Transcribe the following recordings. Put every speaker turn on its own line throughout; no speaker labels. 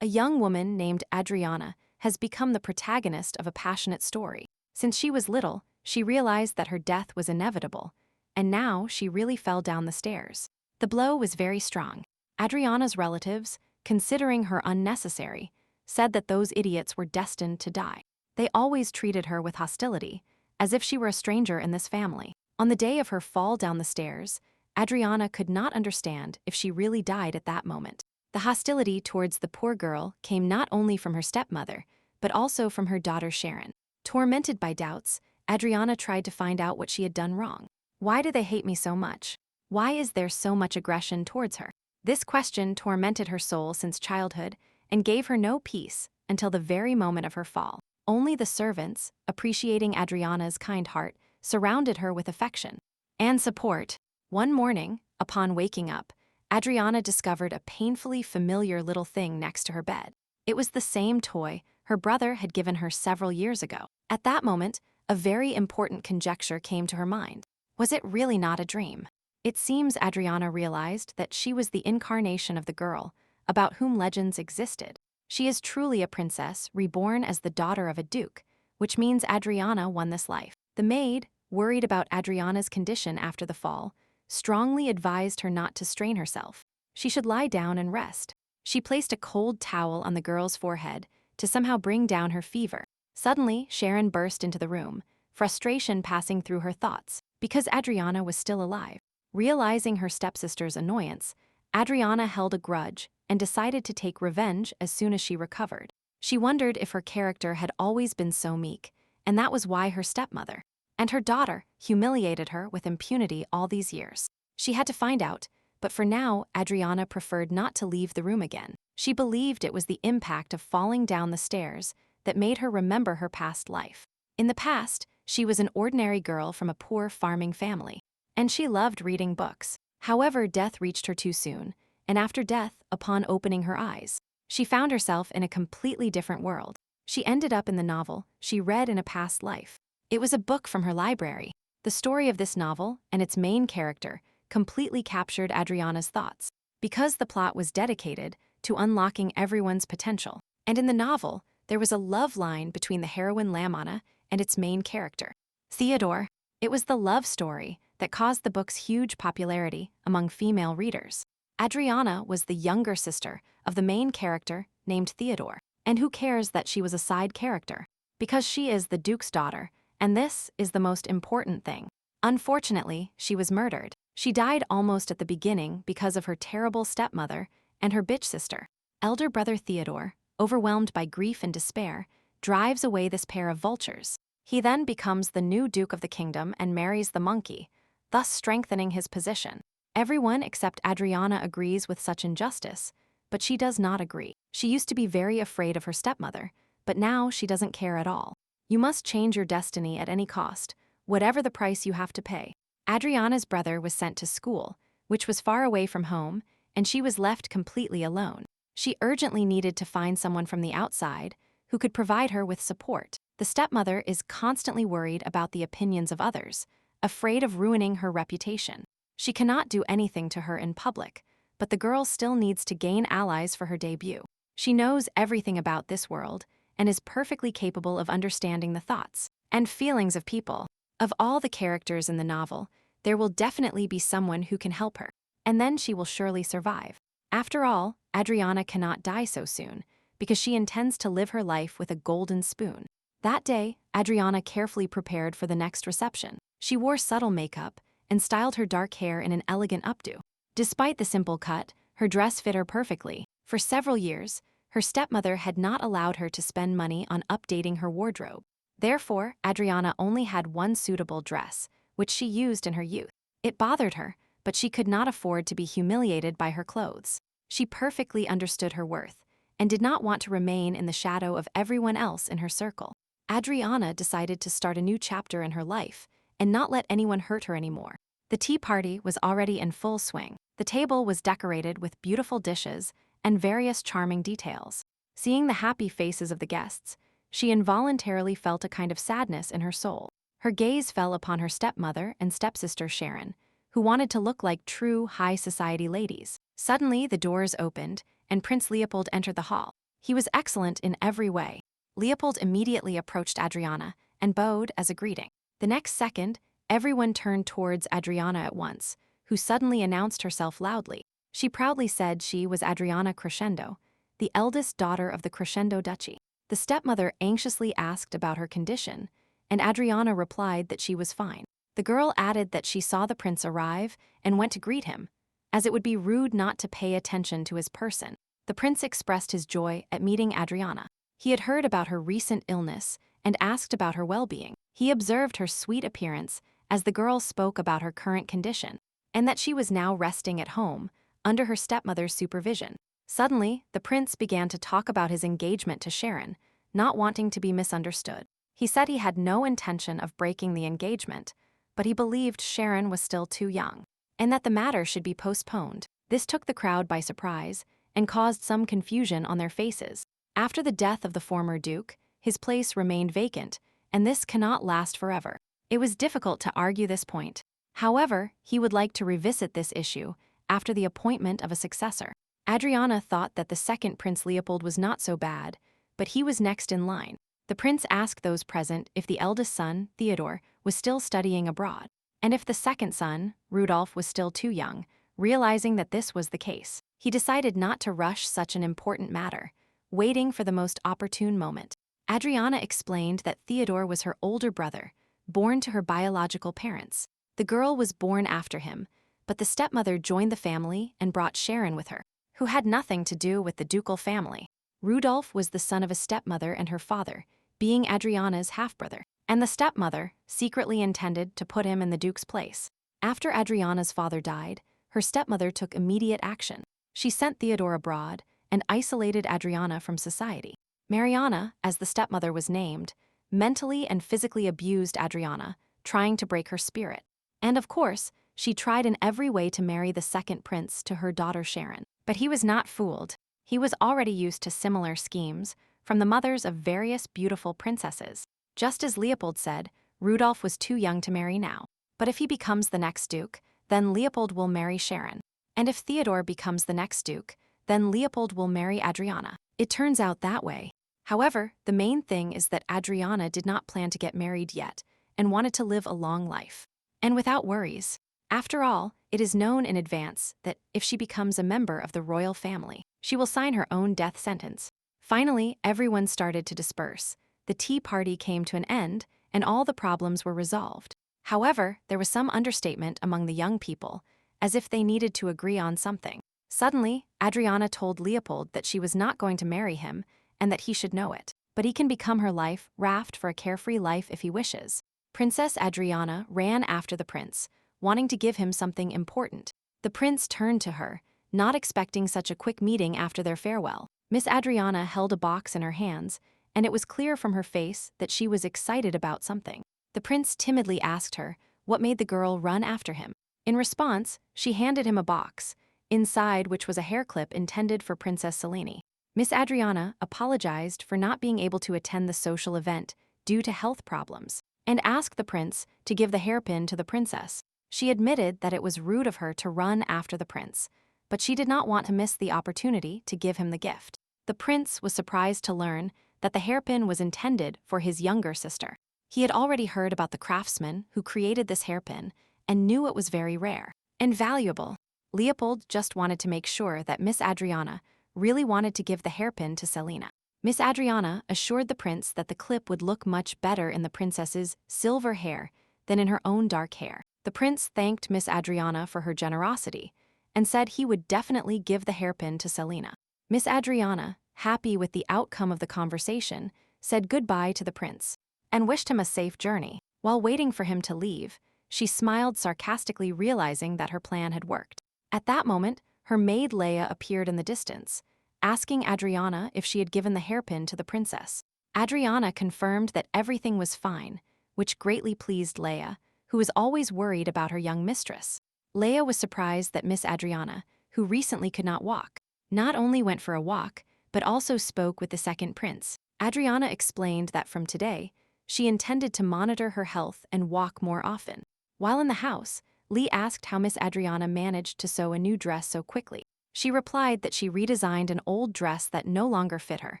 A young woman named Adriana has become the protagonist of a passionate story. Since she was little, she realized that her death was inevitable, and now she really fell down the stairs. The blow was very strong. Adriana's relatives, considering her unnecessary, said that those idiots were destined to die. They always treated her with hostility, as if she were a stranger in this family. On the day of her fall down the stairs, Adriana could not understand if she really died at that moment. The hostility towards the poor girl came not only from her stepmother, but also from her daughter Sharon. Tormented by doubts, Adriana tried to find out what she had done wrong. Why do they hate me so much? Why is there so much aggression towards her? This question tormented her soul since childhood and gave her no peace until the very moment of her fall. Only the servants, appreciating Adriana's kind heart, surrounded her with affection and support. One morning, upon waking up, Adriana discovered a painfully familiar little thing next to her bed. It was the same toy her brother had given her several years ago. At that moment, a very important conjecture came to her mind. Was it really not a dream? It seems Adriana realized that she was the incarnation of the girl about whom legends existed. She is truly a princess, reborn as the daughter of a duke, which means Adriana won this life. The maid, worried about Adriana's condition after the fall, strongly advised her not to strain herself. She should lie down and rest. She placed a cold towel on the girl's forehead to somehow bring down her fever. Suddenly, Sharon burst into the room, frustration passing through her thoughts, because Adriana was still alive. Realizing her stepsister's annoyance, Adriana held a grudge and decided to take revenge as soon as she recovered. She wondered if her character had always been so meek, and that was why her stepmother and her daughter humiliated her with impunity all these years. She had to find out, but for now, Adriana preferred not to leave the room again. She believed it was the impact of falling down the stairs that made her remember her past life. In the past, she was an ordinary girl from a poor farming family, and she loved reading books. However, death reached her too soon, and after death, upon opening her eyes, she found herself in a completely different world. She ended up in the novel she read in a past life. It was a book from her library. The story of this novel and its main character completely captured Adriana's thoughts, because the plot was dedicated to unlocking everyone's potential. And in the novel, there was a love line between the heroine Lamanna and its main character, Theodore. It was the love story that caused the book's huge popularity among female readers. Adriana was the younger sister of the main character named Theodore. And who cares that she was a side character? Because she is the Duke's daughter, and this is the most important thing. Unfortunately, she was murdered. She died almost at the beginning because of her terrible stepmother and her bitch sister. Elder brother Theodore, overwhelmed by grief and despair, drives away this pair of vultures. He then becomes the new Duke of the kingdom and marries the monkey, thus strengthening his position. Everyone except Adriana agrees with such injustice, but she does not agree. She used to be very afraid of her stepmother, but now she doesn't care at all. You must change your destiny at any cost, whatever the price you have to pay. Adriana's brother was sent to school, which was far away from home, and she was left completely alone. She urgently needed to find someone from the outside who could provide her with support. The stepmother is constantly worried about the opinions of others, afraid of ruining her reputation. She cannot do anything to her in public, but the girl still needs to gain allies for her debut. She knows everything about this world and is perfectly capable of understanding the thoughts and feelings of people. Of all the characters in the novel, there will definitely be someone who can help her, and then she will surely survive. After all, Adriana cannot die so soon, because she intends to live her life with a golden spoon. That day, Adriana carefully prepared for the next reception. She wore subtle makeup and styled her dark hair in an elegant updo. Despite the simple cut, her dress fit her perfectly. For several years, her stepmother had not allowed her to spend money on updating her wardrobe. Therefore, Adriana only had one suitable dress, which she used in her youth. It bothered her, but she could not afford to be humiliated by her clothes. She perfectly understood her worth and did not want to remain in the shadow of everyone else in her circle. Adriana decided to start a new chapter in her life and not let anyone hurt her anymore. The tea party was already in full swing. The table was decorated with beautiful dishes and various charming details. Seeing the happy faces of the guests, she involuntarily felt a kind of sadness in her soul. Her gaze fell upon her stepmother and stepsister Sharon, who wanted to look like true high society ladies. Suddenly, the doors opened, and Prince Leopold entered the hall. He was excellent in every way. Leopold immediately approached Adriana and bowed as a greeting. The next second, everyone turned towards Adriana at once, who suddenly announced herself loudly. She proudly said she was Adriana Crescendo, the eldest daughter of the Crescendo Duchy. The stepmother anxiously asked about her condition, and Adriana replied that she was fine. The girl added that she saw the prince arrive and went to greet him, as it would be rude not to pay attention to his person. The prince expressed his joy at meeting Adriana. He had heard about her recent illness and asked about her well-being. He observed her sweet appearance as the girl spoke about her current condition, and that she was now resting at home, under her stepmother's supervision. Suddenly, the prince began to talk about his engagement to Sharon, not wanting to be misunderstood. He said he had no intention of breaking the engagement, but he believed Sharon was still too young, and that the matter should be postponed. This took the crowd by surprise and caused some confusion on their faces. After the death of the former duke, his place remained vacant, and this cannot last forever. It was difficult to argue this point. However, he would like to revisit this issue after the appointment of a successor. Adriana thought that the second Prince Leopold was not so bad, but he was next in line. The prince asked those present if the eldest son, Theodore, was still studying abroad, and if the second son, Rudolph, was still too young. Realizing that this was the case, he decided not to rush such an important matter, waiting for the most opportune moment. Adriana explained that Theodore was her older brother, born to her biological parents. The girl was born after him, but the stepmother joined the family and brought Sharon with her, who had nothing to do with the ducal family. Rudolph was the son of a stepmother and her father, being Adriana's half-brother, and the stepmother secretly intended to put him in the duke's place. After Adriana's father died, her stepmother took immediate action. She sent Theodore abroad and isolated Adriana from society. Mariana, as the stepmother was named, mentally and physically abused Adriana, trying to break her spirit. And of course, she tried in every way to marry the second prince to her daughter Sharon. But he was not fooled. He was already used to similar schemes from the mothers of various beautiful princesses. Just as Leopold said, Rudolph was too young to marry now. But if he becomes the next duke, then Leopold will marry Sharon. And if Theodore becomes the next duke, then Leopold will marry Adriana. It turns out that way. However, the main thing is that Adriana did not plan to get married yet and wanted to live a long life, and without worries. After all, it is known in advance that if she becomes a member of the royal family, she will sign her own death sentence. Finally, everyone started to disperse. The tea party came to an end, and all the problems were resolved. However, there was some understatement among the young people, as if they needed to agree on something. Suddenly, Adriana told Leopold that she was not going to marry him and that he should know it, but he can become her life raft for a carefree life if he wishes. Princess Adriana ran after the prince, wanting to give him something important. The prince turned to her, not expecting such a quick meeting after their farewell. Miss Adriana held a box in her hands, and it was clear from her face that she was excited about something. The prince timidly asked her what made the girl run after him. In response, she handed him a box, inside which was a hair clip intended for Princess Selene. Miss Adriana apologized for not being able to attend the social event due to health problems, and asked the prince to give the hairpin to the princess. She admitted that it was rude of her to run after the prince, but she did not want to miss the opportunity to give him the gift. The prince was surprised to learn that the hairpin was intended for his younger sister. He had already heard about the craftsman who created this hairpin and knew it was very rare and valuable. Leopold just wanted to make sure that Miss Adriana really wanted to give the hairpin to Selena. Miss Adriana assured the prince that the clip would look much better in the princess's silver hair than in her own dark hair. The prince thanked Miss Adriana for her generosity and said he would definitely give the hairpin to Selena. Miss Adriana, happy with the outcome of the conversation, said goodbye to the prince and wished him a safe journey. While waiting for him to leave, she smiled sarcastically, realizing that her plan had worked. At that moment, her maid Leia appeared in the distance, asking Adriana if she had given the hairpin to the princess. Adriana confirmed that everything was fine, which greatly pleased Leia, who was always worried about her young mistress. Leia was surprised that Miss Adriana, who recently could not walk, not only went for a walk, but also spoke with the second prince. Adriana explained that from today, she intended to monitor her health and walk more often. While in the house, Lee asked how Miss Adriana managed to sew a new dress so quickly. She replied that she redesigned an old dress that no longer fit her,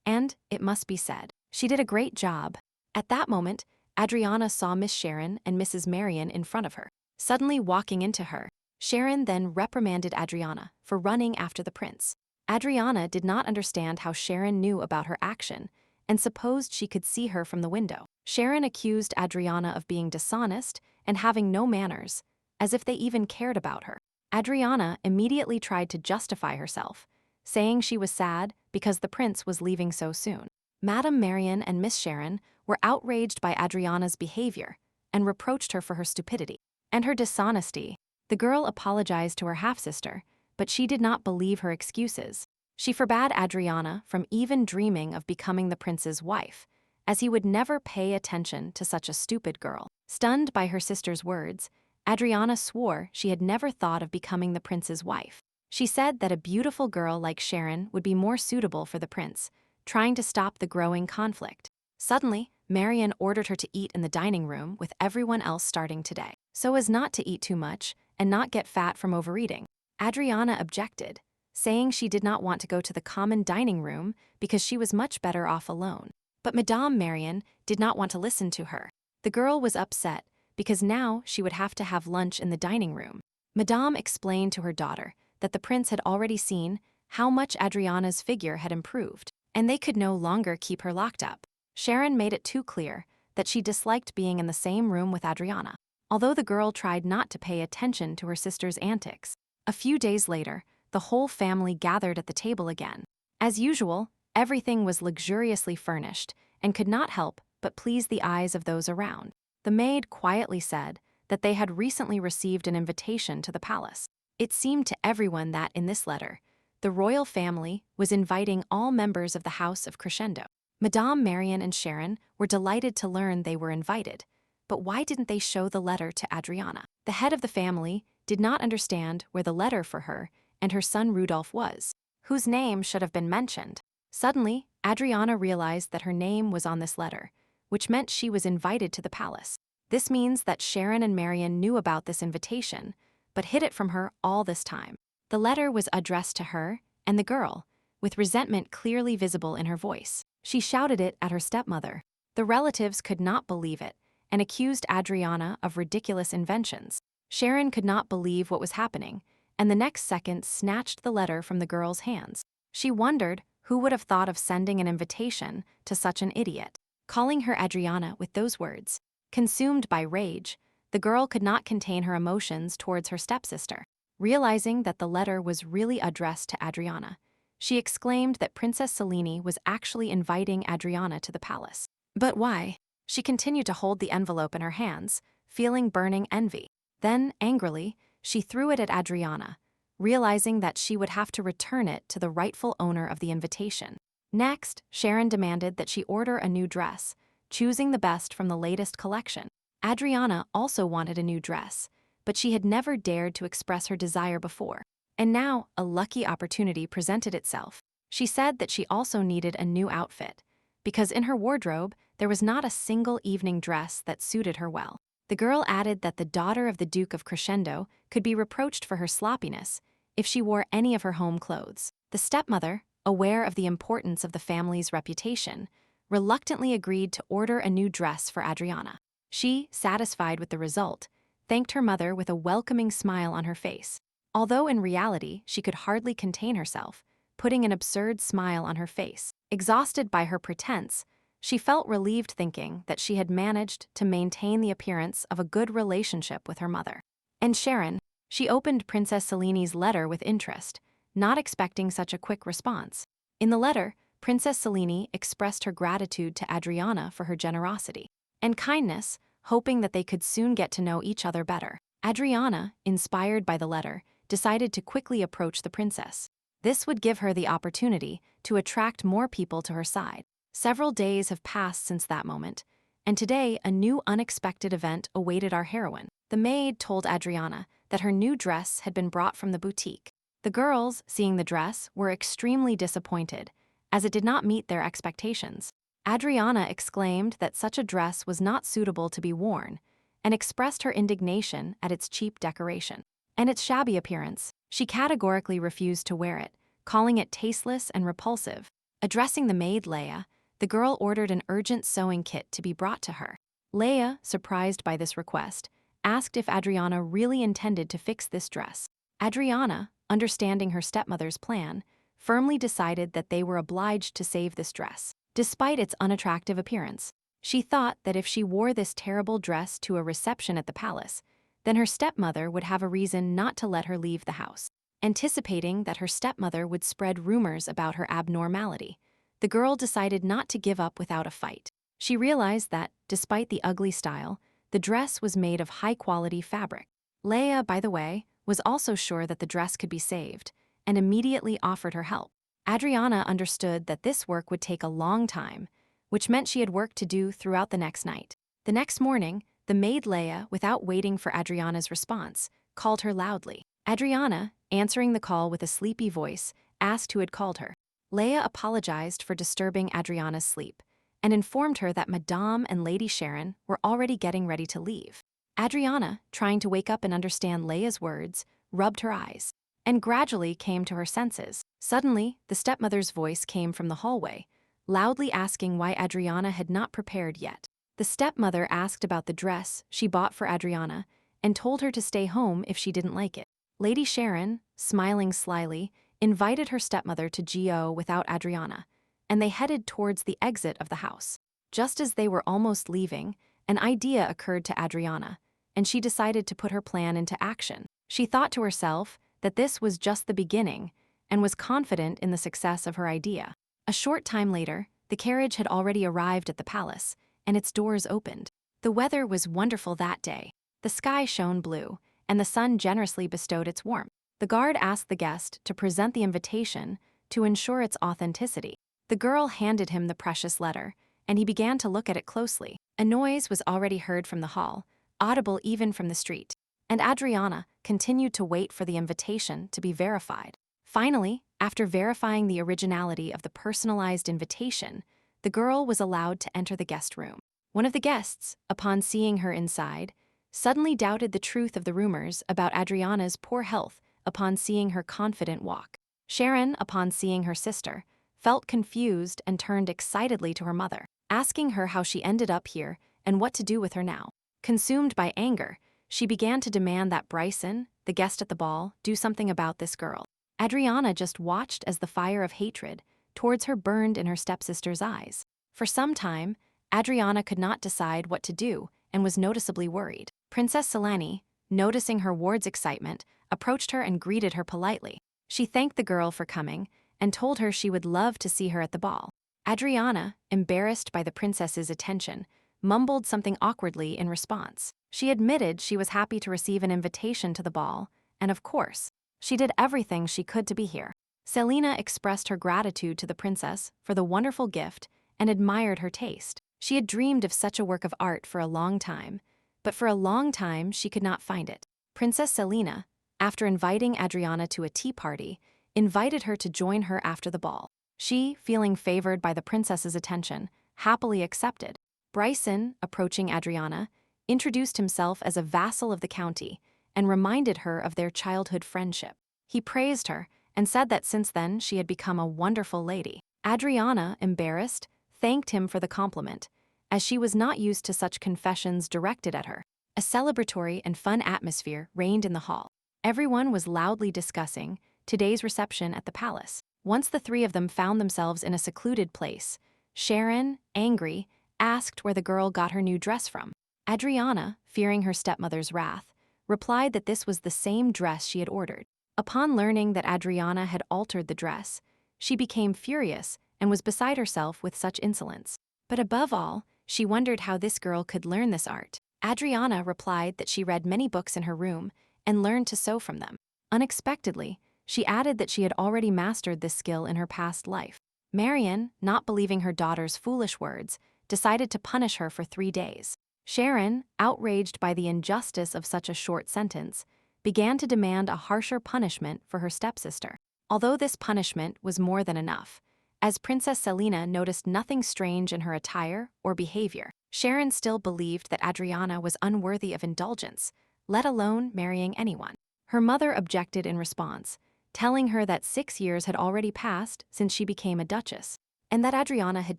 and, it must be said, she did a great job. At that moment, Adriana saw Miss Sharon and Mrs. Marion in front of her, suddenly walking into her. Sharon then reprimanded Adriana for running after the prince. Adriana did not understand how Sharon knew about her action and supposed she could see her from the window. Sharon accused Adriana of being dishonest and having no manners, as if they even cared about her. Adriana immediately tried to justify herself, saying she was sad because the prince was leaving so soon. Madame Marion and Miss Sharon were outraged by Adriana's behavior and reproached her for her stupidity and her dishonesty. The girl apologized to her half-sister, but she did not believe her excuses. She forbade Adriana from even dreaming of becoming the prince's wife, as he would never pay attention to such a stupid girl. Stunned by her sister's words, Adriana swore she had never thought of becoming the prince's wife. She said that a beautiful girl like Sharon would be more suitable for the prince, trying to stop the growing conflict. Suddenly, Marion ordered her to eat in the dining room with everyone else starting today, so as not to eat too much and not get fat from overeating. Adriana objected, saying she did not want to go to the common dining room because she was much better off alone. But Madame Marion did not want to listen to her. The girl was upset because now she would have to have lunch in the dining room. Madame explained to her daughter that the prince had already seen how much Adriana's figure had improved, and they could no longer keep her locked up. Sharon made it too clear that she disliked being in the same room with Adriana, although the girl tried not to pay attention to her sister's antics. A few days later, the whole family gathered at the table again. As usual, everything was luxuriously furnished and could not help but please the eyes of those around. The maid quietly said that they had recently received an invitation to the palace. It seemed to everyone that, in this letter, the royal family was inviting all members of the House of Crescendo. Madame Marion and Sharon were delighted to learn they were invited, but why didn't they show the letter to Adriana? The head of the family did not understand where the letter for her and her son Rudolph was, whose name should have been mentioned. Suddenly, Adriana realized that her name was on this letter, which meant she was invited to the palace. This means that Sharon and Marion knew about this invitation, but hid it from her all this time. The letter was addressed to her and the girl, with resentment clearly visible in her voice. She shouted it at her stepmother. The relatives could not believe it and accused Adriana of ridiculous inventions. Sharon could not believe what was happening, and the next second snatched the letter from the girl's hands. She wondered who would have thought of sending an invitation to such an idiot, calling her Adriana with those words. Consumed by rage, the girl could not contain her emotions towards her stepsister. Realizing that the letter was really addressed to Adriana, she exclaimed that Princess Selene was actually inviting Adriana to the palace. But why? She continued to hold the envelope in her hands, feeling burning envy. Then, angrily, she threw it at Adriana, realizing that she would have to return it to the rightful owner of the invitation. Next, Sharon demanded that she order a new dress, choosing the best from the latest collection. Adriana also wanted a new dress, but she had never dared to express her desire before. And now, a lucky opportunity presented itself. She said that she also needed a new outfit, because in her wardrobe, there was not a single evening dress that suited her well. The girl added that the daughter of the Duke of Crescendo could be reproached for her sloppiness if she wore any of her home clothes. The stepmother, aware of the importance of the family's reputation, reluctantly agreed to order a new dress for Adriana. She, satisfied with the result, thanked her mother with a welcoming smile on her face, although in reality she could hardly contain herself, putting an absurd smile on her face. Exhausted by her pretense, she felt relieved thinking that she had managed to maintain the appearance of a good relationship with her mother. And Sharon, she opened Princess Selene's letter with interest, not expecting such a quick response. In the letter, Princess Selene expressed her gratitude to Adriana for her generosity and kindness, hoping that they could soon get to know each other better. Adriana, inspired by the letter, decided to quickly approach the princess. This would give her the opportunity to attract more people to her side. Several days have passed since that moment, and today a new unexpected event awaited our heroine. The maid told Adriana that her new dress had been brought from the boutique. The girls, seeing the dress, were extremely disappointed, as it did not meet their expectations. Adriana exclaimed that such a dress was not suitable to be worn, and expressed her indignation at its cheap decoration. and its shabby appearance. She categorically refused to wear it, calling it tasteless and repulsive. Addressing the maid Leia, the girl ordered an urgent sewing kit to be brought to her. Leia, surprised by this request, asked if Adriana really intended to fix this dress. Adriana, understanding her stepmother's plan, firmly decided that they were obliged to save this dress. Despite its unattractive appearance, she thought that if she wore this terrible dress to a reception at the palace, then her stepmother would have a reason not to let her leave the house. Anticipating that her stepmother would spread rumors about her abnormality, the girl decided not to give up without a fight. She realized that, despite the ugly style, the dress was made of high-quality fabric. Leia, by the way, was also sure that the dress could be saved, and immediately offered her help. Adriana understood that this work would take a long time, which meant she had work to do throughout the next night. The next morning, the maid Leia, without waiting for Adriana's response, called her loudly. Adriana, answering the call with a sleepy voice, asked who had called her. Leia apologized for disturbing Adriana's sleep and informed her that Madame and Lady Sharon were already getting ready to leave. Adriana, trying to wake up and understand Leia's words, rubbed her eyes and gradually came to her senses. Suddenly, the stepmother's voice came from the hallway, loudly asking why Adriana had not prepared yet. The stepmother asked about the dress she bought for Adriana and told her to stay home if she didn't like it. Lady Sharon, smiling slyly, invited her stepmother to GO without Adriana, and they headed towards the exit of the house. Just as they were almost leaving, an idea occurred to Adriana, and she decided to put her plan into action. She thought to herself that this was just the beginning and was confident in the success of her idea. A short time later, the carriage had already arrived at the palace, and its doors opened. The weather was wonderful that day. The sky shone blue, and the sun generously bestowed its warmth. The guard asked the guest to present the invitation to ensure its authenticity. The girl handed him the precious letter, and he began to look at it closely. A noise was already heard from the hall, audible even from the street, and Adriana continued to wait for the invitation to be verified. Finally, after verifying the originality of the personalized invitation, the girl was allowed to enter the guest room. One of the guests, upon seeing her inside, suddenly doubted the truth of the rumors about Adriana's poor health upon seeing her confident walk. Sharon, upon seeing her sister, felt confused and turned excitedly to her mother, asking her how she ended up here and what to do with her now. Consumed by anger, she began to demand that Bryson, the guest at the ball, do something about this girl. Adriana just watched as the fire of hatred towards her burned in her stepsister's eyes. For some time, Adriana could not decide what to do and was noticeably worried. Princess Selene, noticing her ward's excitement, approached her and greeted her politely. She thanked the girl for coming and told her she would love to see her at the ball. Adriana, embarrassed by the princess's attention, mumbled something awkwardly in response. She admitted she was happy to receive an invitation to the ball, and of course, she did everything she could to be here. Selena expressed her gratitude to the princess for the wonderful gift and admired her taste. She had dreamed of such a work of art for a long time, but for a long time she could not find it. Princess Selena, after inviting Adriana to a tea party, invited her to join her after the ball. She, feeling favored by the princess's attention, happily accepted. Bryson, approaching Adriana, introduced himself as a vassal of the county and reminded her of their childhood friendship. He praised her and said that since then she had become a wonderful lady. Adriana, embarrassed, thanked him for the compliment, as she was not used to such confessions directed at her. A celebratory and fun atmosphere reigned in the hall. Everyone was loudly discussing today's reception at the palace. Once the three of them found themselves in a secluded place, Sharon, angry, asked where the girl got her new dress from. Adriana, fearing her stepmother's wrath, replied that this was the same dress she had ordered. Upon learning that Adriana had altered the dress, she became furious and was beside herself with such insolence. But above all, she wondered how this girl could learn this art. Adriana replied that she read many books in her room and learned to sew from them. Unexpectedly, she added that she had already mastered this skill in her past life. Marian, not believing her daughter's foolish words, decided to punish her for 3 days. Sharon, outraged by the injustice of such a short sentence, began to demand a harsher punishment for her stepsister. Although this punishment was more than enough, as Princess Selena noticed nothing strange in her attire or behavior, Sharon still believed that Adriana was unworthy of indulgence, let alone marrying anyone. Her mother objected in response, telling her that 6 years had already passed since she became a duchess, and that Adriana had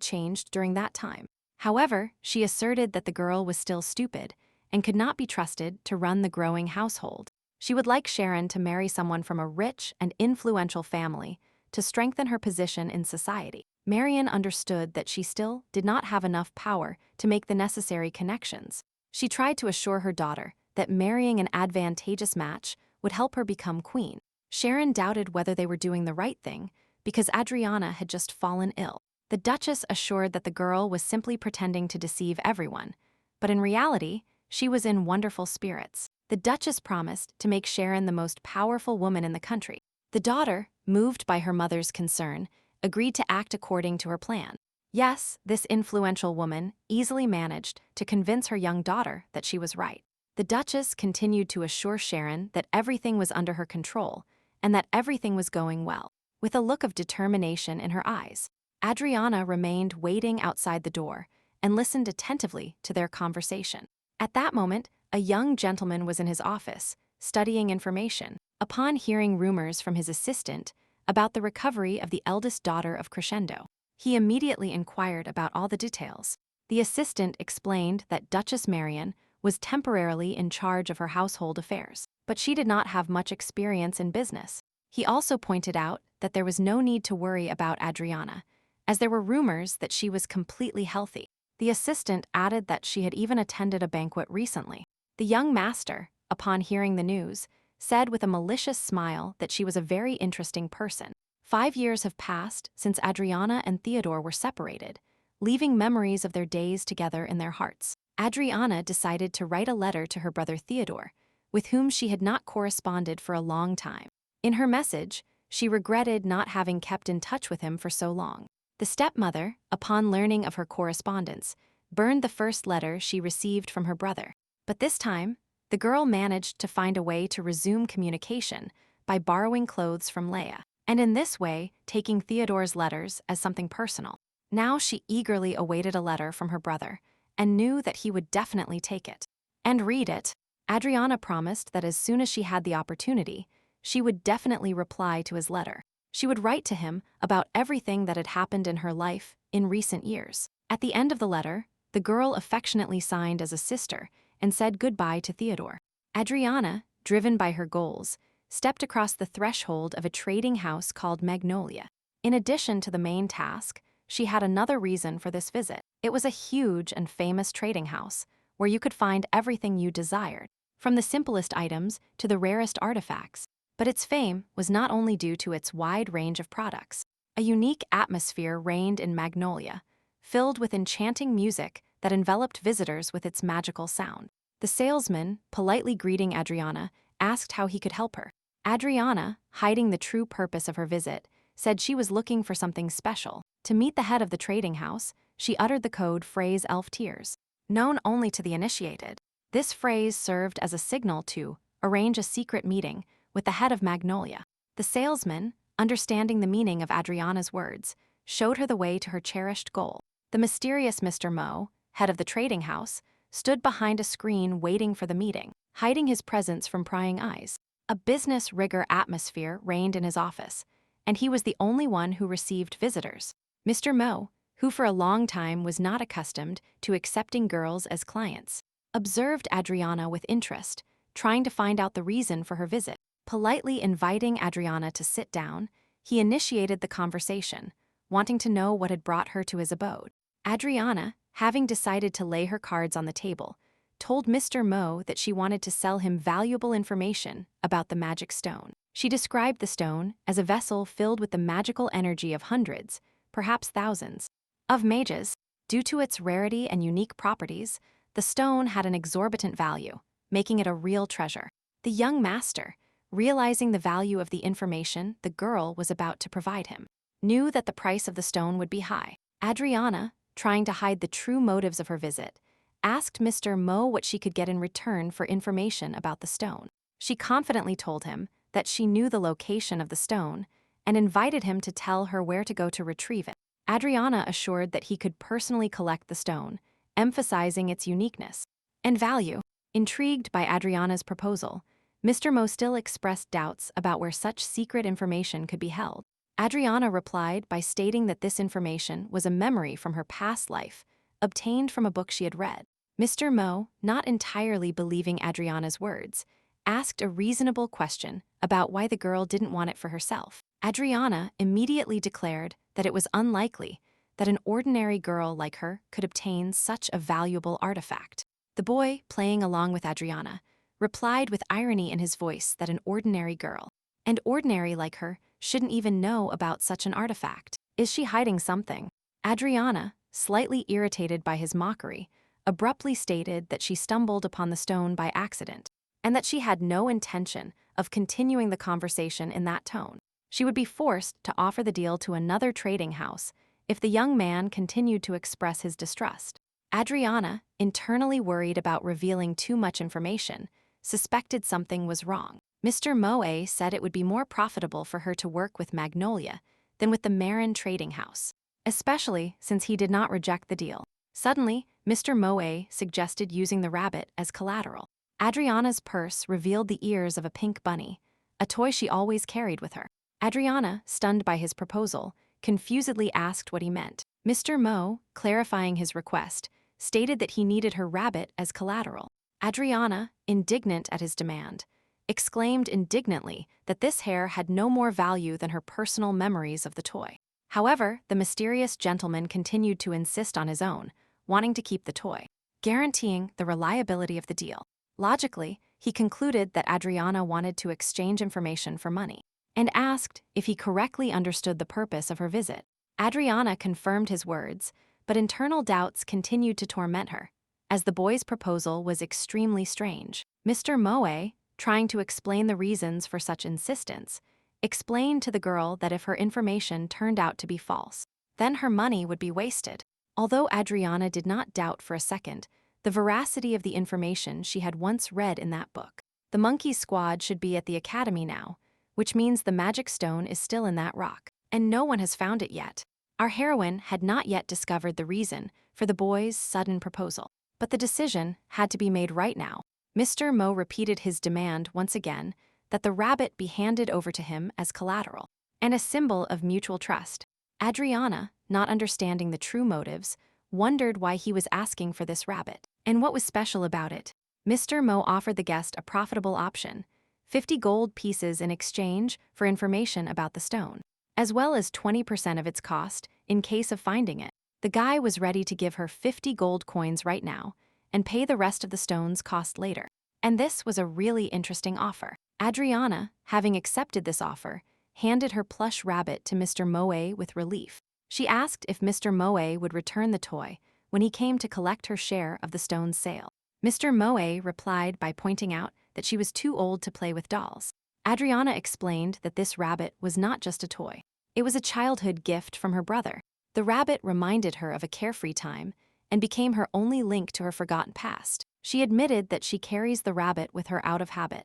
changed during that time. However, she asserted that the girl was still stupid and could not be trusted to run the growing household. She would like Sharon to marry someone from a rich and influential family to strengthen her position in society. Marian understood that she still did not have enough power to make the necessary connections. She tried to assure her daughter that marrying an advantageous match would help her become queen. Sharon doubted whether they were doing the right thing because Adriana had just fallen ill. The Duchess assured that the girl was simply pretending to deceive everyone, but in reality, she was in wonderful spirits. The Duchess promised to make Sharon the most powerful woman in the country. The daughter, moved by her mother's concern, agreed to act according to her plan. Yes, this influential woman easily managed to convince her young daughter that she was right. The Duchess continued to assure Sharon that everything was under her control and that everything was going well. With a look of determination in her eyes, Adriana remained waiting outside the door and listened attentively to their conversation. At that moment, a young gentleman was in his office, studying information. Upon hearing rumors from his assistant about the recovery of the eldest daughter of Crescendo, he immediately inquired about all the details. The assistant explained that Duchess Marian was temporarily in charge of her household affairs, but she did not have much experience in business. He also pointed out that there was no need to worry about Adriana, as there were rumors that she was completely healthy. The assistant added that she had even attended a banquet recently. The young master, upon hearing the news, said with a malicious smile that she was a very interesting person. 5 years have passed since Adriana and Theodore were separated, leaving memories of their days together in their hearts. Adriana decided to write a letter to her brother Theodore, with whom she had not corresponded for a long time. In her message, she regretted not having kept in touch with him for so long. The stepmother, upon learning of her correspondence, burned the first letter she received from her brother. But this time, the girl managed to find a way to resume communication by borrowing clothes from Leia, and in this way taking Theodore's letters as something personal. Now she eagerly awaited a letter from her brother and knew that he would definitely take it and read it. Adriana promised that as soon as she had the opportunity, she would definitely reply to his letter. She would write to him about everything that had happened in her life in recent years. At the end of the letter, the girl affectionately signed as a sister and said goodbye to Theodore. Adriana, driven by her goals, stepped across the threshold of a trading house called Magnolia. In addition to the main task, she had another reason for this visit. It was a huge and famous trading house where you could find everything you desired, from the simplest items to the rarest artifacts. But its fame was not only due to its wide range of products. A unique atmosphere reigned in Magnolia, filled with enchanting music that enveloped visitors with its magical sound. The salesman, politely greeting Adriana, asked how he could help her. Adriana, hiding the true purpose of her visit, said she was looking for something special. To meet the head of the trading house, she uttered the code phrase Elf Tears, known only to the initiated. This phrase served as a signal to arrange a secret meeting with the head of Magnolia. The salesman, understanding the meaning of Adriana's words, showed her the way to her cherished goal. The mysterious Mr. Mo, head of the trading house, stood behind a screen waiting for the meeting, hiding his presence from prying eyes. A business rigor atmosphere reigned in his office, and he was the only one who received visitors. Mr. Mo, who for a long time was not accustomed to accepting girls as clients, observed Adriana with interest, trying to find out the reason for her visit. Politely inviting Adriana to sit down, he initiated the conversation, wanting to know what had brought her to his abode. Adriana, having decided to lay her cards on the table, told Mr. Mo that she wanted to sell him valuable information about the magic stone. She described the stone as a vessel filled with the magical energy of hundreds, perhaps thousands, of mages. Due to its rarity and unique properties, the stone had an exorbitant value, making it a real treasure. The young master, realizing the value of the information the girl was about to provide him, knew that the price of the stone would be high. Adriana, trying to hide the true motives of her visit, asked Mr. Mo what she could get in return for information about the stone. She confidently told him that she knew the location of the stone and invited him to tell her where to go to retrieve it. Adriana assured that he could personally collect the stone, emphasizing its uniqueness and value. Intrigued by Adriana's proposal, Mr. Mo still expressed doubts about where such secret information could be held. Adriana replied by stating that this information was a memory from her past life, obtained from a book she had read. Mr. Mo, not entirely believing Adriana's words, asked a reasonable question about why the girl didn't want it for herself. Adriana immediately declared that it was unlikely that an ordinary girl like her could obtain such a valuable artifact. The boy, playing along with Adriana, replied with irony in his voice that an ordinary girl, and ordinary like her, shouldn't even know about such an artifact. Is she hiding something? Adriana, slightly irritated by his mockery, abruptly stated that she stumbled upon the stone by accident, and that she had no intention of continuing the conversation in that tone. She would be forced to offer the deal to another trading house if the young man continued to express his distrust. Adriana, internally worried about revealing too much information, suspected something was wrong. Mr. Moe said it would be more profitable for her to work with Magnolia than with the Marin trading house, especially since he did not reject the deal. Suddenly, Mr. Moe suggested using the rabbit as collateral. Adriana's purse revealed the ears of a pink bunny, a toy she always carried with her. Adriana, stunned by his proposal, confusedly asked what he meant. Mr. Mo, clarifying his request, stated that he needed her rabbit as collateral. Adriana, indignant at his demand, exclaimed indignantly that this hair had no more value than her personal memories of the toy. However, the mysterious gentleman continued to insist on his own, wanting to keep the toy, guaranteeing the reliability of the deal. Logically, he concluded that Adriana wanted to exchange information for money, and asked if he correctly understood the purpose of her visit. Adriana confirmed his words, but internal doubts continued to torment her, as the boy's proposal was extremely strange. Mr. Moe, trying to explain the reasons for such insistence, explained to the girl that if her information turned out to be false, then her money would be wasted. Although Adriana did not doubt for a second the veracity of the information she had once read in that book. The monkey squad should be at the academy now, which means the magic stone is still in that rock, and no one has found it yet. Our heroine had not yet discovered the reason for the boy's sudden proposal, but the decision had to be made right now. Mr. Mo repeated his demand once again that the rabbit be handed over to him as collateral, and a symbol of mutual trust. Adriana, not understanding the true motives, wondered why he was asking for this rabbit, and what was special about it. Mr. Mo offered the guest a profitable option, 50 gold pieces in exchange for information about the stone, as well as 20% of its cost in case of finding it. The guy was ready to give her 50 gold coins right now and pay the rest of the stone's cost later. And this was a really interesting offer. Adriana, having accepted this offer, handed her plush rabbit to Mr. Moe with relief. She asked if Mr. Moe would return the toy when he came to collect her share of the stone's sale. Mr. Moe replied by pointing out that she was too old to play with dolls. Adriana explained that this rabbit was not just a toy. It was a childhood gift from her brother. The rabbit reminded her of a carefree time and became her only link to her forgotten past. She admitted that she carries the rabbit with her out of habit,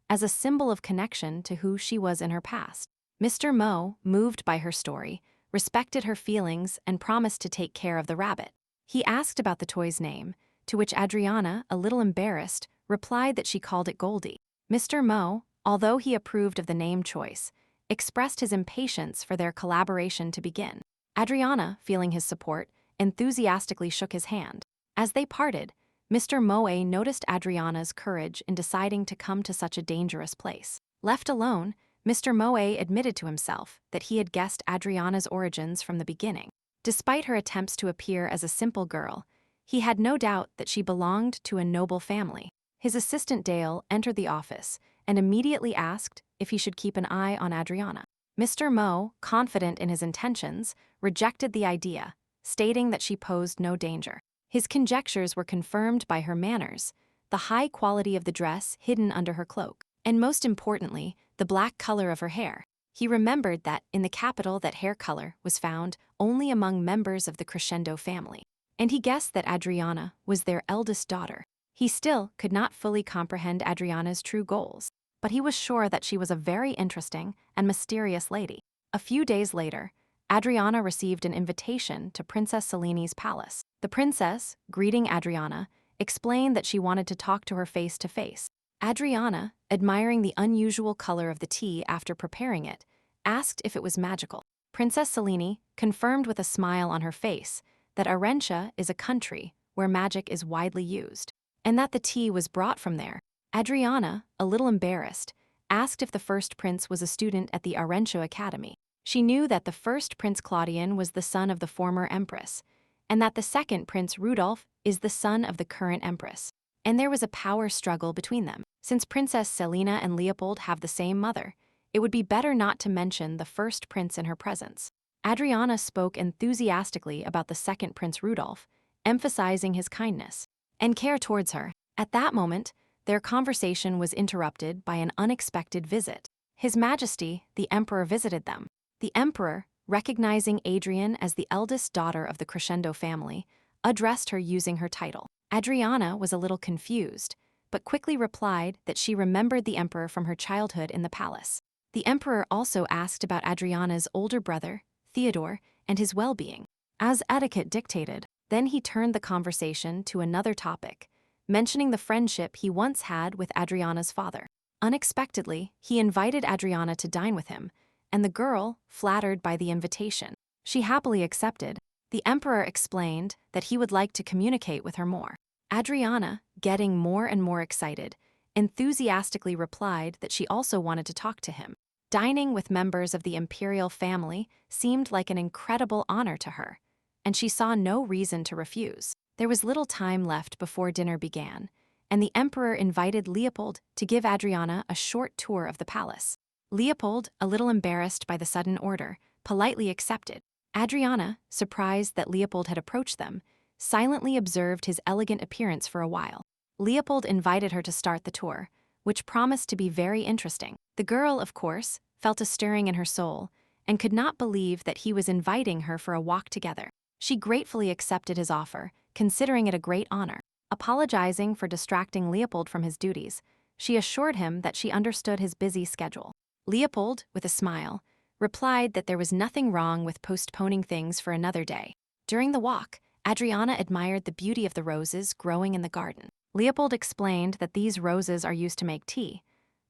as a symbol of connection to who she was in her past. Mr. Mo, moved by her story, respected her feelings and promised to take care of the rabbit. He asked about the toy's name, to which Adriana, a little embarrassed, replied that she called it Goldie. Mr. Mo, although he approved of the name choice, expressed his impatience for their collaboration to begin. Adriana, feeling his support, enthusiastically shook his hand. As they parted, Mr. Moe noticed Adriana's courage in deciding to come to such a dangerous place. Left alone, Mr. Moe admitted to himself that he had guessed Adriana's origins from the beginning. Despite her attempts to appear as a simple girl, he had no doubt that she belonged to a noble family. His assistant Dale entered the office and immediately asked if he should keep an eye on Adriana. Mr. Mo, confident in his intentions, rejected the idea, stating that she posed no danger. His conjectures were confirmed by her manners, the high quality of the dress hidden under her cloak, and most importantly, the black color of her hair. He remembered that in the capital that hair color was found only among members of the Crescendo family, and he guessed that Adriana was their eldest daughter. He still could not fully comprehend Adriana's true goals, but he was sure that she was a very interesting and mysterious lady. A few days later, Adriana received an invitation to Princess Seleni's palace. The princess, greeting Adriana, explained that she wanted to talk to her face to face. Adriana, admiring the unusual color of the tea after preparing it, asked if it was magical. Princess Selene confirmed with a smile on her face that Arentia is a country where magic is widely used, and that the tea was brought from there. Adriana, a little embarrassed, asked if the first prince was a student at the Arentia Academy. She knew that the first Prince Claudian was the son of the former empress, and that the second Prince Rudolph is the son of the current empress. And there was a power struggle between them. Since Princess Selena and Leopold have the same mother, it would be better not to mention the first prince in her presence. Adriana spoke enthusiastically about the second Prince Rudolph, emphasizing his kindness and care towards her. At that moment, their conversation was interrupted by an unexpected visit. His Majesty, the Emperor, visited them. The Emperor, recognizing Adrian as the eldest daughter of the Crescendo family, addressed her using her title. Adriana was a little confused, but quickly replied that she remembered the Emperor from her childhood in the palace. The Emperor also asked about Adriana's older brother, Theodore, and his well-being. As etiquette dictated, then he turned the conversation to another topic, mentioning the friendship he once had with Adriana's father. Unexpectedly, he invited Adriana to dine with him, and the girl, flattered by the invitation, she happily accepted. The Emperor explained that he would like to communicate with her more. Adriana, getting more and more excited, enthusiastically replied that she also wanted to talk to him. Dining with members of the imperial family seemed like an incredible honor to her, and she saw no reason to refuse. There was little time left before dinner began, and the Emperor invited Leopold to give Adriana a short tour of the palace. Leopold, a little embarrassed by the sudden order, politely accepted. Adriana, surprised that Leopold had approached them, silently observed his elegant appearance for a while. Leopold invited her to start the tour, which promised to be very interesting. The girl, of course, felt a stirring in her soul and could not believe that he was inviting her for a walk together. She gratefully accepted his offer, considering it a great honor. Apologizing for distracting Leopold from his duties, she assured him that she understood his busy schedule. Leopold, with a smile, replied that there was nothing wrong with postponing things for another day. During the walk, Adriana admired the beauty of the roses growing in the garden. Leopold explained that these roses are used to make tea,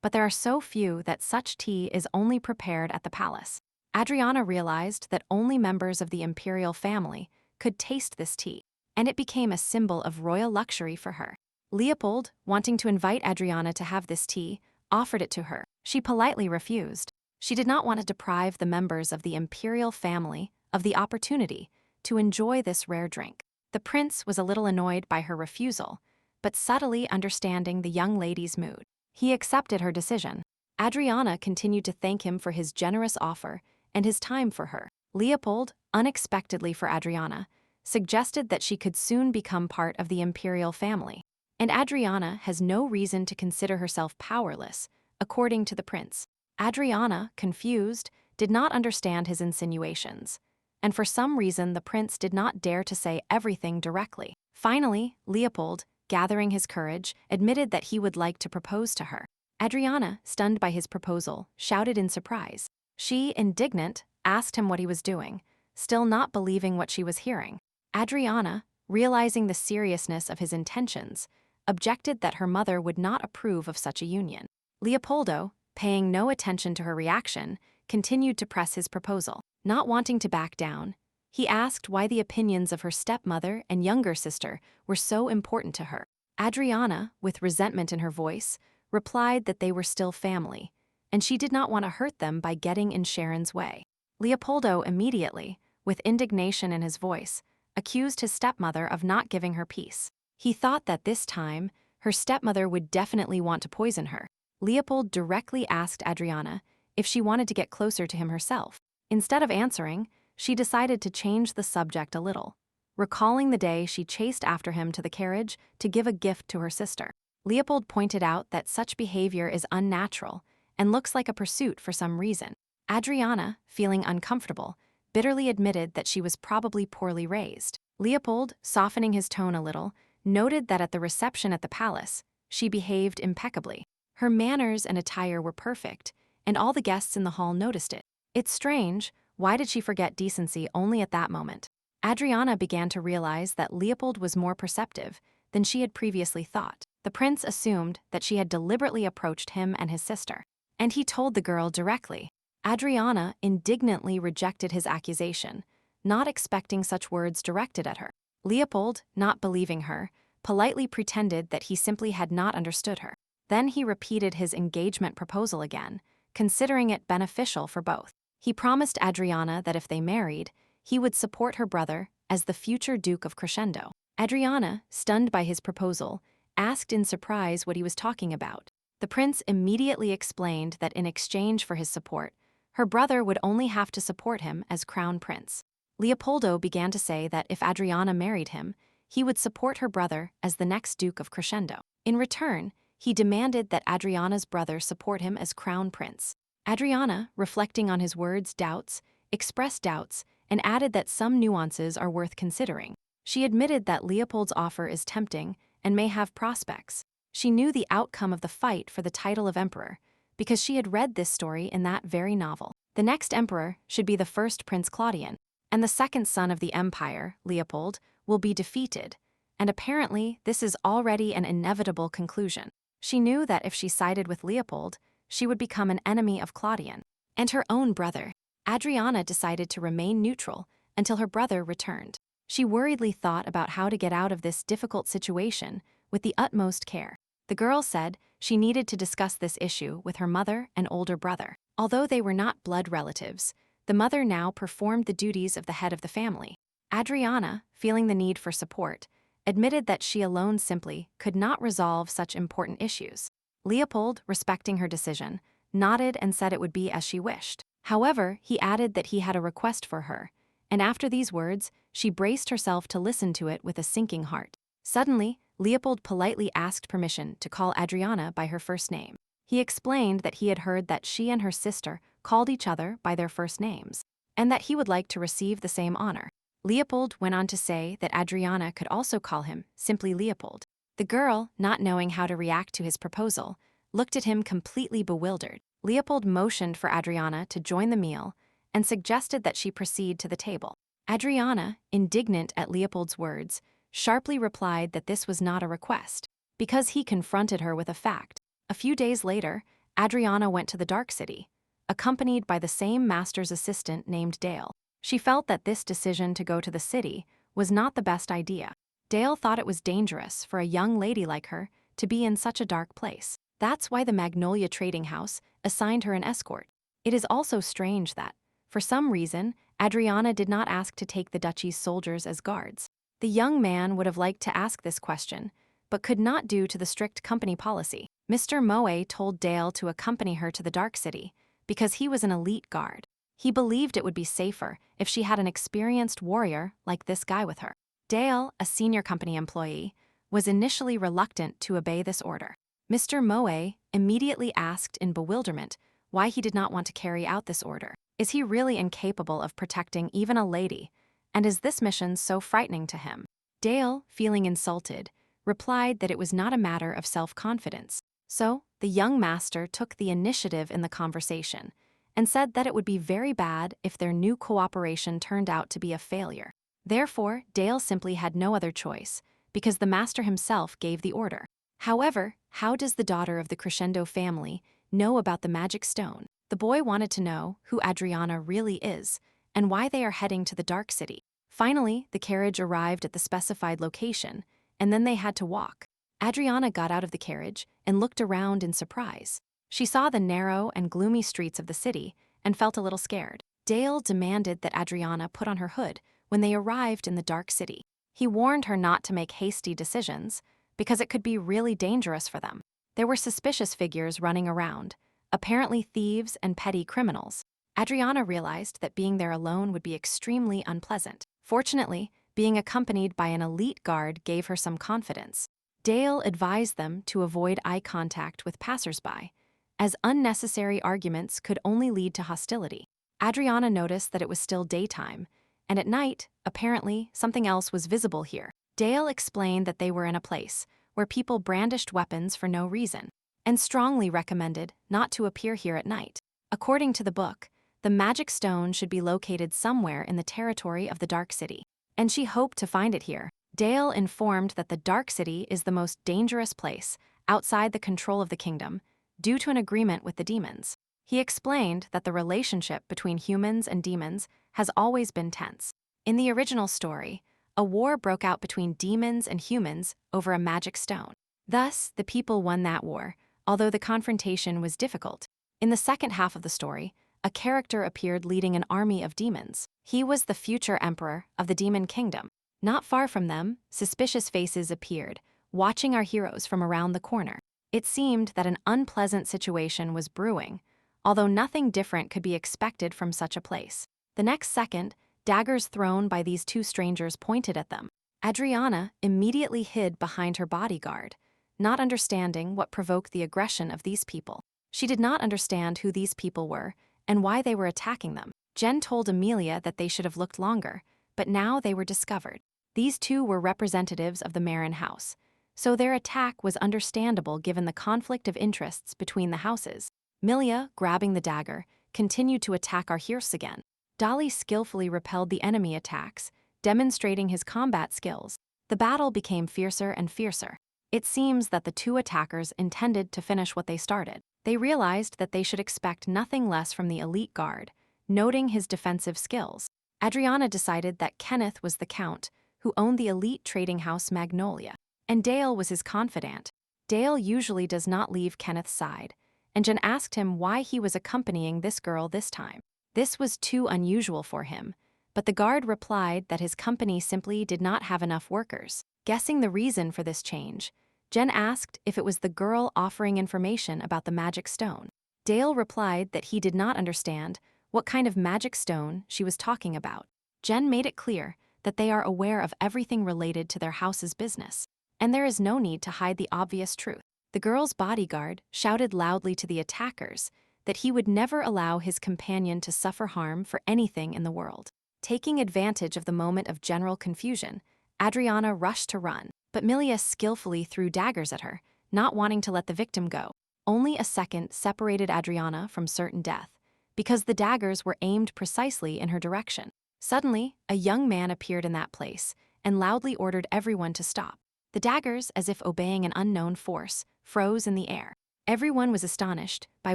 but there are so few that such tea is only prepared at the palace. Adriana realized that only members of the imperial family could taste this tea, and it became a symbol of royal luxury for her. Leopold, wanting to invite Adriana to have this tea, offered it to her. She politely refused. She did not want to deprive the members of the imperial family of the opportunity to enjoy this rare drink. The prince was a little annoyed by her refusal, but subtly understanding the young lady's mood, he accepted her decision. Adriana continued to thank him for his generous offer and his time for her. Leopold, unexpectedly for Adriana, suggested that she could soon become part of the imperial family, and Adriana has no reason to consider herself powerless, according to the prince. Adriana, confused, did not understand his insinuations, and for some reason the prince did not dare to say everything directly. Finally, Leopold, gathering his courage, admitted that he would like to propose to her. Adriana, stunned by his proposal, shouted in surprise. She, indignant, asked him what he was doing, still not believing what she was hearing. Adriana, realizing the seriousness of his intentions, objected that her mother would not approve of such a union. Leopoldo, paying no attention to her reaction, continued to press his proposal. Not wanting to back down, he asked why the opinions of her stepmother and younger sister were so important to her. Adriana, with resentment in her voice, replied that they were still family, and she did not want to hurt them by getting in Sharon's way. Leopoldo immediately, with indignation in his voice, accused his stepmother of not giving her peace. He thought that this time, her stepmother would definitely want to poison her. Leopold directly asked Adriana if she wanted to get closer to him herself. Instead of answering, she decided to change the subject a little, recalling the day she chased after him to the carriage to give a gift to her sister. Leopold pointed out that such behavior is unnatural and looks like a pursuit for some reason. Adriana, feeling uncomfortable, bitterly admitted that she was probably poorly raised. Leopold, softening his tone a little, noted that at the reception at the palace, she behaved impeccably. Her manners and attire were perfect, and all the guests in the hall noticed it. It's strange, why did she forget decency only at that moment? Adriana began to realize that Leopold was more perceptive than she had previously thought. The prince assumed that she had deliberately approached him and his sister, and he told the girl directly. Adriana indignantly rejected his accusation, not expecting such words directed at her. Leopold, not believing her, politely pretended that he simply had not understood her. Then he repeated his engagement proposal again, considering it beneficial for both. He promised Adriana that if they married, he would support her brother as the future Duke of Crescendo. Adriana, stunned by his proposal, asked in surprise what he was talking about. The prince immediately explained that in exchange for his support, her brother would only have to support him as crown prince. Leopoldo began to say that if Adriana married him, he would support her brother as the next Duke of Crescendo. In return, he demanded that Adriana's brother support him as crown prince. Adriana, reflecting on his words' doubts, expressed doubts and added that some nuances are worth considering. She admitted that Leopold's offer is tempting and may have prospects. She knew the outcome of the fight for the title of emperor because she had read this story in that very novel. The next emperor should be the first Prince Claudian, and the second son of the empire, Leopold, will be defeated, and apparently this is already an inevitable conclusion. She knew that if she sided with Leopold, she would become an enemy of Claudian and her own brother. Adriana decided to remain neutral until her brother returned. She worriedly thought about how to get out of this difficult situation with the utmost care. The girl said she needed to discuss this issue with her mother and older brother. Although they were not blood relatives, the mother now performed the duties of the head of the family. Adriana, feeling the need for support, admitted that she alone simply could not resolve such important issues. Leopold, respecting her decision, nodded and said it would be as she wished. However, he added that he had a request for her, and after these words, she braced herself to listen to it with a sinking heart. Suddenly, Leopold politely asked permission to call Adriana by her first name. He explained that he had heard that she and her sister called each other by their first names, and that he would like to receive the same honor. Leopold went on to say that Adriana could also call him simply Leopold. The girl, not knowing how to react to his proposal, looked at him completely bewildered. Leopold motioned for Adriana to join the meal and suggested that she proceed to the table. Adriana, indignant at Leopold's words, sharply replied that this was not a request, because he confronted her with a fact. A few days later, Adriana went to the Dark City, accompanied by the same master's assistant named Dale. She felt that this decision to go to the city was not the best idea. Dale thought it was dangerous for a young lady like her to be in such a dark place. That's why the Magnolia Trading House assigned her an escort. It is also strange that, for some reason, Adriana did not ask to take the duchy's soldiers as guards. The young man would have liked to ask this question, but could not due to the strict company policy. Mr. Moe told Dale to accompany her to the Dark City because he was an elite guard. He believed it would be safer if she had an experienced warrior like this guy with her. Dale, a senior company employee, was initially reluctant to obey this order. Mr. Moe immediately asked in bewilderment why he did not want to carry out this order. Is he really incapable of protecting even a lady? And is this mission so frightening to him? Dale, feeling insulted, replied that it was not a matter of self-confidence. So, the young master took the initiative in the conversation and said that it would be very bad if their new cooperation turned out to be a failure. Therefore, Dale simply had no other choice, because the master himself gave the order. However, how does the daughter of the Crescendo family know about the magic stone? The boy wanted to know who Adriana really is and why they are heading to the Dark City. Finally, the carriage arrived at the specified location, and then they had to walk. Adriana got out of the carriage and looked around in surprise. She saw the narrow and gloomy streets of the city and felt a little scared. Dale demanded that Adriana put on her hood when they arrived in the Dark City. He warned her not to make hasty decisions because it could be really dangerous for them. There were suspicious figures running around, apparently thieves and petty criminals. Adriana realized that being there alone would be extremely unpleasant. Fortunately, being accompanied by an elite guard gave her some confidence. Dale advised them to avoid eye contact with passersby, as unnecessary arguments could only lead to hostility. Adriana noticed that it was still daytime, and at night, apparently, something else was visible here. Dale explained that they were in a place where people brandished weapons for no reason, and strongly recommended not to appear here at night. According to the book, the magic stone should be located somewhere in the territory of the Dark City, and she hoped to find it here. Dale informed that the Dark City is the most dangerous place outside the control of the kingdom due to an agreement with the demons. He explained that the relationship between humans and demons has always been tense. In the original story, a war broke out between demons and humans over a magic stone. Thus, the people won that war, although the confrontation was difficult. In the second half of the story, a character appeared leading an army of demons. He was the future emperor of the demon kingdom. Not far from them, suspicious faces appeared, watching our heroes from around the corner. It seemed that an unpleasant situation was brewing, although nothing different could be expected from such a place. The next second, daggers thrown by these two strangers pointed at them. Adriana immediately hid behind her bodyguard, not understanding what provoked the aggression of these people. She did not understand who these people were and why they were attacking them. Jen told Amelia that they should have looked longer, but now they were discovered. These two were representatives of the Marin house, so their attack was understandable given the conflict of interests between the houses. Milia, grabbing the dagger, continued to attack our heroes again. Dolly skillfully repelled the enemy attacks, demonstrating his combat skills. The battle became fiercer and fiercer. It seems that the two attackers intended to finish what they started. They realized that they should expect nothing less from the elite guard, noting his defensive skills. Adriana decided that Kenneth was the count, who owned the elite trading house Magnolia, and Dale was his confidant. Dale usually does not leave Kenneth's side, and Jen asked him why he was accompanying this girl this time. This was too unusual for him, but the guard replied that his company simply did not have enough workers. Guessing the reason for this change, Jen asked if it was the girl offering information about the magic stone. Dale replied that he did not understand what kind of magic stone she was talking about. Jen made it clear that they are aware of everything related to their house's business, and there is no need to hide the obvious truth. The girl's bodyguard shouted loudly to the attackers that he would never allow his companion to suffer harm for anything in the world. Taking advantage of the moment of general confusion, Adriana rushed to run, but Milia skillfully threw daggers at her, not wanting to let the victim go. Only a second separated Adriana from certain death, because the daggers were aimed precisely in her direction. Suddenly, a young man appeared in that place and loudly ordered everyone to stop. The daggers, as if obeying an unknown force, froze in the air. Everyone was astonished by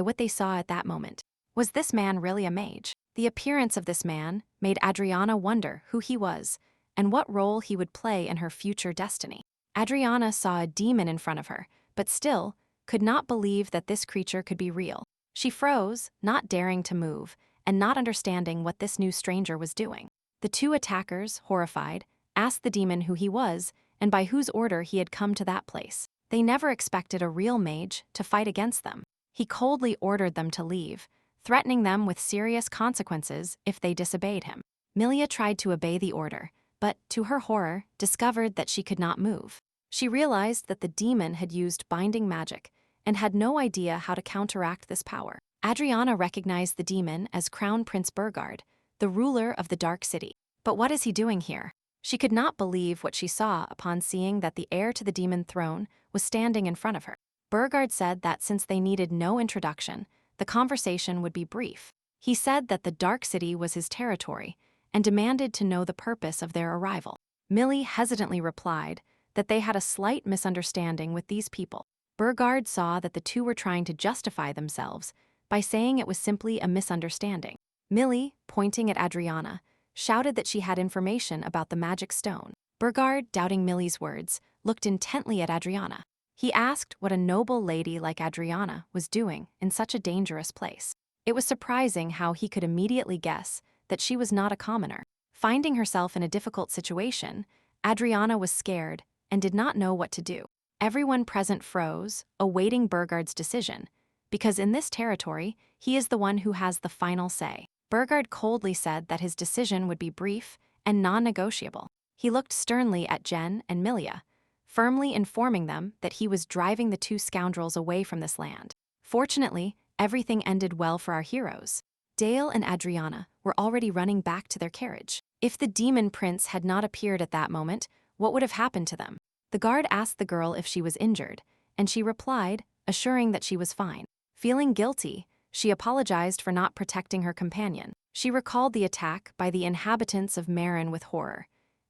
what they saw at that moment. Was this man really a mage? The appearance of this man made Adriana wonder who he was and what role he would play in her future destiny. Adriana saw a demon in front of her, but still could not believe that this creature could be real. She froze, not daring to move, and not understanding what this new stranger was doing. The two attackers, horrified, asked the demon who he was and by whose order he had come to that place. They never expected a real mage to fight against them. He coldly ordered them to leave, threatening them with serious consequences if they disobeyed him. Milia tried to obey the order, but, to her horror, discovered that she could not move. She realized that the demon had used binding magic and had no idea how to counteract this power. Adriana recognized the demon as Crown Prince Burgard, the ruler of the Dark City. But what is he doing here? She could not believe what she saw upon seeing that the heir to the demon throne was standing in front of her. Burgard said that since they needed no introduction, the conversation would be brief. He said that the Dark City was his territory and demanded to know the purpose of their arrival. Millie hesitantly replied that they had a slight misunderstanding with these people. Burgard saw that the two were trying to justify themselves by saying it was simply a misunderstanding. Millie, pointing at Adriana, shouted that she had information about the magic stone. Burgard, doubting Millie's words, looked intently at Adriana. He asked what a noble lady like Adriana was doing in such a dangerous place. It was surprising how he could immediately guess that she was not a commoner. Finding herself in a difficult situation, Adriana was scared and did not know what to do. Everyone present froze, awaiting Burgard's decision, because in this territory, he is the one who has the final say. Burgard coldly said that his decision would be brief and non-negotiable. He looked sternly at Jen and Milia, firmly informing them that he was driving the two scoundrels away from this land. Fortunately, everything ended well for our heroes. Dale and Adriana were already running back to their carriage. If the demon prince had not appeared at that moment, what would have happened to them? The guard asked the girl if she was injured, and she replied, assuring that she was fine. Feeling guilty, she apologized for not protecting her companion. She recalled the attack by the inhabitants of Marin with horror,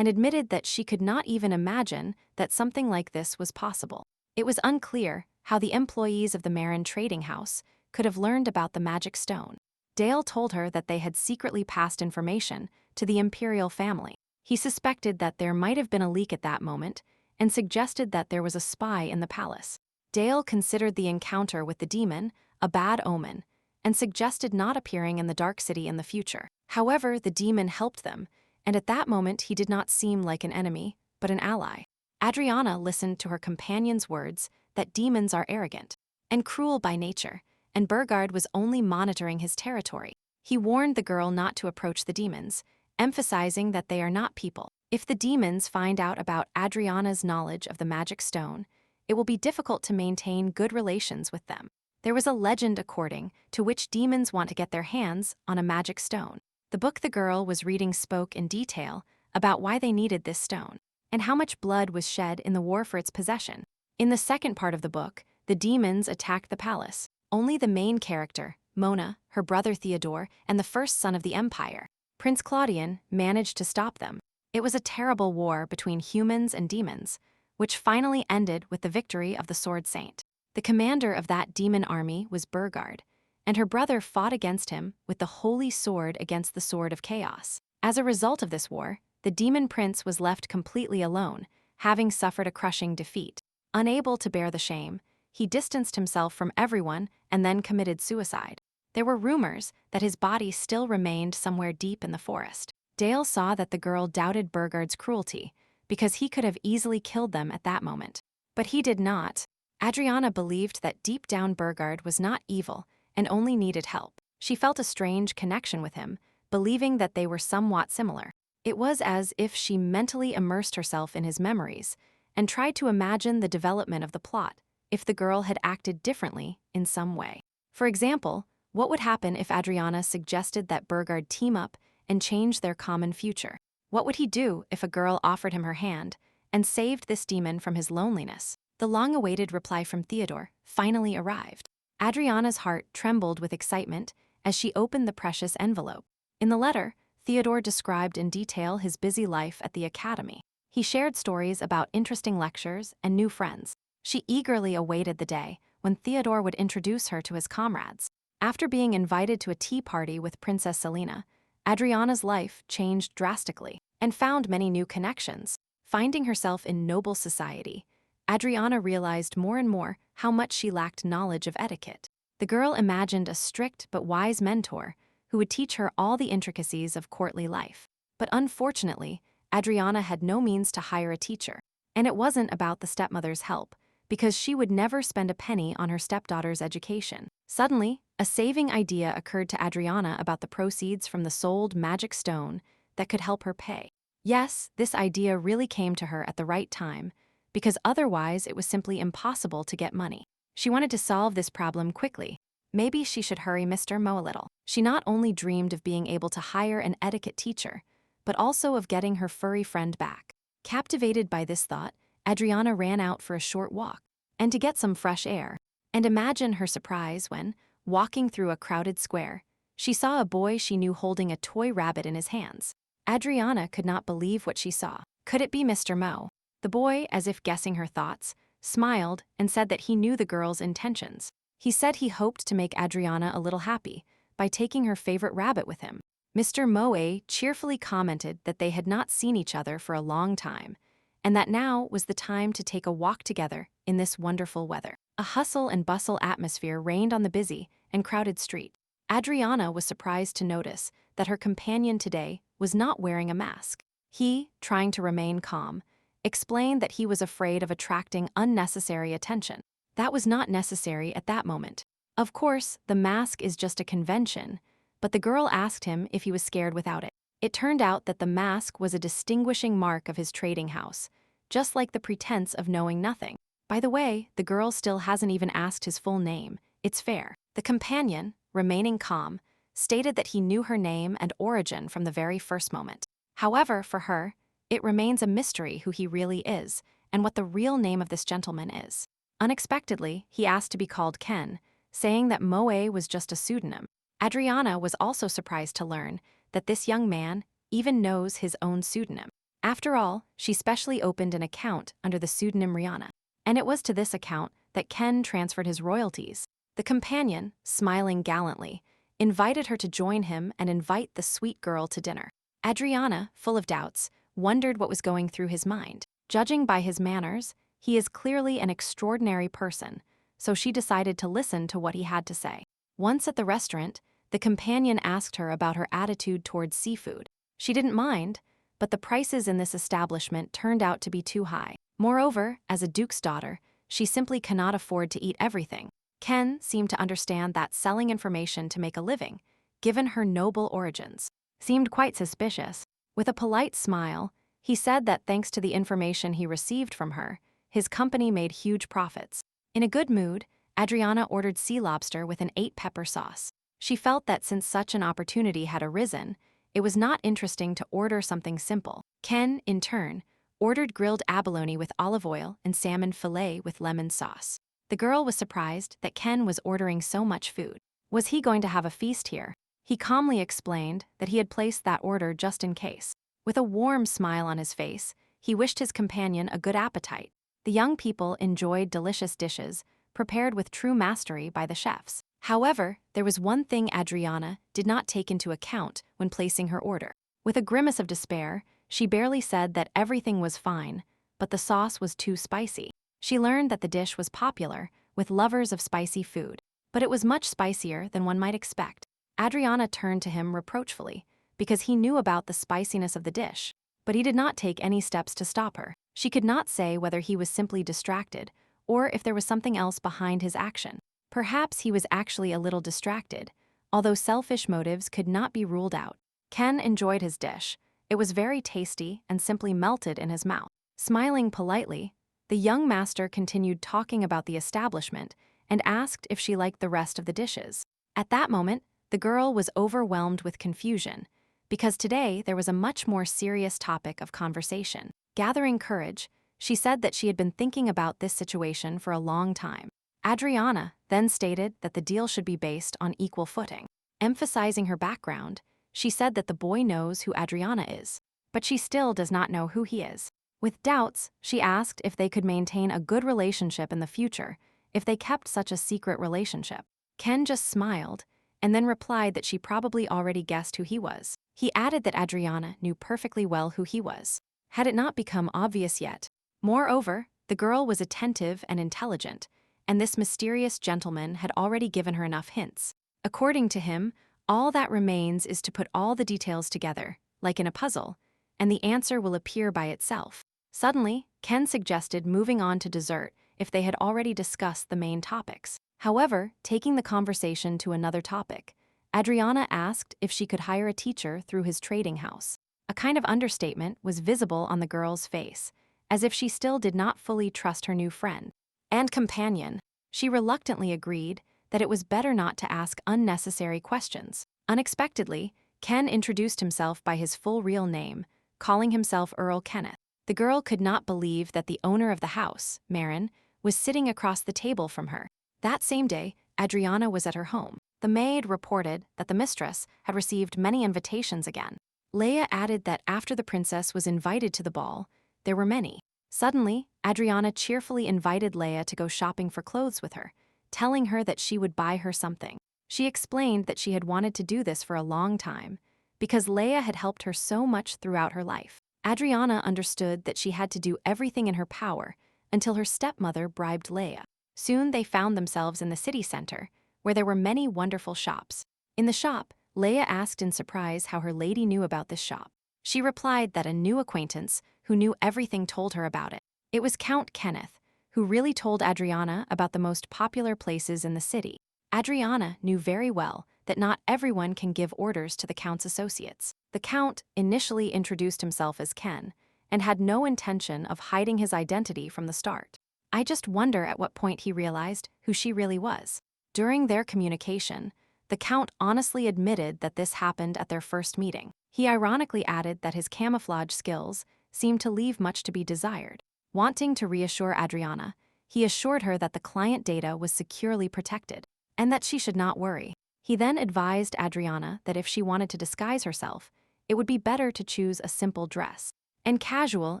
and admitted that she could not even imagine that something like this was possible. It was unclear how the employees of the Marin trading house could have learned about the magic stone. Dale told her that they had secretly passed information to the imperial family. He suspected that there might have been a leak at that moment and suggested that there was a spy in the palace. Dale considered the encounter with the demon a bad omen and suggested not appearing in the Dark City in the future. However, the demon helped them, and at that moment he did not seem like an enemy, but an ally. Adriana listened to her companion's words that demons are arrogant and cruel by nature, and Burgard was only monitoring his territory. He warned the girl not to approach the demons, emphasizing that they are not people. If the demons find out about Adriana's knowledge of the magic stone, it will be difficult to maintain good relations with them. There was a legend according to which demons want to get their hands on a magic stone. The book the girl was reading spoke in detail about why they needed this stone and how much blood was shed in the war for its possession. In the second part of the book, the demons attacked the palace. Only the main character, Mona, her brother Theodore, and the first son of the Empire, Prince Claudian, managed to stop them. It was a terrible war between humans and demons, which finally ended with the victory of the Sword Saint. The commander of that demon army was Burgard, and her brother fought against him with the holy sword against the sword of chaos. As a result of this war, the demon prince was left completely alone, having suffered a crushing defeat. Unable to bear the shame, he distanced himself from everyone and then committed suicide. There were rumors that his body still remained somewhere deep in the forest. Dale saw that the girl doubted Burgard's cruelty because he could have easily killed them at that moment. But he did not. Adriana believed that deep down Burgard was not evil and only needed help. She felt a strange connection with him, believing that they were somewhat similar. It was as if she mentally immersed herself in his memories and tried to imagine the development of the plot if the girl had acted differently in some way. For example, what would happen if Adriana suggested that Burgard team up and change their common future? What would he do if a girl offered him her hand and saved this demon from his loneliness? The long-awaited reply from Theodore finally arrived. Adriana's heart trembled with excitement as she opened the precious envelope. In the letter, Theodore described in detail his busy life at the academy. He shared stories about interesting lectures and new friends. She eagerly awaited the day when Theodore would introduce her to his comrades. After being invited to a tea party with Princess Selena, Adriana's life changed drastically and found many new connections. Finding herself in noble society, Adriana realized more and more how much she lacked knowledge of etiquette. The girl imagined a strict but wise mentor who would teach her all the intricacies of courtly life. But unfortunately, Adriana had no means to hire a teacher, and it wasn't about the stepmother's help, because she would never spend a penny on her stepdaughter's education. Suddenly, a saving idea occurred to Adriana about the proceeds from the sold magic stone that could help her pay. Yes, this idea really came to her at the right time, because otherwise it was simply impossible to get money. She wanted to solve this problem quickly. Maybe she should hurry Mr. Mo a little. She not only dreamed of being able to hire an etiquette teacher, but also of getting her furry friend back. Captivated by this thought, Adriana ran out for a short walk, and to get some fresh air. And imagine her surprise when, walking through a crowded square, she saw a boy she knew holding a toy rabbit in his hands. Adriana could not believe what she saw. Could it be Mr. Mo? The boy, as if guessing her thoughts, smiled and said that he knew the girl's intentions. He said he hoped to make Adriana a little happy by taking her favorite rabbit with him. Mr. Moe cheerfully commented that they had not seen each other for a long time, and that now was the time to take a walk together in this wonderful weather. A hustle and bustle atmosphere reigned on the busy and crowded street. Adriana was surprised to notice that her companion today was not wearing a mask. He, trying to remain calm, explained that he was afraid of attracting unnecessary attention. That was not necessary at that moment. Of course, the mask is just a convention, but the girl asked him if he was scared without it. It turned out that the mask was a distinguishing mark of his trading house, just like the pretense of knowing nothing. By the way, the girl still hasn't even asked his full name. It's fair. The companion, remaining calm, stated that he knew her name and origin from the very first moment. However, for her, it remains a mystery who he really is and what the real name of this gentleman is. Unexpectedly, he asked to be called Ken, saying that Moe was just a pseudonym. Adriana was also surprised to learn that this young man even knows his own pseudonym. After all, she specially opened an account under the pseudonym Rihanna. And it was to this account that Ken transferred his royalties. The companion, smiling gallantly, invited her to join him and invite the sweet girl to dinner. Adriana, full of doubts, wondered what was going through his mind. Judging by his manners, he is clearly an extraordinary person, so she decided to listen to what he had to say. Once at the restaurant, the companion asked her about her attitude towards seafood. She didn't mind, but the prices in this establishment turned out to be too high. Moreover, as a duke's daughter, she simply cannot afford to eat everything. Ken seemed to understand that selling information to make a living, given her noble origins, seemed quite suspicious. With a polite smile, he said that thanks to the information he received from her, his company made huge profits. In a good mood, Adriana ordered sea lobster with an 8-pepper sauce. She felt that since such an opportunity had arisen, it was not interesting to order something simple. Ken, in turn, ordered grilled abalone with olive oil and salmon fillet with lemon sauce. The girl was surprised that Ken was ordering so much food. Was he going to have a feast here? He calmly explained that he had placed that order just in case. With a warm smile on his face, he wished his companion a good appetite. The young people enjoyed delicious dishes, prepared with true mastery by the chefs. However, there was one thing Adriana did not take into account when placing her order. With a grimace of despair, she barely said that everything was fine, but the sauce was too spicy. She learned that the dish was popular with lovers of spicy food, but it was much spicier than one might expect. Adriana turned to him reproachfully, because he knew about the spiciness of the dish, but he did not take any steps to stop her. She could not say whether he was simply distracted or if there was something else behind his action. Perhaps he was actually a little distracted, although selfish motives could not be ruled out. Ken enjoyed his dish. It was very tasty and simply melted in his mouth. Smiling politely, the young master continued talking about the establishment and asked if she liked the rest of the dishes. At that moment, the girl was overwhelmed with confusion, because today there was a much more serious topic of conversation. Gathering courage, she said that she had been thinking about this situation for a long time. Adriana then stated that the deal should be based on equal footing. Emphasizing her background, she said that the boy knows who Adriana is, but she still does not know who he is. With doubts, she asked if they could maintain a good relationship in the future if they kept such a secret relationship. Ken just smiled and then replied that she probably already guessed who he was. He added that Adriana knew perfectly well who he was. Had it not become obvious yet? Moreover, the girl was attentive and intelligent, and this mysterious gentleman had already given her enough hints. According to him, all that remains is to put all the details together, like in a puzzle, and the answer will appear by itself. Suddenly, Ken suggested moving on to dessert if they had already discussed the main topics. However, taking the conversation to another topic, Adriana asked if she could hire a teacher through his trading house. A kind of understatement was visible on the girl's face, as if she still did not fully trust her new friend and companion. She reluctantly agreed that it was better not to ask unnecessary questions. Unexpectedly, Ken introduced himself by his full real name, calling himself Earl Kenneth. The girl could not believe that the owner of the house, Marin, was sitting across the table from her. That same day, Adriana was at her home. The maid reported that the mistress had received many invitations again. Leia added that after the princess was invited to the ball, there were many. Suddenly, Adriana cheerfully invited Leia to go shopping for clothes with her, telling her that she would buy her something. She explained that she had wanted to do this for a long time, because Leia had helped her so much throughout her life. Adriana understood that she had to do everything in her power until her stepmother bribed Leia. Soon they found themselves in the city center, where there were many wonderful shops. In the shop, Leia asked in surprise how her lady knew about this shop. She replied that a new acquaintance who knew everything told her about it. It was Count Kenneth, who really told Adriana about the most popular places in the city. Adriana knew very well that not everyone can give orders to the Count's associates. The Count initially introduced himself as Ken and had no intention of hiding his identity from the start. I just wonder at what point he realized who she really was. During their communication, the Count honestly admitted that this happened at their first meeting. He ironically added that his camouflage skills seemed to leave much to be desired. Wanting to reassure Adriana, he assured her that the client data was securely protected and that she should not worry. He then advised Adriana that if she wanted to disguise herself, it would be better to choose a simple dress. and casual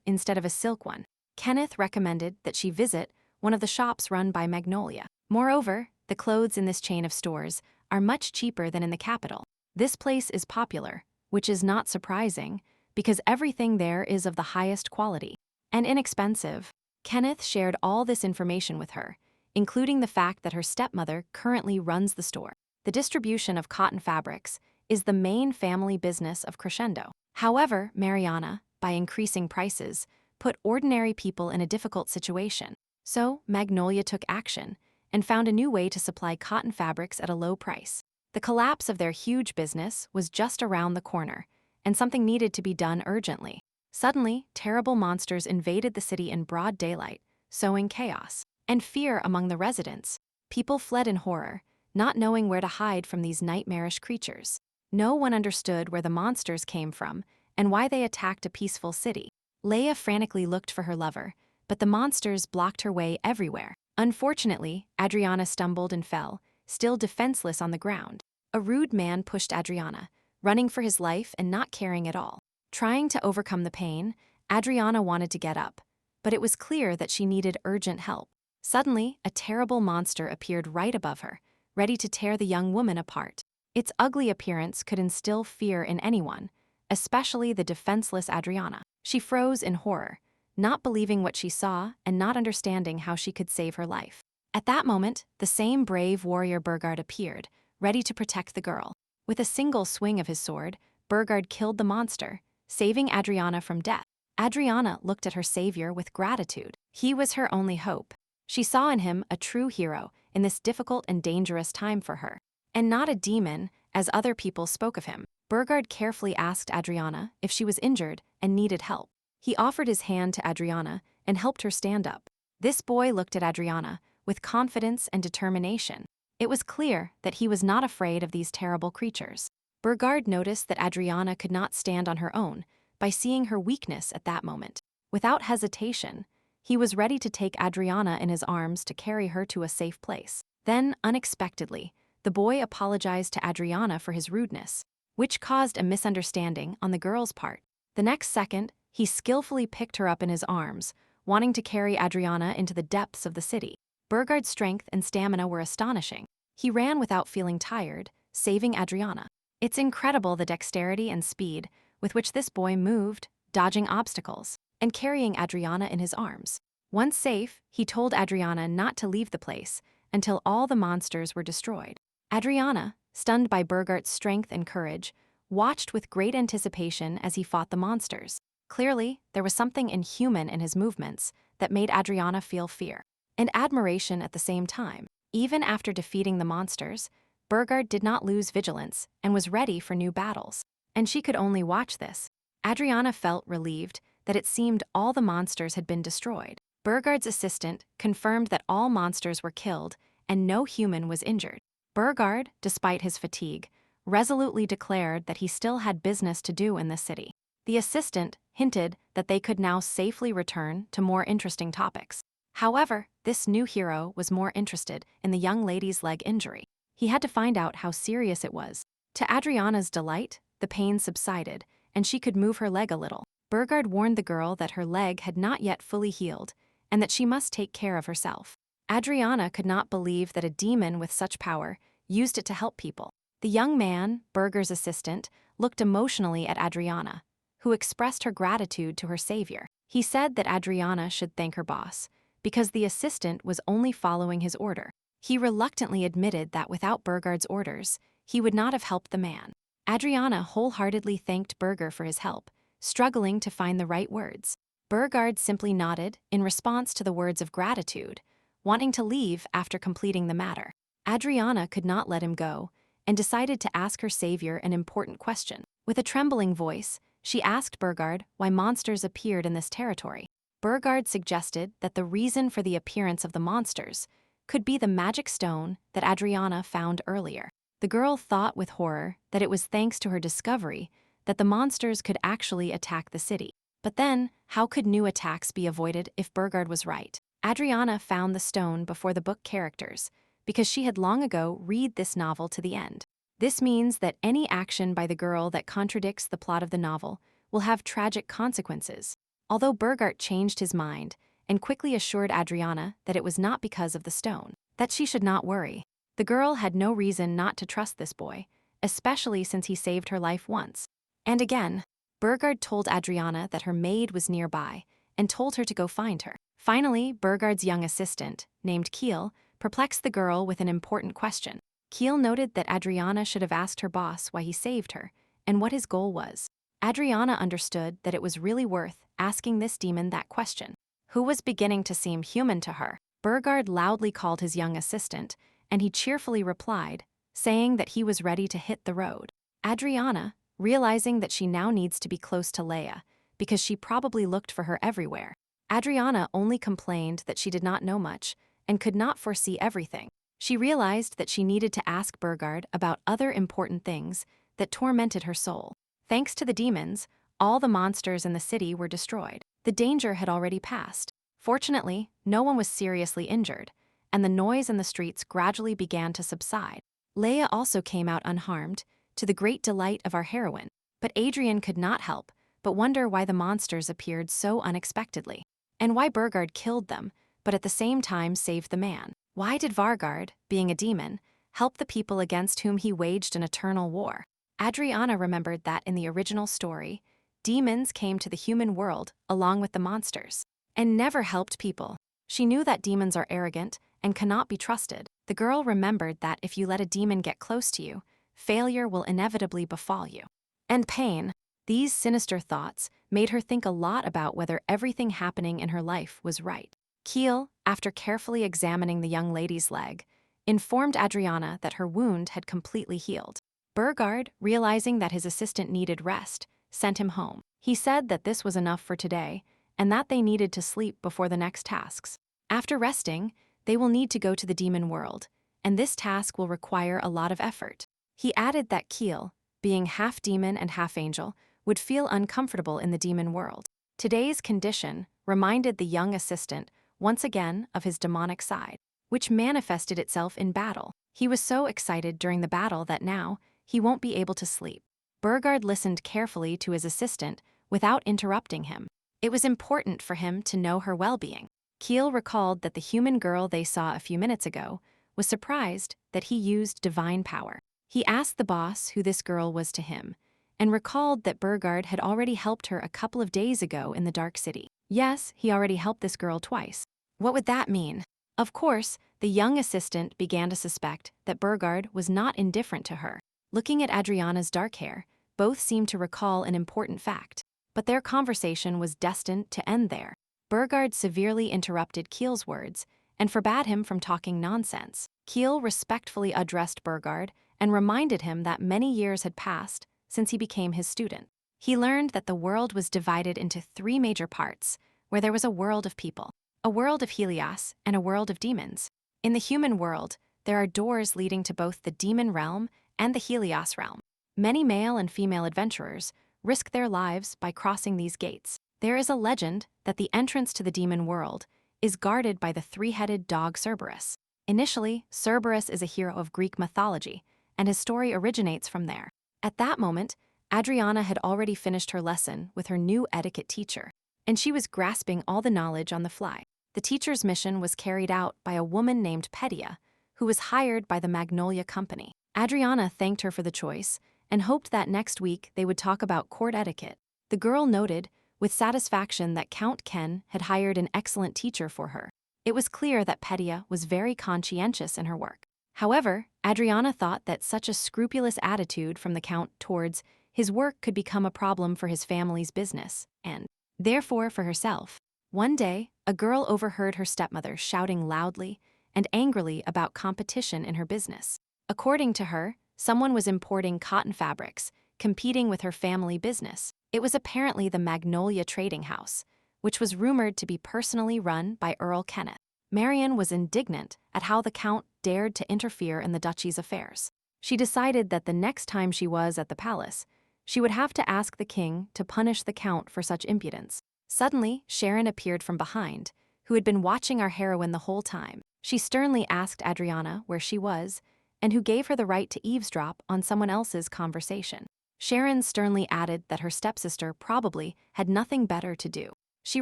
instead of a silk one. Kenneth recommended that she visit one of the shops run by Magnolia. Moreover, the clothes in this chain of stores are much cheaper than in the capital. This place is popular, which is not surprising, because everything there is of the highest quality and inexpensive. Kenneth shared all this information with her, including the fact that her stepmother currently runs the store. The distribution of cotton fabrics is the main family business of Crescendo. However, Mariana, by increasing prices, put ordinary people in a difficult situation. So, Magnolia took action and found a new way to supply cotton fabrics at a low price. The collapse of their huge business was just around the corner, and something needed to be done urgently. Suddenly, terrible monsters invaded the city in broad daylight, sowing chaos and fear among the residents. People fled in horror, not knowing where to hide from these nightmarish creatures. No one understood where the monsters came from and why they attacked a peaceful city. Leia frantically looked for her lover, but the monsters blocked her way everywhere. Unfortunately, Adriana stumbled and fell, still defenseless on the ground. A rude man pushed Adriana, running for his life and not caring at all. Trying to overcome the pain, Adriana wanted to get up, but it was clear that she needed urgent help. Suddenly, a terrible monster appeared right above her, ready to tear the young woman apart. Its ugly appearance could instill fear in anyone, especially the defenseless Adriana. She froze in horror, not believing what she saw and not understanding how she could save her life. At that moment, the same brave warrior Burgard appeared, ready to protect the girl. With a single swing of his sword, Burgard killed the monster, saving Adriana from death. Adriana looked at her savior with gratitude. He was her only hope. She saw in him a true hero in this difficult and dangerous time for her, and not a demon, as other people spoke of him. Burgard carefully asked Adriana if she was injured and needed help. He offered his hand to Adriana and helped her stand up. This boy looked at Adriana with confidence and determination. It was clear that he was not afraid of these terrible creatures. Burgard noticed that Adriana could not stand on her own by seeing her weakness at that moment. Without hesitation, he was ready to take Adriana in his arms to carry her to a safe place. Then, unexpectedly, the boy apologized to Adriana for his rudeness, which caused a misunderstanding on the girl's part. The next second, he skillfully picked her up in his arms, wanting to carry Adriana into the depths of the city. Burgard's strength and stamina were astonishing. He ran without feeling tired, saving Adriana. It's incredible the dexterity and speed with which this boy moved, dodging obstacles, and carrying Adriana in his arms. Once safe, he told Adriana not to leave the place until all the monsters were destroyed. Adriana, stunned by Burgard's strength and courage, watched with great anticipation as he fought the monsters. Clearly, there was something inhuman in his movements that made Adriana feel fear and admiration at the same time. Even after defeating the monsters, Burgard did not lose vigilance and was ready for new battles. And she could only watch this. Adriana felt relieved that it seemed all the monsters had been destroyed. Burgard's assistant confirmed that all monsters were killed and no human was injured. Burgard, despite his fatigue, resolutely declared that he still had business to do in the city. The assistant hinted that they could now safely return to more interesting topics. However, this new hero was more interested in the young lady's leg injury. He had to find out how serious it was. To Adriana's delight, the pain subsided, and she could move her leg a little. Burgard warned the girl that her leg had not yet fully healed, and that she must take care of herself. Adriana could not believe that a demon with such power used it to help people. The young man, Burger's assistant, looked emotionally at Adriana, who expressed her gratitude to her savior. He said that Adriana should thank her boss, because the assistant was only following his order. He reluctantly admitted that without Burgard's orders, he would not have helped the man. Adriana wholeheartedly thanked Burger for his help, struggling to find the right words. Burgard simply nodded in response to the words of gratitude, wanting to leave after completing the matter. Adriana could not let him go and decided to ask her savior an important question. With a trembling voice, she asked Burgard why monsters appeared in this territory. Burgard suggested that the reason for the appearance of the monsters could be the magic stone that Adriana found earlier. The girl thought with horror that it was thanks to her discovery that the monsters could actually attack the city. But then, how could new attacks be avoided if Burgard was right? Adriana found the stone before the book characters because she had long ago read this novel to the end. This means that any action by the girl that contradicts the plot of the novel will have tragic consequences. Although Burgart changed his mind and quickly assured Adriana that it was not because of the stone, that she should not worry. The girl had no reason not to trust this boy, especially since he saved her life once. And again, Burgard told Adriana that her maid was nearby and told her to go find her. Finally, Burgard's young assistant, named Keel, perplexed the girl with an important question. Keel noted that Adriana should have asked her boss why he saved her and what his goal was. Adriana understood that it was really worth asking this demon that question, who was beginning to seem human to her. Burgard loudly called his young assistant, and he cheerfully replied, saying that he was ready to hit the road. Adriana, realizing that she now needs to be close to Leia, because she probably looked for her everywhere. Adriana only complained that she did not know much and could not foresee everything. She realized that she needed to ask Burgard about other important things that tormented her soul. Thanks to the demons, all the monsters in the city were destroyed. The danger had already passed. Fortunately, no one was seriously injured, and the noise in the streets gradually began to subside. Leia also came out unharmed, to the great delight of our heroine. But Adrian could not help but wonder why the monsters appeared so unexpectedly, and why Burgard killed them, but at the same time saved the man. Why did Vargard, being a demon, help the people against whom he waged an eternal war? Adriana remembered that in the original story, demons came to the human world along with the monsters, and never helped people. She knew that demons are arrogant and cannot be trusted. The girl remembered that if you let a demon get close to you, failure will inevitably befall you. And pain. These sinister thoughts made her think a lot about whether everything happening in her life was right. Keel, after carefully examining the young lady's leg, informed Adriana that her wound had completely healed. Burgard, realizing that his assistant needed rest, sent him home. He said that this was enough for today and that they needed to sleep before the next tasks. After resting, they will need to go to the demon world, and this task will require a lot of effort. He added that Keel, being half demon and half angel, would feel uncomfortable in the demon world. Today's condition reminded the young assistant once again of his demonic side, which manifested itself in battle. He was so excited during the battle that now he won't be able to sleep. Burgard listened carefully to his assistant without interrupting him. It was important for him to know her well-being. Keel recalled that the human girl they saw a few minutes ago was surprised that he used divine power. He asked the boss who this girl was to him, and recalled that Burgard had already helped her a couple of days ago in the Dark City. Yes, he already helped this girl twice. What would that mean? Of course, the young assistant began to suspect that Burgard was not indifferent to her. Looking at Adriana's dark hair, both seemed to recall an important fact. But their conversation was destined to end there. Burgard severely interrupted Keel's words and forbade him from talking nonsense. Keel respectfully addressed Burgard and reminded him that many years had passed since he became his student. He learned that the world was divided into 3 major parts, where there was a world of people, a world of Helios, and a world of demons. In the human world, there are doors leading to both the demon realm and the Helios realm. Many male and female adventurers risk their lives by crossing these gates. There is a legend that the entrance to the demon world is guarded by the 3-headed dog Cerberus. Initially, Cerberus is a hero of Greek mythology, and his story originates from there. At that moment, Adriana had already finished her lesson with her new etiquette teacher, and she was grasping all the knowledge on the fly. The teacher's mission was carried out by a woman named Petia, who was hired by the Magnolia Company. Adriana thanked her for the choice and hoped that next week they would talk about court etiquette. The girl noted with satisfaction that Count Ken had hired an excellent teacher for her. It was clear that Petia was very conscientious in her work. However, Adriana thought that such a scrupulous attitude from the Count towards his work could become a problem for his family's business, and, therefore, for herself. One day, a girl overheard her stepmother shouting loudly and angrily about competition in her business. According to her, someone was importing cotton fabrics, competing with her family business. It was apparently the Magnolia Trading House, which was rumored to be personally run by Earl Kenneth. Marion was indignant at how the Count dared to interfere in the duchy's affairs. She decided that the next time she was at the palace, she would have to ask the king to punish the Count for such impudence. Suddenly, Sharon appeared from behind, who had been watching our heroine the whole time. She sternly asked Adriana where she was and who gave her the right to eavesdrop on someone else's conversation. Sharon sternly added that her stepsister probably had nothing better to do. She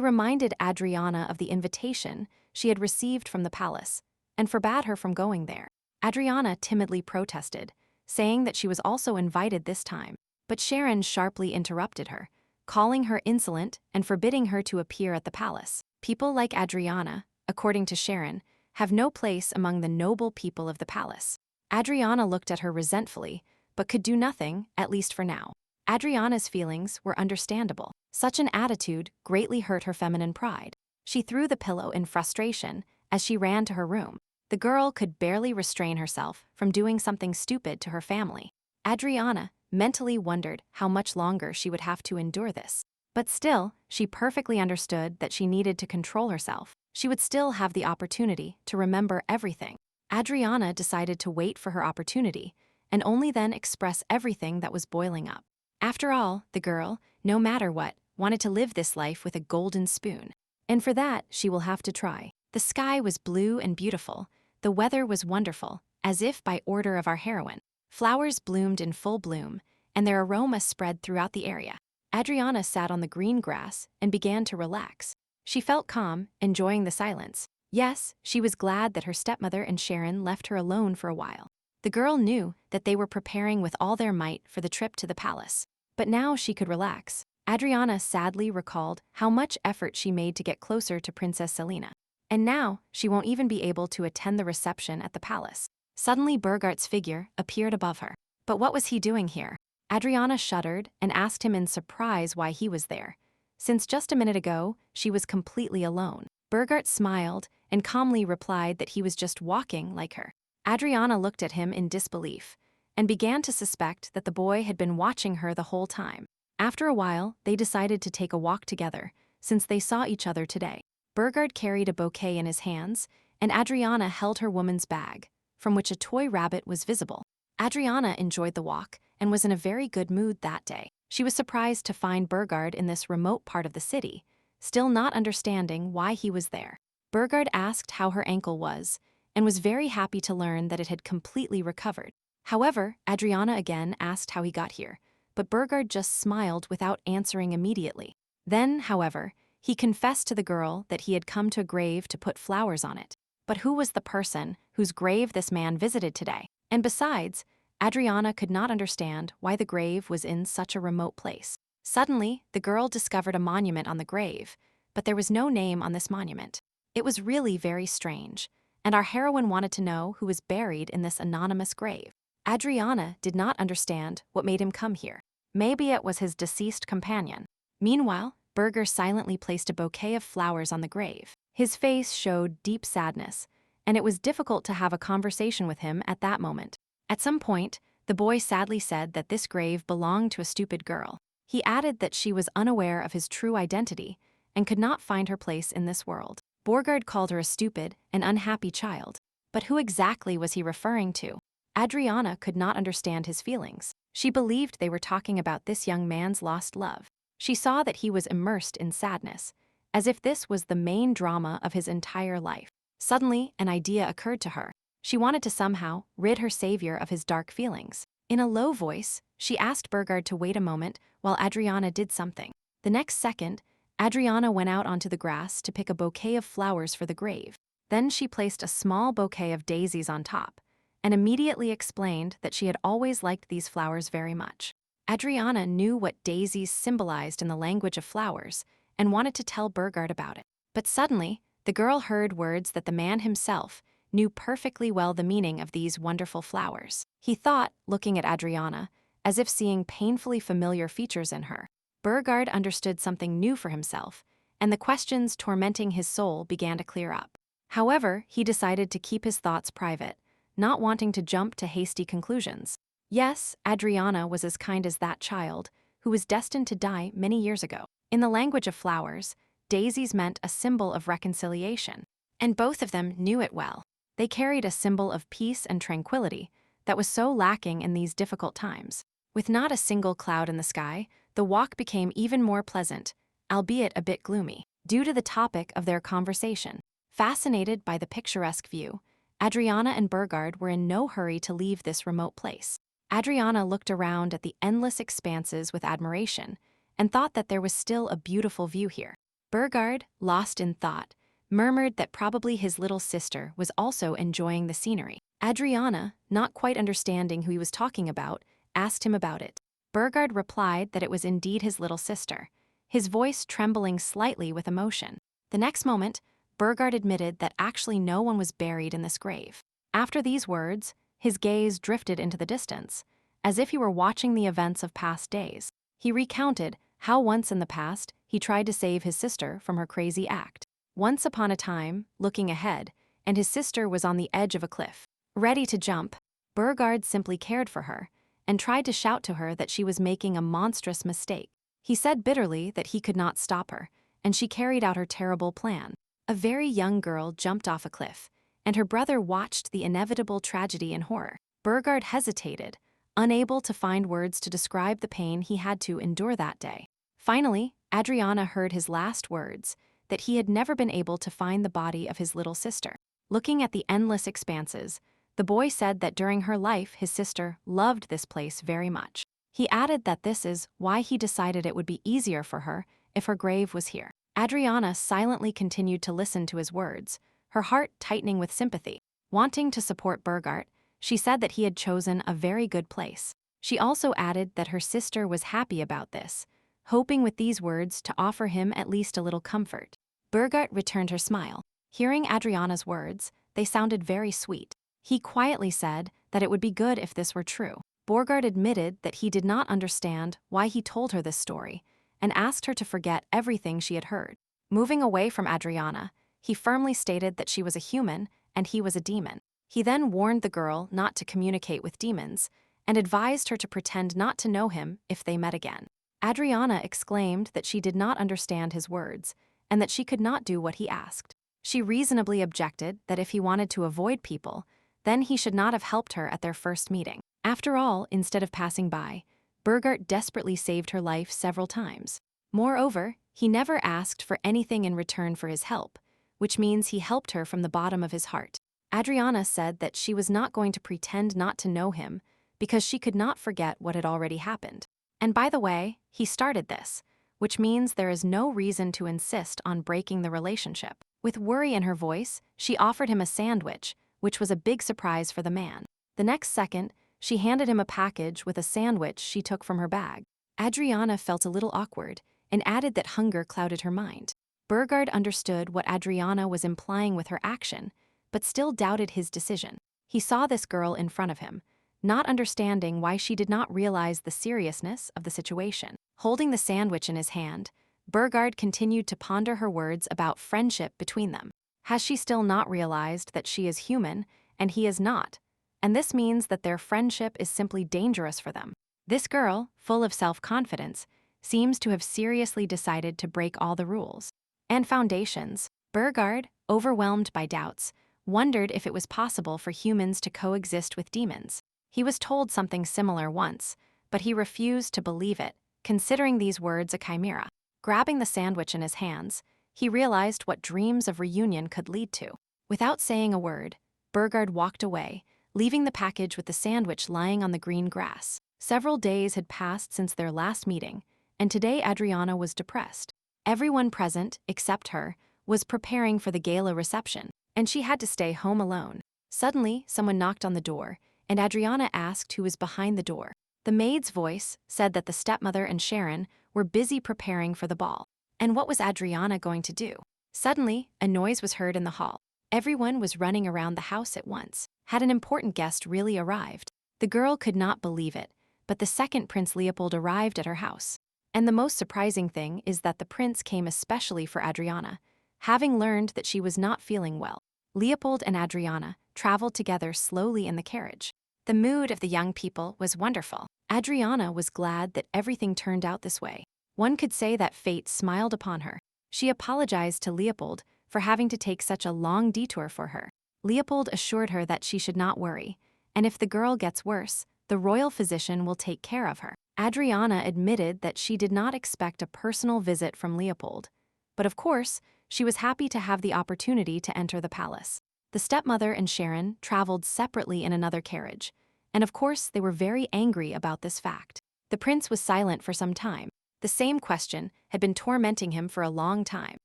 reminded Adriana of the invitation she had received from the palace and forbade her from going there. Adriana timidly protested, saying that she was also invited this time, but Sharon sharply interrupted her, calling her insolent and forbidding her to appear at the palace. People like Adriana, according to Sharon, have no place among the noble people of the palace. Adriana looked at her resentfully, but could do nothing, at least for now. Adriana's feelings were understandable. Such an attitude greatly hurt her feminine pride. She threw the pillow in frustration as she ran to her room. The girl could barely restrain herself from doing something stupid to her family. Adriana mentally wondered how much longer she would have to endure this. But still, she perfectly understood that she needed to control herself. She would still have the opportunity to remember everything. Adriana decided to wait for her opportunity and only then express everything that was boiling up. After all, the girl, no matter what, wanted to live this life with a golden spoon. And for that, she will have to try. The sky was blue and beautiful. The weather was wonderful, as if by order of our heroine. Flowers bloomed in full bloom, and their aroma spread throughout the area. Adriana sat on the green grass and began to relax. She felt calm, enjoying the silence. Yes, she was glad that her stepmother and Sharon left her alone for a while. The girl knew that they were preparing with all their might for the trip to the palace. But now she could relax. Adriana sadly recalled how much effort she made to get closer to Princess Selena. And now, she won't even be able to attend the reception at the palace. Suddenly, Burgart's figure appeared above her. But what was he doing here? Adriana shuddered and asked him in surprise why he was there, since just a minute ago, she was completely alone. Burgart smiled and calmly replied that he was just walking like her. Adriana looked at him in disbelief and began to suspect that the boy had been watching her the whole time. After a while, they decided to take a walk together, since they saw each other today. Burgard carried a bouquet in his hands, and Adriana held her woman's bag, from which a toy rabbit was visible. Adriana enjoyed the walk and was in a very good mood that day. She was surprised to find Burgard in this remote part of the city, still not understanding why he was there. Burgard asked how her ankle was, and was very happy to learn that it had completely recovered. However, Adriana again asked how he got here, but Burgard just smiled without answering immediately. Then, however, he confessed to the girl that he had come to a grave to put flowers on it. But who was the person whose grave this man visited today? And besides, Adriana could not understand why the grave was in such a remote place. Suddenly, the girl discovered a monument on the grave, but there was no name on this monument. It was really very strange, and our heroine wanted to know who was buried in this anonymous grave. Adriana did not understand what made him come here. Maybe it was his deceased companion. Meanwhile, Burger silently placed a bouquet of flowers on the grave. His face showed deep sadness, and it was difficult to have a conversation with him at that moment. At some point, the boy sadly said that this grave belonged to a stupid girl. He added that she was unaware of his true identity and could not find her place in this world. Burgard called her a stupid and unhappy child. But who exactly was he referring to? Adriana could not understand his feelings. She believed they were talking about this young man's lost love. She saw that he was immersed in sadness, as if this was the main drama of his entire life. Suddenly, an idea occurred to her. She wanted to somehow rid her savior of his dark feelings. In a low voice, she asked Burgard to wait a moment while Adriana did something. The next second, Adriana went out onto the grass to pick a bouquet of flowers for the grave. Then she placed a small bouquet of daisies on top, and immediately explained that she had always liked these flowers very much. Adriana knew what daisies symbolized in the language of flowers and wanted to tell Burgard about it. But suddenly, the girl heard words that the man himself knew perfectly well the meaning of these wonderful flowers. He thought, looking at Adriana, as if seeing painfully familiar features in her. Burgard understood something new for himself, and the questions tormenting his soul began to clear up. However, he decided to keep his thoughts private, not wanting to jump to hasty conclusions. Yes, Adriana was as kind as that child, who was destined to die many years ago. In the language of flowers, daisies meant a symbol of reconciliation, and both of them knew it well. They carried a symbol of peace and tranquility that was so lacking in these difficult times. With not a single cloud in the sky, the walk became even more pleasant, albeit a bit gloomy, due to the topic of their conversation. Fascinated by the picturesque view, Adriana and Burgard were in no hurry to leave this remote place. Adriana looked around at the endless expanses with admiration and thought that there was still a beautiful view here. Burgard, lost in thought, murmured that probably his little sister was also enjoying the scenery. Adriana, not quite understanding who he was talking about, asked him about it. Burgard replied that it was indeed his little sister, his voice trembling slightly with emotion. The next moment, Burgard admitted that actually no one was buried in this grave. After these words, his gaze drifted into the distance, as if he were watching the events of past days. He recounted how once in the past he tried to save his sister from her crazy act. Once upon a time, looking ahead, and his sister was on the edge of a cliff. Ready to jump, Burgard simply cared for her and tried to shout to her that she was making a monstrous mistake. He said bitterly that he could not stop her, and she carried out her terrible plan. A very young girl jumped off a cliff, and her brother watched the inevitable tragedy in horror. Burgard hesitated, unable to find words to describe the pain he had to endure that day. Finally, Adriana heard his last words, that he had never been able to find the body of his little sister. Looking at the endless expanses, the boy said that during her life his sister loved this place very much. He added that this is why he decided it would be easier for her if her grave was here. Adriana silently continued to listen to his words, her heart tightening with sympathy. Wanting to support Burgard, she said that he had chosen a very good place. She also added that her sister was happy about this, hoping with these words to offer him at least a little comfort. Burgard returned her smile. Hearing Adriana's words, they sounded very sweet. He quietly said that it would be good if this were true. Burgard admitted that he did not understand why he told her this story, and asked her to forget everything she had heard. Moving away from Adriana, he firmly stated that she was a human and he was a demon. He then warned the girl not to communicate with demons, and advised her to pretend not to know him if they met again. Adriana exclaimed that she did not understand his words, and that she could not do what he asked. She reasonably objected that if he wanted to avoid people, then he should not have helped her at their first meeting. After all, instead of passing by, Burgard desperately saved her life several times. Moreover, he never asked for anything in return for his help, which means he helped her from the bottom of his heart. Adriana said that she was not going to pretend not to know him because she could not forget what had already happened. And by the way, he started this, which means there is no reason to insist on breaking the relationship. With worry in her voice, she offered him a sandwich, which was a big surprise for the man. The next second, she handed him a package with a sandwich she took from her bag. Adriana felt a little awkward and added that hunger clouded her mind. Burgard understood what Adriana was implying with her action, but still doubted his decision. He saw this girl in front of him, not understanding why she did not realize the seriousness of the situation. Holding the sandwich in his hand, Burgard continued to ponder her words about friendship between them. Has she still not realized that she is human and he is not? And this means that their friendship is simply dangerous for them. This girl, full of self-confidence, seems to have seriously decided to break all the rules and foundations. Burgard, overwhelmed by doubts, wondered if it was possible for humans to coexist with demons. He was told something similar once, but he refused to believe it, considering these words a chimera. Grabbing the sandwich in his hands, he realized what dreams of reunion could lead to. Without saying a word, Burgard walked away, leaving the package with the sandwich lying on the green grass. Several days had passed since their last meeting, and today Adriana was depressed. Everyone present, except her, was preparing for the gala reception, and she had to stay home alone. Suddenly, someone knocked on the door, and Adriana asked who was behind the door. The maid's voice said that the stepmother and Sharon were busy preparing for the ball. And what was Adriana going to do? Suddenly, a noise was heard in the hall. Everyone was running around the house at once. Had an important guest really arrived? The girl could not believe it, but the second Prince Leopold arrived at her house. And the most surprising thing is that the prince came especially for Adriana, having learned that she was not feeling well. Leopold and Adriana traveled together slowly in the carriage. The mood of the young people was wonderful. Adriana was glad that everything turned out this way. One could say that fate smiled upon her. She apologized to Leopold for having to take such a long detour for her. Leopold assured her that she should not worry, and if the girl gets worse, the royal physician will take care of her. Adriana admitted that she did not expect a personal visit from Leopold, but of course, she was happy to have the opportunity to enter the palace. The stepmother and Sharon traveled separately in another carriage, and of course they were very angry about this fact. The prince was silent for some time. The same question had been tormenting him for a long time.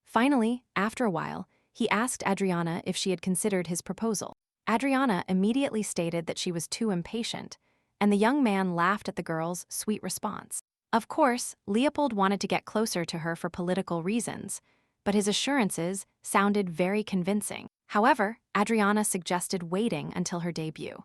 Finally, after a while, he asked Adriana if she had considered his proposal. Adriana immediately stated that she was too impatient, and the young man laughed at the girl's sweet response. Of course, Leopold wanted to get closer to her for political reasons, but his assurances sounded very convincing. However, Adriana suggested waiting until her debut,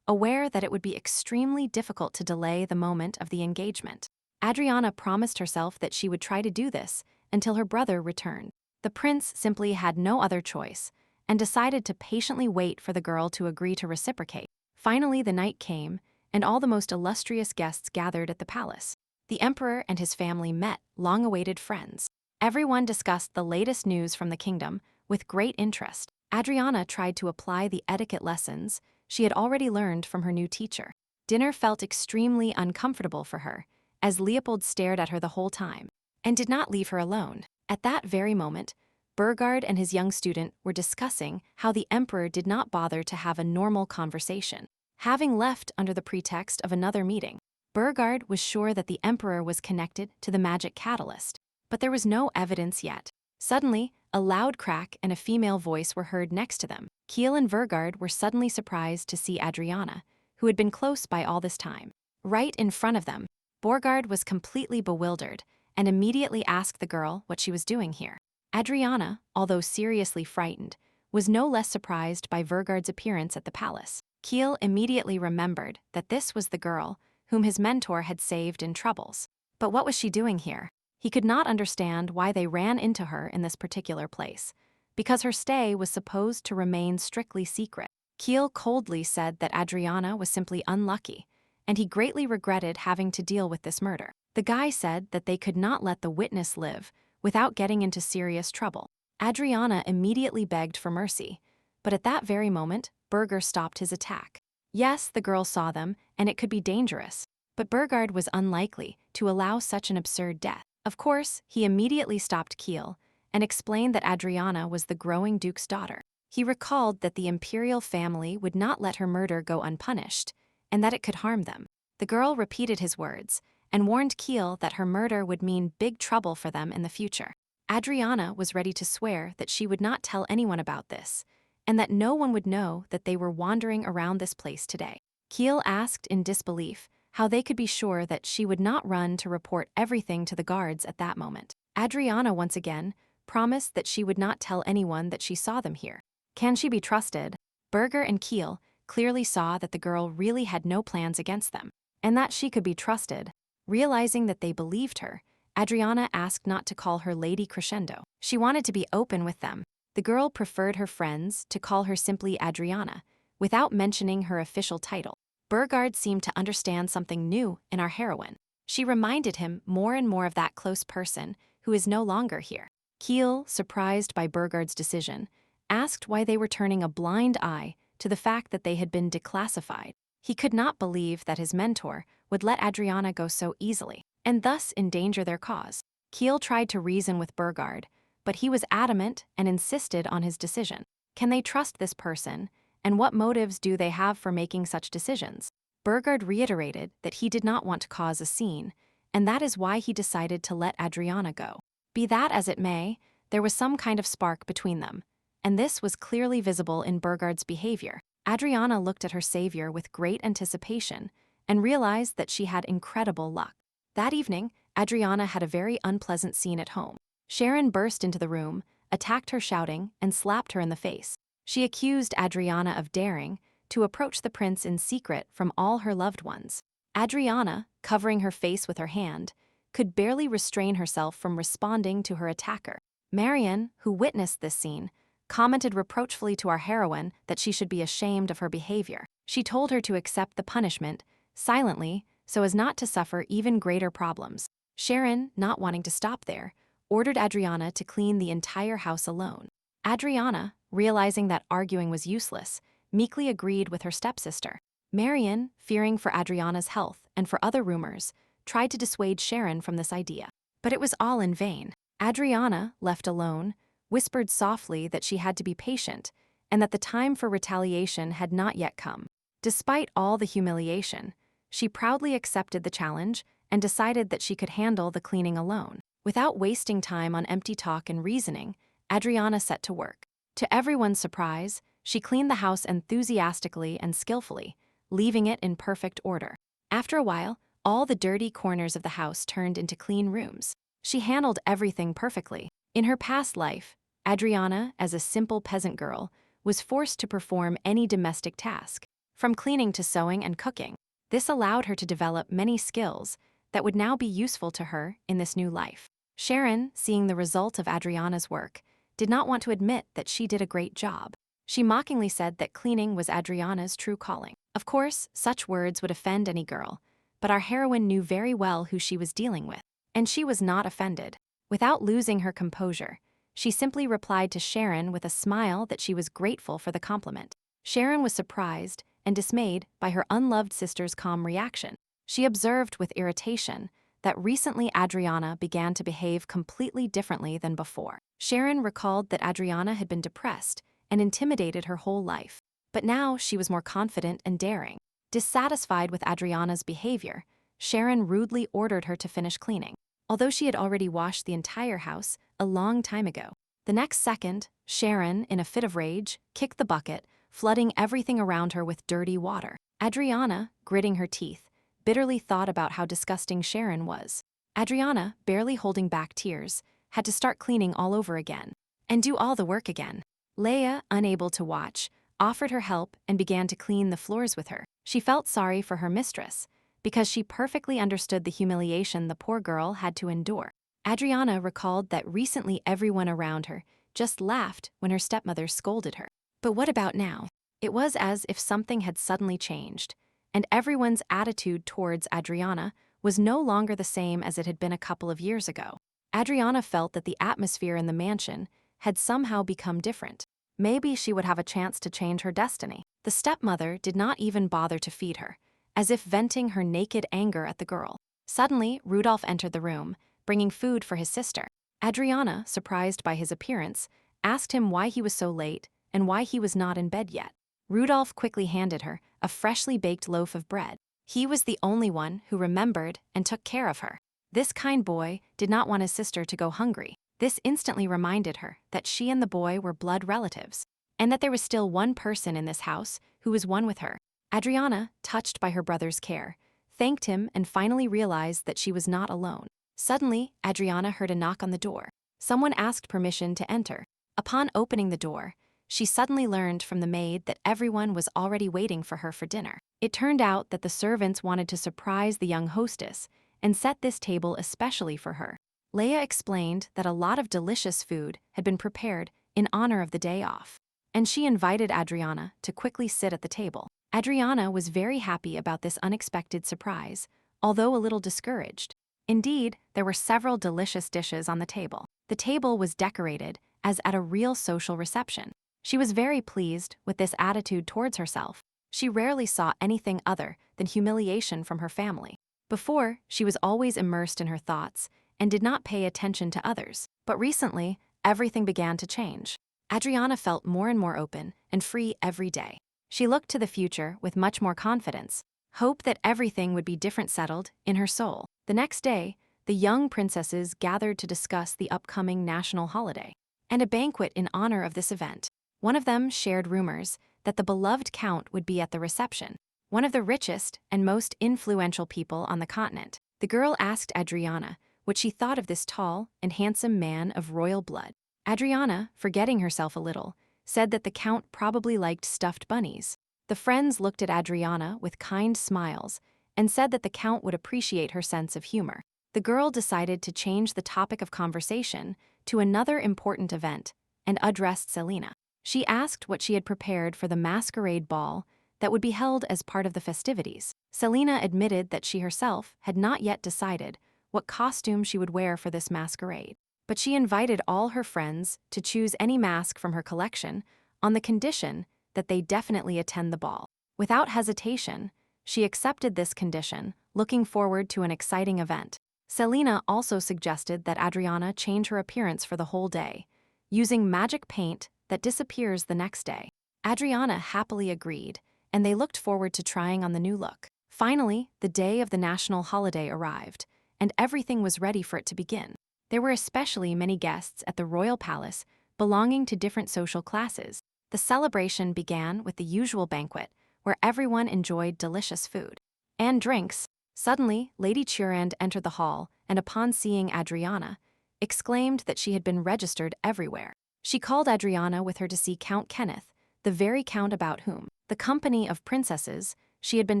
aware that it would be extremely difficult to delay the moment of the engagement. Adriana promised herself that she would try to do this until her brother returned. The prince simply had no other choice and decided to patiently wait for the girl to agree to reciprocate. Finally, the night came, and all the most illustrious guests gathered at the palace. The emperor and his family met long-awaited friends. Everyone discussed the latest news from the kingdom with great interest. Adriana tried to apply the etiquette lessons she had already learned from her new teacher. Dinner felt extremely uncomfortable for her, as Leopold stared at her the whole time and did not leave her alone. At that very moment, Burgard and his young student were discussing how the emperor did not bother to have a normal conversation, having left under the pretext of another meeting. Burgard was sure that the emperor was connected to the magic catalyst, but there was no evidence yet. Suddenly, a loud crack and a female voice were heard next to them. Kiel and Burgard were suddenly surprised to see Adriana, who had been close by all this time. Right in front of them, Burgard was completely bewildered and immediately asked the girl what she was doing here. Adriana, although seriously frightened, was no less surprised by Burgard's appearance at the palace. Kiel immediately remembered that this was the girl whom his mentor had saved in troubles. But what was she doing here? He could not understand why they ran into her in this particular place, because her stay was supposed to remain strictly secret. Kiel coldly said that Adriana was simply unlucky, and he greatly regretted having to deal with this murder. The guy said that they could not let the witness live without getting into serious trouble. Adriana immediately begged for mercy, but at that very moment, Burger stopped his attack. Yes, the girl saw them, and it could be dangerous, but Burgard was unlikely to allow such an absurd death. Of course, he immediately stopped Kiel and explained that Adriana was the growing duke's daughter. He recalled that the imperial family would not let her murder go unpunished, and that it could harm them. The girl repeated his words and warned Kiel that her murder would mean big trouble for them in the future. Adriana was ready to swear that she would not tell anyone about this, and that no one would know that they were wandering around this place today. Kiel asked in disbelief how they could be sure that she would not run to report everything to the guards at that moment. Adriana once again promised that she would not tell anyone that she saw them here. Can she be trusted? Burger and Kiel clearly saw that the girl really had no plans against them, and that she could be trusted. Realizing that they believed her, Adriana asked not to call her Lady Crescendo. She wanted to be open with them. The girl preferred her friends to call her simply Adriana, without mentioning her official title. Burgard seemed to understand something new in our heroine. She reminded him more and more of that close person who is no longer here. Kiel, surprised by Burgard's decision, asked why they were turning a blind eye to the fact that they had been declassified. He could not believe that his mentor would let Adriana go so easily, and thus endanger their cause. Kiel tried to reason with Burgard, but he was adamant and insisted on his decision. Can they trust this person, and what motives do they have for making such decisions? Burgard reiterated that he did not want to cause a scene, and that is why he decided to let Adriana go. Be that as it may, there was some kind of spark between them, and this was clearly visible in Burgard's behavior. Adriana looked at her savior with great anticipation and realized that she had incredible luck. That evening, Adriana had a very unpleasant scene at home. Sharon burst into the room, attacked her shouting, and slapped her in the face. She accused Adriana of daring to approach the prince in secret from all her loved ones. Adriana, covering her face with her hand, could barely restrain herself from responding to her attacker. Marian, who witnessed this scene, commented reproachfully to our heroine that she should be ashamed of her behavior. She told her to accept the punishment silently so as not to suffer even greater problems. Sharon, not wanting to stop there, ordered Adriana to clean the entire house alone. Adriana, realizing that arguing was useless, meekly agreed with her stepsister. Marian, fearing for Adriana's health and for other rumors, tried to dissuade Sharon from this idea. But it was all in vain. Adriana, left alone, whispered softly that she had to be patient and that the time for retaliation had not yet come. Despite all the humiliation, she proudly accepted the challenge and decided that she could handle the cleaning alone. Without wasting time on empty talk and reasoning, Adriana set to work. To everyone's surprise, she cleaned the house enthusiastically and skillfully, leaving it in perfect order. After a while, all the dirty corners of the house turned into clean rooms. She handled everything perfectly. In her past life, Adriana, as a simple peasant girl, was forced to perform any domestic task, from cleaning to sewing and cooking. This allowed her to develop many skills that would now be useful to her in this new life. Sharon, seeing the result of Adriana's work, did not want to admit that she did a great job. She mockingly said that cleaning was Adriana's true calling. Of course, such words would offend any girl, but our heroine knew very well who she was dealing with, and she was not offended. Without losing her composure, she simply replied to Sharon with a smile that she was grateful for the compliment. Sharon was surprised and dismayed by her unloved sister's calm reaction. She observed with irritation that recently Adriana began to behave completely differently than before. Sharon recalled that Adriana had been depressed and intimidated her whole life, but now she was more confident and daring. Dissatisfied with Adriana's behavior, Sharon rudely ordered her to finish cleaning, although she had already washed the entire house a long time ago. The next second, Sharon, in a fit of rage, kicked the bucket, flooding everything around her with dirty water. Adriana, gritting her teeth, bitterly thought about how disgusting Sharon was. Adriana, barely holding back tears, had to start cleaning all over again and do all the work again. Leia, unable to watch, offered her help and began to clean the floors with her. She felt sorry for her mistress because she perfectly understood the humiliation the poor girl had to endure. Adriana recalled that recently everyone around her just laughed when her stepmother scolded her. But what about now? It was as if something had suddenly changed, and everyone's attitude towards Adriana was no longer the same as it had been a couple of years ago. Adriana felt that the atmosphere in the mansion had somehow become different. Maybe she would have a chance to change her destiny. The stepmother did not even bother to feed her, as if venting her naked anger at the girl. Suddenly, Rudolph entered the room, bringing food for his sister. Adriana, surprised by his appearance, asked him why he was so late and why he was not in bed yet. Rudolph quickly handed her a freshly baked loaf of bread. He was the only one who remembered and took care of her. This kind boy did not want his sister to go hungry. This instantly reminded her that she and the boy were blood relatives, and that there was still one person in this house who was one with her. Adriana, touched by her brother's care, thanked him and finally realized that she was not alone. Suddenly, Adriana heard a knock on the door. Someone asked permission to enter. Upon opening the door, she suddenly learned from the maid that everyone was already waiting for her for dinner. It turned out that the servants wanted to surprise the young hostess and set this table especially for her. Leia explained that a lot of delicious food had been prepared in honor of the day off, and she invited Adriana to quickly sit at the table. Adriana was very happy about this unexpected surprise, although a little discouraged. Indeed, there were several delicious dishes on the table. The table was decorated as at a real social reception. She was very pleased with this attitude towards herself. She rarely saw anything other than humiliation from her family. Before, she was always immersed in her thoughts and did not pay attention to others. But recently, everything began to change. Adriana felt more and more open and free every day. She looked to the future with much more confidence, hope that everything would be different settled in her soul. The next day, the young princesses gathered to discuss the upcoming national holiday and a banquet in honor of this event. One of them shared rumors that the beloved count would be at the reception, one of the richest and most influential people on the continent. The girl asked Adriana what she thought of this tall and handsome man of royal blood. Adriana, forgetting herself a little, said that the count probably liked stuffed bunnies. The friends looked at Adriana with kind smiles and said that the count would appreciate her sense of humor. The girl decided to change the topic of conversation to another important event and addressed Selena. She asked what she had prepared for the masquerade ball that would be held as part of the festivities. Selena admitted that she herself had not yet decided what costume she would wear for this masquerade, but she invited all her friends to choose any mask from her collection on the condition that they definitely attend the ball. Without hesitation, she accepted this condition, looking forward to an exciting event. Selena also suggested that Adriana change her appearance for the whole day, using magic paint that disappears the next day. Adriana happily agreed and they looked forward to trying on the new look. Finally, the day of the national holiday arrived, and everything was ready for it to begin. There were especially many guests at the royal palace belonging to different social classes. The celebration began with the usual banquet, where everyone enjoyed delicious food and drinks. Suddenly, Lady Sharon entered the hall and, upon seeing Adriana, exclaimed that she had been registered everywhere. She called Adriana with her to see Count Kenneth, the very count about whom the company of princesses she had been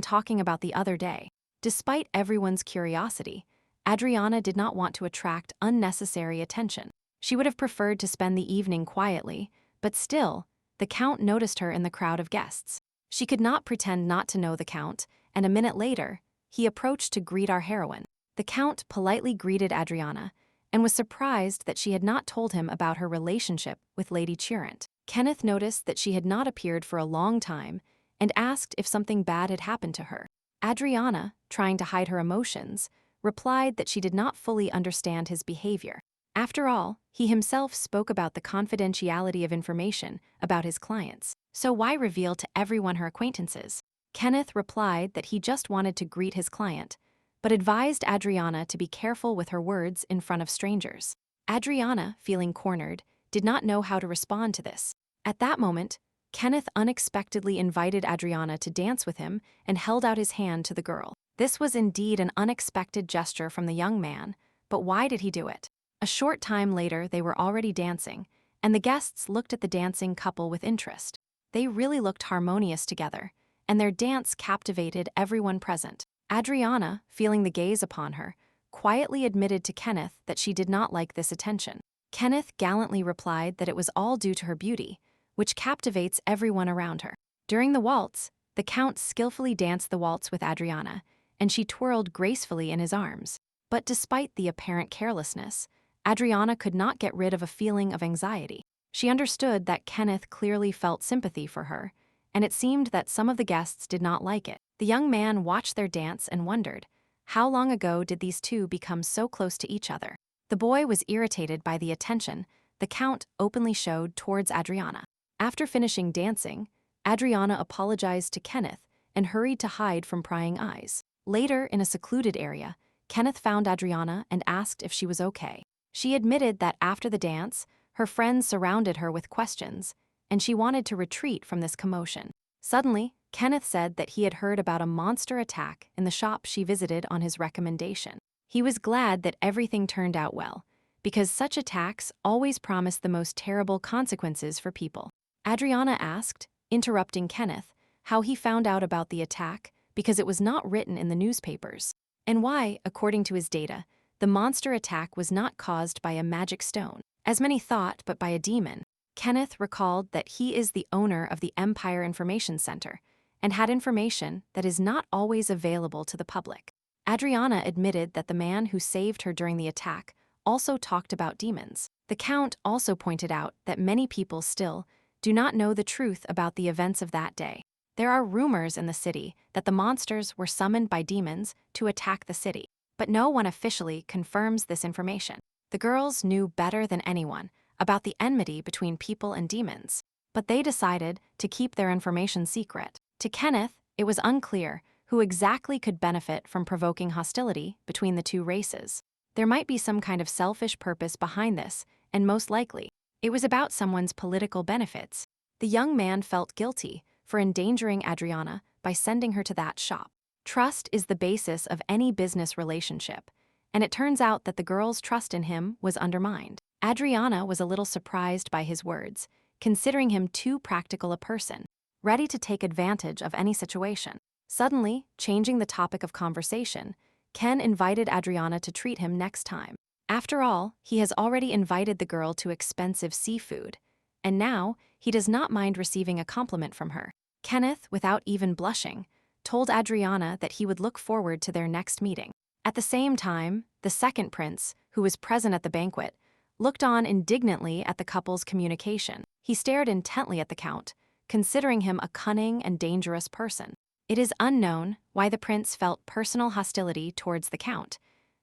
talking about the other day. Despite everyone's curiosity, Adriana did not want to attract unnecessary attention. She would have preferred to spend the evening quietly, but still, the count noticed her in the crowd of guests. She could not pretend not to know the count, and a minute later, he approached to greet our heroine. The count politely greeted Adriana and was surprised that she had not told him about her relationship with Lady Sharon. Kenneth noticed that she had not appeared for a long time and asked if something bad had happened to her. Adriana, trying to hide her emotions, replied that she did not fully understand his behavior. After all, he himself spoke about the confidentiality of information about his clients, so why reveal to everyone her acquaintances? Kenneth replied that he just wanted to greet his client, but advised Adriana to be careful with her words in front of strangers. Adriana, feeling cornered, did not know how to respond to this. At that moment, Kenneth unexpectedly invited Adriana to dance with him and held out his hand to the girl. This was indeed an unexpected gesture from the young man, but why did he do it? A short time later, they were already dancing, and the guests looked at the dancing couple with interest. They really looked harmonious together, and their dance captivated everyone present. Adriana, feeling the gaze upon her, quietly admitted to Kenneth that she did not like this attention. Kenneth gallantly replied that it was all due to her beauty, which captivates everyone around her. During the waltz, the count skillfully danced the waltz with Adriana, and she twirled gracefully in his arms. But despite the apparent carelessness, Adriana could not get rid of a feeling of anxiety. She understood that Kenneth clearly felt sympathy for her, and it seemed that some of the guests did not like it. The young man watched their dance and wondered, how long ago did these two become so close to each other? The boy was irritated by the attention the count openly showed towards Adriana. After finishing dancing, Adriana apologized to Kenneth and hurried to hide from prying eyes. Later, in a secluded area, Kenneth found Adriana and asked if she was okay. She admitted that after the dance, her friends surrounded her with questions, and she wanted to retreat from this commotion. Suddenly, Kenneth said that he had heard about a monster attack in the shop she visited on his recommendation. He was glad that everything turned out well, because such attacks always promise the most terrible consequences for people. Adriana asked, interrupting Kenneth, how he found out about the attack because it was not written in the newspapers, and why, according to his data, the monster attack was not caused by a magic stone, as many thought, but by a demon. Kenneth recalled that he is the owner of the Empire Information Center and had information that is not always available to the public. Adriana admitted that the man who saved her during the attack also talked about demons. The count also pointed out that many people still do not know the truth about the events of that day. There are rumors in the city that the monsters were summoned by demons to attack the city, but no one officially confirms this information. The girls knew better than anyone about the enmity between people and demons, but they decided to keep their information secret. To Kenneth, it was unclear who exactly could benefit from provoking hostility between the two races. There might be some kind of selfish purpose behind this, and most likely, it was about someone's political benefits. The young man felt guilty for endangering Adriana by sending her to that shop. Trust is the basis of any business relationship, and it turns out that the girl's trust in him was undermined. Adriana was a little surprised by his words, considering him too practical a person, ready to take advantage of any situation. Suddenly, changing the topic of conversation, Ken invited Adriana to treat him next time. After all, he has already invited the girl to expensive seafood, and now he does not mind receiving a compliment from her. Kenneth, without even blushing, told Adriana that he would look forward to their next meeting. At the same time, the second prince, who was present at the banquet, looked on indignantly at the couple's communication. He stared intently at the count, considering him a cunning and dangerous person. It is unknown why the prince felt personal hostility towards the count,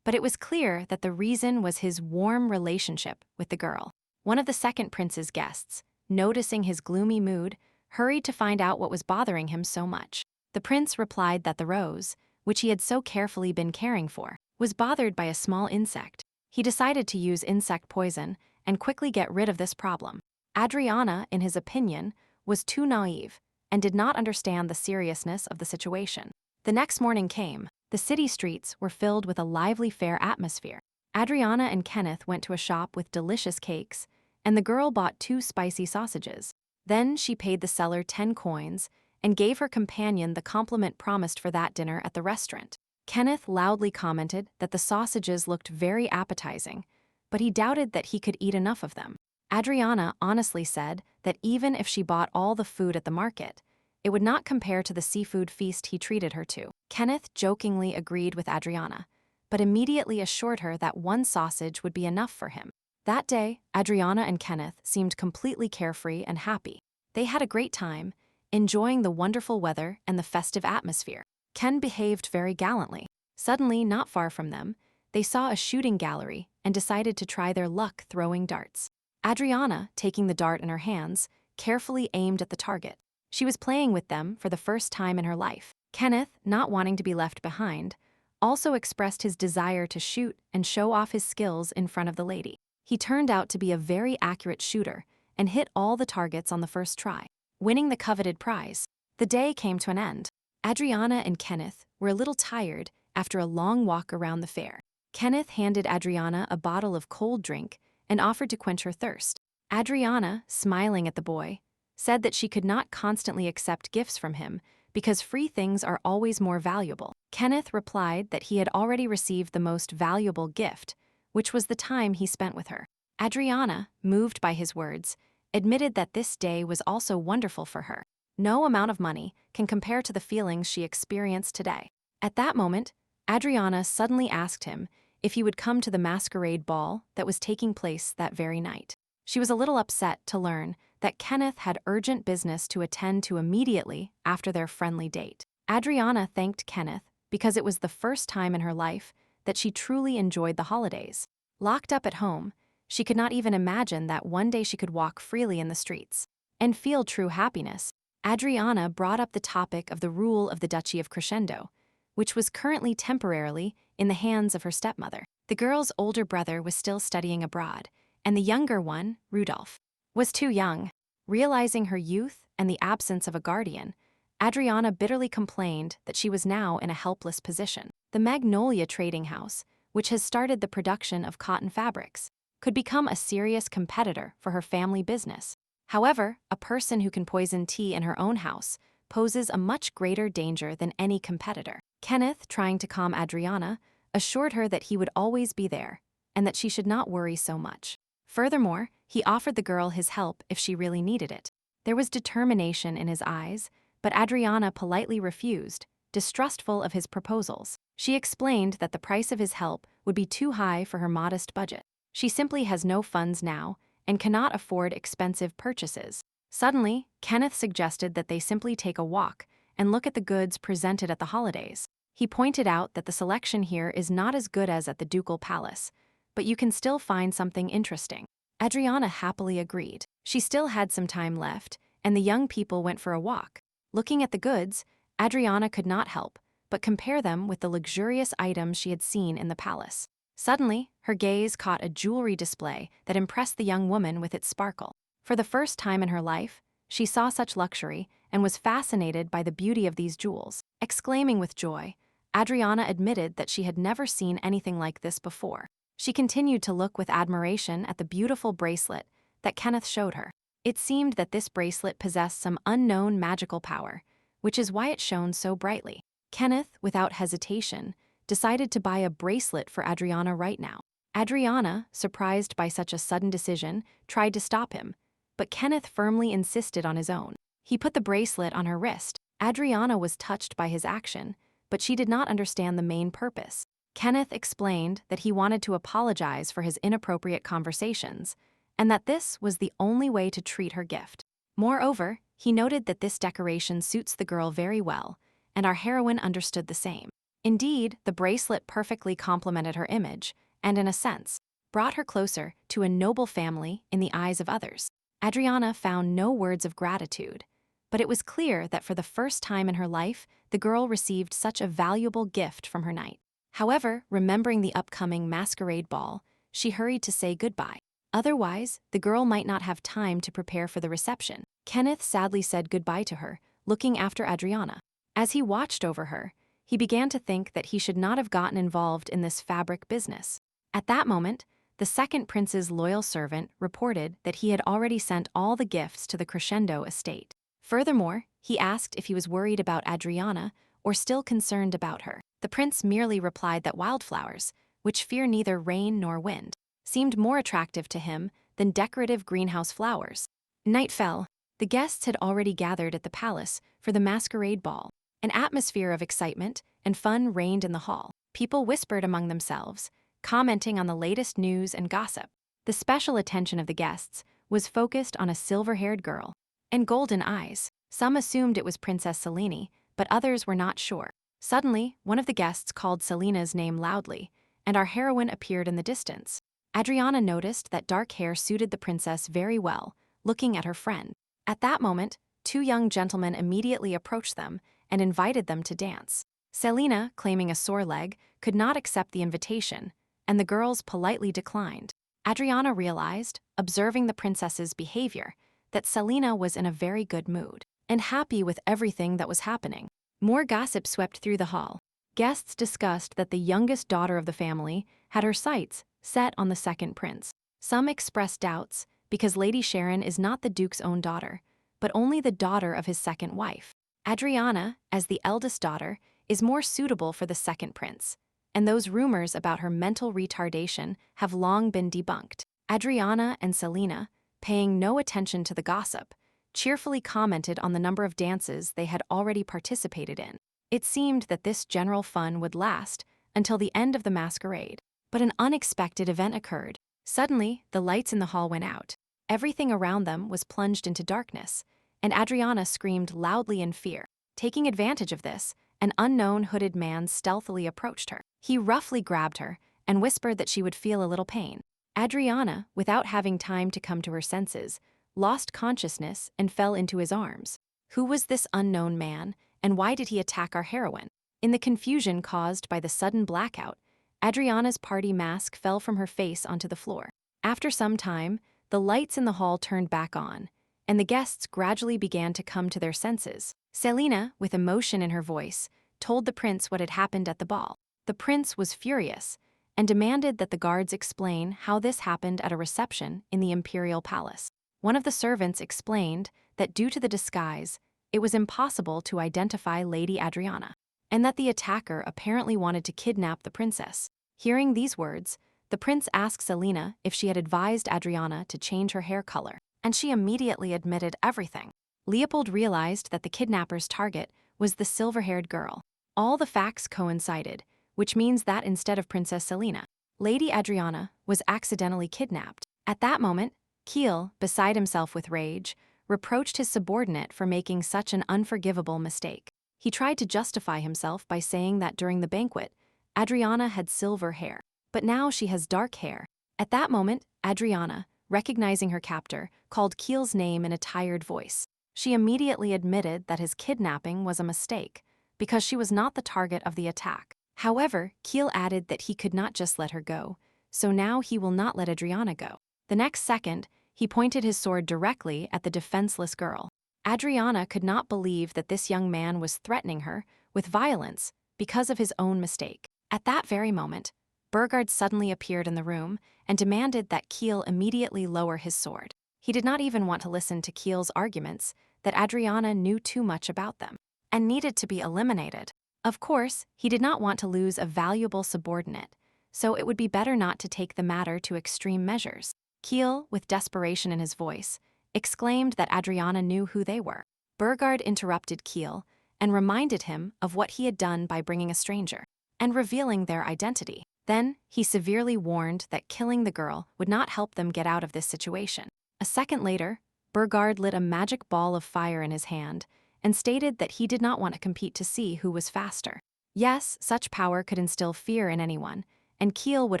but it was clear that the reason was his warm relationship with the girl. One of the second prince's guests, noticing his gloomy mood, hurried to find out what was bothering him so much. The prince replied that the rose, which he had so carefully been caring for, was bothered by a small insect. He decided to use insect poison and quickly get rid of this problem. Adriana, in his opinion, was too naive and did not understand the seriousness of the situation. The next morning came. The city streets were filled with a lively fair atmosphere. Adriana and Kenneth went to a shop with delicious cakes, and the girl bought 2 spicy sausages. Then she paid the seller 10 coins and gave her companion the compliment promised for that dinner at the restaurant. Kenneth loudly commented that the sausages looked very appetizing, but he doubted that he could eat enough of them. Adriana honestly said that even if she bought all the food at the market, it would not compare to the seafood feast he treated her to. Kenneth jokingly agreed with Adriana, but immediately assured her that 1 sausage would be enough for him. That day, Adriana and Kenneth seemed completely carefree and happy. They had a great time, enjoying the wonderful weather and the festive atmosphere. Ken behaved very gallantly. Suddenly, not far from them, they saw a shooting gallery and decided to try their luck throwing darts. Adriana, taking the dart in her hands, carefully aimed at the target. She was playing with them for the first time in her life. Kenneth, not wanting to be left behind, also expressed his desire to shoot and show off his skills in front of the lady. He turned out to be a very accurate shooter and hit all the targets on the first try, winning the coveted prize. The day came to an end. Adriana and Kenneth were a little tired after a long walk around the fair. Kenneth handed Adriana a bottle of cold drink and offered to quench her thirst. Adriana, smiling at the boy, said that she could not constantly accept gifts from him because free things are always more valuable. Kenneth replied that he had already received the most valuable gift, which was the time he spent with her. Adriana, moved by his words, admitted that this day was also wonderful for her. No amount of money can compare to the feelings she experienced today. At that moment, Adriana suddenly asked him if he would come to the masquerade ball that was taking place that very night. She was a little upset to learn that Kenneth had urgent business to attend to immediately after their friendly date. Adriana thanked Kenneth because it was the first time in her life that she truly enjoyed the holidays. Locked up at home, she could not even imagine that one day she could walk freely in the streets and feel true happiness. Adriana brought up the topic of the rule of the Duchy of Crescendo, which was currently temporarily in the hands of her stepmother. The girl's older brother was still studying abroad, and the younger one, Rudolph, was too young. Realizing her youth and the absence of a guardian, Adriana bitterly complained that she was now in a helpless position. The Magnolia Trading House, which has started the production of cotton fabrics, could become a serious competitor for her family business. However, a person who can poison tea in her own house poses a much greater danger than any competitor. Kenneth, trying to calm Adriana, assured her that he would always be there and that she should not worry so much. Furthermore, he offered the girl his help if she really needed it. There was determination in his eyes, but Adriana politely refused, distrustful of his proposals. She explained that the price of his help would be too high for her modest budget. She simply has no funds now and cannot afford expensive purchases. Suddenly, Kenneth suggested that they simply take a walk and look at the goods presented at the holidays. He pointed out that the selection here is not as good as at the Ducal Palace, but you can still find something interesting. Adriana happily agreed. She still had some time left, and the young people went for a walk. Looking at the goods, Adriana could not help but compare them with the luxurious items she had seen in the palace. Suddenly, her gaze caught a jewelry display that impressed the young woman with its sparkle. For the first time in her life, she saw such luxury and was fascinated by the beauty of these jewels. Exclaiming with joy, Adriana admitted that she had never seen anything like this before. She continued to look with admiration at the beautiful bracelet that Kenneth showed her. It seemed that this bracelet possessed some unknown magical power, which is why it shone so brightly. Kenneth, without hesitation, decided to buy a bracelet for Adriana right now. Adriana, surprised by such a sudden decision, tried to stop him, but Kenneth firmly insisted on his own. He put the bracelet on her wrist. Adriana was touched by his action, but she did not understand the main purpose. Kenneth explained that he wanted to apologize for his inappropriate conversations, and that this was the only way to treat her gift. Moreover, he noted that this decoration suits the girl very well, and our heroine understood the same. Indeed, the bracelet perfectly complemented her image, and in a sense, brought her closer to a noble family in the eyes of others. Adriana found no words of gratitude, but it was clear that for the first time in her life, the girl received such a valuable gift from her knight. However, remembering the upcoming masquerade ball, she hurried to say goodbye. Otherwise, the girl might not have time to prepare for the reception. Kenneth sadly said goodbye to her, looking after Adriana. As he watched over her, he began to think that he should not have gotten involved in this fabric business. At that moment, the second prince's loyal servant reported that he had already sent all the gifts to the Crescendo estate. Furthermore, he asked if he was worried about Adriana or still concerned about her. The prince merely replied that wildflowers, which fear neither rain nor wind, seemed more attractive to him than decorative greenhouse flowers. Night fell. The guests had already gathered at the palace for the masquerade ball. An atmosphere of excitement and fun reigned in the hall. People whispered among themselves, commenting on the latest news and gossip. The special attention of the guests was focused on a silver-haired girl and golden eyes. Some assumed it was Princess Selene, but others were not sure. Suddenly, one of the guests called Selena's name loudly, and our heroine appeared in the distance. Adriana noticed that dark hair suited the princess very well, looking at her friend. At that moment, two young gentlemen immediately approached them and invited them to dance. Selena, claiming a sore leg, could not accept the invitation, and the girls politely declined. Adriana realized, observing the princess's behavior, that Selena was in a very good mood and happy with everything that was happening. More gossip swept through the hall. Guests discussed that the youngest daughter of the family had her sights set on the second prince. Some expressed doubts because Lady Sharon is not the duke's own daughter, but only the daughter of his second wife. Adriana, as the eldest daughter, is more suitable for the second prince, and those rumors about her mental retardation have long been debunked. Adriana and Selena, paying no attention to the gossip, cheerfully commented on the number of dances they had already participated in. It seemed that this general fun would last until the end of the masquerade. But an unexpected event occurred. Suddenly, the lights in the hall went out. Everything around them was plunged into darkness, and Adriana screamed loudly in fear. Taking advantage of this, an unknown hooded man stealthily approached her. He roughly grabbed her and whispered that she would feel a little pain. Adriana, without having time to come to her senses, lost consciousness and fell into his arms. Who was this unknown man, and why did he attack our heroine? In the confusion caused by the sudden blackout, Adriana's party mask fell from her face onto the floor. After some time, the lights in the hall turned back on, and the guests gradually began to come to their senses. Selena, with emotion in her voice, told the prince what had happened at the ball. The prince was furious and demanded that the guards explain how this happened at a reception in the imperial palace. One of the servants explained that due to the disguise, it was impossible to identify Lady Adriana, and that the attacker apparently wanted to kidnap the princess. Hearing these words, the prince asked Selena if she had advised Adriana to change her hair color, and she immediately admitted everything. Leopold realized that the kidnapper's target was the silver-haired girl. All the facts coincided, which means that instead of Princess Selena, Lady Adriana was accidentally kidnapped. At that moment, Kiel, beside himself with rage, reproached his subordinate for making such an unforgivable mistake. He tried to justify himself by saying that during the banquet, Adriana had silver hair, but now she has dark hair. At that moment, Adriana, recognizing her captor, called Kiel's name in a tired voice. She immediately admitted that his kidnapping was a mistake, because she was not the target of the attack. However, Kiel added that he could not just let her go, so now he will not let Adriana go. The next second, he pointed his sword directly at the defenseless girl. Adriana could not believe that this young man was threatening her with violence because of his own mistake. At that very moment, Burgard suddenly appeared in the room and demanded that Kiel immediately lower his sword. He did not even want to listen to Kiel's arguments that Adriana knew too much about them and needed to be eliminated. Of course, he did not want to lose a valuable subordinate, so it would be better not to take the matter to extreme measures. Kiel, with desperation in his voice, exclaimed that Adriana knew who they were. Burgard interrupted Kiel and reminded him of what he had done by bringing a stranger and revealing their identity. Then, he severely warned that killing the girl would not help them get out of this situation. A second later, Burgard lit a magic ball of fire in his hand and stated that he did not want to compete to see who was faster. Yes, such power could instill fear in anyone, and Kiel would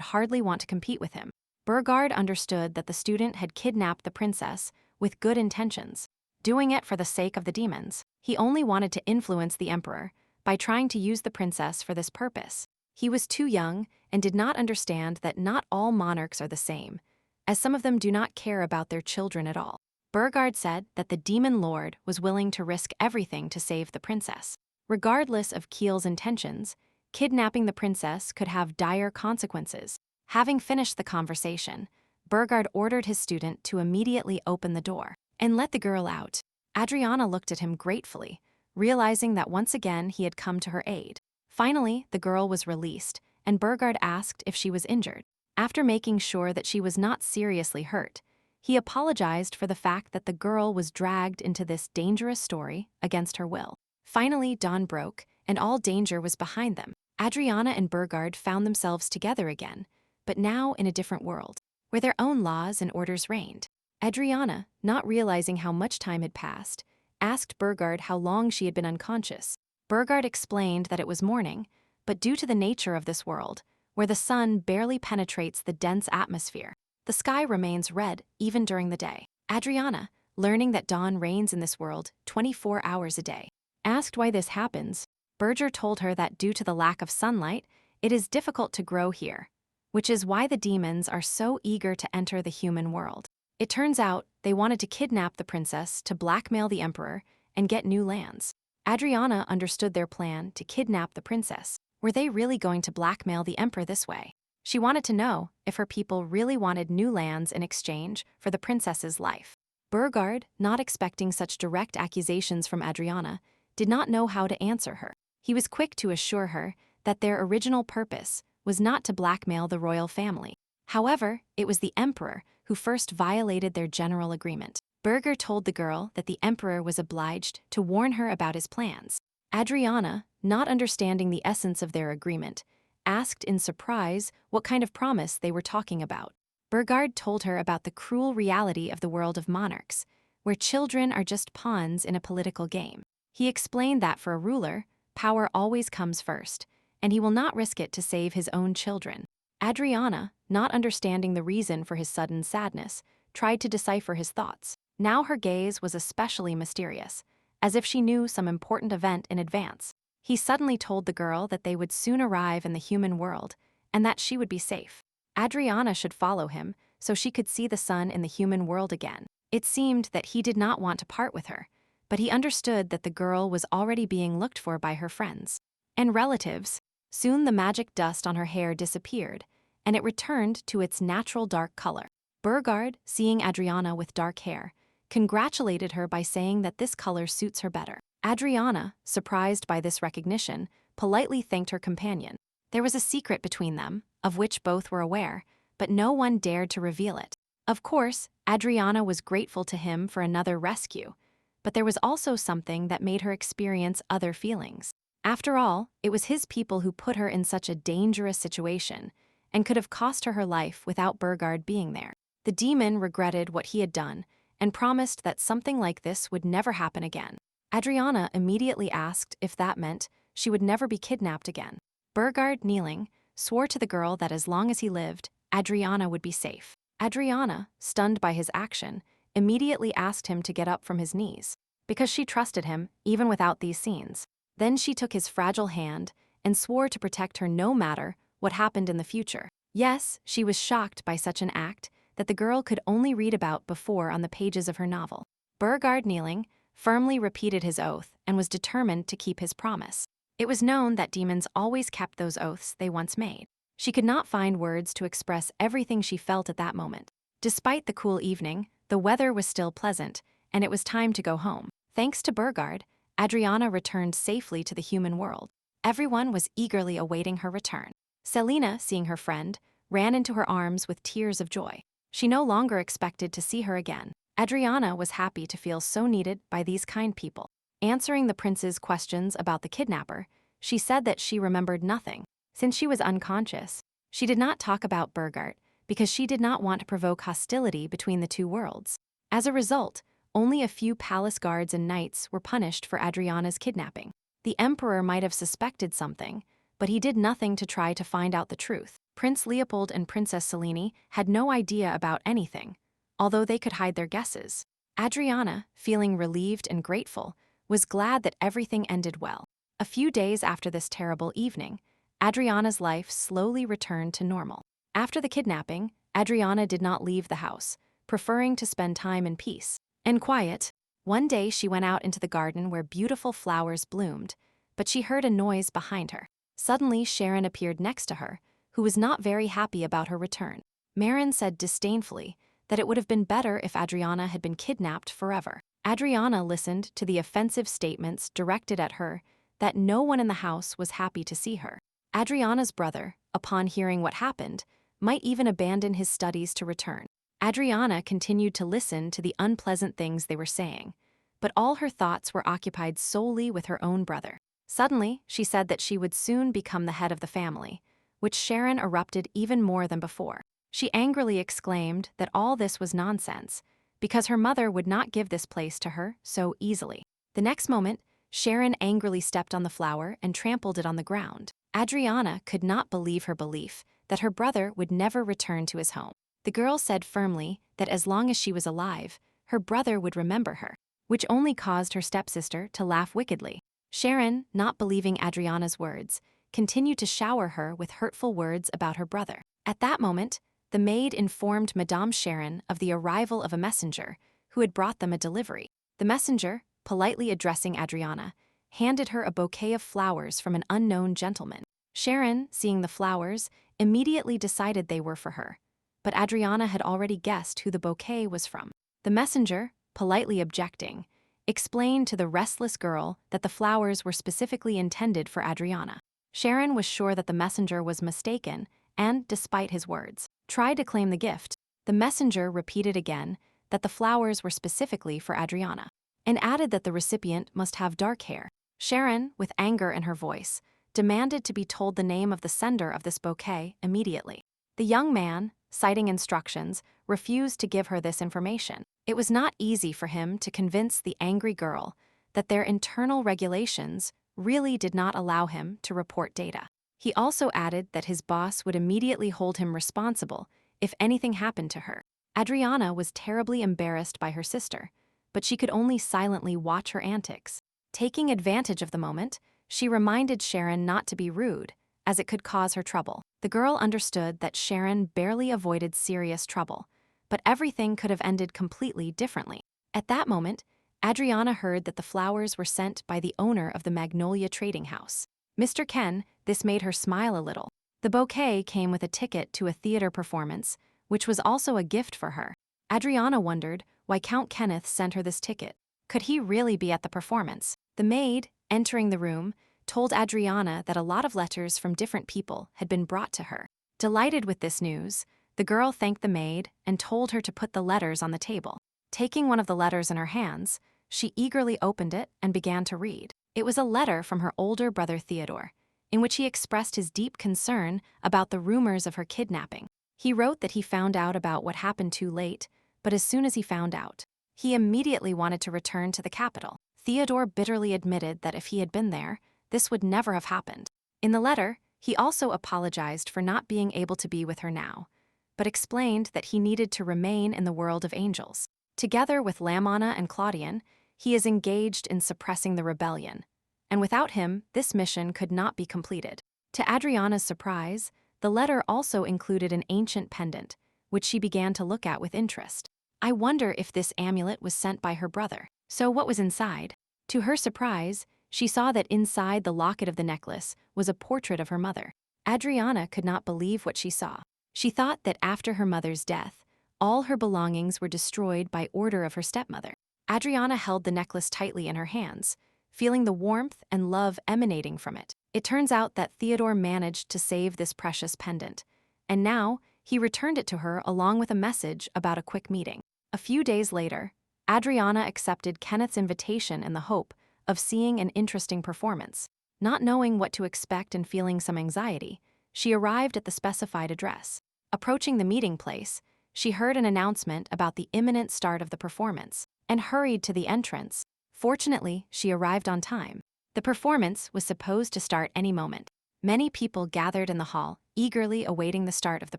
hardly want to compete with him. Burgard understood that the student had kidnapped the princess with good intentions. doing it for the sake of the demons. He only wanted to influence the emperor by trying to use the princess for this purpose. He was too young and did not understand that not all monarchs are the same, as some of them do not care about their children at all. Burgard said that the demon lord was willing to risk everything to save the princess. Regardless of Kiel's intentions, kidnapping the princess could have dire consequences. Having finished the conversation, Burgard ordered his student to immediately open the door and let the girl out. Adriana looked at him gratefully, realizing that once again he had come to her aid. Finally, the girl was released, and Burgard asked if she was injured. After making sure that she was not seriously hurt, he apologized for the fact that the girl was dragged into this dangerous story against her will. Finally, dawn broke, and all danger was behind them. Adriana and Burgard found themselves together again, but now in a different world, where their own laws and orders reigned. Adriana, not realizing how much time had passed, asked Burgard how long she had been unconscious. Burgard explained that it was morning, but due to the nature of this world, where the sun barely penetrates the dense atmosphere, the sky remains red even during the day. Adriana, learning that dawn reigns in this world 24 hours a day, asked why this happens. Burgard told her that due to the lack of sunlight, it is difficult to grow here, which is why the demons are so eager to enter the human world. It turns out they wanted to kidnap the princess to blackmail the emperor and get new lands. Adriana understood their plan to kidnap the princess. Were they really going to blackmail the emperor this way? She wanted to know if her people really wanted new lands in exchange for the princess's life. Burgard, not expecting such direct accusations from Adriana, did not know how to answer her. He was quick to assure her that their original purpose was not to blackmail the royal family. However, it was the emperor who first violated their general agreement. Burgard told the girl that the emperor was obliged to warn her about his plans. Adriana, not understanding the essence of their agreement, asked in surprise what kind of promise they were talking about. Burgard told her about the cruel reality of the world of monarchs, where children are just pawns in a political game. He explained that for a ruler, power always comes first, and he will not risk it to save his own children. Adriana, not understanding the reason for his sudden sadness, tried to decipher his thoughts. Now her gaze was especially mysterious, as if she knew some important event in advance. He suddenly told the girl that they would soon arrive in the human world and that she would be safe. Adriana should follow him so she could see the sun in the human world again. It seemed that he did not want to part with her, but he understood that the girl was already being looked for by her friends and relatives. Soon the magic dust on her hair disappeared, and it returned to its natural dark color. Burgard, seeing Adriana with dark hair, congratulated her by saying that this color suits her better. Adriana, surprised by this recognition, politely thanked her companion. There was a secret between them, of which both were aware, but no one dared to reveal it. Of course, Adriana was grateful to him for another rescue, but there was also something that made her experience other feelings. After all, it was his people who put her in such a dangerous situation and could have cost her her life without Burgard being there. The demon regretted what he had done and promised that something like this would never happen again. Adriana immediately asked if that meant she would never be kidnapped again. Burgard, kneeling, swore to the girl that as long as he lived, Adriana would be safe. Adriana, stunned by his action, immediately asked him to get up from his knees, because she trusted him even without these scenes. Then she took his fragile hand and swore to protect her no matter what happened in the future. Yes, she was shocked by such an act that the girl could only read about before on the pages of her novel. Burgard, kneeling, firmly repeated his oath and was determined to keep his promise. It was known that demons always kept those oaths they once made. She could not find words to express everything she felt at that moment. Despite the cool evening, the weather was still pleasant, and it was time to go home. Thanks to Burgard, Adriana returned safely to the human world. Everyone was eagerly awaiting her return. Selina, seeing her friend, ran into her arms with tears of joy. She no longer expected to see her again. Adriana was happy to feel so needed by these kind people. Answering the prince's questions about the kidnapper, she said that she remembered nothing. Since she was unconscious, she did not talk about Burgard because she did not want to provoke hostility between the two worlds. As a result, only a few palace guards and knights were punished for Adriana's kidnapping. The emperor might have suspected something, but he did nothing to try to find out the truth. Prince Leopold and Princess Selene had no idea about anything, although they could hide their guesses. Adriana, feeling relieved and grateful, was glad that everything ended well. A few days after this terrible evening, Adriana's life slowly returned to normal. After the kidnapping, Adriana did not leave the house, preferring to spend time in peace and quiet. One day she went out into the garden where beautiful flowers bloomed, but she heard a noise behind her. Suddenly, Sharon appeared next to her, who was not very happy about her return. Marin said disdainfully that it would have been better if Adriana had been kidnapped forever. Adriana listened to the offensive statements directed at her that no one in the house was happy to see her. Adriana's brother, upon hearing what happened, might even abandon his studies to return. Adriana continued to listen to the unpleasant things they were saying, but all her thoughts were occupied solely with her own brother. Suddenly, she said that she would soon become the head of the family, which Sharon erupted even more than before. She angrily exclaimed that all this was nonsense, because her mother would not give this place to her so easily. The next moment, Sharon angrily stepped on the flower and trampled it on the ground. Adriana could not believe her belief that her brother would never return to his home. The girl said firmly that as long as she was alive, her brother would remember her, which only caused her stepsister to laugh wickedly. Sharon, not believing Adriana's words, continued to shower her with hurtful words about her brother. At that moment, the maid informed Madame Sharon of the arrival of a messenger who had brought them a delivery. The messenger, politely addressing Adriana, handed her a bouquet of flowers from an unknown gentleman. Sharon, seeing the flowers, immediately decided they were for her, but Adriana had already guessed who the bouquet was from. The messenger, politely objecting, explained to the restless girl that the flowers were specifically intended for Adriana. Sharon was sure that the messenger was mistaken and, despite his words, tried to claim the gift. The messenger repeated again that the flowers were specifically for Adriana, and added that the recipient must have dark hair. Sharon, with anger in her voice, demanded to be told the name of the sender of this bouquet immediately. The young man, citing instructions, refused to give her this information. It was not easy for him to convince the angry girl that their internal regulations really did not allow him to report data. He also added that his boss would immediately hold him responsible if anything happened to her. Adriana was terribly embarrassed by her sister, but she could only silently watch her antics. Taking advantage of the moment, she reminded Sharon not to be rude, as it could cause her trouble. The girl understood that Sharon barely avoided serious trouble, but everything could have ended completely differently. At that moment, Adriana heard that the flowers were sent by the owner of the Magnolia Trading House, Mr. Ken. This made her smile a little. The bouquet came with a ticket to a theater performance, which was also a gift for her. Adriana wondered why Count Kenneth sent her this ticket. Could he really be at the performance? The maid, entering the room, told Adriana that a lot of letters from different people had been brought to her. Delighted with this news, the girl thanked the maid and told her to put the letters on the table. Taking one of the letters in her hands, she eagerly opened it and began to read. It was a letter from her older brother Theodore, in which he expressed his deep concern about the rumors of her kidnapping. He wrote that he found out about what happened too late, but as soon as he found out, he immediately wanted to return to the capital. Theodore bitterly admitted that if he had been there, this would never have happened. In the letter, he also apologized for not being able to be with her now, but explained that he needed to remain in the world of angels. Together with Lamanna and Claudian, he is engaged in suppressing the rebellion, and without him, this mission could not be completed. To Adriana's surprise, the letter also included an ancient pendant, which she began to look at with interest. I wonder if this amulet was sent by her brother. So what was inside? To her surprise, she saw that inside the locket of the necklace was a portrait of her mother. Adriana could not believe what she saw. She thought that after her mother's death, all her belongings were destroyed by order of her stepmother. Adriana held the necklace tightly in her hands, feeling the warmth and love emanating from it. It turns out that Theodore managed to save this precious pendant, and now he returned it to her along with a message about a quick meeting. A few days later, Adriana accepted Kenneth's invitation in the hope of seeing an interesting performance. Not knowing what to expect and feeling some anxiety, she arrived at the specified address. Approaching the meeting place, she heard an announcement about the imminent start of the performance and hurried to the entrance. Fortunately, she arrived on time. The performance was supposed to start any moment. Many people gathered in the hall, eagerly awaiting the start of the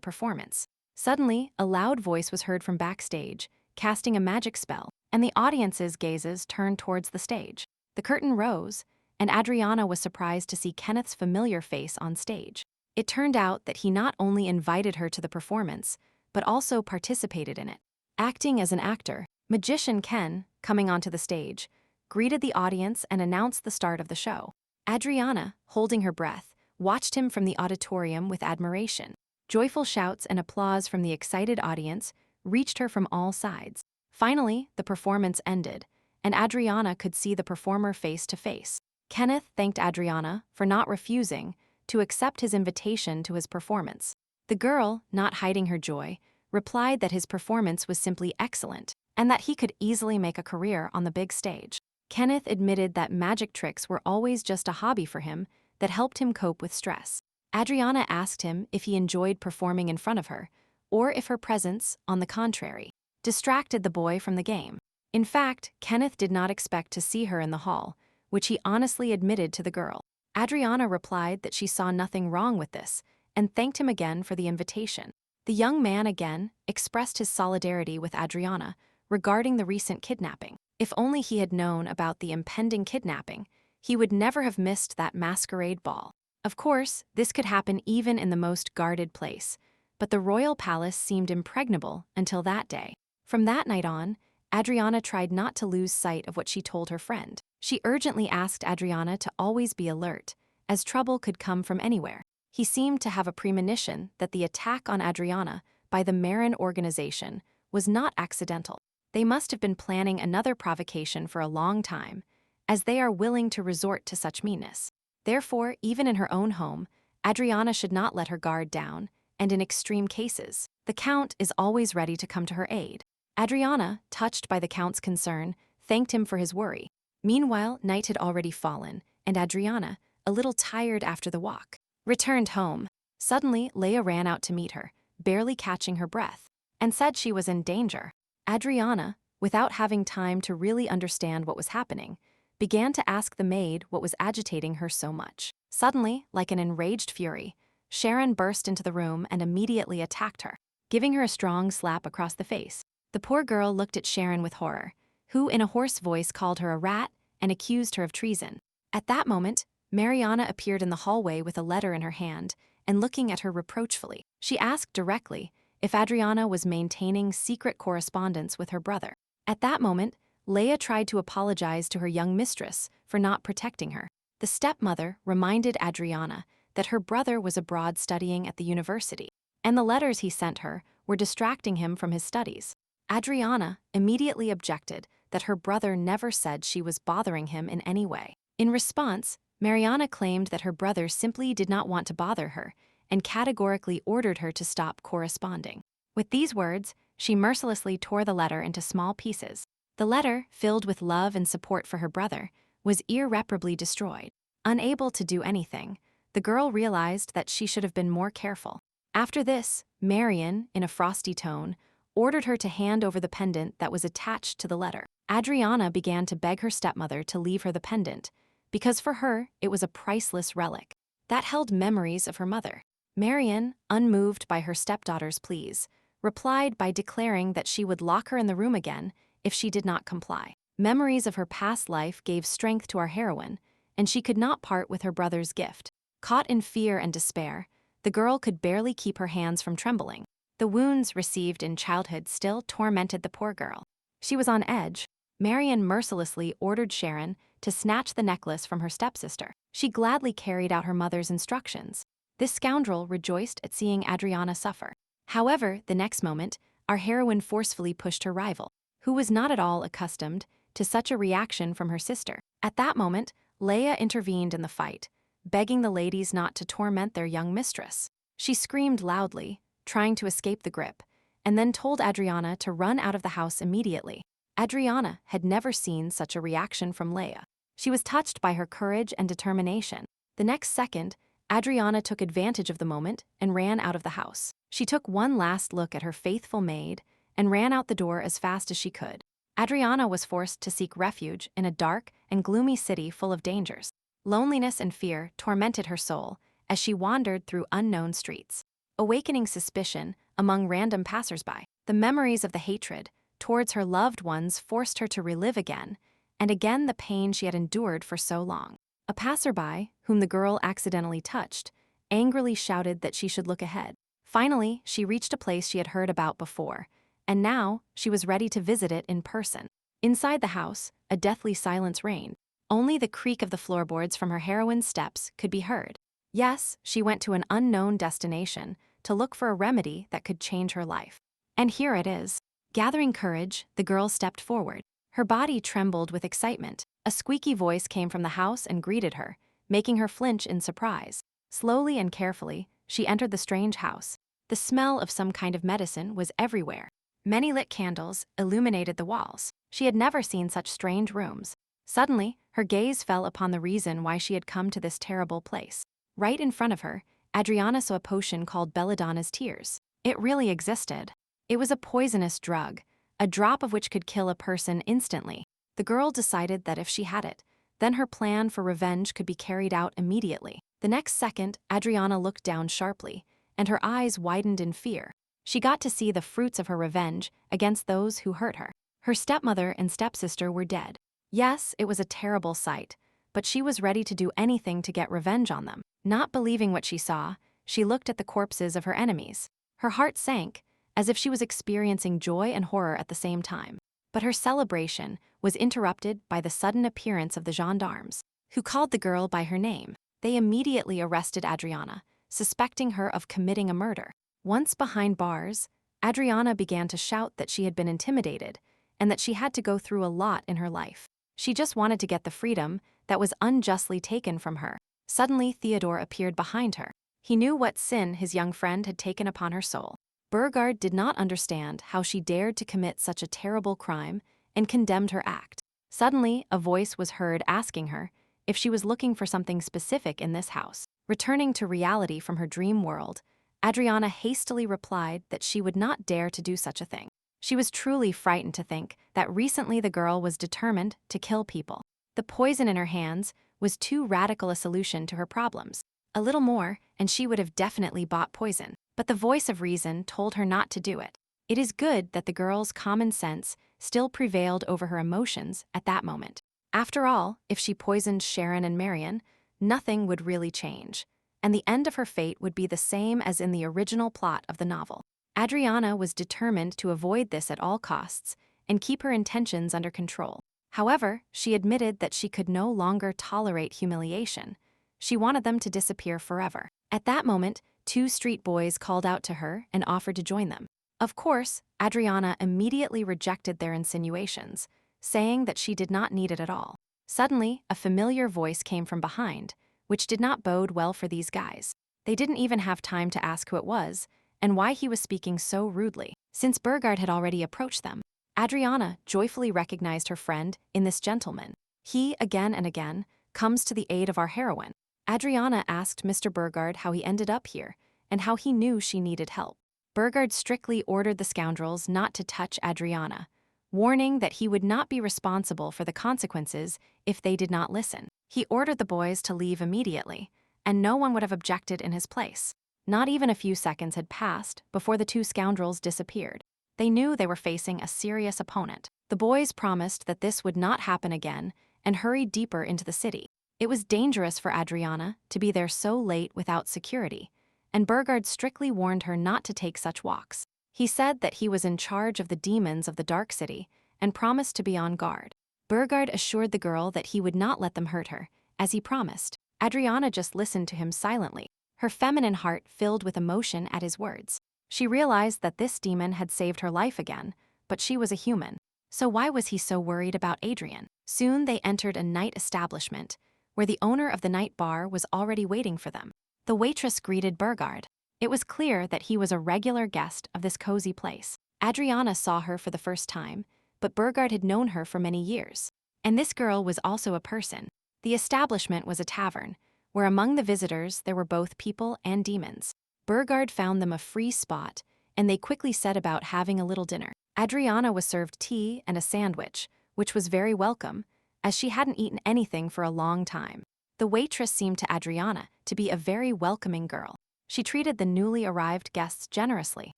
performance. Suddenly, a loud voice was heard from backstage, casting a magic spell. and the audience's gazes turned towards the stage. The curtain rose, and Adriana was surprised to see Kenneth's familiar face on stage. It turned out that he not only invited her to the performance, but also participated in it. Acting as an actor, magician Ken, coming onto the stage, greeted the audience and announced the start of the show. Adriana, holding her breath, watched him from the auditorium with admiration. Joyful shouts and applause from the excited audience reached her from all sides. Finally, the performance ended, and Adriana could see the performer face to face. Kenneth thanked Adriana for not refusing to accept his invitation to his performance. The girl, not hiding her joy, replied that his performance was simply excellent and that he could easily make a career on the big stage. Kenneth admitted that magic tricks were always just a hobby for him that helped him cope with stress. Adriana asked him if he enjoyed performing in front of her, or if her presence, on the contrary, distracted the boy from the game. In fact, Kenneth did not expect to see her in the hall, which he honestly admitted to the girl. Adriana replied that she saw nothing wrong with this and thanked him again for the invitation. The young man again expressed his solidarity with Adriana regarding the recent kidnapping. If only he had known about the impending kidnapping, he would never have missed that masquerade ball. Of course, this could happen even in the most guarded place, but the royal palace seemed impregnable until that day. From that night on, Adriana tried not to lose sight of what she told her friend. She urgently asked Adriana to always be alert, as trouble could come from anywhere. He seemed to have a premonition that the attack on Adriana by the Marin organization was not accidental. They must have been planning another provocation for a long time, as they are willing to resort to such meanness. Therefore, even in her own home, Adriana should not let her guard down, and in extreme cases, the Count is always ready to come to her aid. Adriana, touched by the Count's concern, thanked him for his worry. Meanwhile, night had already fallen, and Adriana, a little tired after the walk, returned home. Suddenly, Leia ran out to meet her, barely catching her breath, and said she was in danger. Adriana, without having time to really understand what was happening, began to ask the maid what was agitating her so much. Suddenly, like an enraged fury, Sharon burst into the room and immediately attacked her, giving her a strong slap across the face. The poor girl looked at Sharon with horror, who in a hoarse voice called her a rat and accused her of treason. At that moment, Mariana appeared in the hallway with a letter in her hand and looking at her reproachfully. She asked directly if Adriana was maintaining secret correspondence with her brother. At that moment, Leia tried to apologize to her young mistress for not protecting her. The stepmother reminded Adriana that her brother was abroad studying at the university, and the letters he sent her were distracting him from his studies. Adriana immediately objected that her brother never said she was bothering him in any way. In response, Mariana claimed that her brother simply did not want to bother her and categorically ordered her to stop corresponding. With these words, she mercilessly tore the letter into small pieces. The letter, filled with love and support for her brother, was irreparably destroyed. Unable to do anything, the girl realized that she should have been more careful. After this, Marian, in a frosty tone, ordered her to hand over the pendant that was attached to the letter. Adriana began to beg her stepmother to leave her the pendant, because for her, it was a priceless relic that held memories of her mother. Marian, unmoved by her stepdaughter's pleas, replied by declaring that she would lock her in the room again if she did not comply. Memories of her past life gave strength to our heroine, and she could not part with her brother's gift. Caught in fear and despair, the girl could barely keep her hands from trembling. The wounds received in childhood still tormented the poor girl. She was on edge. Marian mercilessly ordered Sharon to snatch the necklace from her stepsister. She gladly carried out her mother's instructions. This scoundrel rejoiced at seeing Adriana suffer. However, the next moment, our heroine forcefully pushed her rival, who was not at all accustomed to such a reaction from her sister. At that moment, Leia intervened in the fight, begging the ladies not to torment their young mistress. She screamed loudly, trying to escape the grip, and then told Adriana to run out of the house immediately. Adriana had never seen such a reaction from Leia. She was touched by her courage and determination. The next second, Adriana took advantage of the moment and ran out of the house. She took one last look at her faithful maid and ran out the door as fast as she could. Adriana was forced to seek refuge in a dark and gloomy city full of dangers. Loneliness and fear tormented her soul as she wandered through unknown streets, awakening suspicion among random passersby. The memories of the hatred, towards her loved ones forced her to relive again and again the pain she had endured for so long. A passerby, whom the girl accidentally touched, angrily shouted that she should look ahead. Finally, she reached a place she had heard about before, and now she was ready to visit it in person. Inside the house, a deathly silence reigned. Only the creak of the floorboards from her heroine's steps could be heard. Yes, she went to an unknown destination to look for a remedy that could change her life. And here it is. Gathering courage, the girl stepped forward. Her body trembled with excitement. A squeaky voice came from the house and greeted her, making her flinch in surprise. Slowly and carefully, she entered the strange house. The smell of some kind of medicine was everywhere. Many lit candles illuminated the walls. She had never seen such strange rooms. Suddenly, her gaze fell upon the reason why she had come to this terrible place. Right in front of her, Adriana saw a potion called Belladonna's Tears. It really existed. It was a poisonous drug, a drop of which could kill a person instantly. The girl decided that if she had it, then her plan for revenge could be carried out immediately. The next second, Adriana looked down sharply, and her eyes widened in fear. She got to see the fruits of her revenge against those who hurt her. Her stepmother and stepsister were dead. Yes, it was a terrible sight, but she was ready to do anything to get revenge on them. Not believing what she saw, she looked at the corpses of her enemies. Her heart sank, as if she was experiencing joy and horror at the same time. But her celebration was interrupted by the sudden appearance of the gendarmes, who called the girl by her name. They immediately arrested Adriana, suspecting her of committing a murder. Once behind bars, Adriana began to shout that she had been intimidated and that she had to go through a lot in her life. She just wanted to get the freedom that was unjustly taken from her. Suddenly, Theodore appeared behind her. He knew what sin his young friend had taken upon her soul. Burgard did not understand how she dared to commit such a terrible crime and condemned her act. Suddenly, a voice was heard asking her if she was looking for something specific in this house. Returning to reality from her dream world, Adriana hastily replied that she would not dare to do such a thing. She was truly frightened to think that recently the girl was determined to kill people. The poison in her hands was too radical a solution to her problems. A little more, and she would have definitely bought poison. But the voice of reason told her not to do it. It is good that the girl's common sense still prevailed over her emotions at that moment. After all, if she poisoned Sharon and Marion, nothing would really change, and the end of her fate would be the same as in the original plot of the novel. Adriana was determined to avoid this at all costs and keep her intentions under control. However, she admitted that she could no longer tolerate humiliation. She wanted them to disappear forever. At that moment, 2 street boys called out to her and offered to join them. Of course, Adriana immediately rejected their insinuations, saying that she did not need it at all. Suddenly, a familiar voice came from behind, which did not bode well for these guys. They didn't even have time to ask who it was and why he was speaking so rudely, since Burgard had already approached them. Adriana joyfully recognized her friend in this gentleman. He, again and again, comes to the aid of our heroine. Adriana asked Mr. Burgard how he ended up here and how he knew she needed help. Burgard strictly ordered the scoundrels not to touch Adriana, warning that he would not be responsible for the consequences if they did not listen. He ordered the boys to leave immediately, and no one would have objected in his place. Not even a few seconds had passed before the 2 scoundrels disappeared. They knew they were facing a serious opponent. The boys promised that this would not happen again and hurried deeper into the city. It was dangerous for Adriana to be there so late without security, and Burgard strictly warned her not to take such walks. He said that he was in charge of the demons of the Dark City and promised to be on guard. Burgard assured the girl that he would not let them hurt her, as he promised. Adriana just listened to him silently, her feminine heart filled with emotion at his words. She realized that this demon had saved her life again, but she was a human. So why was he so worried about Adrian? Soon they entered a night establishment, where the owner of the night bar was already waiting for them. The waitress greeted Burgard. It was clear that he was a regular guest of this cozy place. Adriana saw her for the first time, but Burgard had known her for many years. And this girl was also a person. The establishment was a tavern, where among the visitors there were both people and demons. Burgard found them a free spot, and they quickly set about having a little dinner. Adriana was served tea and a sandwich, which was very welcome, as she hadn't eaten anything for a long time. The waitress seemed to Adriana to be a very welcoming girl. She treated the newly arrived guests generously.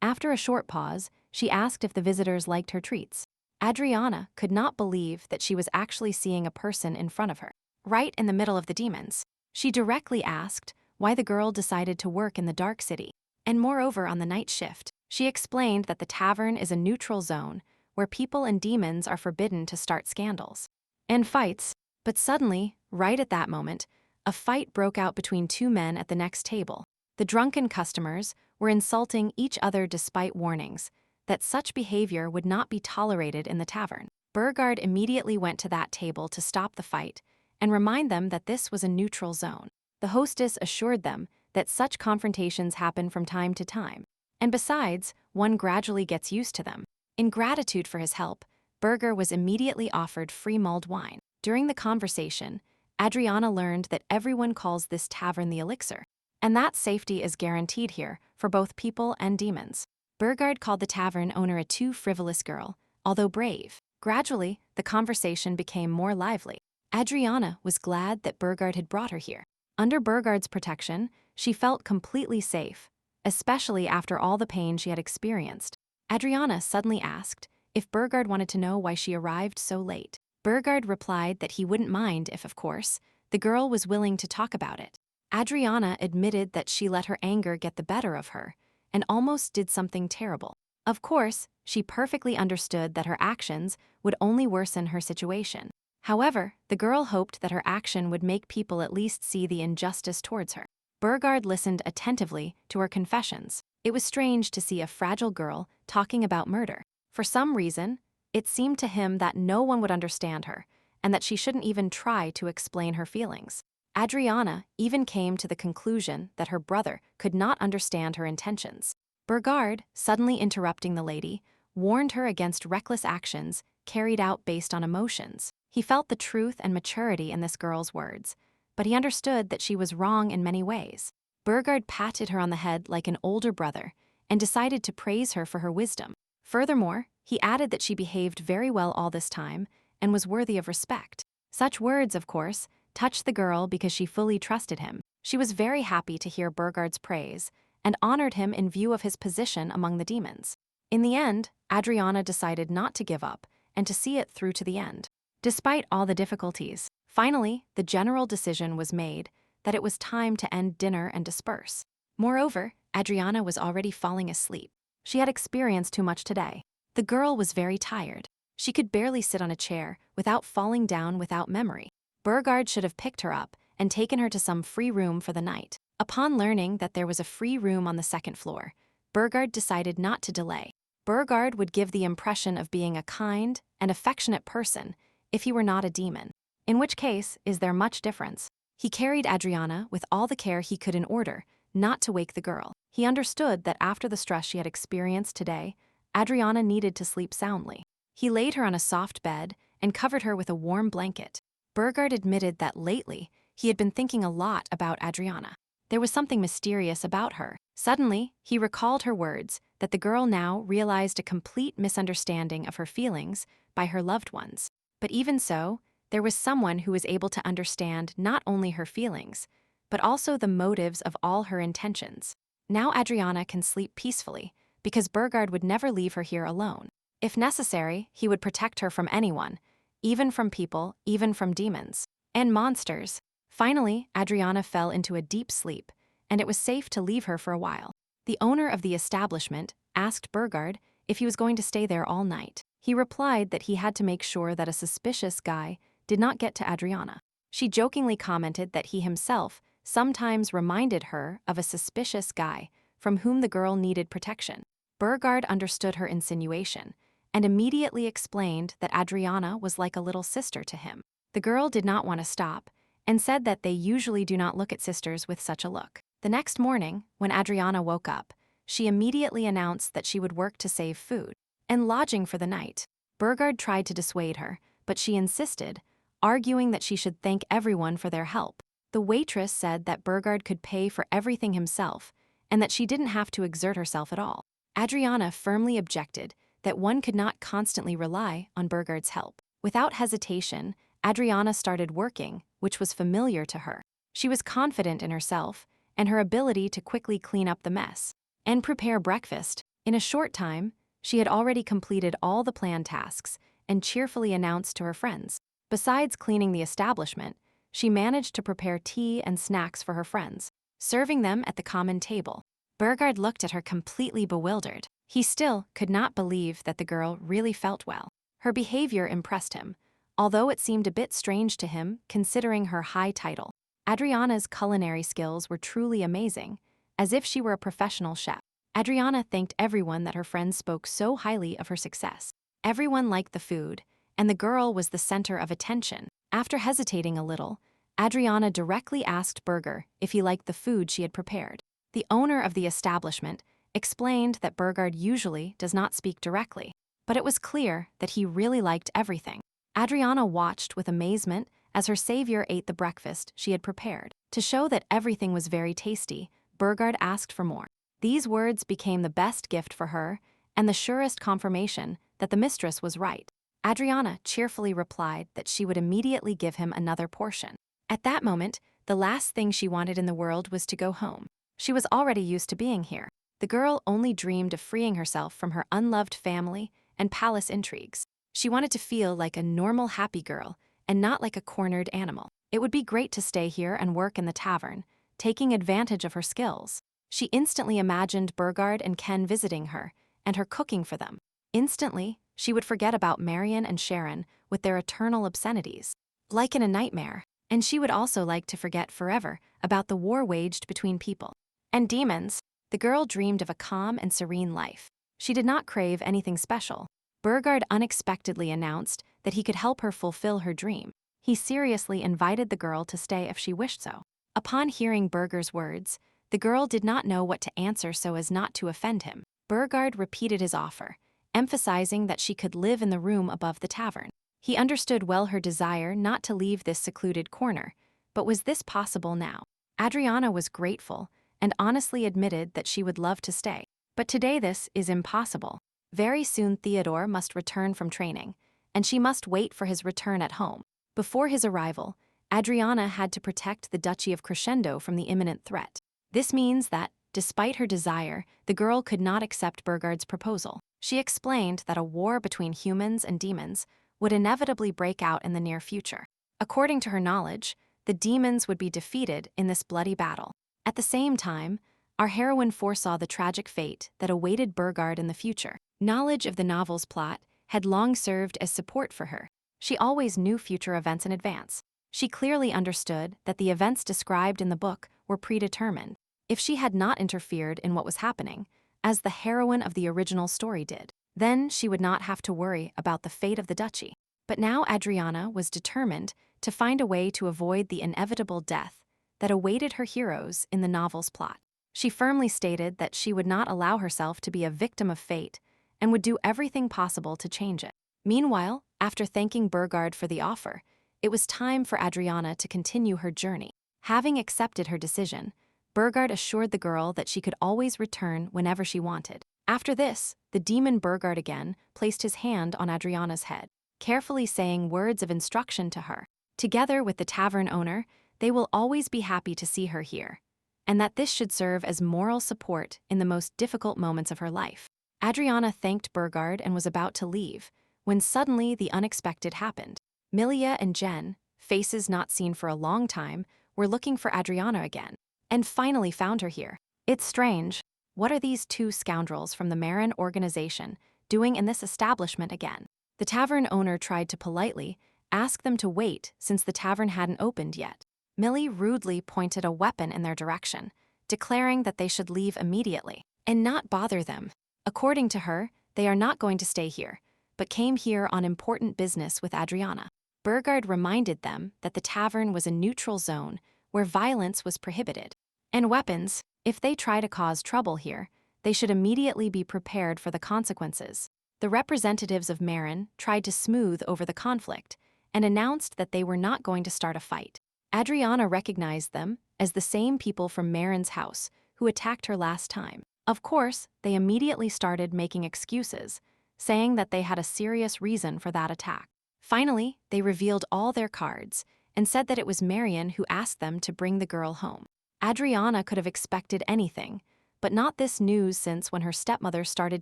After a short pause, she asked if the visitors liked her treats. Adriana could not believe that she was actually seeing a person in front of her, right in the middle of the demons. She directly asked why the girl decided to work in the dark city, and moreover on the night shift. She explained that the tavern is a neutral zone where people and demons are forbidden to start scandals and fights. But suddenly, right at that moment, a fight broke out between two men at the next table. The drunken customers were insulting each other despite warnings that such behavior would not be tolerated in the tavern. Burgard immediately went to that table to stop the fight and remind them that this was a neutral zone. The hostess assured them that such confrontations happen from time to time, and besides, one gradually gets used to them. In gratitude for his help, Burger was immediately offered free mulled wine. During the conversation, Adriana learned that everyone calls this tavern the Elixir, and that safety is guaranteed here for both people and demons. Burgard called the tavern owner a too frivolous girl, although brave. Gradually, the conversation became more lively. Adriana was glad that Burgard had brought her here. Under Burgard's protection, she felt completely safe, especially after all the pain she had experienced. Adriana suddenly asked if Burgard wanted to know why she arrived so late. Burgard replied that he wouldn't mind if, of course, the girl was willing to talk about it. Adriana admitted that she let her anger get the better of her and almost did something terrible. Of course, she perfectly understood that her actions would only worsen her situation. However, the girl hoped that her action would make people at least see the injustice towards her. Burgard listened attentively to her confessions. It was strange to see a fragile girl talking about murder. For some reason, it seemed to him that no one would understand her, and that she shouldn't even try to explain her feelings. Adriana even came to the conclusion that her brother could not understand her intentions. Burgard, suddenly interrupting the lady, warned her against reckless actions carried out based on emotions. He felt the truth and maturity in this girl's words, but he understood that she was wrong in many ways. Burgard patted her on the head like an older brother and decided to praise her for her wisdom. Furthermore, he added that she behaved very well all this time and was worthy of respect. Such words, of course, touched the girl because she fully trusted him. She was very happy to hear Burgard's praise and honored him in view of his position among the demons. In the end, Adriana decided not to give up and to see it through to the end. Despite all the difficulties, finally, the general decision was made that it was time to end dinner and disperse. Moreover, Adriana was already falling asleep. She had experienced too much today. The girl was very tired. She could barely sit on a chair without falling down without memory. Burgard should have picked her up and taken her to some free room for the night. Upon learning that there was a free room on the second floor, Burgard decided not to delay. Burgard would give the impression of being a kind and affectionate person if he were not a demon. In which case, is there much difference? He carried Adriana with all the care he could in order not to wake the girl. He understood that after the stress she had experienced today, Adriana needed to sleep soundly. He laid her on a soft bed and covered her with a warm blanket. Burgard admitted that lately he had been thinking a lot about Adriana. There was something mysterious about her. Suddenly, he recalled her words that the girl now realized a complete misunderstanding of her feelings by her loved ones. But even so, there was someone who was able to understand not only her feelings, but also the motives of all her intentions. Now Adriana can sleep peacefully, because Burgard would never leave her here alone. If necessary, he would protect her from anyone, even from people, even from demons and monsters. Finally, Adriana fell into a deep sleep, and it was safe to leave her for a while. The owner of the establishment asked Burgard if he was going to stay there all night. He replied that he had to make sure that a suspicious guy did not get to Adriana. She jokingly commented that he himself sometimes reminded her of a suspicious guy from whom the girl needed protection. Burgard understood her insinuation and immediately explained that Adriana was like a little sister to him. The girl did not want to stop and said that they usually do not look at sisters with such a look. The next morning, when Adriana woke up, she immediately announced that she would work to save food and lodging for the night. Burgard tried to dissuade her, but she insisted, arguing that she should thank everyone for their help. The waitress said that Burgard could pay for everything himself and that she didn't have to exert herself at all. Adriana firmly objected that one could not constantly rely on Burgard's help. Without hesitation, Adriana started working, which was familiar to her. She was confident in herself and her ability to quickly clean up the mess and prepare breakfast. In a short time, She had already completed all the planned tasks and cheerfully announced to her friends. Besides cleaning the establishment, she managed to prepare tea and snacks for her friends, serving them at the common table. Burgard looked at her completely bewildered. He still could not believe that the girl really felt well. Her behavior impressed him, although it seemed a bit strange to him considering her high title. Adriana's culinary skills were truly amazing, as if she were a professional chef. Adriana thanked everyone that her friends spoke so highly of her success. Everyone liked the food, and the girl was the center of attention. After hesitating a little, Adriana directly asked Burger if he liked the food she had prepared. The owner of the establishment explained that Burgard usually does not speak directly, but it was clear that he really liked everything. Adriana watched with amazement as her savior ate the breakfast she had prepared. To show that everything was very tasty, Burgard asked for more. These words became the best gift for her and the surest confirmation that the mistress was right. Adriana cheerfully replied that she would immediately give him another portion. At that moment, the last thing she wanted in the world was to go home. She was already used to being here. The girl only dreamed of freeing herself from her unloved family and palace intrigues. She wanted to feel like a normal, happy girl and not like a cornered animal. It would be great to stay here and work in the tavern, taking advantage of her skills. She instantly imagined Burgard and Ken visiting her and her cooking for them. Instantly, she would forget about Marion and Sharon with their eternal obscenities, like in a nightmare, and she would also like to forget forever about the war waged between people and demons. The girl dreamed of a calm and serene life. She did not crave anything special. Burgard unexpectedly announced that he could help her fulfill her dream. He seriously invited the girl to stay if she wished so. Upon hearing Burger's words, the girl did not know what to answer so as not to offend him. Burgard repeated his offer, emphasizing that she could live in the room above the tavern. He understood well her desire not to leave this secluded corner, but was this possible now? Adriana was grateful and honestly admitted that she would love to stay. But today this is impossible. Very soon Theodore must return from training, and she must wait for his return at home. Before his arrival, Adriana had to protect the Duchy of Crescendo from the imminent threat. This means that, despite her desire, the girl could not accept Burgard's proposal. She explained that a war between humans and demons would inevitably break out in the near future. According to her knowledge, the demons would be defeated in this bloody battle. At the same time, our heroine foresaw the tragic fate that awaited Burgard in the future. Knowledge of the novel's plot had long served as support for her. She always knew future events in advance. She clearly understood that the events described in the book were predetermined. If she had not interfered in what was happening, as the heroine of the original story did, then she would not have to worry about the fate of the duchy. But now Adriana was determined to find a way to avoid the inevitable death that awaited her heroes in the novel's plot. She firmly stated that she would not allow herself to be a victim of fate and would do everything possible to change it. Meanwhile, after thanking Burgard for the offer, it was time for Adriana to continue her journey. Having accepted her decision, Burgard assured the girl that she could always return whenever she wanted. After this, the demon Burgard again placed his hand on Adriana's head, carefully saying words of instruction to her. Together with the tavern owner, they will always be happy to see her here, and that this should serve as moral support in the most difficult moments of her life. Adriana thanked Burgard and was about to leave, when suddenly the unexpected happened. Milia and Jen, faces not seen for a long time, were looking for Adriana again, and finally found her here. It's strange. What are these two scoundrels from the Marin organization doing in this establishment again? The tavern owner tried to politely ask them to wait since the tavern hadn't opened yet. Millie rudely pointed a weapon in their direction, declaring that they should leave immediately and not bother them. According to her, they are not going to stay here, but came here on important business with Adriana. Burgard reminded them that the tavern was a neutral zone where violence was prohibited. And weapons, if they try to cause trouble here, they should immediately be prepared for the consequences. The representatives of Marin tried to smooth over the conflict and announced that they were not going to start a fight. Adriana recognized them as the same people from Marin's house who attacked her last time. Of course, they immediately started making excuses, saying that they had a serious reason for that attack. Finally, they revealed all their cards and said that it was Marion who asked them to bring the girl home. Adriana could have expected anything, but not this news since when her stepmother started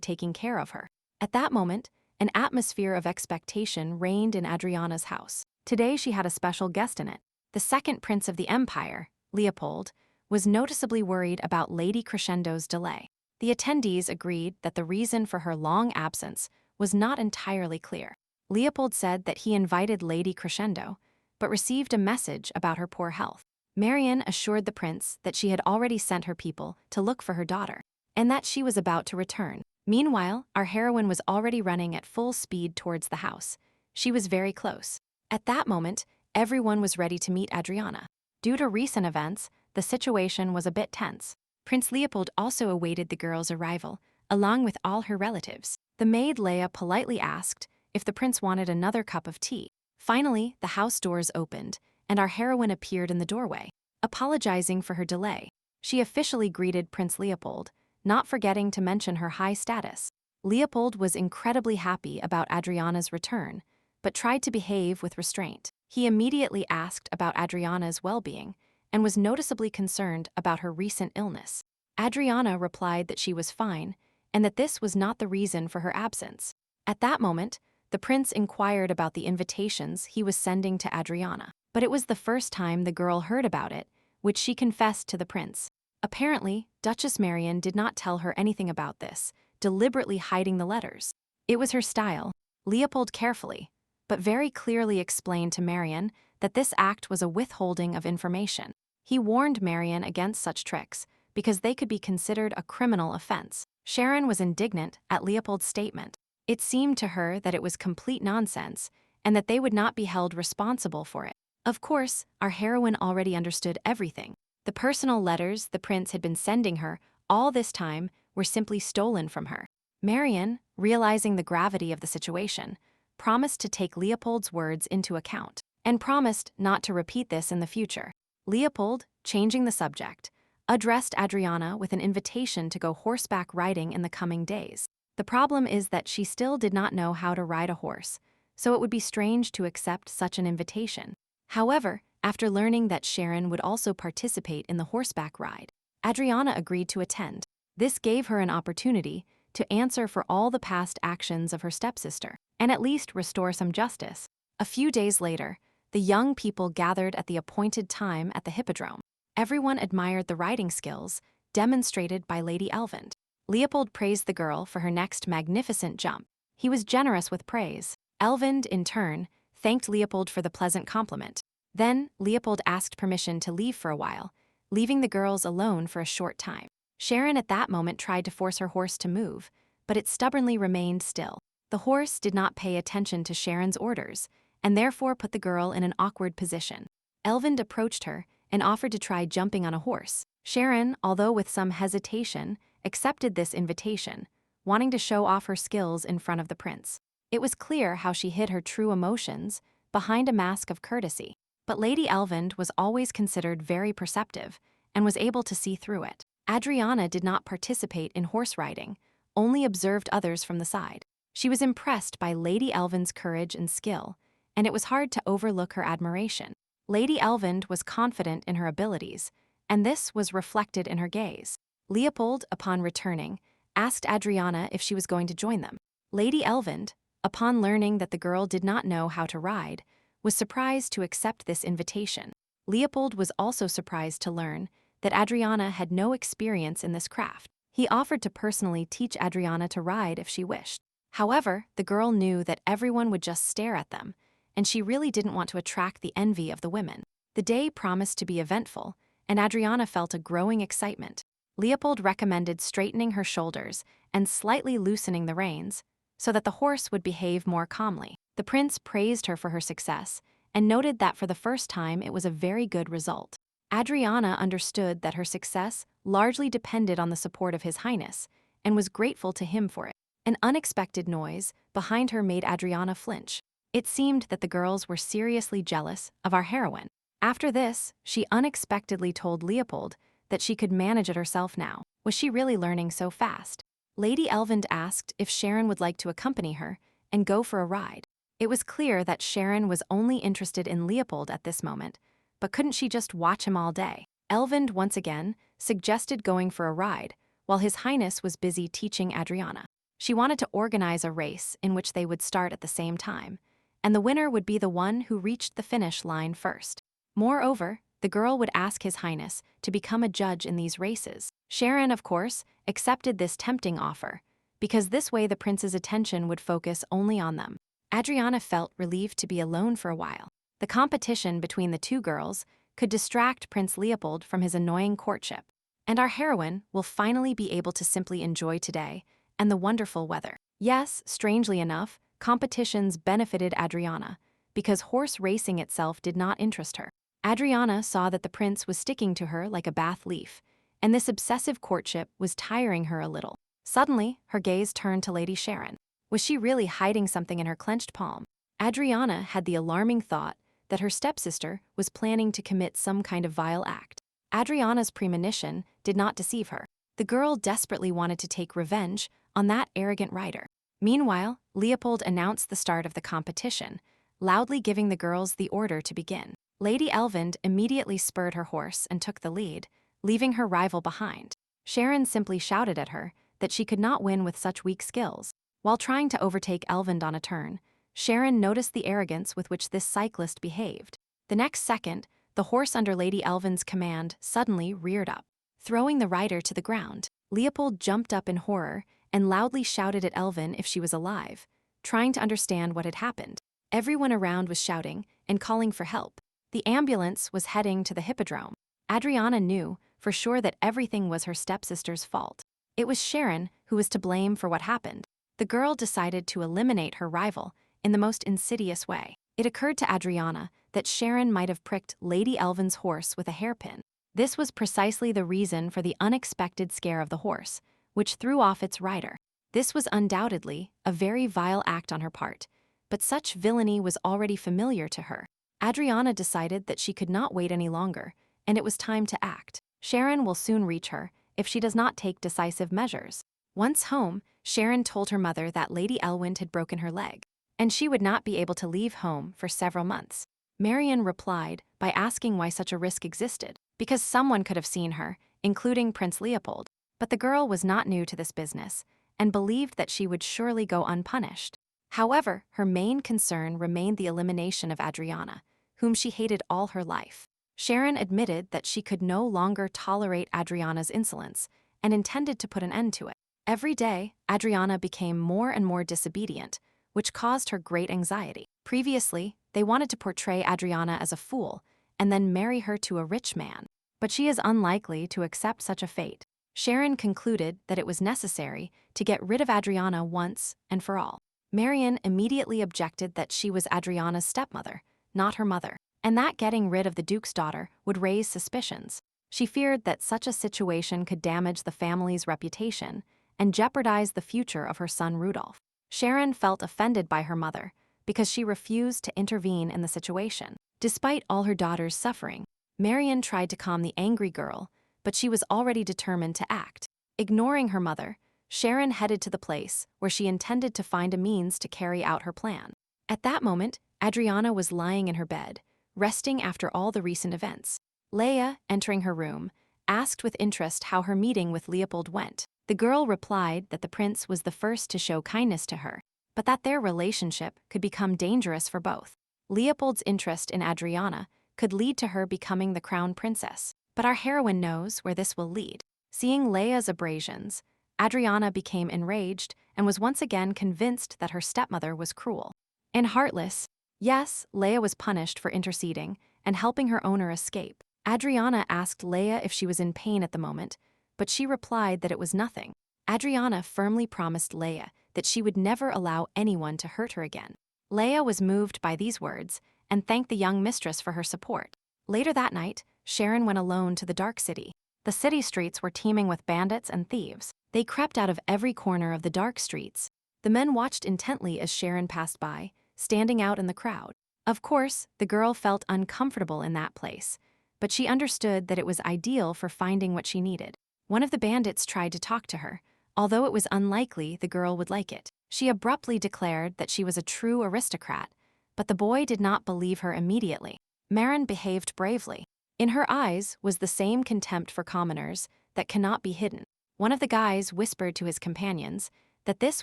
taking care of her. At that moment, an atmosphere of expectation reigned in Adriana's house. Today she had a special guest in it. The second prince of the empire, Leopold, was noticeably worried about Lady Crescendo's delay. The attendees agreed that the reason for her long absence was not entirely clear. Leopold said that he invited Lady Crescendo, but received a message about her poor health. Marian assured the prince that she had already sent her people to look for her daughter, and that she was about to return. Meanwhile, our heroine was already running at full speed towards the house. She was very close. At that moment, everyone was ready to meet Adriana. Due to recent events, the situation was a bit tense. Prince Leopold also awaited the girl's arrival, along with all her relatives. The maid Leia politely asked if the prince wanted another cup of tea. Finally, the house doors opened, and our heroine appeared in the doorway. Apologizing for her delay, she officially greeted Prince Leopold, not forgetting to mention her high status. Leopold was incredibly happy about Adriana's return, but tried to behave with restraint. He immediately asked about Adriana's well-being and was noticeably concerned about her recent illness. Adriana replied that she was fine and that this was not the reason for her absence. At that moment, the prince inquired about the invitations he was sending to Adriana, but it was the first time the girl heard about it, which she confessed to the prince. Apparently, Duchess Marian did not tell her anything about this, deliberately hiding the letters. It was her style. Leopold carefully, but very clearly explained to Marian that this act was a withholding of information. He warned Marian against such tricks because they could be considered a criminal offense. Sharon was indignant at Leopold's statement. It seemed to her that it was complete nonsense and that they would not be held responsible for it. Of course, our heroine already understood everything. The personal letters the prince had been sending her all this time were simply stolen from her. Marian, realizing the gravity of the situation, promised to take Leopold's words into account, and promised not to repeat this in the future. Leopold, changing the subject, addressed Adriana with an invitation to go horseback riding in the coming days. The problem is that she still did not know how to ride a horse, so it would be strange to accept such an invitation. However, after learning that Sharon would also participate in the horseback ride, Adriana agreed to attend. This gave her an opportunity to answer for all the past actions of her stepsister, and at least restore some justice. A few days later, the young people gathered at the appointed time at the hippodrome. Everyone admired the riding skills demonstrated by Lady Elvind. Leopold praised the girl for her next magnificent jump. He was generous with praise. Elvind, in turn, thanked Leopold for the pleasant compliment. Then, Leopold asked permission to leave for a while, leaving the girls alone for a short time. Sharon at that moment tried to force her horse to move, but it stubbornly remained still. The horse did not pay attention to Sharon's orders, and therefore put the girl in an awkward position. Elvind approached her and offered to try jumping on a horse. Sharon, although with some hesitation, accepted this invitation, wanting to show off her skills in front of the prince. It was clear how she hid her true emotions behind a mask of courtesy, but Lady Elvind was always considered very perceptive and was able to see through it. Adriana did not participate in horse riding, only observed others from the side. She was impressed by Lady Elvind's courage and skill, and it was hard to overlook her admiration. Lady Elvind was confident in her abilities, and this was reflected in her gaze. Leopold, upon returning, asked Adriana if she was going to join them. Lady Elvind, upon learning that the girl did not know how to ride, was surprised to accept this invitation. Leopold was also surprised to learn that Adriana had no experience in this craft. He offered to personally teach Adriana to ride if she wished. However, the girl knew that everyone would just stare at them, and she really didn't want to attract the envy of the women. The day promised to be eventful, and Adriana felt a growing excitement. Leopold recommended straightening her shoulders and slightly loosening the reins, so that the horse would behave more calmly. The prince praised her for her success and noted that for the first time it was a very good result. Adriana understood that her success largely depended on the support of His Highness and was grateful to him for it. An unexpected noise behind her made Adriana flinch. It seemed that the girls were seriously jealous of our heroine. After this, she unexpectedly told Leopold that she could manage it herself now. Was she really learning so fast? Lady Elvind asked if Sharon would like to accompany her and go for a ride. It was clear that Sharon was only interested in Leopold at this moment, but couldn't she just watch him all day? Elvind once again suggested going for a ride, while His Highness was busy teaching Adriana. She wanted to organize a race in which they would start at the same time, and the winner would be the one who reached the finish line first. Moreover, the girl would ask His Highness to become a judge in these races. Sharon, of course, accepted this tempting offer, because this way the prince's attention would focus only on them. Adriana felt relieved to be alone for a while. The competition between the two girls could distract Prince Leopold from his annoying courtship, and our heroine will finally be able to simply enjoy today and the wonderful weather. Yes, strangely enough, competitions benefited Adriana, because horse racing itself did not interest her. Adriana saw that the prince was sticking to her like a bath leaf, and this obsessive courtship was tiring her a little. Suddenly, her gaze turned to Lady Sharon. Was she really hiding something in her clenched palm? Adriana had the alarming thought that her stepsister was planning to commit some kind of vile act. Adriana's premonition did not deceive her. The girl desperately wanted to take revenge on that arrogant rider. Meanwhile, Leopold announced the start of the competition, loudly giving the girls the order to begin. Lady Elvind immediately spurred her horse and took the lead, leaving her rival behind. Sharon simply shouted at her that she could not win with such weak skills. While trying to overtake Elvind on a turn, Sharon noticed the arrogance with which this cyclist behaved. The next second, the horse under Lady Elvind's command suddenly reared up, throwing the rider to the ground. Leopold jumped up in horror and loudly shouted at Elvin if she was alive, trying to understand what had happened. Everyone around was shouting and calling for help. The ambulance was heading to the hippodrome. Adriana knew for sure that everything was her stepsister's fault. It was Sharon who was to blame for what happened. The girl decided to eliminate her rival in the most insidious way. It occurred to Adriana that Sharon might have pricked Lady Elvin's horse with a hairpin. This was precisely the reason for the unexpected scare of the horse, which threw off its rider. This was undoubtedly a very vile act on her part, but such villainy was already familiar to her. Adriana decided that she could not wait any longer, and it was time to act. Sharon will soon reach her if she does not take decisive measures. Once home, Sharon told her mother that Lady Elwind had broken her leg, and she would not be able to leave home for several months. Marian replied by asking why such a risk existed, because someone could have seen her, including Prince Leopold. But the girl was not new to this business, and believed that she would surely go unpunished. However, her main concern remained the elimination of Adriana, whom she hated all her life. Sharon admitted that she could no longer tolerate Adriana's insolence, and intended to put an end to it. Every day, Adriana became more and more disobedient, which caused her great anxiety. Previously, they wanted to portray Adriana as a fool, and then marry her to a rich man. But she is unlikely to accept such a fate. Sharon concluded that it was necessary to get rid of Adriana once and for all. Marian immediately objected that she was Adriana's stepmother, not her mother, and that getting rid of the Duke's daughter would raise suspicions. She feared that such a situation could damage the family's reputation and jeopardize the future of her son Rudolph. Sharon felt offended by her mother because she refused to intervene in the situation. Despite all her daughter's suffering, Marian tried to calm the angry girl, but she was already determined to act. Ignoring her mother, Sharon headed to the place where she intended to find a means to carry out her plan. At that moment, Adriana was lying in her bed, resting after all the recent events. Leia, entering her room, asked with interest how her meeting with Leopold went. The girl replied that the prince was the first to show kindness to her, but that their relationship could become dangerous for both. Leopold's interest in Adriana could lead to her becoming the crown princess, but our heroine knows where this will lead. Seeing Leia's abrasions, Adriana became enraged and was once again convinced that her stepmother was cruel and heartless. Yes, Leia was punished for interceding and helping her owner escape. Adriana asked Leia if she was in pain at the moment, but she replied that it was nothing. Adriana firmly promised Leia that she would never allow anyone to hurt her again. Leia was moved by these words and thanked the young mistress for her support. Later that night, Sharon went alone to the dark city. The city streets were teeming with bandits and thieves. They crept out of every corner of the dark streets. The men watched intently as Sharon passed by, standing out in the crowd. Of course, the girl felt uncomfortable in that place, but she understood that it was ideal for finding what she needed. One of the bandits tried to talk to her, although it was unlikely the girl would like it. She abruptly declared that she was a true aristocrat, but the boy did not believe her immediately. Marin behaved bravely. In her eyes was the same contempt for commoners that cannot be hidden. One of the guys whispered to his companions that this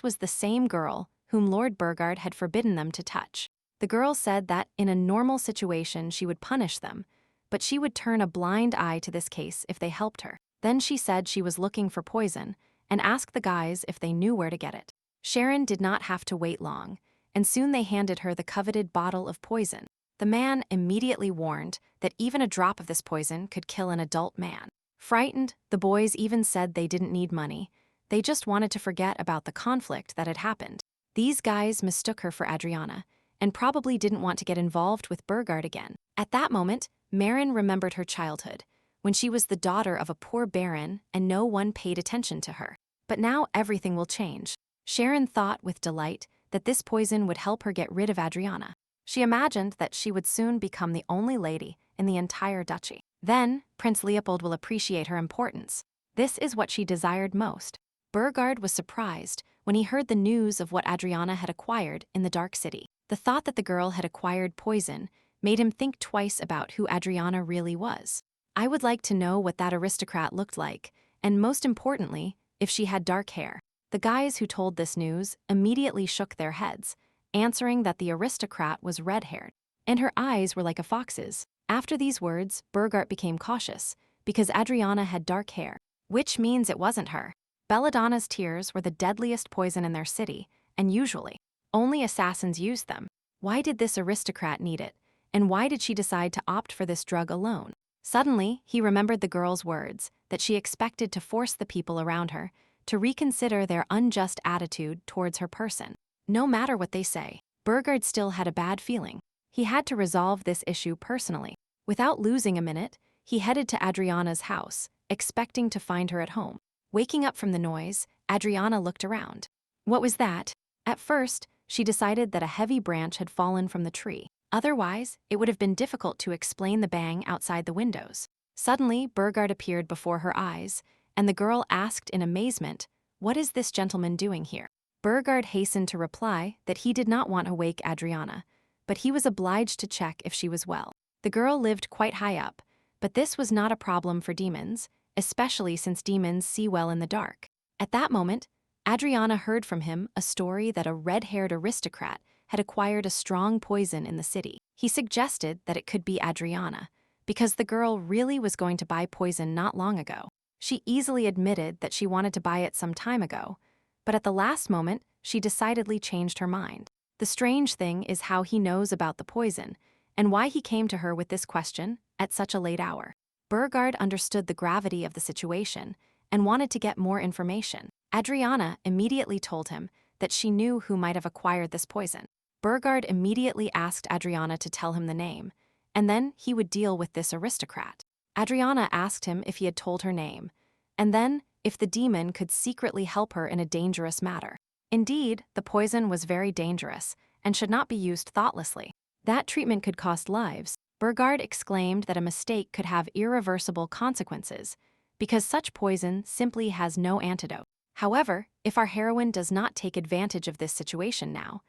was the same girl whom Lord Burgard had forbidden them to touch. The girl said that in a normal situation she would punish them, but she would turn a blind eye to this case if they helped her. Then she said she was looking for poison and asked the guys if they knew where to get it. Sharon did not have to wait long, and soon they handed her the coveted bottle of poison. The man immediately warned that even a drop of this poison could kill an adult man. Frightened, the boys even said they didn't need money. They just wanted to forget about the conflict that had happened. These guys mistook her for Adriana and probably didn't want to get involved with Burgard again. At that moment, Marin remembered her childhood, when she was the daughter of a poor baron and no one paid attention to her. But now everything will change. Sharon thought with delight that this poison would help her get rid of Adriana. She imagined that she would soon become the only lady in the entire duchy. Then, Prince Leopold will appreciate her importance. This is what she desired most. Burgard was surprised when he heard the news of what Adriana had acquired in the Dark City. The thought that the girl had acquired poison made him think twice about who Adriana really was. I would like to know what that aristocrat looked like, and most importantly, if she had dark hair. The guys who told this news immediately shook their heads, answering that the aristocrat was red-haired, and her eyes were like a fox's. After these words, Burgard became cautious, because Adriana had dark hair, which means it wasn't her. Belladonna's tears were the deadliest poison in their city, and usually, only assassins used them. Why did this aristocrat need it, and why did she decide to opt for this drug alone? Suddenly, he remembered the girl's words, that she expected to force the people around her to reconsider their unjust attitude towards her person. No matter what they say, Burgard still had a bad feeling. He had to resolve this issue personally. Without losing a minute, he headed to Adriana's house, expecting to find her at home. Waking up from the noise, Adriana looked around. What was that? At first, she decided that a heavy branch had fallen from the tree. Otherwise, it would have been difficult to explain the bang outside the windows. Suddenly, Burgard appeared before her eyes, and the girl asked in amazement, "What is this gentleman doing here?" Burgard hastened to reply that he did not want to wake Adriana, but he was obliged to check if she was well. The girl lived quite high up, but this was not a problem for demons, especially since demons see well in the dark. At that moment, Adriana heard from him a story that a red-haired aristocrat had acquired a strong poison in the city. He suggested that it could be Adriana, because the girl really was going to buy poison not long ago. She easily admitted that she wanted to buy it some time ago, but at the last moment, she decidedly changed her mind. The strange thing is how he knows about the poison, and why he came to her with this question at such a late hour. Burgard understood the gravity of the situation and wanted to get more information. Adriana immediately told him that she knew who might have acquired this poison. Burgard immediately asked Adriana to tell him the name, and then he would deal with this aristocrat. Adriana asked him if he had told her name, and then if the demon could secretly help her in a dangerous matter. Indeed, the poison was very dangerous and should not be used thoughtlessly. That treatment could cost lives. Burgard exclaimed that a mistake could have irreversible consequences, because such poison simply has no antidote. However, if our heroine does not take advantage of this situation now,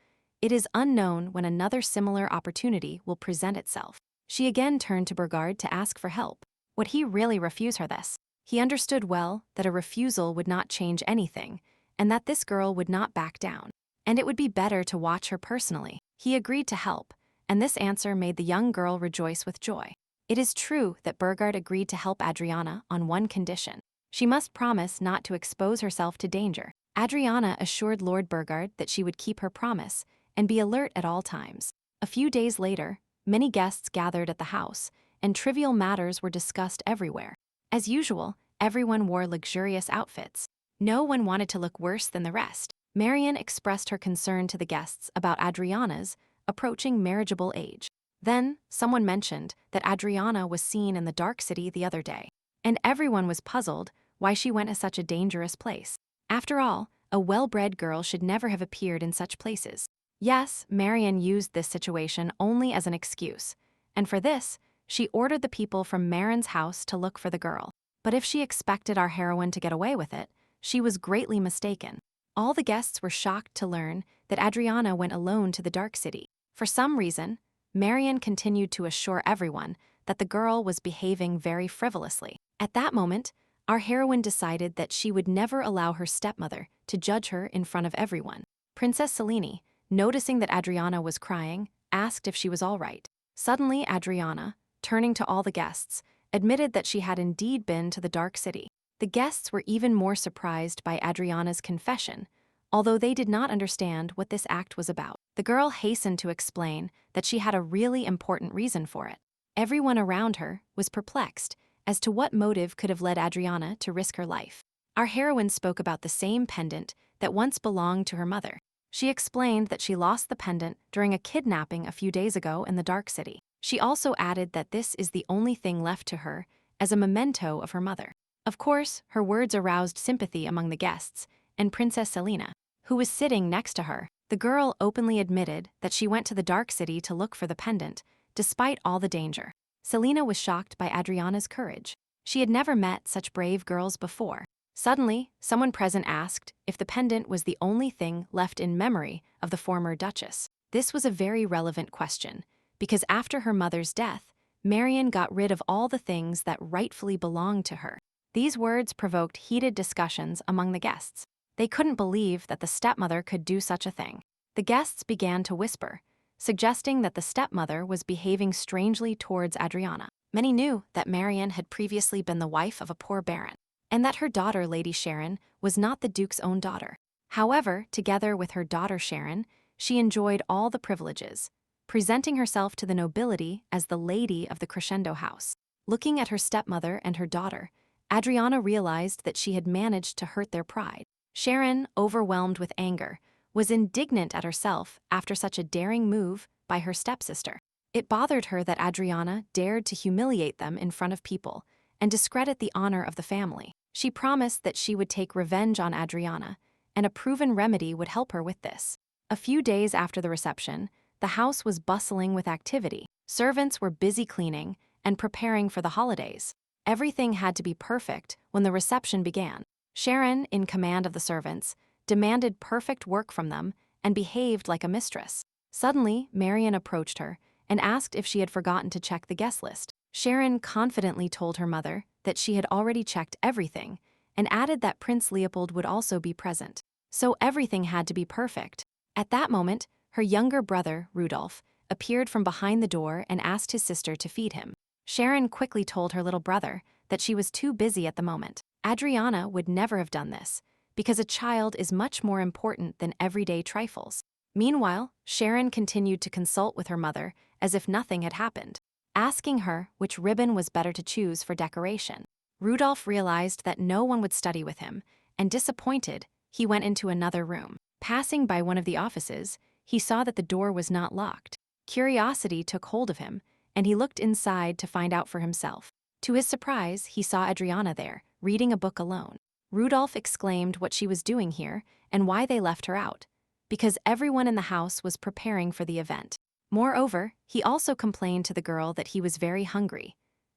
it is unknown when another similar opportunity will present itself. She again turned to Burgard to ask for help. Would he really refuse her this? He understood well that a refusal would not change anything, and that this girl would not back down, and it would be better to watch her personally. He agreed to help, and this answer made the young girl rejoice with joy. It is true that Burgard agreed to help Adriana on one condition. She must promise not to expose herself to danger. Adriana assured Lord Burgard that she would keep her promise and be alert at all times. A few days later, many guests gathered at the house, and trivial matters were discussed everywhere. As usual, everyone wore luxurious outfits. No one wanted to look worse than the rest. Marian expressed her concern to the guests about Adriana's approaching marriageable age. Then, someone mentioned that Adriana was seen in the Dark City the other day, and everyone was puzzled why she went to such a dangerous place. After all, a well-bred girl should never have appeared in such places. Yes, Marian used this situation only as an excuse, and for this, she ordered the people from Marin's house to look for the girl. But if she expected our heroine to get away with it, she was greatly mistaken. All the guests were shocked to learn that Adriana went alone to the Dark City. For some reason, Marian continued to assure everyone that the girl was behaving very frivolously. At that moment, our heroine decided that she would never allow her stepmother to judge her in front of everyone. Princess Selene, noticing that Adriana was crying, asked if she was all right. Suddenly, Adriana, turning to all the guests, admitted that she had indeed been to the Dark City. The guests were even more surprised by Adriana's confession, although they did not understand what this act was about. The girl hastened to explain that she had a really important reason for it. Everyone around her was perplexed as to what motive could have led Adriana to risk her life. Our heroine spoke about the same pendant that once belonged to her mother. She explained that she lost the pendant during a kidnapping a few days ago in the Dark City. She also added that this is the only thing left to her as a memento of her mother. Of course, her words aroused sympathy among the guests and Princess Selena, who was sitting next to her. The girl openly admitted that she went to the Dark City to look for the pendant, despite all the danger. Selena was shocked by Adriana's courage. She had never met such brave girls before. Suddenly, someone present asked if the pendant was the only thing left in memory of the former duchess. This was a very relevant question, because after her mother's death, Marian got rid of all the things that rightfully belonged to her. These words provoked heated discussions among the guests. They couldn't believe that the stepmother could do such a thing. The guests began to whisper, suggesting that the stepmother was behaving strangely towards Adriana. Many knew that Marian had previously been the wife of a poor baron, and that her daughter, Lady Sharon, was not the duke's own daughter. However, together with her daughter Sharon, she enjoyed all the privileges, presenting herself to the nobility as the lady of the Crescendo house. Looking at her stepmother and her daughter, Adriana realized that she had managed to hurt their pride. Sharon, overwhelmed with anger, was indignant at herself after such a daring move by her stepsister. It bothered her that Adriana dared to humiliate them in front of people and discredit the honor of the family. She promised that she would take revenge on Adriana, and a proven remedy would help her with this. A few days after the reception, the house was bustling with activity. Servants were busy cleaning and preparing for the holidays. Everything had to be perfect when the reception began. Sharon, in command of the servants, demanded perfect work from them and behaved like a mistress. Suddenly, Marian approached her and asked if she had forgotten to check the guest list. Sharon confidently told her mother that she had already checked everything and added that Prince Leopold would also be present. So everything had to be perfect. At that moment, her younger brother, Rudolph, appeared from behind the door and asked his sister to feed him. Sharon quickly told her little brother that she was too busy at the moment. Adriana would never have done this, because a child is much more important than everyday trifles. Meanwhile, Sharon continued to consult with her mother as if nothing had happened, asking her which ribbon was better to choose for decoration. Rudolph realized that no one would study with him, and disappointed, he went into another room. Passing by one of the offices, he saw that the door was not locked. Curiosity took hold of him, and he looked inside to find out for himself. To his surprise, he saw Adriana there, reading a book alone. Rudolph exclaimed what she was doing here and why they left her out, because everyone in the house was preparing for the event. Moreover, he also complained to the girl that he was very hungry,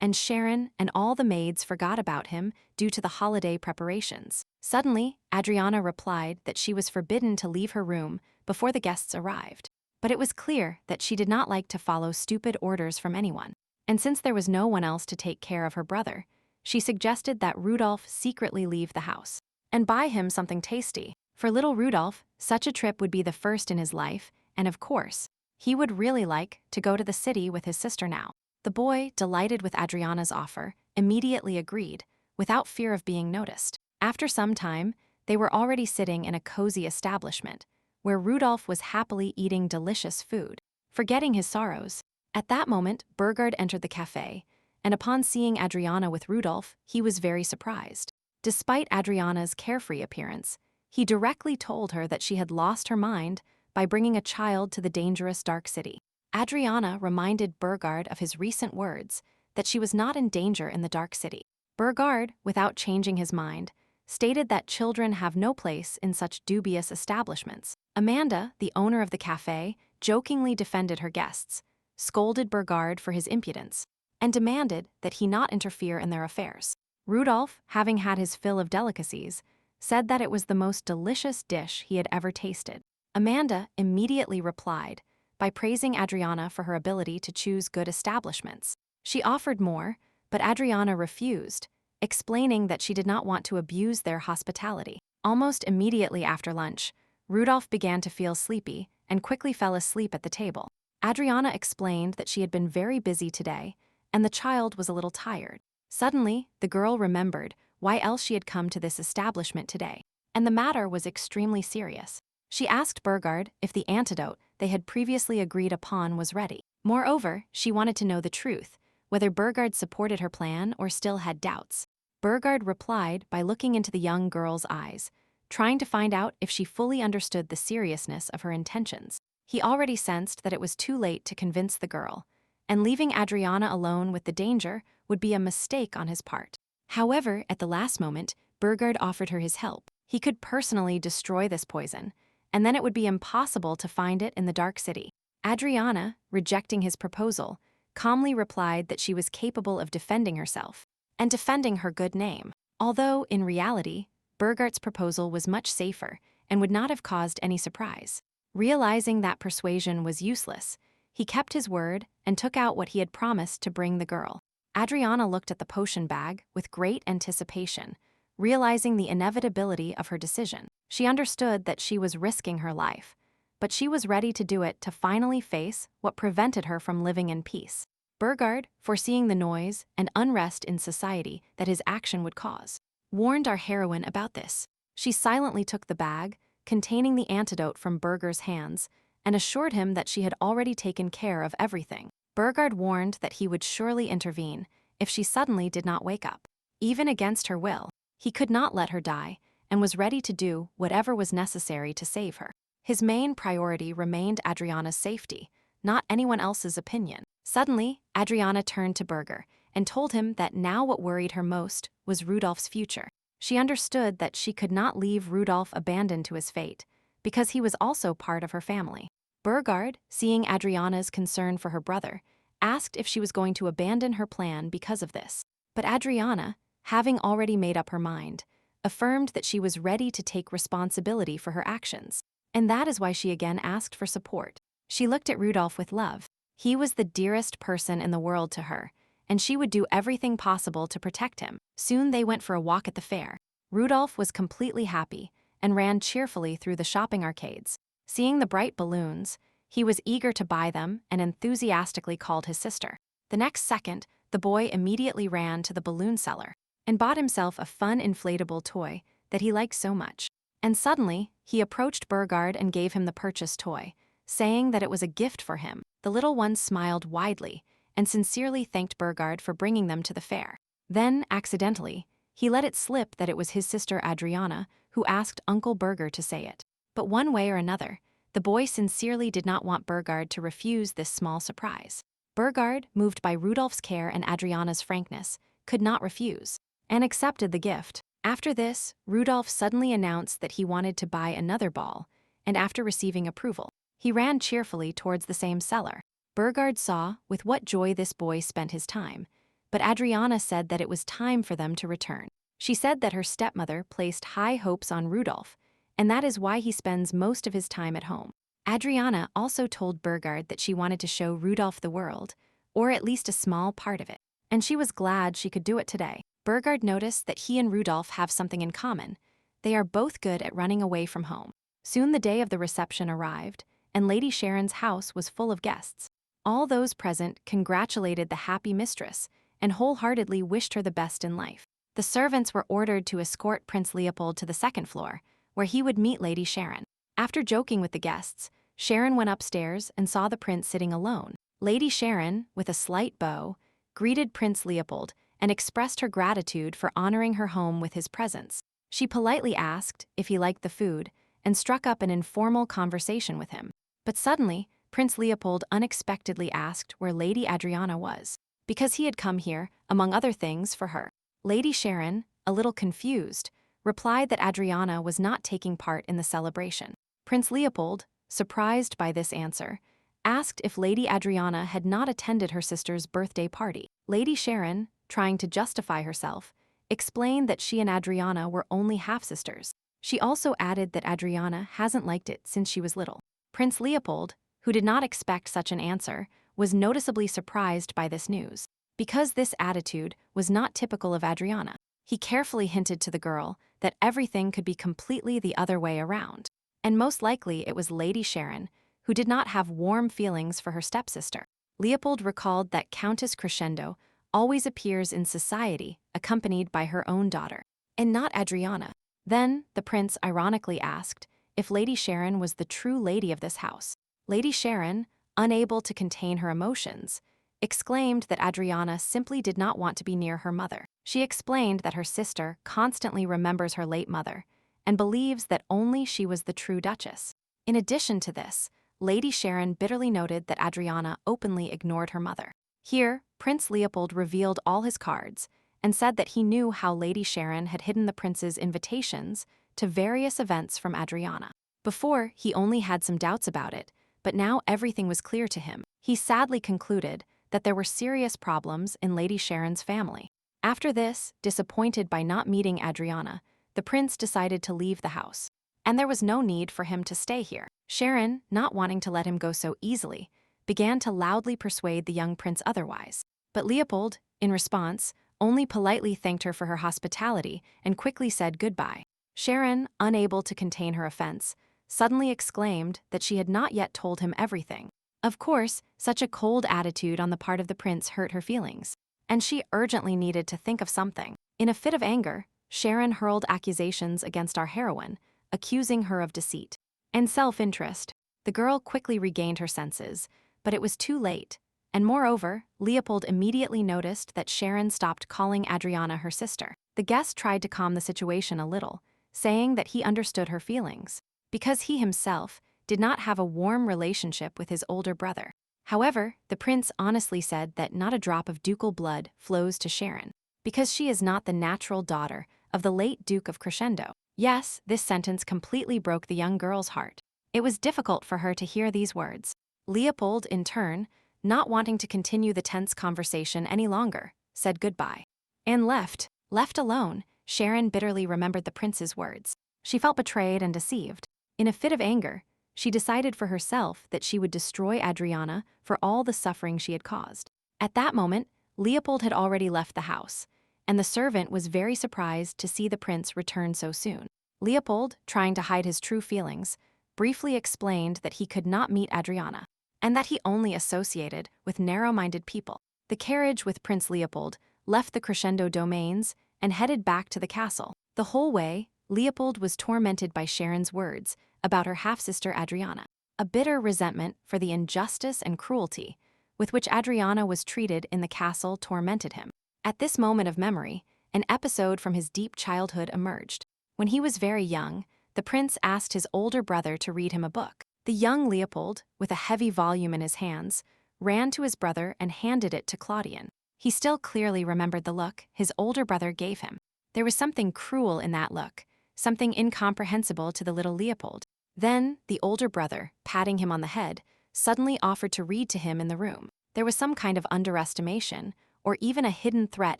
and Sharon and all the maids forgot about him due to the holiday preparations. Suddenly, Adriana replied that she was forbidden to leave her room before the guests arrived. But it was clear that she did not like to follow stupid orders from anyone, and since there was no one else to take care of her brother, she suggested that Rudolph secretly leave the house and buy him something tasty. For little Rudolph, such a trip would be the first in his life, and of course, he would really like to go to the city with his sister now. The boy, delighted with Adriana's offer, immediately agreed, without fear of being noticed. After some time, they were already sitting in a cozy establishment, where Rudolph was happily eating delicious food, forgetting his sorrows. At that moment, Burgard entered the cafe, and upon seeing Adriana with Rudolph, he was very surprised. Despite Adriana's carefree appearance, he directly told her that she had lost her mind by bringing a child to the dangerous Dark City. Adriana reminded Burgard of his recent words that she was not in danger in the Dark City. Burgard, without changing his mind, stated that children have no place in such dubious establishments. Amanda, the owner of the cafe, jokingly defended her guests, scolded Burgard for his impudence, and demanded that he not interfere in their affairs. Rudolph, having had his fill of delicacies, said that it was the most delicious dish he had ever tasted. Amanda immediately replied by praising Adriana for her ability to choose good establishments. She offered more, but Adriana refused, explaining that she did not want to abuse their hospitality. Almost immediately after lunch, Rudolph began to feel sleepy and quickly fell asleep at the table. Adriana explained that she had been very busy today, and the child was a little tired. Suddenly, the girl remembered why else she had come to this establishment today, and the matter was extremely serious. She asked Burgard if the antidote they had previously agreed upon was ready. Moreover, she wanted to know the truth, whether Burgard supported her plan or still had doubts. Burgard replied by looking into the young girl's eyes, trying to find out if she fully understood the seriousness of her intentions. He already sensed that it was too late to convince the girl, and leaving Adriana alone with the danger would be a mistake on his part. However, at the last moment, Burgard offered her his help. He could personally destroy this poison, and then it would be impossible to find it in the Dark City. Adriana, rejecting his proposal, calmly replied that she was capable of defending herself and defending her good name. Although, in reality, Burgard's proposal was much safer and would not have caused any surprise. Realizing that persuasion was useless, he kept his word and took out what he had promised to bring the girl. Adriana looked at the potion bag with great anticipation, realizing the inevitability of her decision. She understood that she was risking her life, but she was ready to do it to finally face what prevented her from living in peace. Burgard, foreseeing the noise and unrest in society that his action would cause, warned our heroine about this. She silently took the bag, containing the antidote from Burgard's hands, and assured him that she had already taken care of everything. Burgard warned that he would surely intervene if she suddenly did not wake up. Even against her will, he could not let her die and was ready to do whatever was necessary to save her. His main priority remained Adriana's safety, not anyone else's opinion. Suddenly, Adriana turned to Burger and told him that now what worried her most was Rudolph's future. She understood that she could not leave Rudolph abandoned to his fate, because he was also part of her family. Burgard, seeing Adriana's concern for her brother, asked if she was going to abandon her plan because of this. But Adriana, having already made up her mind, affirmed that she was ready to take responsibility for her actions. And that is why she again asked for support. She looked at Rudolph with love. He was the dearest person in the world to her, and she would do everything possible to protect him. Soon they went for a walk at the fair. Rudolph was completely happy and ran cheerfully through the shopping arcades. Seeing the bright balloons, he was eager to buy them and enthusiastically called his sister. The next second, the boy immediately ran to the balloon seller and bought himself a fun inflatable toy that he liked so much. And suddenly, he approached Burgard and gave him the purchased toy, saying that it was a gift for him. The little one smiled widely and sincerely thanked Burgard for bringing them to the fair. Then, accidentally, he let it slip that it was his sister Adriana who asked Uncle Burger to say it. But one way or another, the boy sincerely did not want Burgard to refuse this small surprise. Burgard, moved by Rudolph's care and Adriana's frankness, could not refuse, and accepted the gift. After this, Rudolph suddenly announced that he wanted to buy another ball, and after receiving approval, he ran cheerfully towards the same seller. Burgard saw with what joy this boy spent his time, but Adriana said that it was time for them to return. She said that her stepmother placed high hopes on Rudolph, and that is why he spends most of his time at home. Adriana also told Burgard that she wanted to show Rudolph the world, or at least a small part of it, and she was glad she could do it today. Burgard noticed that he and Rudolph have something in common. They are both good at running away from home. Soon the day of the reception arrived, and Lady Sharon's house was full of guests. All those present congratulated the happy mistress and wholeheartedly wished her the best in life. The servants were ordered to escort Prince Leopold to the second floor, where he would meet Lady Sharon. After joking with the guests, Sharon went upstairs and saw the prince sitting alone. Lady Sharon, with a slight bow, greeted Prince Leopold and expressed her gratitude for honoring her home with his presence. She politely asked if he liked the food and struck up an informal conversation with him. But suddenly, Prince Leopold unexpectedly asked where Lady Adriana was, because he had come here, among other things, for her. Lady Sharon, a little confused, replied that Adriana was not taking part in the celebration. Prince Leopold, surprised by this answer, asked if Lady Adriana had not attended her sister's birthday party. Lady Sharon, trying to justify herself, explained that she and Adriana were only half-sisters. She also added that Adriana hasn't liked it since she was little. Prince Leopold, who did not expect such an answer, was noticeably surprised by this news, because this attitude was not typical of Adriana. He carefully hinted to the girl that everything could be completely the other way around. And most likely it was Lady Sharon, who did not have warm feelings for her stepsister. Leopold recalled that Countess Crescendo always appears in society accompanied by her own daughter, and not Adriana. Then the prince ironically asked if Lady Sharon was the true lady of this house. Lady Sharon, unable to contain her emotions, exclaimed that Adriana simply did not want to be near her mother. She explained that her sister constantly remembers her late mother and believes that only she was the true duchess. In addition to this, Lady Sharon bitterly noted that Adriana openly ignored her mother. Here, Prince Leopold revealed all his cards and said that he knew how Lady Sharon had hidden the prince's invitations to various events from Adriana. Before, he only had some doubts about it, but now everything was clear to him. He sadly concluded that there were serious problems in Lady Sharon's family. After this, disappointed by not meeting Adriana, the prince decided to leave the house. And there was no need for him to stay here. Sharon, not wanting to let him go so easily, began to loudly persuade the young prince otherwise. But Leopold, in response, only politely thanked her for her hospitality and quickly said goodbye. Sharon, unable to contain her offense, suddenly exclaimed that she had not yet told him everything. Of course, such a cold attitude on the part of the prince hurt her feelings, and she urgently needed to think of something. In a fit of anger, Sharon hurled accusations against our heroine, accusing her of deceit and self-interest. The girl quickly regained her senses, but it was too late, and moreover, Leopold immediately noticed that Sharon stopped calling Adriana her sister. The guest tried to calm the situation a little, saying that he understood her feelings, because he himself did not have a warm relationship with his older brother. However, the prince honestly said that not a drop of ducal blood flows to Sharon, because she is not the natural daughter of the late Duke of Crescendo. Yes, this sentence completely broke the young girl's heart. It was difficult for her to hear these words. Leopold, in turn, not wanting to continue the tense conversation any longer, said goodbye. And left. Left alone, Sharon bitterly remembered the prince's words. She felt betrayed and deceived. In a fit of anger, she decided for herself that she would destroy Adriana for all the suffering she had caused. At that moment, Leopold had already left the house, and the servant was very surprised to see the prince return so soon. Leopold, trying to hide his true feelings, briefly explained that he could not meet Adriana, and that he only associated with narrow-minded people. The carriage with Prince Leopold left the Crescendo domains and headed back to the castle. The whole way, Leopold was tormented by Sharon's words about her half-sister Adriana. A bitter resentment for the injustice and cruelty with which Adriana was treated in the castle tormented him. At this moment of memory, an episode from his deep childhood emerged. When he was very young, the prince asked his older brother to read him a book. The young Leopold, with a heavy volume in his hands, ran to his brother and handed it to Claudian. He still clearly remembered the look his older brother gave him. There was something cruel in that look, something incomprehensible to the little Leopold. Then, the older brother, patting him on the head, suddenly offered to read to him in the room. There was some kind of underestimation, or even a hidden threat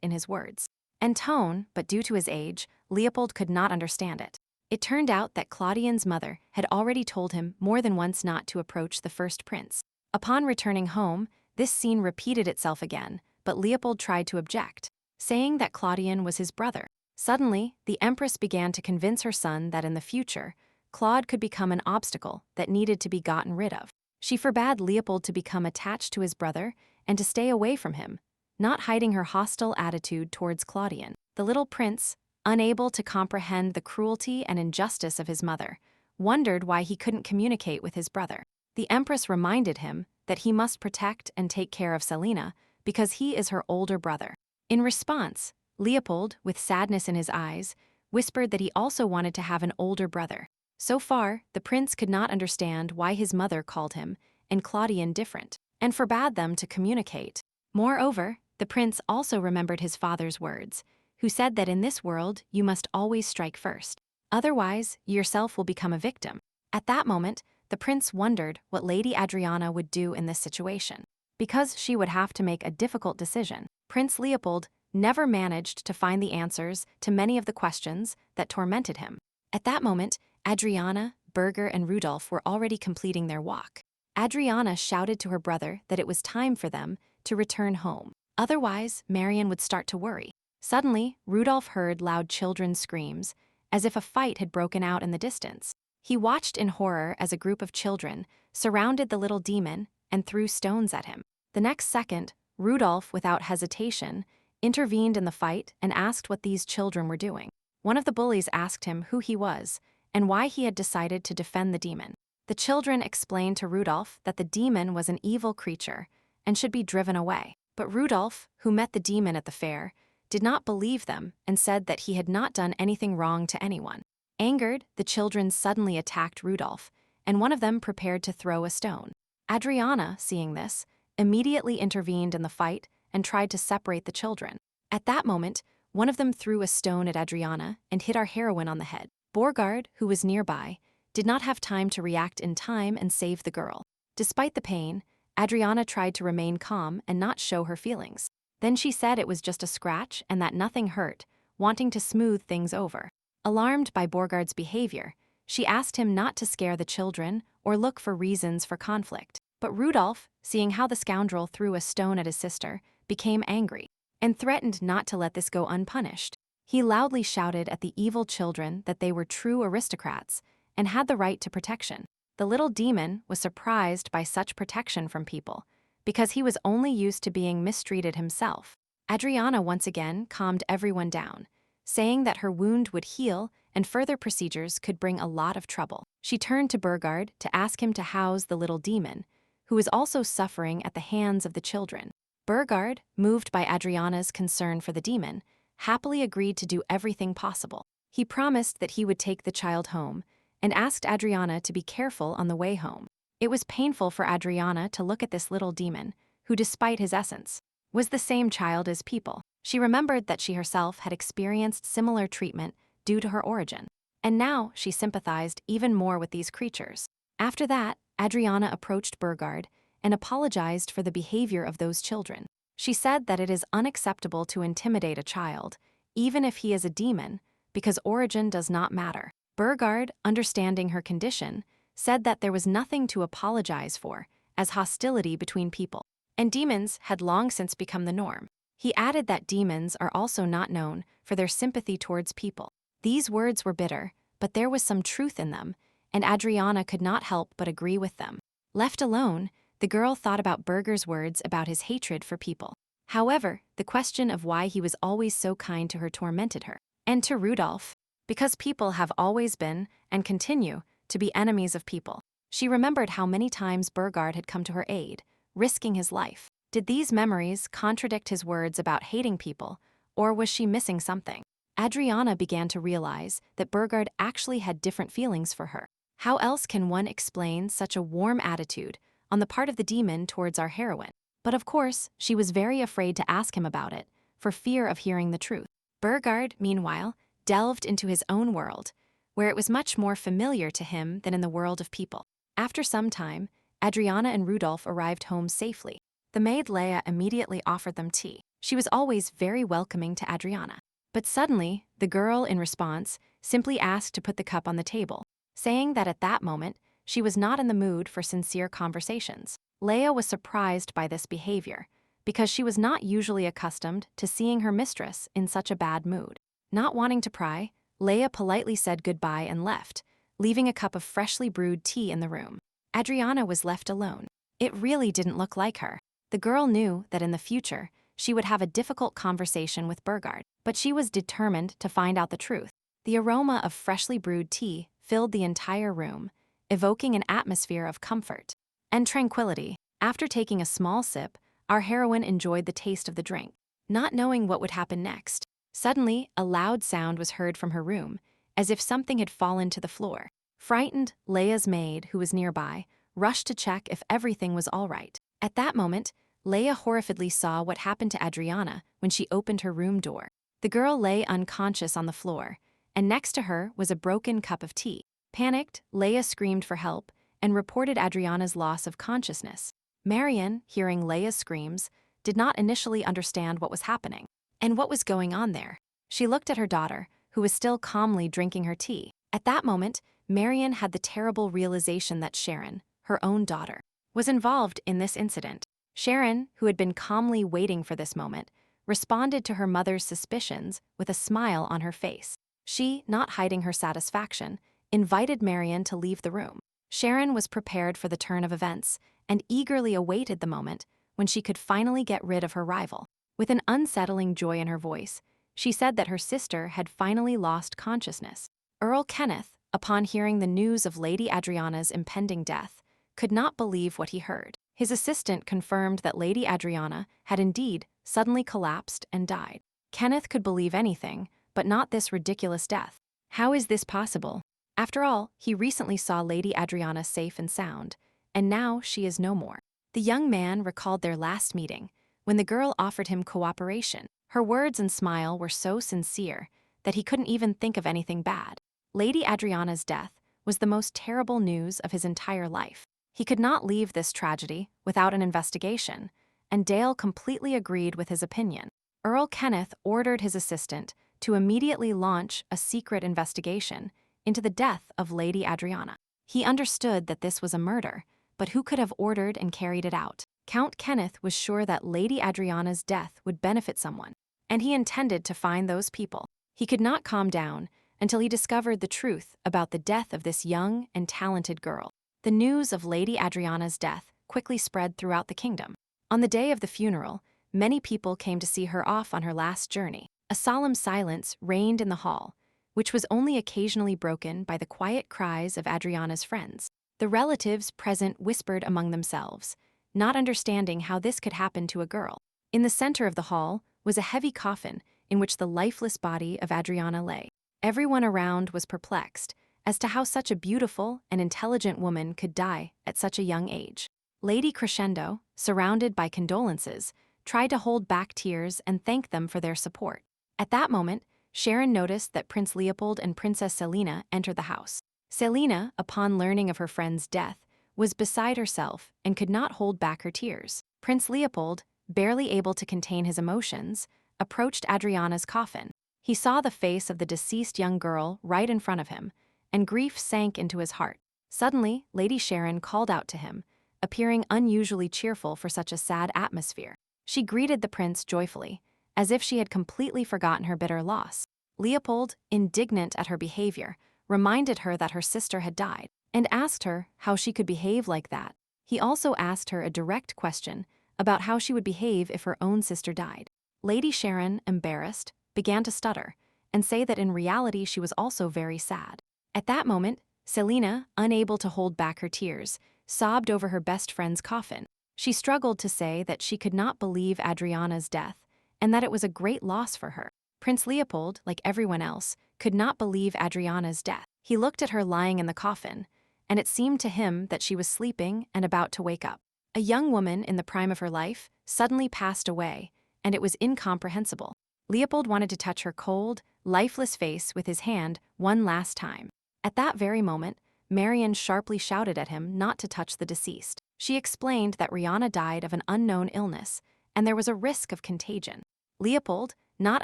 in his words and tone, but due to his age, Leopold could not understand it. It turned out that Claudian's mother had already told him more than once not to approach the first prince. Upon returning home, this scene repeated itself again, but Leopold tried to object, saying that Claudian was his brother. Suddenly, the empress began to convince her son that in the future, Claude could become an obstacle that needed to be gotten rid of. She forbade Leopold to become attached to his brother and to stay away from him, not hiding her hostile attitude towards Claudian. The little prince, unable to comprehend the cruelty and injustice of his mother, wondered why he couldn't communicate with his brother. The empress reminded him that he must protect and take care of Selina because he is her older brother. In response, Leopold, with sadness in his eyes, whispered that he also wanted to have an older brother. So far, the prince could not understand why his mother called him and Claudian different, and forbade them to communicate. Moreover, the prince also remembered his father's words, who said that in this world you must always strike first. Otherwise, you yourself will become a victim. At that moment, the prince wondered what Lady Adriana would do in this situation. Because she would have to make a difficult decision, Prince Leopold never managed to find the answers to many of the questions that tormented him. At that moment, Adriana, Berger, and Rudolph were already completing their walk. Adriana shouted to her brother that it was time for them to return home. Otherwise, Marion would start to worry. Suddenly, Rudolph heard loud children's screams, as if a fight had broken out in the distance. He watched in horror as a group of children surrounded the little demon and threw stones at him. The next second, Rudolph, without hesitation, intervened in the fight and asked what these children were doing. One of the bullies asked him who he was and why he had decided to defend the demon. The children explained to Rudolph that the demon was an evil creature and should be driven away. But Rudolph, who met the demon at the fair, did not believe them and said that he had not done anything wrong to anyone. Angered, the children suddenly attacked Rudolph, and one of them prepared to throw a stone. Adriana, seeing this, immediately intervened in the fight and tried to separate the children. At that moment, one of them threw a stone at Adriana and hit our heroine on the head. Borgard, who was nearby, did not have time to react in time and save the girl. Despite the pain, Adriana tried to remain calm and not show her feelings. Then she said it was just a scratch and that nothing hurt, wanting to smooth things over. Alarmed by Borgard's behavior, she asked him not to scare the children or look for reasons for conflict. But Rudolph, seeing how the scoundrel threw a stone at his sister, became angry and threatened not to let this go unpunished. He loudly shouted at the evil children that they were true aristocrats and had the right to protection. The little demon was surprised by such protection from people because he was only used to being mistreated himself. Adriana once again calmed everyone down, saying that her wound would heal and further procedures could bring a lot of trouble. She turned to Burgard to ask him to house the little demon, who was also suffering at the hands of the children. Burgard, moved by Adriana's concern for the demon, happily agreed to do everything possible. He promised that he would take the child home and asked Adriana to be careful on the way home. It was painful for Adriana to look at this little demon, who, despite his essence, was the same child as people. She remembered that she herself had experienced similar treatment due to her origin, and now she sympathized even more with these creatures. After that, Adriana approached Burgard and apologized for the behavior of those children. She said that it is unacceptable to intimidate a child, even if he is a demon, because origin does not matter. Burgard, understanding her condition, said that there was nothing to apologize for, as hostility between people and demons had long since become the norm. He added that demons are also not known for their sympathy towards people. These words were bitter, but there was some truth in them, and Adriana could not help but agree with them. Left alone, the girl thought about Burger's words about his hatred for people. However, the question of why he was always so kind to her tormented her. And to Rudolph, because people have always been, and continue, to be enemies of people. She remembered how many times Burgard had come to her aid, risking his life. Did these memories contradict his words about hating people, or was she missing something? Adriana began to realize that Burgard actually had different feelings for her. How else can one explain such a warm attitude on the part of the demon towards our heroine? But of course, she was very afraid to ask him about it, for fear of hearing the truth. Burgard, meanwhile, delved into his own world, where it was much more familiar to him than in the world of people. After some time, Adriana and Rudolph arrived home safely. The maid Leia immediately offered them tea. She was always very welcoming to Adriana. But suddenly, the girl, in response, simply asked to put the cup on the table, saying that at that moment, she was not in the mood for sincere conversations. Leia was surprised by this behavior, because she was not usually accustomed to seeing her mistress in such a bad mood. Not wanting to pry, Leia politely said goodbye and left, leaving a cup of freshly brewed tea in the room. Adriana was left alone. It really didn't look like her. The girl knew that in the future, she would have a difficult conversation with Burgard, but she was determined to find out the truth. The aroma of freshly brewed tea filled the entire room, evoking an atmosphere of comfort and tranquility. After taking a small sip, our heroine enjoyed the taste of the drink, not knowing what would happen next. Suddenly, a loud sound was heard from her room, as if something had fallen to the floor. Frightened, Leia's maid, who was nearby, rushed to check if everything was all right. At that moment, Leia horrifiedly saw what happened to Adriana when she opened her room door. The girl lay unconscious on the floor, and next to her was a broken cup of tea. Panicked, Leia screamed for help and reported Adriana's loss of consciousness. Marion, hearing Leia's screams, did not initially understand what was happening and what was going on there. She looked at her daughter, who was still calmly drinking her tea. At that moment, Marion had the terrible realization that Sharon, her own daughter, was involved in this incident. Sharon, who had been calmly waiting for this moment, responded to her mother's suspicions with a smile on her face. She, not hiding her satisfaction, invited Marion to leave the room. Sharon was prepared for the turn of events and eagerly awaited the moment when she could finally get rid of her rival. With an unsettling joy in her voice, she said that her sister had finally lost consciousness. Earl Kenneth, upon hearing the news of Lady Adriana's impending death, could not believe what he heard. His assistant confirmed that Lady Adriana had indeed suddenly collapsed and died. Kenneth could believe anything, but not this ridiculous death. How is this possible? After all, he recently saw Lady Adriana safe and sound, and now she is no more. The young man recalled their last meeting, when the girl offered him cooperation. Her words and smile were so sincere that he couldn't even think of anything bad. Lady Adriana's death was the most terrible news of his entire life. He could not leave this tragedy without an investigation, and Dale completely agreed with his opinion. Earl Kenneth ordered his assistant to immediately launch a secret investigation into the death of Lady Adriana. He understood that this was a murder, but who could have ordered and carried it out? Count Kenneth was sure that Lady Adriana's death would benefit someone, and he intended to find those people. He could not calm down until he discovered the truth about the death of this young and talented girl. The news of Lady Adriana's death quickly spread throughout the kingdom. On the day of the funeral, many people came to see her off on her last journey. A solemn silence reigned in the hall, which was only occasionally broken by the quiet cries of Adriana's friends. The relatives present whispered among themselves, not understanding how this could happen to a girl. In the center of the hall was a heavy coffin in which the lifeless body of Adriana lay. Everyone around was perplexed as to how such a beautiful and intelligent woman could die at such a young age. Lady Crescendo, surrounded by condolences, tried to hold back tears and thank them for their support. At that moment, Sharon noticed that Prince Leopold and Princess Selina entered the house. Selina, upon learning of her friend's death, was beside herself and could not hold back her tears. Prince Leopold, barely able to contain his emotions, approached Adriana's coffin. He saw the face of the deceased young girl right in front of him, and grief sank into his heart. Suddenly, Lady Sharon called out to him, appearing unusually cheerful for such a sad atmosphere. She greeted the prince joyfully, as if she had completely forgotten her bitter loss. Leopold, indignant at her behavior, reminded her that her sister had died, and asked her how she could behave like that. He also asked her a direct question about how she would behave if her own sister died. Lady Sharon, embarrassed, began to stutter and say that in reality she was also very sad. At that moment, Selina, unable to hold back her tears, sobbed over her best friend's coffin. She struggled to say that she could not believe Adriana's death and that it was a great loss for her. Prince Leopold, like everyone else, could not believe Adriana's death. He looked at her lying in the coffin, and it seemed to him that she was sleeping and about to wake up. A young woman in the prime of her life suddenly passed away, and it was incomprehensible. Leopold wanted to touch her cold, lifeless face with his hand one last time. At that very moment, Marion sharply shouted at him not to touch the deceased. She explained that Rihanna died of an unknown illness, and there was a risk of contagion. Leopold, not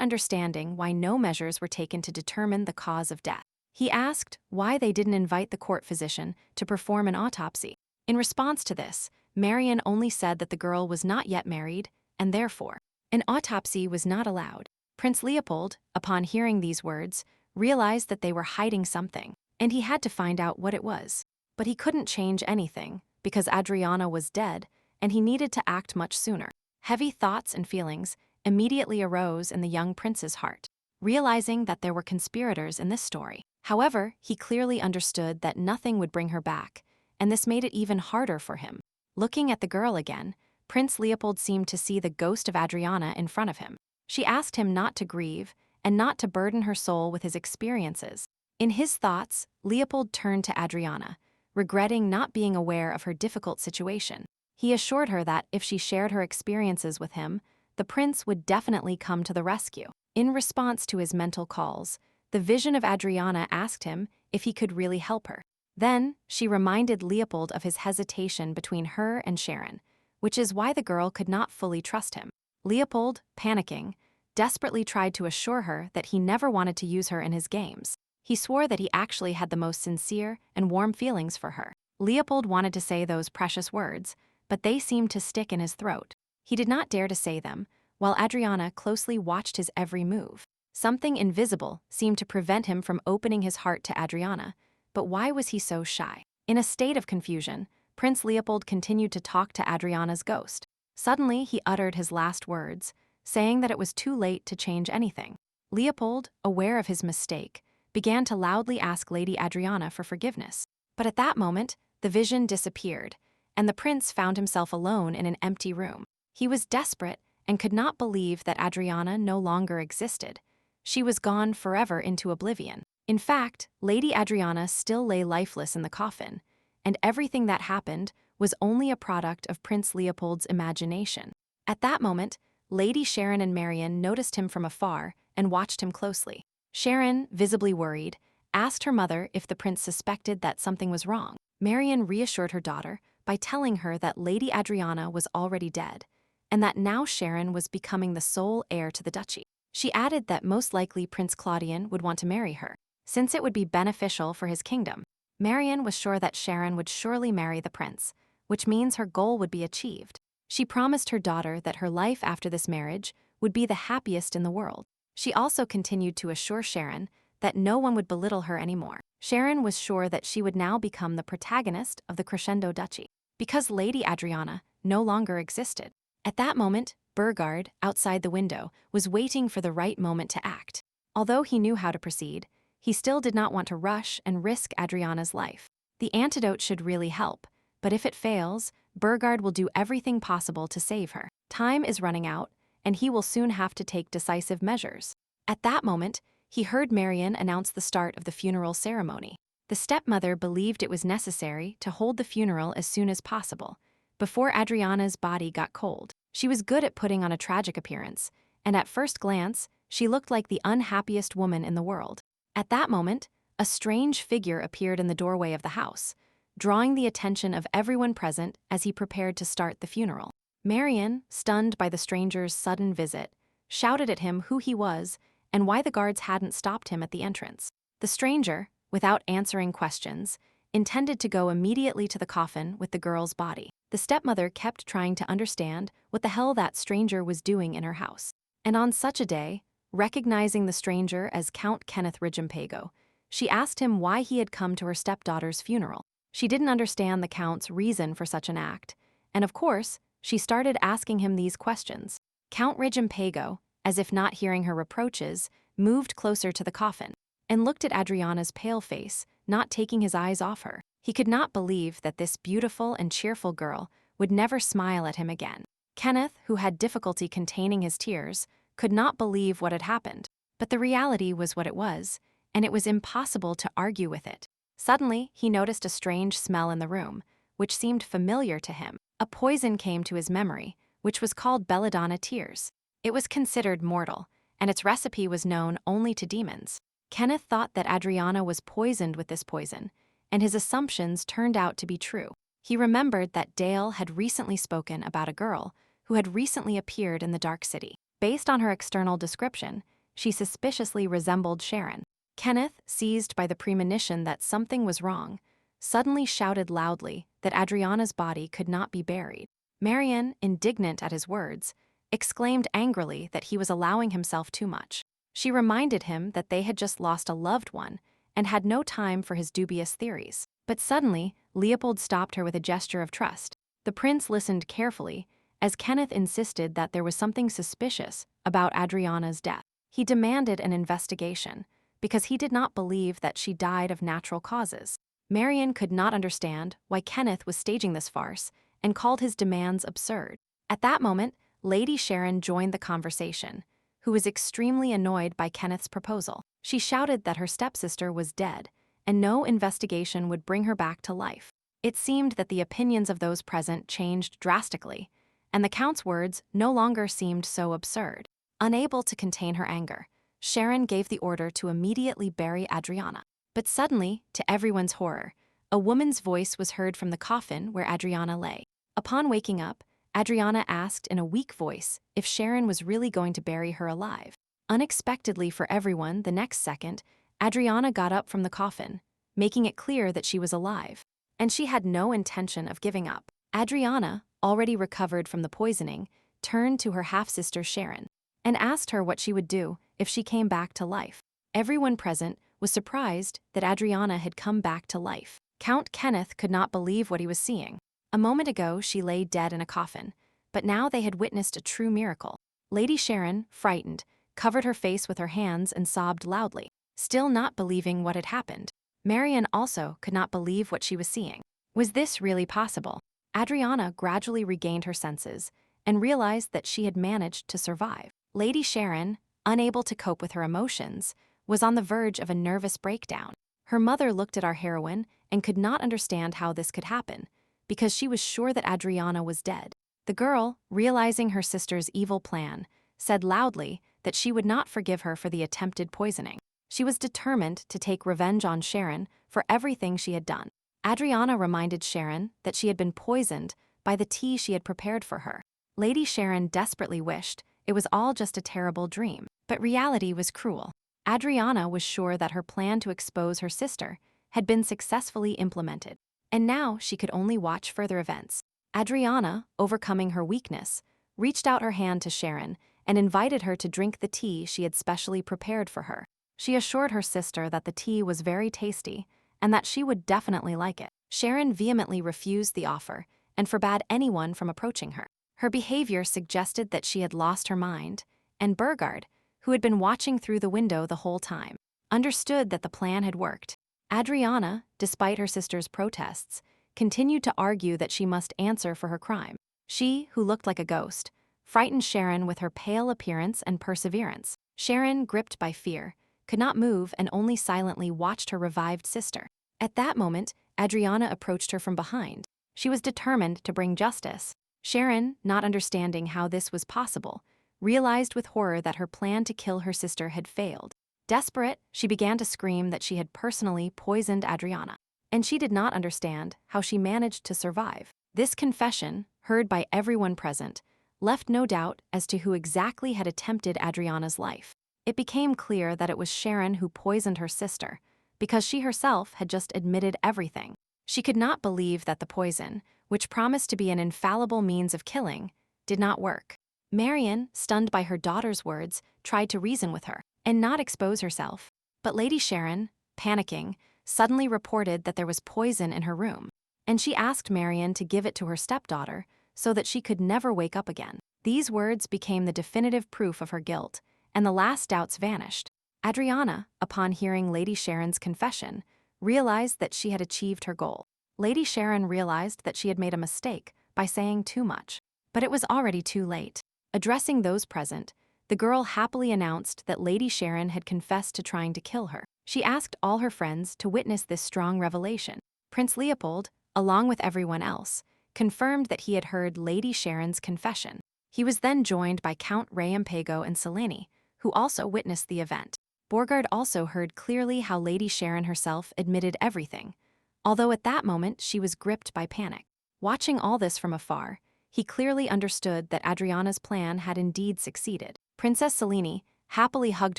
understanding why no measures were taken to determine the cause of death, he asked why they didn't invite the court physician to perform an autopsy. In response to this, Marion only said that the girl was not yet married, and therefore, an autopsy was not allowed. Prince Leopold, upon hearing these words, realized that they were hiding something, and he had to find out what it was. But he couldn't change anything, because Adriana was dead, and he needed to act much sooner. Heavy thoughts and feelings immediately arose in the young prince's heart, realizing that there were conspirators in this story. However, he clearly understood that nothing would bring her back, and this made it even harder for him. Looking at the girl again, Prince Leopold seemed to see the ghost of Adriana in front of him. She asked him not to grieve and not to burden her soul with his experiences. In his thoughts, Leopold turned to Adriana, regretting not being aware of her difficult situation. He assured her that if she shared her experiences with him, the prince would definitely come to the rescue. In response to his mental calls, the vision of Adriana asked him if he could really help her. Then, she reminded Leopold of his hesitation between her and Sharon, which is why the girl could not fully trust him. Leopold, panicking, desperately tried to assure her that he never wanted to use her in his games. He swore that he actually had the most sincere and warm feelings for her. Leopold wanted to say those precious words, but they seemed to stick in his throat. He did not dare to say them, while Adriana closely watched his every move. Something invisible seemed to prevent him from opening his heart to Adriana, but why was he so shy? In a state of confusion, Prince Leopold continued to talk to Adriana's ghost. Suddenly, he uttered his last words, saying that it was too late to change anything. Leopold, aware of his mistake, began to loudly ask Lady Adriana for forgiveness. But at that moment, the vision disappeared, and the prince found himself alone in an empty room. He was desperate and could not believe that Adriana no longer existed. She was gone forever into oblivion. In fact, Lady Adriana still lay lifeless in the coffin, and everything that happened was only a product of Prince Leopold's imagination. At that moment, Lady Sharon and Marion noticed him from afar and watched him closely. Sharon, visibly worried, asked her mother if the prince suspected that something was wrong. Marion reassured her daughter by telling her that Lady Adriana was already dead, and that now Sharon was becoming the sole heir to the duchy. She added that most likely Prince Claudian would want to marry her, since it would be beneficial for his kingdom. Marion was sure that Sharon would surely marry the prince, which means her goal would be achieved. She promised her daughter that her life after this marriage would be the happiest in the world. She also continued to assure Sharon that no one would belittle her anymore. Sharon was sure that she would now become the protagonist of the crescendo duchy, because Lady Adriana no longer existed. At that moment, Burgard, outside the window, was waiting for the right moment to act. Although he knew how to proceed, he still did not want to rush and risk Adriana's life. The antidote should really help, but if it fails, Burgard will do everything possible to save her. Time is running out, and he will soon have to take decisive measures. At that moment, he heard Marion announce the start of the funeral ceremony. The stepmother believed it was necessary to hold the funeral as soon as possible, before Adriana's body got cold. She was good at putting on a tragic appearance, and at first glance, she looked like the unhappiest woman in the world. At that moment, a strange figure appeared in the doorway of the house, drawing the attention of everyone present as he prepared to start the funeral. Marion, stunned by the stranger's sudden visit, shouted at him who he was and why the guards hadn't stopped him at the entrance. The stranger, without answering questions, intended to go immediately to the coffin with the girl's body. The stepmother kept trying to understand what the hell that stranger was doing in her house. And on such a day, recognizing the stranger as Count Kenneth Rigimpago, she asked him why he had come to her stepdaughter's funeral. She didn't understand the Count's reason for such an act, and of course, she started asking him these questions. Count Rigimpago, as if not hearing her reproaches, moved closer to the coffin and looked at Adriana's pale face, not taking his eyes off her. He could not believe that this beautiful and cheerful girl would never smile at him again. Kenneth, who had difficulty containing his tears, could not believe what had happened. But the reality was what it was, and it was impossible to argue with it. Suddenly, he noticed a strange smell in the room, which seemed familiar to him. A poison came to his memory, which was called belladonna tears. It was considered mortal, and its recipe was known only to demons. Kenneth thought that Adriana was poisoned with this poison, and his assumptions turned out to be true. He remembered that Dale had recently spoken about a girl who had recently appeared in the Dark City. Based on her external description, she suspiciously resembled Sharon. Kenneth, seized by the premonition that something was wrong, suddenly shouted loudly that Adriana's body could not be buried. Marion, indignant at his words, exclaimed angrily that he was allowing himself too much. She reminded him that they had just lost a loved one and had no time for his dubious theories. But suddenly, Leopold stopped her with a gesture of trust. The prince listened carefully as Kenneth insisted that there was something suspicious about Adriana's death. He demanded an investigation because he did not believe that she died of natural causes. Marion could not understand why Kenneth was staging this farce and called his demands absurd. At that moment, Lady Sharon joined the conversation, who was extremely annoyed by Kenneth's proposal. She shouted that her stepsister was dead, and no investigation would bring her back to life. It seemed that the opinions of those present changed drastically, and the Count's words no longer seemed so absurd. Unable to contain her anger, Sharon gave the order to immediately bury Adriana. But suddenly, to everyone's horror, a woman's voice was heard from the coffin where Adriana lay. Upon waking up, Adriana asked in a weak voice if Sharon was really going to bury her alive. Unexpectedly for everyone, the next second, Adriana got up from the coffin, making it clear that she was alive. And she had no intention of giving up. Adriana, already recovered from the poisoning, turned to her half-sister Sharon and asked her what she would do if she came back to life. Everyone present was surprised that Adriana had come back to life. Count Kenneth could not believe what he was seeing. A moment ago, she lay dead in a coffin, but now they had witnessed a true miracle. Lady Sharon, frightened, covered her face with her hands and sobbed loudly, still not believing what had happened. Marian also could not believe what she was seeing. Was this really possible? Adriana gradually regained her senses and realized that she had managed to survive. Lady Sharon, unable to cope with her emotions, was on the verge of a nervous breakdown. Her mother looked at our heroine and could not understand how this could happen, because she was sure that Adriana was dead. The girl, realizing her sister's evil plan, said loudly that she would not forgive her for the attempted poisoning. She was determined to take revenge on Sharon for everything she had done. Adriana reminded Sharon that she had been poisoned by the tea she had prepared for her. Lady Sharon desperately wished it was all just a terrible dream, but reality was cruel. Adriana was sure that her plan to expose her sister had been successfully implemented, and now she could only watch further events. Adriana, overcoming her weakness, reached out her hand to Sharon and invited her to drink the tea she had specially prepared for her. She assured her sister that the tea was very tasty and that she would definitely like it. Sharon vehemently refused the offer and forbade anyone from approaching her. Her behavior suggested that she had lost her mind, and Burgard, who had been watching through the window the whole time, understood that the plan had worked. Adriana, despite her sister's protests, continued to argue that she must answer for her crime. She, who looked like a ghost, frightened Sharon with her pale appearance and perseverance. Sharon, gripped by fear, could not move and only silently watched her revived sister. At that moment, Adriana approached her from behind. She was determined to bring justice. Sharon, not understanding how this was possible, realized with horror that her plan to kill her sister had failed. Desperate, she began to scream that she had personally poisoned Adriana, and she did not understand how she managed to survive. This confession, heard by everyone present, left no doubt as to who exactly had attempted Adriana's life. It became clear that it was Sharon who poisoned her sister, because she herself had just admitted everything. She could not believe that the poison, which promised to be an infallible means of killing, did not work. Marian, stunned by her daughter's words, tried to reason with her and not expose herself. But Lady Sharon, panicking, suddenly reported that there was poison in her room, and she asked Marian to give it to her stepdaughter so that she could never wake up again. These words became the definitive proof of her guilt, and the last doubts vanished. Adriana, upon hearing Lady Sharon's confession, realized that she had achieved her goal. Lady Sharon realized that she had made a mistake by saying too much, but it was already too late. Addressing those present, the girl happily announced that Lady Sharon had confessed to trying to kill her. She asked all her friends to witness this strong revelation. Prince Leopold, along with everyone else, confirmed that he had heard Lady Sharon's confession. He was then joined by Count Rayampego and Selene, who also witnessed the event. Borgard also heard clearly how Lady Sharon herself admitted everything, although at that moment she was gripped by panic. Watching all this from afar, he clearly understood that Adriana's plan had indeed succeeded. Princess Selene happily hugged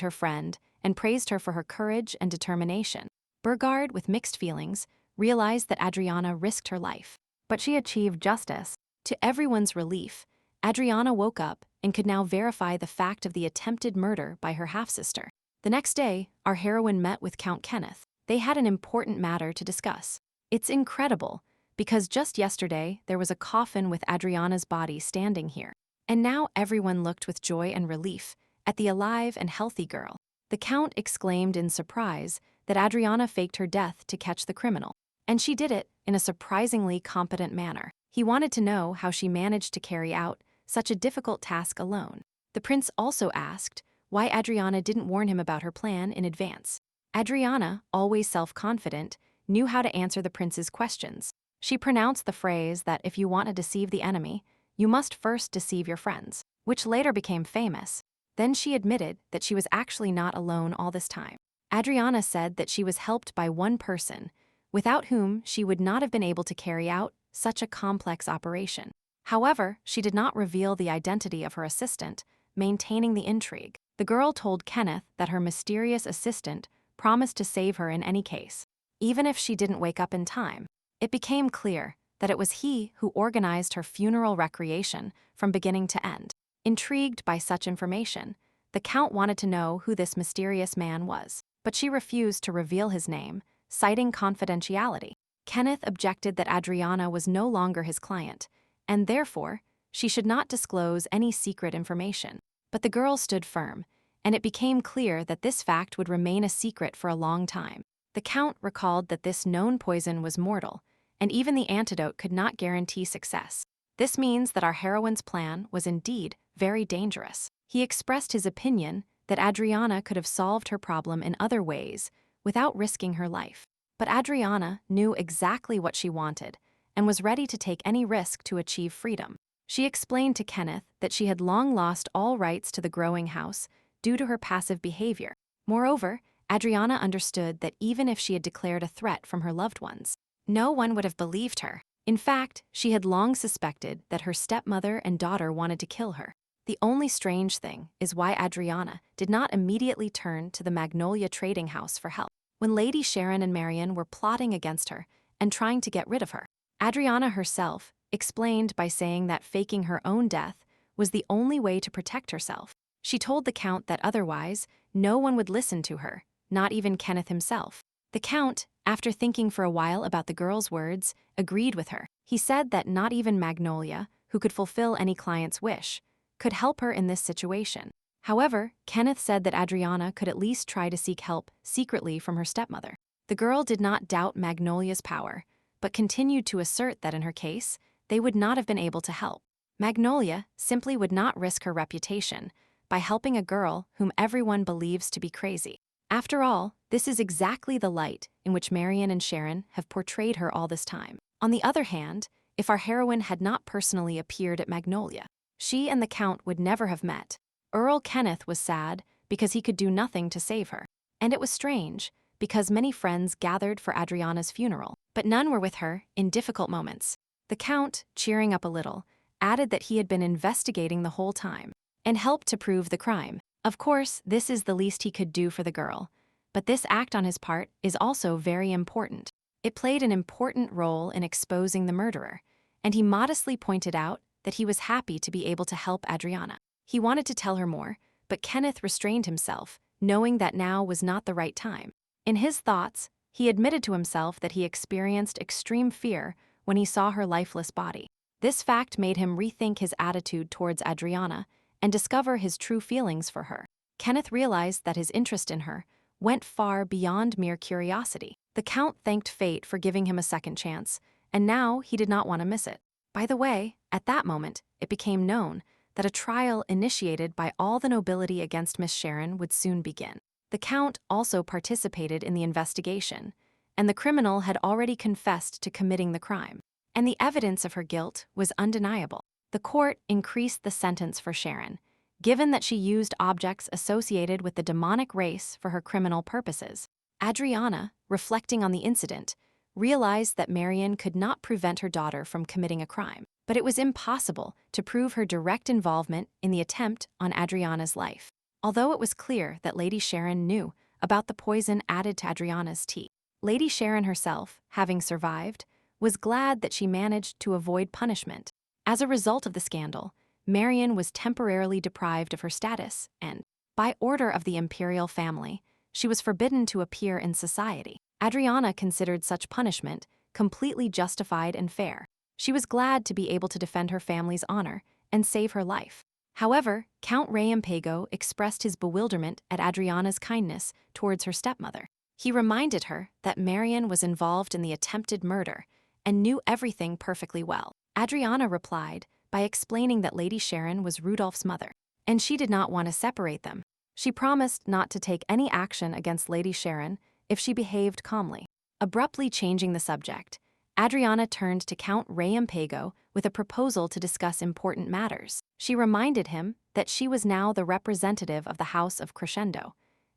her friend and praised her for her courage and determination. Burgard, with mixed feelings, realized that Adriana risked her life, but she achieved justice. To everyone's relief, Adriana woke up and could now verify the fact of the attempted murder by her half-sister. The next day, our heroine met with Count Kenneth. They had an important matter to discuss. It's incredible, because just yesterday there was a coffin with Adriana's body standing here, and now everyone looked with joy and relief at the alive and healthy girl. The Count exclaimed in surprise that Adriana faked her death to catch the criminal, and she did it in a surprisingly competent manner. He wanted to know how she managed to carry out such a difficult task alone. The prince also asked why Adriana didn't warn him about her plan in advance. Adriana, always self-confident, knew how to answer the prince's questions. She pronounced the phrase that if you want to deceive the enemy, you must first deceive your friends, which later became famous. Then she admitted that she was actually not alone all this time. Adriana said that she was helped by one person, without whom she would not have been able to carry out such a complex operation. However, she did not reveal the identity of her assistant, maintaining the intrigue. The girl told Kenneth that her mysterious assistant promised to save her in any case, even if she didn't wake up in time. It became clear that it was he who organized her funeral recreation from beginning to end. Intrigued by such information, the Count wanted to know who this mysterious man was, but she refused to reveal his name, citing confidentiality. Kenneth objected that Adriana was no longer his client, and therefore, she should not disclose any secret information. But the girl stood firm, and it became clear that this fact would remain a secret for a long time. The Count recalled that this known poison was mortal, and even the antidote could not guarantee success. This means that our heroine's plan was indeed very dangerous. He expressed his opinion that Adriana could have solved her problem in other ways without risking her life. But Adriana knew exactly what she wanted and was ready to take any risk to achieve freedom. She explained to Kenneth that she had long lost all rights to the growing house due to her passive behavior. Moreover, Adriana understood that even if she had declared a threat from her loved ones, no one would have believed her. In fact, she had long suspected that her stepmother and daughter wanted to kill her. The only strange thing is why Adriana did not immediately turn to the Magnolia Trading House for help. When Lady Sharon and Marion were plotting against her and trying to get rid of her, Adriana herself explained by saying that faking her own death was the only way to protect herself. She told the Count that otherwise, no one would listen to her, not even Kenneth himself. The Count, after thinking for a while about the girl's words, agreed with her. He said that not even Magnolia, who could fulfill any client's wish, could help her in this situation. However, Kenneth said that Adriana could at least try to seek help secretly from her stepmother. The girl did not doubt Magnolia's power, but continued to assert that in her case, they would not have been able to help. Magnolia simply would not risk her reputation by helping a girl whom everyone believes to be crazy. After all, this is exactly the light in which Marion and Sharon have portrayed her all this time. On the other hand, if our heroine had not personally appeared at Magnolia, she and the Count would never have met. Earl Kenneth was sad because he could do nothing to save her. And it was strange, because many friends gathered for Adriana's funeral, but none were with her in difficult moments. The Count, cheering up a little, added that he had been investigating the whole time and helped to prove the crime. Of course, this is the least he could do for the girl, but this act on his part is also very important. It played an important role in exposing the murderer, and he modestly pointed out that he was happy to be able to help Adriana. He wanted to tell her more, but Kenneth restrained himself, knowing that now was not the right time. In his thoughts, he admitted to himself that he experienced extreme fear when he saw her lifeless body. This fact made him rethink his attitude towards Adriana and discover his true feelings for her. Kenneth realized that his interest in her went far beyond mere curiosity. The Count thanked fate for giving him a second chance, and now he did not want to miss it. By the way, at that moment, it became known that a trial initiated by all the nobility against Miss Sharon would soon begin. The Count also participated in the investigation, and the criminal had already confessed to committing the crime, and the evidence of her guilt was undeniable. The court increased the sentence for Sharon, given that she used objects associated with the demonic race for her criminal purposes. Adriana, reflecting on the incident, realized that Marion could not prevent her daughter from committing a crime, but it was impossible to prove her direct involvement in the attempt on Adriana's life. Although it was clear that Lady Sharon knew about the poison added to Adriana's tea, Lady Sharon herself, having survived, was glad that she managed to avoid punishment. As a result of the scandal, Marion was temporarily deprived of her status and, by order of the imperial family, she was forbidden to appear in society. Adriana considered such punishment completely justified and fair. She was glad to be able to defend her family's honor and save her life. However, Count Reimpego expressed his bewilderment at Adriana's kindness towards her stepmother. He reminded her that Marion was involved in the attempted murder and knew everything perfectly well. Adriana replied by explaining that Lady Sharon was Rudolph's mother, and she did not want to separate them. She promised not to take any action against Lady Sharon if she behaved calmly. Abruptly changing the subject, Adriana turned to Count Reimpego with a proposal to discuss important matters. She reminded him that she was now the representative of the House of Crescendo,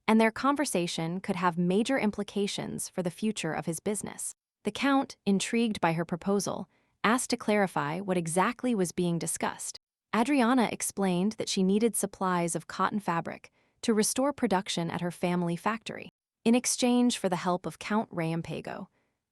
and their conversation could have major implications for the future of his business. The Count, intrigued by her proposal, asked to clarify what exactly was being discussed. Adriana explained that she needed supplies of cotton fabric to restore production at her family factory. In exchange for the help of Count Reimpego,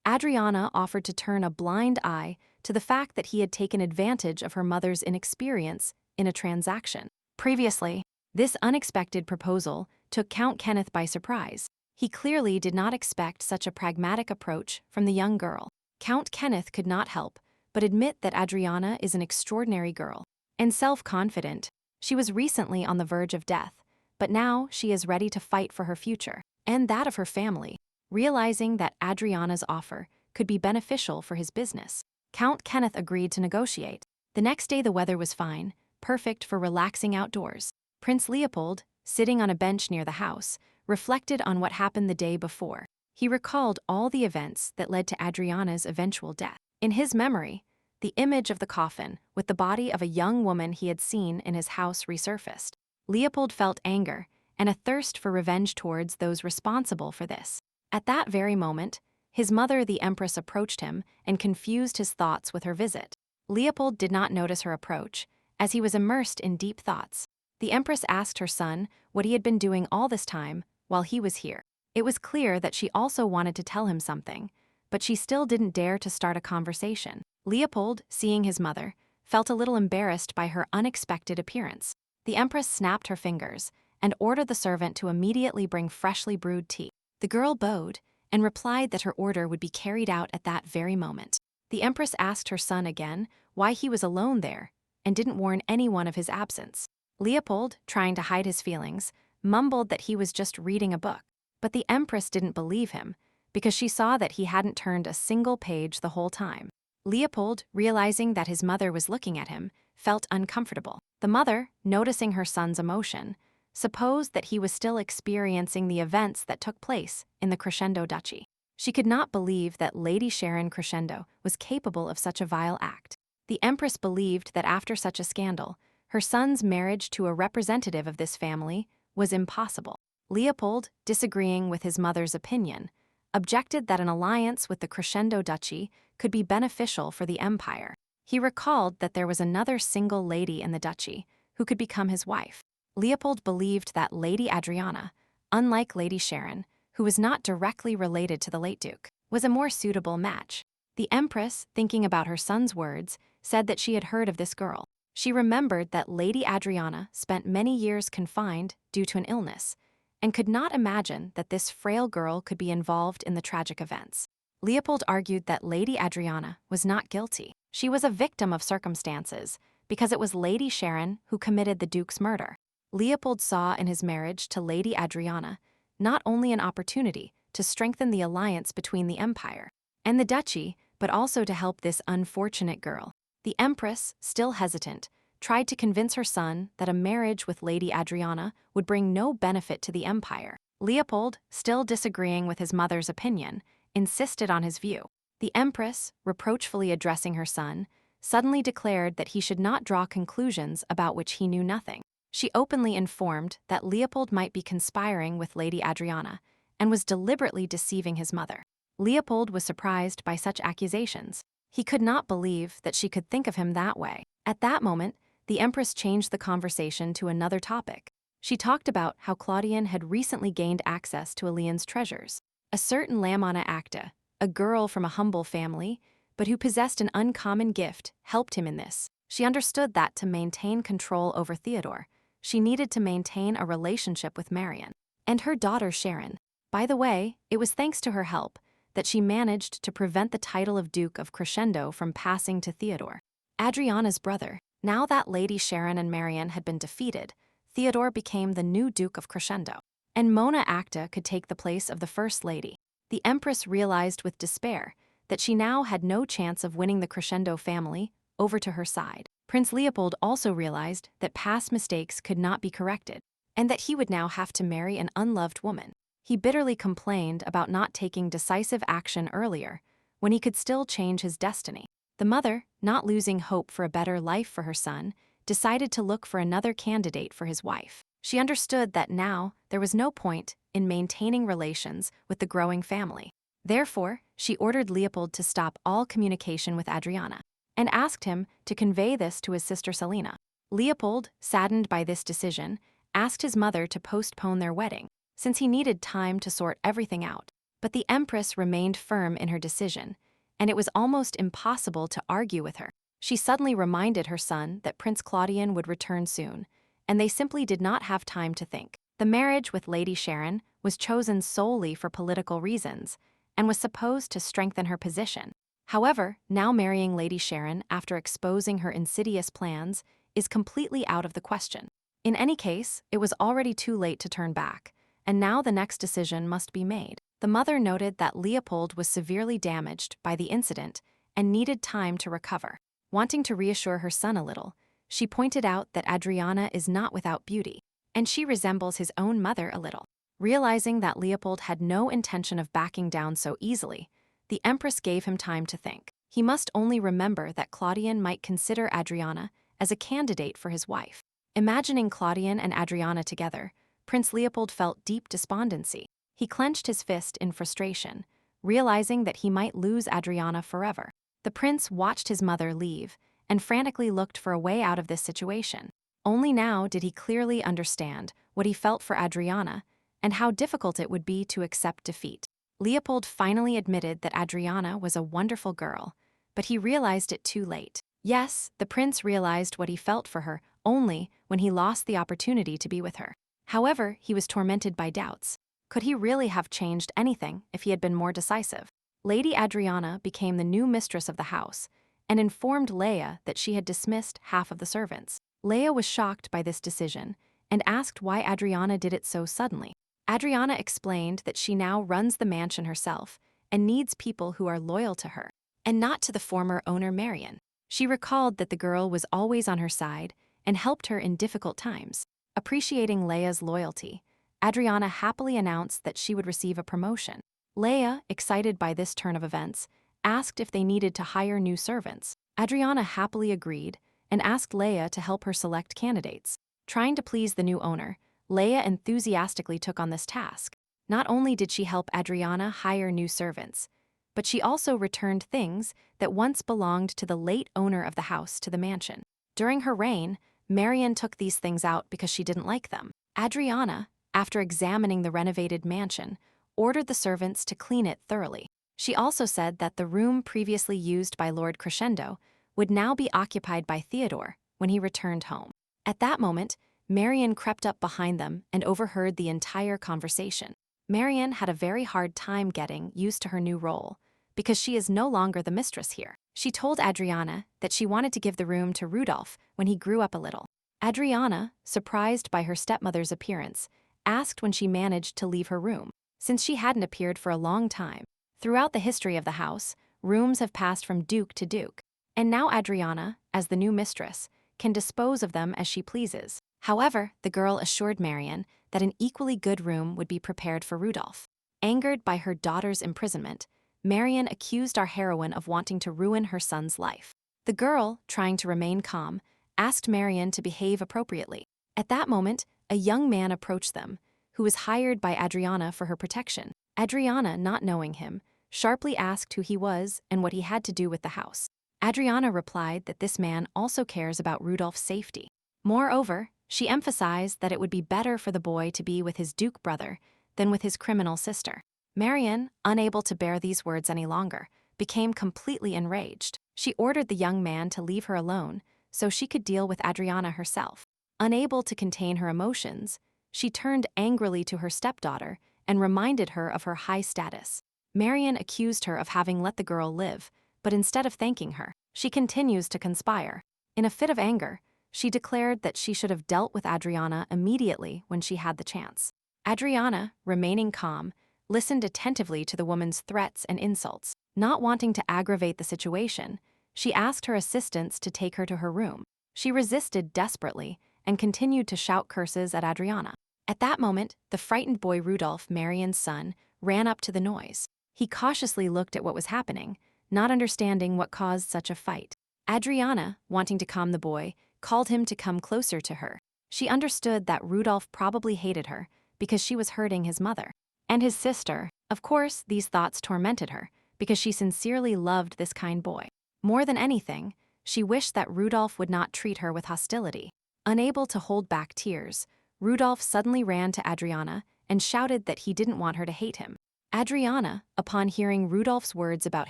Adriana offered to turn a blind eye to the fact that he had taken advantage of her mother's inexperience in a transaction. Previously, this unexpected proposal took Count Kenneth by surprise. He clearly did not expect such a pragmatic approach from the young girl. Count Kenneth could not help but admit that Adriana is an extraordinary girl and self-confident. She was recently on the verge of death, but now she is ready to fight for her future and that of her family. Realizing that Adriana's offer could be beneficial for his business, Count Kenneth agreed to negotiate. The next day the weather was fine, perfect for relaxing outdoors. Prince Leopold, sitting on a bench near the house, reflected on what happened the day before. He recalled all the events that led to Adriana's eventual death. In his memory, the image of the coffin with the body of a young woman he had seen in his house resurfaced. Leopold felt anger and a thirst for revenge towards those responsible for this. At that very moment, his mother, the Empress, approached him and confused his thoughts with her visit. Leopold did not notice her approach, as he was immersed in deep thoughts. The Empress asked her son what he had been doing all this time while he was here. It was clear that she also wanted to tell him something, but she still didn't dare to start a conversation. Leopold, seeing his mother, felt a little embarrassed by her unexpected appearance. The Empress snapped her fingers and ordered the servant to immediately bring freshly brewed tea. The girl bowed and replied that her order would be carried out at that very moment. The Empress asked her son again why he was alone there and didn't warn anyone of his absence. Leopold, trying to hide his feelings, mumbled that he was just reading a book. But the Empress didn't believe him because she saw that he hadn't turned a single page the whole time. Leopold, realizing that his mother was looking at him, felt uncomfortable. The mother, noticing her son's emotion, supposed that he was still experiencing the events that took place in the Crescendo Duchy. She could not believe that Lady Sharon Crescendo was capable of such a vile act. The Empress believed that after such a scandal, her son's marriage to a representative of this family was impossible. Leopold, disagreeing with his mother's opinion, objected that an alliance with the Crescendo Duchy could be beneficial for the empire. He recalled that there was another single lady in the duchy who could become his wife. Leopold believed that Lady Adriana, unlike Lady Sharon, who was not directly related to the late Duke, was a more suitable match. The Empress, thinking about her son's words, said that she had heard of this girl. She remembered that Lady Adriana spent many years confined due to an illness, and could not imagine that this frail girl could be involved in the tragic events. Leopold argued that Lady Adriana was not guilty. She was a victim of circumstances, because it was Lady Sharon who committed the Duke's murder. Leopold saw in his marriage to Lady Adriana not only an opportunity to strengthen the alliance between the empire and the duchy, but also to help this unfortunate girl. The Empress, still hesitant, tried to convince her son that a marriage with Lady Adriana would bring no benefit to the empire. Leopold, still disagreeing with his mother's opinion, insisted on his view. The Empress, reproachfully addressing her son, suddenly declared that he should not draw conclusions about which he knew nothing. She openly informed that Leopold might be conspiring with Lady Adriana and was deliberately deceiving his mother. Leopold was surprised by such accusations. He could not believe that she could think of him that way. At that moment, the Empress changed the conversation to another topic. She talked about how Claudian had recently gained access to Elian's treasures. A certain Lamana Acta, a girl from a humble family, but who possessed an uncommon gift, helped him in this. She understood that to maintain control over Theodore, she needed to maintain a relationship with Marion and her daughter Sharon. By the way, it was thanks to her help that she managed to prevent the title of Duke of Crescendo from passing to Theodore, Adriana's brother. Now that Lady Sharon and Marion had been defeated, Theodore became the new Duke of Crescendo, and Mona Acta could take the place of the First Lady. The Empress realized with despair that she now had no chance of winning the Crescendo family over to her side. Prince Leopold also realized that past mistakes could not be corrected, and that he would now have to marry an unloved woman. He bitterly complained about not taking decisive action earlier, when he could still change his destiny. The mother, not losing hope for a better life for her son, decided to look for another candidate for his wife. She understood that now there was no point in maintaining relations with the growing family. Therefore, she ordered Leopold to stop all communication with Adriana, and asked him to convey this to his sister Selina. Leopold, saddened by this decision, asked his mother to postpone their wedding, since he needed time to sort everything out. But the Empress remained firm in her decision, and it was almost impossible to argue with her. She suddenly reminded her son that Prince Claudian would return soon, and they simply did not have time to think. The marriage with Lady Sharon was chosen solely for political reasons and was supposed to strengthen her position. However, now marrying Lady Sharon after exposing her insidious plans is completely out of the question. In any case, it was already too late to turn back, and now the next decision must be made. The mother noted that Leopold was severely damaged by the incident and needed time to recover. Wanting to reassure her son a little, she pointed out that Adriana is not without beauty, and she resembles his own mother a little. Realizing that Leopold had no intention of backing down so easily, the Empress gave him time to think. He must only remember that Claudian might consider Adriana as a candidate for his wife. Imagining Claudian and Adriana together, Prince Leopold felt deep despondency. He clenched his fist in frustration, realizing that he might lose Adriana forever. The prince watched his mother leave and frantically looked for a way out of this situation. Only now did he clearly understand what he felt for Adriana and how difficult it would be to accept defeat. Leopold finally admitted that Adriana was a wonderful girl, but he realized it too late. Yes, the prince realized what he felt for her only when he lost the opportunity to be with her. However, he was tormented by doubts. Could he really have changed anything if he had been more decisive? Lady Adriana became the new mistress of the house and informed Leia that she had dismissed half of the servants. Leia was shocked by this decision and asked why Adriana did it so suddenly. Adriana explained that she now runs the mansion herself and needs people who are loyal to her, and not to the former owner Marion. She recalled that the girl was always on her side and helped her in difficult times. Appreciating Leia's loyalty, Adriana happily announced that she would receive a promotion. Leia, excited by this turn of events, asked if they needed to hire new servants. Adriana happily agreed and asked Leia to help her select candidates. Trying to please the new owner, Leia enthusiastically took on this task. Not only did she help Adriana hire new servants, but she also returned things that once belonged to the late owner of the house to the mansion. During her reign, Marion took these things out because she didn't like them. Adriana, after examining the renovated mansion, ordered the servants to clean it thoroughly. She also said that the room previously used by Lord Crescendo would now be occupied by Theodore when he returned home. At that moment, Marion crept up behind them and overheard the entire conversation. Marion had a very hard time getting used to her new role because she is no longer the mistress here. She told Adriana that she wanted to give the room to Rudolph when he grew up a little. Adriana, surprised by her stepmother's appearance, asked when she managed to leave her room, since she hadn't appeared for a long time. Throughout the history of the house, rooms have passed from duke to duke, and now Adriana, as the new mistress, can dispose of them as she pleases. However, the girl assured Marion that an equally good room would be prepared for Rudolph. Angered by her daughter's imprisonment, Marion accused our heroine of wanting to ruin her son's life. The girl, trying to remain calm, asked Marion to behave appropriately. At that moment, a young man approached them, who was hired by Adriana for her protection. Adriana, not knowing him, sharply asked who he was and what he had to do with the house. Adriana replied that this man also cares about Rudolph's safety. Moreover, she emphasized that it would be better for the boy to be with his duke brother than with his criminal sister. Marion, unable to bear these words any longer, became completely enraged. She ordered the young man to leave her alone so she could deal with Adriana herself. Unable to contain her emotions, she turned angrily to her stepdaughter and reminded her of her high status. Marion accused her of having let the girl live, but instead of thanking her, she continues to conspire. In a fit of anger, she declared that she should have dealt with Adriana immediately when she had the chance. Adriana, remaining calm, listened attentively to the woman's threats and insults. Not wanting to aggravate the situation, she asked her assistants to take her to her room. She resisted desperately and continued to shout curses at Adriana. At that moment, the frightened boy Rudolph, Marion's son, ran up to the noise. He cautiously looked at what was happening, not understanding what caused such a fight. Adriana, wanting to calm the boy, called him to come closer to her. She understood that Rudolph probably hated her because she was hurting his mother and his sister. Of course, these thoughts tormented her because she sincerely loved this kind boy. More than anything, she wished that Rudolph would not treat her with hostility. Unable to hold back tears, Rudolph suddenly ran to Adriana and shouted that he didn't want her to hate him. Adriana, upon hearing Rudolph's words about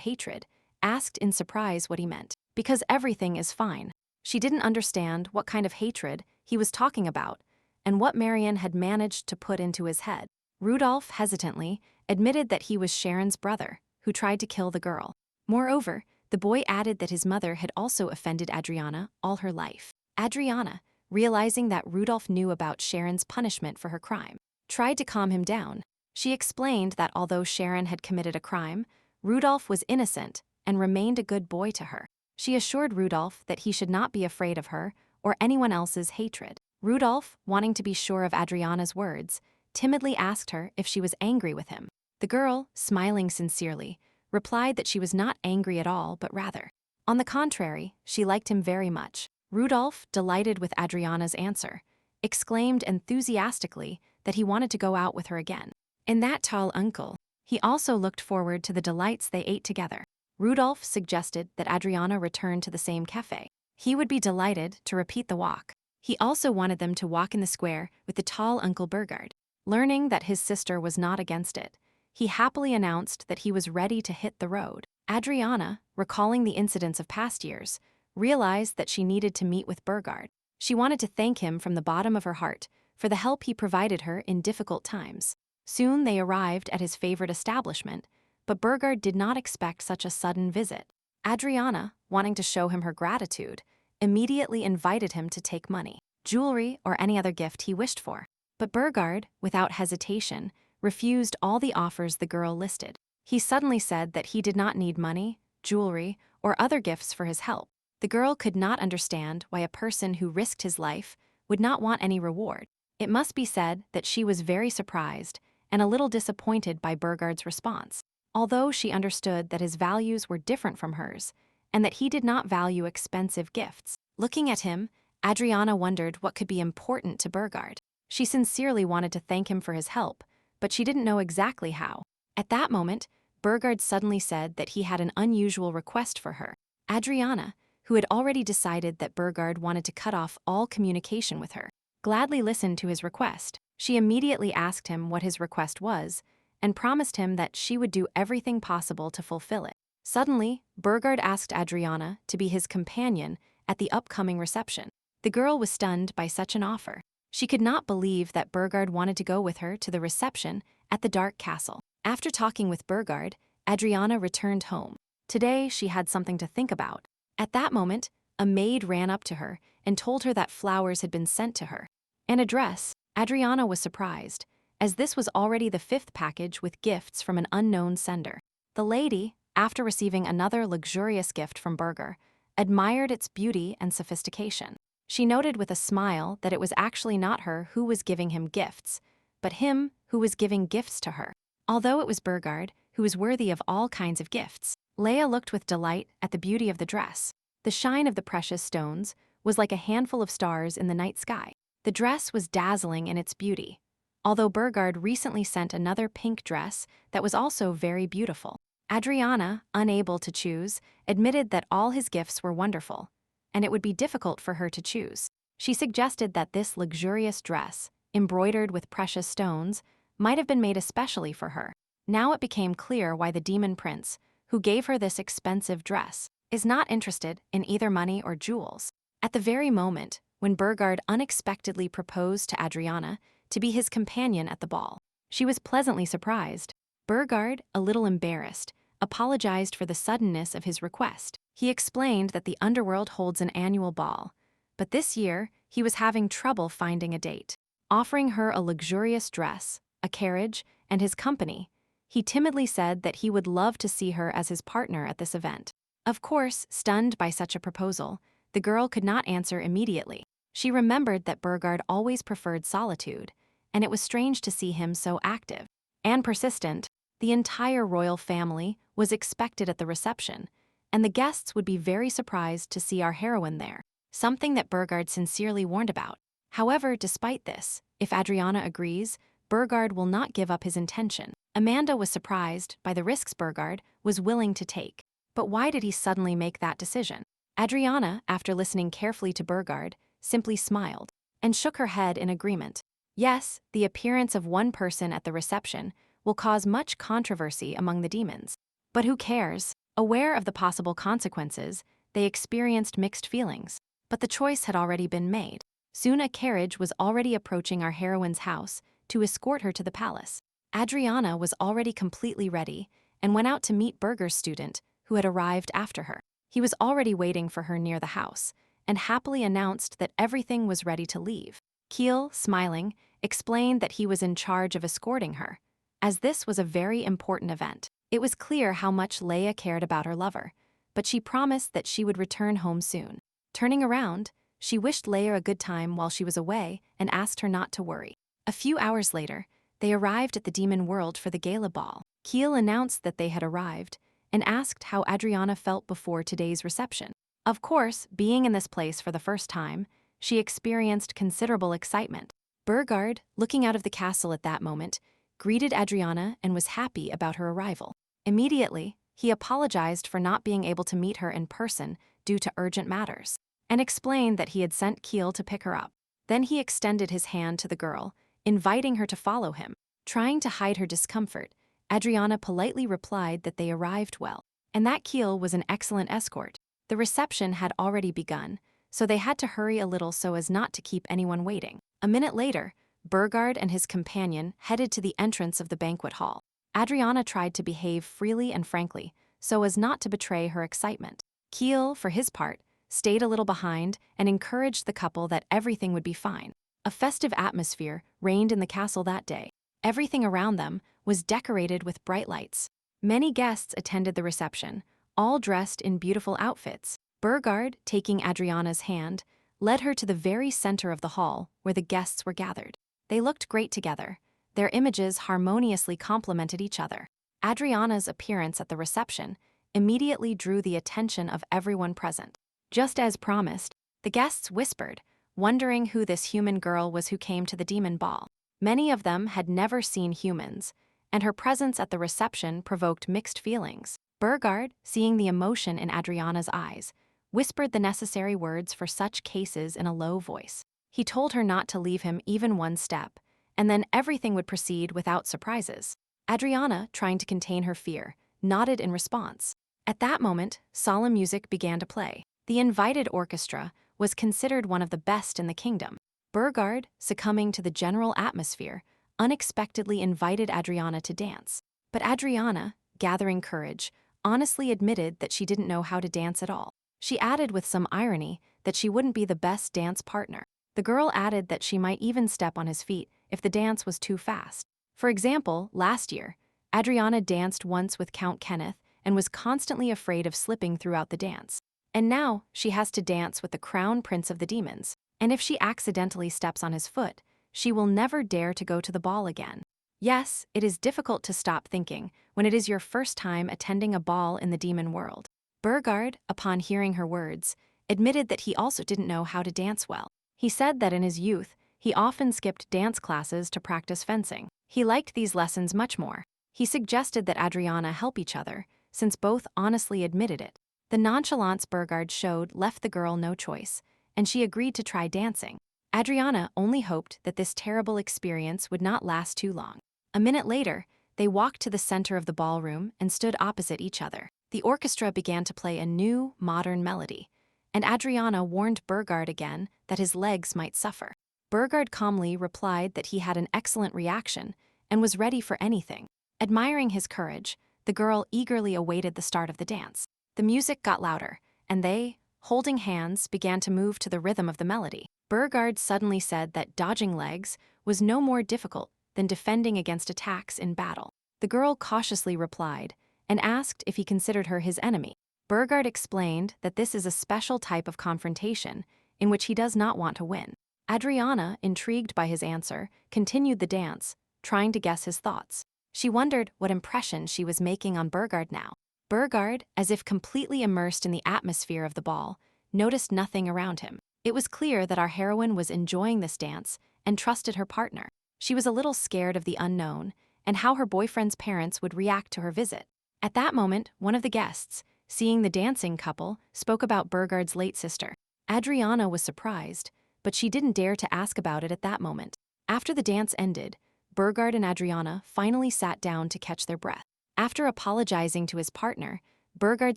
hatred, asked in surprise what he meant. Because everything is fine. She didn't understand what kind of hatred he was talking about and what Marion had managed to put into his head. Rudolph hesitantly admitted that he was Sharon's brother, who tried to kill the girl. Moreover, the boy added that his mother had also offended Adriana all her life. Adriana, realizing that Rudolph knew about Sharon's punishment for her crime, tried to calm him down. She explained that although Sharon had committed a crime, Rudolph was innocent and remained a good boy to her. She assured Rudolph that he should not be afraid of her or anyone else's hatred. Rudolph, wanting to be sure of Adriana's words, timidly asked her if she was angry with him. The girl, smiling sincerely, replied that she was not angry at all, but rather, on the contrary, she liked him very much. Rudolph, delighted with Adriana's answer, exclaimed enthusiastically that he wanted to go out with her again. And that tall uncle, he also looked forward to the delights they ate together. Rudolph suggested that Adriana return to the same cafe. He would be delighted to repeat the walk. He also wanted them to walk in the square with the tall Uncle Burgard. Learning that his sister was not against it, he happily announced that he was ready to hit the road. Adriana, recalling the incidents of past years, realized that she needed to meet with Burgard. She wanted to thank him from the bottom of her heart for the help he provided her in difficult times. Soon they arrived at his favorite establishment, but Burgard did not expect such a sudden visit. Adriana, wanting to show him her gratitude, immediately invited him to take money, jewelry, or any other gift he wished for. But Burgard, without hesitation, refused all the offers the girl listed. He suddenly said that he did not need money, jewelry, or other gifts for his help. The girl could not understand why a person who risked his life would not want any reward. It must be said that she was very surprised and a little disappointed by Burgard's response, although she understood that his values were different from hers and that he did not value expensive gifts. Looking at him, Adriana wondered what could be important to Burgard. She sincerely wanted to thank him for his help, but she didn't know exactly how. At that moment, Burgard suddenly said that he had an unusual request for her. Adriana, who had already decided that Burgard wanted to cut off all communication with her, gladly listened to his request. She immediately asked him what his request was and promised him that she would do everything possible to fulfill it. Suddenly, Burgard asked Adriana to be his companion at the upcoming reception. The girl was stunned by such an offer. She could not believe that Burgard wanted to go with her to the reception at the Dark Castle. After talking with Burgard, Adriana returned home. Today, she had something to think about. At that moment, a maid ran up to her and told her that flowers had been sent to her. An address. Adriana was surprised, as this was already the 5th package with gifts from an unknown sender. The lady, after receiving another luxurious gift from Burger, admired its beauty and sophistication. She noted with a smile that it was actually not her who was giving him gifts, but him who was giving gifts to her. Although it was Burgard, who was worthy of all kinds of gifts, Leia looked with delight at the beauty of the dress. The shine of the precious stones was like a handful of stars in the night sky. The dress was dazzling in its beauty, although Burgard recently sent another pink dress that was also very beautiful. Adriana, unable to choose, admitted that all his gifts were wonderful, and it would be difficult for her to choose. She suggested that this luxurious dress, embroidered with precious stones, might have been made especially for her. Now it became clear why the demon prince, who gave her this expensive dress, is not interested in either money or jewels. At the very moment when Burgard unexpectedly proposed to Adriana to be his companion at the ball, she was pleasantly surprised. Burgard, a little embarrassed, apologized for the suddenness of his request. He explained that the underworld holds an annual ball, but this year he was having trouble finding a date. Offering her a luxurious dress, a carriage, and his company, he timidly said that he would love to see her as his partner at this event. Of course, stunned by such a proposal, the girl could not answer immediately. She remembered that Burgard always preferred solitude, and it was strange to see him so active and persistent. The entire royal family was expected at the reception, and the guests would be very surprised to see our heroine there, something that Burgard sincerely warned about. However, despite this, if Adriana agrees, Burgard will not give up his intention. Amanda was surprised by the risks Burgard was willing to take. But why did he suddenly make that decision? Adriana, after listening carefully to Burgard, simply smiled and shook her head in agreement. Yes, the appearance of one person at the reception will cause much controversy among the demons. But who cares? Aware of the possible consequences, they experienced mixed feelings. But the choice had already been made. Soon a carriage was already approaching our heroine's house to escort her to the palace. Adriana was already completely ready and went out to meet Berger's student, who had arrived after her. He was already waiting for her near the house and happily announced that everything was ready to leave. Keel, smiling, explained that he was in charge of escorting her, as this was a very important event. It was clear how much Leia cared about her lover, but she promised that she would return home soon. Turning around, she wished Leia a good time while she was away and asked her not to worry. A few hours later, they arrived at the demon world for the gala ball. Keel announced that they had arrived and asked how Adriana felt before today's reception. Of course, being in this place for the first time, she experienced considerable excitement. Burgard, looking out of the castle at that moment, greeted Adriana and was happy about her arrival. Immediately, he apologized for not being able to meet her in person due to urgent matters, and explained that he had sent Keel to pick her up. Then he extended his hand to the girl, inviting her to follow him. Trying to hide her discomfort, Adriana politely replied that they arrived well, and that Keel was an excellent escort. The reception had already begun, so they had to hurry a little so as not to keep anyone waiting. A minute later, Burgard and his companion headed to the entrance of the banquet hall. Adriana tried to behave freely and frankly, so as not to betray her excitement. Keel, for his part, stayed a little behind and encouraged the couple that everything would be fine. A festive atmosphere reigned in the castle that day. Everything around them was decorated with bright lights. Many guests attended the reception, all dressed in beautiful outfits. Burgard, taking Adriana's hand, led her to the very center of the hall where the guests were gathered. They looked great together. Their images harmoniously complemented each other. Adriana's appearance at the reception immediately drew the attention of everyone present. Just as promised, the guests whispered, wondering who this human girl was who came to the demon ball. Many of them had never seen humans, and her presence at the reception provoked mixed feelings. Burgard, seeing the emotion in Adriana's eyes, whispered the necessary words for such cases in a low voice. He told her not to leave him even one step, and then everything would proceed without surprises. Adriana, trying to contain her fear, nodded in response. At that moment, solemn music began to play. The invited orchestra was considered one of the best in the kingdom. Burgard, succumbing to the general atmosphere, unexpectedly invited Adriana to dance. But Adriana, gathering courage, honestly admitted that she didn't know how to dance at all. She added with some irony that she wouldn't be the best dance partner. The girl added that she might even step on his feet if the dance was too fast. For example, last year, Adriana danced once with Count Kenneth and was constantly afraid of slipping throughout the dance. And now she has to dance with the crown prince of the demons, and if she accidentally steps on his foot, she will never dare to go to the ball again. Yes, it is difficult to stop thinking when it is your first time attending a ball in the demon world. Burgard, upon hearing her words, admitted that he also didn't know how to dance well. He said that in his youth, he often skipped dance classes to practice fencing. He liked these lessons much more. He suggested that Adriana help each other, since both honestly admitted it. The nonchalance Burgard showed left the girl no choice, and she agreed to try dancing. Adriana only hoped that this terrible experience would not last too long. A minute later, they walked to the center of the ballroom and stood opposite each other. The orchestra began to play a new, modern melody, and Adriana warned Burgard again that his legs might suffer. Burgard calmly replied that he had an excellent reaction and was ready for anything. Admiring his courage, the girl eagerly awaited the start of the dance. The music got louder, and they, holding hands, began to move to the rhythm of the melody. Burgard suddenly said that dodging legs was no more difficult than defending against attacks in battle. The girl cautiously replied and asked if he considered her his enemy. Burgard explained that this is a special type of confrontation in which he does not want to win. Adriana, intrigued by his answer, continued the dance, trying to guess his thoughts. She wondered what impression she was making on Burgard now. Burgard, as if completely immersed in the atmosphere of the ball, noticed nothing around him. It was clear that our heroine was enjoying this dance and trusted her partner. She was a little scared of the unknown and how her boyfriend's parents would react to her visit. At that moment, one of the guests, seeing the dancing couple, spoke about Burgard's late sister. Adriana was surprised, but she didn't dare to ask about it at that moment. After the dance ended, Burgard and Adriana finally sat down to catch their breath. After apologizing to his partner, Burgard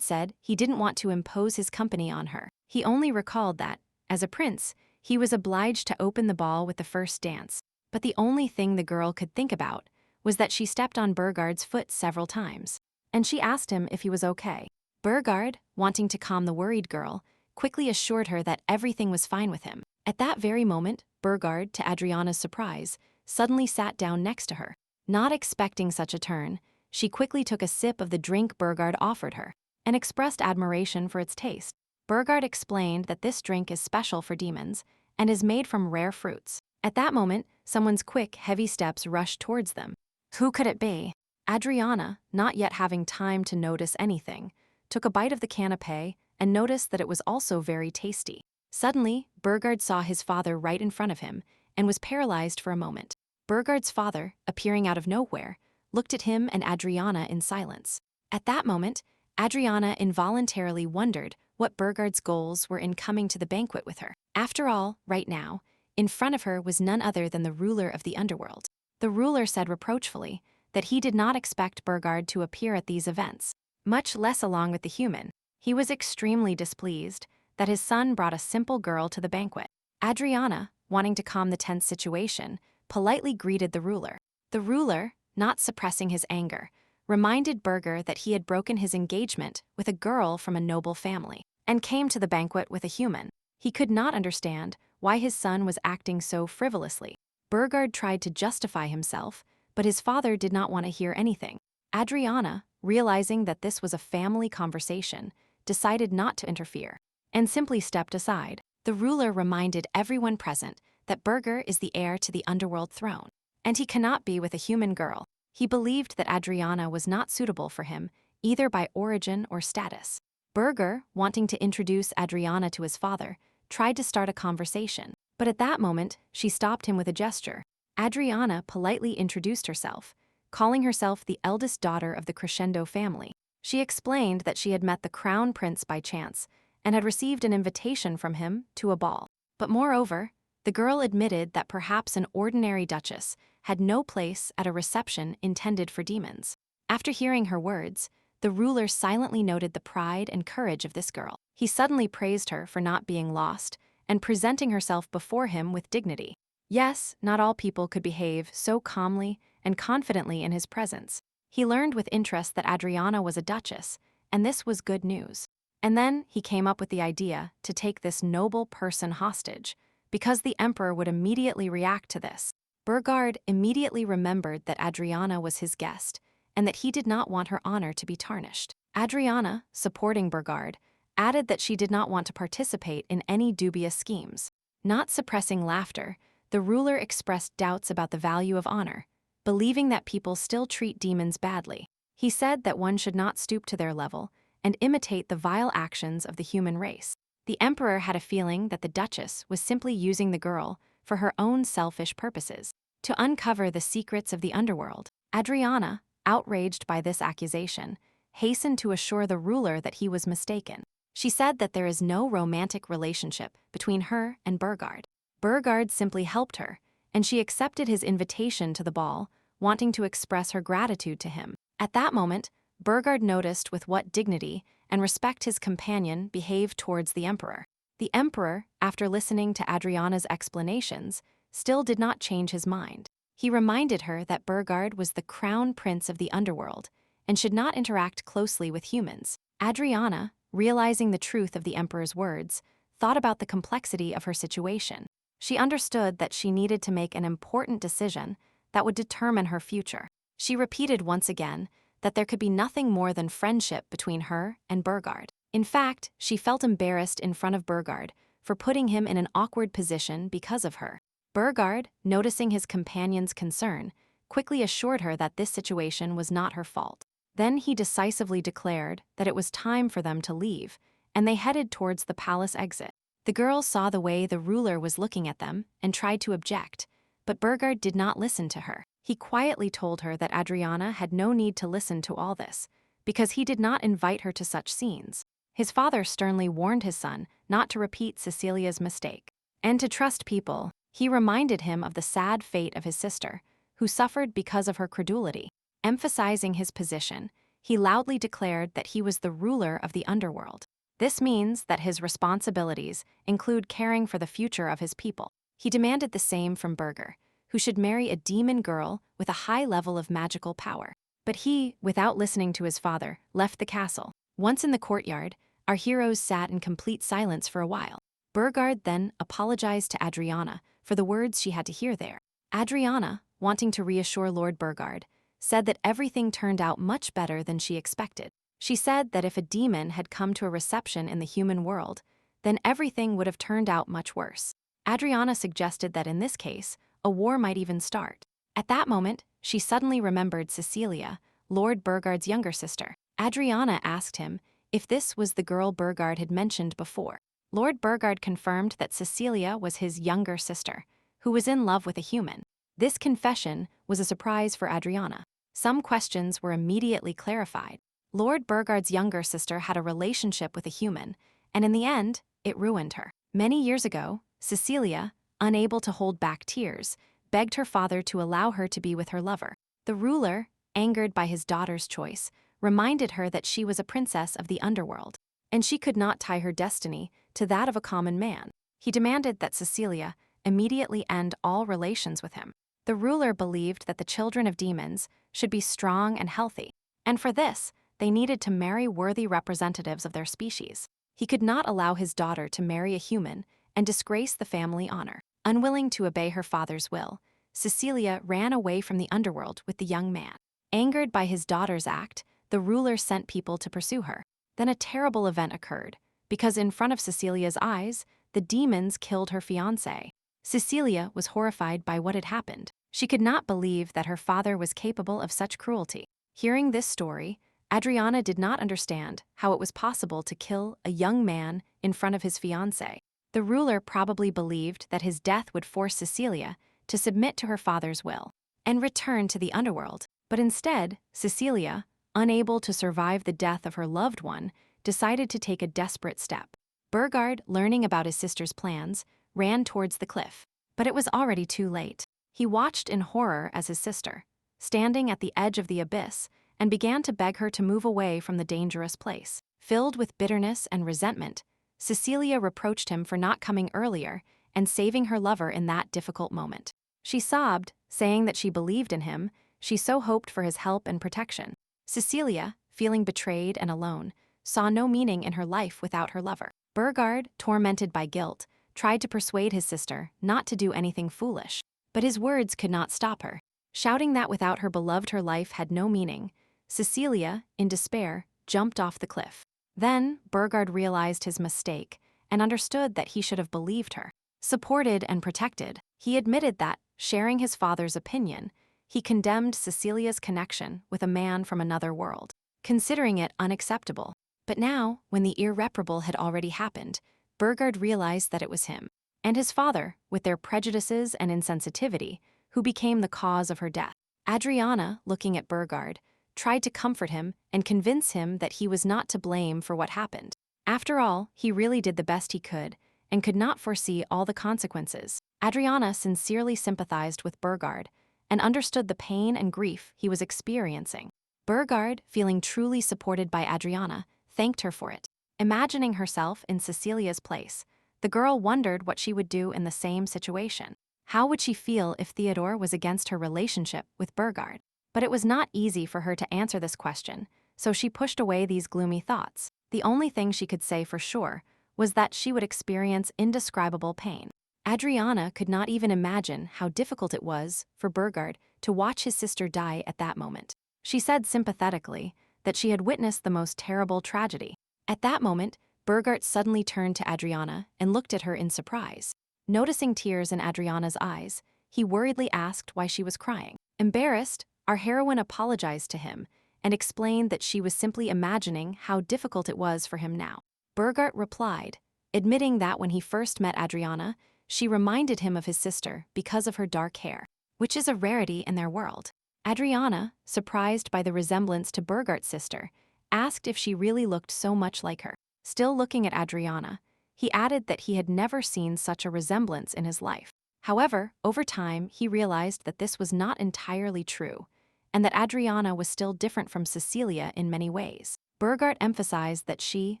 said he didn't want to impose his company on her. He only recalled that, as a prince, he was obliged to open the ball with the first dance. But the only thing the girl could think about was that she stepped on Burgard's foot several times. And she asked him if he was okay. Burgard, wanting to calm the worried girl, quickly assured her that everything was fine with him. At that very moment, Burgard, to Adriana's surprise, suddenly sat down next to her. Not expecting such a turn, she quickly took a sip of the drink Burgard offered her and expressed admiration for its taste. Burgard explained that this drink is special for demons and is made from rare fruits. At that moment, someone's quick, heavy steps rushed towards them. Who could it be? Adriana, not yet having time to notice anything, took a bite of the canapé and noticed that it was also very tasty. Suddenly, Burgard saw his father right in front of him and was paralyzed for a moment. Burgard's father, appearing out of nowhere, looked at him and Adriana in silence. At that moment, Adriana involuntarily wondered what Burgard's goals were in coming to the banquet with her. After all, right now, in front of her was none other than the ruler of the underworld. The ruler said reproachfully that he did not expect Burgard to appear at these events, much less along with the human. He was extremely displeased that his son brought a simple girl to the banquet. Adriana, wanting to calm the tense situation, politely greeted the ruler. The ruler, not suppressing his anger, reminded Burger that he had broken his engagement with a girl from a noble family and came to the banquet with a human. He could not understand why his son was acting so frivolously. Burgard tried to justify himself, but his father did not want to hear anything. Adriana, realizing that this was a family conversation, decided not to interfere and simply stepped aside. The ruler reminded everyone present that Burger is the heir to the underworld throne, and he cannot be with a human girl. He believed that Adriana was not suitable for him, either by origin or status. Burger, wanting to introduce Adriana to his father, tried to start a conversation, but at that moment, she stopped him with a gesture. Adriana politely introduced herself, calling herself the eldest daughter of the Crescendo family. She explained that she had met the crown prince by chance and had received an invitation from him to a ball. But moreover, the girl admitted that perhaps an ordinary duchess had no place at a reception intended for demons. After hearing her words, the ruler silently noted the pride and courage of this girl. He suddenly praised her for not being lost and presenting herself before him with dignity. Yes, not all people could behave so calmly and confidently in his presence. He learned with interest that Adriana was a duchess, and this was good news. And then he came up with the idea to take this noble person hostage, because the emperor would immediately react to this. Burgard immediately remembered that Adriana was his guest, and that he did not want her honor to be tarnished. Adriana, supporting Burgard, added that she did not want to participate in any dubious schemes. Not suppressing laughter, the ruler expressed doubts about the value of honor, believing that people still treat demons badly. He said that one should not stoop to their level and imitate the vile actions of the human race. The emperor had a feeling that the duchess was simply using the girl for her own selfish purposes. To uncover the secrets of the underworld, Adriana, outraged by this accusation, hastened to assure the ruler that he was mistaken. She said that there is no romantic relationship between her and Burgard. Burgard simply helped her, and she accepted his invitation to the ball, wanting to express her gratitude to him. At that moment, Burgard noticed with what dignity and respect his companion behaved towards the emperor. The emperor, after listening to Adriana's explanations, still did not change his mind. He reminded her that Burgard was the crown prince of the underworld and should not interact closely with humans. Adriana, realizing the truth of the emperor's words, thought about the complexity of her situation. She understood that she needed to make an important decision that would determine her future. She repeated once again that there could be nothing more than friendship between her and Burgard. In fact, she felt embarrassed in front of Burgard for putting him in an awkward position because of her. Burgard, noticing his companion's concern, quickly assured her that this situation was not her fault. Then he decisively declared that it was time for them to leave, and they headed towards the palace exit. The girls saw the way the ruler was looking at them and tried to object, but Burgard did not listen to her. He quietly told her that Adriana had no need to listen to all this, because he did not invite her to such scenes. His father sternly warned his son not to repeat Cecilia's mistake, and to trust people. He reminded him of the sad fate of his sister, who suffered because of her credulity. Emphasizing his position, he loudly declared that he was the ruler of the underworld. This means that his responsibilities include caring for the future of his people. He demanded the same from Burger, who should marry a demon girl with a high level of magical power. But he, without listening to his father, left the castle. Once in the courtyard, our heroes sat in complete silence for a while. Burgard then apologized to Adriana for the words she had to hear there. Adriana, wanting to reassure Lord Burgard, said that everything turned out much better than she expected. She said that if a demon had come to a reception in the human world, then everything would have turned out much worse. Adriana suggested that in this case, a war might even start. At that moment, she suddenly remembered Cecilia, Lord Burgard's younger sister. Adriana asked him if this was the girl Burgard had mentioned before. Lord Burgard confirmed that Cecilia was his younger sister, who was in love with a human. This confession was a surprise for Adriana. Some questions were immediately clarified. Lord Burgard's younger sister had a relationship with a human, and in the end, it ruined her. Many years ago, Cecilia, unable to hold back tears, begged her father to allow her to be with her lover. The ruler, angered by his daughter's choice, reminded her that she was a princess of the underworld, and she could not tie her destiny to that of a common man. He demanded that Cecilia immediately end all relations with him. The ruler believed that the children of demons should be strong and healthy, and for this, they needed to marry worthy representatives of their species. He could not allow his daughter to marry a human and disgrace the family honor. Unwilling to obey her father's will, Cecilia ran away from the underworld with the young man. Angered by his daughter's act, the ruler sent people to pursue her. Then a terrible event occurred, because in front of Cecilia's eyes, the demons killed her fiancé. Cecilia was horrified by what had happened. She could not believe that her father was capable of such cruelty. Hearing this story, Adriana did not understand how it was possible to kill a young man in front of his fiancé. The ruler probably believed that his death would force Cecilia to submit to her father's will and return to the underworld. But instead, Cecilia, unable to survive the death of her loved one, decided to take a desperate step. Burgard, learning about his sister's plans, ran towards the cliff. But it was already too late. He watched in horror as his sister, standing at the edge of the abyss, and began to beg her to move away from the dangerous place. Filled with bitterness and resentment, Cecilia reproached him for not coming earlier and saving her lover in that difficult moment. She sobbed, saying that she believed in him, she so hoped for his help and protection. Cecilia, feeling betrayed and alone, saw no meaning in her life without her lover. Burgard, tormented by guilt, tried to persuade his sister not to do anything foolish, but his words could not stop her. Shouting that without her beloved her life had no meaning, Cecilia, in despair, jumped off the cliff. Then, Burgard realized his mistake and understood that he should have believed her. Supported and protected, he admitted that, sharing his father's opinion, he condemned Cecilia's connection with a man from another world, considering it unacceptable. But now, when the irreparable had already happened, Burgard realized that it was him and his father, with their prejudices and insensitivity, who became the cause of her death. Adriana, looking at Burgard, tried to comfort him and convince him that he was not to blame for what happened. After all, he really did the best he could and could not foresee all the consequences. Adriana sincerely sympathized with Burgard and understood the pain and grief he was experiencing. Burgard, feeling truly supported by Adriana, thanked her for it. Imagining herself in Cecilia's place, the girl wondered what she would do in the same situation. How would she feel if Theodore was against her relationship with Burgard? But it was not easy for her to answer this question, so she pushed away these gloomy thoughts. The only thing she could say for sure was that she would experience indescribable pain. Adriana could not even imagine how difficult it was for Burgard to watch his sister die at that moment. She said sympathetically that she had witnessed the most terrible tragedy. At that moment, Burgard suddenly turned to Adriana and looked at her in surprise. Noticing tears in Adriana's eyes, he worriedly asked why she was crying. Embarrassed, our heroine apologized to him and explained that she was simply imagining how difficult it was for him now. Burgard replied, admitting that when he first met Adriana, she reminded him of his sister because of her dark hair, which is a rarity in their world. Adriana, surprised by the resemblance to Burgard's sister, asked if she really looked so much like her. Still looking at Adriana, he added that he had never seen such a resemblance in his life. However, over time, he realized that this was not entirely true, and that Adriana was still different from Cecilia in many ways. Burgard emphasized that she,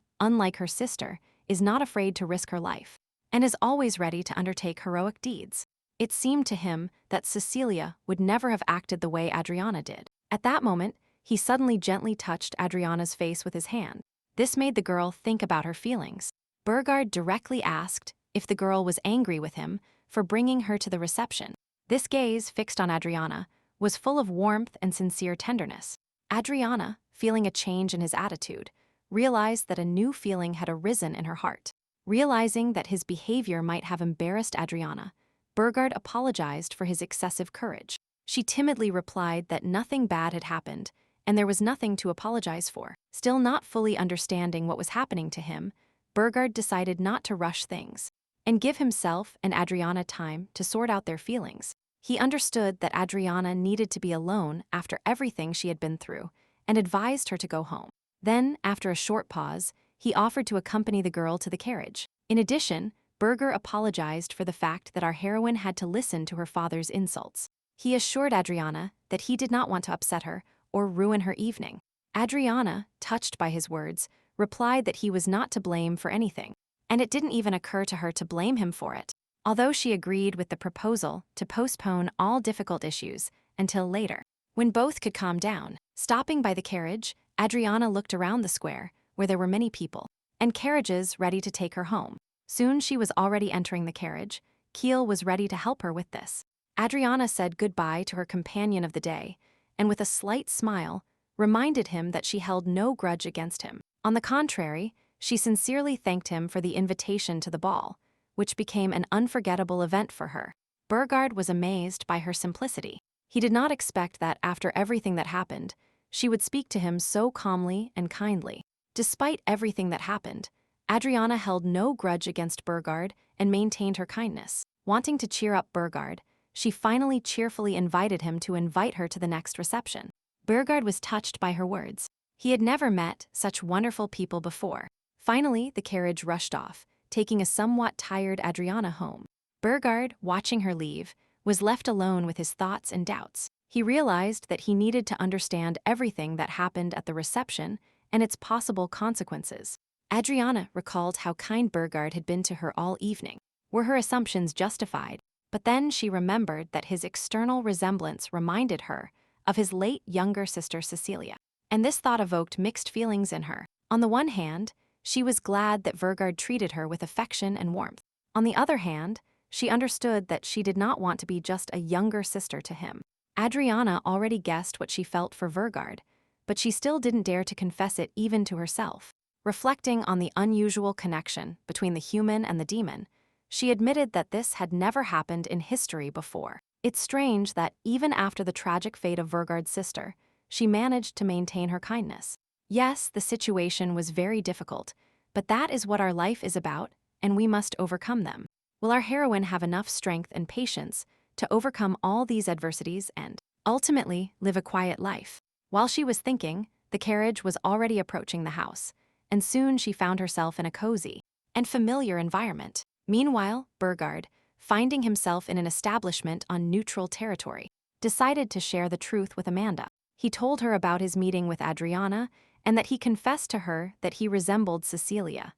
unlike her sister, is not afraid to risk her life, and is always ready to undertake heroic deeds. It seemed to him that Cecilia would never have acted the way Adriana did. At that moment, he suddenly gently touched Adriana's face with his hand. This made the girl think about her feelings. Burgard directly asked if the girl was angry with him for bringing her to the reception. This gaze, fixed on Adriana, was full of warmth and sincere tenderness. Adriana, feeling a change in his attitude, realized that a new feeling had arisen in her heart. Realizing that his behavior might have embarrassed Adriana, Burgard apologized for his excessive courage. She timidly replied that nothing bad had happened, and there was nothing to apologize for. Still not fully understanding what was happening to him, Burgard decided not to rush things, and give himself and Adriana time to sort out their feelings. He understood that Adriana needed to be alone after everything she had been through, and advised her to go home. Then, after a short pause, he offered to accompany the girl to the carriage. In addition, Burger apologized for the fact that our heroine had to listen to her father's insults. He assured Adriana that he did not want to upset her or ruin her evening. Adriana, touched by his words, replied that he was not to blame for anything, and it didn't even occur to her to blame him for it, although she agreed with the proposal to postpone all difficult issues until later, when both could calm down. Stopping by the carriage, Adriana looked around the square, where there were many people, and carriages ready to take her home. Soon she was already entering the carriage. Keel was ready to help her with this. Adriana said goodbye to her companion of the day, and with a slight smile, reminded him that she held no grudge against him. On the contrary, she sincerely thanked him for the invitation to the ball, which became an unforgettable event for her. Burgard was amazed by her simplicity. He did not expect that after everything that happened, she would speak to him so calmly and kindly. Despite everything that happened, Adriana held no grudge against Burgard and maintained her kindness. Wanting to cheer up Burgard, she finally cheerfully invited him to invite her to the next reception. Burgard was touched by her words. He had never met such wonderful people before. Finally, the carriage rushed off, taking a somewhat tired Adriana home. Burgard, watching her leave, was left alone with his thoughts and doubts. He realized that he needed to understand everything that happened at the reception and its possible consequences. Adriana recalled how kind Burgard had been to her all evening. Were her assumptions justified? But then she remembered that his external resemblance reminded her of his late younger sister Cecilia, and this thought evoked mixed feelings in her. On the one hand, she was glad that Burgard treated her with affection and warmth. On the other hand, she understood that she did not want to be just a younger sister to him. Adriana already guessed what she felt for Burgard, but she still didn't dare to confess it even to herself. Reflecting on the unusual connection between the human and the demon, she admitted that this had never happened in history before. It's strange that even after the tragic fate of Burgard's sister, she managed to maintain her kindness. Yes, the situation was very difficult, but that is what our life is about, and we must overcome them. Will our heroine have enough strength and patience to overcome all these adversities and, ultimately, live a quiet life? While she was thinking, the carriage was already approaching the house, and soon she found herself in a cozy and familiar environment. Meanwhile, Burgard, finding himself in an establishment on neutral territory, decided to share the truth with Amanda. He told her about his meeting with Adriana and that he confessed to her that he resembled Cecilia.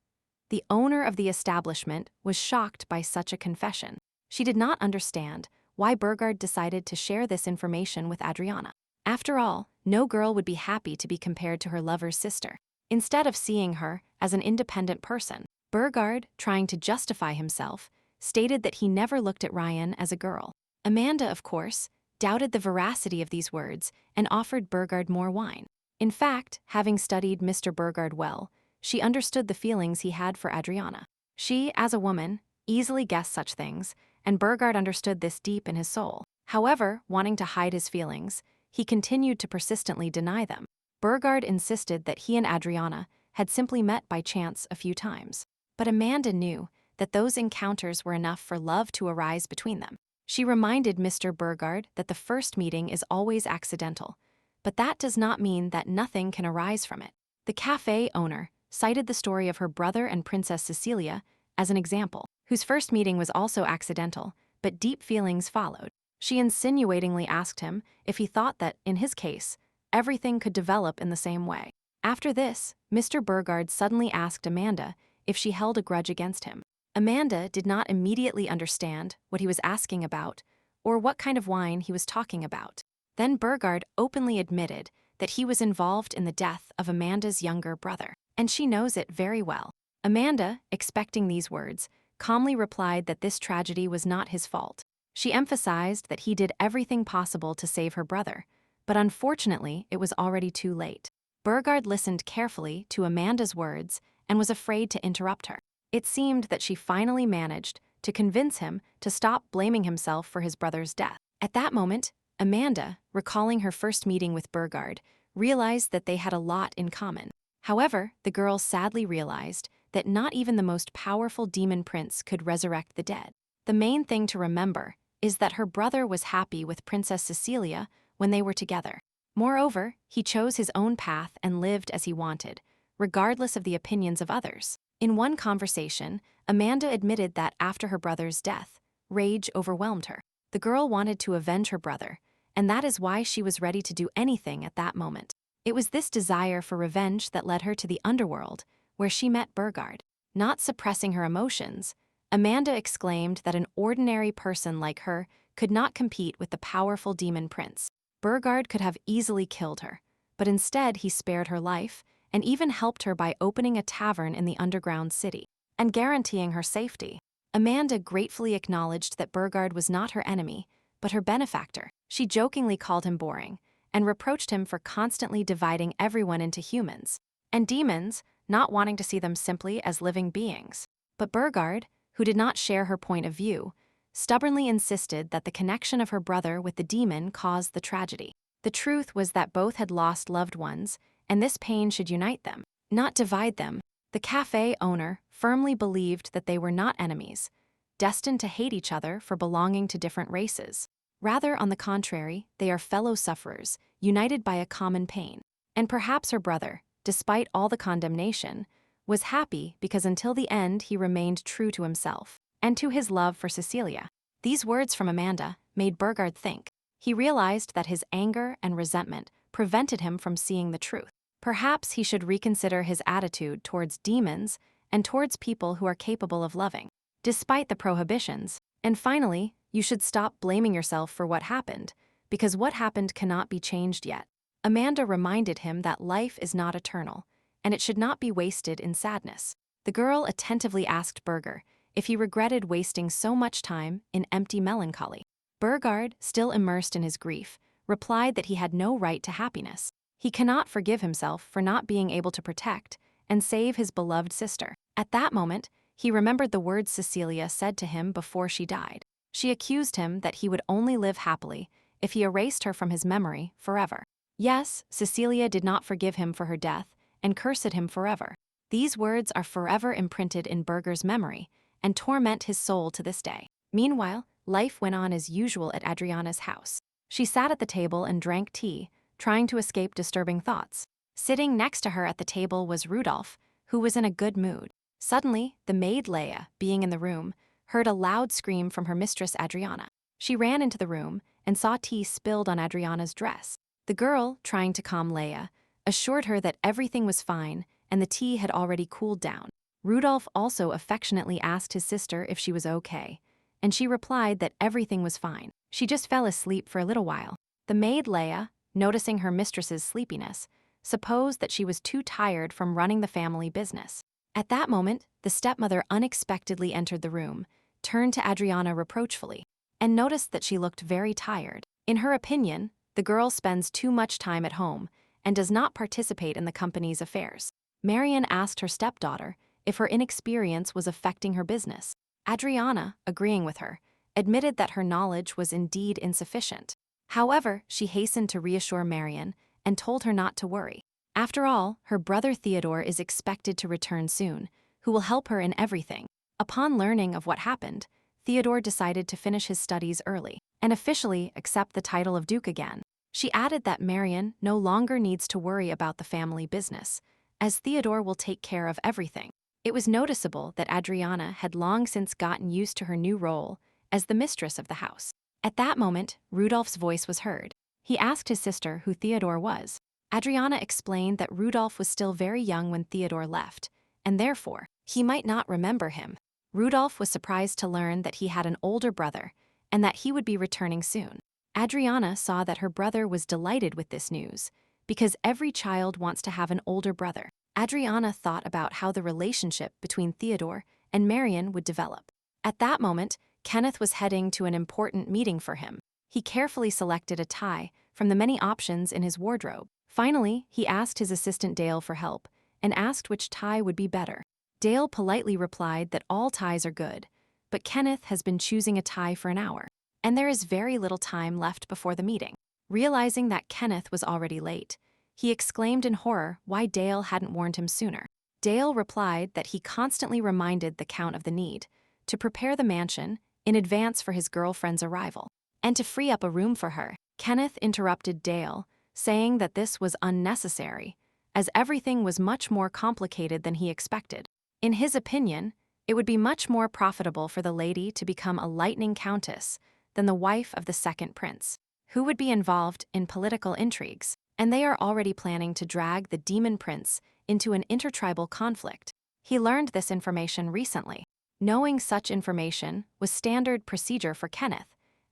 The owner of the establishment was shocked by such a confession. She did not understand why Burgard decided to share this information with Adriana. After all, no girl would be happy to be compared to her lover's sister. Instead of seeing her as an independent person, Burgard, trying to justify himself, stated that he never looked at Ryan as a girl. Amanda, of course, doubted the veracity of these words and offered Burgard more wine. In fact, having studied Mr. Burgard well, she understood the feelings he had for Adriana. She, as a woman, easily guessed such things, and Burgard understood this deep in his soul. However, wanting to hide his feelings, he continued to persistently deny them. Burgard insisted that he and Adriana had simply met by chance a few times. But Amanda knew that those encounters were enough for love to arise between them. She reminded Mr. Burgard that the first meeting is always accidental, but that does not mean that nothing can arise from it. The cafe owner cited the story of her brother and Princess Cecilia as an example, whose first meeting was also accidental, but deep feelings followed. She insinuatingly asked him if he thought that, in his case, everything could develop in the same way. After this, Mr. Burgard suddenly asked Amanda if she held a grudge against him. Amanda did not immediately understand what he was asking about or what kind of wine he was talking about. Then Burgard openly admitted that he was involved in the death of Amanda's younger brother, and she knows it very well. Amanda, expecting these words, calmly replied that this tragedy was not his fault. She emphasized that he did everything possible to save her brother, but unfortunately it was already too late. Burgard listened carefully to Amanda's words and was afraid to interrupt her. It seemed that she finally managed to convince him to stop blaming himself for his brother's death. At that moment, Amanda, recalling her first meeting with Burgard, realized that they had a lot in common. However, the girl sadly realized that not even the most powerful demon prince could resurrect the dead. The main thing to remember is that her brother was happy with Princess Cecilia when they were together. Moreover, he chose his own path and lived as he wanted, regardless of the opinions of others. In one conversation, Amanda admitted that after her brother's death, rage overwhelmed her. The girl wanted to avenge her brother, and that is why she was ready to do anything at that moment. It was this desire for revenge that led her to the underworld, where she met Burgard. Not suppressing her emotions, Amanda exclaimed that an ordinary person like her could not compete with the powerful demon prince. Burgard could have easily killed her, but instead he spared her life and even helped her by opening a tavern in the underground city and guaranteeing her safety. Amanda gratefully acknowledged that Burgard was not her enemy, but her benefactor. She jokingly called him boring and reproached him for constantly dividing everyone into humans and demons, not wanting to see them simply as living beings. But Burgard, who did not share her point of view, stubbornly insisted that the connection of her brother with the demon caused the tragedy. The truth was that both had lost loved ones, and this pain should unite them, not divide them. The cafe owner firmly believed that they were not enemies, destined to hate each other for belonging to different races. Rather, on the contrary, they are fellow sufferers, united by a common pain. And perhaps her brother, despite all the condemnation, was happy because until the end he remained true to himself and to his love for Cecilia. These words from Amanda made Burgard think. He realized that his anger and resentment prevented him from seeing the truth. Perhaps he should reconsider his attitude towards demons and towards people who are capable of loving, despite the prohibitions. And finally, you should stop blaming yourself for what happened, because what happened cannot be changed yet. Amanda reminded him that life is not eternal, and it should not be wasted in sadness. The girl attentively asked Burger if he regretted wasting so much time in empty melancholy. Burgard, still immersed in his grief, replied that he had no right to happiness. He cannot forgive himself for not being able to protect and save his beloved sister. At that moment, he remembered the words Cecilia said to him before she died. She accused him that he would only live happily if he erased her from his memory forever. Yes, Cecilia did not forgive him for her death and cursed him forever. These words are forever imprinted in Burger's memory and torment his soul to this day. Meanwhile, life went on as usual at Adriana's house. She sat at the table and drank tea, trying to escape disturbing thoughts. Sitting next to her at the table was Rudolph, who was in a good mood. Suddenly, the maid Leah, being in the room, heard a loud scream from her mistress Adriana. She ran into the room and saw tea spilled on Adriana's dress. The girl, trying to calm Leah, assured her that everything was fine and the tea had already cooled down. Rudolph also affectionately asked his sister if she was okay, and she replied that everything was fine. She just fell asleep for a little while. The maid Leah, noticing her mistress's sleepiness, supposed that she was too tired from running the family business. At that moment, the stepmother unexpectedly entered the room, turned to Adriana reproachfully, and noticed that she looked very tired. In her opinion, the girl spends too much time at home and does not participate in the company's affairs. Marian asked her stepdaughter if her inexperience was affecting her business. Adriana, agreeing with her, admitted that her knowledge was indeed insufficient. However, she hastened to reassure Marian and told her not to worry. After all, her brother Theodore is expected to return soon, who will help her in everything. Upon learning of what happened, Theodore decided to finish his studies early and officially accept the title of Duke again. She added that Marian no longer needs to worry about the family business, as Theodore will take care of everything. It was noticeable that Adriana had long since gotten used to her new role as the mistress of the house. At that moment, Rudolph's voice was heard. He asked his sister who Theodore was. Adriana explained that Rudolph was still very young when Theodore left, and therefore, he might not remember him. Rudolph was surprised to learn that he had an older brother and that he would be returning soon. Adriana saw that her brother was delighted with this news, because every child wants to have an older brother. Adriana thought about how the relationship between Theodore and Marion would develop. At that moment, Kenneth was heading to an important meeting for him. He carefully selected a tie from the many options in his wardrobe. Finally, he asked his assistant Dale for help and asked which tie would be better. Dale politely replied that all ties are good, but Kenneth has been choosing a tie for an hour, and there is very little time left before the meeting. Realizing that Kenneth was already late, he exclaimed in horror why Dale hadn't warned him sooner. Dale replied that he constantly reminded the Count of the need to prepare the mansion in advance for his girlfriend's arrival, and to free up a room for her. Kenneth interrupted Dale, saying that this was unnecessary, as everything was much more complicated than he expected. In his opinion, it would be much more profitable for the lady to become a lightning countess than the wife of the second prince, who would be involved in political intrigues, and they are already planning to drag the demon prince into an intertribal conflict. He learned this information recently. Knowing such information was standard procedure for Kenneth,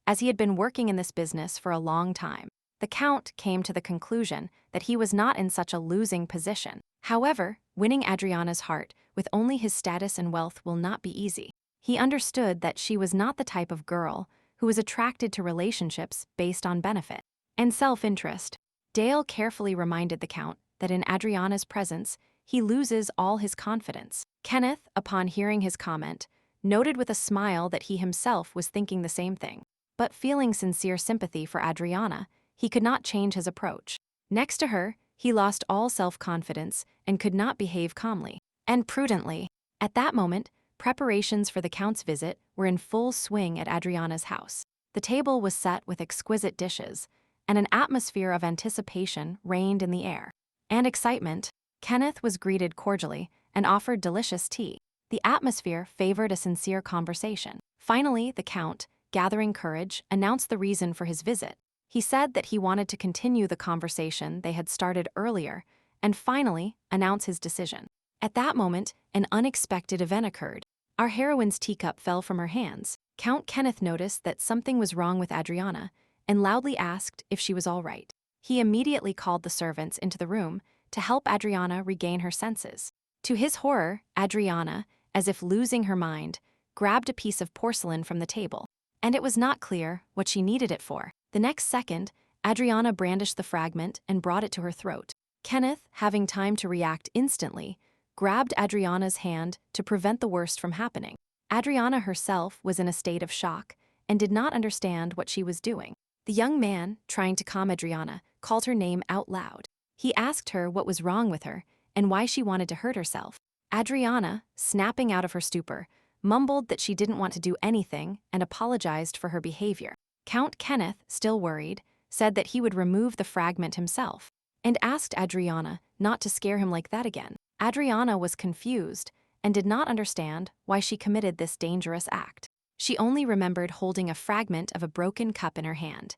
as he had been working in this business for a long time. The Count came to the conclusion that he was not in such a losing position. However, winning Adriana's heart with only his status and wealth will not be easy. He understood that she was not the type of girl who was attracted to relationships based on benefit and self-interest. Dale carefully reminded the Count that in Adriana's presence, he loses all his confidence. Kenneth, upon hearing his comment, noted with a smile that he himself was thinking the same thing. But feeling sincere sympathy for Adriana, he could not change his approach. Next to her, he lost all self-confidence and could not behave calmly and prudently. At that moment, preparations for the Count's visit were in full swing at Adriana's house. The table was set with exquisite dishes, and an atmosphere of anticipation reigned in the air. And excitement, Kenneth was greeted cordially and offered delicious tea. The atmosphere favored a sincere conversation. Finally, the Count, gathering courage, announced the reason for his visit. He said that he wanted to continue the conversation they had started earlier and finally announce his decision. At that moment, an unexpected event occurred. Our heroine's teacup fell from her hands. Count Kenneth noticed that something was wrong with Adriana and loudly asked if she was all right. He immediately called the servants into the room to help Adriana regain her senses. To his horror, Adriana, as if losing her mind, grabbed a piece of porcelain from the table, and it was not clear what she needed it for. The next second, Adriana brandished the fragment and brought it to her throat. Kenneth, having time to react instantly, grabbed Adriana's hand to prevent the worst from happening. Adriana herself was in a state of shock and did not understand what she was doing. The young man, trying to calm Adriana, called her name out loud. He asked her what was wrong with her and why she wanted to hurt herself. Adriana, snapping out of her stupor, mumbled that she didn't want to do anything and apologized for her behavior. Count Kenneth, still worried, said that he would remove the fragment himself and asked Adriana not to scare him like that again. Adriana was confused and did not understand why she committed this dangerous act. She only remembered holding a fragment of a broken cup in her hand.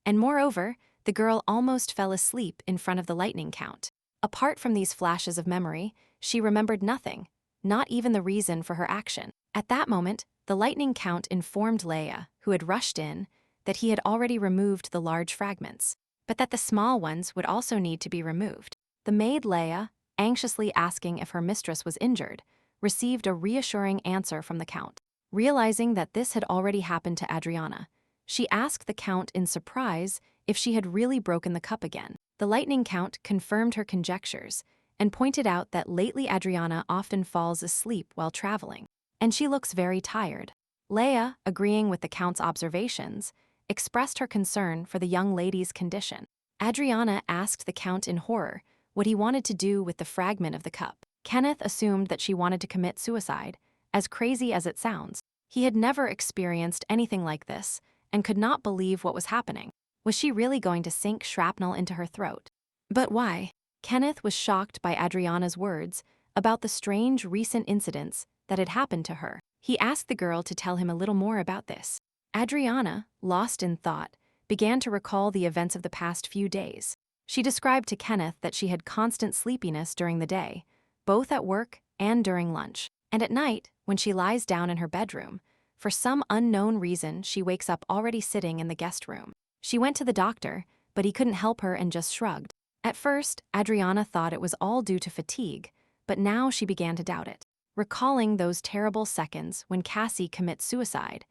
And moreover, the girl almost fell asleep in front of the lightning count. Apart from these flashes of memory, she remembered nothing, not even the reason for her action. At that moment, the lightning count informed Leia, who had rushed in, that he had already removed the large fragments, but that the small ones would also need to be removed. The maid Leia, anxiously asking if her mistress was injured, received a reassuring answer from the Count. Realizing that this had already happened to Adriana, she asked the Count in surprise if she had really broken the cup again. The Lightning Count confirmed her conjectures and pointed out that lately Adriana often falls asleep while traveling, and she looks very tired. Leia, agreeing with the Count's observations, expressed her concern for the young lady's condition. Adriana asked the Count in horror what he wanted to do with the fragment of the cup. Kenneth assumed that she wanted to commit suicide, as crazy as it sounds. He had never experienced anything like this and could not believe what was happening. Was she really going to sink shrapnel into her throat? But why? Kenneth was shocked by Adriana's words about the strange recent incidents that had happened to her. He asked the girl to tell him a little more about this. Adriana, lost in thought, began to recall the events of the past few days. She described to Kenneth that she had constant sleepiness during the day, both at work and during lunch. And at night, when she lies down in her bedroom, for some unknown reason, she wakes up already sitting in the guest room. She went to the doctor, but he couldn't help her and just shrugged. At first, Adriana thought it was all due to fatigue, but now she began to doubt it. Recalling those terrible seconds when Cassie commits suicide,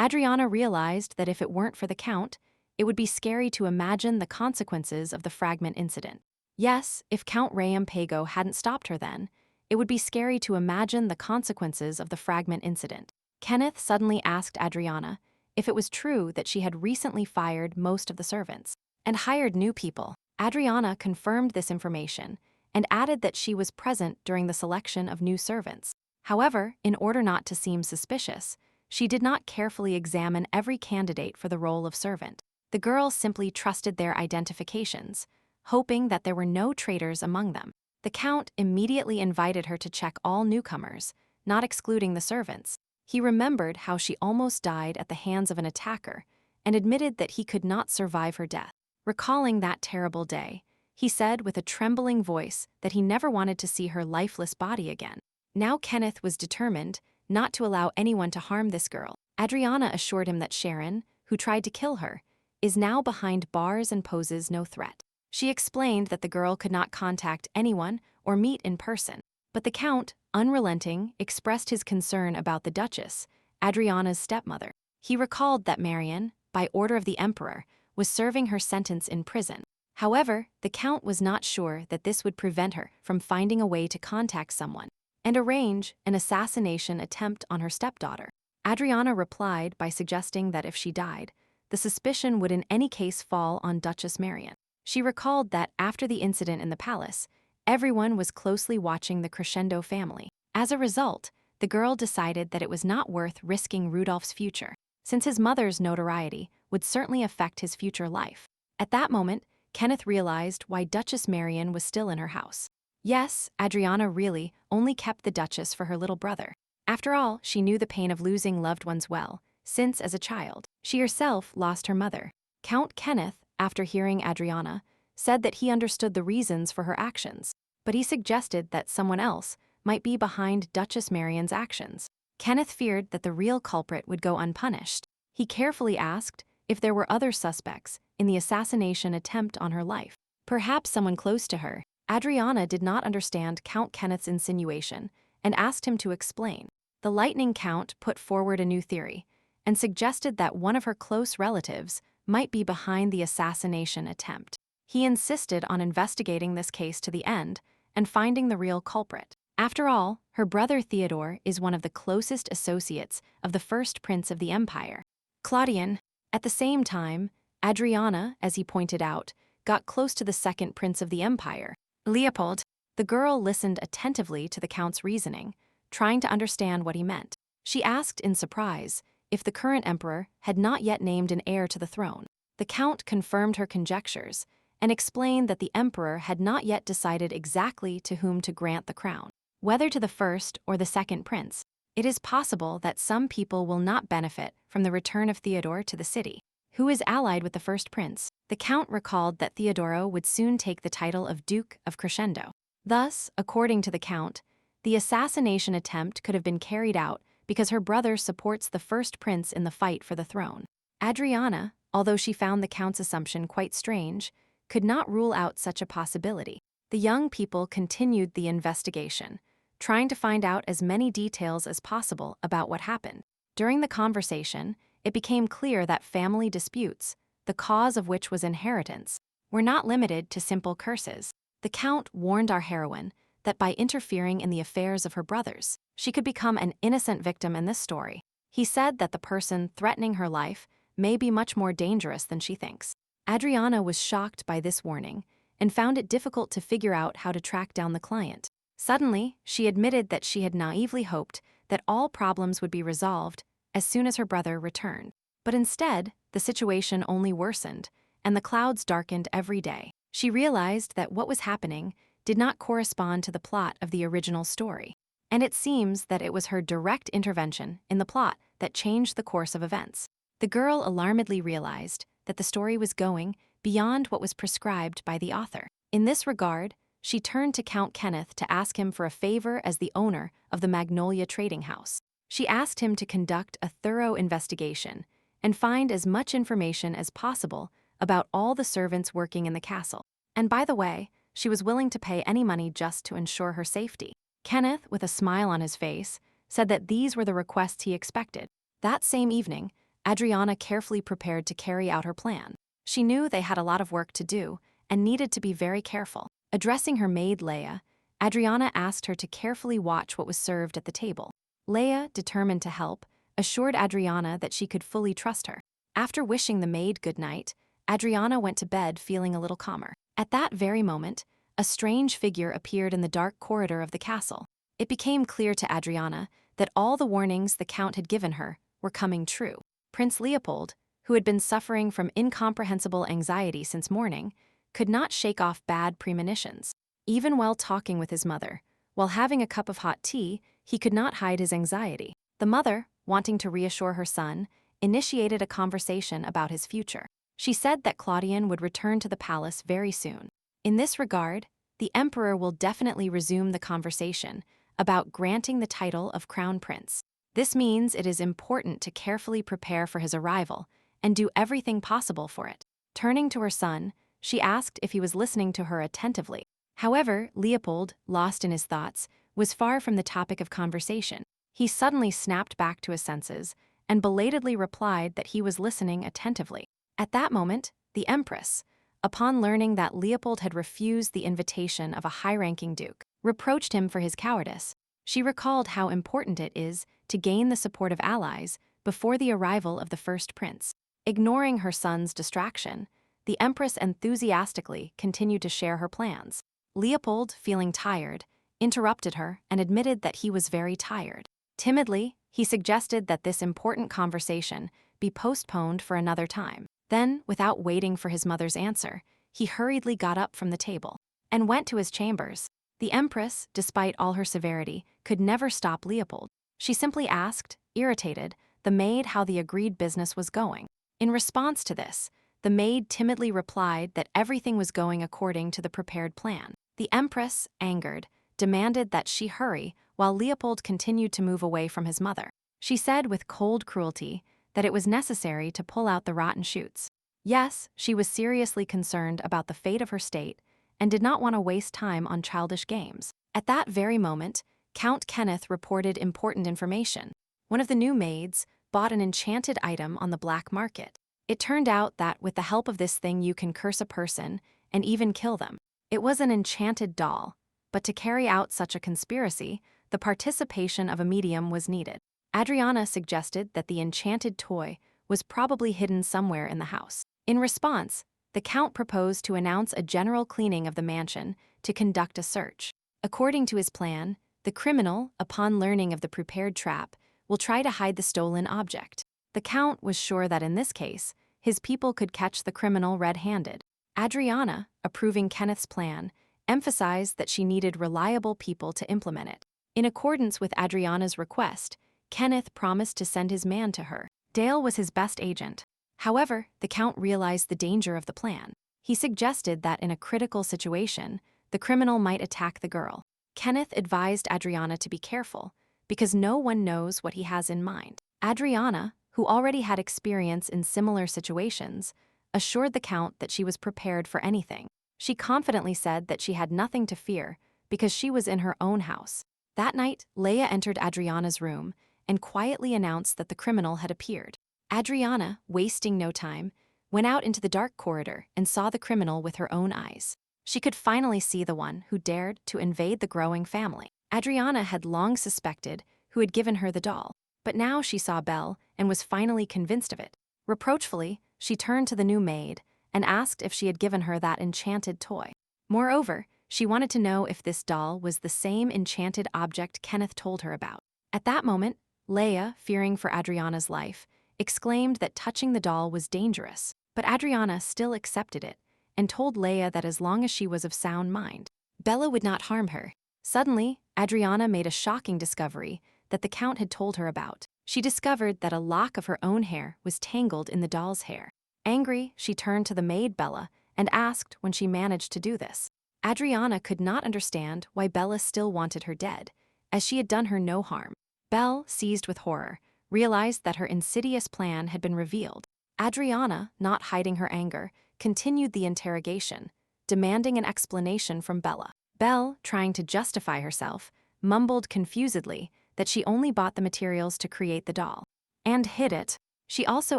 Adriana realized that if it weren't for the Count, it would be scary to imagine the consequences of the fragment incident. Yes, if Count Pago hadn't stopped her then, it would be scary to imagine the consequences of the fragment incident. Kenneth suddenly asked Adriana if it was true that she had recently fired most of the servants and hired new people. Adriana confirmed this information and added that she was present during the selection of new servants. However, in order not to seem suspicious, she did not carefully examine every candidate for the role of servant. The girl simply trusted their identifications, hoping that there were no traitors among them. The Count immediately invited her to check all newcomers, not excluding the servants. He remembered how she almost died at the hands of an attacker and admitted that he could not survive her death. Recalling that terrible day, he said with a trembling voice that he never wanted to see her lifeless body again. Now Kenneth was determined not to allow anyone to harm this girl. Adriana assured him that Sharon, who tried to kill her, is now behind bars and poses no threat. She explained that the girl could not contact anyone or meet in person. But the Count, unrelenting, expressed his concern about the Duchess, Adriana's stepmother. He recalled that Marion, by order of the Emperor, was serving her sentence in prison. However, the Count was not sure that this would prevent her from finding a way to contact someone and arrange an assassination attempt on her stepdaughter. Adriana replied by suggesting that if she died, the suspicion would in any case fall on Duchess Marion. She recalled that after the incident in the palace, everyone was closely watching the Crescendo family. As a result, the girl decided that it was not worth risking Rudolph's future, since his mother's notoriety would certainly affect his future life. At that moment, Kenneth realized why Duchess Marion was still in her house. Yes, Adriana really only kept the Duchess for her little brother. After all, she knew the pain of losing loved ones well, since as a child, she herself lost her mother. Count Kenneth, after hearing Adriana, said that he understood the reasons for her actions, but he suggested that someone else might be behind Duchess Marion's actions. Kenneth feared that the real culprit would go unpunished. He carefully asked if there were other suspects in the assassination attempt on her life. Perhaps someone close to her. Adriana did not understand Count Kenneth's insinuation and asked him to explain. The Lightning Count put forward a new theory and suggested that one of her close relatives might be behind the assassination attempt. He insisted on investigating this case to the end and finding the real culprit. After all, her brother Theodore is one of the closest associates of the first prince of the empire, Claudian. At the same time, Adriana, as he pointed out, got close to the second prince of the empire, Leopold. The girl listened attentively to the Count's reasoning, trying to understand what he meant. She asked in surprise if the current emperor had not yet named an heir to the throne. The Count confirmed her conjectures and explained that the emperor had not yet decided exactly to whom to grant the crown, whether to the first or the second prince. It is possible that some people will not benefit from the return of Theodore to the city, who is allied with the first prince. The Count recalled that Theodoro would soon take the title of Duke of Crescendo. Thus, according to the Count, the assassination attempt could have been carried out because her brother supports the first prince in the fight for the throne. Adriana, although she found the Count's assumption quite strange, could not rule out such a possibility. The young people continued the investigation, trying to find out as many details as possible about what happened. During the conversation, it became clear that family disputes, the cause of which was inheritance, were not limited to simple curses. The Count warned our heroine that by interfering in the affairs of her brothers, she could become an innocent victim in this story. He said that the person threatening her life may be much more dangerous than she thinks. Adriana was shocked by this warning and found it difficult to figure out how to track down the client. Suddenly, she admitted that she had naively hoped that all problems would be resolved as soon as her brother returned. But instead, the situation only worsened, and the clouds darkened every day. She realized that what was happening did not correspond to the plot of the original story, and it seems that it was her direct intervention in the plot that changed the course of events. The girl alarmedly realized that the story was going beyond what was prescribed by the author. In this regard, she turned to Count Kenneth to ask him for a favor as the owner of the Magnolia Trading House. She asked him to conduct a thorough investigation and find as much information as possible about all the servants working in the castle. And by the way, she was willing to pay any money just to ensure her safety. Kenneth, with a smile on his face, said that these were the requests he expected. That same evening, Adriana carefully prepared to carry out her plan. She knew they had a lot of work to do and needed to be very careful. Addressing her maid Leia, Adriana asked her to carefully watch what was served at the table. Leia, determined to help, assured Adriana that she could fully trust her. After wishing the maid good night, Adriana went to bed feeling a little calmer. At that very moment, a strange figure appeared in the dark corridor of the castle. It became clear to Adriana that all the warnings the Count had given her were coming true. Prince Leopold, who had been suffering from incomprehensible anxiety since morning, could not shake off bad premonitions. Even while talking with his mother, while having a cup of hot tea, he could not hide his anxiety. The mother, wanting to reassure her son, initiated a conversation about his future. She said that Claudian would return to the palace very soon. In this regard, the emperor will definitely resume the conversation about granting the title of crown prince. This means it is important to carefully prepare for his arrival and do everything possible for it. Turning to her son, she asked if he was listening to her attentively. However, Leopold, lost in his thoughts, was far from the topic of conversation. He suddenly snapped back to his senses and belatedly replied that he was listening attentively. At that moment, the Empress, upon learning that Leopold had refused the invitation of a high-ranking duke, reproached him for his cowardice. She recalled how important it is to gain the support of allies before the arrival of the first prince. Ignoring her son's distraction, the Empress enthusiastically continued to share her plans. Leopold, feeling tired, interrupted her and admitted that he was very tired. Timidly, he suggested that this important conversation be postponed for another time. Then, without waiting for his mother's answer, he hurriedly got up from the table and went to his chambers. The Empress, despite all her severity, could never stop Leopold. She simply asked, irritated, the maid how the agreed business was going. In response to this, the maid timidly replied that everything was going according to the prepared plan. The Empress, angered, demanded that she hurry while Leopold continued to move away from his mother. She said with cold cruelty that it was necessary to pull out the rotten shoots. Yes, she was seriously concerned about the fate of her state and did not want to waste time on childish games. At that very moment, Count Kenneth reported important information. One of the new maids bought an enchanted item on the black market. It turned out that with the help of this thing you can curse a person and even kill them. It was an enchanted doll, but to carry out such a conspiracy, the participation of a medium was needed. Adriana suggested that the enchanted toy was probably hidden somewhere in the house. In response, the Count proposed to announce a general cleaning of the mansion to conduct a search. According to his plan, the criminal, upon learning of the prepared trap, will try to hide the stolen object. The Count was sure that in this case, his people could catch the criminal red-handed. Adriana, approving Kenneth's plan, emphasized that she needed reliable people to implement it. In accordance with Adriana's request, Kenneth promised to send his man to her. Dale was his best agent. However, the Count realized the danger of the plan. He suggested that in a critical situation, the criminal might attack the girl. Kenneth advised Adriana to be careful, because no one knows what he has in mind. Adriana, who already had experience in similar situations, assured the Count that she was prepared for anything. She confidently said that she had nothing to fear because she was in her own house. That night, Leia entered Adriana's room and quietly announced that the criminal had appeared. Adriana, wasting no time, went out into the dark corridor and saw the criminal with her own eyes. She could finally see the one who dared to invade the growing family. Adriana had long suspected who had given her the doll, but now she saw Belle and was finally convinced of it. Reproachfully, she turned to the new maid and asked if she had given her that enchanted toy. Moreover, she wanted to know if this doll was the same enchanted object Kenneth told her about. At that moment, Leia, fearing for Adriana's life, exclaimed that touching the doll was dangerous, but Adriana still accepted it and told Leia that as long as she was of sound mind, Bella would not harm her. Suddenly, Adriana made a shocking discovery that the Count had told her about. she discovered that a lock of her own hair was tangled in the doll's hair. Angry, she turned to the maid Bella and asked when she managed to do this. Adriana could not understand why Bella still wanted her dead, as she had done her no harm. Belle, seized with horror, realized that her insidious plan had been revealed. Adriana, not hiding her anger, continued the interrogation, demanding an explanation from Bella. Belle, trying to justify herself, mumbled confusedly that she only bought the materials to create the doll. And hid it. She also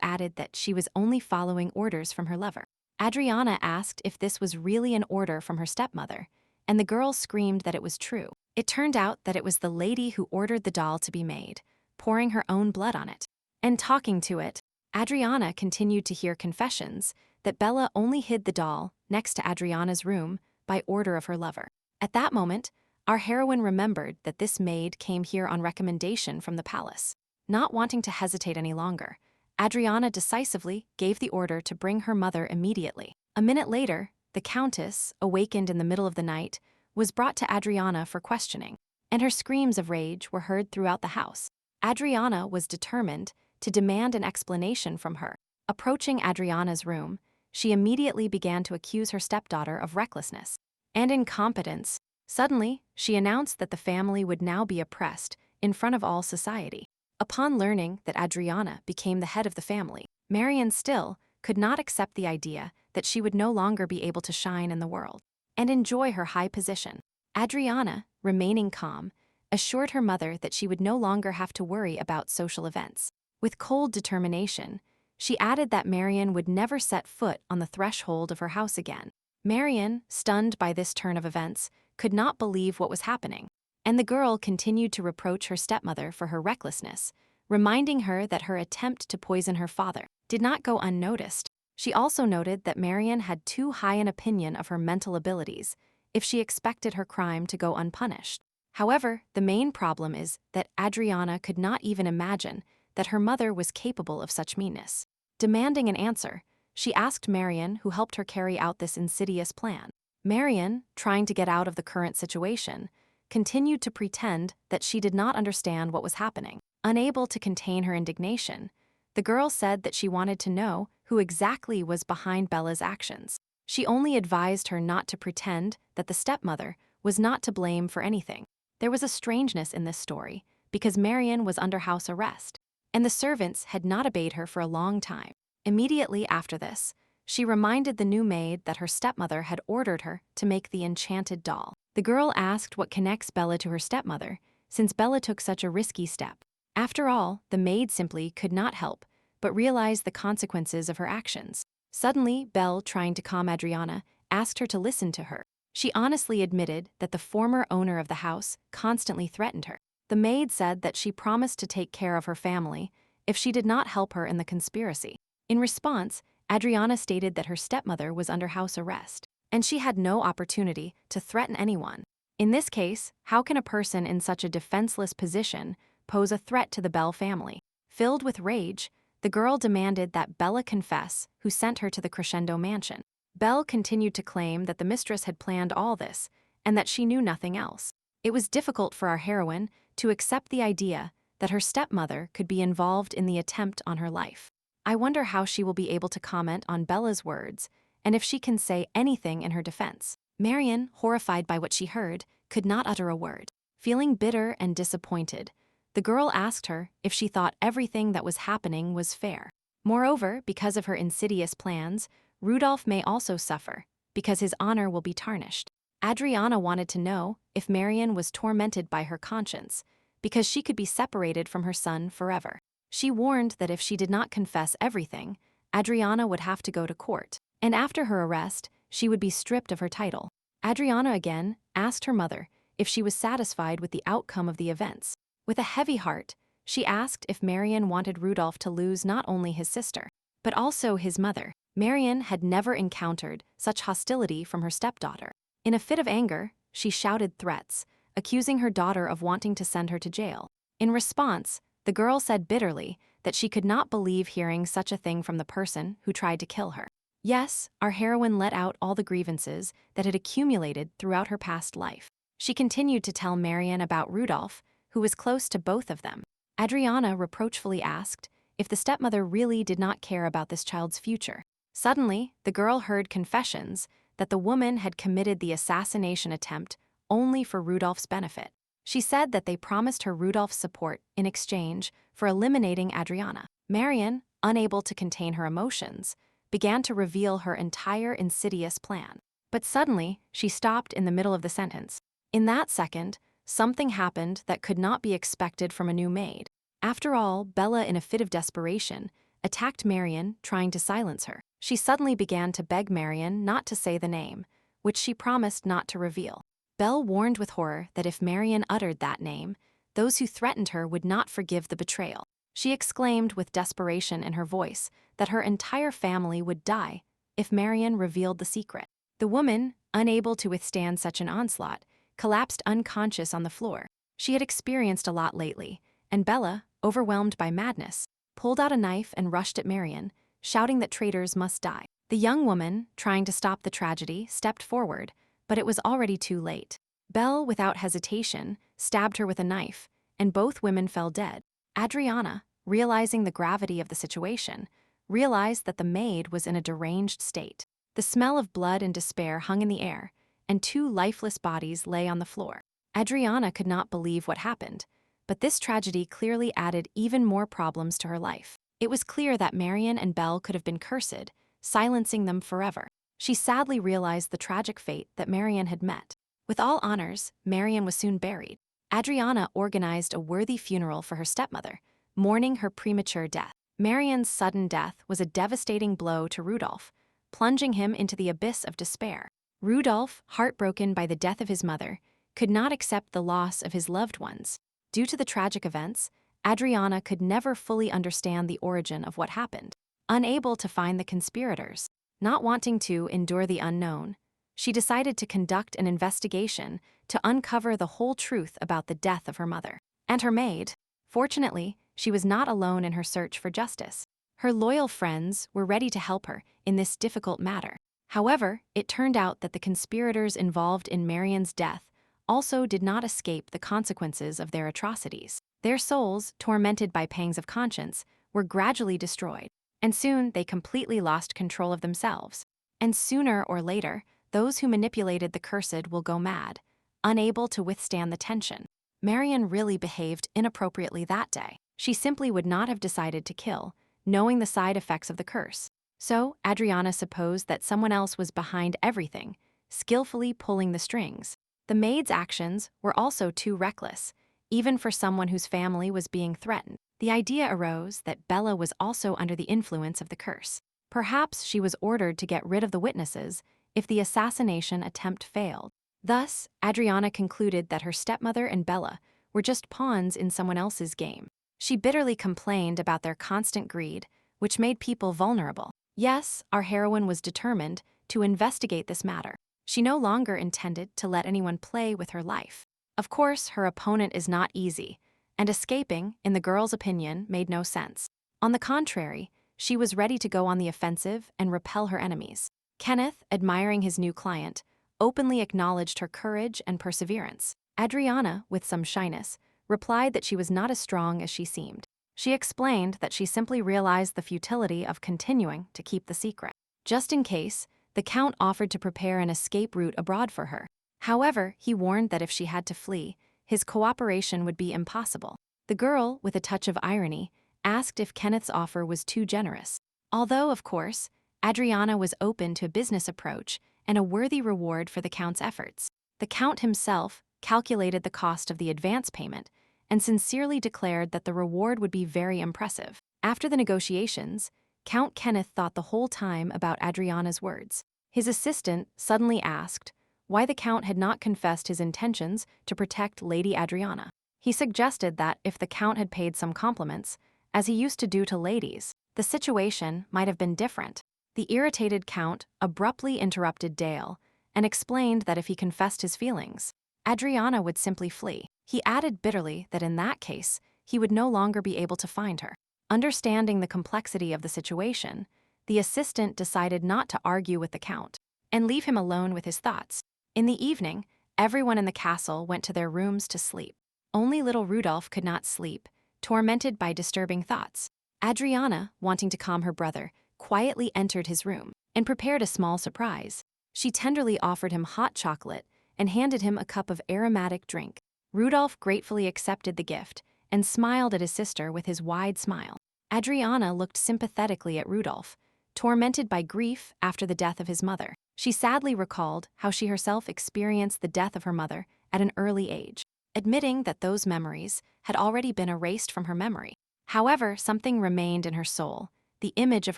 added that she was only following orders from her lover. Adriana asked if this was really an order from her stepmother, and the girl screamed that it was true. It turned out that it was the lady who ordered the doll to be made, pouring her own blood on it. And talking to it, Adriana continued to hear confessions that Bella only hid the doll next to Adriana's room by order of her lover. At that moment, our heroine remembered that this maid came here on recommendation from the palace. Not wanting to hesitate any longer, Adriana decisively gave the order to bring her mother immediately. A minute later, the countess, awakened in the middle of the night, was brought to Adriana for questioning, and her screams of rage were heard throughout the house. Adriana was determined to demand an explanation from her. Approaching Adriana's room, she immediately began to accuse her stepdaughter of recklessness and incompetence. Suddenly, she announced that the family would now be oppressed in front of all society. Upon learning that Adriana became the head of the family, Marian still could not accept the idea that she would no longer be able to shine in the world and enjoy her high position. Adriana, remaining calm, assured her mother that she would no longer have to worry about social events. With cold determination, she added that Marian would never set foot on the threshold of her house again. Marian, stunned by this turn of events, could not believe what was happening, and the girl continued to reproach her stepmother for her recklessness, reminding her that her attempt to poison her father did not go unnoticed. She also noted that Marian had too high an opinion of her mental abilities if she expected her crime to go unpunished. However, the main problem is that Adriana could not even imagine that her mother was capable of such meanness. Demanding an answer, she asked Marian who helped her carry out this insidious plan. Marian, trying to get out of the current situation, continued to pretend that she did not understand what was happening. Unable to contain her indignation, the girl said that she wanted to know who exactly was behind Bella's actions. She only advised her not to pretend that the stepmother was not to blame for anything. There was a strangeness in this story because Marian was under house arrest, and the servants had not obeyed her for a long time. Immediately after this, she reminded the new maid that her stepmother had ordered her to make the enchanted doll. The girl asked what connects Bella to her stepmother, since Bella took such a risky step. After all, the maid simply could not help but realize the consequences of her actions. Suddenly, Belle, trying to calm Adriana, asked her to listen to her. She honestly admitted that the former owner of the house constantly threatened her. The maid said that she promised to take care of her family if she did not help her in the conspiracy. In response, Adriana stated that her stepmother was under house arrest, and she had no opportunity to threaten anyone. In this case, how can a person in such a defenseless position pose a threat to the Bell family? Filled with rage, the girl demanded that Bella confess who sent her to the Crescendo mansion. Belle continued to claim that the mistress had planned all this and that she knew nothing else. It was difficult for our heroine to accept the idea that her stepmother could be involved in the attempt on her life. I wonder how she will be able to comment on Bella's words and if she can say anything in her defense. Marian, horrified by what she heard, could not utter a word. Feeling bitter and disappointed, the girl asked her if she thought everything that was happening was fair. Moreover, because of her insidious plans, Rudolph may also suffer, because his honor will be tarnished. Adriana wanted to know if Marian was tormented by her conscience, because she could be separated from her son forever. She warned that if she did not confess everything, Adriana would have to go to court, and after her arrest, she would be stripped of her title. Adriana again asked her mother if she was satisfied with the outcome of the events. With a heavy heart, she asked if Marian wanted Rudolph to lose not only his sister, but also his mother. Marian had never encountered such hostility from her stepdaughter. In a fit of anger, she shouted threats, accusing her daughter of wanting to send her to jail. In response, the girl said bitterly that she could not believe hearing such a thing from the person who tried to kill her. Yes, our heroine let out all the grievances that had accumulated throughout her past life. She continued to tell Marian about Rudolph, who was close to both of them. Adriana reproachfully asked if the stepmother really did not care about this child's future. Suddenly, the girl heard confessions that the woman had committed the assassination attempt only for Rudolph's benefit. She said that they promised her Rudolph's support in exchange for eliminating Adriana. Marion, unable to contain her emotions, began to reveal her entire insidious plan. But suddenly, she stopped in the middle of the sentence. In that second, something happened that could not be expected from a new maid. After all, Bella, in a fit of desperation, attacked Marion, trying to silence her. She suddenly began to beg Marion not to say the name, which she promised not to reveal. Belle warned with horror that if Marion uttered that name, those who threatened her would not forgive the betrayal. She exclaimed with desperation in her voice that her entire family would die if Marion revealed the secret. The woman, unable to withstand such an onslaught, collapsed unconscious on the floor. She had experienced a lot lately, and Bella, overwhelmed by madness, pulled out a knife and rushed at Marion, shouting that traitors must die. The young woman, trying to stop the tragedy, stepped forward, but it was already too late. Belle, without hesitation, stabbed her with a knife, and both women fell dead. Adriana, realizing the gravity of the situation, realized that the maid was in a deranged state. The smell of blood and despair hung in the air, and two lifeless bodies lay on the floor. Adriana could not believe what happened, but this tragedy clearly added even more problems to her life. It was clear that Marion and Belle could have been cursed, silencing them forever. She sadly realized the tragic fate that Marion had met. With all honors, Marion was soon buried. Adriana organized a worthy funeral for her stepmother, mourning her premature death. Marion's sudden death was a devastating blow to Rudolph, plunging him into the abyss of despair. Rudolph, heartbroken by the death of his mother, could not accept the loss of his loved ones. Due to the tragic events, Adriana could never fully understand the origin of what happened. Unable to find the conspirators, not wanting to endure the unknown, she decided to conduct an investigation to uncover the whole truth about the death of her mother and her maid. Fortunately, she was not alone in her search for justice. Her loyal friends were ready to help her in this difficult matter. However, it turned out that the conspirators involved in Marion's death also did not escape the consequences of their atrocities. Their souls, tormented by pangs of conscience, were gradually destroyed, and soon they completely lost control of themselves. And sooner or later, those who manipulated the cursed will go mad, unable to withstand the tension. Marion really behaved inappropriately that day. She simply would not have decided to kill, knowing the side effects of the curse. So, Adriana supposed that someone else was behind everything, skillfully pulling the strings. The maid's actions were also too reckless, even for someone whose family was being threatened. The idea arose that Bella was also under the influence of the curse. Perhaps she was ordered to get rid of the witnesses if the assassination attempt failed. Thus, Adriana concluded that her stepmother and Bella were just pawns in someone else's game. She bitterly complained about their constant greed, which made people vulnerable. Yes, our heroine was determined to investigate this matter. She no longer intended to let anyone play with her life. Of course, her opponent is not easy, and escaping, in the girl's opinion, made no sense. On the contrary, she was ready to go on the offensive and repel her enemies. Kenneth, admiring his new client, openly acknowledged her courage and perseverance. Adriana, with some shyness, replied that she was not as strong as she seemed. She explained that she simply realized the futility of continuing to keep the secret. Just in case, the Count offered to prepare an escape route abroad for her. However, he warned that if she had to flee, his cooperation would be impossible. The girl, with a touch of irony, asked if Kenneth's offer was too generous. Although, of course, Adriana was open to a business approach and a worthy reward for the Count's efforts. The Count himself calculated the cost of the advance payment and sincerely declared that the reward would be very impressive. After the negotiations, Count Kenneth thought the whole time about Adriana's words. His assistant suddenly asked why the Count had not confessed his intentions to protect Lady Adriana. He suggested that if the Count had paid some compliments, as he used to do to ladies, the situation might have been different. The irritated Count abruptly interrupted Dale and explained that if he confessed his feelings, Adriana would simply flee. He added bitterly that in that case, he would no longer be able to find her. Understanding the complexity of the situation, the assistant decided not to argue with the Count and leave him alone with his thoughts. In the evening, everyone in the castle went to their rooms to sleep. Only little Rudolph could not sleep tormented by disturbing thoughts. Adriana, wanting to calm her brother, quietly entered his room and prepared a small surprise. She tenderly offered him hot chocolate and handed him a cup of aromatic drink. Rudolph gratefully accepted the gift and smiled at his sister with his wide smile. Adriana looked sympathetically at Rudolph, tormented by grief after the death of his mother. She sadly recalled how she herself experienced the death of her mother at an early age, admitting that those memories had already been erased from her memory. However, something remained in her soul, the image of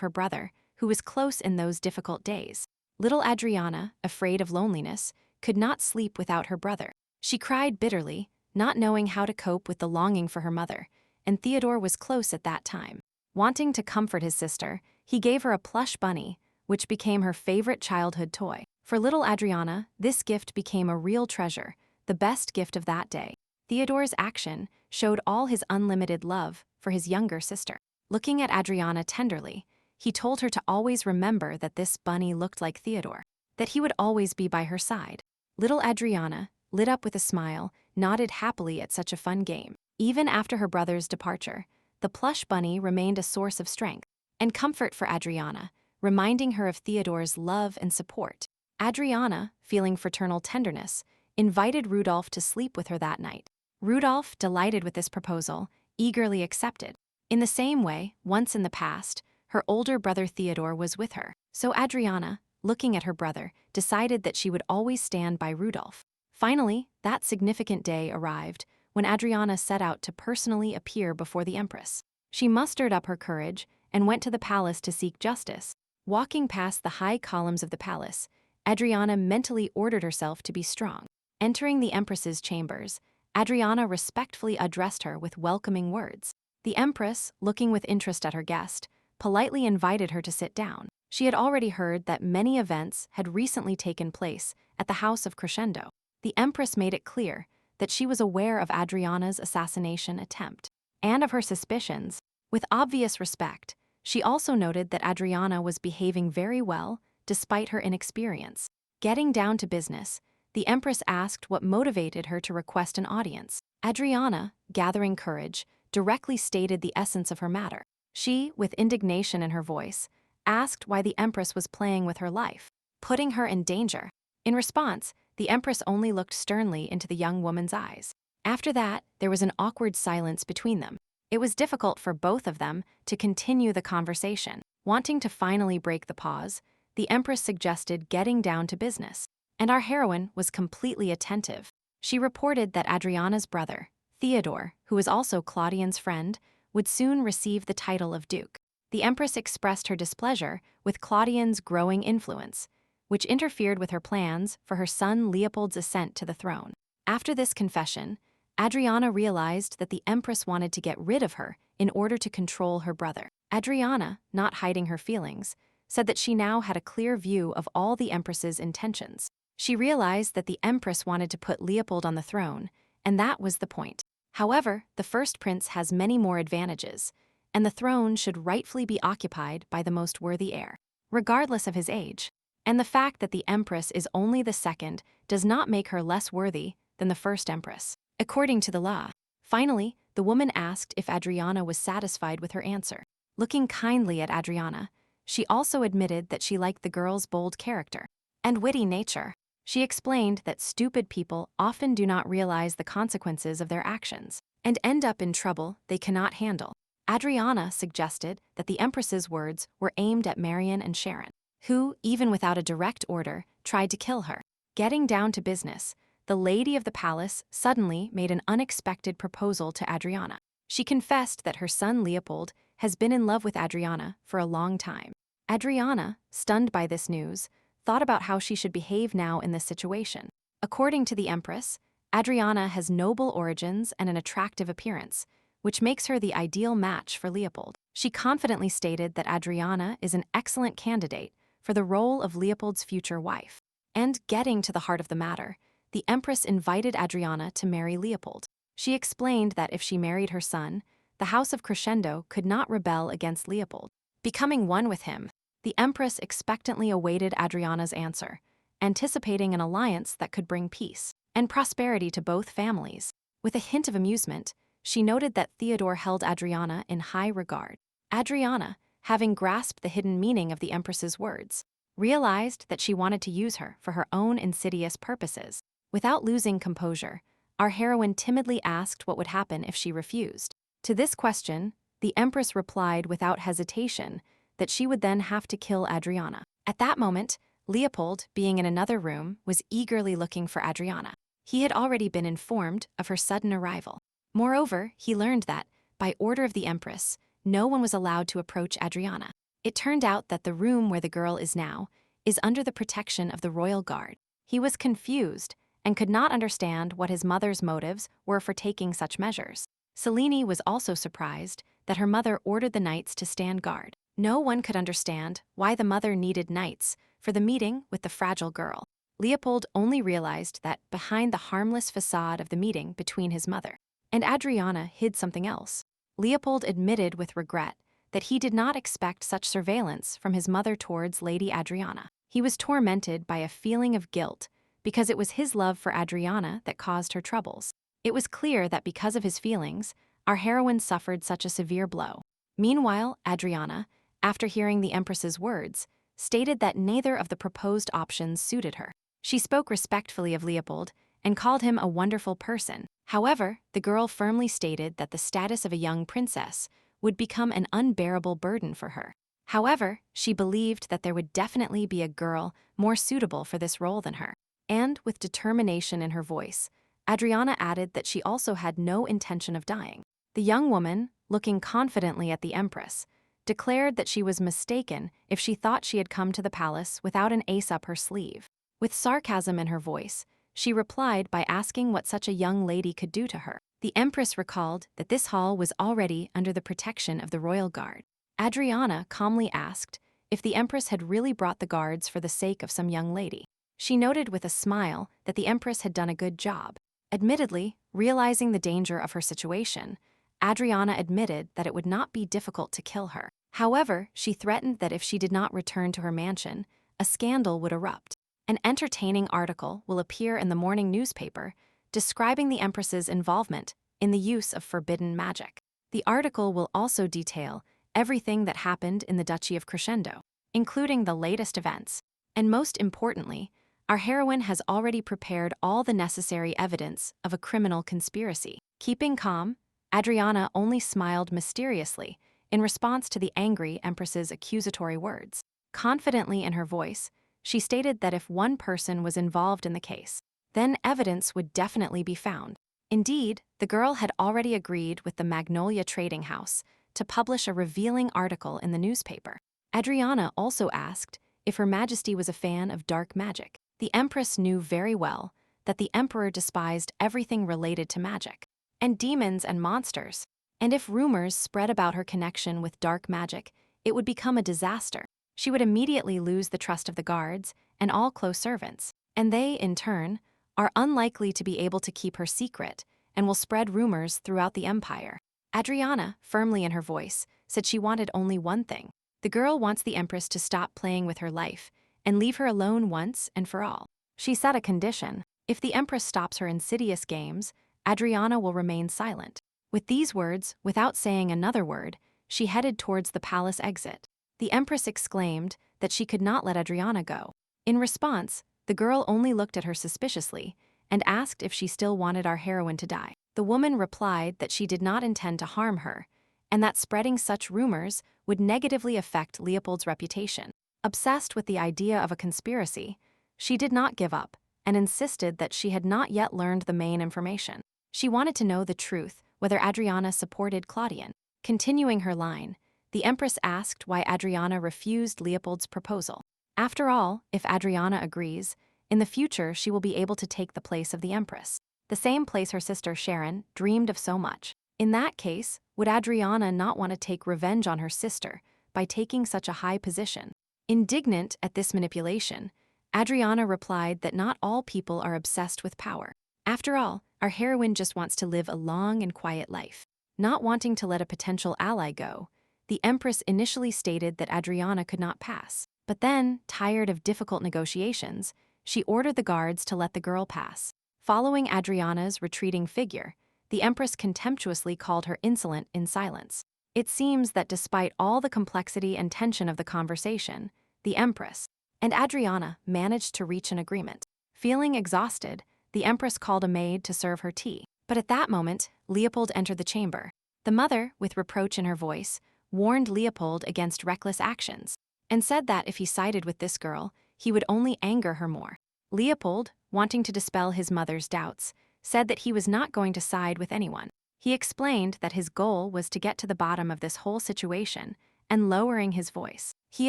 her brother, who was close in those difficult days. Little Adriana, afraid of loneliness, could not sleep without her brother. She cried bitterly, not knowing how to cope with the longing for her mother, and Theodore was close at that time. Wanting to comfort his sister, he gave her a plush bunny, which became her favorite childhood toy. For little Adriana, this gift became a real treasure, the best gift of that day. Theodore's action showed all his unlimited love for his younger sister. Looking at Adriana tenderly, he told her to always remember that this bunny looked like Theodore, that he would always be by her side. Little Adriana, lit up with a smile, nodded happily at such a fun game. Even after her brother's departure, the plush bunny remained a source of strength and comfort for Adriana, reminding her of Theodore's love and support. Adriana, feeling fraternal tenderness, invited Rudolph to sleep with her that night. Rudolph, delighted with this proposal, eagerly accepted. In the same way, once in the past, her older brother Theodore was with her. So Adriana, looking at her brother, decided that she would always stand by Rudolph. Finally, that significant day arrived when Adriana set out to personally appear before the Empress. She mustered up her courage and went to the palace to seek justice. Walking past the high columns of the palace, Adriana mentally ordered herself to be strong. Entering the Empress's chambers, Adriana respectfully addressed her with welcoming words. The Empress, looking with interest at her guest, politely invited her to sit down. She had already heard that many events had recently taken place at the House of Crescendo. The Empress made it clear that she was aware of Adriana's assassination attempt and of her suspicions. With obvious respect, she also noted that Adriana was behaving very well despite her inexperience. Getting down to business, the Empress asked what motivated her to request an audience. Adriana, gathering courage, directly stated the essence of her matter. She, with indignation in her voice, asked why the Empress was playing with her life, putting her in danger. In response, the Empress only looked sternly into the young woman's eyes. After that, there was an awkward silence between them. It was difficult for both of them to continue the conversation. Wanting to finally break the pause, the Empress suggested getting down to business. And our heroine was completely attentive. She reported that Adriana's brother, Theodore, who was also Claudian's friend, would soon receive the title of Duke. The Empress expressed her displeasure with Claudian's growing influence, which interfered with her plans for her son Leopold's ascent to the throne. After this confession, Adriana realized that the Empress wanted to get rid of her in order to control her brother. Adriana, not hiding her feelings, said that she now had a clear view of all the Empress's intentions. She realized that the Empress wanted to put Leopold on the throne, and that was the point. However, the first prince has many more advantages, and the throne should rightfully be occupied by the most worthy heir, regardless of his age. And the fact that the Empress is only the second does not make her less worthy than the first Empress, according to the law. Finally, the woman asked if Adriana was satisfied with her answer. Looking kindly at Adriana, she also admitted that she liked the girl's bold character and witty nature. She explained that stupid people often do not realize the consequences of their actions and end up in trouble they cannot handle. Adriana suggested that the Empress's words were aimed at Marion and Sharon, who, even without a direct order, tried to kill her. Getting down to business, the lady of the palace suddenly made an unexpected proposal to Adriana. She confessed that her son Leopold has been in love with Adriana for a long time. Adriana, stunned by this news, thought about how she should behave now in this situation. According to the Empress, Adriana has noble origins and an attractive appearance, which makes her the ideal match for Leopold. She confidently stated that Adriana is an excellent candidate for the role of Leopold's future wife. And getting to the heart of the matter, the Empress invited Adriana to marry Leopold. She explained that if she married her son, the House of Crescendo could not rebel against Leopold. Becoming one with him, the Empress expectantly awaited Adriana's answer, anticipating an alliance that could bring peace and prosperity to both families. With a hint of amusement, she noted that Theodore held Adriana in high regard. Adriana, having grasped the hidden meaning of the Empress's words, realized that she wanted to use her for her own insidious purposes. Without losing composure, our heroine timidly asked what would happen if she refused. To this question, the Empress replied without hesitation that she would then have to kill Adriana. At that moment, Leopold, being in another room, was eagerly looking for Adriana. He had already been informed of her sudden arrival. Moreover, he learned that, by order of the Empress, no one was allowed to approach Adriana. It turned out that the room where the girl is now is under the protection of the royal guard. He was confused and could not understand what his mother's motives were for taking such measures. Selene was also surprised that her mother ordered the knights to stand guard. No one could understand why the mother needed knights for the meeting with the fragile girl. Leopold only realized that behind the harmless facade of the meeting between his mother and Adriana hid something else. Leopold admitted with regret that he did not expect such surveillance from his mother towards Lady Adriana. He was tormented by a feeling of guilt because it was his love for Adriana that caused her troubles. It was clear that because of his feelings, our heroine suffered such a severe blow. Meanwhile, Adriana, after hearing the Empress's words, stated that neither of the proposed options suited her. She spoke respectfully of Leopold and called him a wonderful person. However, the girl firmly stated that the status of a young princess would become an unbearable burden for her. However, she believed that there would definitely be a girl more suitable for this role than her. And, with determination in her voice, Adriana added that she also had no intention of dying. The young woman, looking confidently at the Empress, declared that she was mistaken if she thought she had come to the palace without an ace up her sleeve. With sarcasm in her voice, she replied by asking what such a young lady could do to her. The Empress recalled that this hall was already under the protection of the royal guard. Adriana calmly asked if the Empress had really brought the guards for the sake of some young lady. She noted with a smile that the Empress had done a good job. Admittedly, realizing the danger of her situation, Adriana admitted that it would not be difficult to kill her. However, she threatened that if she did not return to her mansion, a scandal would erupt. An entertaining article will appear in the morning newspaper describing the Empress's involvement in the use of forbidden magic. The article will also detail everything that happened in the Duchy of Crescendo, including the latest events. And most importantly, our heroine has already prepared all the necessary evidence of a criminal conspiracy. Keeping calm, Adriana only smiled mysteriously in response to the angry Empress's accusatory words. Confidently in her voice, she stated that if one person was involved in the case, then evidence would definitely be found. Indeed, the girl had already agreed with the Magnolia Trading House to publish a revealing article in the newspaper. Adriana also asked if Her Majesty was a fan of dark magic. The Empress knew very well that the Emperor despised everything related to magic and demons and monsters, and if rumors spread about her connection with dark magic, it would become a disaster. She would immediately lose the trust of the guards and all close servants, and they, in turn, are unlikely to be able to keep her secret and will spread rumors throughout the empire. Adriana, firmly in her voice, said she wanted only one thing. The girl wants the Empress to stop playing with her life and leave her alone once and for all. She set a condition. If the Empress stops her insidious games, Adriana will remain silent. With these words, without saying another word, she headed towards the palace exit. The Empress exclaimed that she could not let Adriana go. In response, the girl only looked at her suspiciously and asked if she still wanted our heroine to die. The woman replied that she did not intend to harm her, and that spreading such rumors would negatively affect Leopold's reputation. Obsessed with the idea of a conspiracy, she did not give up and insisted that she had not yet learned the main information. She wanted to know the truth, whether Adriana supported Claudian. Continuing her line, the Empress asked why Adriana refused Leopold's proposal. After all, if Adriana agrees, in the future she will be able to take the place of the Empress, the same place her sister Sharon dreamed of so much. In that case, would Adriana not want to take revenge on her sister by taking such a high position? Indignant at this manipulation, Adriana replied that not all people are obsessed with power. After all, our heroine just wants to live a long and quiet life. Not wanting to let a potential ally go, the Empress initially stated that Adriana could not pass. But then, tired of difficult negotiations, she ordered the guards to let the girl pass. Following Adriana's retreating figure, the Empress contemptuously called her insolent in silence. It seems that despite all the complexity and tension of the conversation, the Empress and Adriana managed to reach an agreement. Feeling exhausted, the Empress called a maid to serve her tea. But at that moment, Leopold entered the chamber. The mother, with reproach in her voice, warned Leopold against reckless actions and said that if he sided with this girl, he would only anger her more. Leopold, wanting to dispel his mother's doubts, said that he was not going to side with anyone. He explained that his goal was to get to the bottom of this whole situation, and lowering his voice, he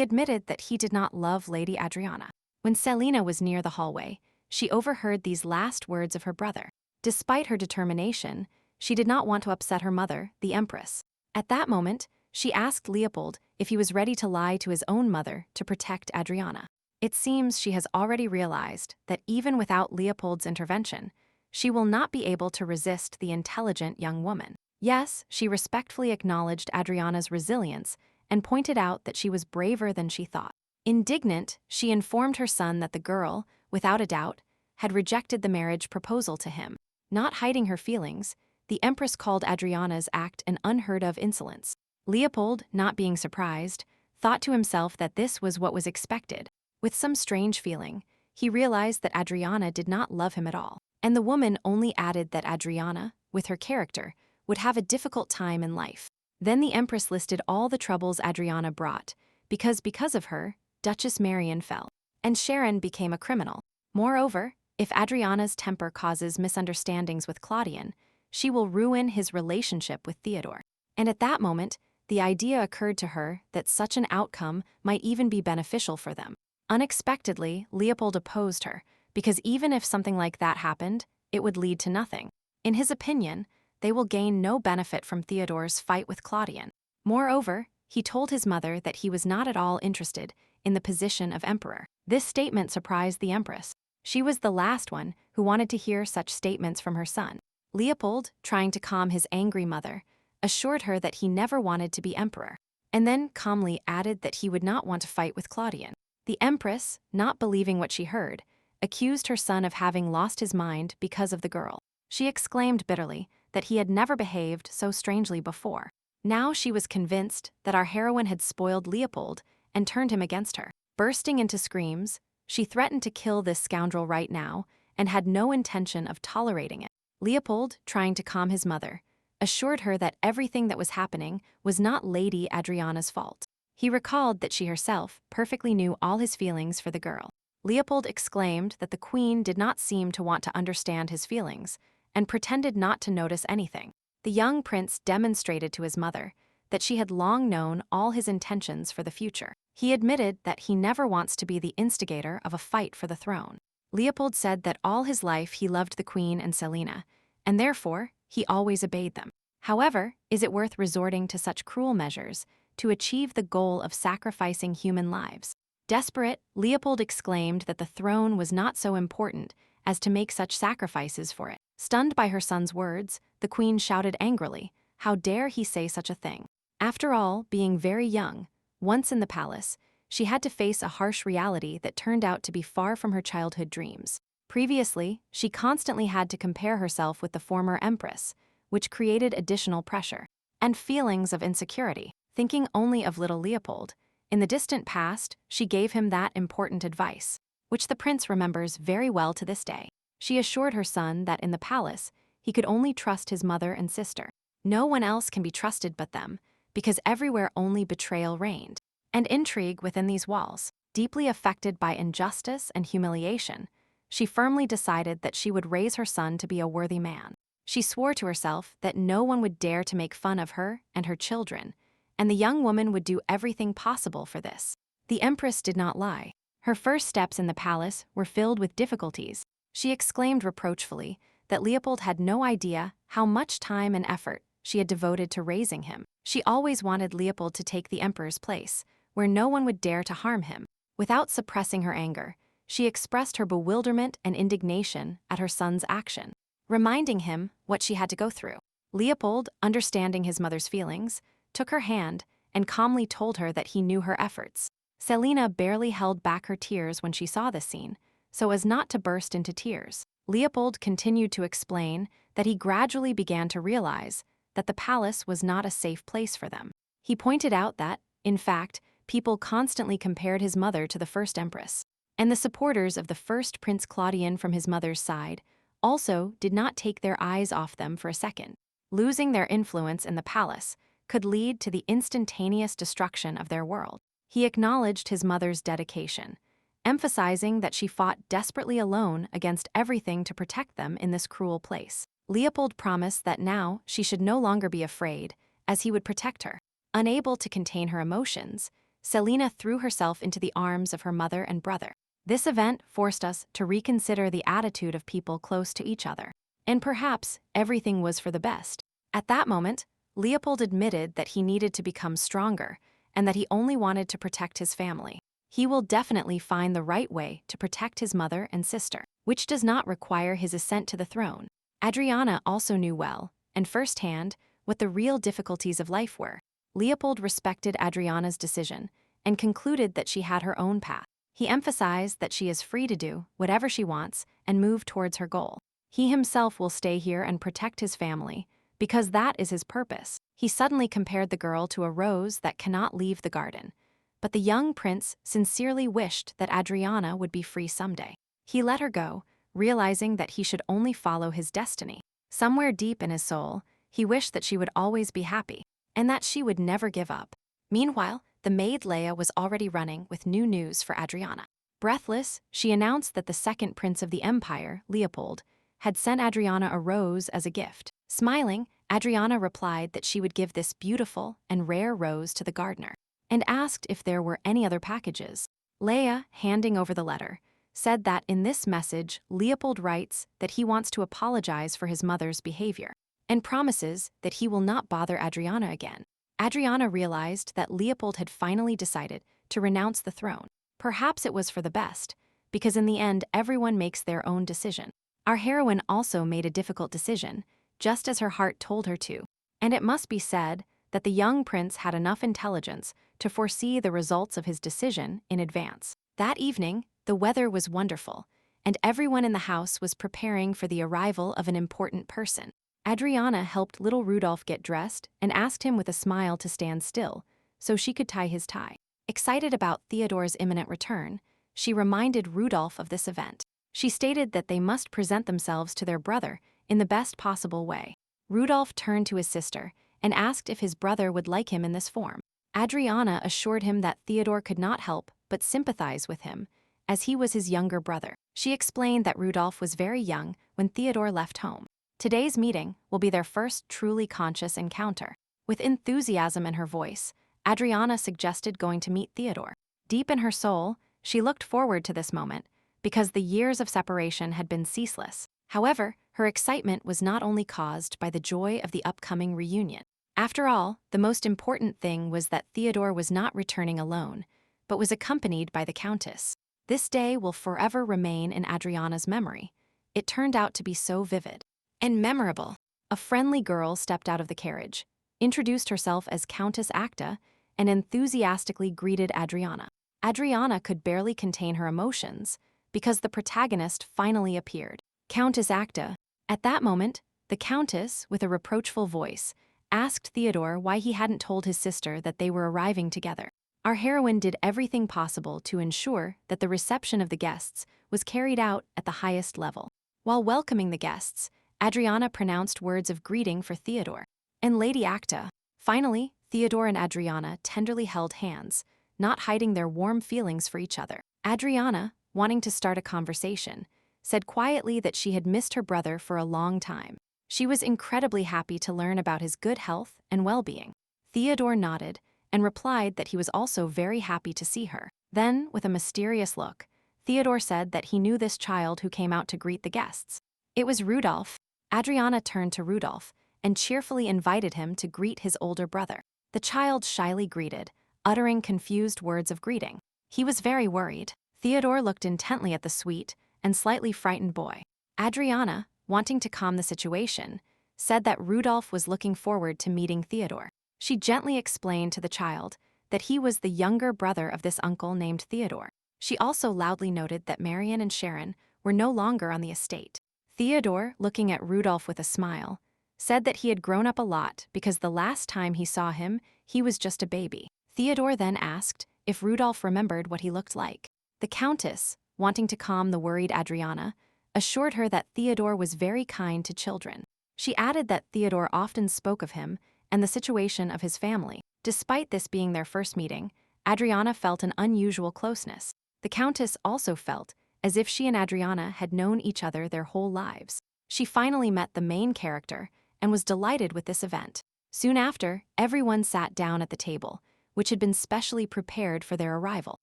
admitted that he did not love Lady Adriana. When Selina was near the hallway, she overheard these last words of her brother. Despite her determination, she did not want to upset her mother, the Empress. At that moment, she asked Leopold if he was ready to lie to his own mother to protect Adriana. It seems she has already realized that even without Leopold's intervention, she will not be able to resist the intelligent young woman. Yes, she respectfully acknowledged Adriana's resilience and pointed out that she was braver than she thought. Indignant, she informed her son that the girl, without a doubt, had rejected the marriage proposal to him. Not hiding her feelings, the Empress called Adriana's act an unheard-of insolence. Leopold, not being surprised, thought to himself that this was what was expected. With some strange feeling, he realized that Adriana did not love him at all. And the woman only added that Adriana, with her character, would have a difficult time in life. Then the Empress listed all the troubles Adriana brought, because of her, Duchess Marian fell, and Sharon became a criminal. Moreover, if Adriana's temper causes misunderstandings with Claudian, she will ruin his relationship with Theodore. And at that moment, the idea occurred to her that such an outcome might even be beneficial for them. Unexpectedly, Leopold opposed her, because even if something like that happened, it would lead to nothing. In his opinion, they will gain no benefit from Theodore's fight with Claudian. Moreover, he told his mother that he was not at all interested in the position of emperor. This statement surprised the Empress. She was the last one who wanted to hear such statements from her son. Leopold, trying to calm his angry mother, assured her that he never wanted to be emperor, and then calmly added that he would not want to fight with Claudian. The Empress, not believing what she heard, accused her son of having lost his mind because of the girl. She exclaimed bitterly that he had never behaved so strangely before. Now she was convinced that our heroine had spoiled Leopold and turned him against her. Bursting into screams, she threatened to kill this scoundrel right now and had no intention of tolerating it. Leopold, trying to calm his mother, assured her that everything that was happening was not Lady Adriana's fault. He recalled that she herself perfectly knew all his feelings for the girl. Leopold exclaimed that the queen did not seem to want to understand his feelings and pretended not to notice anything. The young prince demonstrated to his mother that she had long known all his intentions for the future. He admitted that he never wants to be the instigator of a fight for the throne. Leopold said that all his life he loved the queen and Selina, and therefore he always obeyed them. However, is it worth resorting to such cruel measures to achieve the goal of sacrificing human lives? Desperate, Leopold exclaimed that the throne was not so important as to make such sacrifices for it. Stunned by her son's words, the queen shouted angrily, "How dare he say such a thing?" After all, being very young, once in the palace, she had to face a harsh reality that turned out to be far from her childhood dreams. Previously, she constantly had to compare herself with the former empress, which created additional pressure and feelings of insecurity. Thinking only of little Leopold, in the distant past, she gave him that important advice, which the prince remembers very well to this day. She assured her son that in the palace, he could only trust his mother and sister. No one else can be trusted but them, because everywhere only betrayal reigned, and intrigue within these walls. Deeply affected by injustice and humiliation, she firmly decided that she would raise her son to be a worthy man. She swore to herself that no one would dare to make fun of her and her children, and the young woman would do everything possible for this. The Empress did not lie. Her first steps in the palace were filled with difficulties. She exclaimed reproachfully that Leopold had no idea how much time and effort she had devoted to raising him. She always wanted Leopold to take the emperor's place, where no one would dare to harm him. Without suppressing her anger, she expressed her bewilderment and indignation at her son's action, reminding him what she had to go through. Leopold, understanding his mother's feelings, took her hand and calmly told her that he knew her efforts. Selina barely held back her tears when she saw this scene, so as not to burst into tears. Leopold continued to explain that he gradually began to realize that the palace was not a safe place for them. He pointed out that, in fact, people constantly compared his mother to the first empress, and the supporters of the first Prince Claudian from his mother's side also did not take their eyes off them for a second. Losing their influence in the palace could lead to the instantaneous destruction of their world. He acknowledged his mother's dedication, emphasizing that she fought desperately alone against everything to protect them in this cruel place. Leopold promised that now she should no longer be afraid, as he would protect her. Unable to contain her emotions, Selina threw herself into the arms of her mother and brother. This event forced us to reconsider the attitude of people close to each other. And perhaps everything was for the best. At that moment, Leopold admitted that he needed to become stronger and that he only wanted to protect his family. He will definitely find the right way to protect his mother and sister, which does not require his ascent to the throne. Adriana also knew well, and firsthand, what the real difficulties of life were. Leopold respected Adriana's decision and concluded that she had her own path. He emphasized that she is free to do whatever she wants and move towards her goal. He himself will stay here and protect his family, because that is his purpose. He suddenly compared the girl to a rose that cannot leave the garden, but the young prince sincerely wished that Adriana would be free someday. He let her go, realizing that he should only follow his destiny. Somewhere deep in his soul, he wished that she would always be happy, and that she would never give up. Meanwhile, the maid Leia was already running with new news for Adriana. Breathless, she announced that the second prince of the empire, Leopold, had sent Adriana a rose as a gift. Smiling, Adriana replied that she would give this beautiful and rare rose to the gardener, and asked if there were any other packages. Leia, handing over the letter, said that in this message Leopold writes that he wants to apologize for his mother's behavior, and promises that he will not bother Adriana again. Adriana realized that Leopold had finally decided to renounce the throne. Perhaps it was for the best, because in the end everyone makes their own decision. Our heroine also made a difficult decision, just as her heart told her to, and it must be said that the young prince had enough intelligence to foresee the results of his decision in advance. That evening, the weather was wonderful, and everyone in the house was preparing for the arrival of an important person. Adriana helped little Rudolph get dressed and asked him with a smile to stand still so she could tie his tie. Excited about Theodore's imminent return, she reminded Rudolph of this event. She stated that they must present themselves to their brother in the best possible way. Rudolph turned to his sister and asked if his brother would like him in this form. Adriana assured him that Theodore could not help but sympathize with him, as he was his younger brother. She explained that Rudolph was very young when Theodore left home. Today's meeting will be their first truly conscious encounter. With enthusiasm in her voice, Adriana suggested going to meet Theodore. Deep in her soul, she looked forward to this moment, because the years of separation had been ceaseless. However, her excitement was not only caused by the joy of the upcoming reunion. After all, the most important thing was that Theodore was not returning alone, but was accompanied by the Countess. This day will forever remain in Adriana's memory. It turned out to be so vivid and memorable. A friendly girl stepped out of the carriage, introduced herself as Countess Acta, and enthusiastically greeted Adriana. Adriana could barely contain her emotions, because the protagonist finally appeared, Countess Acta. At that moment, the Countess, with a reproachful voice, asked Theodore why he hadn't told his sister that they were arriving together. Our heroine did everything possible to ensure that the reception of the guests was carried out at the highest level. While welcoming the guests, Adriana pronounced words of greeting for Theodore and Lady Acta. Finally, Theodore and Adriana tenderly held hands, not hiding their warm feelings for each other. Adriana, wanting to start a conversation, said quietly that she had missed her brother for a long time. She was incredibly happy to learn about his good health and well-being. Theodore nodded and replied that he was also very happy to see her. Then, with a mysterious look, Theodore said that he knew this child who came out to greet the guests. It was Rudolph. Adriana turned to Rudolph and cheerfully invited him to greet his older brother. The child shyly greeted, uttering confused words of greeting. He was very worried. Theodore looked intently at the sweet and slightly frightened boy. Adriana, wanting to calm the situation, said that Rudolph was looking forward to meeting Theodore. She gently explained to the child that he was the younger brother of this uncle named Theodore. She also loudly noted that Marian and Sharon were no longer on the estate. Theodore, looking at Rudolph with a smile, said that he had grown up a lot because the last time he saw him, he was just a baby. Theodore then asked if Rudolph remembered what he looked like. The Countess, wanting to calm the worried Adriana, assured her that Theodore was very kind to children. She added that Theodore often spoke of him and the situation of his family. Despite this being their first meeting, Adriana felt an unusual closeness. The Countess also felt as if she and Adriana had known each other their whole lives. She finally met the main character and was delighted with this event. Soon after, everyone sat down at the table, which had been specially prepared for their arrival.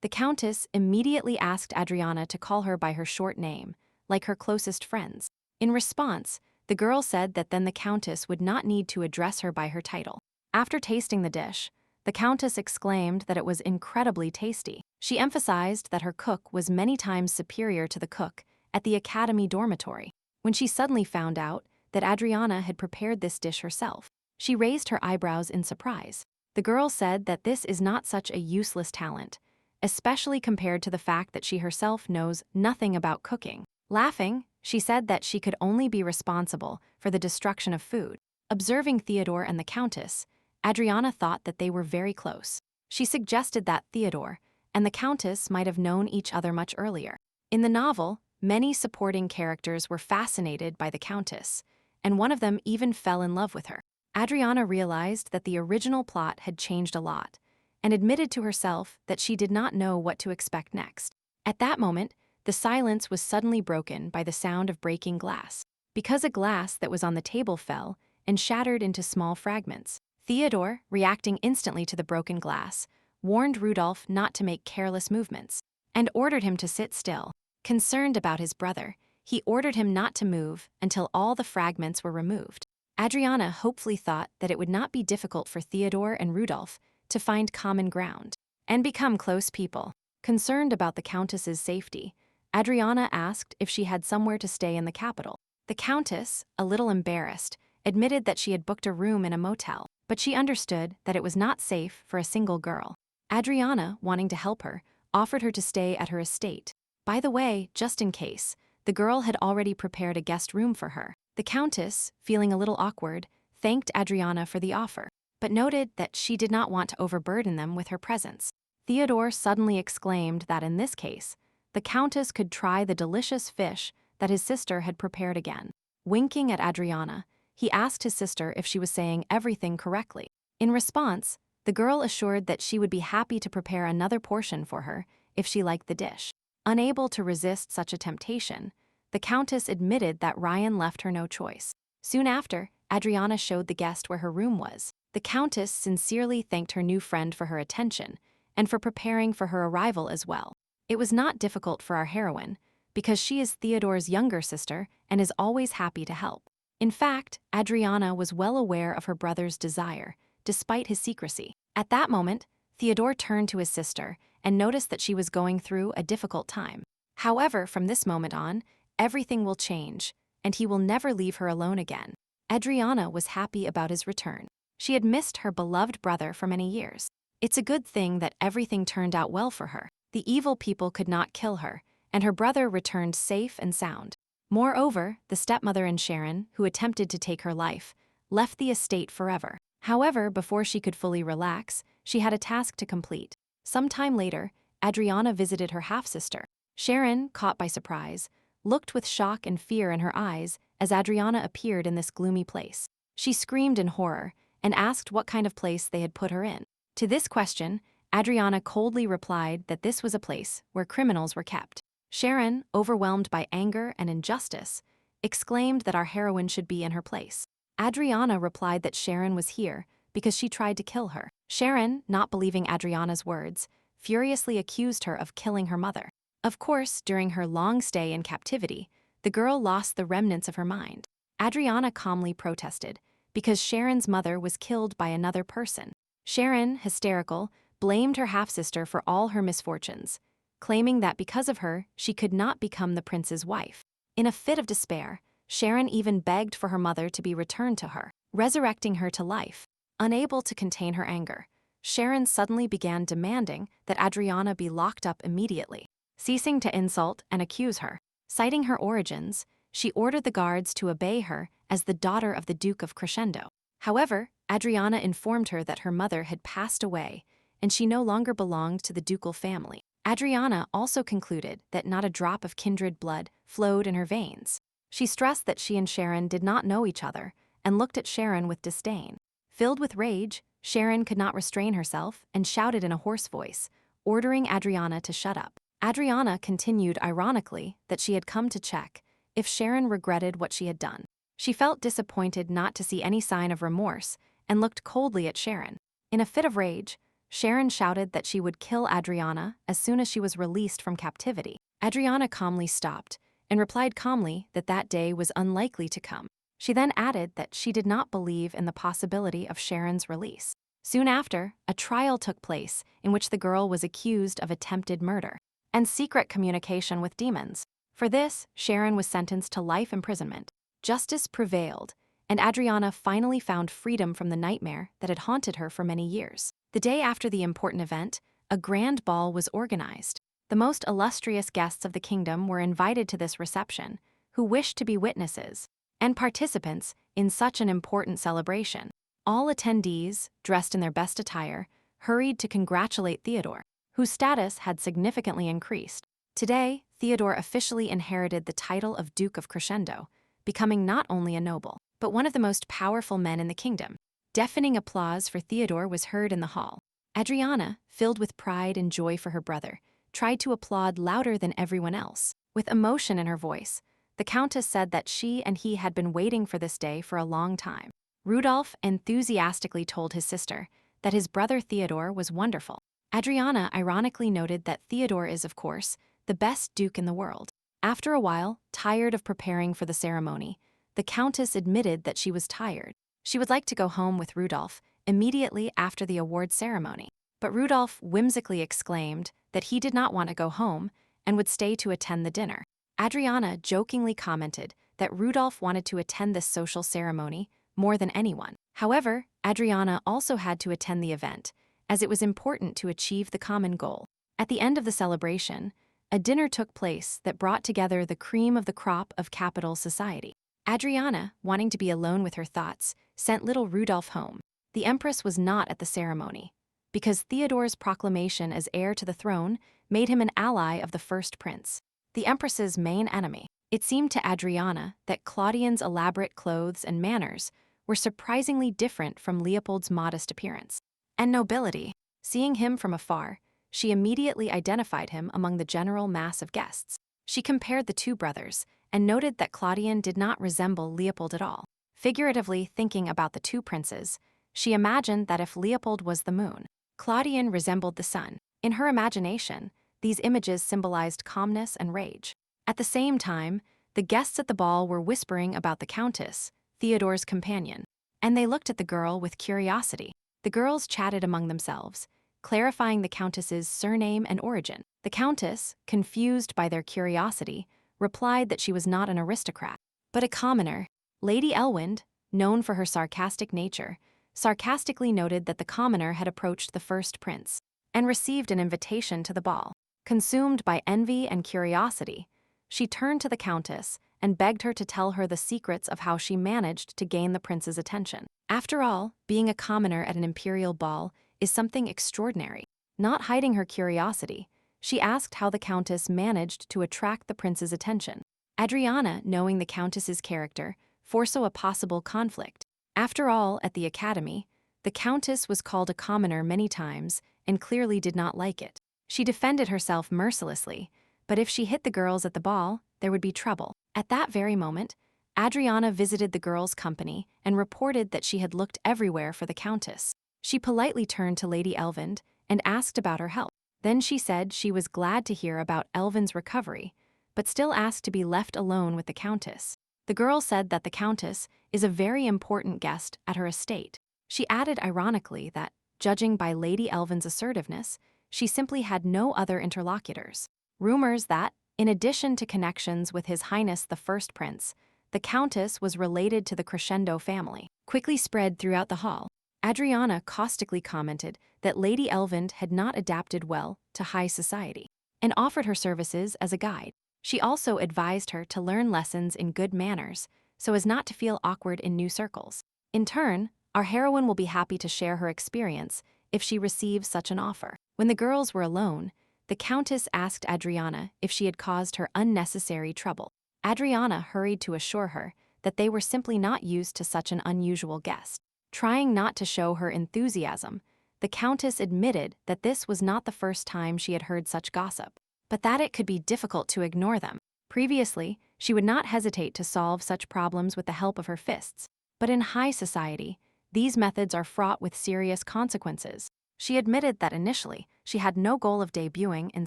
The Countess immediately asked Adriana to call her by her short name, like her closest friends. In response, the girl said that then the Countess would not need to address her by her title. After tasting the dish, the Countess exclaimed that it was incredibly tasty. She emphasized that her cook was many times superior to the cook at the academy dormitory. When she suddenly found out that Adriana had prepared this dish herself, she raised her eyebrows in surprise. The girl said that this is not such a useless talent, especially compared to the fact that she herself knows nothing about cooking. Laughing, she said that she could only be responsible for the destruction of food. Observing Theodore and the Countess, Adriana thought that they were very close. She suggested that Theodore and the Countess might have known each other much earlier. In the novel, many supporting characters were fascinated by the Countess, and one of them even fell in love with her. Adriana realized that the original plot had changed a lot, and admitted to herself that she did not know what to expect next. At that moment, the silence was suddenly broken by the sound of breaking glass, because a glass that was on the table fell and shattered into small fragments. Theodore, reacting instantly to the broken glass, warned Rudolph not to make careless movements, and ordered him to sit still. Concerned about his brother, he ordered him not to move until all the fragments were removed. Adriana hopefully thought that it would not be difficult for Theodore and Rudolph to find common ground and become close people. Concerned about the Countess's safety, Adriana asked if she had somewhere to stay in the capital. The Countess, a little embarrassed, admitted that she had booked a room in a motel, but she understood that it was not safe for a single girl. Adriana, wanting to help her, offered her to stay at her estate. By the way, just in case, the girl had already prepared a guest room for her. The Countess, feeling a little awkward, thanked Adriana for the offer, but noted that she did not want to overburden them with her presence. Theodore suddenly exclaimed that in this case, the Countess could try the delicious fish that his sister had prepared again. Winking at Adriana, he asked his sister if she was saying everything correctly. In response, the girl assured that she would be happy to prepare another portion for her if she liked the dish. Unable to resist such a temptation, the Countess admitted that Ryan left her no choice. Soon after, Adriana showed the guest where her room was. The Countess sincerely thanked her new friend for her attention and for preparing for her arrival as well. It was not difficult for our heroine, because she is Theodore's younger sister and is always happy to help. In fact, Adriana was well aware of her brother's desire, despite his secrecy. At that moment, Theodore turned to his sister and noticed that she was going through a difficult time. However, from this moment on, everything will change, and he will never leave her alone again. Adriana was happy about his return. She had missed her beloved brother for many years. It's a good thing that everything turned out well for her. The evil people could not kill her, and her brother returned safe and sound. Moreover, the stepmother and Sharon, who attempted to take her life, left the estate forever. However, before she could fully relax, she had a task to complete. Some time later, Adriana visited her half-sister. Sharon, caught by surprise, looked with shock and fear in her eyes as Adriana appeared in this gloomy place. She screamed in horror and asked what kind of place they had put her in. To this question, Adriana coldly replied that this was a place where criminals were kept. Sharon, overwhelmed by anger and injustice, exclaimed that our heroine should be in her place. Adriana replied that Sharon was here because she tried to kill her. Sharon, not believing Adriana's words, furiously accused her of killing her mother. Of course, during her long stay in captivity, the girl lost the remnants of her mind. Adriana calmly protested because Sharon's mother was killed by another person. Sharon, hysterical, blamed her half-sister for all her misfortunes, claiming that because of her, she could not become the prince's wife. In a fit of despair, Sharon even begged for her mother to be returned to her, resurrecting her to life. Unable to contain her anger, Sharon suddenly began demanding that Adriana be locked up immediately. Ceasing to insult and accuse her, citing her origins, she ordered the guards to obey her as the daughter of the Duke of Crescendo. However, Adriana informed her that her mother had passed away and she no longer belonged to the ducal family. Adriana also concluded that not a drop of kindred blood flowed in her veins. She stressed that she and Sharon did not know each other and looked at Sharon with disdain. Filled with rage, Sharon could not restrain herself and shouted in a hoarse voice, ordering Adriana to shut up. Adriana continued ironically that she had come to check if Sharon regretted what she had done. She felt disappointed not to see any sign of remorse and looked coldly at Sharon. In a fit of rage, Sharon shouted that she would kill Adriana as soon as she was released from captivity. Adriana calmly stopped and replied calmly that that day was unlikely to come. She then added that she did not believe in the possibility of Sharon's release. Soon after, a trial took place in which the girl was accused of attempted murder and secret communication with demons. For this, Sharon was sentenced to life imprisonment. Justice prevailed, and Adriana finally found freedom from the nightmare that had haunted her for many years. The day after the important event, a grand ball was organized. The most illustrious guests of the kingdom were invited to this reception, who wished to be witnesses and participants in such an important celebration. All attendees, dressed in their best attire, hurried to congratulate Theodore, whose status had significantly increased. Today, Theodore officially inherited the title of Duke of Crescendo, becoming not only a noble, but one of the most powerful men in the kingdom. Deafening applause for Theodore was heard in the hall. Adriana, filled with pride and joy for her brother, tried to applaud louder than everyone else. With emotion in her voice, the Countess said that she and he had been waiting for this day for a long time. Rudolph enthusiastically told his sister that his brother Theodore was wonderful. Adriana ironically noted that Theodore is, of course, the best duke in the world. After a while, tired of preparing for the ceremony, the Countess admitted that she was tired. She would like to go home with Rudolph immediately after the award ceremony. But Rudolph whimsically exclaimed that he did not want to go home and would stay to attend the dinner. Adriana jokingly commented that Rudolph wanted to attend this social ceremony more than anyone. However, Adriana also had to attend the event, as it was important to achieve the common goal. At the end of the celebration, a dinner took place that brought together the cream of the crop of capital society. Adriana, wanting to be alone with her thoughts, sent little Rudolph home. The Empress was not at the ceremony, because Theodore's proclamation as heir to the throne made him an ally of the first prince, the Empress's main enemy. It seemed to Adriana that Claudian's elaborate clothes and manners were surprisingly different from Leopold's modest appearance and nobility. Seeing him from afar, she immediately identified him among the general mass of guests. She compared the two brothers and noted that Claudian did not resemble Leopold at all. Figuratively thinking about the two princes, she imagined that if Leopold was the moon, Claudian resembled the sun. In her imagination, these images symbolized calmness and rage. At the same time, the guests at the ball were whispering about the Countess, Theodore's companion, and they looked at the girl with curiosity. The girls chatted among themselves, clarifying the Countess's surname and origin. The Countess, confused by their curiosity, replied that she was not an aristocrat, but a commoner. Lady Elwind, known for her sarcastic nature, sarcastically noted that the commoner had approached the first prince and received an invitation to the ball. Consumed by envy and curiosity, she turned to the Countess and begged her to tell her the secrets of how she managed to gain the prince's attention. After all, being a commoner at an imperial ball is something extraordinary. Not hiding her curiosity, she asked how the Countess managed to attract the prince's attention. Adriana, knowing the Countess's character, foresaw a possible conflict. After all, at the academy, the Countess was called a commoner many times and clearly did not like it. She defended herself mercilessly, but if she hit the girls at the ball, there would be trouble. At that very moment, Adriana visited the girls' company and reported that she had looked everywhere for the Countess. She politely turned to Lady Elvind and asked about her health. Then she said she was glad to hear about Elvin's recovery, but still asked to be left alone with the Countess. The girl said that the Countess is a very important guest at her estate. She added ironically that, judging by Lady Elvin's assertiveness, she simply had no other interlocutors. Rumors that, in addition to connections with His Highness the First Prince, the Countess was related to the Crescendo family, quickly spread throughout the hall. Adriana caustically commented that Lady Elvind had not adapted well to high society and offered her services as a guide. She also advised her to learn lessons in good manners so as not to feel awkward in new circles. In turn, our heroine will be happy to share her experience if she receives such an offer. When the girls were alone, the Countess asked Adriana if she had caused her unnecessary trouble. Adriana hurried to assure her that they were simply not used to such an unusual guest. Trying not to show her enthusiasm, the Countess admitted that this was not the first time she had heard such gossip, but that it could be difficult to ignore them. Previously, she would not hesitate to solve such problems with the help of her fists, but in high society, these methods are fraught with serious consequences. She admitted that initially, she had no goal of debuting in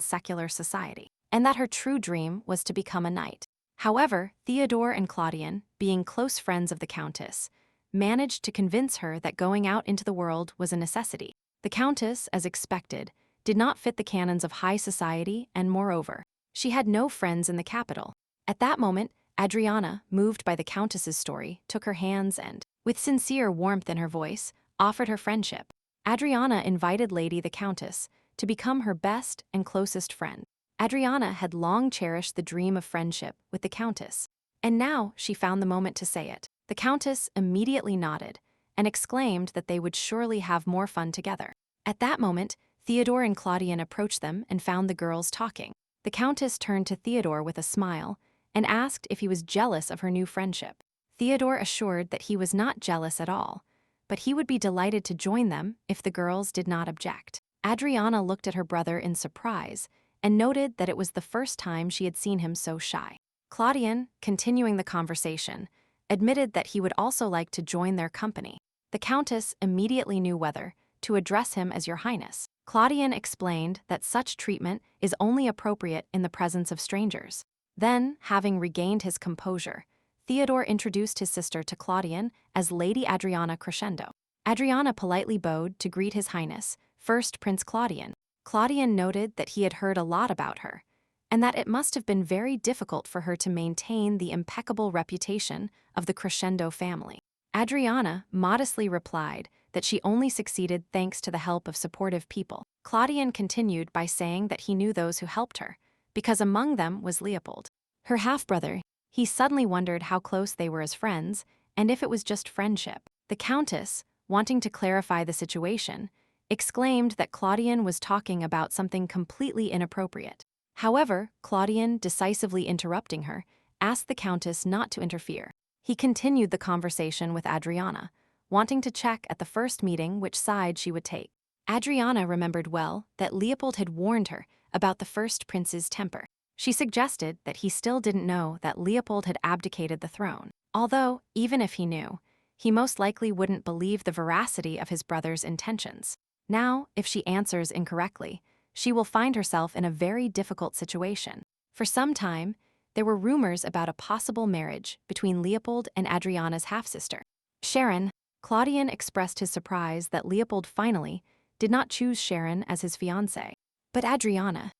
secular society, and that her true dream was to become a knight. However, Theodore and Claudian, being close friends of the Countess, managed to convince her that going out into the world was a necessity. The Countess, as expected, did not fit the canons of high society, and moreover, she had no friends in the capital. At that moment, Adriana, moved by the Countess's story, took her hands and, with sincere warmth in her voice, offered her friendship. Adriana invited Lady the Countess to become her best and closest friend. Adriana had long cherished the dream of friendship with the Countess, and now she found the moment to say it. The Countess immediately nodded and exclaimed that they would surely have more fun together. At that moment, Theodore and Claudian approached them and found the girls talking. The Countess turned to Theodore with a smile and asked if he was jealous of her new friendship. Theodore assured that he was not jealous at all, but he would be delighted to join them if the girls did not object. Adriana looked at her brother in surprise and noted that it was the first time she had seen him so shy. Claudian, continuing the conversation, admitted that he would also like to join their company. The Countess immediately knew whether to address him as Your Highness. Claudian explained that such treatment is only appropriate in the presence of strangers. Then, having regained his composure, Theodore introduced his sister to Claudian as Lady Adriana Crescendo. Adriana politely bowed to greet His Highness, first Prince Claudian. Claudian noted that he had heard a lot about her, and that it must have been very difficult for her to maintain the impeccable reputation of the Crescendo family. Adriana modestly replied that she only succeeded thanks to the help of supportive people. Claudian continued by saying that he knew those who helped her, because among them was Leopold, her half-brother. He suddenly wondered how close they were as friends, and if it was just friendship. The Countess, wanting to clarify the situation, exclaimed that Claudian was talking about something completely inappropriate. However, Claudian, decisively interrupting her, asked the Countess not to interfere. He continued the conversation with Adriana, wanting to check at the first meeting which side she would take. Adriana remembered well that Leopold had warned her about the first prince's temper. She suggested that he still didn't know that Leopold had abdicated the throne, although, even if he knew, he most likely wouldn't believe the veracity of his brother's intentions. Now, if she answers incorrectly, she will find herself in a very difficult situation. For some time, there were rumors about a possible marriage between Leopold and Adriana's half-sister, Sharon. Claudian expressed his surprise that Leopold finally did not choose Sharon as his fiancée. But Adriana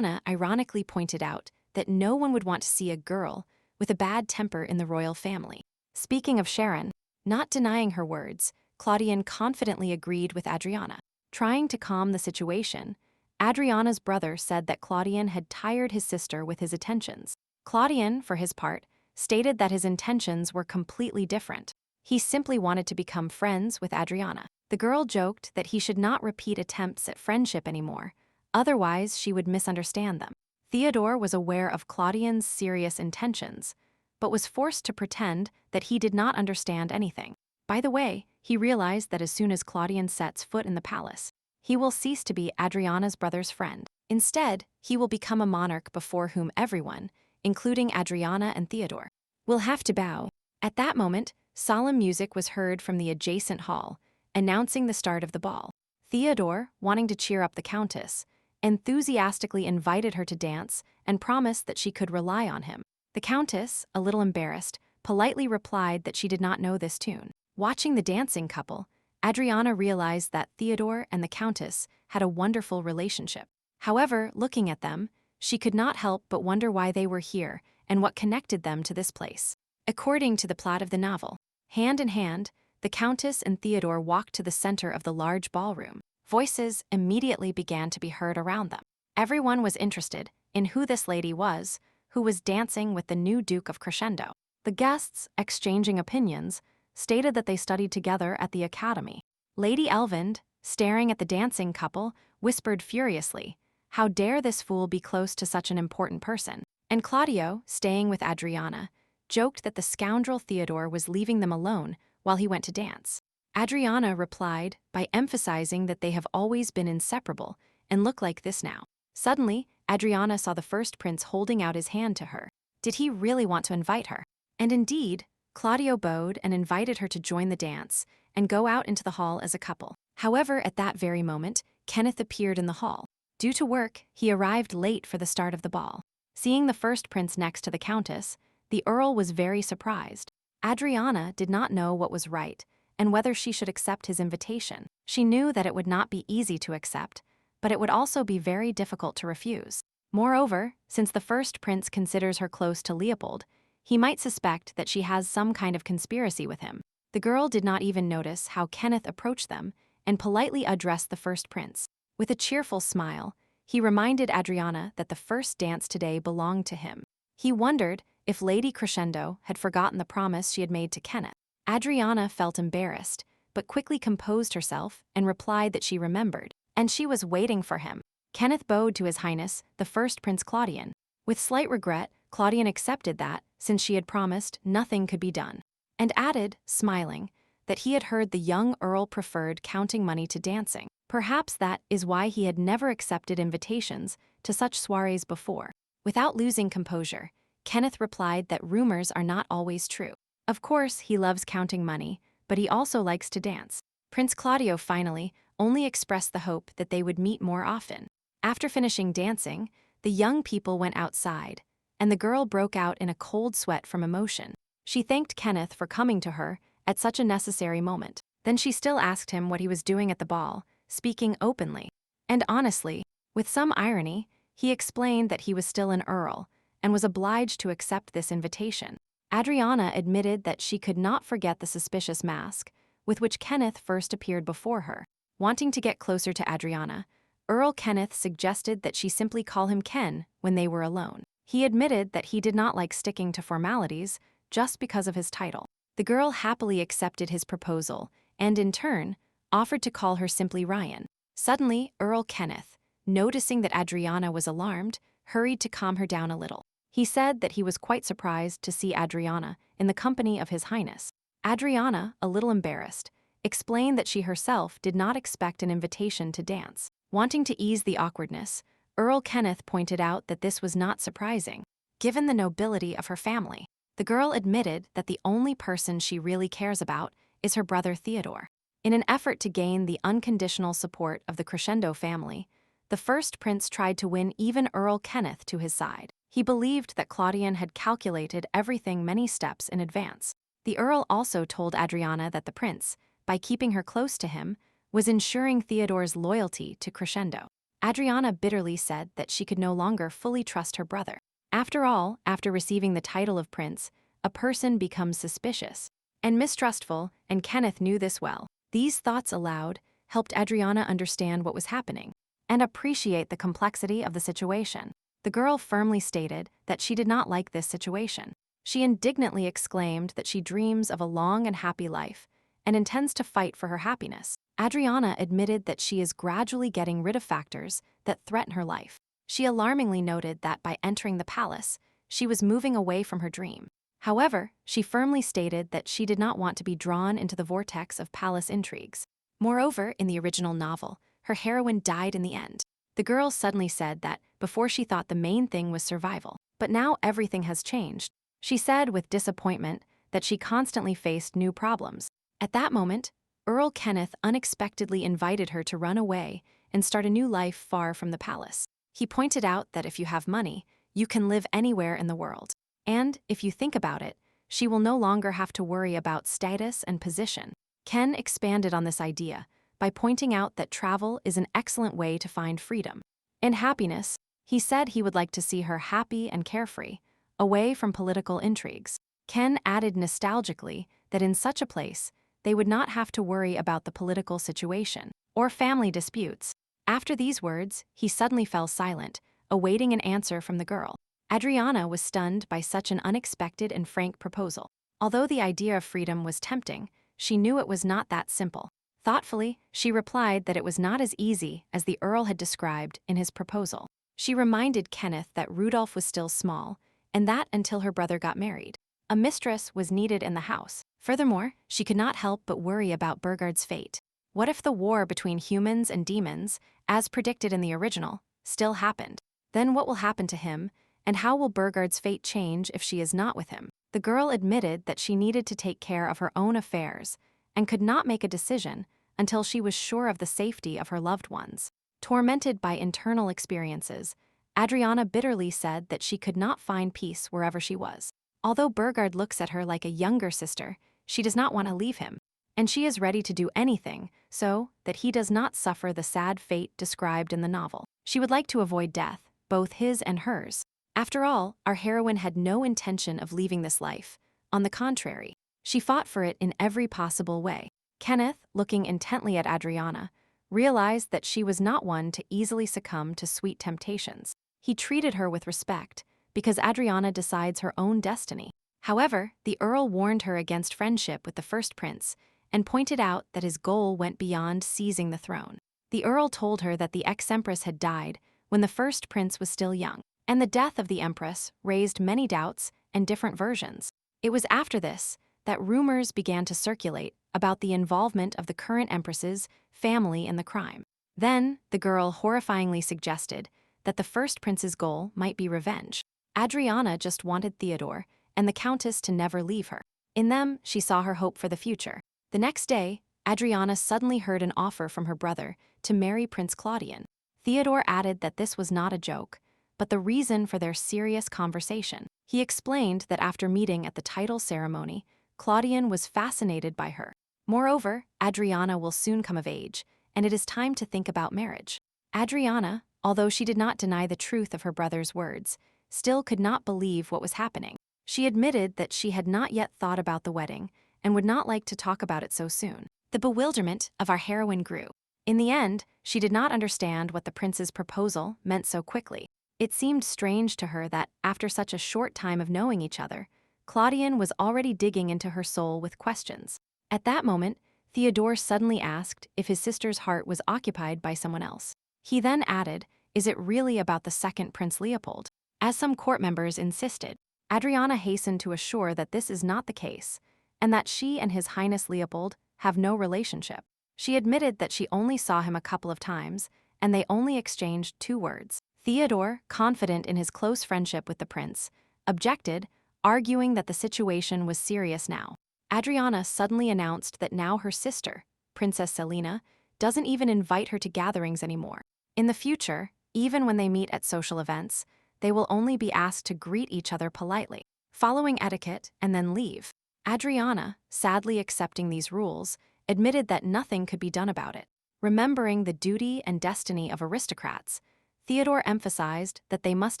ironically pointed out that no one would want to see a girl with a bad temper in the royal family. Speaking of Sharon, not denying her words, Claudian confidently agreed with Adriana. Trying to calm the situation, Adriana's brother said that Claudian had tired his sister with his attentions. Claudian, for his part, stated that his intentions were completely different. He simply wanted to become friends with Adriana. The girl joked that he should not repeat attempts at friendship anymore, otherwise she would misunderstand them. Theodore was aware of Claudian's serious intentions, but was forced to pretend that he did not understand anything. By the way, he realized that as soon as Claudian sets foot in the palace, he will cease to be Adriana's brother's friend. Instead, he will become a monarch before whom everyone, including Adriana and Theodore, will have to bow. At that moment, solemn music was heard from the adjacent hall, announcing the start of the ball. Theodore, wanting to cheer up the Countess, enthusiastically invited her to dance and promised that she could rely on him. The Countess, a little embarrassed, politely replied that she did not know this tune. Watching the dancing couple, Adriana realized that Theodore and the Countess had a wonderful relationship. However, looking at them, she could not help but wonder why they were here and what connected them to this place. According to the plot of the novel, hand in hand, the Countess and Theodore walked to the center of the large ballroom. Voices immediately began to be heard around them. Everyone was interested in who this lady was, who was dancing with the new Duke of Crescendo. The guests, exchanging opinions, stated that they studied together at the academy. Lady Elvind, staring at the dancing couple, whispered furiously, "How dare this fool be close to such an important person?" And Claudio, staying with Adriana, joked that the scoundrel Theodore was leaving them alone while he went to dance. Adriana replied by emphasizing that they have always been inseparable and look like this now. Suddenly, Adriana saw the first prince holding out his hand to her. Did he really want to invite her? And indeed, Claudio bowed and invited her to join the dance and go out into the hall as a couple. However, at that very moment, Kenneth appeared in the hall. Due to work, he arrived late for the start of the ball. Seeing the first prince next to the countess, the earl was very surprised. Adriana did not know what was right and whether she should accept his invitation. She knew that it would not be easy to accept, but it would also be very difficult to refuse. Moreover, since the first prince considers her close to Leopold, he might suspect that she has some kind of conspiracy with him. The girl did not even notice how Kenneth approached them and politely addressed the first prince. With a cheerful smile, he reminded Adriana that the first dance today belonged to him. He wondered if Lady Crescendo had forgotten the promise she had made to Kenneth. Adriana felt embarrassed, but quickly composed herself and replied that she remembered, and she was waiting for him. Kenneth bowed to His Highness, the first Prince Claudian. With slight regret, Claudian accepted that, since she had promised, nothing could be done, and added, smiling, that he had heard the young earl preferred counting money to dancing. Perhaps that is why he had never accepted invitations to such soirees before. Without losing composure, Kenneth replied that rumors are not always true. Of course, he loves counting money, but he also likes to dance. Prince Claudio finally only expressed the hope that they would meet more often. After finishing dancing, the young people went outside, and the girl broke out in a cold sweat from emotion. She thanked Kenneth for coming to her at such a necessary moment. Then she still asked him what he was doing at the ball, speaking openly. And honestly, with some irony, he explained that he was still an earl and was obliged to accept this invitation. Adriana admitted that she could not forget the suspicious mask with which Kenneth first appeared before her. Wanting to get closer to Adriana, Earl Kenneth suggested that she simply call him Ken when they were alone. He admitted that he did not like sticking to formalities just because of his title. The girl happily accepted his proposal and, in turn, offered to call her simply Ryan. Suddenly, Earl Kenneth, noticing that Adriana was alarmed, hurried to calm her down a little. He said that he was quite surprised to see Adriana in the company of His Highness. Adriana, a little embarrassed, explained that she herself did not expect an invitation to dance. Wanting to ease the awkwardness, Earl Kenneth pointed out that this was not surprising, given the nobility of her family. The girl admitted that the only person she really cares about is her brother Theodore. In an effort to gain the unconditional support of the Crescendo family, the first prince tried to win even Earl Kenneth to his side. He believed that Claudian had calculated everything many steps in advance. The earl also told Adriana that the prince, by keeping her close to him, was ensuring Theodore's loyalty to Crescendo. Adriana bitterly said that she could no longer fully trust her brother. After all, after receiving the title of prince, a person becomes suspicious and mistrustful, and Kenneth knew this well. These thoughts aloud helped Adriana understand what was happening and appreciate the complexity of the situation. The girl firmly stated that she did not like this situation. She indignantly exclaimed that she dreams of a long and happy life and intends to fight for her happiness. Adriana admitted that she is gradually getting rid of factors that threaten her life. She alarmingly noted that by entering the palace, she was moving away from her dream. However, she firmly stated that she did not want to be drawn into the vortex of palace intrigues. Moreover, in the original novel, her heroine died in the end. The girl suddenly said that before she thought the main thing was survival, but now everything has changed. She said with disappointment that she constantly faced new problems. At that moment, Earl Kenneth unexpectedly invited her to run away and start a new life far from the palace. He pointed out that if you have money, you can live anywhere in the world. And, if you think about it, she will no longer have to worry about status and position. Ken expanded on this idea by pointing out that travel is an excellent way to find freedom and happiness. He said he would like to see her happy and carefree, away from political intrigues. Ken added nostalgically that in such a place, they would not have to worry about the political situation or family disputes. After these words, he suddenly fell silent, awaiting an answer from the girl. Adriana was stunned by such an unexpected and frank proposal. Although the idea of freedom was tempting, she knew it was not that simple. Thoughtfully, she replied that it was not as easy as the Earl had described in his proposal. She reminded Kenneth that Rudolph was still small, and that until her brother got married, a mistress was needed in the house. Furthermore, she could not help but worry about Burgard's fate. What if the war between humans and demons, as predicted in the original, still happened? Then what will happen to him, and how will Burgard's fate change if she is not with him? The girl admitted that she needed to take care of her own affairs and could not make a decision until she was sure of the safety of her loved ones. Tormented by internal experiences, Adriana bitterly said that she could not find peace wherever she was. Although Burgard looks at her like a younger sister, she does not want to leave him, and she is ready to do anything so that he does not suffer the sad fate described in the novel. She would like to avoid death, both his and hers. After all, our heroine had no intention of leaving this life. On the contrary, she fought for it in every possible way. Kenneth, looking intently at Adriana, realized that she was not one to easily succumb to sweet temptations. He treated her with respect, because Adriana decides her own destiny. However, the Earl warned her against friendship with the first prince and pointed out that his goal went beyond seizing the throne. The Earl told her that the ex-empress had died when the first prince was still young, and the death of the empress raised many doubts and different versions. It was after this that rumors began to circulate about the involvement of the current empress's family in the crime. Then, the girl horrifyingly suggested that the first prince's goal might be revenge. Adriana just wanted Theodore and the countess to never leave her. In them, she saw her hope for the future. The next day, Adriana suddenly heard an offer from her brother to marry Prince Claudian. Theodore added that this was not a joke, but the reason for their serious conversation. He explained that after meeting at the title ceremony, Claudian was fascinated by her. Moreover, Adriana will soon come of age, and it is time to think about marriage. Adriana, although she did not deny the truth of her brother's words, still could not believe what was happening. She admitted that she had not yet thought about the wedding and would not like to talk about it so soon. The bewilderment of our heroine grew. In the end, she did not understand what the prince's proposal meant so quickly. It seemed strange to her that, after such a short time of knowing each other, Claudian was already digging into her soul with questions. At that moment, Theodore suddenly asked if his sister's heart was occupied by someone else. He then added, "Is it really about the second Prince Leopold?" As some court members insisted, Adriana hastened to assure that this is not the case, and that she and His Highness Leopold have no relationship. She admitted that she only saw him a couple of times, and they only exchanged 2 words. Theodore, confident in his close friendship with the prince, objected, arguing that the situation was serious now. Adriana suddenly announced that now her sister, Princess Selina, doesn't even invite her to gatherings anymore. In the future, even when they meet at social events, they will only be asked to greet each other politely, following etiquette, and then leave. Adriana, sadly accepting these rules, admitted that nothing could be done about it. Remembering the duty and destiny of aristocrats, Theodore emphasized that they must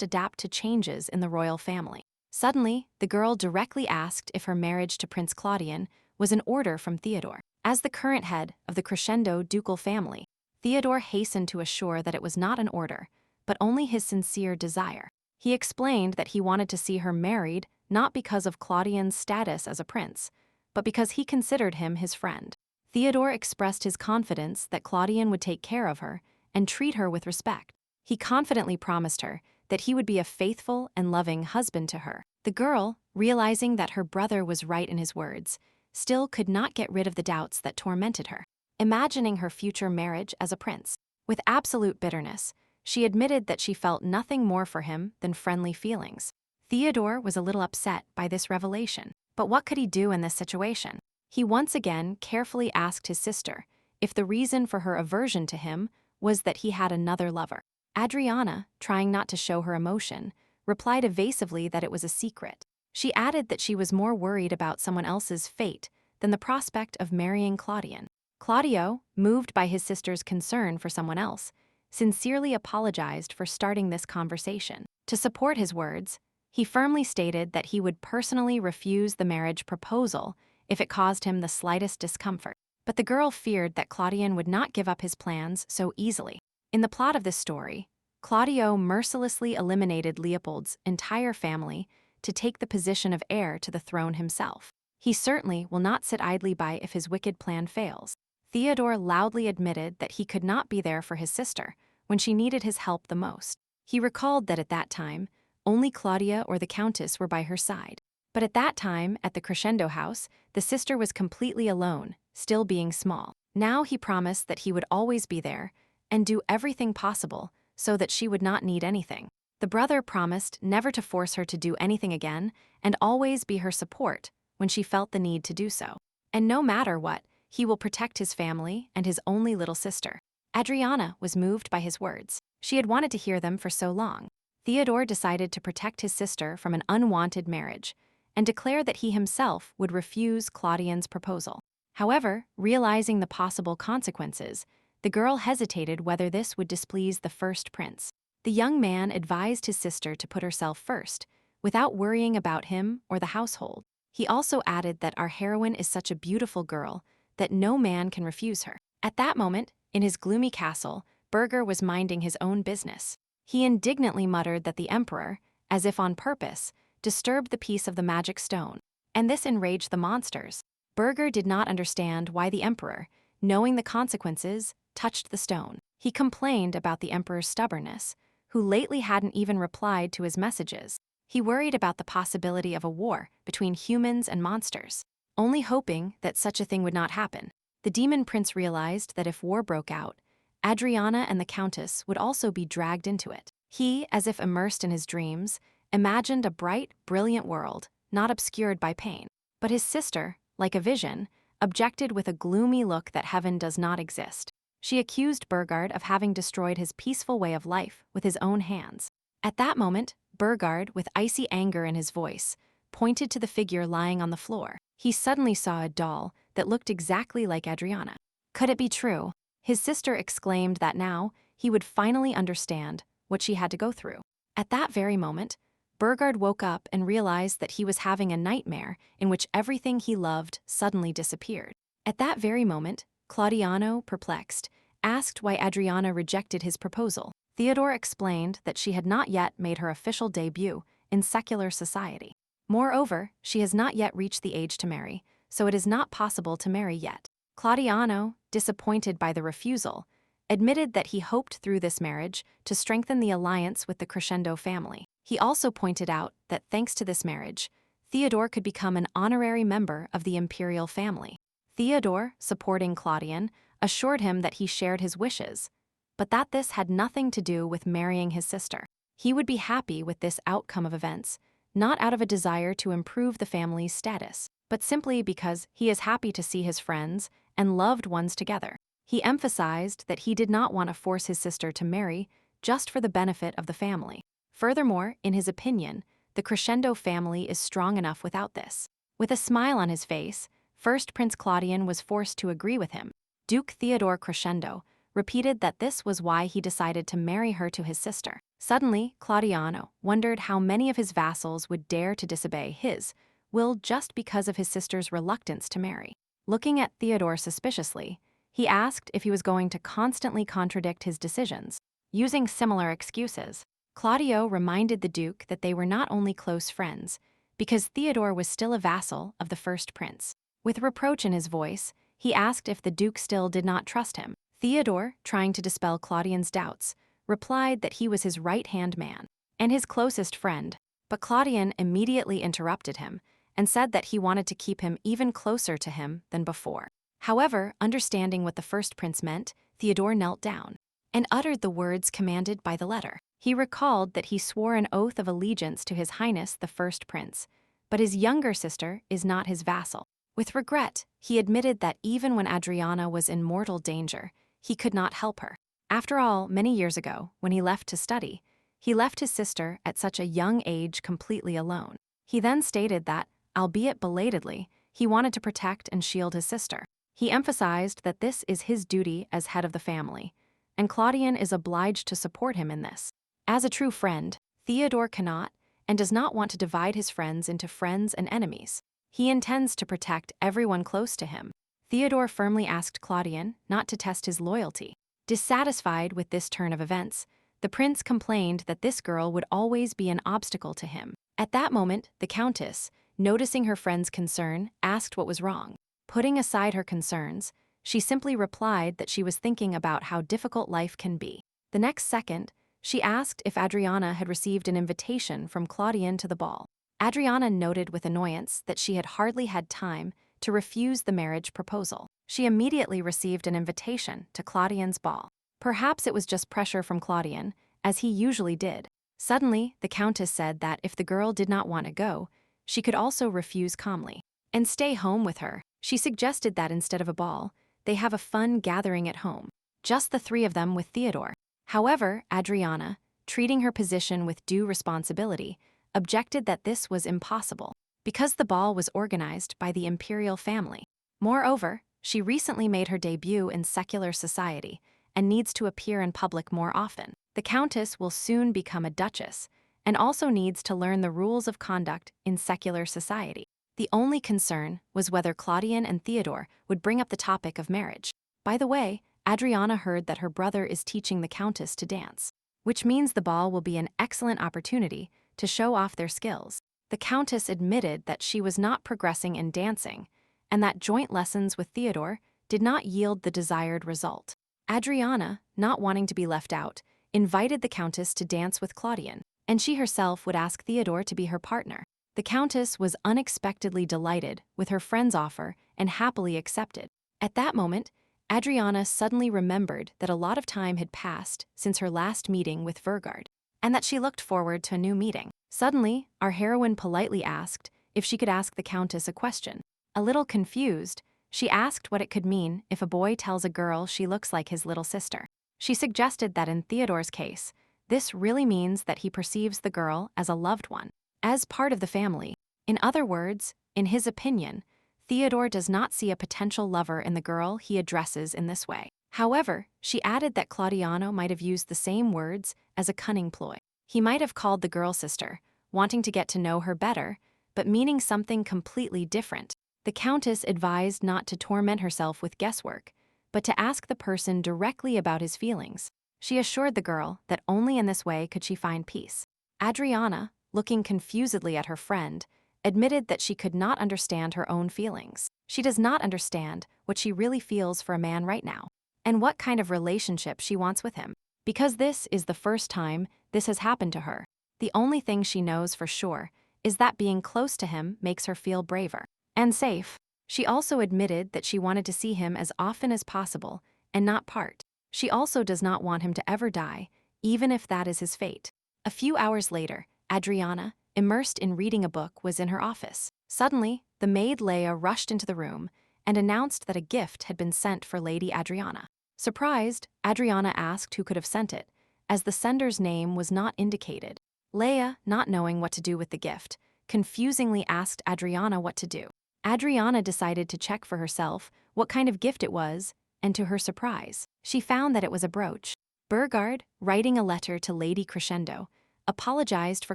adapt to changes in the royal family. Suddenly, the girl directly asked if her marriage to Prince Claudian was an order from Theodore. As the current head of the crescendo ducal family, Theodore hastened to assure that it was not an order, but only his sincere desire. He explained that he wanted to see her married not because of Claudian's status as a prince, but because he considered him his friend. Theodore expressed his confidence that Claudian would take care of her and treat her with respect. He confidently promised her that he would be a faithful and loving husband to her. The girl, realizing that her brother was right in his words, still could not get rid of the doubts that tormented her. Imagining her future marriage as a prince, with absolute bitterness, she admitted that she felt nothing more for him than friendly feelings. Theodore was a little upset by this revelation, but what could he do in this situation? He once again carefully asked his sister if the reason for her aversion to him was that he had another lover. Adriana, trying not to show her emotion, replied evasively that it was a secret. She added that she was more worried about someone else's fate than the prospect of marrying Claudian. Claudio, moved by his sister's concern for someone else, sincerely apologized for starting this conversation. To support his words, he firmly stated that he would personally refuse the marriage proposal if it caused him the slightest discomfort. But the girl feared that Claudian would not give up his plans so easily. In the plot of this story, Claudio mercilessly eliminated Leopold's entire family to take the position of heir to the throne himself. He certainly will not sit idly by if his wicked plan fails. Theodore loudly admitted that he could not be there for his sister when she needed his help the most. He recalled that at that time, only Claudia or the Countess were by her side. But at that time, at the Crescendo house, the sister was completely alone, still being small. Now he promised that he would always be there and do everything possible so that she would not need anything. The brother promised never to force her to do anything again and always be her support when she felt the need to do so. And no matter what, he will protect his family and his only little sister. Adriana was moved by his words. She had wanted to hear them for so long. Theodore decided to protect his sister from an unwanted marriage and declared that he himself would refuse Claudian's proposal. However, realizing the possible consequences, the girl hesitated whether this would displease the first prince. The young man advised his sister to put herself first, without worrying about him or the household. He also added that our heroine is such a beautiful girl that no man can refuse her. At that moment, in his gloomy castle, Burger was minding his own business. He indignantly muttered that the emperor, as if on purpose, disturbed the peace of the magic stone, and this enraged the monsters. Burger did not understand why the emperor, knowing the consequences, touched the stone. He complained about the emperor's stubbornness, who lately hadn't even replied to his messages. He worried about the possibility of a war between humans and monsters, only hoping that such a thing would not happen. The demon prince realized that if war broke out, Adriana and the countess would also be dragged into it. He, as if immersed in his dreams, imagined a bright, brilliant world, not obscured by pain. But his sister, like a vision, objected with a gloomy look that heaven does not exist. She accused Burgard of having destroyed his peaceful way of life with his own hands. At that moment, Burgard, with icy anger in his voice, pointed to the figure lying on the floor. He suddenly saw a doll that looked exactly like Adriana. Could it be true? His sister exclaimed that now he would finally understand what she had to go through. At that very moment, Burgard woke up and realized that he was having a nightmare in which everything he loved suddenly disappeared. At that very moment, Claudiano, perplexed, asked why Adriana rejected his proposal. Theodore explained that she had not yet made her official debut in secular society. Moreover, she has not yet reached the age to marry, so it is not possible to marry yet. Claudiano, disappointed by the refusal, admitted that he hoped through this marriage to strengthen the alliance with the Crescendo family. He also pointed out that thanks to this marriage, Theodore could become an honorary member of the imperial family. Theodore, supporting Claudian, assured him that he shared his wishes, but that this had nothing to do with marrying his sister. He would be happy with this outcome of events, not out of a desire to improve the family's status, but simply because he is happy to see his friends and loved ones together. He emphasized that he did not want to force his sister to marry just for the benefit of the family. Furthermore, in his opinion, the Crescendo family is strong enough without this. With a smile on his face, First Prince Claudian was forced to agree with him. Duke Theodore Crescendo repeated that this was why he decided to marry her to his sister. Suddenly, Claudiano wondered how many of his vassals would dare to disobey his will just because of his sister's reluctance to marry. Looking at Theodore suspiciously, he asked if he was going to constantly contradict his decisions, using similar excuses. Claudio reminded the Duke that they were not only close friends, because Theodore was still a vassal of the first prince. With reproach in his voice, he asked if the Duke still did not trust him. Theodore, trying to dispel Claudian's doubts, replied that he was his right-hand man and his closest friend, but Claudian immediately interrupted him and said that he wanted to keep him even closer to him than before. However, understanding what the first prince meant, Theodore knelt down and uttered the words commanded by the letter. He recalled that he swore an oath of allegiance to His Highness the First Prince, but his younger sister is not his vassal. With regret, he admitted that even when Adriana was in mortal danger, he could not help her. After all, many years ago, when he left to study, he left his sister at such a young age completely alone. He then stated that, albeit belatedly, he wanted to protect and shield his sister. He emphasized that this is his duty as head of the family, and Claudian is obliged to support him in this. As a true friend, Theodore cannot and does not want to divide his friends into friends and enemies. He intends to protect everyone close to him. Theodore firmly asked Claudian not to test his loyalty. Dissatisfied with this turn of events, The prince complained that this girl would always be an obstacle to him. At that moment, the countess, noticing her friend's concern, asked what was wrong. Putting aside her concerns, she simply replied that she was thinking about how difficult life can be. The next second, she asked if Adriana had received an invitation from Claudien to the ball. Adriana noted with annoyance that she had hardly had time to refuse the marriage proposal. She immediately received an invitation to Claudien's ball. Perhaps it was just pressure from Claudien, as he usually did. Suddenly, the countess said that if the girl did not want to go, she could also refuse calmly and stay home with her. She suggested that instead of a ball, they have a fun gathering at home, just the three of them with Theodore. However, Adriana, treating her position with due responsibility, objected that this was impossible because the ball was organized by the imperial family. Moreover, she recently made her debut in secular society and needs to appear in public more often. The countess will soon become a duchess and also needs to learn the rules of conduct in secular society. The only concern was whether Claudien and Theodore would bring up the topic of marriage. By the way, Adriana heard that her brother is teaching the countess to dance, which means the ball will be an excellent opportunity to show off their skills. The countess admitted that she was not progressing in dancing and that joint lessons with Theodore did not yield the desired result. Adriana, not wanting to be left out, invited the countess to dance with Claudien, and she herself would ask Theodore to be her partner. The countess was unexpectedly delighted with her friend's offer and happily accepted. At that moment, Adriana suddenly remembered that a lot of time had passed since her last meeting with Vergard, and that she looked forward to a new meeting. Suddenly, our heroine politely asked if she could ask the countess a question. A little confused, she asked what it could mean if a boy tells a girl she looks like his little sister. She suggested that in Theodore's case, this really means that he perceives the girl as a loved one, as part of the family. In other words, in his opinion, Theodore does not see a potential lover in the girl he addresses in this way. However, she added that Claudiano might have used the same words as a cunning ploy. He might have called the girl sister, wanting to get to know her better, but meaning something completely different. The countess advised not to torment herself with guesswork, but to ask the person directly about his feelings. She assured the girl that only in this way could she find peace. Adriana, looking confusedly at her friend, admitted that she could not understand her own feelings. She does not understand what she really feels for a man right now, and what kind of relationship she wants with him. Because this is the first time this has happened to her, the only thing she knows for sure is that being close to him makes her feel braver and safe. She also admitted that she wanted to see him as often as possible and not part. She also does not want him to ever die, even if that is his fate. A few hours later, Adriana, immersed in reading a book, was in her office. Suddenly, the maid Leia rushed into the room and announced that a gift had been sent for Lady Adriana. Surprised, Adriana asked who could have sent it, as the sender's name was not indicated. Leia, not knowing what to do with the gift, confusingly asked Adriana what to do. Adriana decided to check for herself what kind of gift it was, and to her surprise, she found that it was a brooch. Burgard, writing a letter to Lady Crescendo, apologized for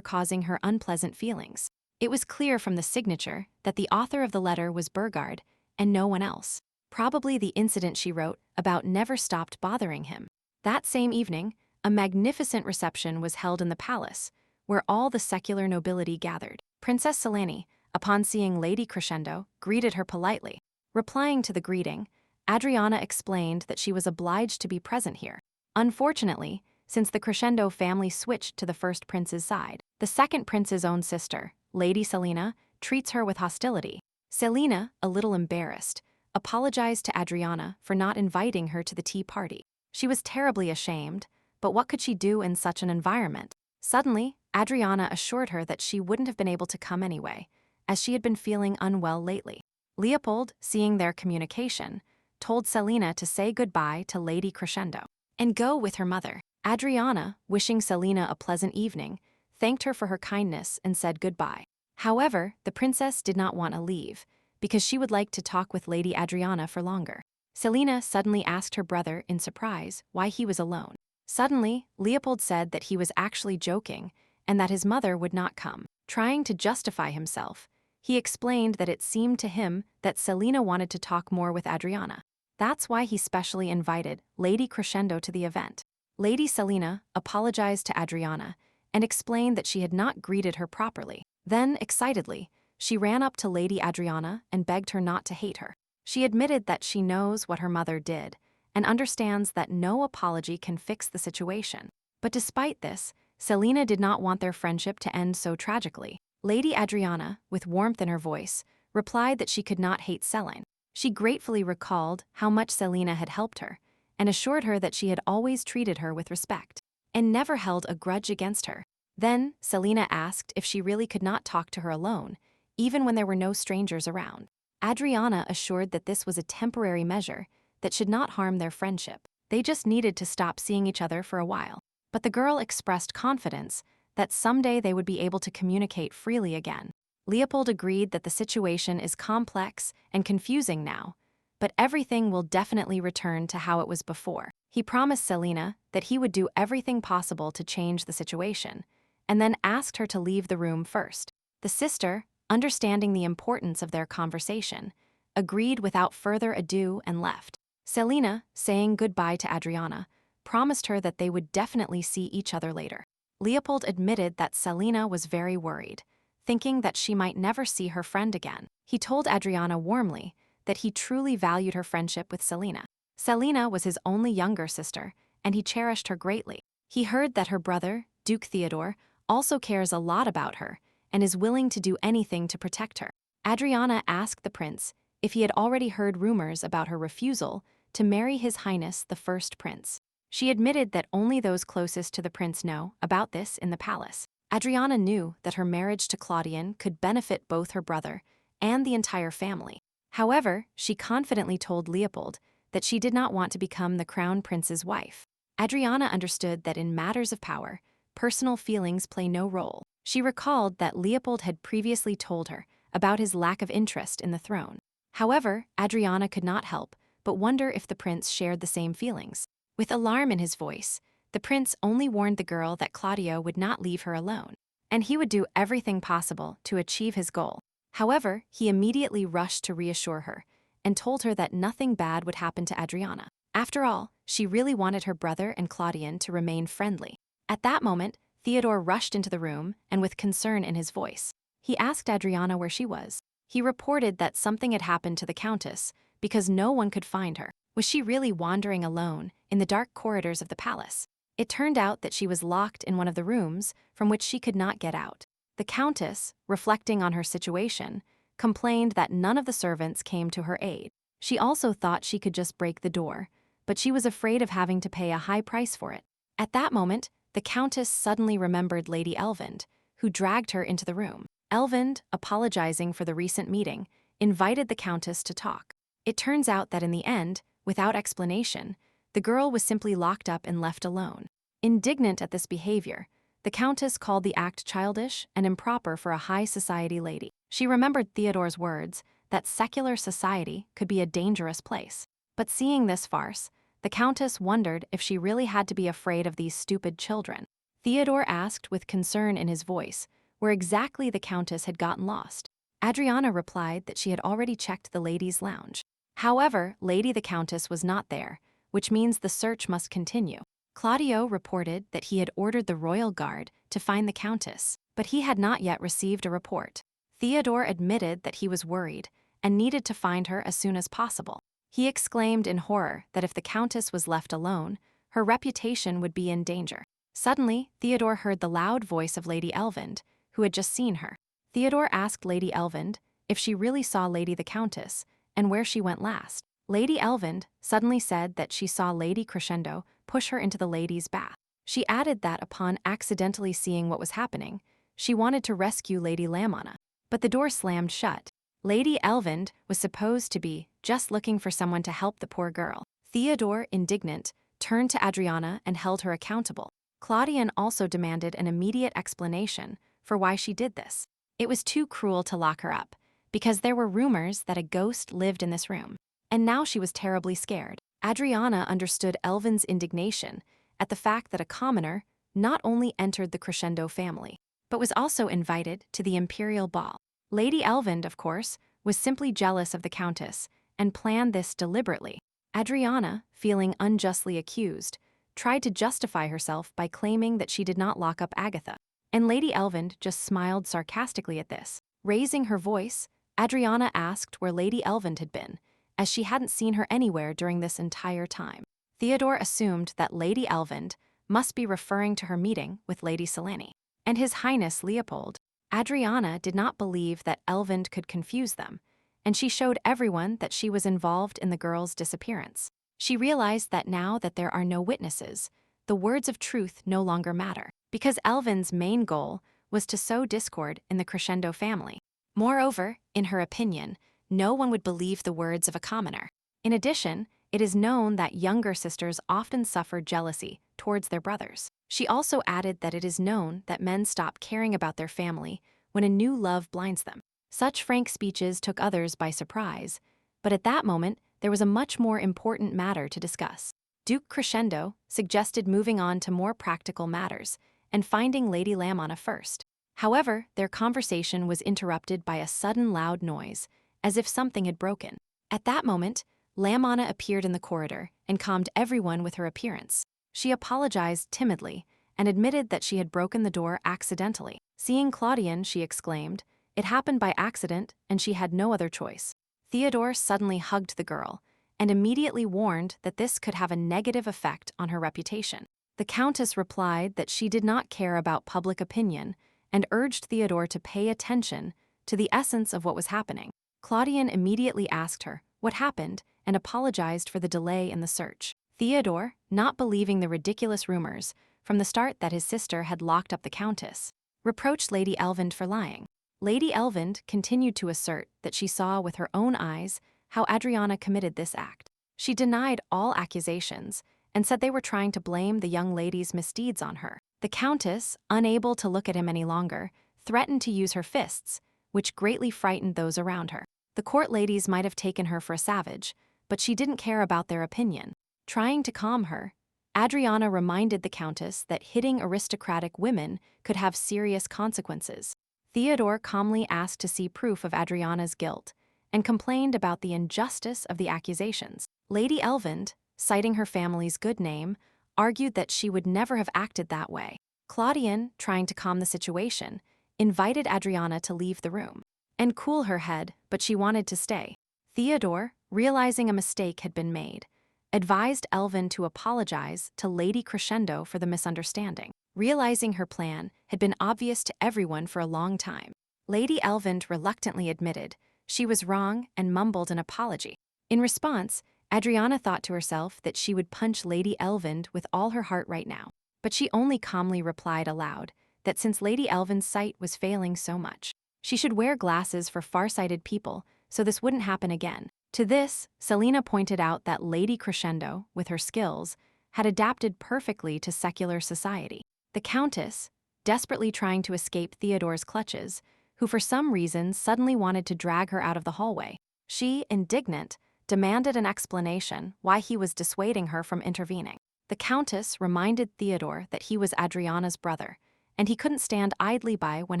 causing her unpleasant feelings. It was clear from the signature that the author of the letter was Burgard and no one else. Probably the incident she wrote about never stopped bothering him. That same evening, a magnificent reception was held in the palace, where all the secular nobility gathered. Princess Selene, upon seeing Lady Crescendo, greeted her politely. Replying to the greeting, Adriana explained that she was obliged to be present here. Unfortunately, since the Crescendo family switched to the first prince's side, the second prince's own sister, Lady Selena, treats her with hostility. Selena, a little embarrassed, apologized to Adriana for not inviting her to the tea party. She was terribly ashamed, but what could she do in such an environment? Suddenly, Adriana assured her that she wouldn't have been able to come anyway, as she had been feeling unwell lately. Leopold, seeing their communication, told Selena to say goodbye to Lady Crescendo and go with her mother. Adriana, wishing Selena a pleasant evening, thanked her for her kindness and said goodbye. However, the princess did not want to leave, because she would like to talk with Lady Adriana for longer. Selena suddenly asked her brother in surprise why he was alone. Suddenly, Leopold said that he was actually joking and that his mother would not come. Trying to justify himself, he explained that it seemed to him that Selena wanted to talk more with Adriana. That's why he specially invited Lady Crescendo to the event. Lady Selina apologized to Adriana and explained that she had not greeted her properly. Then, excitedly, she ran up to Lady Adriana and begged her not to hate her. She admitted that she knows what her mother did and understands that no apology can fix the situation. But despite this, Selina did not want their friendship to end so tragically. Lady Adriana, with warmth in her voice, replied that she could not hate Selene. She gratefully recalled how much Selina had helped her and assured her that she had always treated her with respect and never held a grudge against her. Then, Selina asked if she really could not talk to her alone, even when there were no strangers around. Adriana assured that this was a temporary measure that should not harm their friendship. They just needed to stop seeing each other for a while. But the girl expressed confidence that someday they would be able to communicate freely again. Leopold agreed that the situation is complex and confusing now, but everything will definitely return to how it was before. He promised Selina that he would do everything possible to change the situation, and then asked her to leave the room first. The sister, understanding the importance of their conversation, agreed without further ado and left. Selina, saying goodbye to Adriana, promised her that they would definitely see each other later. Leopold admitted that Selina was very worried, thinking that she might never see her friend again. He told Adriana warmly that he truly valued her friendship with Selina. Selina was his only younger sister, and he cherished her greatly. He heard that her brother, Duke Theodore, also cares a lot about her and is willing to do anything to protect her. Adriana asked the prince if he had already heard rumors about her refusal to marry His Highness the First Prince. She admitted that only those closest to the prince know about this in the palace. Adriana knew that her marriage to Claudian could benefit both her brother and the entire family. However, she confidently told Leopold that she did not want to become the crown prince's wife. Adriana understood that in matters of power, personal feelings play no role. She recalled that Leopold had previously told her about his lack of interest in the throne. However, Adriana could not help but wonder if the prince shared the same feelings. With alarm in his voice, the prince only warned the girl that Claudio would not leave her alone, and he would do everything possible to achieve his goal. However, he immediately rushed to reassure her and told her that nothing bad would happen to Adriana. After all, she really wanted her brother and Claudian to remain friendly. At that moment, Theodore rushed into the room and with concern in his voice. He asked Adriana where she was. He reported that something had happened to the countess because no one could find her. Was she really wandering alone in the dark corridors of the palace? It turned out that she was locked in one of the rooms from which she could not get out. The countess, reflecting on her situation, complained that none of the servants came to her aid. She also thought she could just break the door, but she was afraid of having to pay a high price for it. At that moment, the countess suddenly remembered Lady Elvind, who dragged her into the room. Elvind, apologizing for the recent meeting, invited the countess to talk. It turns out that in the end, without explanation, the girl was simply locked up and left alone. Indignant at this behavior, the countess called the act childish and improper for a high society lady. She remembered Theodore's words that secular society could be a dangerous place. But seeing this farce, the countess wondered if she really had to be afraid of these stupid children. Theodore asked with concern in his voice where exactly the countess had gotten lost. Adriana replied that she had already checked the ladies' lounge. However, Lady the Countess was not there, which means the search must continue. Claudio reported that he had ordered the royal guard to find the countess, but he had not yet received a report. Theodore admitted that he was worried and needed to find her as soon as possible. He exclaimed in horror that if the countess was left alone, her reputation would be in danger. Suddenly, Theodore heard the loud voice of Lady Elvind, who had just seen her. Theodore asked Lady Elvind if she really saw Lady the Countess and where she went last. Lady Elvind suddenly said that she saw Lady Crescendo push her into the ladies' bath. She added that upon accidentally seeing what was happening, she wanted to rescue Lady Lamona, but the door slammed shut. Lady Elvind was supposed to be just looking for someone to help the poor girl. Theodore, indignant, turned to Adriana and held her accountable. Claudian also demanded an immediate explanation for why she did this. It was too cruel to lock her up, because there were rumors that a ghost lived in this room, and now she was terribly scared. Adriana understood Elvin's indignation at the fact that a commoner not only entered the Crescendo family, but was also invited to the imperial ball. Lady Elvind, of course, was simply jealous of the countess and planned this deliberately. Adriana, feeling unjustly accused, tried to justify herself by claiming that she did not lock up Agatha. And Lady Elvind just smiled sarcastically at this. Raising her voice, Adriana asked where Lady Elvind had been, as she hadn't seen her anywhere during this entire time. Theodore assumed that Lady Elvind must be referring to her meeting with Lady Selene and His Highness Leopold. Adriana did not believe that Elvind could confuse them, and she showed everyone that she was involved in the girl's disappearance. She realized that now that there are no witnesses, the words of truth no longer matter, because Elvind's main goal was to sow discord in the Crescendo family. Moreover, in her opinion, no one would believe the words of a commoner. In addition, it is known that younger sisters often suffer jealousy towards their brothers. She also added that it is known that men stop caring about their family when a new love blinds them. Such frank speeches took others by surprise, but at that moment, there was a much more important matter to discuss. Duke Crescendo suggested moving on to more practical matters and finding Lady Lamanna first. However, their conversation was interrupted by a sudden loud noise, as if something had broken. At that moment, Lamanna appeared in the corridor and calmed everyone with her appearance. She apologized timidly and admitted that she had broken the door accidentally. Seeing Claudian, she exclaimed, "It happened by accident, and she had no other choice." Theodore suddenly hugged the girl and immediately warned that this could have a negative effect on her reputation. The Countess replied that she did not care about public opinion and urged Theodore to pay attention to the essence of what was happening. Claudian immediately asked her what happened and apologized for the delay in the search. Theodore, not believing the ridiculous rumors from the start that his sister had locked up the Countess, reproached Lady Elvind for lying. Lady Elvind continued to assert that she saw with her own eyes how Adriana committed this act. She denied all accusations and said they were trying to blame the young lady's misdeeds on her. The Countess, unable to look at him any longer, threatened to use her fists, which greatly frightened those around her. The court ladies might have taken her for a savage, but she didn't care about their opinion. Trying to calm her, Adriana reminded the Countess that hitting aristocratic women could have serious consequences. Theodore calmly asked to see proof of Adriana's guilt and complained about the injustice of the accusations. Lady Elvind, citing her family's good name, argued that she would never have acted that way. Claudian, trying to calm the situation, invited Adriana to leave the room and cool her head, but she wanted to stay. Theodore, realizing a mistake had been made, advised Elvind to apologize to Lady Crescendo for the misunderstanding. Realizing her plan had been obvious to everyone for a long time, Lady Elvind reluctantly admitted she was wrong and mumbled an apology. In response, Adriana thought to herself that she would punch Lady Elvind with all her heart right now, but she only calmly replied aloud that since Lady Elvind's sight was failing so much, she should wear glasses for far-sighted people so this wouldn't happen again. To this, Selena pointed out that Lady Crescendo, with her skills, had adapted perfectly to secular society. The Countess, desperately trying to escape Theodore's clutches, who for some reason suddenly wanted to drag her out of the hallway. She, indignant, demanded an explanation why he was dissuading her from intervening. The Countess reminded Theodore that he was Adriana's brother, and he couldn't stand idly by when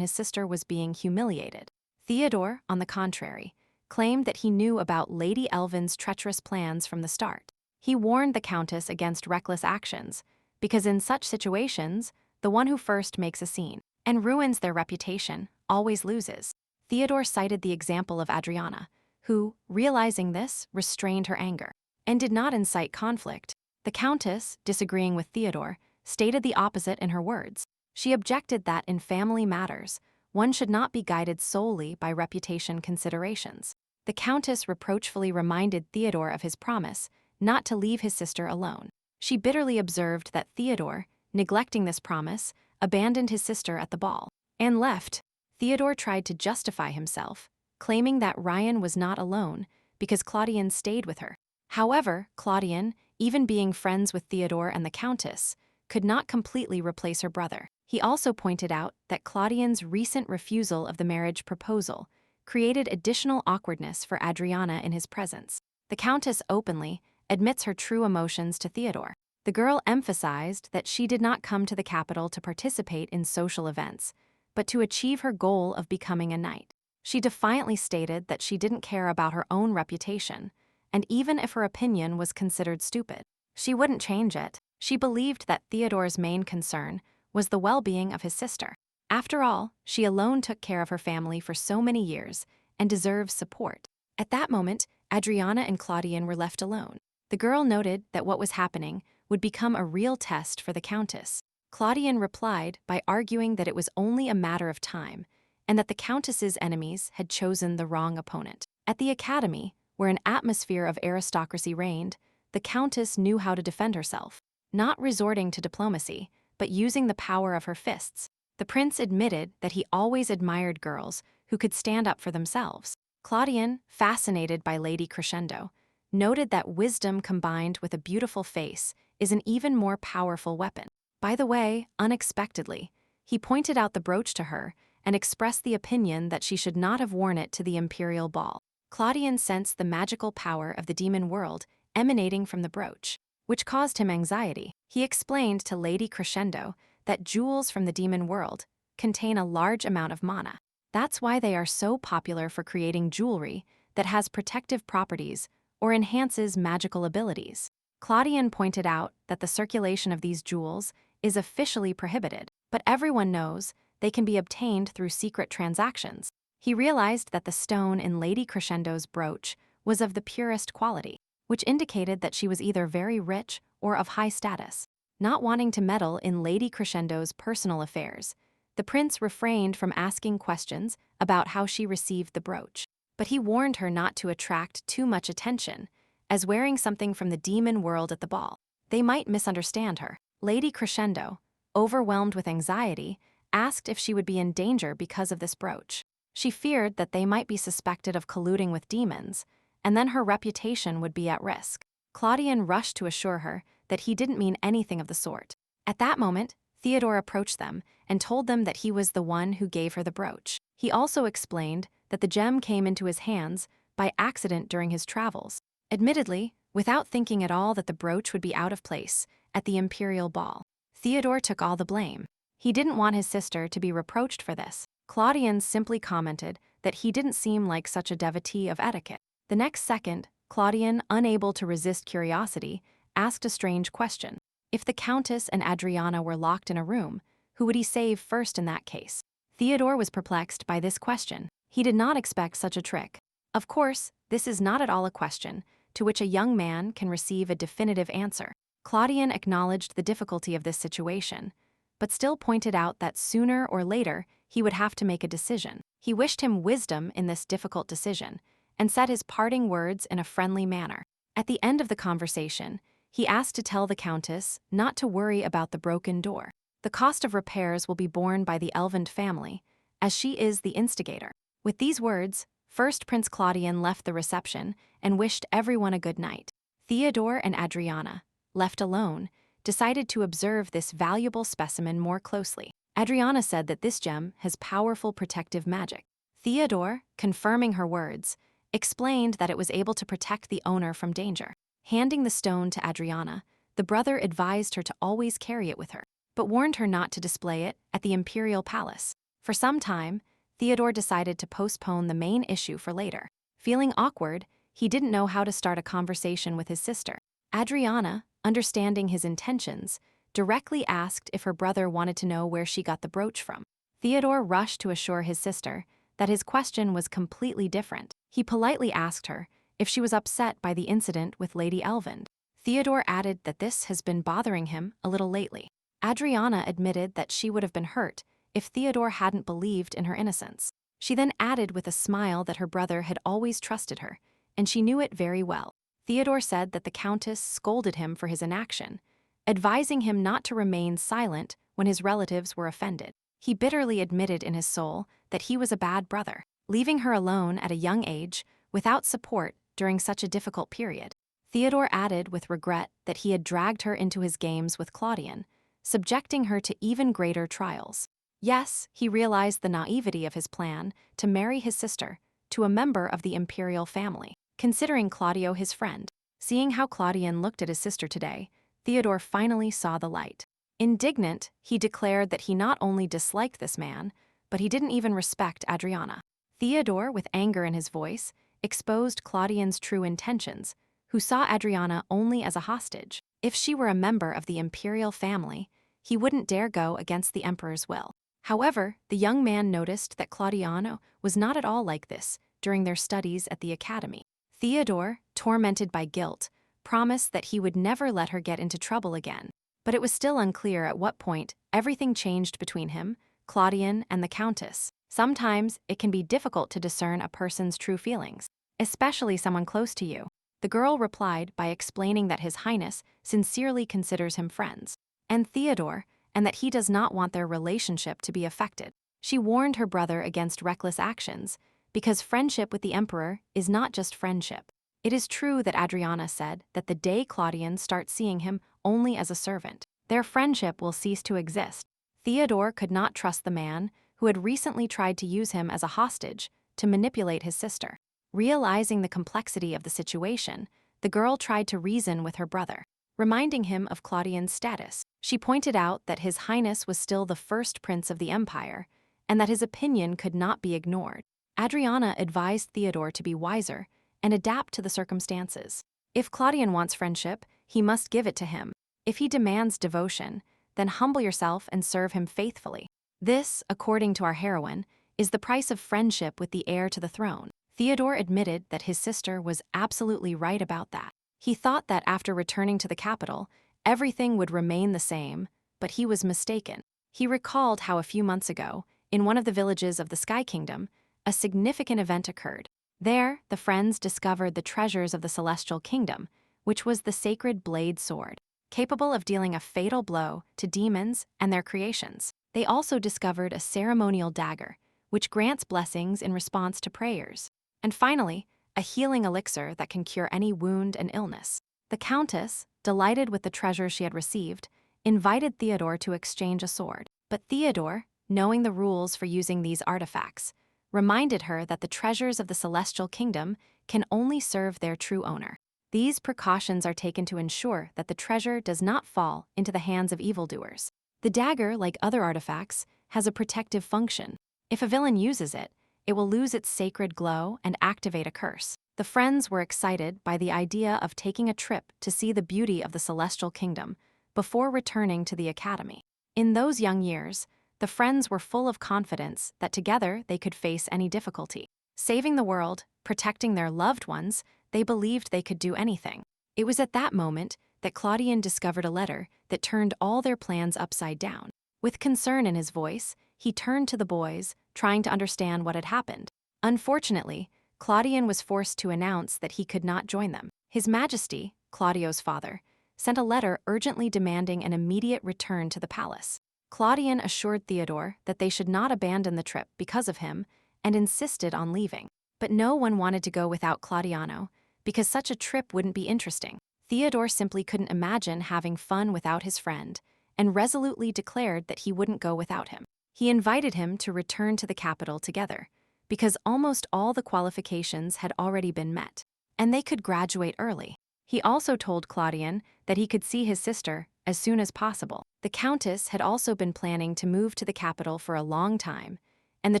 his sister was being humiliated. Theodore, on the contrary, claimed that he knew about Lady Elvind's treacherous plans from the start. He warned the Countess against reckless actions, because in such situations, the one who first makes a scene and ruins their reputation always loses. Theodore cited the example of Adriana, who, realizing this, restrained her anger and did not incite conflict. The Countess, disagreeing with Theodore, stated the opposite in her words. She objected that in family matters, one should not be guided solely by reputation considerations. The Countess reproachfully reminded Theodore of his promise not to leave his sister alone. She bitterly observed that Theodore, neglecting this promise, abandoned his sister at the ball and left. Theodore tried to justify himself, claiming that Ryan was not alone because Claudian stayed with her. However, Claudian, even being friends with Theodore and the Countess, could not completely replace her brother. He also pointed out that Claudian's recent refusal of the marriage proposal created additional awkwardness for Adriana in his presence. The Countess openly admits her true emotions to Theodore. The girl emphasized that she did not come to the capital to participate in social events, but to achieve her goal of becoming a knight. She defiantly stated that she didn't care about her own reputation, and even if her opinion was considered stupid, she wouldn't change it. She believed that Theodore's main concern was the well-being of his sister. After all, she alone took care of her family for so many years and deserves support. At that moment, Adriana and Claudian were left alone. The girl noted that what was happening would become a real test for the Countess. Claudian replied by arguing that it was only a matter of time and that the Countess's enemies had chosen the wrong opponent. At the academy, where an atmosphere of aristocracy reigned, the Countess knew how to defend herself, not resorting to diplomacy, but using the power of her fists. The prince admitted that he always admired girls who could stand up for themselves. Claudian, fascinated by Lady Crescendo, noted that wisdom combined with a beautiful face is an even more powerful weapon. By the way, unexpectedly, he pointed out the brooch to her and expressed the opinion that she should not have worn it to the imperial ball. Claudian sensed the magical power of the demon world emanating from the brooch, which caused him anxiety. He explained to Lady Crescendo that jewels from the demon world contain a large amount of mana. That's why they are so popular for creating jewelry that has protective properties or enhances magical abilities. Claudian pointed out that the circulation of these jewels is officially prohibited, but everyone knows they can be obtained through secret transactions. He realized that the stone in Lady Crescendo's brooch was of the purest quality, which indicated that she was either very rich or of high status. Not wanting to meddle in Lady Crescendo's personal affairs, the prince refrained from asking questions about how she received the brooch. But he warned her not to attract too much attention, as wearing something from the demon world at the ball, they might misunderstand her. Lady Crescendo, overwhelmed with anxiety, asked if she would be in danger because of this brooch. She feared that they might be suspected of colluding with demons, and then her reputation would be at risk. Claudian rushed to assure her that he didn't mean anything of the sort. At that moment, Theodore approached them and told them that he was the one who gave her the brooch. He also explained that the gem came into his hands by accident during his travels, admittedly, without thinking at all that the brooch would be out of place at the imperial ball. Theodore took all the blame. He didn't want his sister to be reproached for this. Claudian simply commented that he didn't seem like such a devotee of etiquette. The next second, Claudian, unable to resist curiosity, asked a strange question. If the Countess and Adriana were locked in a room, who would he save first in that case? Theodore was perplexed by this question. He did not expect such a trick. Of course, this is not at all a question to which a young man can receive a definitive answer. Claudian acknowledged the difficulty of this situation, but still pointed out that sooner or later he would have to make a decision. He wished him wisdom in this difficult decision and said his parting words in a friendly manner. At the end of the conversation, he asked to tell the Countess not to worry about the broken door. The cost of repairs will be borne by the Elvand family, as she is the instigator. With these words, first Prince Claudian left the reception and wished everyone a good night. Theodore and Adriana, left alone, decided to observe this valuable specimen more closely. Adriana said that this gem has powerful protective magic. Theodore, confirming her words, explained that it was able to protect the owner from danger. Handing the stone to Adriana, the brother advised her to always carry it with her, but warned her not to display it at the imperial palace. For some time, Theodore decided to postpone the main issue for later. Feeling awkward, he didn't know how to start a conversation with his sister. Adriana, understanding his intentions, directly asked if her brother wanted to know where she got the brooch from. Theodore rushed to assure his sister that his question was completely different. He politely asked her if she was upset by the incident with Lady Elvand. Theodore added that this has been bothering him a little lately. Adriana admitted that she would have been hurt if Theodore hadn't believed in her innocence. She then added with a smile that her brother had always trusted her, and she knew it very well. Theodore said that the Countess scolded him for his inaction, advising him not to remain silent when his relatives were offended. He bitterly admitted in his soul that he was a bad brother, leaving her alone at a young age without support during such a difficult period. Theodore added with regret that he had dragged her into his games with Claudian, subjecting her to even greater trials. Yes, he realized the naivety of his plan to marry his sister to a member of the imperial family, considering Claudio his friend. Seeing how Claudian looked at his sister today, Theodore finally saw the light. Indignant, he declared that he not only disliked this man, but he didn't even respect Adriana. Theodore, with anger in his voice, exposed Claudian's true intentions, who saw Adriana only as a hostage. If she were a member of the imperial family, he wouldn't dare go against the emperor's will. However, the young man noticed that Claudiano was not at all like this during their studies at the academy. Theodore, tormented by guilt, promised that he would never let her get into trouble again. But it was still unclear at what point everything changed between him, Claudian, and the Countess. Sometimes it can be difficult to discern a person's true feelings, especially someone close to you. The girl replied by explaining that His Highness sincerely considers him friends, and Theodore, and that he does not want their relationship to be affected. She warned her brother against reckless actions, because friendship with the emperor is not just friendship. It is true that Adriana said that the day Claudian starts seeing him only as a servant, their friendship will cease to exist. Theodore could not trust the man who had recently tried to use him as a hostage to manipulate his sister. Realizing the complexity of the situation, the girl tried to reason with her brother, reminding him of Claudian's status. She pointed out that His Highness was still the first prince of the empire, and that his opinion could not be ignored. Adriana advised Theodore to be wiser and adapt to the circumstances. If Claudian wants friendship, he must give it to him. If he demands devotion, then humble yourself and serve him faithfully. This, according to our heroine, is the price of friendship with the heir to the throne. Theodore admitted that his sister was absolutely right about that. He thought that after returning to the capital, everything would remain the same, but he was mistaken. He recalled how a few months ago, in one of the villages of the Sky Kingdom, a significant event occurred. There, the friends discovered the treasures of the Celestial Kingdom, which was the sacred blade sword, capable of dealing a fatal blow to demons and their creations. They also discovered a ceremonial dagger, which grants blessings in response to prayers. And finally, a healing elixir that can cure any wound and illness. The Countess, delighted with the treasure she had received, invited Theodore to exchange a sword. But Theodore, knowing the rules for using these artifacts, reminded her that the treasures of the Celestial Kingdom can only serve their true owner. These precautions are taken to ensure that the treasure does not fall into the hands of evildoers. The dagger, like other artifacts, has a protective function. If a villain uses it, it will lose its sacred glow and activate a curse. The friends were excited by the idea of taking a trip to see the beauty of the Celestial Kingdom before returning to the academy. In those young years, the friends were full of confidence that together they could face any difficulty. Saving the world, protecting their loved ones, they believed they could do anything. It was at that moment that Claudian discovered a letter that turned all their plans upside down. With concern in his voice, he turned to the boys, trying to understand what had happened. Unfortunately, Claudian was forced to announce that he could not join them. His Majesty, Claudio's father, sent a letter urgently demanding an immediate return to the palace. Claudian assured Theodore that they should not abandon the trip because of him and insisted on leaving. But no one wanted to go without Claudiano, because such a trip wouldn't be interesting. Theodore simply couldn't imagine having fun without his friend, and resolutely declared that he wouldn't go without him. He invited him to return to the capital together, because almost all the qualifications had already been met, and they could graduate early. He also told Claudian that he could see his sister as soon as possible. The Countess had also been planning to move to the capital for a long time, and the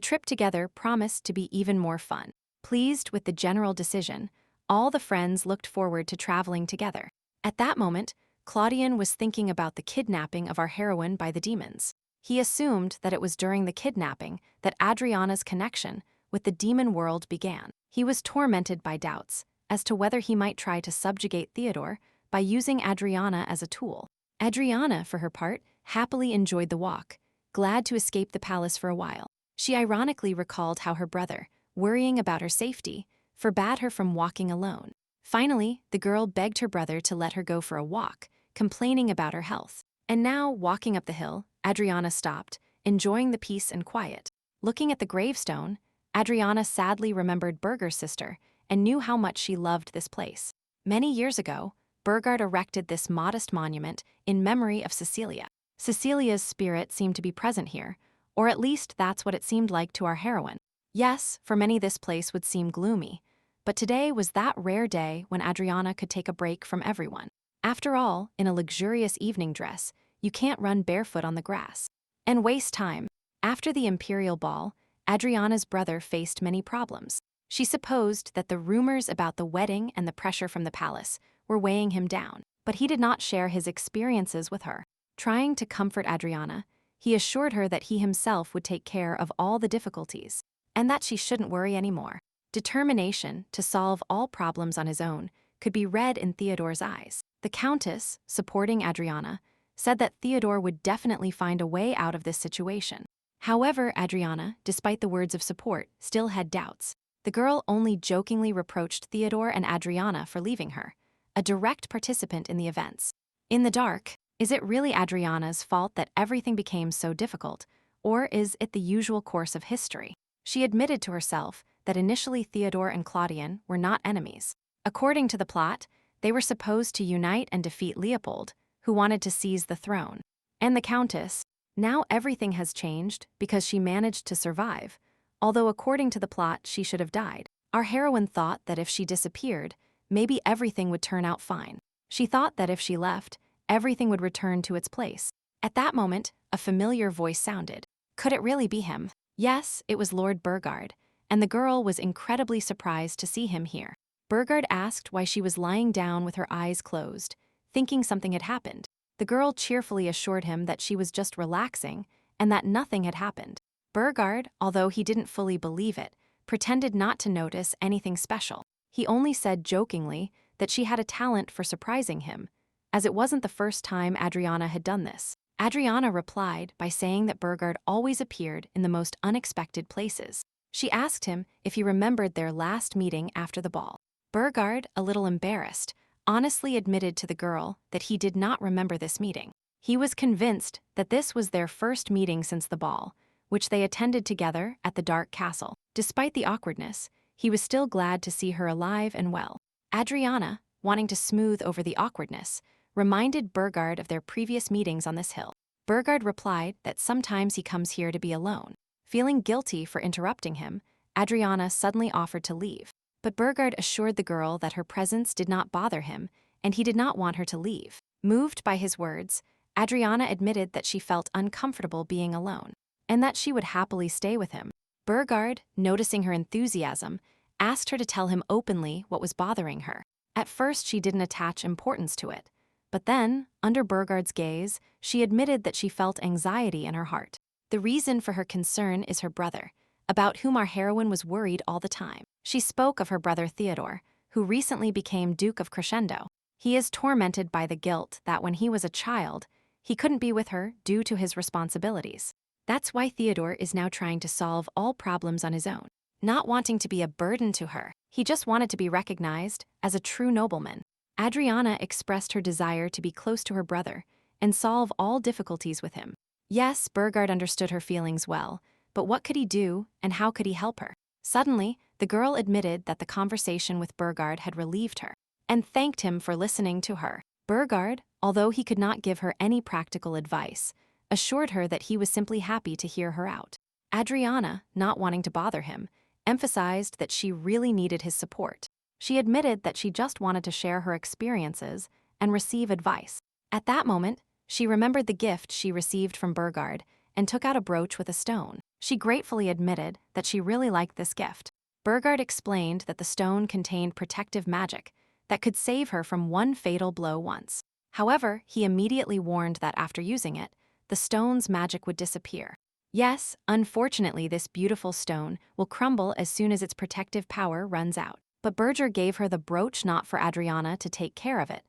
trip together promised to be even more fun. Pleased with the general decision, all the friends looked forward to traveling together. At that moment, Claudian was thinking about the kidnapping of our heroine by the demons. He assumed that it was during the kidnapping that Adriana's connection with the demon world began. He was tormented by doubts as to whether he might try to subjugate Theodore by using Adriana as a tool. Adriana, for her part, happily enjoyed the walk, glad to escape the palace for a while. She ironically recalled how her brother, worrying about her safety, forbade her from walking alone. Finally, the girl begged her brother to let her go for a walk, complaining about her health. And now, walking up the hill, Adriana stopped, enjoying the peace and quiet. Looking at the gravestone, Adriana sadly remembered Berger's sister and knew how much she loved this place. Many years ago, Burgard erected this modest monument in memory of Cecilia. Cecilia's spirit seemed to be present here, or at least that's what it seemed like to our heroine. Yes, for many this place would seem gloomy, but today was that rare day when Adriana could take a break from everyone. After all, in a luxurious evening dress, you can't run barefoot on the grass and waste time. After the imperial ball, Adriana's brother faced many problems. She supposed that the rumors about the wedding and the pressure from the palace were weighing him down, but he did not share his experiences with her. Trying to comfort Adriana, he assured her that he himself would take care of all the difficulties, and that she shouldn't worry anymore. Determination to solve all problems on his own could be read in Theodore's eyes. The Countess, supporting Adriana, said that Theodore would definitely find a way out of this situation. However, Adriana, despite the words of support, still had doubts. The girl only jokingly reproached Theodore and Adriana for leaving her, a direct participant in the events. In the dark, is it really Adriana's fault that everything became so difficult, or is it the usual course of history? She admitted to herself that initially Theodore and Claudian were not enemies. According to the plot, they were supposed to unite and defeat Leopold, who wanted to seize the throne. And the Countess, now everything has changed because she managed to survive, although according to the plot she should have died. Our heroine thought that if she disappeared, maybe everything would turn out fine. She thought that if she left, everything would return to its place. At that moment, a familiar voice sounded. Could it really be him? Yes, it was Lord Burgard, and the girl was incredibly surprised to see him here. Burgard asked why she was lying down with her eyes closed, thinking something had happened. The girl cheerfully assured him that she was just relaxing and that nothing had happened. Burgard, although he didn't fully believe it, pretended not to notice anything special. He only said jokingly that she had a talent for surprising him, as it wasn't the first time Adriana had done this. Adriana replied by saying that Burgard always appeared in the most unexpected places. She asked him if he remembered their last meeting after the ball. Burgard, a little embarrassed, honestly admitted to the girl that he did not remember this meeting. He was convinced that this was their first meeting since the ball, which they attended together at the Dark Castle. Despite the awkwardness, he was still glad to see her alive and well. Adriana, wanting to smooth over the awkwardness, reminded Burgard of their previous meetings on this hill. Burgard replied that sometimes he comes here to be alone. Feeling guilty for interrupting him, Adriana suddenly offered to leave. But Burgard assured the girl that her presence did not bother him, and he did not want her to leave. Moved by his words, Adriana admitted that she felt uncomfortable being alone, and that she would happily stay with him. Burgard, noticing her enthusiasm, asked her to tell him openly what was bothering her. At first she didn't attach importance to it, but then, under Burgard's gaze, she admitted that she felt anxiety in her heart. The reason for her concern is her brother, about whom our heroine was worried all the time. She spoke of her brother Theodore, who recently became Duke of Crescendo. He is tormented by the guilt that when he was a child, he couldn't be with her due to his responsibilities. That's why Theodore is now trying to solve all problems on his own, not wanting to be a burden to her. He just wanted to be recognized as a true nobleman. Adriana expressed her desire to be close to her brother and solve all difficulties with him. Yes, Burgard understood her feelings well, but what could he do and how could he help her? Suddenly, the girl admitted that the conversation with Burgard had relieved her, and thanked him for listening to her. Burgard, although he could not give her any practical advice, assured her that he was simply happy to hear her out. Adriana, not wanting to bother him, emphasized that she really needed his support. She admitted that she just wanted to share her experiences and receive advice. At that moment, she remembered the gift she received from Burgard and took out a brooch with a stone. She gratefully admitted that she really liked this gift. Burgard explained that the stone contained protective magic that could save her from one fatal blow once. However, he immediately warned that after using it, the stone's magic would disappear. Yes, unfortunately, this beautiful stone will crumble as soon as its protective power runs out. But Burgard gave her the brooch not for Adriana to take care of it,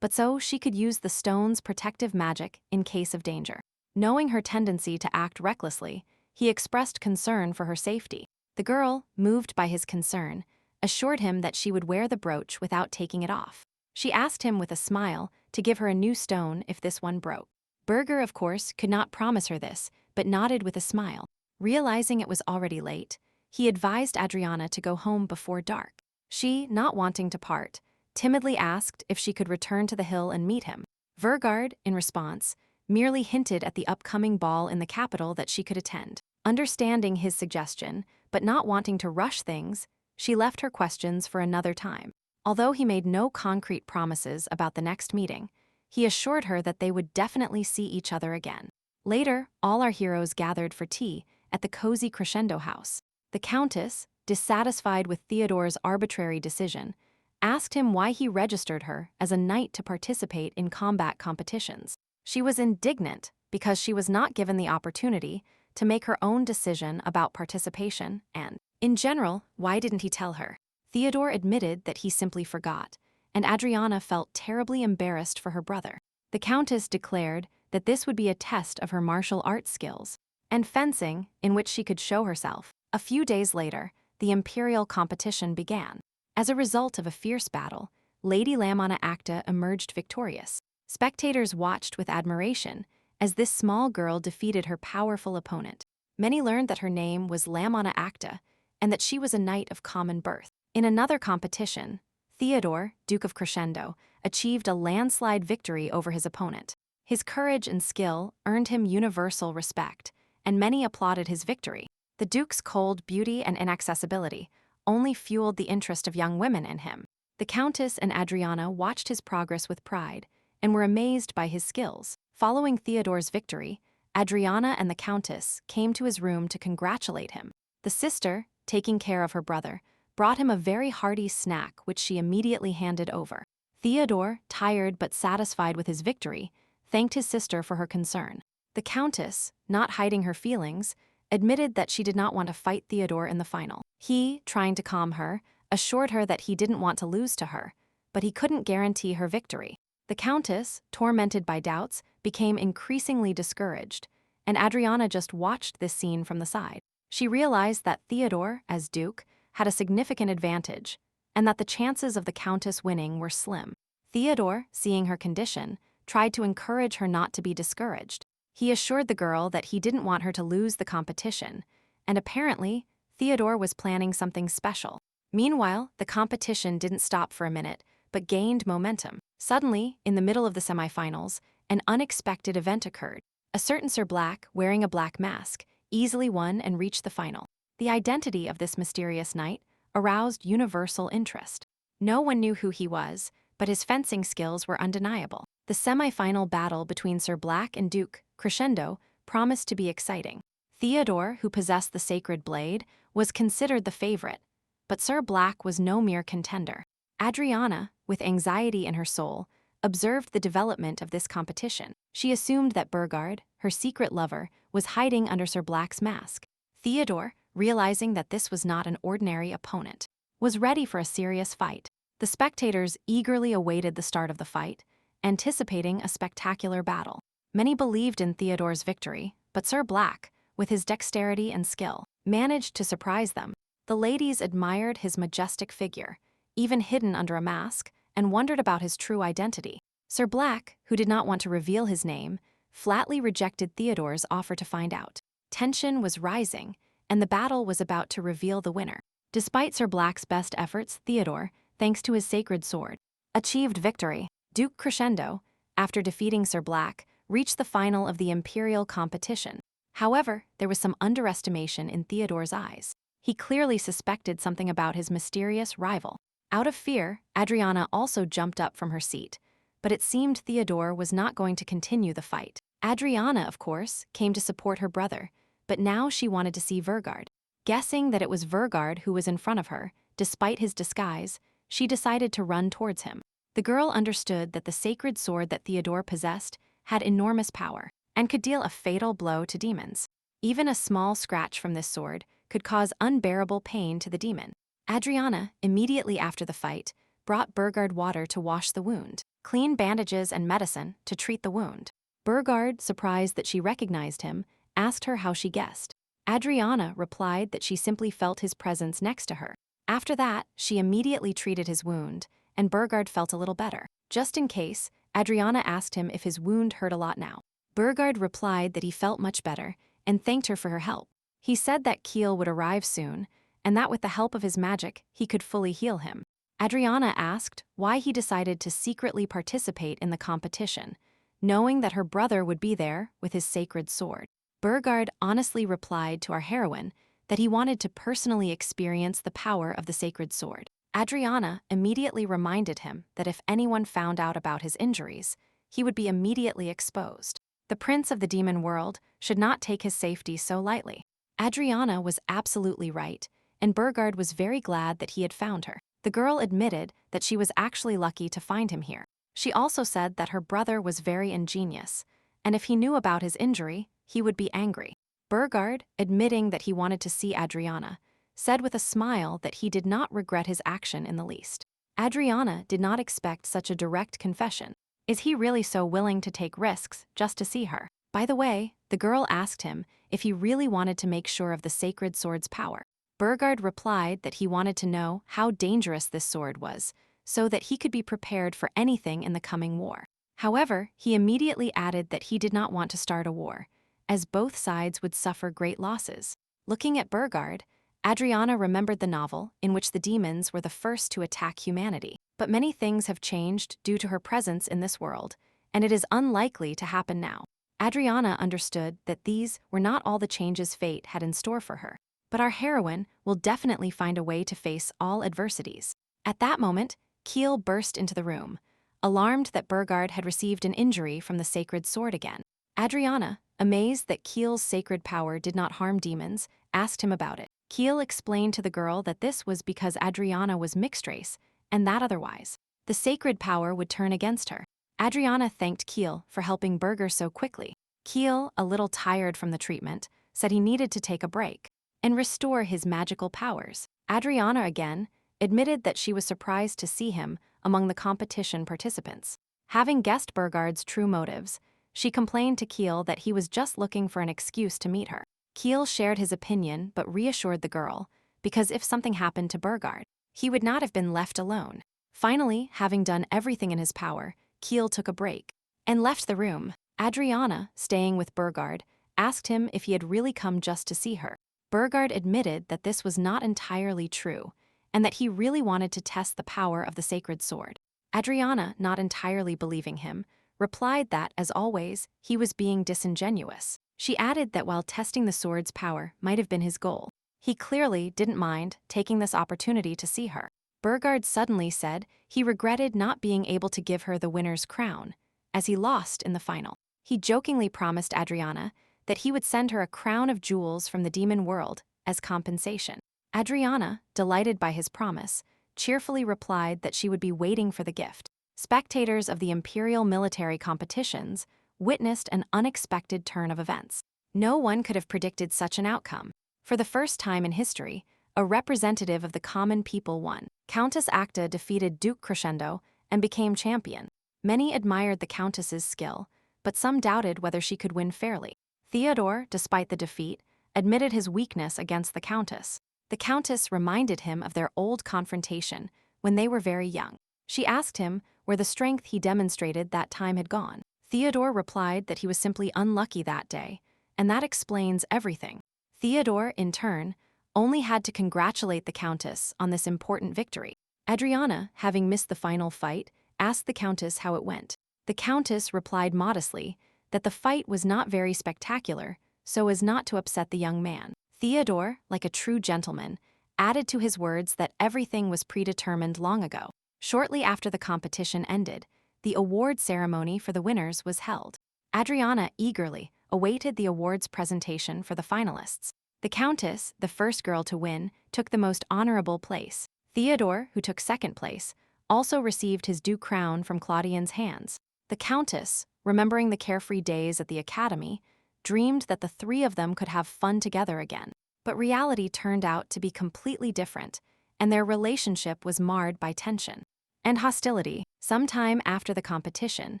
but so she could use the stone's protective magic in case of danger. Knowing her tendency to act recklessly, he expressed concern for her safety. The girl, moved by his concern, assured him that she would wear the brooch without taking it off. She asked him with a smile to give her a new stone if this one broke. Burgard, of course, could not promise her this, but nodded with a smile. Realizing it was already late, he advised Adriana to go home before dark. She, not wanting to part, timidly asked if she could return to the hill and meet him. Burgard, in response, merely hinted at the upcoming ball in the capital that she could attend. Understanding his suggestion, but not wanting to rush things, she left her questions for another time. Although he made no concrete promises about the next meeting, he assured her that they would definitely see each other again. Later, all our heroes gathered for tea at the cozy Crescendo house. The Countess, dissatisfied with Theodore's arbitrary decision, asked him why he registered her as a knight to participate in combat competitions. She was indignant because she was not given the opportunity to make her own decision about participation and, in general, why didn't he tell her? Theodore admitted that he simply forgot, and Adriana felt terribly embarrassed for her brother. The Countess declared that this would be a test of her martial arts skills and fencing in which she could show herself. A few days later, the imperial competition began. As a result of a fierce battle, Lady Lamana Acta emerged victorious. Spectators watched with admiration as this small girl defeated her powerful opponent. Many learned that her name was Lamana Acta and that she was a knight of common birth. In another competition, Theodore, Duke of Crescendo, achieved a landslide victory over his opponent. His courage and skill earned him universal respect, and many applauded his victory. The Duke's cold beauty and inaccessibility only fueled the interest of young women in him. The Countess and Adriana watched his progress with pride and were amazed by his skills. Following Theodore's victory, Adriana and the Countess came to his room to congratulate him. The sister, taking care of her brother, brought him a very hearty snack which she immediately handed over. Theodore, tired but satisfied with his victory, thanked his sister for her concern. The Countess, not hiding her feelings, admitted that she did not want to fight Theodore in the final. He, trying to calm her, assured her that he didn't want to lose to her, but he couldn't guarantee her victory. The Countess, tormented by doubts, became increasingly discouraged, and Adriana just watched this scene from the side. She realized that Theodore, as Duke, had a significant advantage, and that the chances of the Countess winning were slim. Theodore, seeing her condition, tried to encourage her not to be discouraged. He assured the girl that he didn't want her to lose the competition, and apparently, Theodore was planning something special. Meanwhile, the competition didn't stop for a minute, but gained momentum. Suddenly, in the middle of the semifinals, an unexpected event occurred. A certain Sir Black, wearing a black mask, easily won and reached the final. The identity of this mysterious knight aroused universal interest. No one knew who he was, but his fencing skills were undeniable. The semi-final battle between Sir Black and Duke Crescendo promised to be exciting. Theodore, who possessed the sacred blade, was considered the favorite, but Sir Black was no mere contender. Adriana, with anxiety in her soul, observed the development of this competition. She assumed that Burgard, her secret lover, was hiding under Sir Black's mask. Theodore, realizing that this was not an ordinary opponent, was ready for a serious fight. The spectators eagerly awaited the start of the fight, anticipating a spectacular battle. Many believed in Theodore's victory, but Sir Black, with his dexterity and skill, managed to surprise them. The ladies admired his majestic figure, even hidden under a mask, and wondered about his true identity. Sir Black, who did not want to reveal his name, flatly rejected Theodore's offer to find out. Tension was rising, and the battle was about to reveal the winner. Despite Sir Black's best efforts, Theodore, thanks to his sacred sword, achieved victory. Duke Crescendo, after defeating Sir Black, reached the final of the imperial competition. However, there was some underestimation in Theodore's eyes. He clearly suspected something about his mysterious rival. Out of fear, Adriana also jumped up from her seat, but it seemed Theodore was not going to continue the fight. Adriana, of course, came to support her brother, but now she wanted to see Vergard. Guessing that it was Vergard who was in front of her, despite his disguise, she decided to run towards him. The girl understood that the sacred sword that Theodore possessed had enormous power and could deal a fatal blow to demons. Even a small scratch from this sword could cause unbearable pain to the demon. Adriana, immediately after the fight, brought Burgard water to wash the wound, clean bandages and medicine to treat the wound. Burgard, surprised that she recognized him, asked her how she guessed. Adriana replied that she simply felt his presence next to her. After that, she immediately treated his wound, and Burgard felt a little better. Just in case, Adriana asked him if his wound hurt a lot now. Burgard replied that he felt much better and thanked her for her help. He said that Kiel would arrive soon, and that with the help of his magic, he could fully heal him. Adriana asked why he decided to secretly participate in the competition, knowing that her brother would be there with his sacred sword. Burgard honestly replied to our heroine that he wanted to personally experience the power of the sacred sword. Adriana immediately reminded him that if anyone found out about his injuries, he would be immediately exposed. The prince of the demon world should not take his safety so lightly. Adriana was absolutely right, and Burgard was very glad that he had found her. The girl admitted that she was actually lucky to find him here. She also said that her brother was very ingenious, and if he knew about his injury, he would be angry. Burgard, admitting that he wanted to see Adriana, said with a smile that he did not regret his action in the least. Adriana did not expect such a direct confession. Is he really so willing to take risks just to see her? By the way, the girl asked him if he really wanted to make sure of the sacred sword's power. Burgard replied that he wanted to know how dangerous this sword was, so that he could be prepared for anything in the coming war. However, he immediately added that he did not want to start a war, as both sides would suffer great losses. Looking at Burgard, Adriana remembered the novel in which the demons were the first to attack humanity. But many things have changed due to her presence in this world, and it is unlikely to happen now. Adriana understood that these were not all the changes fate had in store for her, but our heroine will definitely find a way to face all adversities. At that moment, Kiel burst into the room, alarmed that Burgard had received an injury from the sacred sword again. Adriana, amazed that Kiel's sacred power did not harm demons, asked him about it. Kiel explained to the girl that this was because Adriana was mixed race, and that otherwise, the sacred power would turn against her. Adriana thanked Kiel for helping Burger so quickly. Kiel, a little tired from the treatment, said he needed to take a break and restore his magical powers. Adriana again admitted that she was surprised to see him among the competition participants. Having guessed Burgard's true motives, she complained to Kiel that he was just looking for an excuse to meet her. Kiel shared his opinion but reassured the girl, because if something happened to Burgard, he would not have been left alone. Finally, having done everything in his power, Kiel took a break and left the room. Adriana, staying with Burgard, asked him if he had really come just to see her. Burgard admitted that this was not entirely true, and that he really wanted to test the power of the sacred sword. Adriana, not entirely believing him, replied that, as always, he was being disingenuous. She added that while testing the sword's power might have been his goal, he clearly didn't mind taking this opportunity to see her. Burgard suddenly said he regretted not being able to give her the winner's crown, as he lost in the final. He jokingly promised Adriana that he would send her a crown of jewels from the demon world as compensation. Adriana, delighted by his promise, cheerfully replied that she would be waiting for the gift. Spectators of the imperial military competitions witnessed an unexpected turn of events. No one could have predicted such an outcome. For the first time in history, a representative of the common people won. Countess Acta defeated Duke Crescendo and became champion. Many admired the Countess's skill, but some doubted whether she could win fairly. Theodore, despite the defeat, admitted his weakness against the Countess. The Countess reminded him of their old confrontation when they were very young. She asked him where the strength he demonstrated that time had gone. Theodore replied that he was simply unlucky that day, and that explains everything. Theodore, in turn, only had to congratulate the Countess on this important victory. Adriana, having missed the final fight, asked the Countess how it went. The Countess replied modestly that the fight was not very spectacular, so as not to upset the young man. Theodore, like a true gentleman, added to his words that everything was predetermined long ago. Shortly after the competition ended, the award ceremony for the winners was held. Adriana eagerly awaited the awards presentation for the finalists. The Countess, the first girl to win, took the most honorable place. Theodore, who took second place, also received his due crown from Claudian's hands. The Countess, remembering the carefree days at the academy, dreamed that the three of them could have fun together again. But reality turned out to be completely different, and their relationship was marred by tension and hostility. Sometime after the competition,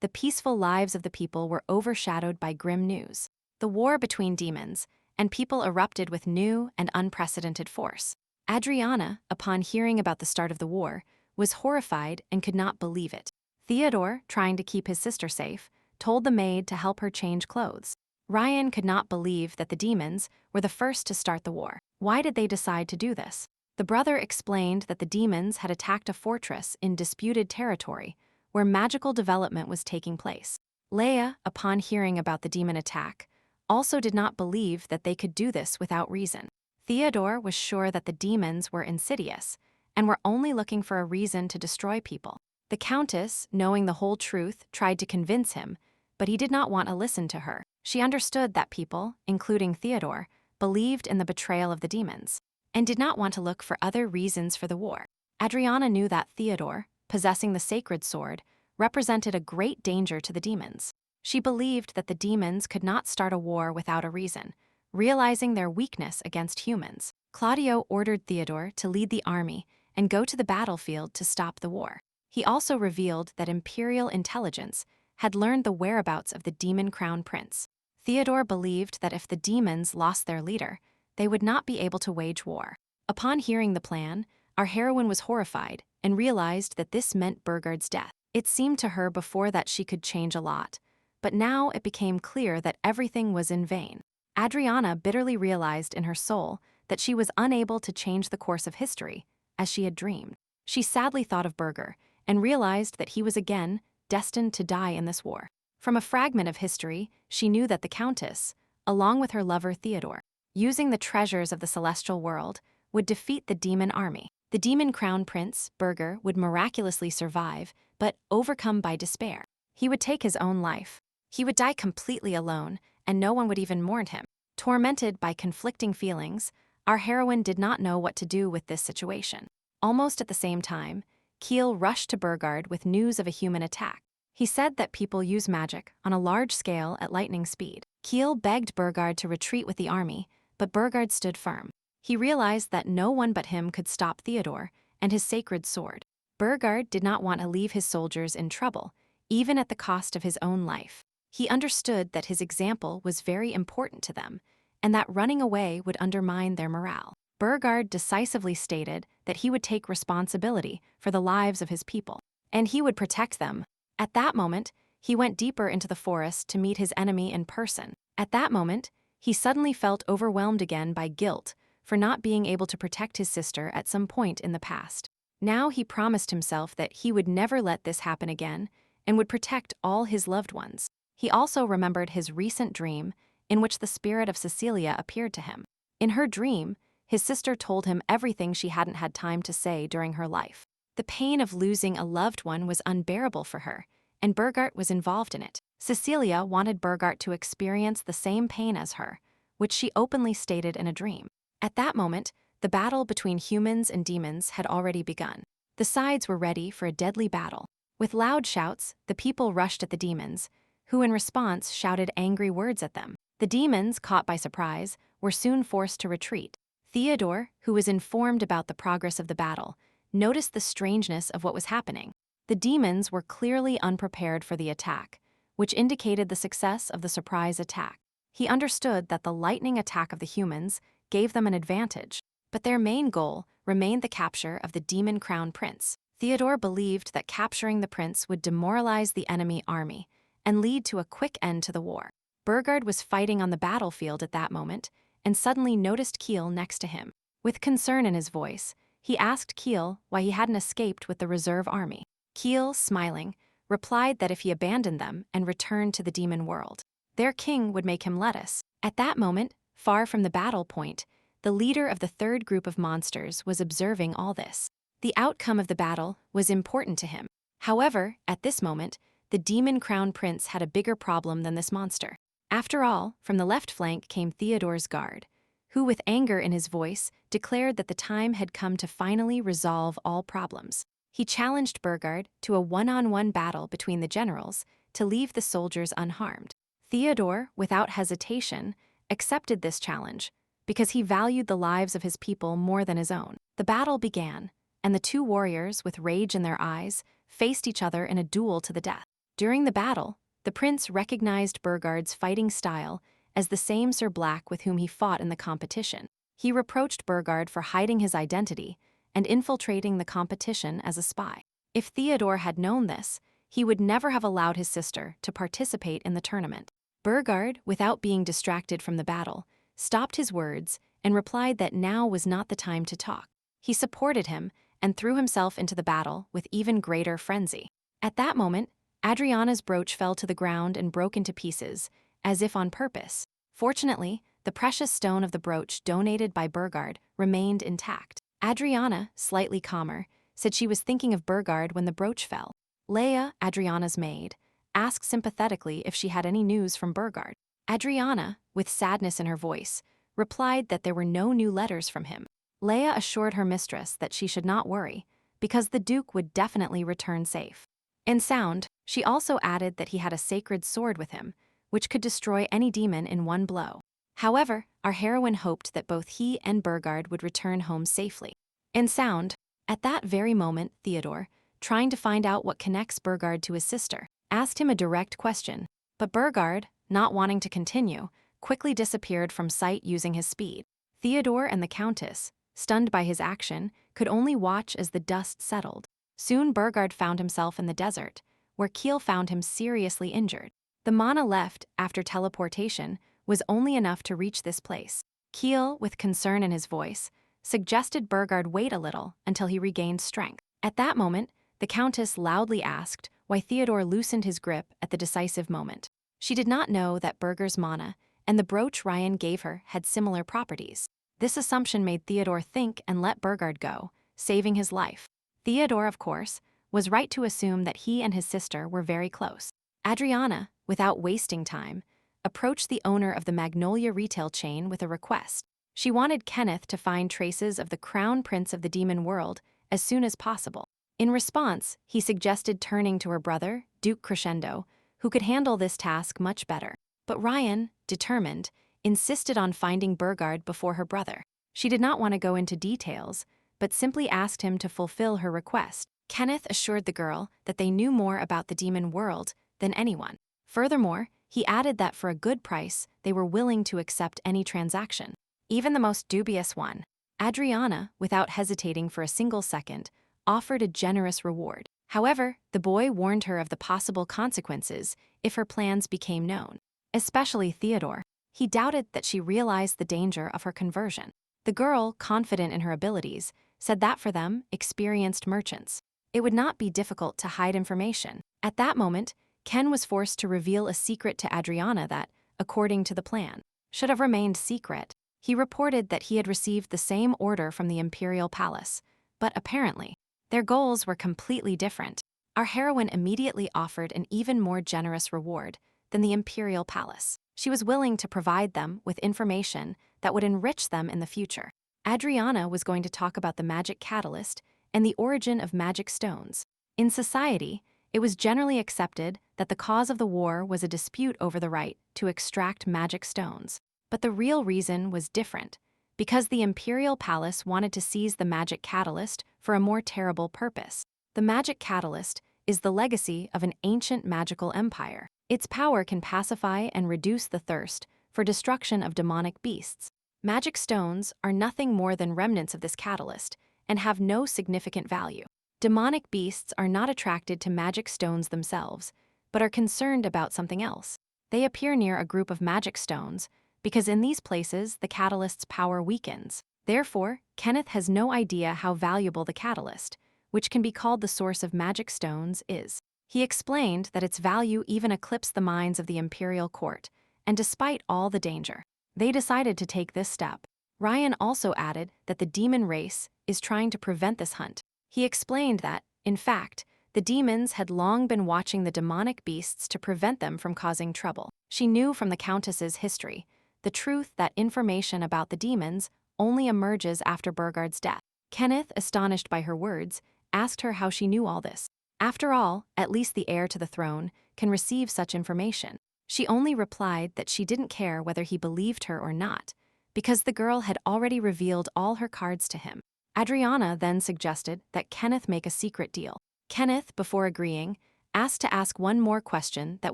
the peaceful lives of the people were overshadowed by grim news. The war between demons and people erupted with new and unprecedented force. Adriana, upon hearing about the start of the war, was horrified and could not believe it. Theodore, trying to keep his sister safe, told the maid to help her change clothes. Ryan could not believe that the demons were the first to start the war. Why did they decide to do this? The brother explained that the demons had attacked a fortress in disputed territory where magical development was taking place. Leia, upon hearing about the demon attack, also did not believe that they could do this without reason. Theodore was sure that the demons were insidious and were only looking for a reason to destroy people. The Countess, knowing the whole truth, tried to convince him, but he did not want to listen to her. She understood that people, including Theodore, believed in the betrayal of the demons. and did not want to look for other reasons for the war. Adriana knew that Theodore, possessing the sacred sword, represented a great danger to the demons. She believed that the demons could not start a war without a reason, realizing their weakness against humans. Claudio ordered Theodore to lead the army and go to the battlefield to stop the war. He also revealed that Imperial intelligence had learned the whereabouts of the demon crown prince. Theodore believed that if the demons lost their leader, they would not be able to wage war. Upon hearing the plan, our heroine was horrified and realized that this meant Burgard's death. It seemed to her before that she could change a lot, but now it became clear that everything was in vain. Adriana bitterly realized in her soul that she was unable to change the course of history, as she had dreamed. She sadly thought of Burger and realized that he was again destined to die in this war. From a fragment of history, she knew that the Countess, along with her lover Theodore, using the treasures of the celestial world, would defeat the demon army. The demon crown prince, Burger, would miraculously survive, but overcome by despair. He would take his own life. He would die completely alone, and no one would even mourn him. Tormented by conflicting feelings, our heroine did not know what to do with this situation. Almost at the same time, Kiel rushed to Burgard with news of a human attack. He said that people use magic on a large scale at lightning speed. Kiel begged Burgard to retreat with the army, but Burgard stood firm. He realized that no one but him could stop Theodore and his sacred sword. Burgard did not want to leave his soldiers in trouble, even at the cost of his own life. He understood that his example was very important to them, and that running away would undermine their morale. Burgard decisively stated that he would take responsibility for the lives of his people, and he would protect them. At that moment, he went deeper into the forest to meet his enemy in person. At that moment, he suddenly felt overwhelmed again by guilt for not being able to protect his sister at some point in the past. Now he promised himself that he would never let this happen again and would protect all his loved ones. He also remembered his recent dream in which the spirit of Cecilia appeared to him. In her dream, his sister told him everything she hadn't had time to say during her life. The pain of losing a loved one was unbearable for her, and Burgart was involved in it. Cecilia wanted Burgart to experience the same pain as her, which she openly stated in a dream. At that moment, the battle between humans and demons had already begun. The sides were ready for a deadly battle. With loud shouts, the people rushed at the demons, who in response shouted angry words at them. The demons, caught by surprise, were soon forced to retreat. Theodore, who was informed about the progress of the battle, noticed the strangeness of what was happening. The demons were clearly unprepared for the attack, which indicated the success of the surprise attack. He understood that the lightning attack of the humans gave them an advantage, but their main goal remained the capture of the demon crown prince. Theodore believed that capturing the prince would demoralize the enemy army and lead to a quick end to the war. Burgard was fighting on the battlefield at that moment and suddenly noticed Kiel next to him. With concern in his voice, he asked Kiel why he hadn't escaped with the reserve army. Kiel, smiling, replied that if he abandoned them and returned to the demon world, their king would make him lettuce. At that moment, far from the battle point, the leader of the third group of monsters was observing all this. The outcome of the battle was important to him. However, at this moment, the demon crown prince had a bigger problem than this monster. After all, from the left flank came Theodore's guard, who with anger in his voice declared that the time had come to finally resolve all problems. He challenged Burgard to a one-on-one battle between the generals to leave the soldiers unharmed. Theodore, without hesitation, accepted this challenge because he valued the lives of his people more than his own. The battle began, and the two warriors, with rage in their eyes, faced each other in a duel to the death. During the battle, the prince recognized Burgard's fighting style as the same Sir Black with whom he fought in the competition. He reproached Burgard for hiding his identity and infiltrating the competition as a spy. If Theodore had known this, he would never have allowed his sister to participate in the tournament. Burgard, without being distracted from the battle, stopped his words and replied that now was not the time to talk. He supported him and threw himself into the battle with even greater frenzy. At that moment, Adriana's brooch fell to the ground and broke into pieces, as if on purpose. Fortunately, the precious stone of the brooch donated by Burgard remained intact. Adriana, slightly calmer, said she was thinking of Burgard when the brooch fell. Leia, Adriana's maid, asked sympathetically if she had any news from Burgard. Adriana, with sadness in her voice, replied that there were no new letters from him. Leia assured her mistress that she should not worry, because the Duke would definitely return safe. In sound, she also added that he had a sacred sword with him, which could destroy any demon in one blow. However, our heroine hoped that both he and Burgard would return home safely. In sound, at that very moment, Theodore, trying to find out what connects Burgard to his sister, asked him a direct question, but Burgard, not wanting to continue, quickly disappeared from sight using his speed. Theodore and the Countess, stunned by his action, could only watch as the dust settled. Soon Burgard found himself in the desert, where Kiel found him seriously injured. The mana left after teleportation was only enough to reach this place. Kiel, with concern in his voice, suggested Burgard wait a little until he regained strength. At that moment, the Countess loudly asked why Theodore loosened his grip at the decisive moment. She did not know that Burger's mana and the brooch Ryan gave her had similar properties. This assumption made Theodore think and let Burgard go, saving his life. Theodore, of course, was right to assume that he and his sister were very close. Adriana, without wasting time, approached the owner of the Magnolia retail chain with a request. She wanted Kenneth to find traces of the crown prince of the demon world as soon as possible. In response, he suggested turning to her brother, Duke Crescendo, who could handle this task much better. But Ryan, determined, insisted on finding Burgard before her brother. She did not want to go into details, but simply asked him to fulfill her request. Kenneth assured the girl that they knew more about the demon world than anyone. Furthermore, he added that for a good price, they were willing to accept any transaction, even the most dubious one. Adriana, without hesitating for a single second, offered a generous reward. However, the boy warned her of the possible consequences if her plans became known. Especially Theodore. He doubted that she realized the danger of her conversion. The girl, confident in her abilities, said that for them, experienced merchants, it would not be difficult to hide information. At that moment, Ken was forced to reveal a secret to Adriana that, according to the plan, should have remained secret. He reported that he had received the same order from the Imperial Palace, but apparently, their goals were completely different. Our heroine immediately offered an even more generous reward than the Imperial Palace. She was willing to provide them with information that would enrich them in the future. Adriana was going to talk about the magic catalyst and the origin of magic stones. In society, it was generally accepted that the cause of the war was a dispute over the right to extract magic stones. But the real reason was different, because the Imperial Palace wanted to seize the magic catalyst for a more terrible purpose. The magic catalyst is the legacy of an ancient magical empire. Its power can pacify and reduce the thirst for destruction of demonic beasts. Magic stones are nothing more than remnants of this catalyst and have no significant value. Demonic beasts are not attracted to magic stones themselves, but are concerned about something else. They appear near a group of magic stones because in these places the catalyst's power weakens. Therefore, Kenneth has no idea how valuable the catalyst, which can be called the source of magic stones, is. He explained that its value even eclipsed the minds of the imperial court, and despite all the danger, they decided to take this step. Ryan also added that the demon race is trying to prevent this hunt. He explained that, in fact, the demons had long been watching the demonic beasts to prevent them from causing trouble. She knew from the Countess's history the truth that information about the demons only emerges after Burgard's death. Kenneth, astonished by her words, asked her how she knew all this. After all, at least the heir to the throne can receive such information. She only replied that she didn't care whether he believed her or not, because the girl had already revealed all her cards to him. Adriana then suggested that Kenneth make a secret deal. Kenneth, before agreeing, asked to ask one more question that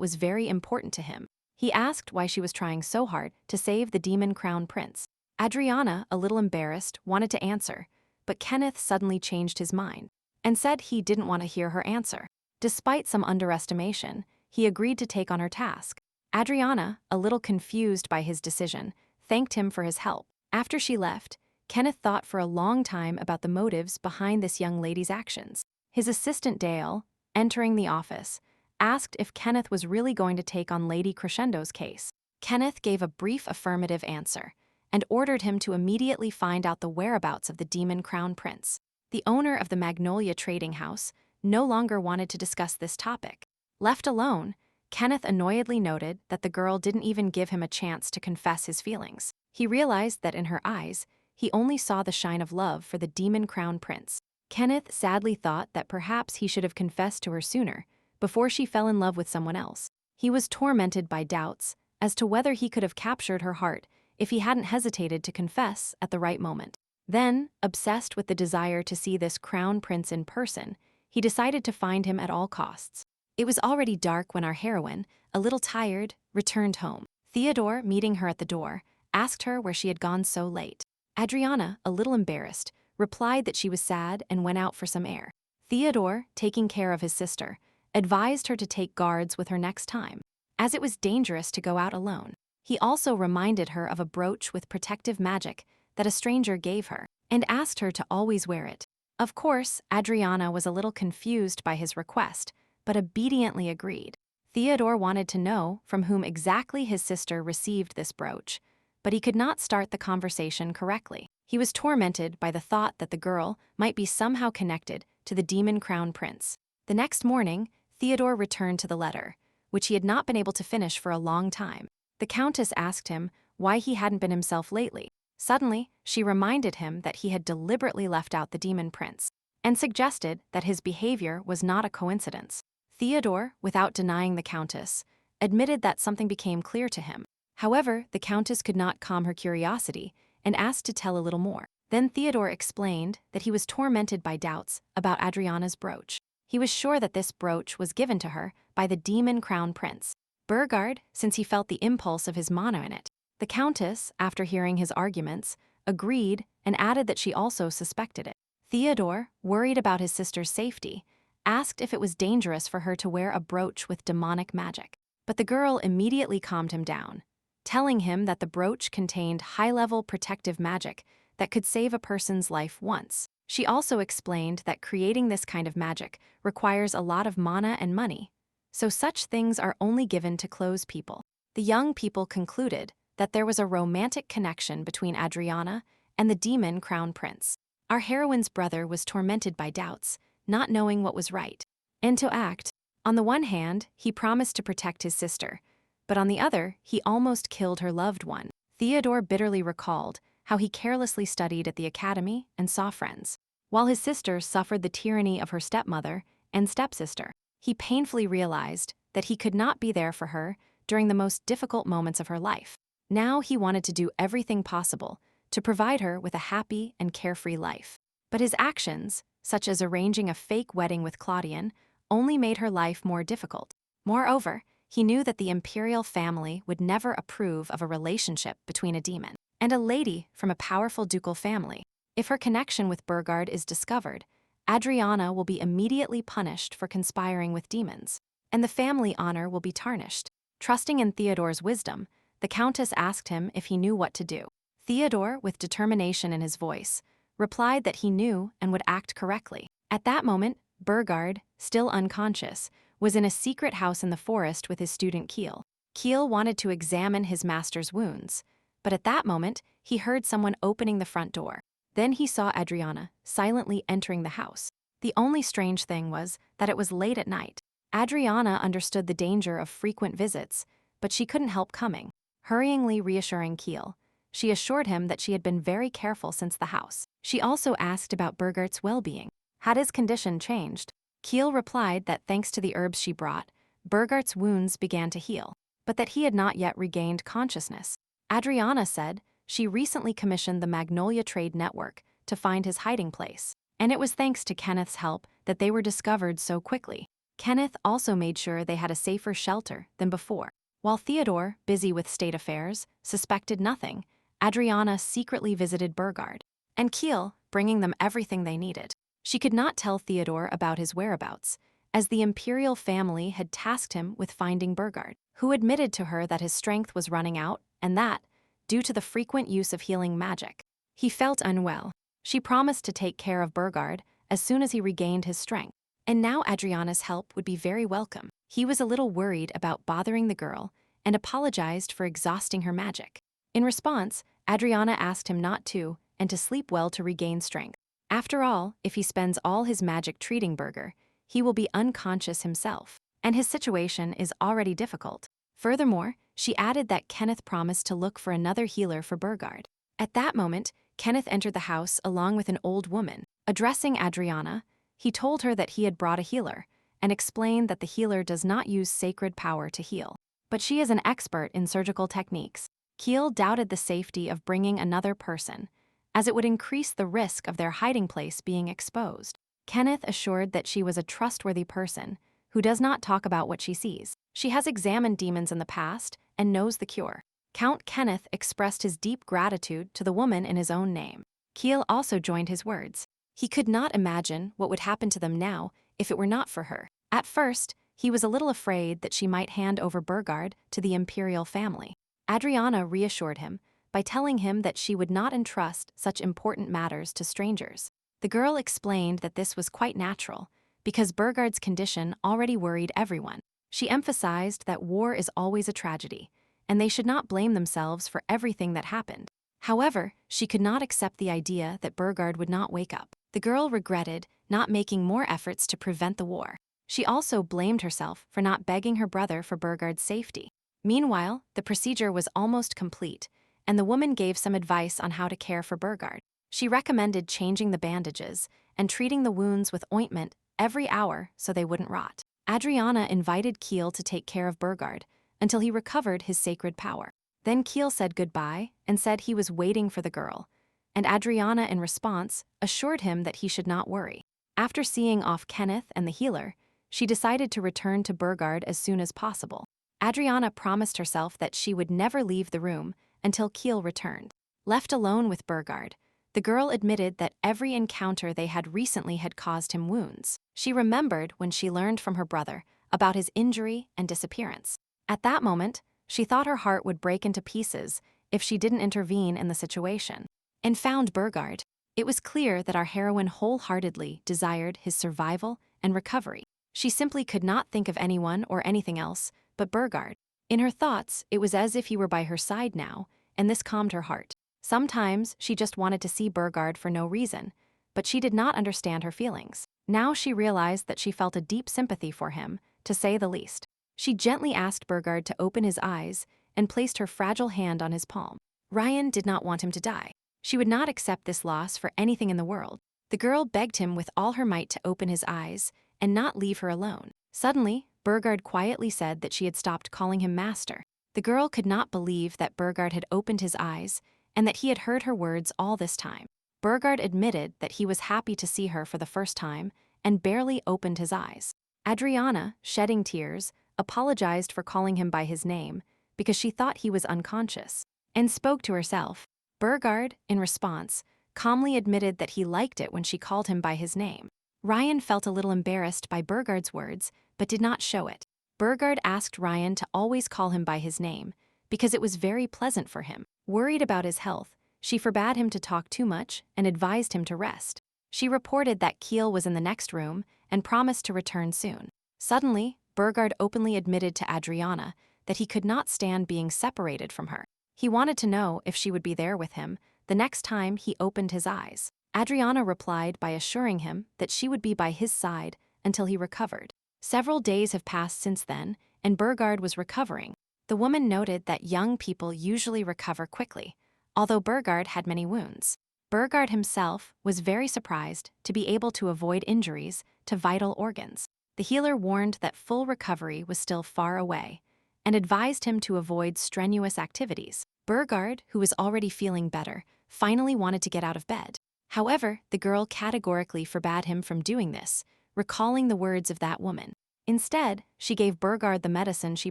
was very important to him. He asked why she was trying so hard to save the demon crown prince. Adriana, a little embarrassed, wanted to answer, but Kenneth suddenly changed his mind and said he didn't want to hear her answer. Despite some underestimation, he agreed to take on her task. Adriana, a little confused by his decision, thanked him for his help. After she left, Kenneth thought for a long time about the motives behind this young lady's actions. His assistant Dale, entering the office, asked if Kenneth was really going to take on Lady Crescendo's case. Kenneth gave a brief affirmative answer and ordered him to immediately find out the whereabouts of the demon crown prince. The owner of the Magnolia trading house no longer wanted to discuss this topic. Left alone, Kenneth annoyedly noted that the girl didn't even give him a chance to confess his feelings. He realized that in her eyes, he only saw the shine of love for the demon crown prince. Kenneth sadly thought that perhaps he should have confessed to her sooner, before she fell in love with someone else. He was tormented by doubts as to whether he could have captured her heart if he hadn't hesitated to confess at the right moment. Then, obsessed with the desire to see this crown prince in person, he decided to find him at all costs. It was already dark when our heroine, a little tired, returned home. Theodore, meeting her at the door, asked her where she had gone so late. Adriana, a little embarrassed, replied that she was sad and went out for some air. Theodore, taking care of his sister, advised her to take guards with her next time, as it was dangerous to go out alone. He also reminded her of a brooch with protective magic that a stranger gave her, and asked her to always wear it. Of course, Adriana was a little confused by his request, but obediently agreed. Theodore wanted to know from whom exactly his sister received this brooch, but he could not start the conversation correctly. He was tormented by the thought that the girl might be somehow connected to the demon crown prince. The next morning, Theodore returned to the letter, which he had not been able to finish for a long time. The Countess asked him why he hadn't been himself lately. Suddenly, she reminded him that he had deliberately left out the demon prince, and suggested that his behavior was not a coincidence. Theodore, without denying the Countess, admitted that something became clear to him. However, the Countess could not calm her curiosity and asked to tell a little more. Then Theodore explained that he was tormented by doubts about Adriana's brooch. He was sure that this brooch was given to her by the demon crown prince, Burgard, since he felt the impulse of his mana in it. The Countess, after hearing his arguments, agreed and added that she also suspected it. Theodore, worried about his sister's safety, asked if it was dangerous for her to wear a brooch with demonic magic. But the girl immediately calmed him down, telling him that the brooch contained high-level protective magic that could save a person's life once. She also explained that creating this kind of magic requires a lot of mana and money, so such things are only given to close people. The young people concluded that there was a romantic connection between Adriana and the demon crown prince. Our heroine's brother was tormented by doubts, not knowing what was right and to act. On the one hand, he promised to protect his sister, but on the other, he almost killed her loved one. Theodore bitterly recalled how he carelessly studied at the academy and saw friends, while his sister suffered the tyranny of her stepmother and stepsister. He painfully realized that he could not be there for her during the most difficult moments of her life. Now he wanted to do everything possible to provide her with a happy and carefree life. But his actions, such as arranging a fake wedding with Claudian, only made her life more difficult. Moreover, he knew that the imperial family would never approve of a relationship between a demon and a lady from a powerful ducal family. If her connection with Burgard is discovered, Adriana will be immediately punished for conspiring with demons, and the family honor will be tarnished. Trusting in Theodore's wisdom, the Countess asked him if he knew what to do. Theodore, with determination in his voice, replied that he knew and would act correctly. At that moment, Burgard, still unconscious, was in a secret house in the forest with his student Kiel. Kiel wanted to examine his master's wounds, but at that moment, he heard someone opening the front door. Then he saw Adriana silently entering the house. The only strange thing was that it was late at night. Adriana understood the danger of frequent visits, but she couldn't help coming. Hurriedly reassuring Kiel, she assured him that she had been very careful since the house. She also asked about Burgart's well-being. Had his condition changed? Kiel replied that thanks to the herbs she brought, Burgart's wounds began to heal, but that he had not yet regained consciousness. Adriana said she recently commissioned the Magnolia Trade Network to find his hiding place, and it was thanks to Kenneth's help that they were discovered so quickly. Kenneth also made sure they had a safer shelter than before. While Theodore, busy with state affairs, suspected nothing, Adriana secretly visited Burgard, and Kiel, bringing them everything they needed. She could not tell Theodore about his whereabouts, as the imperial family had tasked him with finding Burgard, who admitted to her that his strength was running out and that, due to the frequent use of healing magic, he felt unwell. She promised to take care of Burgard as soon as he regained his strength, and now Adriana's help would be very welcome. He was a little worried about bothering the girl and apologized for exhausting her magic. In response, Adriana asked him not to and to sleep well to regain strength. After all, if he spends all his magic treating Burger, he will be unconscious himself, and his situation is already difficult. Furthermore, she added that Kenneth promised to look for another healer for Burgard. At that moment, Kenneth entered the house along with an old woman. Addressing Adriana, he told her that he had brought a healer and explained that the healer does not use sacred power to heal, but she is an expert in surgical techniques. Keel doubted the safety of bringing another person, as it would increase the risk of their hiding place being exposed. Kenneth assured that she was a trustworthy person who does not talk about what she sees. She has examined demons in the past and knows the cure. Count Kenneth expressed his deep gratitude to the woman in his own name. Keel also joined his words. He could not imagine what would happen to them now if it were not for her. At first, he was a little afraid that she might hand over Burgard to the imperial family. Adriana reassured him by telling him that she would not entrust such important matters to strangers. The girl explained that this was quite natural, because Burgard's condition already worried everyone. She emphasized that war is always a tragedy, and they should not blame themselves for everything that happened. However, she could not accept the idea that Burgard would not wake up. The girl regretted not making more efforts to prevent the war. She also blamed herself for not begging her brother for Burgard's safety. Meanwhile, the procedure was almost complete, and the woman gave some advice on how to care for Burgard. She recommended changing the bandages and treating the wounds with ointment every hour so they wouldn't rot. Adriana invited Keel to take care of Burgard until he recovered his sacred power. Then Keel said goodbye and said he was waiting for the girl, and Adriana, in response, assured him that he should not worry. After seeing off Kenneth and the healer, she decided to return to Burgard as soon as possible. Adriana promised herself that she would never leave the room until Keel returned. Left alone with Burgard, the girl admitted that every encounter they had recently had caused him wounds. She remembered when she learned from her brother about his injury and disappearance. At that moment, she thought her heart would break into pieces if she didn't intervene in the situation. And found Burgard. It was clear that our heroine wholeheartedly desired his survival and recovery. She simply could not think of anyone or anything else but Burgard. In her thoughts, it was as if he were by her side now, and this calmed her heart. Sometimes she just wanted to see Burgard for no reason, but she did not understand her feelings. Now she realized that she felt a deep sympathy for him, to say the least. She gently asked Burgard to open his eyes and placed her fragile hand on his palm. Ryan did not want him to die. She would not accept this loss for anything in the world. The girl begged him with all her might to open his eyes and not leave her alone. Suddenly, Burgard quietly said that she had stopped calling him master. The girl could not believe that Burgard had opened his eyes and that he had heard her words all this time. Burgard admitted that he was happy to see her for the first time and barely opened his eyes. Adriana, shedding tears, apologized for calling him by his name because she thought he was unconscious, and spoke to herself. Burgard, in response, calmly admitted that he liked it when she called him by his name. Ryan felt a little embarrassed by Burgard's words, but did not show it. Burgard asked Ryan to always call him by his name, because it was very pleasant for him. Worried about his health, she forbade him to talk too much and advised him to rest. She reported that Keel was in the next room and promised to return soon. Suddenly, Burgard openly admitted to Adriana that he could not stand being separated from her. He wanted to know if she would be there with him the next time he opened his eyes. Adriana replied by assuring him that she would be by his side until he recovered. Several days have passed since then, and Burgard was recovering. The woman noted that young people usually recover quickly, although Burgard had many wounds. Burgard himself was very surprised to be able to avoid injuries to vital organs. The healer warned that full recovery was still far away, and advised him to avoid strenuous activities. Burgard, who was already feeling better, finally wanted to get out of bed. However, the girl categorically forbade him from doing this, recalling the words of that woman. Instead, she gave Burgard the medicine she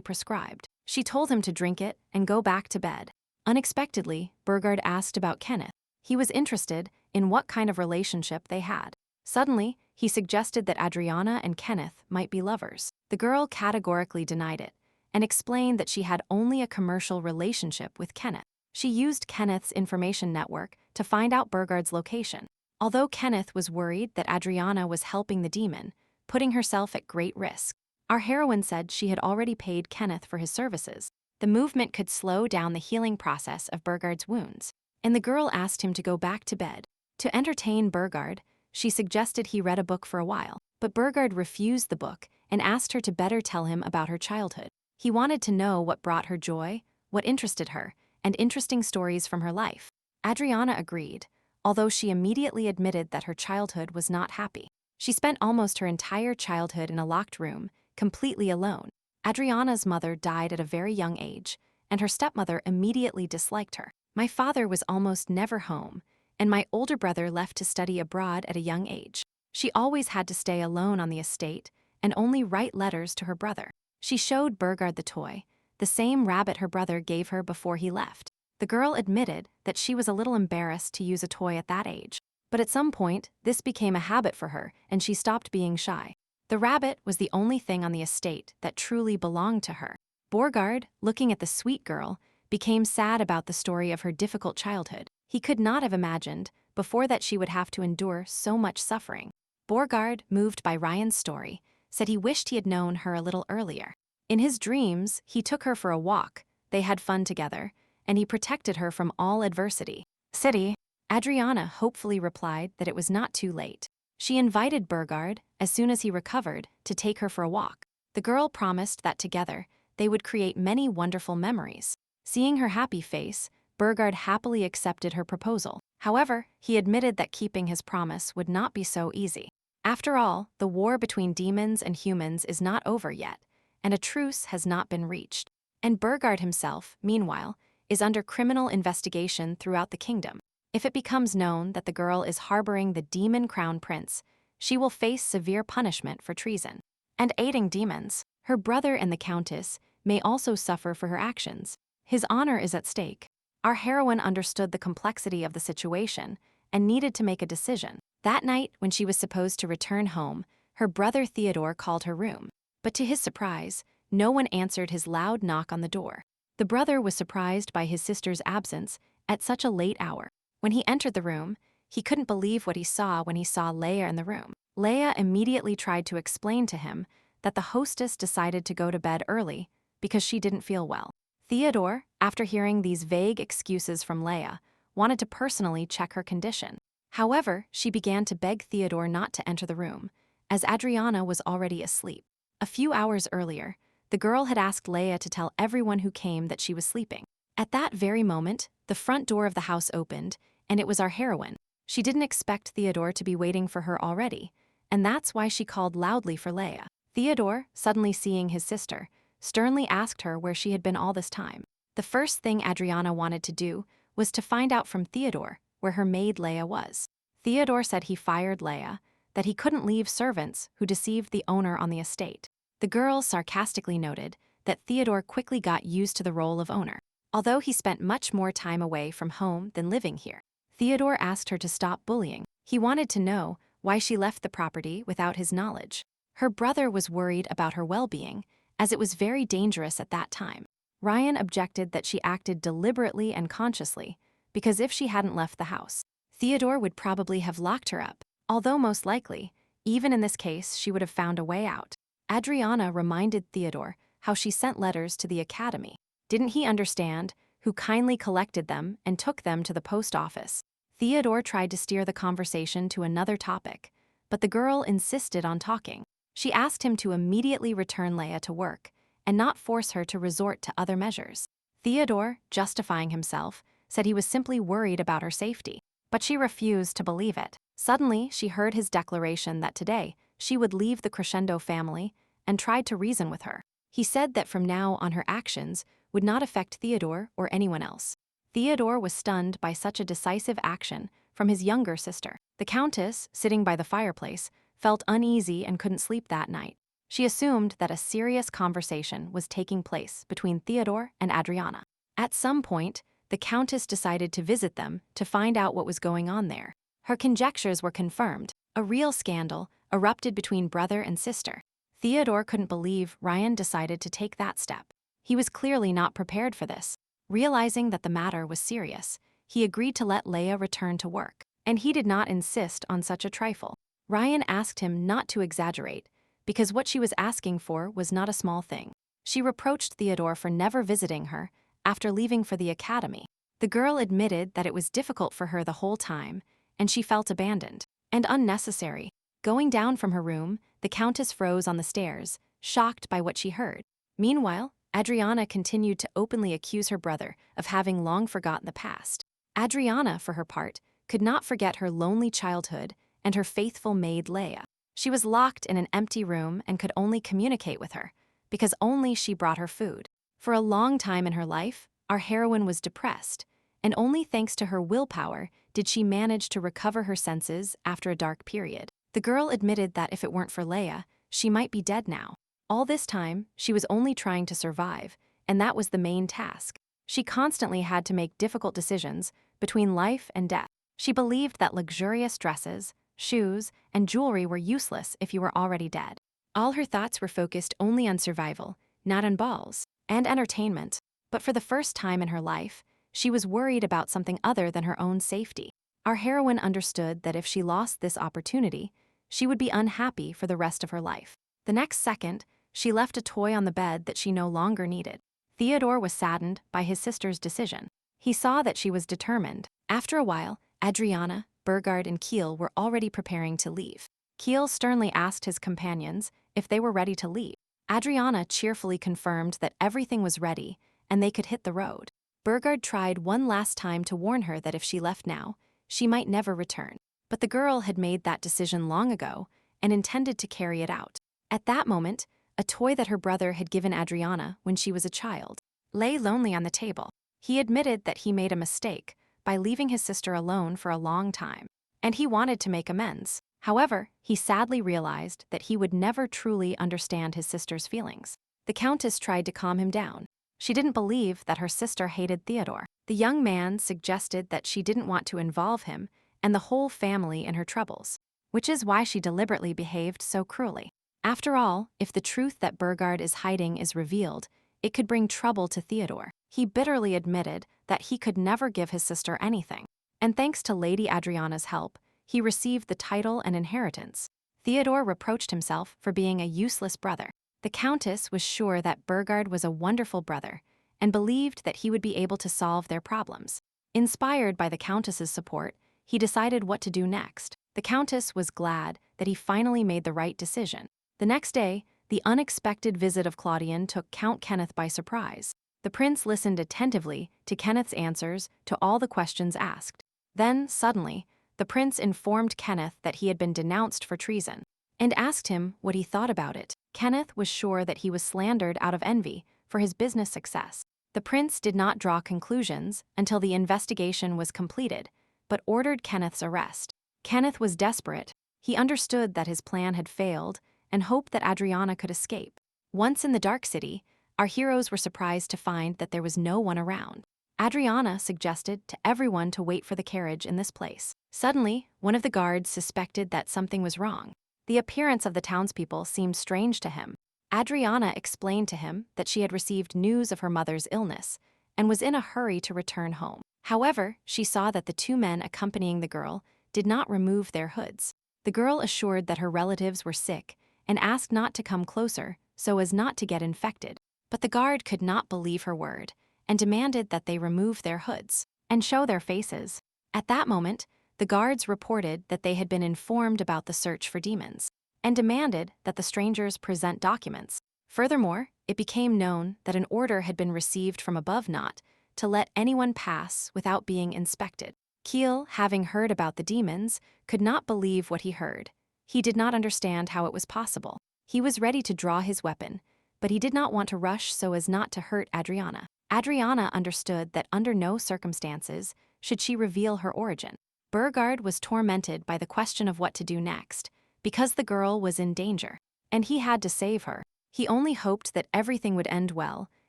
prescribed. She told him to drink it and go back to bed. Unexpectedly, Burgard asked about Kenneth. He was interested in what kind of relationship they had. Suddenly, he suggested that Adriana and Kenneth might be lovers. The girl categorically denied it and explained that she had only a commercial relationship with Kenneth. She used Kenneth's information network to find out Burgard's location. Although Kenneth was worried that Adriana was helping the demon, putting herself at great risk, our heroine said she had already paid Kenneth for his services. The movement could slow down the healing process of Burgard's wounds, and the girl asked him to go back to bed. To entertain Burgard, she suggested he read a book for a while, but Burgard refused the book and asked her to better tell him about her childhood. He wanted to know what brought her joy, what interested her, and interesting stories from her life. Adriana agreed, although she immediately admitted that her childhood was not happy. She spent almost her entire childhood in a locked room, completely alone. Adriana's mother died at a very young age, and her stepmother immediately disliked her. My father was almost never home, and my older brother left to study abroad at a young age. She always had to stay alone on the estate and only write letters to her brother. She showed Burgard the toy, the same rabbit her brother gave her before he left. The girl admitted that she was a little embarrassed to use a toy at that age, but at some point, this became a habit for her and she stopped being shy. The rabbit was the only thing on the estate that truly belonged to her. Borgard, looking at the sweet girl, became sad about the story of her difficult childhood. He could not have imagined before that she would have to endure so much suffering. Borgard, moved by Ryan's story, said he wished he had known her a little earlier. In his dreams, he took her for a walk, they had fun together, and he protected her from all adversity. City. Adriana hopefully replied that it was not too late. She invited Burgard, as soon as he recovered, to take her for a walk. The girl promised that together, they would create many wonderful memories. Seeing her happy face, Burgard happily accepted her proposal. However, he admitted that keeping his promise would not be so easy. After all, the war between demons and humans is not over yet, and a truce has not been reached. And Burgard himself, meanwhile, is under criminal investigation throughout the kingdom. If it becomes known that the girl is harboring the demon crown prince, she will face severe punishment for treason. And aiding demons, her brother and the countess may also suffer for her actions. His honor is at stake. Our heroine understood the complexity of the situation and needed to make a decision. That night, when she was supposed to return home, her brother Theodore called her room. But to his surprise, no one answered his loud knock on the door. The brother was surprised by his sister's absence at such a late hour. When he entered the room, he couldn't believe what he saw when he saw Leia in the room. Leia immediately tried to explain to him that the hostess decided to go to bed early because she didn't feel well. Theodore, after hearing these vague excuses from Leia, wanted to personally check her condition. However, she began to beg Theodore not to enter the room, as Adriana was already asleep. A few hours earlier, the girl had asked Leia to tell everyone who came that she was sleeping. At that very moment, the front door of the house opened, and it was our heroine. She didn't expect Theodore to be waiting for her already, and that's why she called loudly for Leia. Theodore, suddenly seeing his sister, sternly asked her where she had been all this time. The first thing Adriana wanted to do was to find out from Theodore where her maid Leia was. Theodore said he fired Leia, that he couldn't leave servants who deceived the owner on the estate. The girl sarcastically noted that Theodore quickly got used to the role of owner. Although he spent much more time away from home than living here, Theodore asked her to stop bullying. He wanted to know why she left the property without his knowledge. Her brother was worried about her well-being, as it was very dangerous at that time. Ryan objected that she acted deliberately and consciously, because if she hadn't left the house, Theodore would probably have locked her up, although most likely, even in this case, she would have found a way out. Adriana reminded Theodore how she sent letters to the academy. Didn't he understand, who kindly collected them and took them to the post office? Theodore tried to steer the conversation to another topic, but the girl insisted on talking. She asked him to immediately return Leia to work and not force her to resort to other measures. Theodore, justifying himself, said he was simply worried about her safety, but she refused to believe it. Suddenly, she heard his declaration that today she would leave the Crescendo family and tried to reason with her. He said that from now on her actions would not affect Theodore or anyone else. Theodore was stunned by such a decisive action from his younger sister. The countess, sitting by the fireplace, felt uneasy and couldn't sleep that night. She assumed that a serious conversation was taking place between Theodore and Adriana. At some point, the countess decided to visit them to find out what was going on there. Her conjectures were confirmed. A real scandal erupted between brother and sister. Theodore couldn't believe Ryan decided to take that step. He was clearly not prepared for this. Realizing that the matter was serious, he agreed to let Leia return to work, and he did not insist on such a trifle. Ryan asked him not to exaggerate, because what she was asking for was not a small thing. She reproached Theodore for never visiting her after leaving for the academy. The girl admitted that it was difficult for her the whole time, and she felt abandoned and unnecessary. Going down from her room, the countess froze on the stairs, shocked by what she heard. Meanwhile, Adriana continued to openly accuse her brother of having long forgotten the past. Adriana, for her part, could not forget her lonely childhood and her faithful maid Leia. She was locked in an empty room and could only communicate with her, because only she brought her food. For a long time in her life, our heroine was depressed, and only thanks to her willpower did she manage to recover her senses after a dark period. The girl admitted that if it weren't for Leia, she might be dead now. All this time, she was only trying to survive, and that was the main task. She constantly had to make difficult decisions between life and death. She believed that luxurious dresses, shoes, and jewelry were useless if you were already dead. All her thoughts were focused only on survival, not on balls and entertainment. But for the first time in her life, she was worried about something other than her own safety. Our heroine understood that if she lost this opportunity, she would be unhappy for the rest of her life. The next second, she left a toy on the bed that she no longer needed. Theodore was saddened by his sister's decision. He saw that she was determined. After a while, Adriana, Burgard, and Kiel were already preparing to leave. Kiel sternly asked his companions if they were ready to leave. Adriana cheerfully confirmed that everything was ready and they could hit the road. Burgard tried one last time to warn her that if she left now, she might never return. But the girl had made that decision long ago and intended to carry it out. At that moment, a toy that her brother had given Adriana when she was a child lay lonely on the table. He admitted that he made a mistake by leaving his sister alone for a long time, and he wanted to make amends. However, he sadly realized that he would never truly understand his sister's feelings. The Countess tried to calm him down. She didn't believe that her sister hated Theodore. The young man suggested that she didn't want to involve him and the whole family in her troubles, which is why she deliberately behaved so cruelly. After all, if the truth that Burgard is hiding is revealed, it could bring trouble to Theodore. He bitterly admitted that he could never give his sister anything, and thanks to Lady Adriana's help, he received the title and inheritance. Theodore reproached himself for being a useless brother. The Countess was sure that Burgard was a wonderful brother and believed that he would be able to solve their problems. Inspired by the Countess's support, he decided what to do next. The Countess was glad that he finally made the right decision. The next day, the unexpected visit of Claudian took Count Kenneth by surprise. The prince listened attentively to Kenneth's answers to all the questions asked. Then, suddenly, the prince informed Kenneth that he had been denounced for treason and asked him what he thought about it. Kenneth was sure that he was slandered out of envy for his business success. The prince did not draw conclusions until the investigation was completed, but ordered Kenneth's arrest. Kenneth was desperate. He understood that his plan had failed and hoped that Adriana could escape. Once in the Dark City, our heroes were surprised to find that there was no one around. Adriana suggested to everyone to wait for the carriage in this place. Suddenly, one of the guards suspected that something was wrong. The appearance of the townspeople seemed strange to him. Adriana explained to him that she had received news of her mother's illness and was in a hurry to return home. However, she saw that the two men accompanying the girl did not remove their hoods. The girl assured that her relatives were sick and asked not to come closer so as not to get infected. But the guard could not believe her word and demanded that they remove their hoods and show their faces. At that moment, the guards reported that they had been informed about the search for demons and demanded that the strangers present documents. Furthermore, it became known that an order had been received from above not to let anyone pass without being inspected. Kiel, having heard about the demons, could not believe what he heard. He did not understand how it was possible. He was ready to draw his weapon, but he did not want to rush so as not to hurt Adriana. Adriana understood that under no circumstances should she reveal her origin. Burgard was tormented by the question of what to do next, because the girl was in danger, and he had to save her. He only hoped that everything would end well,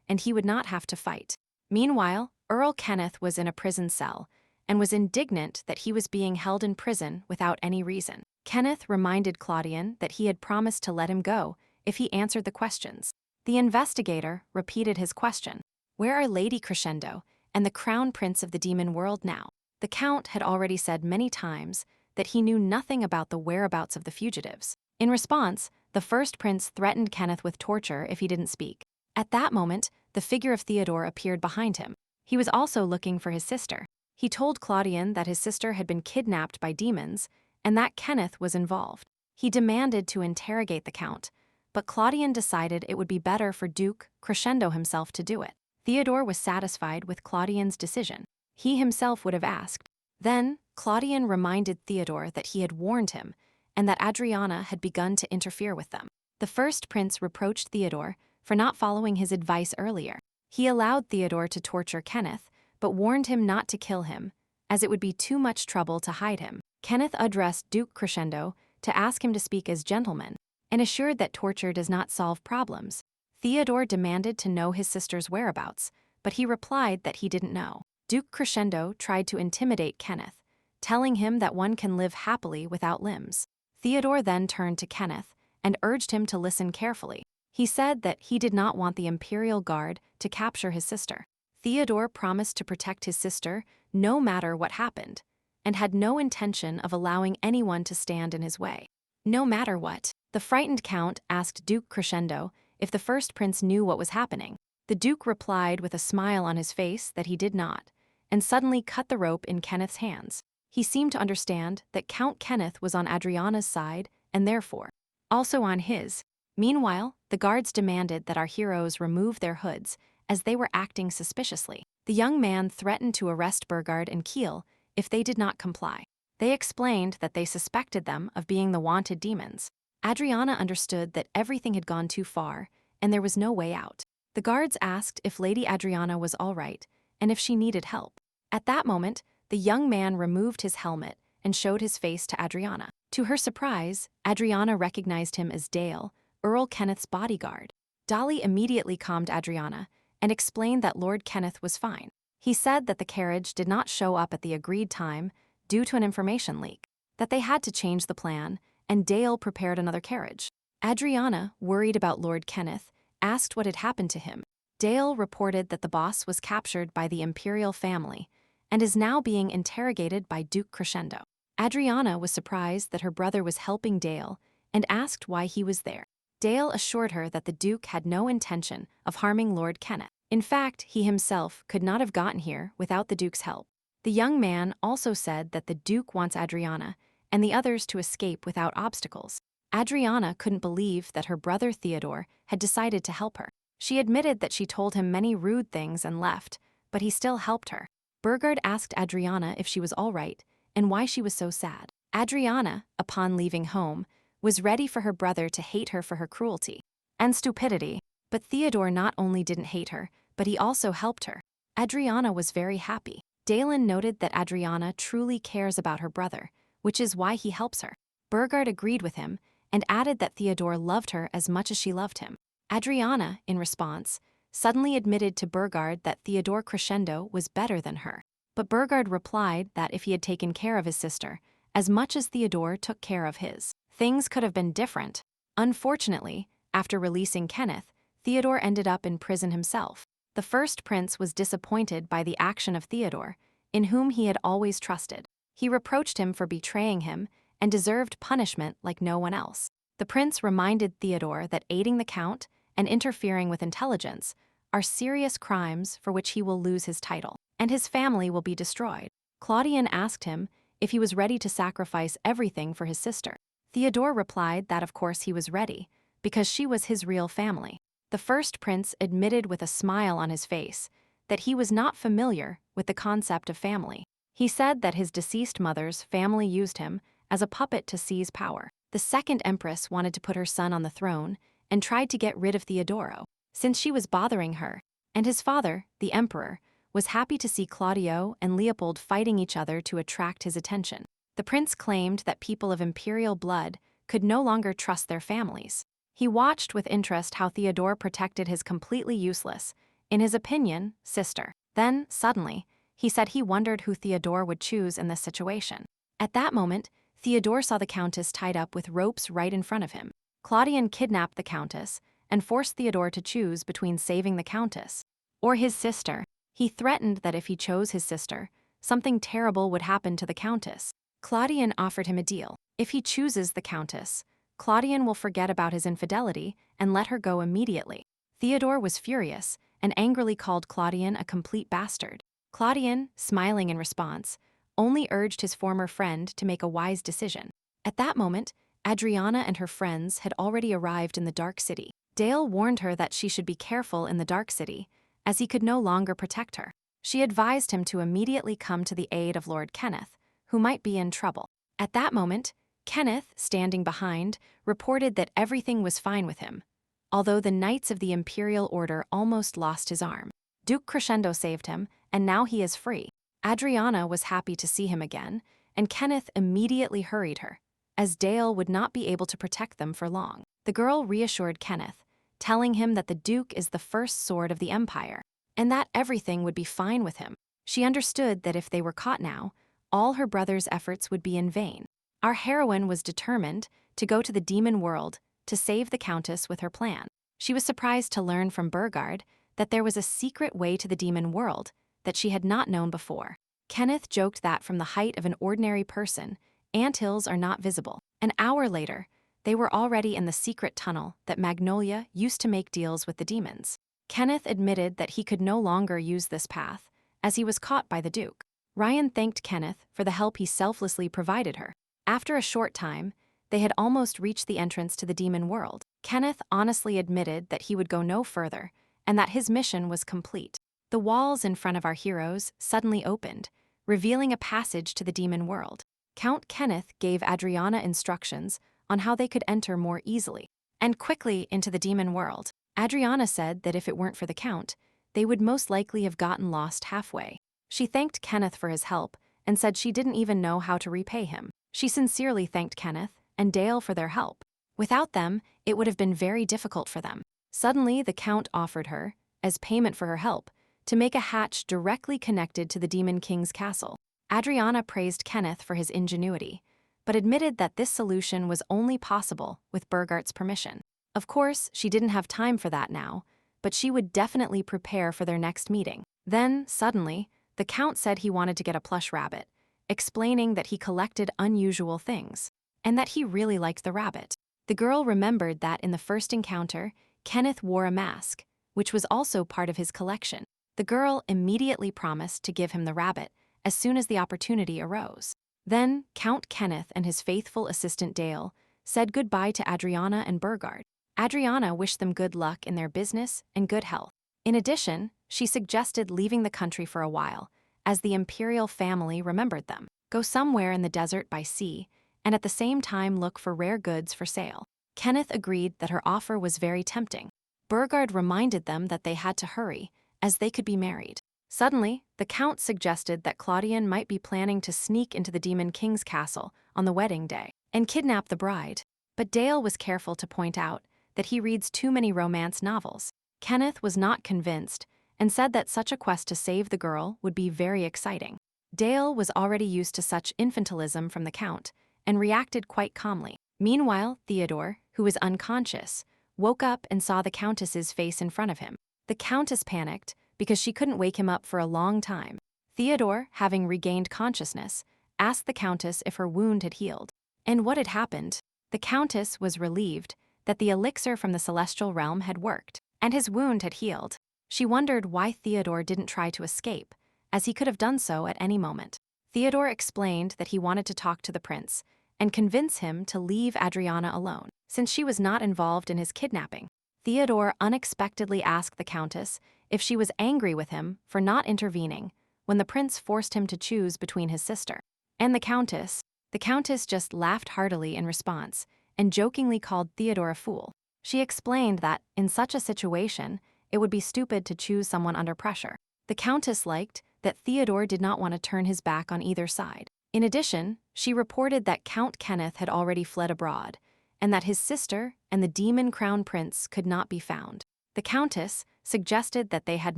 and he would not have to fight. Meanwhile, Earl Kenneth was in a prison cell, and was indignant that he was being held in prison without any reason. Kenneth reminded Claudian that he had promised to let him go if he answered the questions. The investigator repeated his question. Where are Lady Crescendo and the crown prince of the demon world now? The Count had already said many times that he knew nothing about the whereabouts of the fugitives. In response, the first prince threatened Kenneth with torture if he didn't speak. At that moment, the figure of Theodore appeared behind him. He was also looking for his sister. He told Claudian that his sister had been kidnapped by demons and that Kenneth was involved. He demanded to interrogate the Count, but Claudian decided it would be better for Duke Crescendo himself to do it. Theodore was satisfied with Claudian's decision. He himself would have asked. Then, Claudian reminded Theodore that he had warned him and that Adriana had begun to interfere with them. The first prince reproached Theodore for not following his advice earlier. He allowed Theodore to torture Kenneth, but warned him not to kill him, as it would be too much trouble to hide him. Kenneth addressed Duke Crescendo to ask him to speak as gentleman, and assured that torture does not solve problems. Theodore demanded to know his sister's whereabouts, but he replied that he didn't know. Duke Crescendo tried to intimidate Kenneth, telling him that one can live happily without limbs. Theodore then turned to Kenneth and urged him to listen carefully. He said that he did not want the Imperial Guard to capture his sister. Theodore promised to protect his sister no matter what happened, and had no intention of allowing anyone to stand in his way. No matter what, the frightened count asked Duke Crescendo if the first prince knew what was happening. The Duke replied with a smile on his face that he did not, and suddenly cut the rope in Kenneth's hands. He seemed to understand that Count Kenneth was on Adriana's side and therefore also on his. Meanwhile, the guards demanded that our heroes remove their hoods as they were acting suspiciously. The young man threatened to arrest Burgard and Kiel if they did not comply. They explained that they suspected them of being the wanted demons. Adriana understood that everything had gone too far and there was no way out. The guards asked if Lady Adriana was all right and if she needed help. At that moment, the young man removed his helmet and showed his face to Adriana. To her surprise, Adriana recognized him as Dale, Earl Kenneth's bodyguard. Dolly immediately calmed Adriana and explained that Lord Kenneth was fine. He said that the carriage did not show up at the agreed time due to an information leak, that they had to change the plan, and Dale prepared another carriage. Adriana, worried about Lord Kenneth, asked what had happened to him. Dale reported that the boss was captured by the Imperial family and is now being interrogated by Duke Crescendo. Adriana was surprised that her brother was helping Dale and asked why he was there. Dale assured her that the Duke had no intention of harming Lord Kenneth. In fact, he himself could not have gotten here without the Duke's help. The young man also said that the Duke wants Adriana and the others to escape without obstacles. Adriana couldn't believe that her brother Theodore had decided to help her. She admitted that she told him many rude things and left, but he still helped her. Burgard asked Adriana if she was all right and why she was so sad. Adriana, upon leaving home, was ready for her brother to hate her for her cruelty and stupidity. But Theodore not only didn't hate her, but he also helped her. Adriana was very happy. Dalen noted that Adriana truly cares about her brother, which is why he helps her. Burgard agreed with him and added that Theodore loved her as much as she loved him. Adriana, in response, suddenly admitted to Burgard that Theodore Crescendo was better than her. But Burgard replied that if he had taken care of his sister, as much as Theodore took care of his, things could have been different. Unfortunately, after releasing Kenneth, Theodore ended up in prison himself. The first prince was disappointed by the action of Theodore, in whom he had always trusted. He reproached him for betraying him and deserved punishment like no one else. The prince reminded Theodore that aiding the count and interfering with intelligence are serious crimes for which he will lose his title, and his family will be destroyed. Claudian asked him if he was ready to sacrifice everything for his sister. Theodore replied that of course he was ready, because she was his real family. The first prince admitted with a smile on his face that he was not familiar with the concept of family. He said that his deceased mother's family used him as a puppet to seize power. The second empress wanted to put her son on the throne and tried to get rid of Theodoro, since she was bothering her, and his father, the emperor, was happy to see Claudio and Leopold fighting each other to attract his attention. The prince claimed that people of imperial blood could no longer trust their families. He watched with interest how Theodore protected his completely useless, in his opinion, sister. Then, suddenly, he said he wondered who Theodore would choose in this situation. At that moment, Theodore saw the countess tied up with ropes right in front of him. Claudian kidnapped the countess and forced Theodore to choose between saving the countess or his sister. He threatened that if he chose his sister, something terrible would happen to the countess. Claudian offered him a deal. If he chooses the countess, Claudian will forget about his infidelity and let her go immediately. Theodore was furious and angrily called Claudian a complete bastard. Claudian, smiling in response, only urged his former friend to make a wise decision. At that moment, Adriana and her friends had already arrived in the Dark City. Dale warned her that she should be careful in the Dark City, as he could no longer protect her. She advised him to immediately come to the aid of Lord Kenneth, who might be in trouble. At that moment, Kenneth, standing behind, reported that everything was fine with him, although the Knights of the Imperial Order almost lost his arm. Duke Crescendo saved him, and now he is free. Adriana was happy to see him again, and Kenneth immediately hurried her, as Dale would not be able to protect them for long. The girl reassured Kenneth, telling him that the Duke is the first sword of the Empire, and that everything would be fine with him. She understood that if they were caught now, all her brother's efforts would be in vain. Our heroine was determined to go to the demon world to save the Countess with her plan. She was surprised to learn from Burgard that there was a secret way to the demon world that she had not known before. Kenneth joked that from the height of an ordinary person, anthills are not visible. An hour later, they were already in the secret tunnel that Magnolia used to make deals with the demons. Kenneth admitted that he could no longer use this path, as he was caught by the Duke. Ryan thanked Kenneth for the help he selflessly provided her. After a short time, they had almost reached the entrance to the demon world. Kenneth honestly admitted that he would go no further, and that his mission was complete. The walls in front of our heroes suddenly opened, revealing a passage to the demon world. Count Kenneth gave Adriana instructions on how they could enter more easily and quickly into the demon world. Adriana said that if it weren't for the Count, they would most likely have gotten lost halfway. She thanked Kenneth for his help and said she didn't even know how to repay him. She sincerely thanked Kenneth and Dale for their help. Without them, it would have been very difficult for them. Suddenly, the Count offered her, as payment for her help, to make a hatch directly connected to the Demon King's castle. Adriana praised Kenneth for his ingenuity, but admitted that this solution was only possible with Burgart's permission. Of course, she didn't have time for that now, but she would definitely prepare for their next meeting. Then, suddenly, the Count said he wanted to get a plush rabbit, explaining that he collected unusual things, and that he really liked the rabbit. The girl remembered that in the first encounter, Kenneth wore a mask, which was also part of his collection. The girl immediately promised to give him the rabbit as soon as the opportunity arose. Then, Count Kenneth and his faithful assistant Dale said goodbye to Adriana and Burgard. Adriana wished them good luck in their business and good health. In addition, she suggested leaving the country for a while, as the imperial family remembered them. Go somewhere in the desert by sea, and at the same time look for rare goods for sale. Kenneth agreed that her offer was very tempting. Burgard reminded them that they had to hurry, as they could be married. Suddenly, the Count suggested that Claudian might be planning to sneak into the Demon King's castle on the wedding day and kidnap the bride. But Dale was careful to point out that he reads too many romance novels. Kenneth was not convinced and said that such a quest to save the girl would be very exciting. Dale was already used to such infantilism from the Count and reacted quite calmly. Meanwhile, Theodore, who was unconscious, woke up and saw the Countess's face in front of him. The Countess panicked because she couldn't wake him up for a long time. Theodore, having regained consciousness, asked the Countess if her wound had healed and what had happened. The Countess was relieved that the elixir from the celestial realm had worked, and his wound had healed. She wondered why Theodore didn't try to escape, as he could have done so at any moment. Theodore explained that he wanted to talk to the prince and convince him to leave Adriana alone, since she was not involved in his kidnapping. Theodore unexpectedly asked the Countess if she was angry with him for not intervening when the prince forced him to choose between his sister and the Countess. The Countess just laughed heartily in response and jokingly called Theodore a fool. She explained that, in such a situation, it would be stupid to choose someone under pressure. The Countess liked that Theodore did not want to turn his back on either side. In addition, she reported that Count Kenneth had already fled abroad, and that his sister and the demon crown prince could not be found. The Countess suggested that they had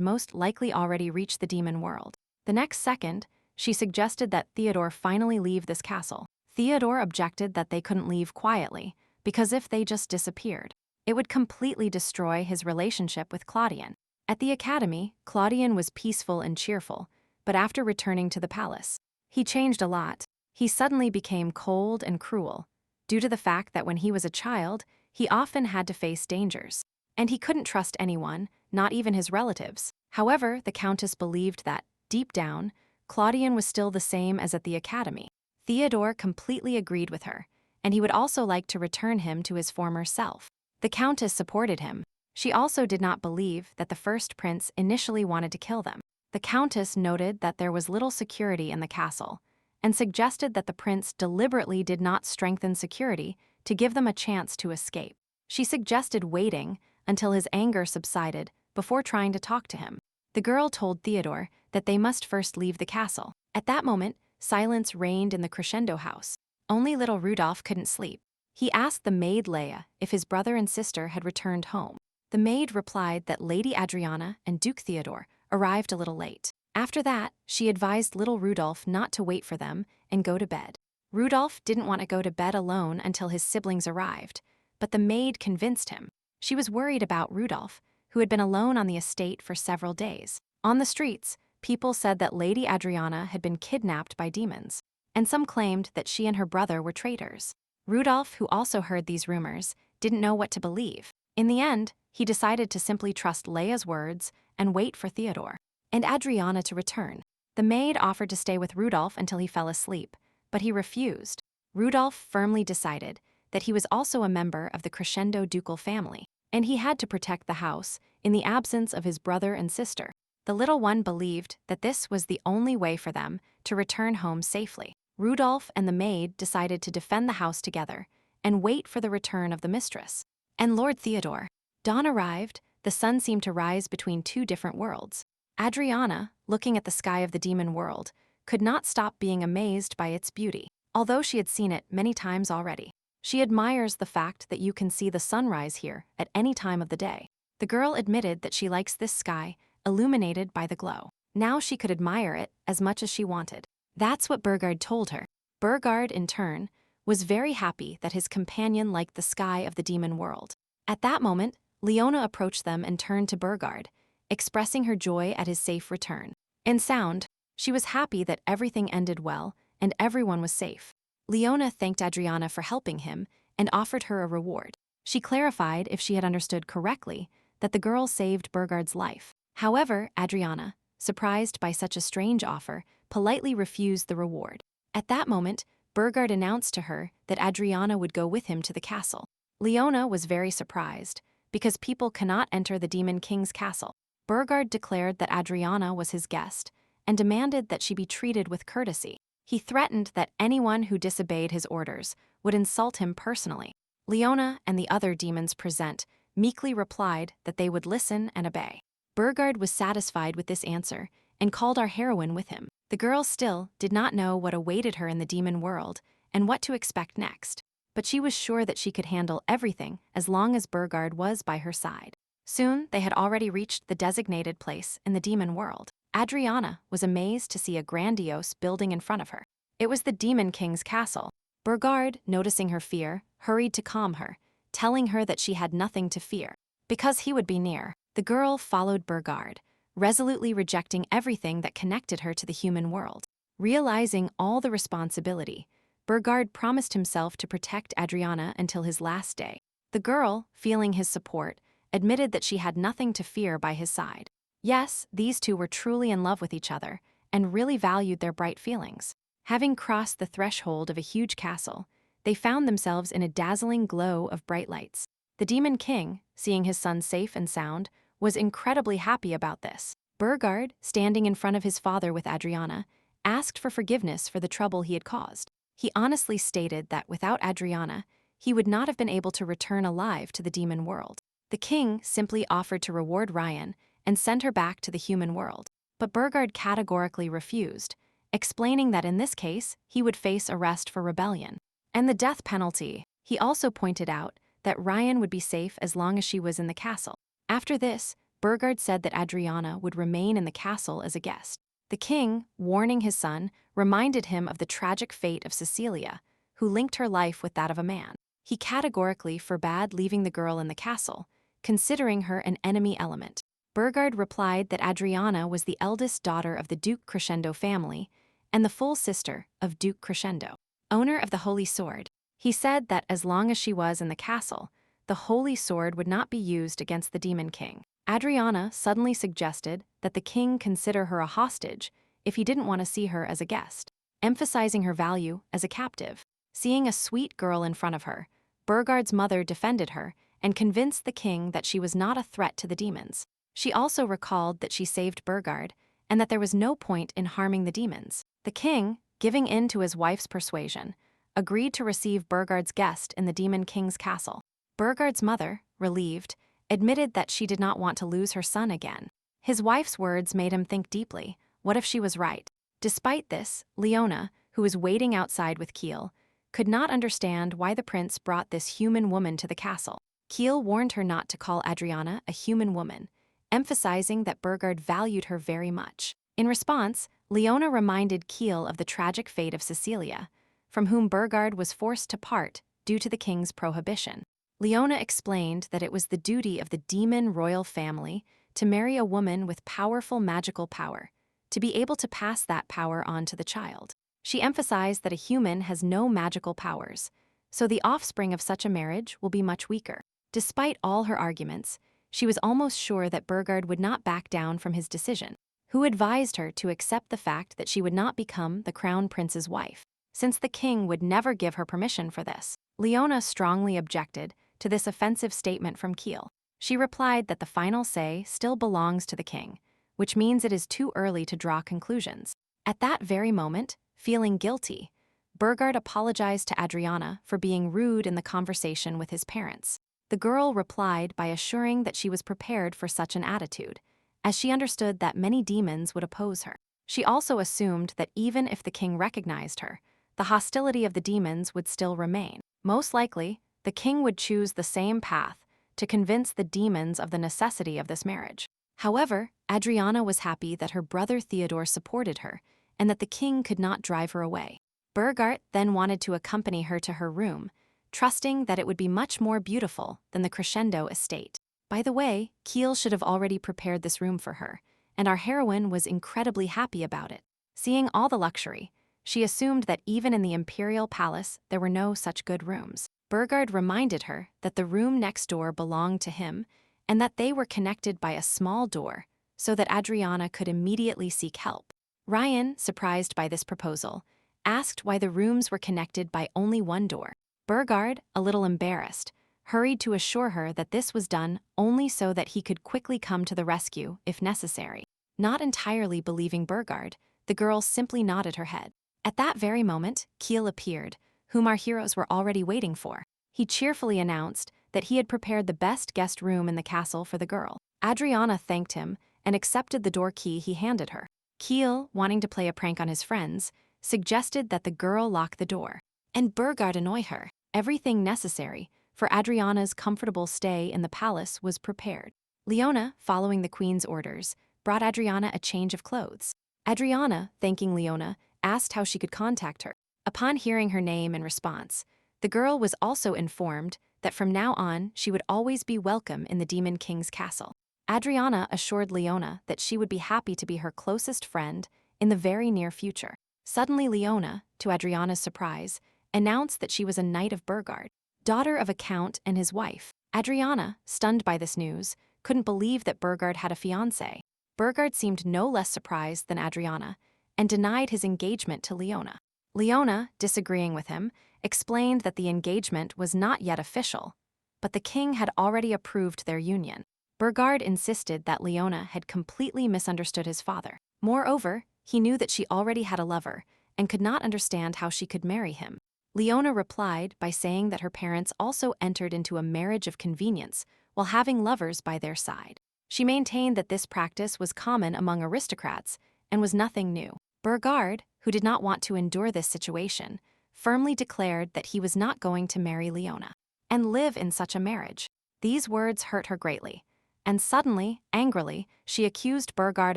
most likely already reached the demon world. The next second, she suggested that Theodore finally leave this castle. Theodore objected that they couldn't leave quietly, because if they just disappeared, it would completely destroy his relationship with Claudian. At the academy, Claudian was peaceful and cheerful, but after returning to the palace, he changed a lot. He suddenly became cold and cruel, due to the fact that when he was a child, he often had to face dangers, and he couldn't trust anyone, not even his relatives. However, the Countess believed that, deep down, Claudian was still the same as at the academy. Theodore completely agreed with her, and he would also like to return him to his former self. The Countess supported him. She also did not believe that the first prince initially wanted to kill them. The Countess noted that there was little security in the castle, and suggested that the prince deliberately did not strengthen security to give them a chance to escape. She suggested waiting until his anger subsided before trying to talk to him. The girl told Theodore that they must first leave the castle. At that moment, silence reigned in the crescendo house. Only little Rudolph couldn't sleep. He asked the maid Leia if his brother and sister had returned home. The maid replied that Lady Adriana and Duke Theodore arrived a little late. After that, she advised little Rudolph not to wait for them and go to bed. Rudolph didn't want to go to bed alone until his siblings arrived, but the maid convinced him. She was worried about Rudolph, who had been alone on the estate for several days. On the streets, people said that Lady Adriana had been kidnapped by demons, and some claimed that she and her brother were traitors. Rudolph, who also heard these rumors, didn't know what to believe. In the end, he decided to simply trust Leia's words and wait for Theodore and Adriana to return. The maid offered to stay with Rudolph until he fell asleep, but he refused. Rudolph firmly decided that he was also a member of the Crescendo ducal family, and he had to protect the house in the absence of his brother and sister. The little one believed that this was the only way for them to return home safely. Rudolph and the maid decided to defend the house together and wait for the return of the mistress and Lord Theodore. Dawn arrived. The sun seemed to rise between two different worlds. Adriana, looking at the sky of the demon world, could not stop being amazed by its beauty, although she had seen it many times already. She admires the fact that you can see the sunrise here at any time of the day. The girl admitted that she likes this sky, illuminated by the glow. Now she could admire it as much as she wanted. That's what Burgard told her. Burgard, in turn, was very happy that his companion liked the sky of the demon world. At that moment, Leona approached them and turned to Burgard, expressing her joy at his safe return. In sound, she was happy that everything ended well and everyone was safe. Leona thanked Adriana for helping him and offered her a reward. She clarified, if she had understood correctly, that the girl saved Burgard's life. However, Adriana, surprised by such a strange offer, politely refused the reward. At that moment, Burgard announced to her that Adriana would go with him to the castle. Leona was very surprised, because people cannot enter the Demon King's castle. Burgard declared that Adriana was his guest and demanded that she be treated with courtesy. He threatened that anyone who disobeyed his orders would insult him personally. Leona and the other demons present meekly replied that they would listen and obey. Burgard was satisfied with this answer and called our heroine with him. The girl still did not know what awaited her in the demon world and what to expect next, but she was sure that she could handle everything as long as Burgard was by her side. Soon, they had already reached the designated place in the demon world. Adriana was amazed to see a grandiose building in front of her. It was the Demon King's castle. Burgard, noticing her fear, hurried to calm her, telling her that she had nothing to fear, because he would be near. The girl followed Burgard, resolutely rejecting everything that connected her to the human world. Realizing all the responsibility, Burgard promised himself to protect Adriana until his last day. The girl, feeling his support, admitted that she had nothing to fear by his side. Yes, these two were truly in love with each other and really valued their bright feelings. Having crossed the threshold of a huge castle, they found themselves in a dazzling glow of bright lights. The Demon King, seeing his son safe and sound, was incredibly happy about this. Burgard, standing in front of his father with Adriana, asked for forgiveness for the trouble he had caused. He honestly stated that without Adriana, he would not have been able to return alive to the demon world. The king simply offered to reward Ryan and send her back to the human world, but Burgard categorically refused, explaining that in this case, he would face arrest for rebellion and the death penalty. He also pointed out that Ryan would be safe as long as she was in the castle. After this, Burgard said that Adriana would remain in the castle as a guest. The king, warning his son, reminded him of the tragic fate of Cecilia, who linked her life with that of a man. He categorically forbade leaving the girl in the castle, considering her an enemy element. Burgard replied that Adriana was the eldest daughter of the Duke Crescendo family and the full sister of Duke Crescendo, owner of the Holy Sword. He said that as long as she was in the castle, the Holy Sword would not be used against the Demon King. Adriana suddenly suggested that the king consider her a hostage if he didn't want to see her as a guest, emphasizing her value as a captive. Seeing a sweet girl in front of her, Burgard's mother defended her and convinced the king that she was not a threat to the demons. She also recalled that she saved Burgard and that there was no point in harming the demons. The king, giving in to his wife's persuasion, agreed to receive Burgard's guest in the Demon King's castle. Burgard's mother, relieved, admitted that she did not want to lose her son again. His wife's words made him think deeply. What if she was right? Despite this, Leona, who was waiting outside with Keel, could not understand why the prince brought this human woman to the castle. Keel warned her not to call Adriana a human woman, emphasizing that Burgard valued her very much. In response, Leona reminded Keel of the tragic fate of Cecilia, from whom Burgard was forced to part due to the king's prohibition. Leona explained that it was the duty of the demon royal family to marry a woman with powerful magical power, to be able to pass that power on to the child. She emphasized that a human has no magical powers, so the offspring of such a marriage will be much weaker. Despite all her arguments, she was almost sure that Burgard would not back down from his decision, who advised her to accept the fact that she would not become the crown prince's wife, since the king would never give her permission for this. Leona strongly objected to this offensive statement from Keel. She replied that the final say still belongs to the king, which means it is too early to draw conclusions. At that very moment, feeling guilty, Burgard apologized to Adriana for being rude in the conversation with his parents. The girl replied by assuring that she was prepared for such an attitude, as she understood that many demons would oppose her. She also assumed that even if the king recognized her, the hostility of the demons would still remain. Most likely, the king would choose the same path to convince the demons of the necessity of this marriage. However, Adriana was happy that her brother Theodore supported her and that the king could not drive her away. Burgard then wanted to accompany her to her room, trusting that it would be much more beautiful than the Crescendo estate. By the way, Keel should have already prepared this room for her, and our heroine was incredibly happy about it. Seeing all the luxury, she assumed that even in the imperial palace there were no such good rooms. Burgard reminded her that the room next door belonged to him and that they were connected by a small door so that Adriana could immediately seek help. Ryan, surprised by this proposal, asked why the rooms were connected by only one door. Burgard, a little embarrassed, hurried to assure her that this was done only so that he could quickly come to the rescue if necessary. Not entirely believing Burgard, the girl simply nodded her head. At that very moment, Keel appeared, whom our heroes were already waiting for. He cheerfully announced that he had prepared the best guest room in the castle for the girl. Adriana thanked him and accepted the door key he handed her. Keel, wanting to play a prank on his friends, suggested that the girl lock the door, and Burgard annoy her. Everything necessary for Adriana's comfortable stay in the palace was prepared. Leona, following the queen's orders, brought Adriana a change of clothes. Adriana, thanking Leona, asked how she could contact her. Upon hearing her name and response, the girl was also informed that from now on she would always be welcome in the Demon King's castle. Adriana assured Leona that she would be happy to be her closest friend in the very near future. Suddenly Leona, to Adriana's surprise, announced that she was a knight of Burgard, daughter of a count and his wife. Adriana, stunned by this news, couldn't believe that Burgard had a fiancé. Burgard seemed no less surprised than Adriana and denied his engagement to Leona. Leona, disagreeing with him, explained that the engagement was not yet official, but the king had already approved their union. Burgard insisted that Leona had completely misunderstood his father. Moreover, he knew that she already had a lover and could not understand how she could marry him. Leona replied by saying that her parents also entered into a marriage of convenience while having lovers by their side. She maintained that this practice was common among aristocrats and was nothing new. Burgard, who did not want to endure this situation, firmly declared that he was not going to marry Leona and live in such a marriage. These words hurt her greatly, and suddenly, angrily, she accused Burgard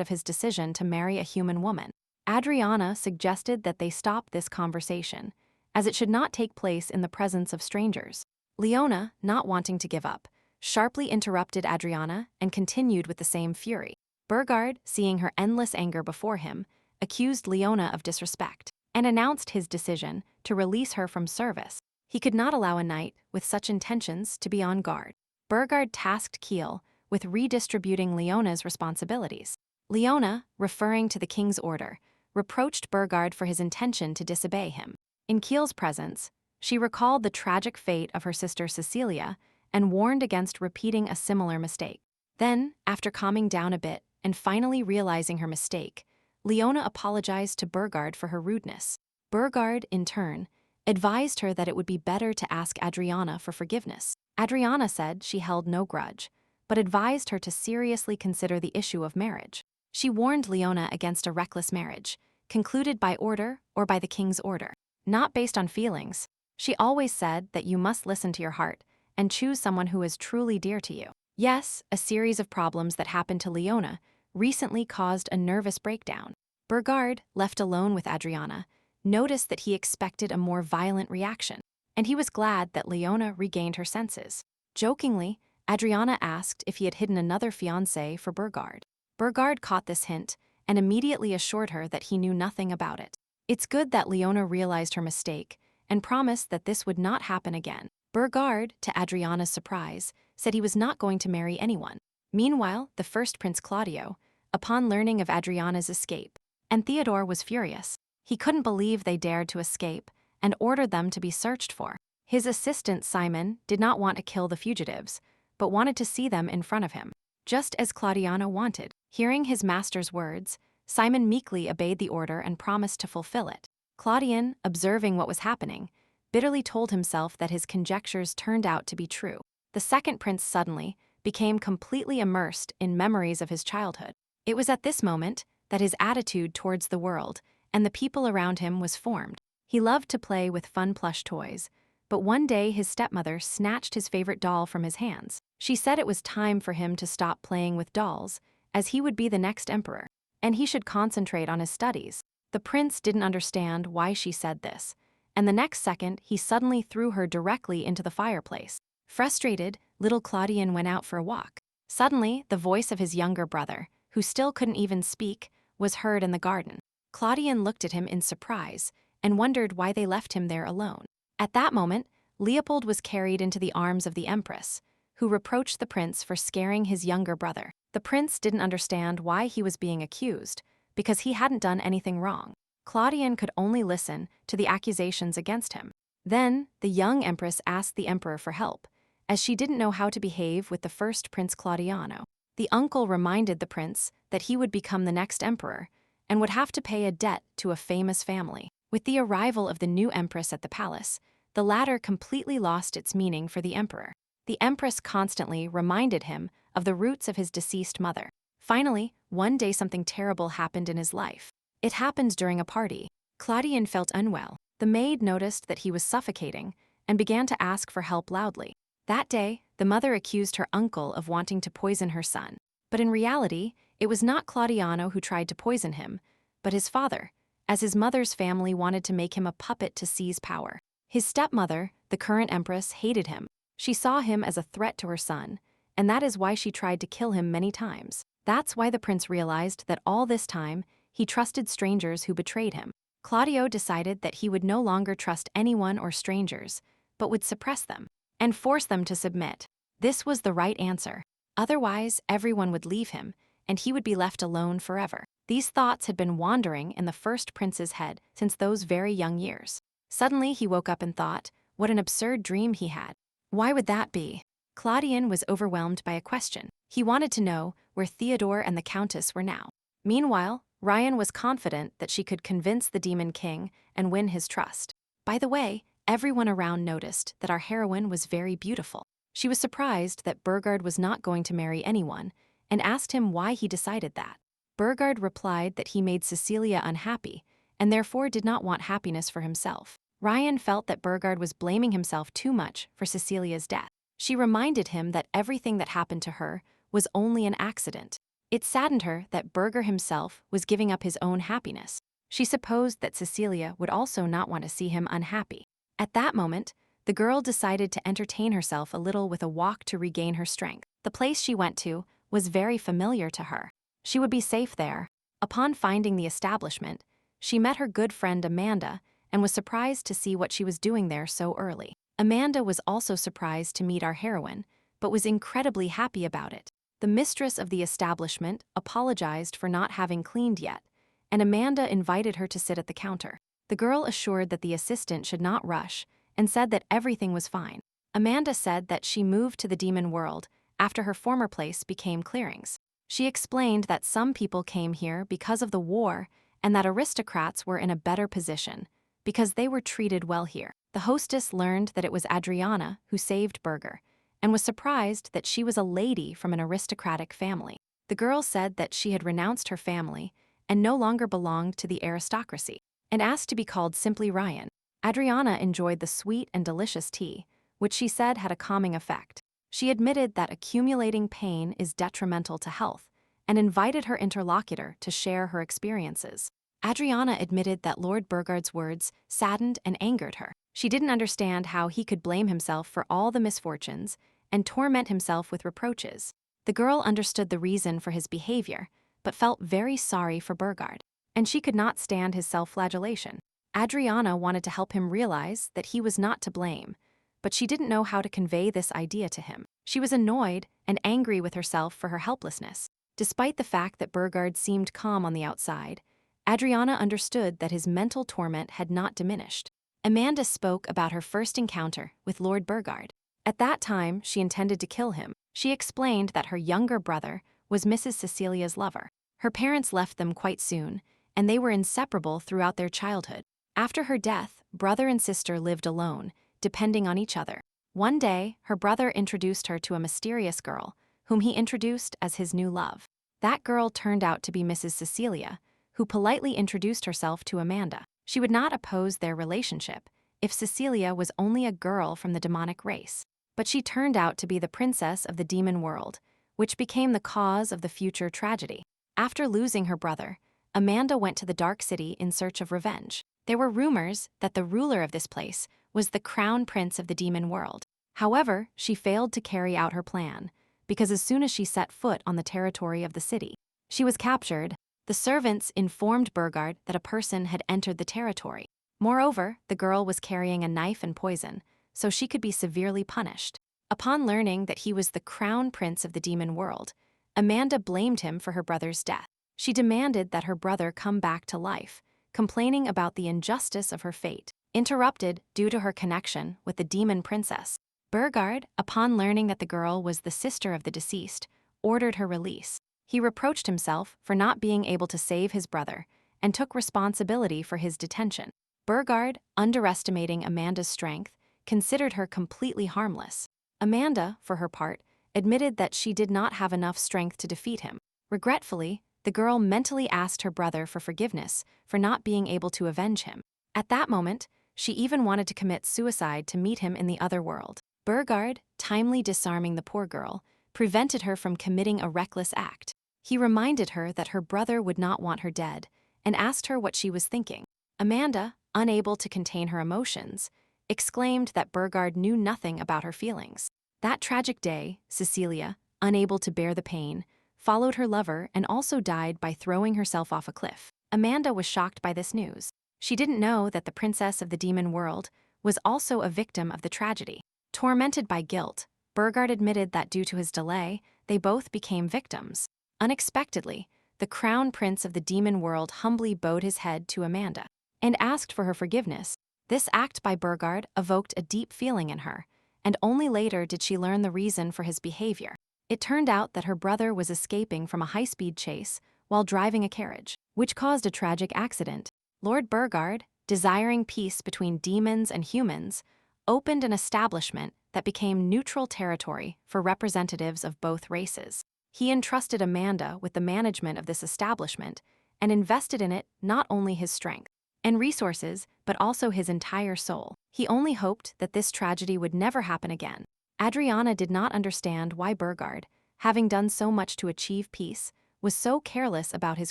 of his decision to marry a human woman. Adriana suggested that they stop this conversation, as it should not take place in the presence of strangers. Leona, not wanting to give up, sharply interrupted Adriana and continued with the same fury. Burgard, seeing her endless anger before him, accused Leona of disrespect and announced his decision to release her from service. He could not allow a knight with such intentions to be on guard. Burgard tasked Keel with redistributing Leona's responsibilities. Leona, referring to the king's order, reproached Burgard for his intention to disobey him. In Keel's presence, she recalled the tragic fate of her sister Cecilia and warned against repeating a similar mistake. Then, after calming down a bit and finally realizing her mistake, Leona apologized to Burgard for her rudeness. Burgard, in turn, advised her that it would be better to ask Adriana for forgiveness. Adriana said she held no grudge, but advised her to seriously consider the issue of marriage. She warned Leona against a reckless marriage, concluded by order or by the king's order, not based on feelings. She always said that you must listen to your heart and choose someone who is truly dear to you. Yes, a series of problems that happened to Leona recently caused a nervous breakdown. Burgard, left alone with Adriana, noticed that he expected a more violent reaction, and he was glad that Leona regained her senses. Jokingly, Adriana asked if he had hidden another fiancé for Burgard. Burgard caught this hint and immediately assured her that he knew nothing about it. It's good that Leona realized her mistake and promised that this would not happen again. Burgard, to Adriana's surprise, said he was not going to marry anyone. Meanwhile, the first Prince Claudio, upon learning of Adriana's escape, and Theodore was furious. He couldn't believe they dared to escape and ordered them to be searched for. His assistant, Simon, did not want to kill the fugitives, but wanted to see them in front of him, just as Claudiano wanted. Hearing his master's words, Simon meekly obeyed the order and promised to fulfill it. Claudian, observing what was happening, bitterly told himself that his conjectures turned out to be true. The second prince suddenly became completely immersed in memories of his childhood. It was at this moment that his attitude towards the world and the people around him was formed. He loved to play with fun plush toys, but one day his stepmother snatched his favorite doll from his hands. She said it was time for him to stop playing with dolls, as he would be the next emperor, and he should concentrate on his studies. The prince didn't understand why she said this, and the next second he suddenly threw her directly into the fireplace. Frustrated, little Claudian went out for a walk. Suddenly, the voice of his younger brother, who still couldn't even speak, was heard in the garden. Claudian looked at him in surprise and wondered why they left him there alone. At that moment, Leopold was carried into the arms of the empress, who reproached the prince for scaring his younger brother. The prince didn't understand why he was being accused, because he hadn't done anything wrong. Claudian could only listen to the accusations against him. Then, the young empress asked the emperor for help, as she didn't know how to behave with the first Prince Claudiano. The uncle reminded the prince that he would become the next emperor and would have to pay a debt to a famous family. With the arrival of the new empress at the palace, the latter completely lost its meaning for the emperor. The empress constantly reminded him of the roots of his deceased mother. Finally, one day something terrible happened in his life. It happened during a party. Claudian felt unwell. The maid noticed that he was suffocating and began to ask for help loudly. That day, the mother accused her uncle of wanting to poison her son. But in reality, it was not Claudiano who tried to poison him, but his father, as his mother's family wanted to make him a puppet to seize power. His stepmother, the current empress, hated him. She saw him as a threat to her son, and that is why she tried to kill him many times. That's why the prince realized that all this time, he trusted strangers who betrayed him. Claudio decided that he would no longer trust anyone or strangers, but would suppress them and force them to submit. This was the right answer. Otherwise, everyone would leave him, and he would be left alone forever. These thoughts had been wandering in the first prince's head since those very young years. Suddenly, he woke up and thought, what an absurd dream he had. Why would that be? Claudian was overwhelmed by a question. He wanted to know where Theodore and the countess were now. Meanwhile, Ryan was confident that she could convince the Demon King and win his trust. By the way, everyone around noticed that our heroine was very beautiful. She was surprised that Burgard was not going to marry anyone and asked him why he decided that. Burgard replied that he made Cecilia unhappy and therefore did not want happiness for himself. Ryan felt that Burgard was blaming himself too much for Cecilia's death. She reminded him that everything that happened to her was only an accident. It saddened her that Burger himself was giving up his own happiness. She supposed that Cecilia would also not want to see him unhappy. At that moment, the girl decided to entertain herself a little with a walk to regain her strength. The place she went to was very familiar to her. She would be safe there. Upon finding the establishment, she met her good friend Amanda and was surprised to see what she was doing there so early. Amanda was also surprised to meet our heroine, but was incredibly happy about it. The mistress of the establishment apologized for not having cleaned yet, and Amanda invited her to sit at the counter. The girl assured that the assistant should not rush and said that everything was fine. Amanda said that she moved to the demon world after her former place became clearings. She explained that some people came here because of the war and that aristocrats were in a better position, because they were treated well here. The hostess learned that it was Adriana who saved Burger and was surprised that she was a lady from an aristocratic family. The girl said that she had renounced her family and no longer belonged to the aristocracy, and asked to be called simply Ryan. Adriana enjoyed the sweet and delicious tea, which she said had a calming effect. She admitted that accumulating pain is detrimental to health and invited her interlocutor to share her experiences. Adriana admitted that Lord Burgard's words saddened and angered her. She didn't understand how he could blame himself for all the misfortunes and torment himself with reproaches. The girl understood the reason for his behavior, but felt very sorry for Burgard, and she could not stand his self-flagellation. Adriana wanted to help him realize that he was not to blame, but she didn't know how to convey this idea to him. She was annoyed and angry with herself for her helplessness. Despite the fact that Burgard seemed calm on the outside, Adriana understood that his mental torment had not diminished. Amanda spoke about her first encounter with Lord Burgard. At that time, she intended to kill him. She explained that her younger brother was Mrs. Cecilia's lover. Her parents left them quite soon, and they were inseparable throughout their childhood. After her death, brother and sister lived alone, depending on each other. One day, her brother introduced her to a mysterious girl, whom he introduced as his new love. That girl turned out to be Mrs. Cecilia, who politely introduced herself to Amanda. She would not oppose their relationship if Cecilia was only a girl from the demonic race. But she turned out to be the princess of the demon world, which became the cause of the future tragedy. After losing her brother, Amanda went to the Dark City in search of revenge. There were rumors that the ruler of this place was the crown prince of the demon world. However, she failed to carry out her plan, because as soon as she set foot on the territory of the city, she was captured. The servants informed Burgard that a person had entered the territory. Moreover, the girl was carrying a knife and poison, so she could be severely punished. Upon learning that he was the crown prince of the demon world, Amanda blamed him for her brother's death. She demanded that her brother come back to life, complaining about the injustice of her fate. Interrupted due to her connection with the demon princess, Burgard, upon learning that the girl was the sister of the deceased, ordered her release. He reproached himself for not being able to save his brother and took responsibility for his detention. Burgard, underestimating Amanda's strength, considered her completely harmless. Amanda, for her part, admitted that she did not have enough strength to defeat him. Regretfully, the girl mentally asked her brother for forgiveness for not being able to avenge him. At that moment, she even wanted to commit suicide to meet him in the other world. Burgard, timely disarming the poor girl, prevented her from committing a reckless act. He reminded her that her brother would not want her dead and asked her what she was thinking. Amanda, unable to contain her emotions, exclaimed that Burgard knew nothing about her feelings. That tragic day, Cecilia, unable to bear the pain, followed her lover and also died by throwing herself off a cliff. Amanda was shocked by this news. She didn't know that the princess of the demon world was also a victim of the tragedy. Tormented by guilt, Burgard admitted that due to his delay, they both became victims. Unexpectedly, the crown prince of the demon world humbly bowed his head to Amanda and asked for her forgiveness. This act by Burgard evoked a deep feeling in her, and only later did she learn the reason for his behavior. It turned out that her brother was escaping from a high-speed chase while driving a carriage, which caused a tragic accident. Lord Burgard, desiring peace between demons and humans, opened an establishment that became neutral territory for representatives of both races. He entrusted Amanda with the management of this establishment and invested in it not only his strength and resources, but also his entire soul. He only hoped that this tragedy would never happen again. Adriana did not understand why Burgard, having done so much to achieve peace, was so careless about his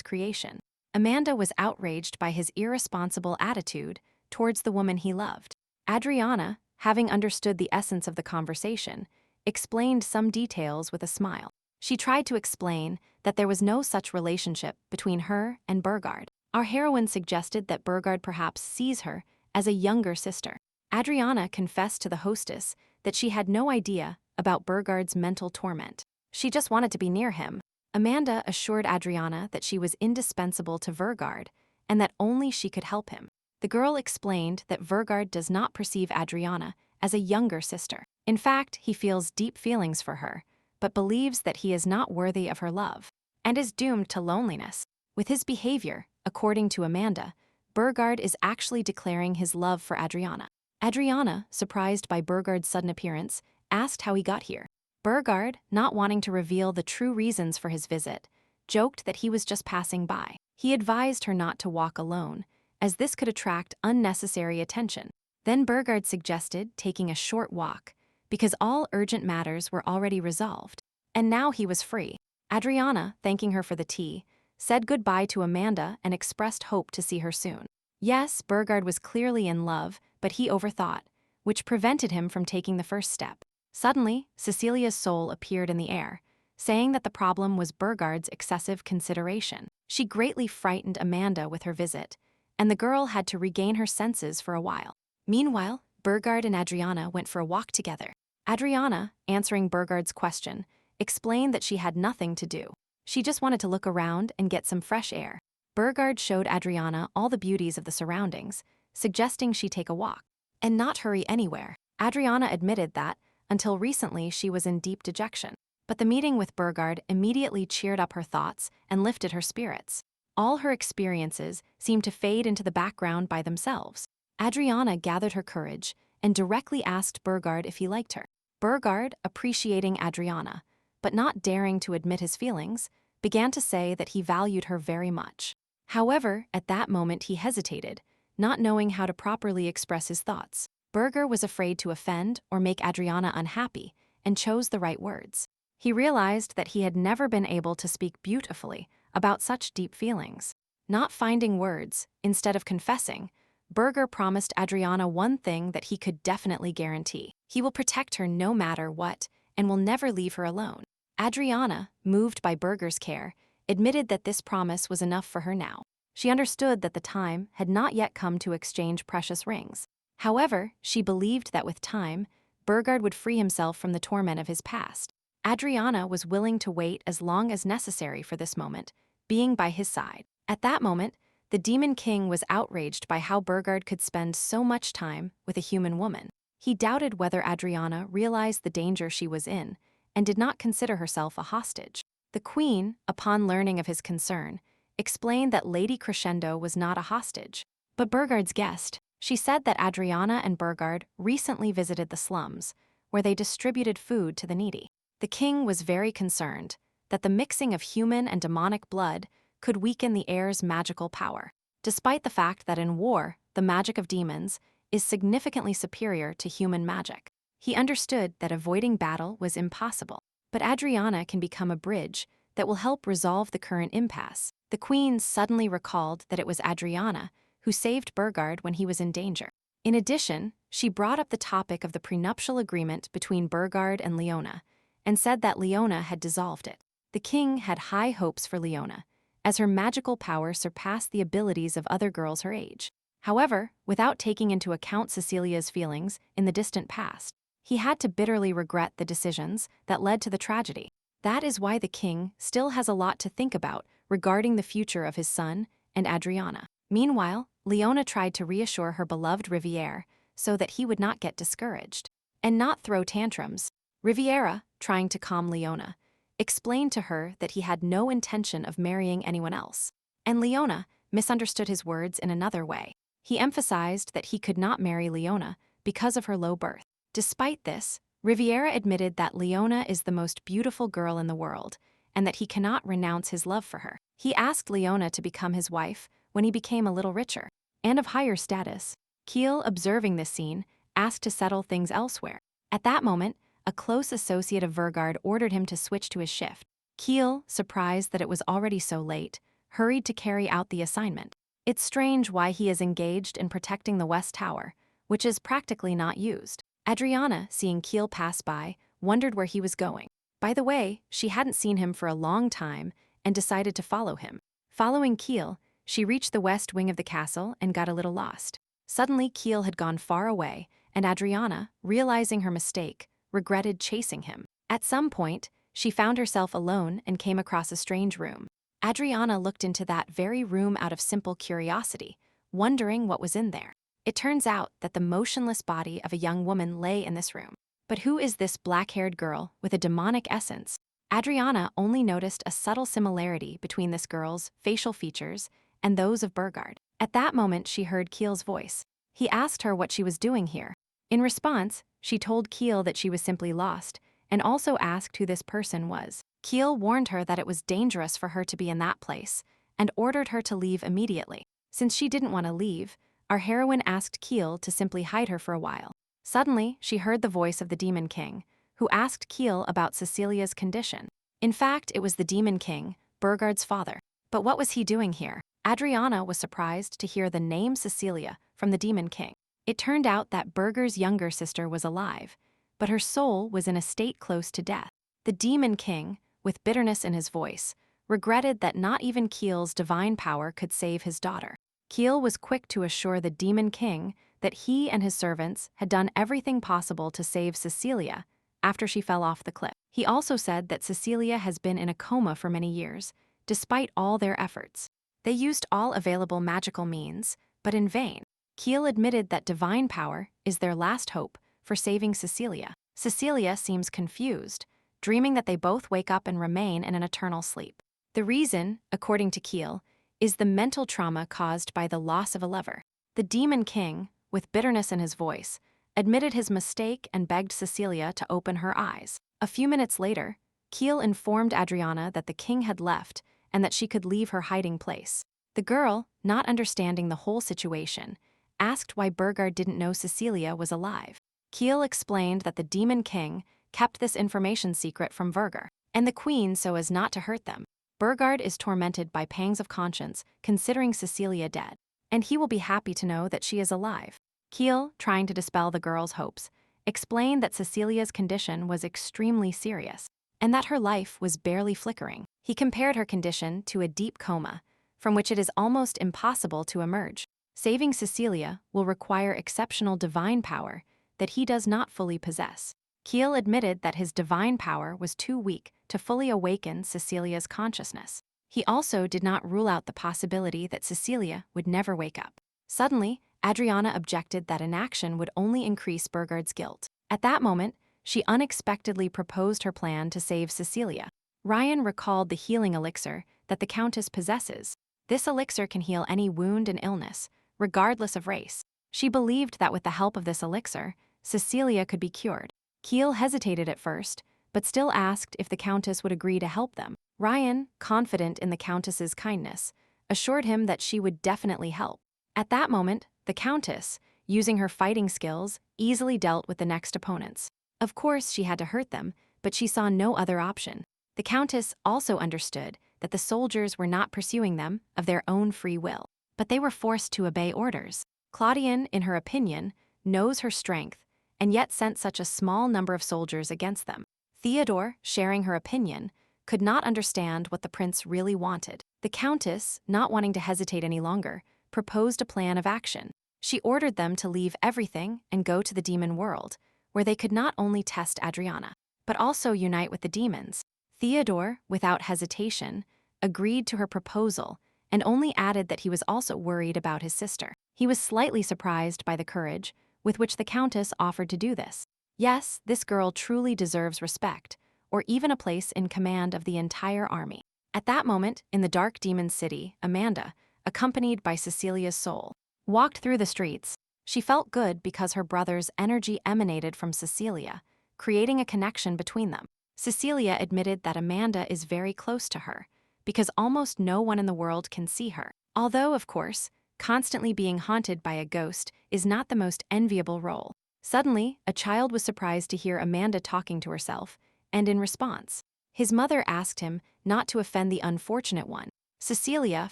creation. Amanda was outraged by his irresponsible attitude towards the woman he loved. Adriana, having understood the essence of the conversation, explained some details with a smile. She tried to explain that there was no such relationship between her and Burgard. Our heroine suggested that Burgard perhaps sees her as a younger sister. Adriana confessed to the hostess that she had no idea about Burgard's mental torment. She just wanted to be near him. Amanda assured Adriana that she was indispensable to Burgard and that only she could help him. The girl explained that Burgard does not perceive Adriana as a younger sister. In fact, he feels deep feelings for her, but believes that he is not worthy of her love and is doomed to loneliness. With his behavior, according to Amanda, Burgard is actually declaring his love for Adriana. Adriana, surprised by Burgard's sudden appearance, asked how he got here. Burgard, not wanting to reveal the true reasons for his visit, joked that he was just passing by. He advised her not to walk alone, as this could attract unnecessary attention. Then Burgard suggested taking a short walk, because all urgent matters were already resolved. And now he was free. Adriana, thanking her for the tea, said goodbye to Amanda and expressed hope to see her soon. Yes, Burgard was clearly in love, but he overthought, which prevented him from taking the first step. Suddenly, Cecilia's soul appeared in the air, saying that the problem was Burgard's excessive consideration. She greatly frightened Amanda with her visit, and the girl had to regain her senses for a while. Meanwhile, Burgard and Adriana went for a walk together. Adriana, answering Burgard's question, explained that she had nothing to do. She just wanted to look around and get some fresh air. Burgard showed Adriana all the beauties of the surroundings, suggesting she take a walk and not hurry anywhere. Adriana admitted that, until recently, she was in deep dejection. But the meeting with Burgard immediately cheered up her thoughts and lifted her spirits. All her experiences seemed to fade into the background by themselves. Adriana gathered her courage and directly asked Burgard if he liked her. Burgard, appreciating Adriana, but not daring to admit his feelings, began to say that he valued her very much. However, at that moment he hesitated, not knowing how to properly express his thoughts. Burgard was afraid to offend or make Adriana unhappy, and chose the right words. He realized that he had never been able to speak beautifully about such deep feelings. Not finding words, instead of confessing, Burgard promised Adriana one thing that he could definitely guarantee. He will protect her no matter what, and will never leave her alone. Adriana, moved by Burgard's care, admitted that this promise was enough for her now. She understood that the time had not yet come to exchange precious rings. However, she believed that with time, Burgard would free himself from the torment of his past. Adriana was willing to wait as long as necessary for this moment, being by his side. At that moment, the Demon King was outraged by how Burgard could spend so much time with a human woman. He doubted whether Adriana realized the danger she was in, and did not consider herself a hostage. The Queen, upon learning of his concern, explained that Lady Crescendo was not a hostage, but Burgard's guest. She said that Adriana and Burgard recently visited the slums, where they distributed food to the needy. The king was very concerned that the mixing of human and demonic blood could weaken the heir's magical power, despite the fact that in war, the magic of demons is significantly superior to human magic. He understood that avoiding battle was impossible, but Adriana can become a bridge that will help resolve the current impasse. The queen suddenly recalled that it was Adriana who saved Burgard when he was in danger. In addition, she brought up the topic of the prenuptial agreement between Burgard and Leona, and said that Leona had dissolved it. The king had high hopes for Leona, as her magical power surpassed the abilities of other girls her age. However, without taking into account Cecilia's feelings in the distant past, he had to bitterly regret the decisions that led to the tragedy. That is why the king still has a lot to think about regarding the future of his son and Adriana. Meanwhile, Leona tried to reassure her beloved Riviere so that he would not get discouraged and not throw tantrums. Riviera, trying to calm Leona, explained to her that he had no intention of marrying anyone else, and Leona misunderstood his words in another way. He emphasized that he could not marry Leona because of her low birth. Despite this, Riviera admitted that Leona is the most beautiful girl in the world and that he cannot renounce his love for her. He asked Leona to become his wife when he became a little richer and of higher status. Keel, observing this scene, asked to settle things elsewhere. At that moment, a close associate of Burgard ordered him to switch to his shift. Keel, surprised that it was already so late, hurried to carry out the assignment. It's strange why he is engaged in protecting the West Tower, which is practically not used. Adriana, seeing Keel pass by, wondered where he was going. By the way, she hadn't seen him for a long time and decided to follow him. Following Keel, she reached the west wing of the castle and got a little lost. Suddenly, Keel had gone far away, and Adriana, realizing her mistake, regretted chasing him. At some point, she found herself alone and came across a strange room. Adriana looked into that very room out of simple curiosity, wondering what was in there. It turns out that the motionless body of a young woman lay in this room. But who is this black-haired girl with a demonic essence? Adriana only noticed a subtle similarity between this girl's facial features and those of Burgard. At that moment, she heard Keel's voice. He asked her what she was doing here. In response, she told Keel that she was simply lost, and also asked who this person was. Keel warned her that it was dangerous for her to be in that place, and ordered her to leave immediately. Since she didn't want to leave, our heroine asked Keel to simply hide her for a while. Suddenly, she heard the voice of the Demon King, who asked Keel about Cecilia's condition. In fact, it was the Demon King, Burgard's father. But what was he doing here? Adriana was surprised to hear the name Cecilia from the Demon King. It turned out that Burger's younger sister was alive, but her soul was in a state close to death. The Demon King, with bitterness in his voice, regretted that not even Keel's divine power could save his daughter. Keel was quick to assure the Demon King that he and his servants had done everything possible to save Cecilia after she fell off the cliff. He also said that Cecilia has been in a coma for many years, despite all their efforts. They used all available magical means, but in vain. Keel admitted that divine power is their last hope for saving Cecilia. Cecilia seems confused, dreaming that they both wake up and remain in an eternal sleep. The reason, according to Keel, is the mental trauma caused by the loss of a lover. The Demon King, with bitterness in his voice, admitted his mistake and begged Cecilia to open her eyes. A few minutes later, Keel informed Adriana that the king had left and that she could leave her hiding place. The girl, not understanding the whole situation, asked why Burgard didn't know Cecilia was alive. Keel explained that the Demon King kept this information secret from Burger and the queen so as not to hurt them. Burgard is tormented by pangs of conscience considering Cecilia dead, and he will be happy to know that she is alive. Keel, trying to dispel the girl's hopes, explained that Cecilia's condition was extremely serious and that her life was barely flickering. He compared her condition to a deep coma, from which it is almost impossible to emerge. Saving Cecilia will require exceptional divine power that he does not fully possess. Keel admitted that his divine power was too weak to fully awaken Cecilia's consciousness. He also did not rule out the possibility that Cecilia would never wake up. Suddenly, Adriana objected that inaction would only increase Burgard's guilt. At that moment, she unexpectedly proposed her plan to save Cecilia. Ryan recalled the healing elixir that the Countess possesses. This elixir can heal any wound and illness, regardless of race. She believed that with the help of this elixir, Cecilia could be cured. Keel hesitated at first, but still asked if the Countess would agree to help them. Ryan, confident in the Countess's kindness, assured him that she would definitely help. At that moment, the Countess, using her fighting skills, easily dealt with the next opponents. Of course, she had to hurt them, but she saw no other option. The Countess also understood that the soldiers were not pursuing them of their own free will, but they were forced to obey orders. Claudian, in her opinion, knows her strength, and yet sent such a small number of soldiers against them. Theodore, sharing her opinion, could not understand what the prince really wanted. The Countess, not wanting to hesitate any longer, proposed a plan of action. She ordered them to leave everything and go to the demon world, where they could not only test Adriana, but also unite with the demons. Theodore, without hesitation, agreed to her proposal and only added that he was also worried about his sister. He was slightly surprised by the courage with which the Countess offered to do this. Yes, this girl truly deserves respect, or even a place in command of the entire army. At that moment, in the dark demon city, Amanda, accompanied by Cecilia's soul, walked through the streets. She felt good because her brother's energy emanated from Cecilia, creating a connection between them. Cecilia admitted that Amanda is very close to her, because almost no one in the world can see her. Although, of course, constantly being haunted by a ghost is not the most enviable role. Suddenly, a child was surprised to hear Amanda talking to herself, and in response, his mother asked him not to offend the unfortunate one. Cecilia,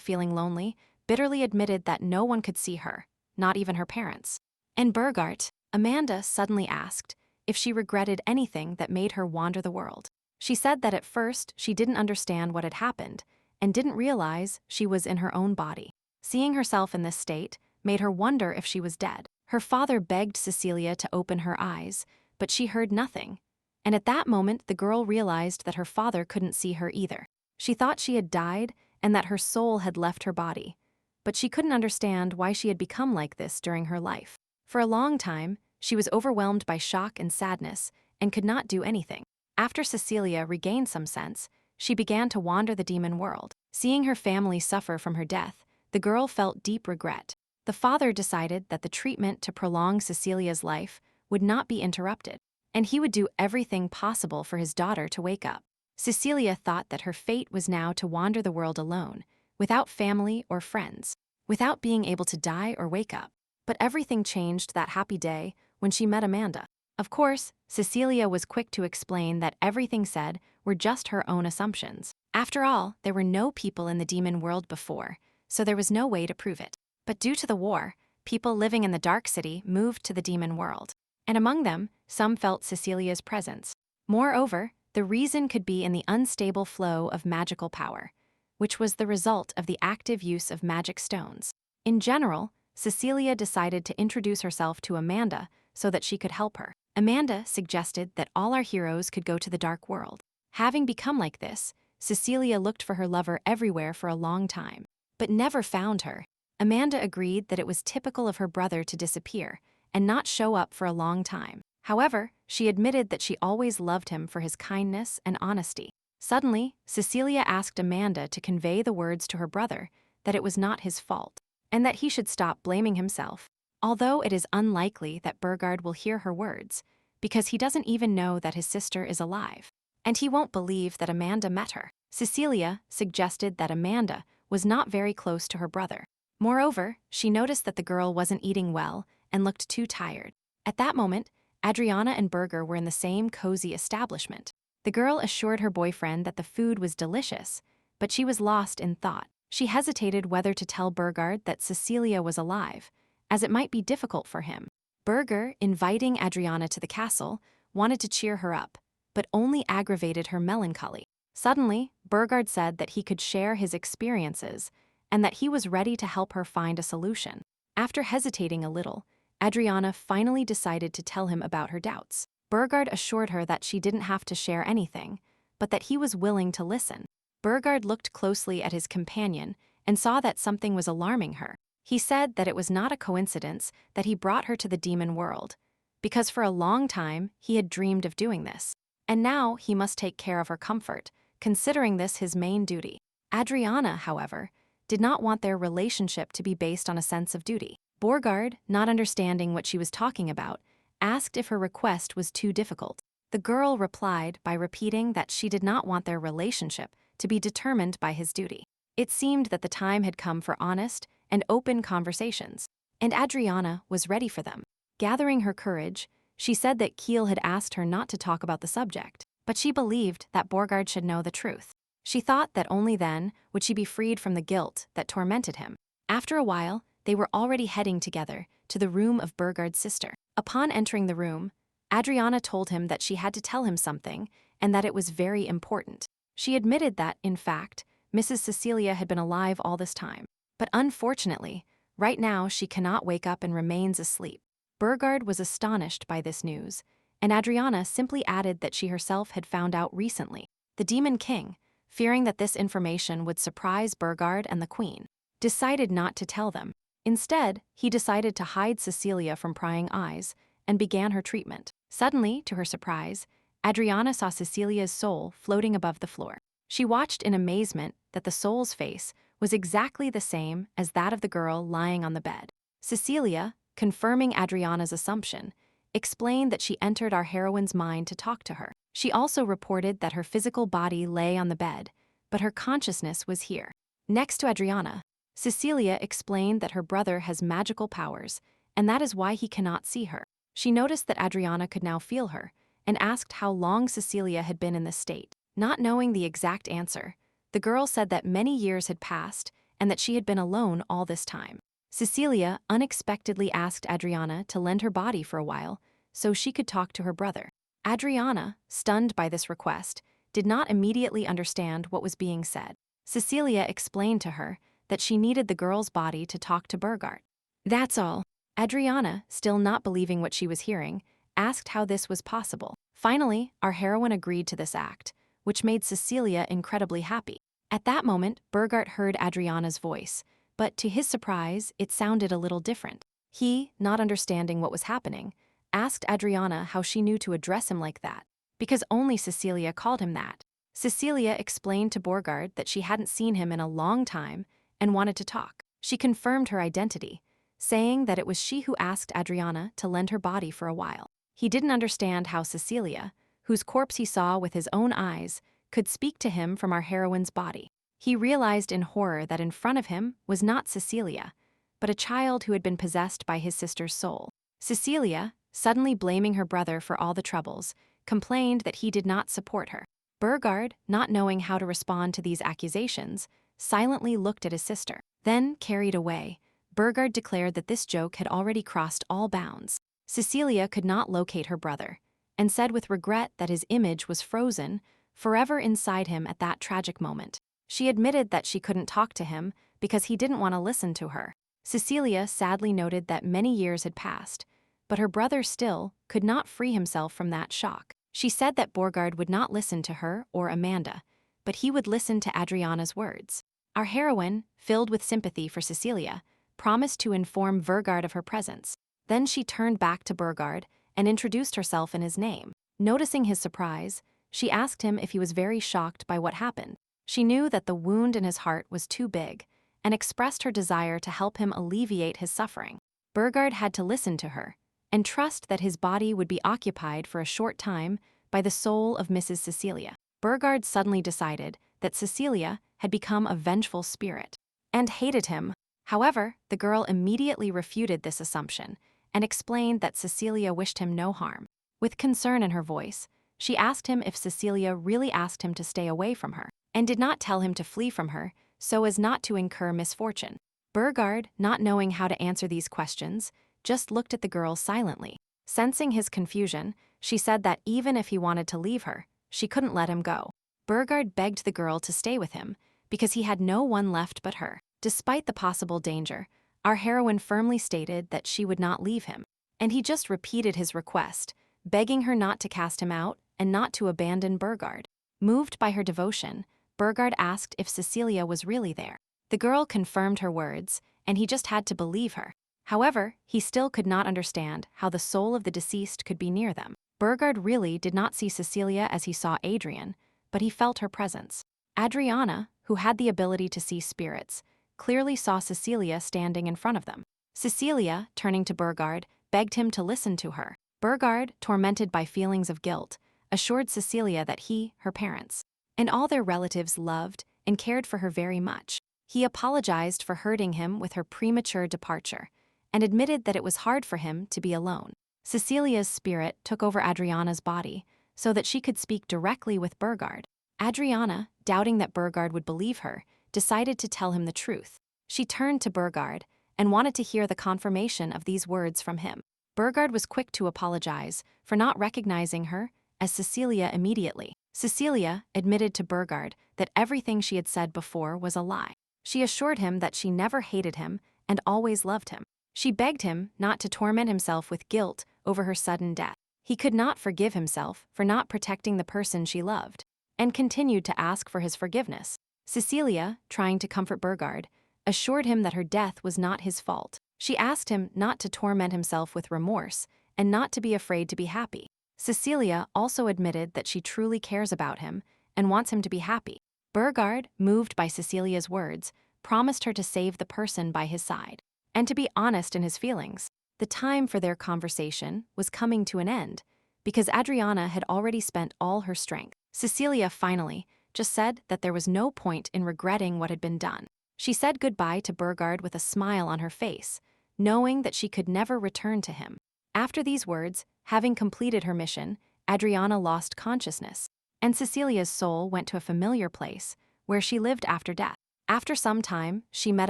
feeling lonely, bitterly admitted that no one could see her, not even her parents. And Burgart, Amanda suddenly asked if she regretted anything that made her wander the world. She said that at first she didn't understand what had happened and didn't realize she was in her own body. Seeing herself in this state made her wonder if she was dead. Her father begged Cecilia to open her eyes, but she heard nothing. And at that moment, the girl realized that her father couldn't see her either. She thought she had died and that her soul had left her body, but she couldn't understand why she had become like this during her life. For a long time, she was overwhelmed by shock and sadness and could not do anything. After Cecilia regained some sense, she began to wander the demon world. Seeing her family suffer from her death, the girl felt deep regret. The father decided that the treatment to prolong Cecilia's life would not be interrupted, and he would do everything possible for his daughter to wake up. Cecilia thought that her fate was now to wander the world alone, without family or friends, without being able to die or wake up. But everything changed that happy day when she met Amanda. Of course, Cecilia was quick to explain that everything said were just her own assumptions. After all, there were no people in the demon world before, so there was no way to prove it. But due to the war, people living in the Dark City moved to the demon world, and among them, some felt Cecilia's presence. Moreover, the reason could be in the unstable flow of magical power, which was the result of the active use of magic stones. In general, Cecilia decided to introduce herself to Amanda so that she could help her. Amanda suggested that all our heroes could go to the dark world. Having become like this, Cecilia looked for her lover everywhere for a long time, but never found her. Amanda agreed that it was typical of her brother to disappear and not show up for a long time. However, she admitted that she always loved him for his kindness and honesty. Suddenly, Cecilia asked Amanda to convey the words to her brother that it was not his fault, and that he should stop blaming himself. Although it is unlikely that Burgard will hear her words, because he doesn't even know that his sister is alive, and he won't believe that Amanda met her. Cecilia suggested that Amanda was not very close to her brother. Moreover, she noticed that the girl wasn't eating well and looked too tired. At that moment, Adriana and Berger were in the same cozy establishment. The girl assured her boyfriend that the food was delicious, but she was lost in thought. She hesitated whether to tell Burgard that Cecilia was alive, as it might be difficult for him. Berger, inviting Adriana to the castle, wanted to cheer her up, but only aggravated her melancholy. Suddenly, Burgard said that he could share his experiences and that he was ready to help her find a solution. After hesitating a little, Adriana finally decided to tell him about her doubts. Burgard assured her that she didn't have to share anything, but that he was willing to listen. Burgard looked closely at his companion and saw that something was alarming her. He said that it was not a coincidence that he brought her to the demon world, because for a long time he had dreamed of doing this, and now he must take care of her comfort, considering this his main duty. Adriana, however, did not want their relationship to be based on a sense of duty. Burgard, not understanding what she was talking about, asked if her request was too difficult. The girl replied by repeating that she did not want their relationship to be determined by his duty. It seemed that the time had come for honest and open conversations, and Adriana was ready for them. Gathering her courage, she said that Kiel had asked her not to talk about the subject, but she believed that Burgard should know the truth. She thought that only then would she be freed from the guilt that tormented him. After a while, they were already heading together to the room of Burgard's sister. Upon entering the room, Adriana told him that she had to tell him something and that it was very important. She admitted that, in fact, Mrs. Cecilia had been alive all this time. But unfortunately, right now she cannot wake up and remains asleep. Burgard was astonished by this news, and Adriana simply added that she herself had found out recently. The Demon King, fearing that this information would surprise Burgard and the Queen, decided not to tell them. Instead, he decided to hide Cecilia from prying eyes and began her treatment. Suddenly, to her surprise, Adriana saw Cecilia's soul floating above the floor. She watched in amazement that the soul's face was exactly the same as that of the girl lying on the bed. Cecilia, confirming Adriana's assumption, explained that she entered our heroine's mind to talk to her. She also reported that her physical body lay on the bed, but her consciousness was here. Next to Adriana, Cecilia explained that her brother has magical powers, and that is why he cannot see her. She noticed that Adriana could now feel her, and asked how long Cecilia had been in this state. Not knowing the exact answer, the girl said that many years had passed and that she had been alone all this time. Cecilia unexpectedly asked Adriana to lend her body for a while so she could talk to her brother. Adriana, stunned by this request, did not immediately understand what was being said. Cecilia explained to her that she needed the girl's body to talk to Burgard. That's all. Adriana, still not believing what she was hearing, asked how this was possible. Finally, our heroine agreed to this act, which made Cecilia incredibly happy. At that moment, Burgard heard Adriana's voice, but to his surprise, it sounded a little different. He, not understanding what was happening, asked Adriana how she knew to address him like that, because only Cecilia called him that. Cecilia explained to Burgard that she hadn't seen him in a long time and wanted to talk. She confirmed her identity, saying that it was she who asked Adriana to lend her body for a while. He didn't understand how Cecilia, whose corpse he saw with his own eyes, could speak to him from our heroine's body. He realized in horror that in front of him was not Cecilia, but a child who had been possessed by his sister's soul. Cecilia, suddenly blaming her brother for all the troubles, complained that he did not support her. Burgard, not knowing how to respond to these accusations, silently looked at his sister. Then, carried away, Burgard declared that this joke had already crossed all bounds. Cecilia could not locate her brother, and said with regret that his image was frozen forever inside him at that tragic moment. She admitted that she couldn't talk to him because he didn't want to listen to her. Cecilia sadly noted that many years had passed, but her brother still could not free himself from that shock. She said that Burgard would not listen to her or Amanda, but he would listen to Adriana's words. Our heroine, filled with sympathy for Cecilia, promised to inform Burgard of her presence. Then she turned back to Burgard and introduced herself in his name. Noticing his surprise, she asked him if he was very shocked by what happened. She knew that the wound in his heart was too big and expressed her desire to help him alleviate his suffering. Burgard had to listen to her and trust that his body would be occupied for a short time by the soul of Mrs. Cecilia. Burgard suddenly decided that Cecilia had become a vengeful spirit and hated him. However, the girl immediately refuted this assumption and explained that Cecilia wished him no harm. With concern in her voice, she asked him if Cecilia really asked him to stay away from her and did not tell him to flee from her so as not to incur misfortune. Burgard, not knowing how to answer these questions, just looked at the girl silently. Sensing his confusion, she said that even if he wanted to leave her, she couldn't let him go. Burgard begged the girl to stay with him because he had no one left but her. Despite the possible danger, our heroine firmly stated that she would not leave him, and he just repeated his request, begging her not to cast him out and not to abandon Burgard. Moved by her devotion, Burgard asked if Cecilia was really there. The girl confirmed her words, and he just had to believe her. However, he still could not understand how the soul of the deceased could be near them. Burgard really did not see Cecilia as he saw Adrian, but he felt her presence. Adriana, who had the ability to see spirits, clearly saw Cecilia standing in front of them. Cecilia, turning to Burgard, begged him to listen to her. Burgard, tormented by feelings of guilt, assured Cecilia that he, her parents, and all their relatives loved and cared for her very much. He apologized for hurting him with her premature departure and admitted that it was hard for him to be alone. Cecilia's spirit took over Adriana's body so that she could speak directly with Burgard. Adriana, doubting that Burgard would believe her, decided to tell him the truth. She turned to Burgard and wanted to hear the confirmation of these words from him. Burgard was quick to apologize for not recognizing her as Cecilia immediately. Cecilia admitted to Burgard that everything she had said before was a lie. She assured him that she never hated him and always loved him. She begged him not to torment himself with guilt over her sudden death. He could not forgive himself for not protecting the person she loved, and continued to ask for his forgiveness. Cecilia, trying to comfort Burgard, assured him that her death was not his fault. She asked him not to torment himself with remorse and not to be afraid to be happy. Cecilia also admitted that she truly cares about him and wants him to be happy. Burgard, moved by Cecilia's words, promised her to save the person by his side and to be honest in his feelings. The time for their conversation was coming to an end because Adriana had already spent all her strength. Cecilia finally just said that there was no point in regretting what had been done. She said goodbye to Burgard with a smile on her face, knowing that she could never return to him. After these words, having completed her mission, Adriana lost consciousness, and Cecilia's soul went to a familiar place where she lived after death. After some time, she met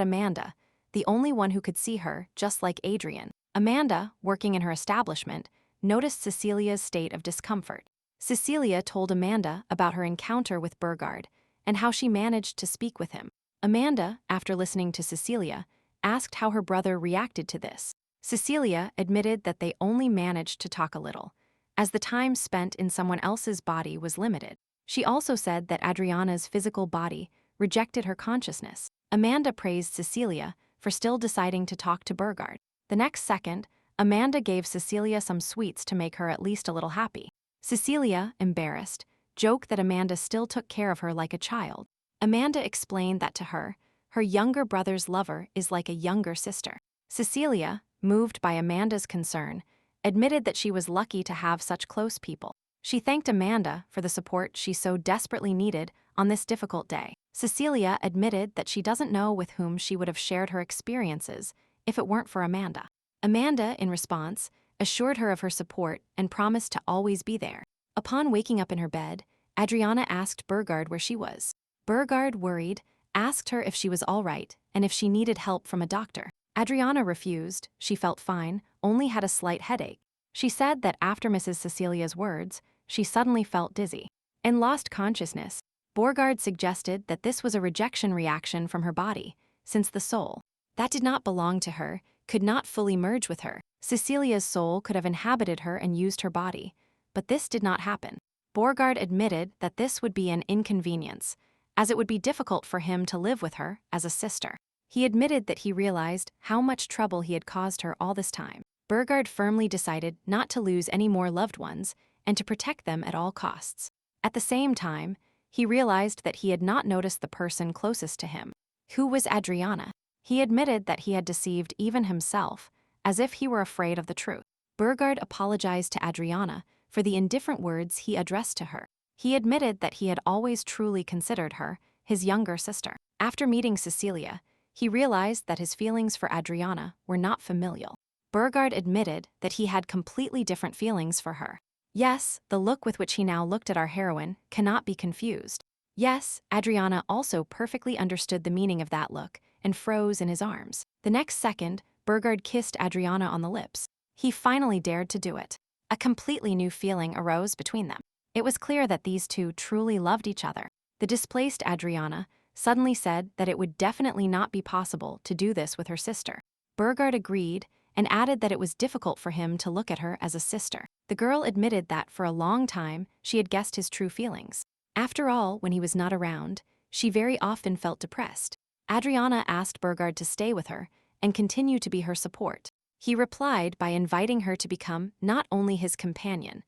Amanda, the only one who could see her, just like Adrian. Amanda, working in her establishment, noticed Cecilia's state of discomfort. Cecilia told Amanda about her encounter with Burgard and how she managed to speak with him. Amanda, after listening to Cecilia, asked how her brother reacted to this. Cecilia admitted that they only managed to talk a little, as the time spent in someone else's body was limited. She also said that Adriana's physical body rejected her consciousness. Amanda praised Cecilia for still deciding to talk to Burgard. The next second, Amanda gave Cecilia some sweets to make her at least a little happy. Cecilia, embarrassed, joked that Amanda still took care of her like a child. Amanda explained that to her, Her younger brother's lover is like a younger sister. Cecilia, moved by Amanda's concern, admitted that she was lucky to have such close people. She thanked Amanda for the support she so desperately needed on this difficult day. Cecilia admitted that she doesn't know with whom she would have shared her experiences if it weren't for Amanda. Amanda, in response, assured her of her support and promised to always be there. Upon waking up in her bed, Adriana asked Burgard where she was. Burgard, worried, asked her if she was all right and if she needed help from a doctor. Adriana refused. She felt fine, only had a slight headache. She said that after Mrs. Cecilia's words, she suddenly felt dizzy and lost consciousness. Burgard suggested that this was a rejection reaction from her body, since the soul that did not belong to her could not fully merge with her. Cecilia's soul could have inhabited her and used her body, but this did not happen. Burgard admitted that this would be an inconvenience, as it would be difficult for him to live with her as a sister. He admitted that he realized how much trouble he had caused her all this time. Burgard firmly decided not to lose any more loved ones and to protect them at all costs. At the same time, he realized that he had not noticed the person closest to him. Who was Adriana? He admitted that he had deceived even himself, as if he were afraid of the truth. Burgard apologized to Adriana for the indifferent words he addressed to her. He admitted that he had always truly considered her his younger sister. After meeting Cecilia, he realized that his feelings for Adriana were not familial. Burgard admitted that he had completely different feelings for her. Yes, the look with which he now looked at our heroine cannot be confused. Yes, Adriana also perfectly understood the meaning of that look and froze in his arms. The next second, Burgard kissed Adriana on the lips. He finally dared to do it. A completely new feeling arose between them. It was clear that these two truly loved each other. The displaced Adriana suddenly said that it would definitely not be possible to do this with her sister. Burgard agreed and added that it was difficult for him to look at her as a sister. The girl admitted that for a long time she had guessed his true feelings. After all, when he was not around, she very often felt depressed. Adriana asked Burgard to stay with her and continue to be her support. He replied by inviting her to become not only his companion,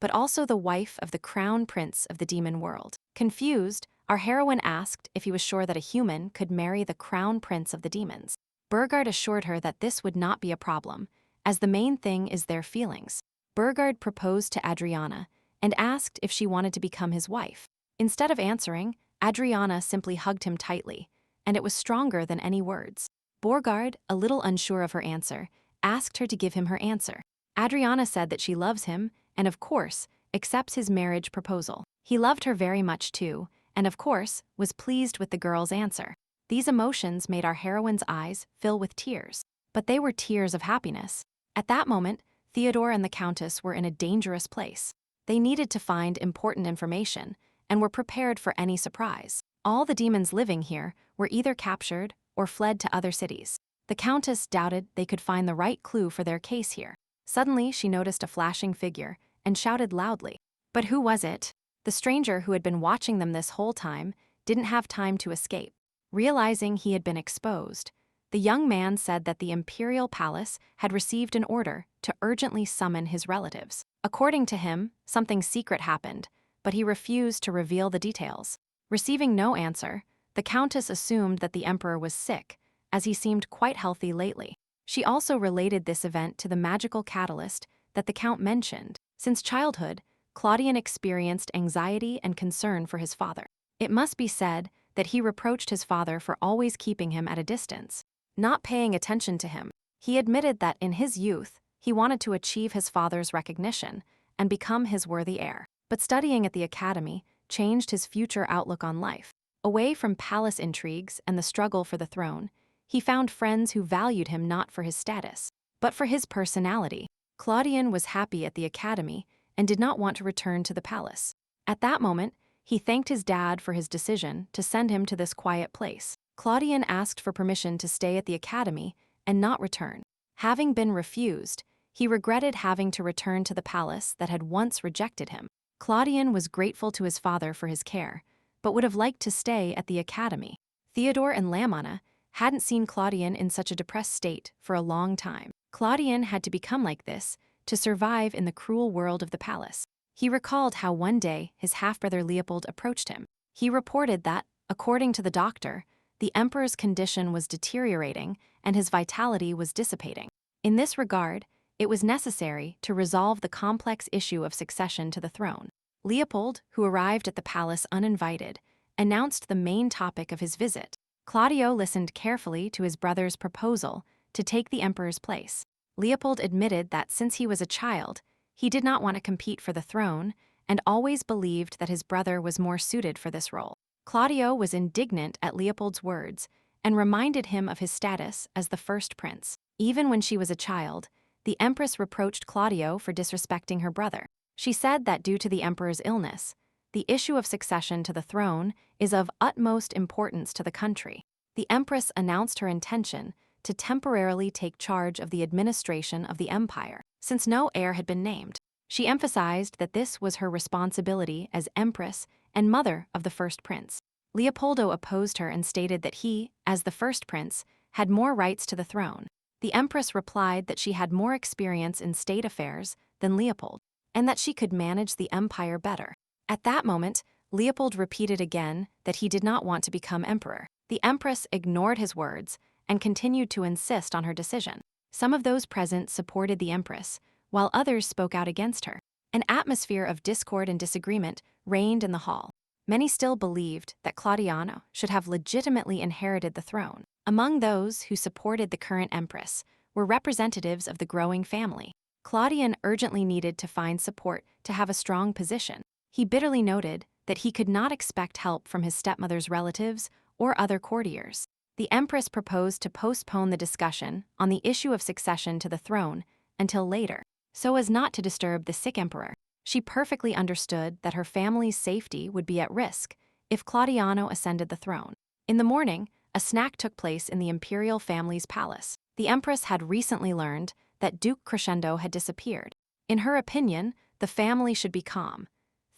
but also the wife of the crown prince of the demon world. Confused, our heroine asked if he was sure that a human could marry the crown prince of the demons. Burgard assured her that this would not be a problem, as the main thing is their feelings. Burgard proposed to Adriana and asked if she wanted to become his wife. Instead of answering, Adriana simply hugged him tightly, and it was stronger than any words. Burgard, a little unsure of her answer, asked her to give him her answer. Adriana said that she loves him and, of course, accepts his marriage proposal. He loved her very much too, and, of course, was pleased with the girl's answer. These emotions made our heroine's eyes fill with tears, but they were tears of happiness. At that moment, Theodore and the Countess were in a dangerous place. They needed to find important information and were prepared for any surprise. All the demons living here were either captured or fled to other cities. The Countess doubted they could find the right clue for their case here. Suddenly, she noticed a flashing figure and shouted loudly. But who was it? The stranger who had been watching them this whole time didn't have time to escape. Realizing he had been exposed, the young man said that the imperial palace had received an order to urgently summon his relatives. According to him, something secret happened, but he refused to reveal the details. Receiving no answer, the Countess assumed that the emperor was sick, as he seemed quite healthy lately. She also related this event to the magical catalyst that the Count mentioned. Since childhood, Claudian experienced anxiety and concern for his father. It must be said that he reproached his father for always keeping him at a distance, not paying attention to him. He admitted that in his youth, he wanted to achieve his father's recognition and become his worthy heir. But studying at the academy changed his future outlook on life. Away from palace intrigues and the struggle for the throne, he found friends who valued him not for his status, but for his personality. Claudian was happy at the academy and did not want to return to the palace. At that moment, he thanked his dad for his decision to send him to this quiet place. Claudian asked for permission to stay at the academy and not return. Having been refused, he regretted having to return to the palace that had once rejected him. Claudian was grateful to his father for his care, but would have liked to stay at the academy. Theodore and Lamanna hadn't seen Claudian in such a depressed state for a long time. Claudian had to become like this to survive in the cruel world of the palace. He recalled how one day his half-brother Leopold approached him. He reported that, according to the doctor, the emperor's condition was deteriorating and his vitality was dissipating. In this regard, it was necessary to resolve the complex issue of succession to the throne. Leopold, who arrived at the palace uninvited, announced the main topic of his visit. Claudio listened carefully to his brother's proposal to take the emperor's place. Leopold admitted that since he was a child, he did not want to compete for the throne and always believed that his brother was more suited for this role. Claudio was indignant at Leopold's words and reminded him of his status as the first prince. Even when she was a child, the empress reproached Claudio for disrespecting her brother. She said that due to the emperor's illness, the issue of succession to the throne is of utmost importance to the country. The empress announced her intention to temporarily take charge of the administration of the empire, since no heir had been named. She emphasized that this was her responsibility as empress and mother of the first prince. Leopoldo opposed her and stated that he, as the first prince, had more rights to the throne. The empress replied that she had more experience in state affairs than Leopold, and that she could manage the empire better. At that moment, Leopold repeated again that he did not want to become emperor. The empress ignored his words and continued to insist on her decision. Some of those present supported the empress, while others spoke out against her. An atmosphere of discord and disagreement reigned in the hall. Many still believed that Claudiano should have legitimately inherited the throne. Among those who supported the current empress were representatives of the growing family. Claudian urgently needed to find support to have a strong position. He bitterly noted that he could not expect help from his stepmother's relatives or other courtiers. The empress proposed to postpone the discussion on the issue of succession to the throne until later, so as not to disturb the sick emperor. She perfectly understood that her family's safety would be at risk if Claudiano ascended the throne. In the morning, a snack took place in the imperial family's palace. The empress had recently learned that Duke Crescendo had disappeared. In her opinion, the family should be calm,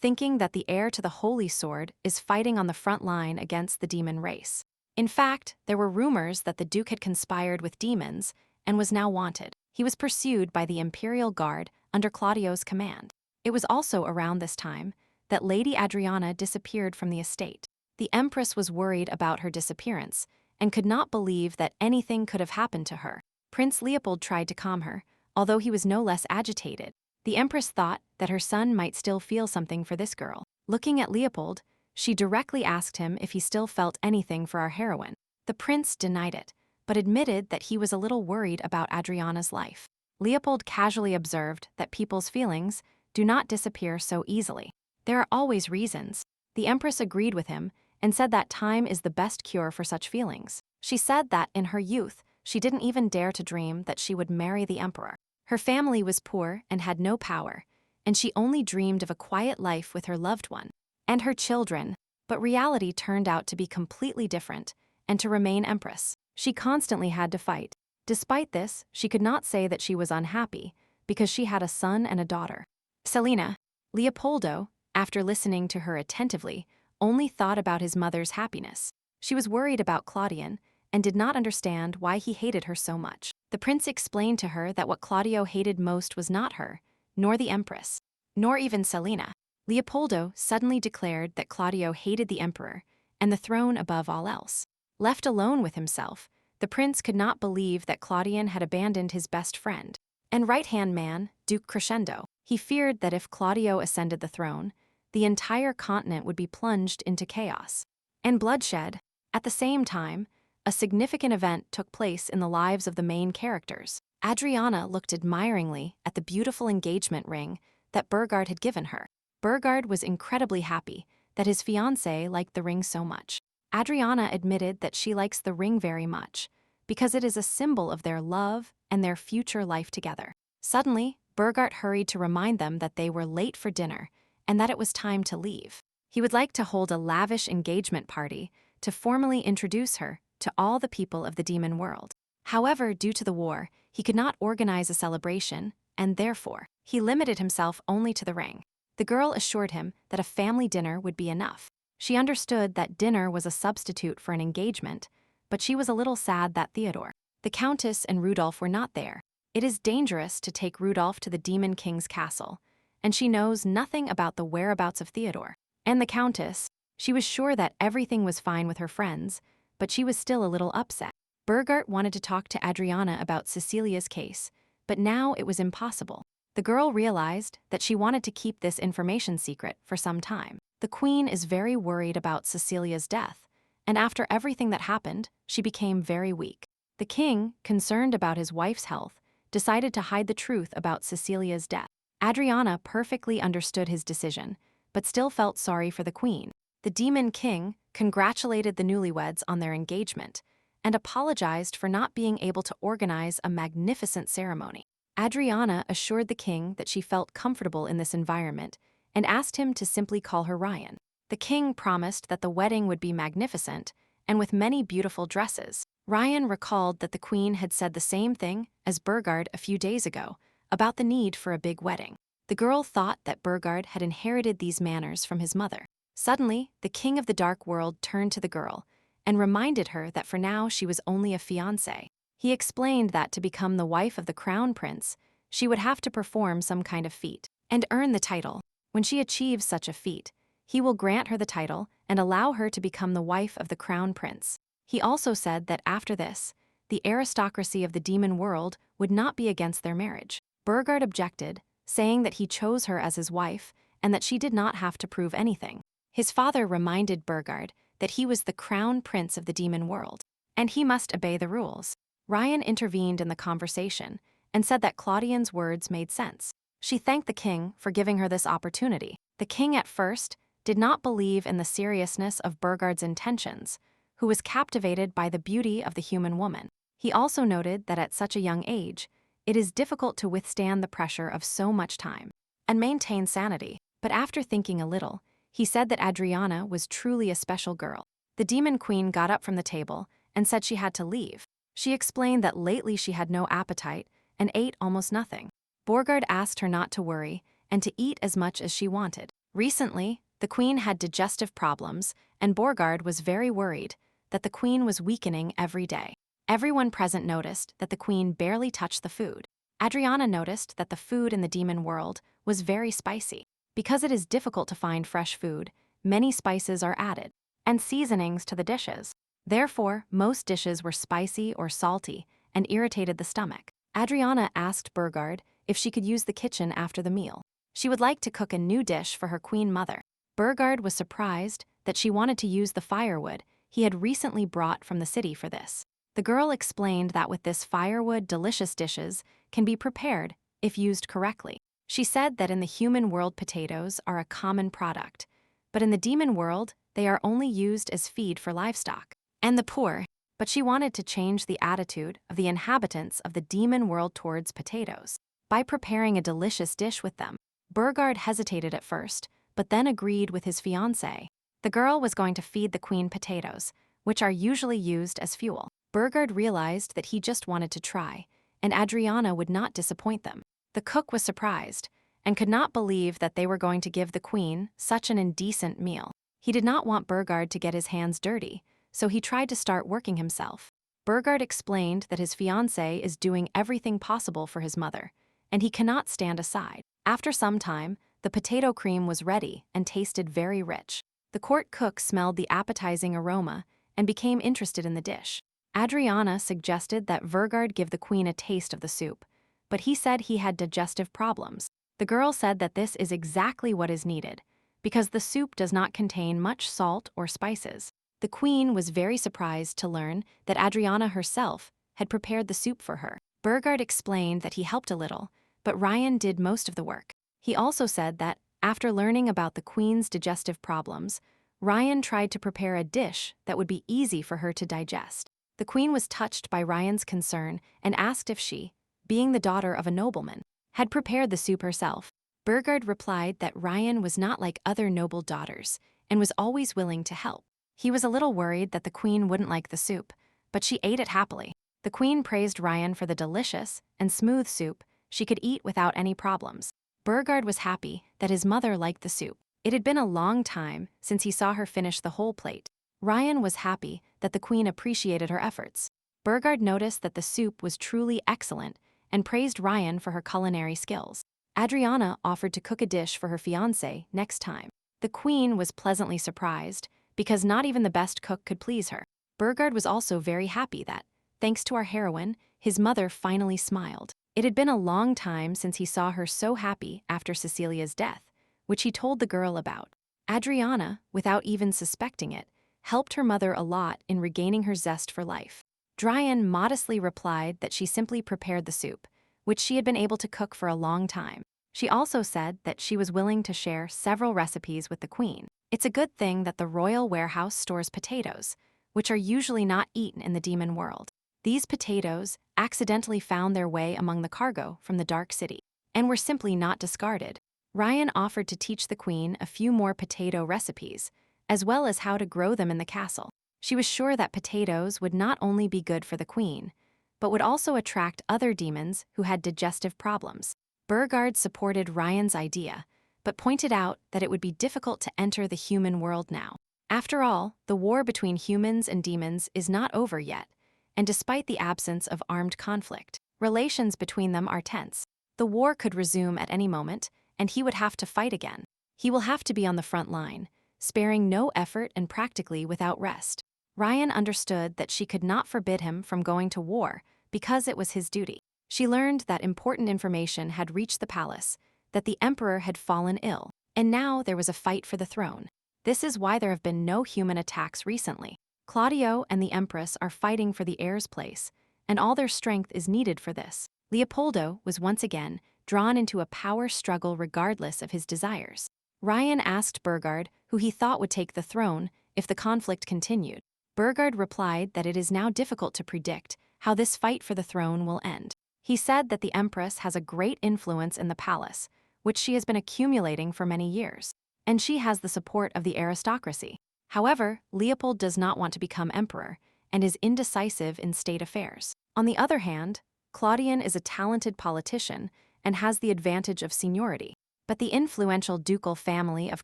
thinking that the heir to the Holy Sword is fighting on the front line against the demon race. In fact, there were rumors that the Duke had conspired with demons and was now wanted. He was pursued by the Imperial Guard under Claudio's command. It was also around this time that Lady Adriana disappeared from the estate. The Empress was worried about her disappearance and could not believe that anything could have happened to her. Prince Leopold tried to calm her, although he was no less agitated. The Empress thought that her son might still feel something for this girl. Looking at Leopold, she directly asked him if he still felt anything for our heroine. The prince denied it, but admitted that he was a little worried about Adriana's life. Leopold casually observed that people's feelings do not disappear so easily. There are always reasons. The Empress agreed with him and said that time is the best cure for such feelings. She said that in her youth, she didn't even dare to dream that she would marry the emperor. Her family was poor and had no power, and she only dreamed of a quiet life with her loved one and her children, but reality turned out to be completely different, and to remain empress, she constantly had to fight. Despite this, she could not say that she was unhappy, because she had a son and a daughter. Selina. Leopoldo, after listening to her attentively, only thought about his mother's happiness. She was worried about Claudian, and did not understand why he hated her so much. The prince explained to her that what Claudio hated most was not her, nor the empress, nor even Selina. Leopoldo suddenly declared that Claudio hated the emperor and the throne above all else. Left alone with himself, the prince could not believe that Claudian had abandoned his best friend and right-hand man, Duke Crescendo. He feared that if Claudio ascended the throne, the entire continent would be plunged into chaos and bloodshed. At the same time, a significant event took place in the lives of the main characters. Adriana looked admiringly at the beautiful engagement ring that Burgard had given her. Burgard was incredibly happy that his fiancé liked the ring so much. Adriana admitted that she likes the ring very much, because it is a symbol of their love and their future life together. Suddenly, Burgard hurried to remind them that they were late for dinner and that it was time to leave. He would like to hold a lavish engagement party to formally introduce her to all the people of the demon world. However, due to the war, he could not organize a celebration, and therefore, he limited himself only to the ring. The girl assured him that a family dinner would be enough. She understood that dinner was a substitute for an engagement, but she was a little sad that Theodore, the Countess, and Rudolph were not there. It is dangerous to take Rudolph to the Demon King's castle, and she knows nothing about the whereabouts of Theodore and the Countess. She was sure that everything was fine with her friends, but she was still a little upset. Burgart wanted to talk to Adriana about Cecilia's case, but now it was impossible. The girl realized that she wanted to keep this information secret for some time. The queen is very worried about Cecilia's death, and after everything that happened, she became very weak. The king, concerned about his wife's health, decided to hide the truth about Cecilia's death. Adriana perfectly understood his decision, but still felt sorry for the queen. The demon king congratulated the newlyweds on their engagement and apologized for not being able to organize a magnificent ceremony. Adriana assured the king that she felt comfortable in this environment and asked him to simply call her Ryan. The king promised that the wedding would be magnificent and with many beautiful dresses. Ryan recalled that the queen had said the same thing as Burgard a few days ago about the need for a big wedding. The girl thought that Burgard had inherited these manners from his mother. Suddenly, the king of the dark world turned to the girl and reminded her that for now she was only a fiancée. He explained that to become the wife of the crown prince, she would have to perform some kind of feat and earn the title. When she achieves such a feat, he will grant her the title and allow her to become the wife of the crown prince. He also said that after this, the aristocracy of the demon world would not be against their marriage. Burgard objected, saying that he chose her as his wife and that she did not have to prove anything. His father reminded Burgard that he was the crown prince of the demon world, and he must obey the rules. Ryan intervened in the conversation and said that Claudian's words made sense. She thanked the king for giving her this opportunity. The king at first did not believe in the seriousness of Burgard's intentions, who was captivated by the beauty of the human woman. He also noted that at such a young age, it is difficult to withstand the pressure of so much time and maintain sanity. But after thinking a little, he said that Adriana was truly a special girl. The demon queen got up from the table and said she had to leave. She explained that lately she had no appetite and ate almost nothing. Burgard asked her not to worry and to eat as much as she wanted. Recently, the queen had digestive problems, and Burgard was very worried that the queen was weakening every day. Everyone present noticed that the queen barely touched the food. Adriana noticed that the food in the demon world was very spicy. Because it is difficult to find fresh food, many spices are added, and seasonings to the dishes. Therefore, most dishes were spicy or salty and irritated the stomach. Adriana asked Burgard if she could use the kitchen after the meal. She would like to cook a new dish for her queen mother. Burgard was surprised that she wanted to use the firewood he had recently brought from the city for this. The girl explained that with this firewood, delicious dishes can be prepared if used correctly. She said that in the human world potatoes are a common product, but in the demon world they are only used as feed for livestock and the poor. But she wanted to change the attitude of the inhabitants of the demon world towards potatoes by preparing a delicious dish with them. Burgard hesitated at first, but then agreed with his fiancée. The girl was going to feed the queen potatoes, which are usually used as fuel. Burgard realized that he just wanted to try, and Adriana would not disappoint them. The cook was surprised and could not believe that they were going to give the queen such an indecent meal. He did not want Burgard to get his hands dirty, so he tried to start working himself. Burgard explained that his fiancée is doing everything possible for his mother, and he cannot stand aside. After some time, the potato cream was ready and tasted very rich. The court cook smelled the appetizing aroma and became interested in the dish. Adriana suggested that Burgard give the queen a taste of the soup, but he said he had digestive problems. The girl said that this is exactly what is needed, because the soup does not contain much salt or spices. The queen was very surprised to learn that Adriana herself had prepared the soup for her. Burgard explained that he helped a little, but Ryan did most of the work. He also said that, after learning about the queen's digestive problems, Ryan tried to prepare a dish that would be easy for her to digest. The queen was touched by Ryan's concern and asked if she, being the daughter of a nobleman, had prepared the soup herself. Burgard replied that Ryan was not like other noble daughters and was always willing to help. He was a little worried that the queen wouldn't like the soup, but she ate it happily. The queen praised Ryan for the delicious and smooth soup she could eat without any problems. Burgard was happy that his mother liked the soup. It had been a long time since he saw her finish the whole plate. Ryan was happy that the queen appreciated her efforts. Burgard noticed that the soup was truly excellent and praised Ryan for her culinary skills. Adriana offered to cook a dish for her fiancé next time. The queen was pleasantly surprised because not even the best cook could please her. Burgard was also very happy that, thanks to our heroine, his mother finally smiled. It had been a long time since he saw her so happy after Cecilia's death, which he told the girl about. Adriana, without even suspecting it, helped her mother a lot in regaining her zest for life. Dryan modestly replied that she simply prepared the soup, which she had been able to cook for a long time. She also said that she was willing to share several recipes with the queen. It's a good thing that the royal warehouse stores potatoes, which are usually not eaten in the demon world. These potatoes accidentally found their way among the cargo from the Dark City, and were simply not discarded. Ryan offered to teach the queen a few more potato recipes, as well as how to grow them in the castle. She was sure that potatoes would not only be good for the queen, but would also attract other demons who had digestive problems. Burgard supported Ryan's idea, but pointed out that it would be difficult to enter the human world now. After all, the war between humans and demons is not over yet, and despite the absence of armed conflict, relations between them are tense. The war could resume at any moment, and he would have to fight again. He will have to be on the front line, sparing no effort and practically without rest. Ryan understood that she could not forbid him from going to war because it was his duty. She learned that important information had reached the palace, that the emperor had fallen ill, and now there was a fight for the throne. This is why there have been no human attacks recently. Claudio and the empress are fighting for the heir's place, and all their strength is needed for this. Leopoldo was once again drawn into a power struggle regardless of his desires. Ryan asked Burgard who he thought would take the throne if the conflict continued. Burgard replied that it is now difficult to predict how this fight for the throne will end. He said that the empress has a great influence in the palace, which she has been accumulating for many years, and she has the support of the aristocracy. However, Leopold does not want to become emperor and is indecisive in state affairs. On the other hand, Claudian is a talented politician and has the advantage of seniority. But the influential ducal family of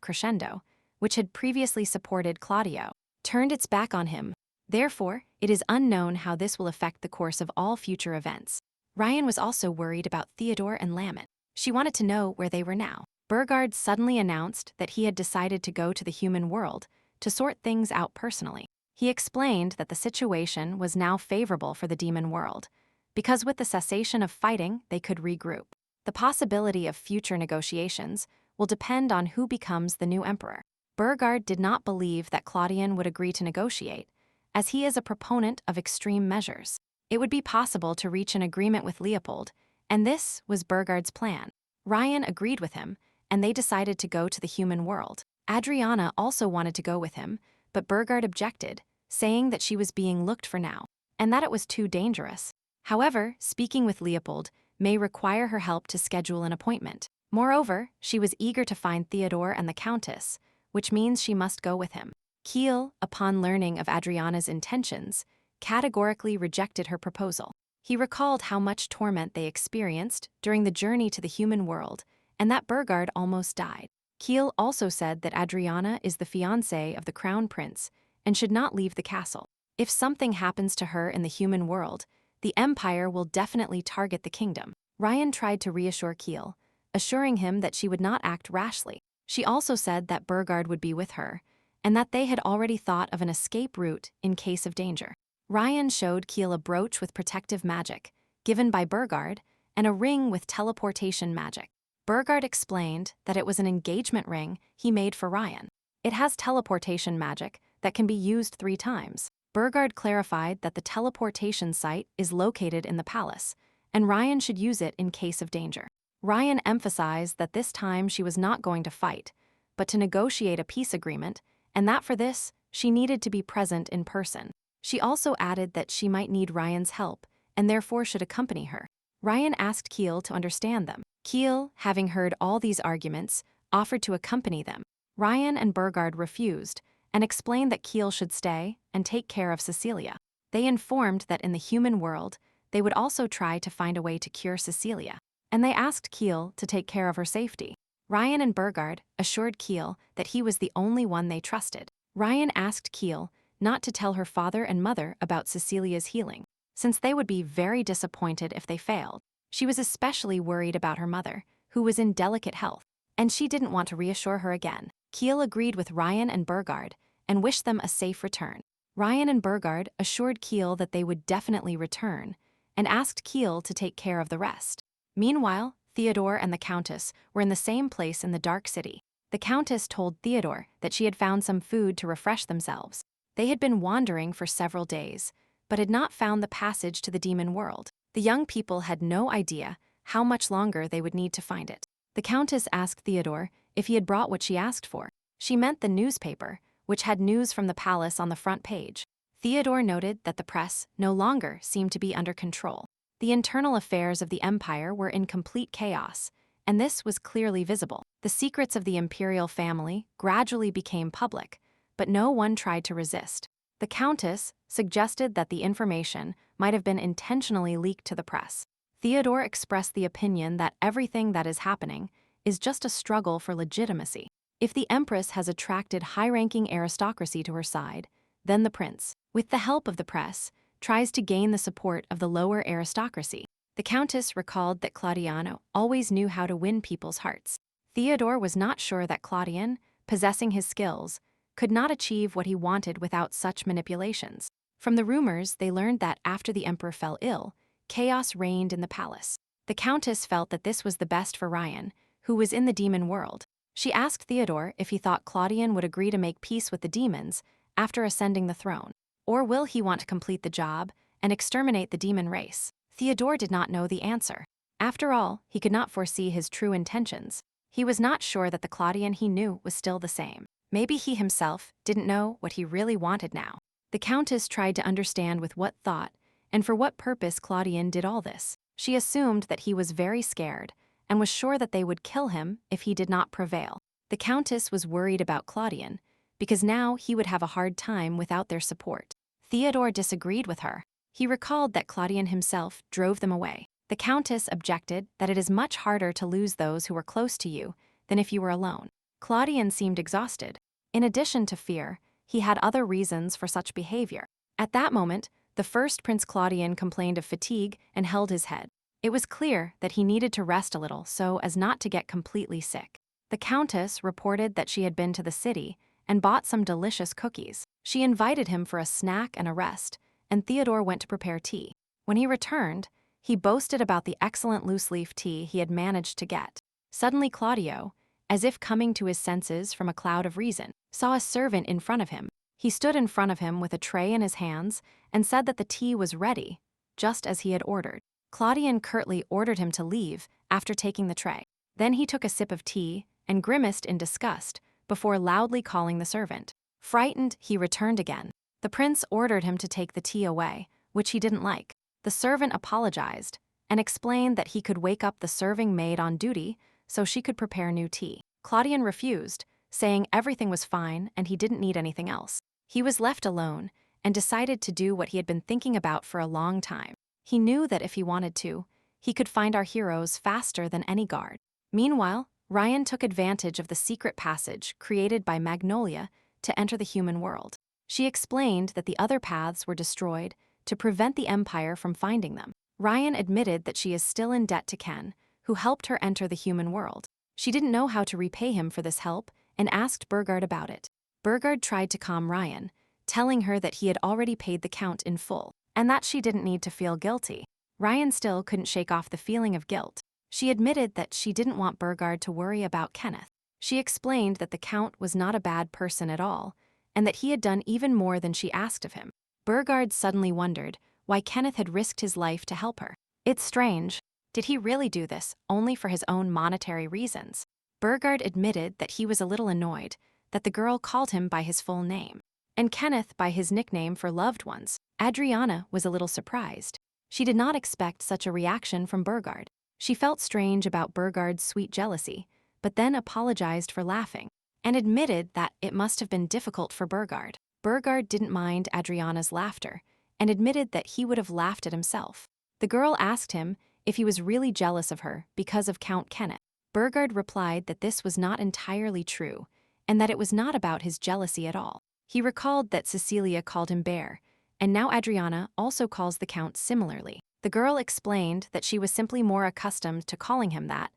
Crescendo, which had previously supported Claudio, turned its back on him. Therefore, it is unknown how this will affect the course of all future events. Ryan was also worried about Theodore and Lamont. She wanted to know where they were now. Burgard suddenly announced that he had decided to go to the human world to sort things out personally. He explained that the situation was now favorable for the demon world, because with the cessation of fighting, they could regroup. The possibility of future negotiations will depend on who becomes the new emperor. Burgard did not believe that Claudian would agree to negotiate, as he is a proponent of extreme measures. It would be possible to reach an agreement with Leopold, and this was Burgard's plan. Ryan agreed with him, and they decided to go to the human world. Adriana also wanted to go with him, but Burgard objected, saying that she was being looked for now, and that it was too dangerous. However, speaking with Leopold may require her help to schedule an appointment. Moreover, she was eager to find Theodore and the Countess, which means she must go with him. Kiel, upon learning of Adriana's intentions, categorically rejected her proposal. He recalled how much torment they experienced during the journey to the human world, and that Burgard almost died. Kiel also said that Adriana is the fiancée of the crown prince and should not leave the castle. If something happens to her in the human world, the Empire will definitely target the kingdom. Ryan tried to reassure Kiel, assuring him that she would not act rashly. She also said that Burgard would be with her, and that they had already thought of an escape route in case of danger. Ryan showed Kiel a brooch with protective magic, given by Burgard, and a ring with teleportation magic. Burgard explained that it was an engagement ring he made for Ryan. It has teleportation magic that can be used 3 times. Burgard clarified that the teleportation site is located in the palace, and Ryan should use it in case of danger. Ryan emphasized that this time she was not going to fight, but to negotiate a peace agreement, and that for this, she needed to be present in person. She also added that she might need Ryan's help, and therefore should accompany her. Ryan asked Kiel to understand them. Kiel, having heard all these arguments, offered to accompany them. Ryan and Burgard refused, and explained that Kiel should stay and take care of Cecilia. They informed that in the human world, they would also try to find a way to cure Cecilia, and they asked Kiel to take care of her safety. Ryan and Burgard assured Kiel that he was the only one they trusted. Ryan asked Kiel not to tell her father and mother about Cecilia's healing, since they would be very disappointed if they failed. She was especially worried about her mother, who was in delicate health, and she didn't want to reassure her again. Kiel agreed with Ryan and Burgard and wished them a safe return. Ryan and Burgard assured Keel that they would definitely return, and asked Keel to take care of the rest. Meanwhile, Theodore and the Countess were in the same place in the Dark City. The Countess told Theodore that she had found some food to refresh themselves. They had been wandering for several days, but had not found the passage to the demon world. The young people had no idea how much longer they would need to find it. The Countess asked Theodore if he had brought what she asked for. She meant the newspaper, which had news from the palace on the front page. Theodore noted that the press no longer seemed to be under control. The internal affairs of the empire were in complete chaos, and this was clearly visible. The secrets of the imperial family gradually became public, but no one tried to resist. The Countess suggested that the information might have been intentionally leaked to the press. Theodore expressed the opinion that everything that is happening is just a struggle for legitimacy. If the Empress has attracted high-ranking aristocracy to her side, then the prince, with the help of the press, tries to gain the support of the lower aristocracy. The Countess recalled that Claudiano always knew how to win people's hearts. Theodore was not sure that Claudian, possessing his skills, could not achieve what he wanted without such manipulations. From the rumors, they learned that after the emperor fell ill, chaos reigned in the palace. The Countess felt that this was the best for Ryan, who was in the demon world. She asked Theodore if he thought Claudian would agree to make peace with the demons after ascending the throne, or will he want to complete the job and exterminate the demon race. Theodore did not know the answer. After all, he could not foresee his true intentions. He was not sure that the Claudian he knew was still the same. Maybe he himself didn't know what he really wanted now. The Countess tried to understand with what thought and for what purpose Claudian did all this. She assumed that he was very scared and was sure that they would kill him if he did not prevail. The Countess was worried about Claudian because now he would have a hard time without their support. Theodore disagreed with her. He recalled that Claudian himself drove them away. The Countess objected that it is much harder to lose those who are close to you than if you were alone. Claudian seemed exhausted. In addition to fear, he had other reasons for such behavior. At that moment, the first Prince Claudian complained of fatigue and held his head. It was clear that he needed to rest a little so as not to get completely sick. The Countess reported that she had been to the city and bought some delicious cookies. She invited him for a snack and a rest, and Theodore went to prepare tea. When he returned, he boasted about the excellent loose-leaf tea he had managed to get. Suddenly Claudio, as if coming to his senses from a cloud of reason, saw a servant in front of him. He stood in front of him with a tray in his hands and said that the tea was ready, just as he had ordered. Claudian curtly ordered him to leave after taking the tray. Then he took a sip of tea and grimaced in disgust before loudly calling the servant. Frightened, he returned again. The prince ordered him to take the tea away, which he didn't like. The servant apologized and explained that he could wake up the serving maid on duty so she could prepare new tea. Claudian refused, saying everything was fine and he didn't need anything else. He was left alone and decided to do what he had been thinking about for a long time. He knew that if he wanted to, he could find our heroes faster than any guard. Meanwhile, Ryan took advantage of the secret passage created by Magnolia to enter the human world. She explained that the other paths were destroyed to prevent the Empire from finding them. Ryan admitted that she is still in debt to Ken, who helped her enter the human world. She didn't know how to repay him for this help and asked Burgard about it. Burgard tried to calm Ryan, telling her that he had already paid the Count in full, and that she didn't need to feel guilty. Ryan still couldn't shake off the feeling of guilt. She admitted that she didn't want Burgard to worry about Kenneth. She explained that the Count was not a bad person at all, and that he had done even more than she asked of him. Burgard suddenly wondered why Kenneth had risked his life to help her. It's strange. Did he really do this only for his own monetary reasons? Burgard admitted that he was a little annoyed that the girl called him by his full name, and Kenneth by his nickname for loved ones. Adriana was a little surprised. She did not expect such a reaction from Burgard. She felt strange about Burgard's sweet jealousy, but then apologized for laughing, and admitted that it must have been difficult for Burgard. Burgard didn't mind Adriana's laughter, and admitted that he would have laughed at himself. The girl asked him if he was really jealous of her because of Count Kenneth. Burgard replied that this was not entirely true, and that it was not about his jealousy at all. He recalled that Cecilia called him Bear, and now Adriana also calls the Count similarly. The girl explained that she was simply more accustomed to calling him that,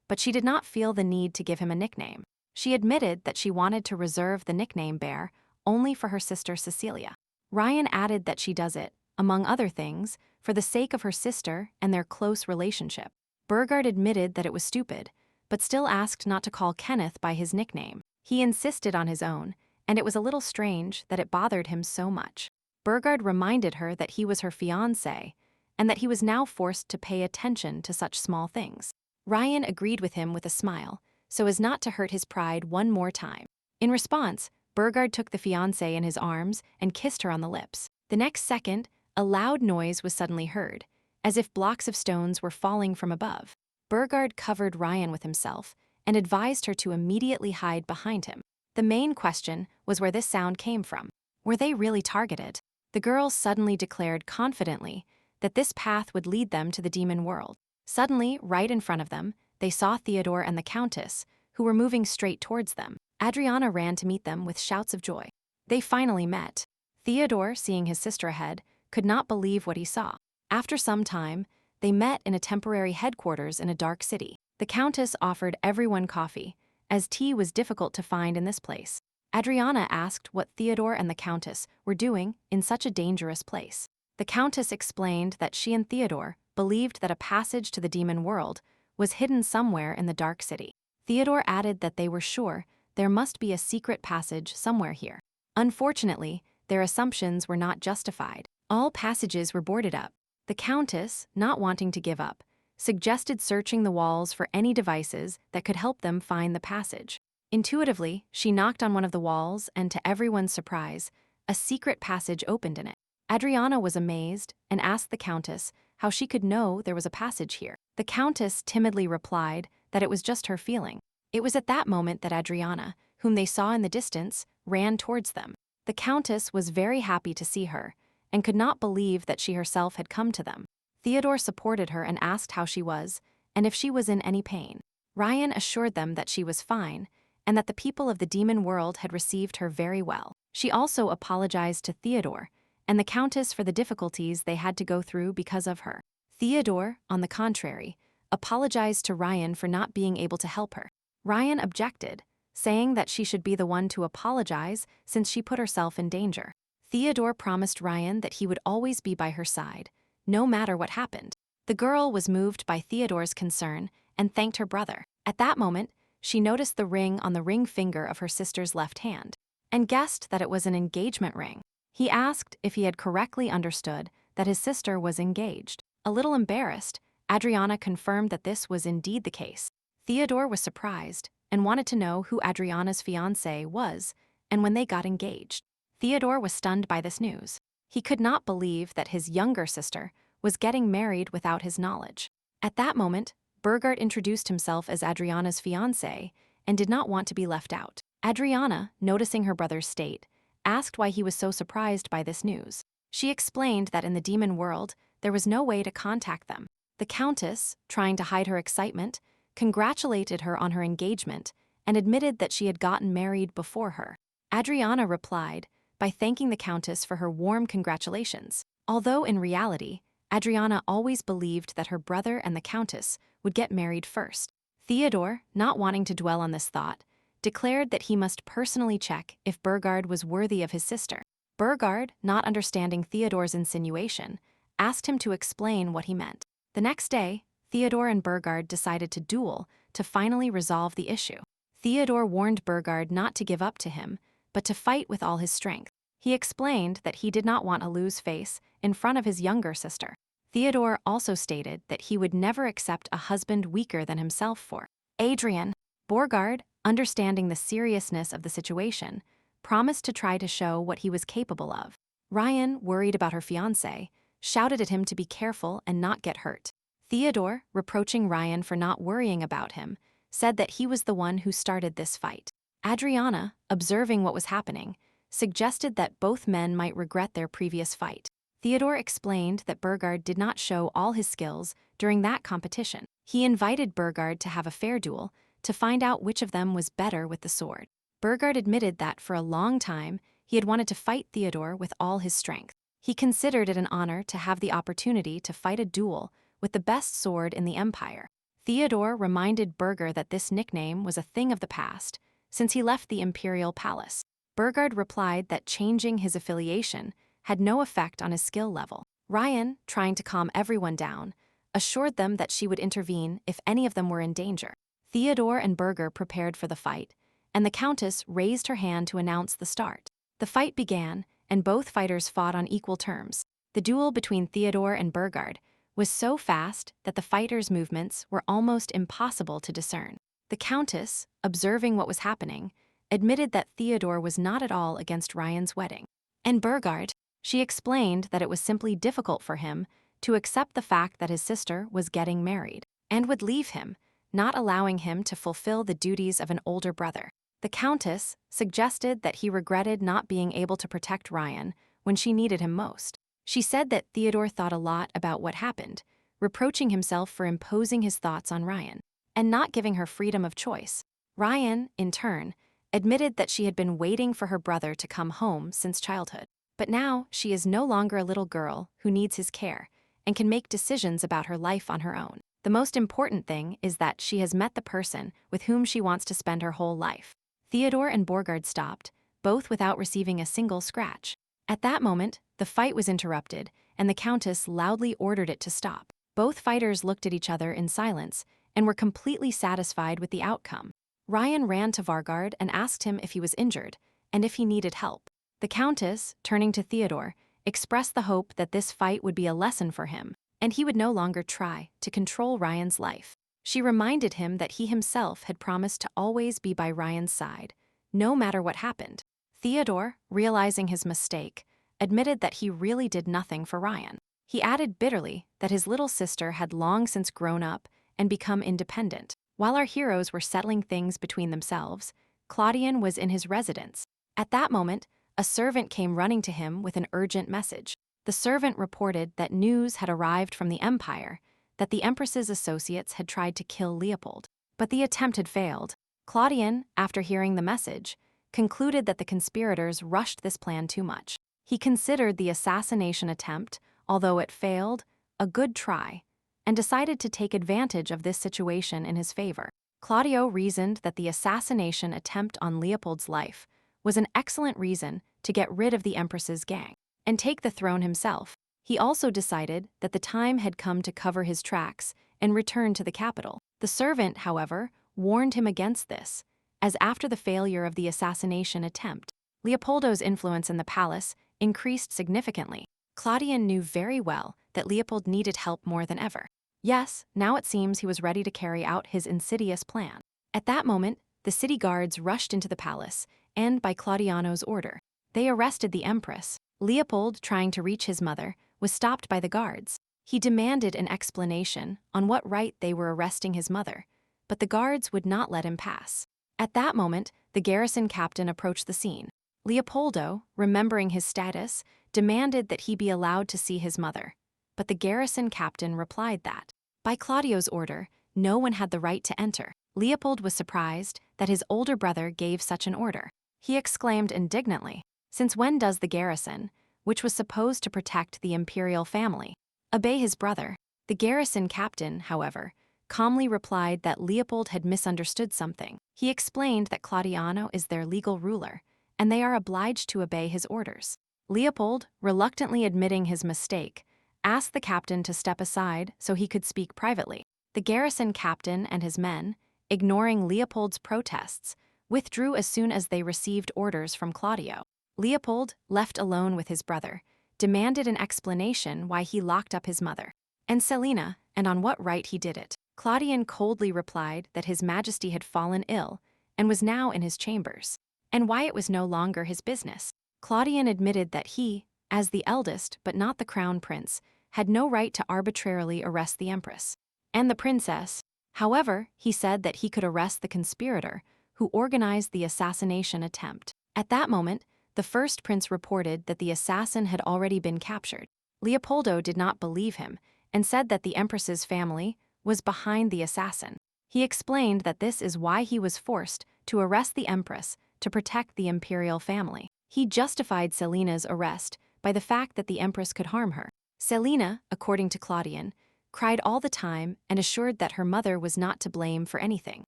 but she did not feel the need to give him a nickname. She admitted that she wanted to reserve the nickname Bear only for her sister Cecilia. Ryan added that she does it, among other things, for the sake of her sister and their close relationship. Burgard admitted that it was stupid, but still asked not to call Kenneth by his nickname. He insisted on his own, and it was a little strange that it bothered him so much. Burgard reminded her that he was her fiancé, and that he was now forced to pay attention to such small things. Ryan agreed with him with a smile, so as not to hurt his pride one more time. In response, Burgard took the fiancé in his arms and kissed her on the lips. The next second, a loud noise was suddenly heard, as if blocks of stones were falling from above. Burgard covered Ryan with himself and advised her to immediately hide behind him. The main question was where this sound came from. Were they really targeted? The girls suddenly declared confidently that this path would lead them to the demon world. Suddenly, right in front of them, they saw Theodore and the Countess, who were moving straight towards them. Adriana ran to meet them with shouts of joy. They finally met. Theodore, seeing his sister ahead, could not believe what he saw. After some time, they met in a temporary headquarters in a dark city. The Countess offered everyone coffee, as tea was difficult to find in this place. Adriana asked what Theodore and the Countess were doing in such a dangerous place. The Countess explained that she and Theodore believed that a passage to the demon world was hidden somewhere in the dark city. Theodore added that they were sure there must be a secret passage somewhere here. Unfortunately, their assumptions were not justified. All passages were boarded up. The Countess, not wanting to give up, suggested searching the walls for any devices that could help them find the passage. Intuitively, she knocked on one of the walls, and to everyone's surprise, a secret passage opened in it. Adriana was amazed and asked the Countess how she could know there was a passage here. The Countess timidly replied that it was just her feeling. It was at that moment that Adriana, whom they saw in the distance, ran towards them. The Countess was very happy to see her, and could not believe that she herself had come to them. Theodore supported her and asked how she was, and if she was in any pain. Ryan assured them that she was fine, and that the people of the demon world had received her very well. She also apologized to Theodore and the Countess for the difficulties they had to go through because of her. Theodore, on the contrary, apologized to Ryan for not being able to help her. Ryan objected, saying that she should be the one to apologize since she put herself in danger. Theodore promised Ryan that he would always be by her side, no matter what happened. The girl was moved by Theodore's concern and thanked her brother. At that moment, she noticed the ring on the ring finger of her sister's left hand, and guessed that it was an engagement ring. He asked if he had correctly understood that his sister was engaged. A little embarrassed, Adriana confirmed that this was indeed the case. Theodore was surprised and wanted to know who Adriana's fiancé was and when they got engaged. Theodore was stunned by this news. He could not believe that his younger sister was getting married without his knowledge. At that moment, Burgard introduced himself as Adriana's fiancé and did not want to be left out. Adriana, noticing her brother's state, asked why he was so surprised by this news. She explained that in the demon world, there was no way to contact them. The Countess, trying to hide her excitement, congratulated her on her engagement and admitted that she had gotten married before her. Adriana replied by thanking the Countess for her warm congratulations. Although in reality, Adriana always believed that her brother and the Countess would get married first. Theodore, not wanting to dwell on this thought, declared that he must personally check if Burgard was worthy of his sister. Burgard, not understanding Theodore's insinuation, asked him to explain what he meant. The next day, Theodore and Burgard decided to duel to finally resolve the issue. Theodore warned Burgard not to give up to him, but to fight with all his strength. He explained that he did not want to lose face in front of his younger sister. Theodore also stated that he would never accept a husband weaker than himself for Adrian. Burgard, understanding the seriousness of the situation, promised to try to show what he was capable of. Ryan, worried about her fiancé, shouted at him to be careful and not get hurt. Theodore, reproaching Ryan for not worrying about him, said that he was the one who started this fight. Adriana, observing what was happening, suggested that both men might regret their previous fight. Theodore explained that Burgard did not show all his skills during that competition. He invited Burgard to have a fair duel to find out which of them was better with the sword. Burgard admitted that for a long time he had wanted to fight Theodore with all his strength. He considered it an honor to have the opportunity to fight a duel with the best sword in the Empire. Theodore reminded Burgard that this nickname was a thing of the past, since he left the imperial palace. Burgard replied that changing his affiliation had no effect on his skill level. Ryan, trying to calm everyone down, assured them that she would intervene if any of them were in danger. Theodore and Berger prepared for the fight, and the Countess raised her hand to announce the start. The fight began, and both fighters fought on equal terms. The duel between Theodore and Berger was so fast that the fighters' movements were almost impossible to discern. The Countess, observing what was happening, admitted that Theodore was not at all against Ryan's wedding. And Berger, she explained that it was simply difficult for him to accept the fact that his sister was getting married, and would leave him, not allowing him to fulfill the duties of an older brother. The Countess suggested that he regretted not being able to protect Ryan when she needed him most. She said that Theodore thought a lot about what happened, reproaching himself for imposing his thoughts on Ryan, and not giving her freedom of choice. Ryan, in turn, admitted that she had been waiting for her brother to come home since childhood. But now she is no longer a little girl who needs his care and can make decisions about her life on her own. The most important thing is that she has met the person with whom she wants to spend her whole life. Theodore and Borgard stopped, both without receiving a single scratch. At that moment, the fight was interrupted, and the Countess loudly ordered it to stop. Both fighters looked at each other in silence and were completely satisfied with the outcome. Ryan ran to Vargard and asked him if he was injured and if he needed help. The Countess, turning to Theodore, expressed the hope that this fight would be a lesson for him, and he would no longer try to control Ryan's life. She reminded him that he himself had promised to always be by Ryan's side, no matter what happened. Theodore, realizing his mistake, admitted that he really did nothing for Ryan. He added bitterly that his little sister had long since grown up and become independent. While our heroes were settling things between themselves, Claudian was in his residence. At that moment, a servant came running to him with an urgent message. The servant reported that news had arrived from the Empire that the Empress's associates had tried to kill Leopold, but the attempt had failed. Claudian, after hearing the message, concluded that the conspirators rushed this plan too much. He considered the assassination attempt, although it failed, a good try, and decided to take advantage of this situation in his favor. Claudio reasoned that the assassination attempt on Leopold's life was an excellent reason to get rid of the Empress's gang and take the throne himself. He also decided that the time had come to cover his tracks and return to the capital. The servant, however, warned him against this, as after the failure of the assassination attempt, Leopoldo's influence in the palace increased significantly. Claudian knew very well that Leopold needed help more than ever. Yes, now it seems he was ready to carry out his insidious plan. At that moment, the city guards rushed into the palace, and by Claudiano's order, they arrested the Empress. Leopold, trying to reach his mother, was stopped by the guards. He demanded an explanation on what right they were arresting his mother, but the guards would not let him pass. At that moment, the garrison captain approached the scene. Leopoldo, remembering his status, demanded that he be allowed to see his mother, but the garrison captain replied that, by Claudio's order, no one had the right to enter. Leopold was surprised that his older brother gave such an order. He exclaimed indignantly, "Since when does the garrison, which was supposed to protect the imperial family, obey his brother?" The garrison captain, however, calmly replied that Leopold had misunderstood something. He explained that Claudiano is their legal ruler, and they are obliged to obey his orders. Leopold, reluctantly admitting his mistake, asked the captain to step aside so he could speak privately. The garrison captain and his men, ignoring Leopold's protests, withdrew as soon as they received orders from Claudio. Leopold, left alone with his brother, demanded an explanation why he locked up his mother, and Selina, and on what right he did it. Claudian coldly replied that His Majesty had fallen ill and was now in his chambers, and why it was no longer his business. Claudian admitted that he, as the eldest but not the crown prince, had no right to arbitrarily arrest the Empress and the princess. However, he said that he could arrest the conspirator who organized the assassination attempt. At that moment, the first prince reported that the assassin had already been captured. Leopoldo did not believe him and said that the Empress's family was behind the assassin. He explained that this is why he was forced to arrest the Empress to protect the imperial family. He justified Selina's arrest by the fact that the Empress could harm her. Selina, according to Claudian, cried all the time and assured that her mother was not to blame for anything.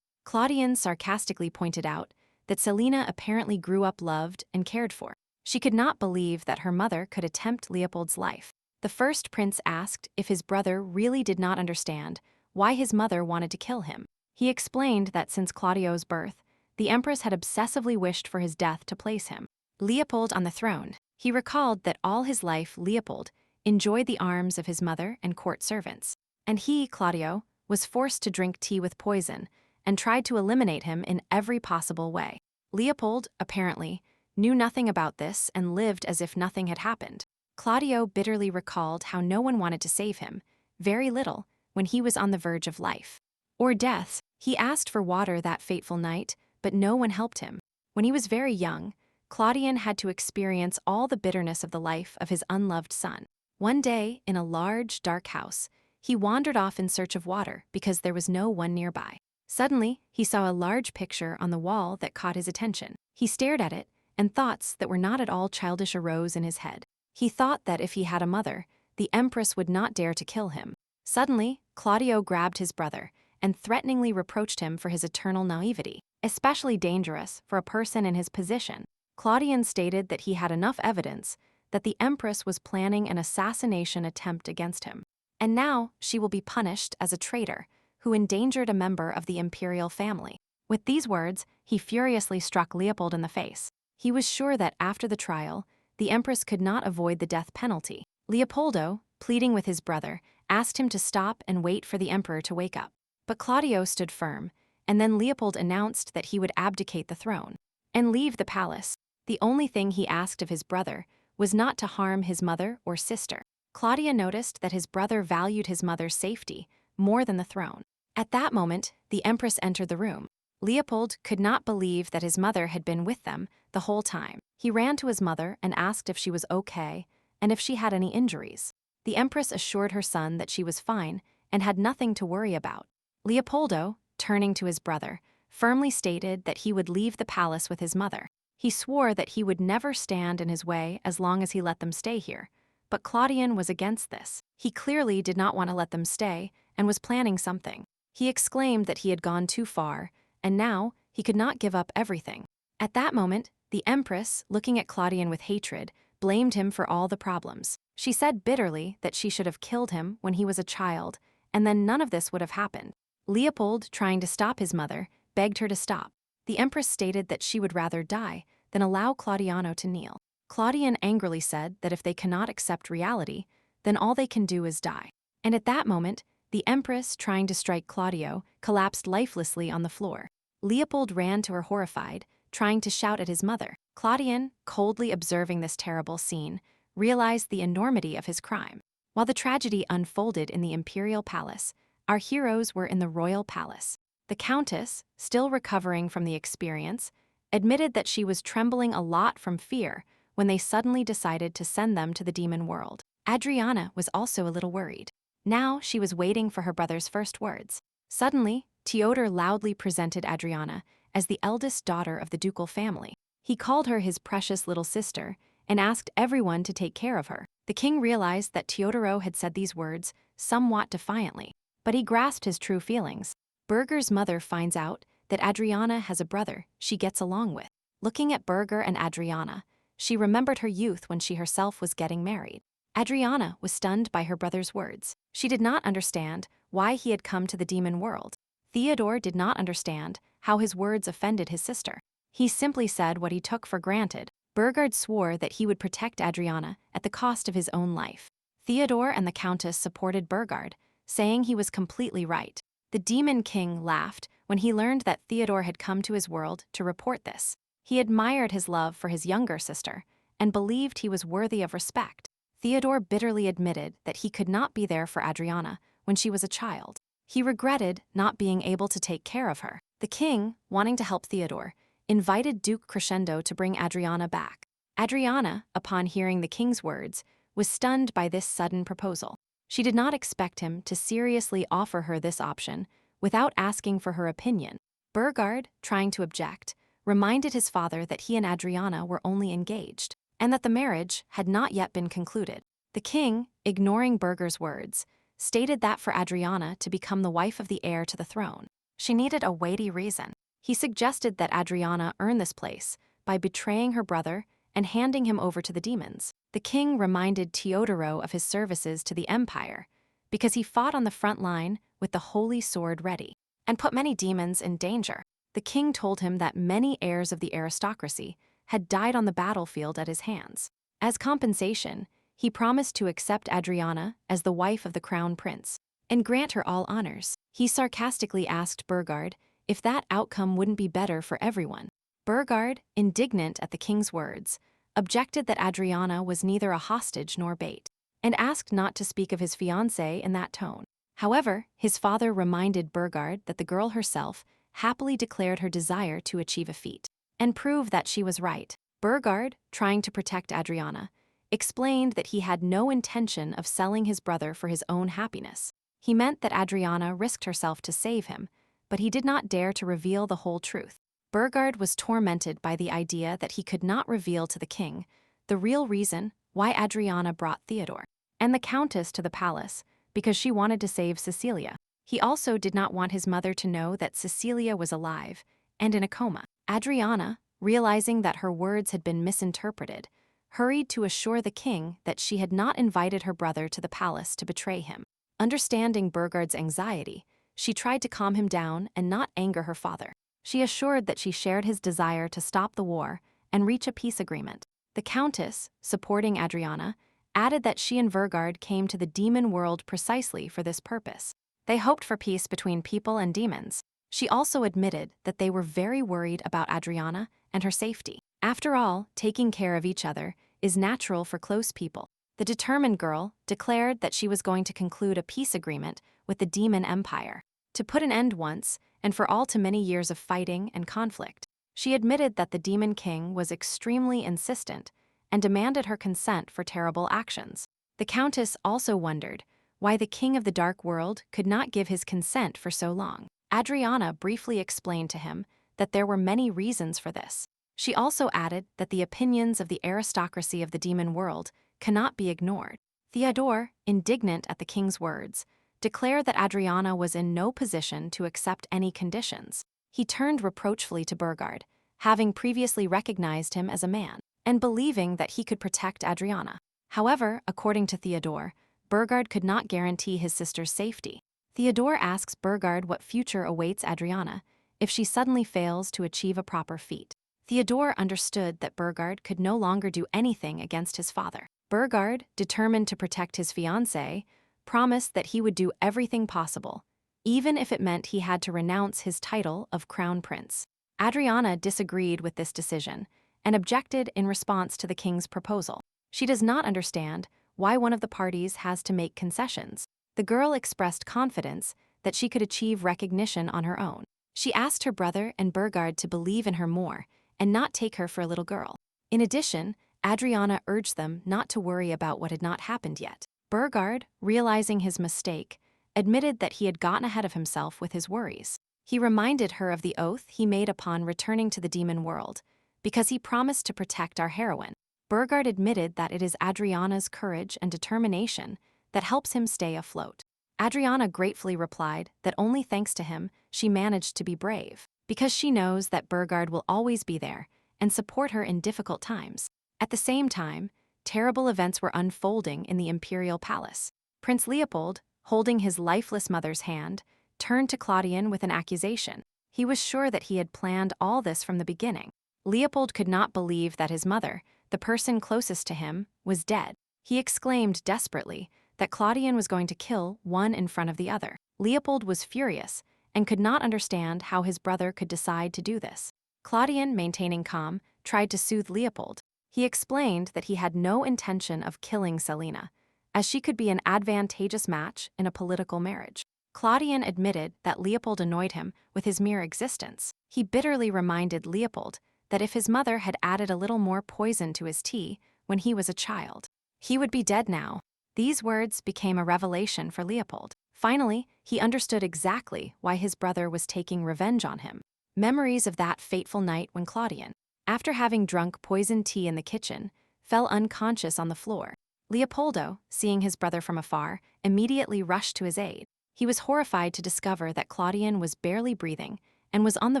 Claudian sarcastically pointed out that Selina apparently grew up loved and cared for. She could not believe that her mother could attempt Leopold's life. The first prince asked if his brother really did not understand why his mother wanted to kill him. He explained that since Claudio's birth, the empress had obsessively wished for his death to place him, Leopold, on the throne. He recalled that all his life Leopold enjoyed the arms of his mother and court servants, and he, Claudio, was forced to drink tea with poison and tried to eliminate him in every possible way. Leopold, apparently, knew nothing about this and lived as if nothing had happened. Claudio bitterly recalled how no one wanted to save him, very little, when he was on the verge of life or death. He asked for water that fateful night, but no one helped him. When he was very young, Claudian had to experience all the bitterness of the life of his unloved son. One day, in a large, dark house, he wandered off in search of water because there was no one nearby. Suddenly, he saw a large picture on the wall that caught his attention. He stared at it, and thoughts that were not at all childish arose in his head. He thought that if he had a mother, the empress would not dare to kill him. Suddenly, Claudio grabbed his brother and threateningly reproached him for his eternal naivety, especially dangerous for a person in his position. Claudian stated that he had enough evidence that the empress was planning an assassination attempt against him, and now she will be punished as a traitor who endangered a member of the imperial family. With these words, he furiously struck Leopold in the face. He was sure that after the trial, the empress could not avoid the death penalty. Leopoldo, pleading with his brother, asked him to stop and wait for the emperor to wake up. But Claudio stood firm, and then Leopold announced that he would abdicate the throne and leave the palace. The only thing he asked of his brother was not to harm his mother or sister. Claudia noticed that his brother valued his mother's safety more than the throne. At that moment, the empress entered the room. Leopold could not believe that his mother had been with them the whole time. He ran to his mother and asked if she was okay and if she had any injuries. The empress assured her son that she was fine and had nothing to worry about. Leopoldo, turning to his brother, firmly stated that he would leave the palace with his mother. He swore that he would never stand in his way as long as he let them stay here. But Claudian was against this. He clearly did not want to let them stay and was planning something. He exclaimed that he had gone too far, and now he could not give up everything. At that moment, the empress, looking at Claudian with hatred, blamed him for all the problems. She said bitterly that she should have killed him when he was a child, and then none of this would have happened. Leopold, trying to stop his mother, begged her to stop. The empress stated that she would rather die than allow Claudiano to kneel. Claudian angrily said that if they cannot accept reality, then all they can do is die. And at that moment, the empress, trying to strike Claudio, collapsed lifelessly on the floor. Leopold ran to her horrified, trying to shout at his mother. Claudian, coldly observing this terrible scene, realized the enormity of his crime. While the tragedy unfolded in the imperial palace, our heroes were in the royal palace. The countess, still recovering from the experience, admitted that she was trembling a lot from fear when they suddenly decided to send them to the demon world. Adriana was also a little worried. Now she was waiting for her brother's first words. Suddenly, Teodor loudly presented Adriana as the eldest daughter of the ducal family. He called her his precious little sister and asked everyone to take care of her. The king realized that Teodoro had said these words somewhat defiantly, but he grasped his true feelings. Berger's mother finds out that Adriana has a brother she gets along with. Looking at Berger and Adriana, she remembered her youth when she herself was getting married. Adriana was stunned by her brother's words. She did not understand why he had come to the demon world. Theodore did not understand how his words offended his sister. He simply said what he took for granted. Bergard swore that he would protect Adriana at the cost of his own life. Theodore and the countess supported Bergard, saying he was completely right. The demon king laughed when he learned that Theodore had come to his world to report this. He admired his love for his younger sister and believed he was worthy of respect. Theodore bitterly admitted that he could not be there for Adriana when she was a child. He regretted not being able to take care of her. The king, wanting to help Theodore, invited Duke Crescendo to bring Adriana back. Adriana, upon hearing the king's words, was stunned by this sudden proposal. She did not expect him to seriously offer her this option without asking for her opinion. Bergard, trying to object, reminded his father that he and Adriana were only engaged, and that the marriage had not yet been concluded. The king, ignoring Berger's words, stated that for Adriana to become the wife of the heir to the throne, she needed a weighty reason. He suggested that Adriana earn this place by betraying her brother and handing him over to the demons. The king reminded Teodoro of his services to the empire, because he fought on the front line with the holy sword ready, and put many demons in danger. The king told him that many heirs of the aristocracy had died on the battlefield at his hands. As compensation, he promised to accept Adriana as the wife of the crown prince and grant her all honors. He sarcastically asked Burgard if that outcome wouldn't be better for everyone. Burgard, indignant at the king's words, objected that Adriana was neither a hostage nor bait, and asked not to speak of his fiancée in that tone. However, his father reminded Burgard that the girl herself happily declared her desire to achieve a feat, and prove that she was right. Burgard, trying to protect Adriana, explained that he had no intention of selling his brother for his own happiness. He meant that Adriana risked herself to save him, but he did not dare to reveal the whole truth. Burgard was tormented by the idea that he could not reveal to the king the real reason why Adriana brought Theodore and the countess to the palace, because she wanted to save Cecilia. He also did not want his mother to know that Cecilia was alive and in a coma. Adriana, realizing that her words had been misinterpreted, hurried to assure the king that she had not invited her brother to the palace to betray him. Understanding Burgard's anxiety, she tried to calm him down and not anger her father. She assured that she shared his desire to stop the war and reach a peace agreement. The countess, supporting Adriana, added that she and Burgard came to the demon world precisely for this purpose. They hoped for peace between people and demons. She also admitted that they were very worried about Adriana and her safety. After all, taking care of each other is natural for close people. The determined girl declared that she was going to conclude a peace agreement with the demon empire, to put an end once and for all to many years of fighting and conflict. She admitted that the demon king was extremely insistent and demanded her consent for terrible actions. The countess also wondered why the king of the dark world could not give his consent for so long. Adriana briefly explained to him that there were many reasons for this. She also added that the opinions of the aristocracy of the demon world cannot be ignored. Theodore, indignant at the king's words, declared that Adriana was in no position to accept any conditions. He turned reproachfully to Burgard, having previously recognized him as a man, and believing that he could protect Adriana. However, according to Theodore, Burgard could not guarantee his sister's safety. Theodore asks Burgard what future awaits Adriana if she suddenly fails to achieve a proper feat. Theodore understood that Burgard could no longer do anything against his father. Burgard, determined to protect his fiancée, promised that he would do everything possible, even if it meant he had to renounce his title of crown prince. Adriana disagreed with this decision and objected in response to the king's proposal. She does not understand why one of the parties has to make concessions. The girl expressed confidence that she could achieve recognition on her own. She asked her brother and Burgard to believe in her more and not take her for a little girl. In addition, Adriana urged them not to worry about what had not happened yet. Burgard, realizing his mistake, admitted that he had gotten ahead of himself with his worries. He reminded her of the oath he made upon returning to the demon world, because he promised to protect our heroine. Burgard admitted that it is Adriana's courage and determination that helps him stay afloat. Adriana gratefully replied that only thanks to him she managed to be brave, because she knows that Burgard will always be there and support her in difficult times. At the same time, terrible events were unfolding in the imperial palace. Prince Leopold, holding his lifeless mother's hand, turned to Claudian with an accusation. He was sure that he had planned all this from the beginning. Leopold could not believe that his mother, the person closest to him, was dead. He exclaimed desperately that Claudian was going to kill one in front of the other. Leopold was furious and could not understand how his brother could decide to do this. Claudian, maintaining calm, tried to soothe Leopold. He explained that he had no intention of killing Selina, as she could be an advantageous match in a political marriage. Claudian admitted that Leopold annoyed him with his mere existence. He bitterly reminded Leopold that if his mother had added a little more poison to his tea when he was a child, he would be dead now. These words became a revelation for Leopold. Finally, he understood exactly why his brother was taking revenge on him. Memories of that fateful night when Claudian, after having drunk poisoned tea in the kitchen, fell unconscious on the floor. Leopoldo, seeing his brother from afar, immediately rushed to his aid. He was horrified to discover that Claudian was barely breathing and was on the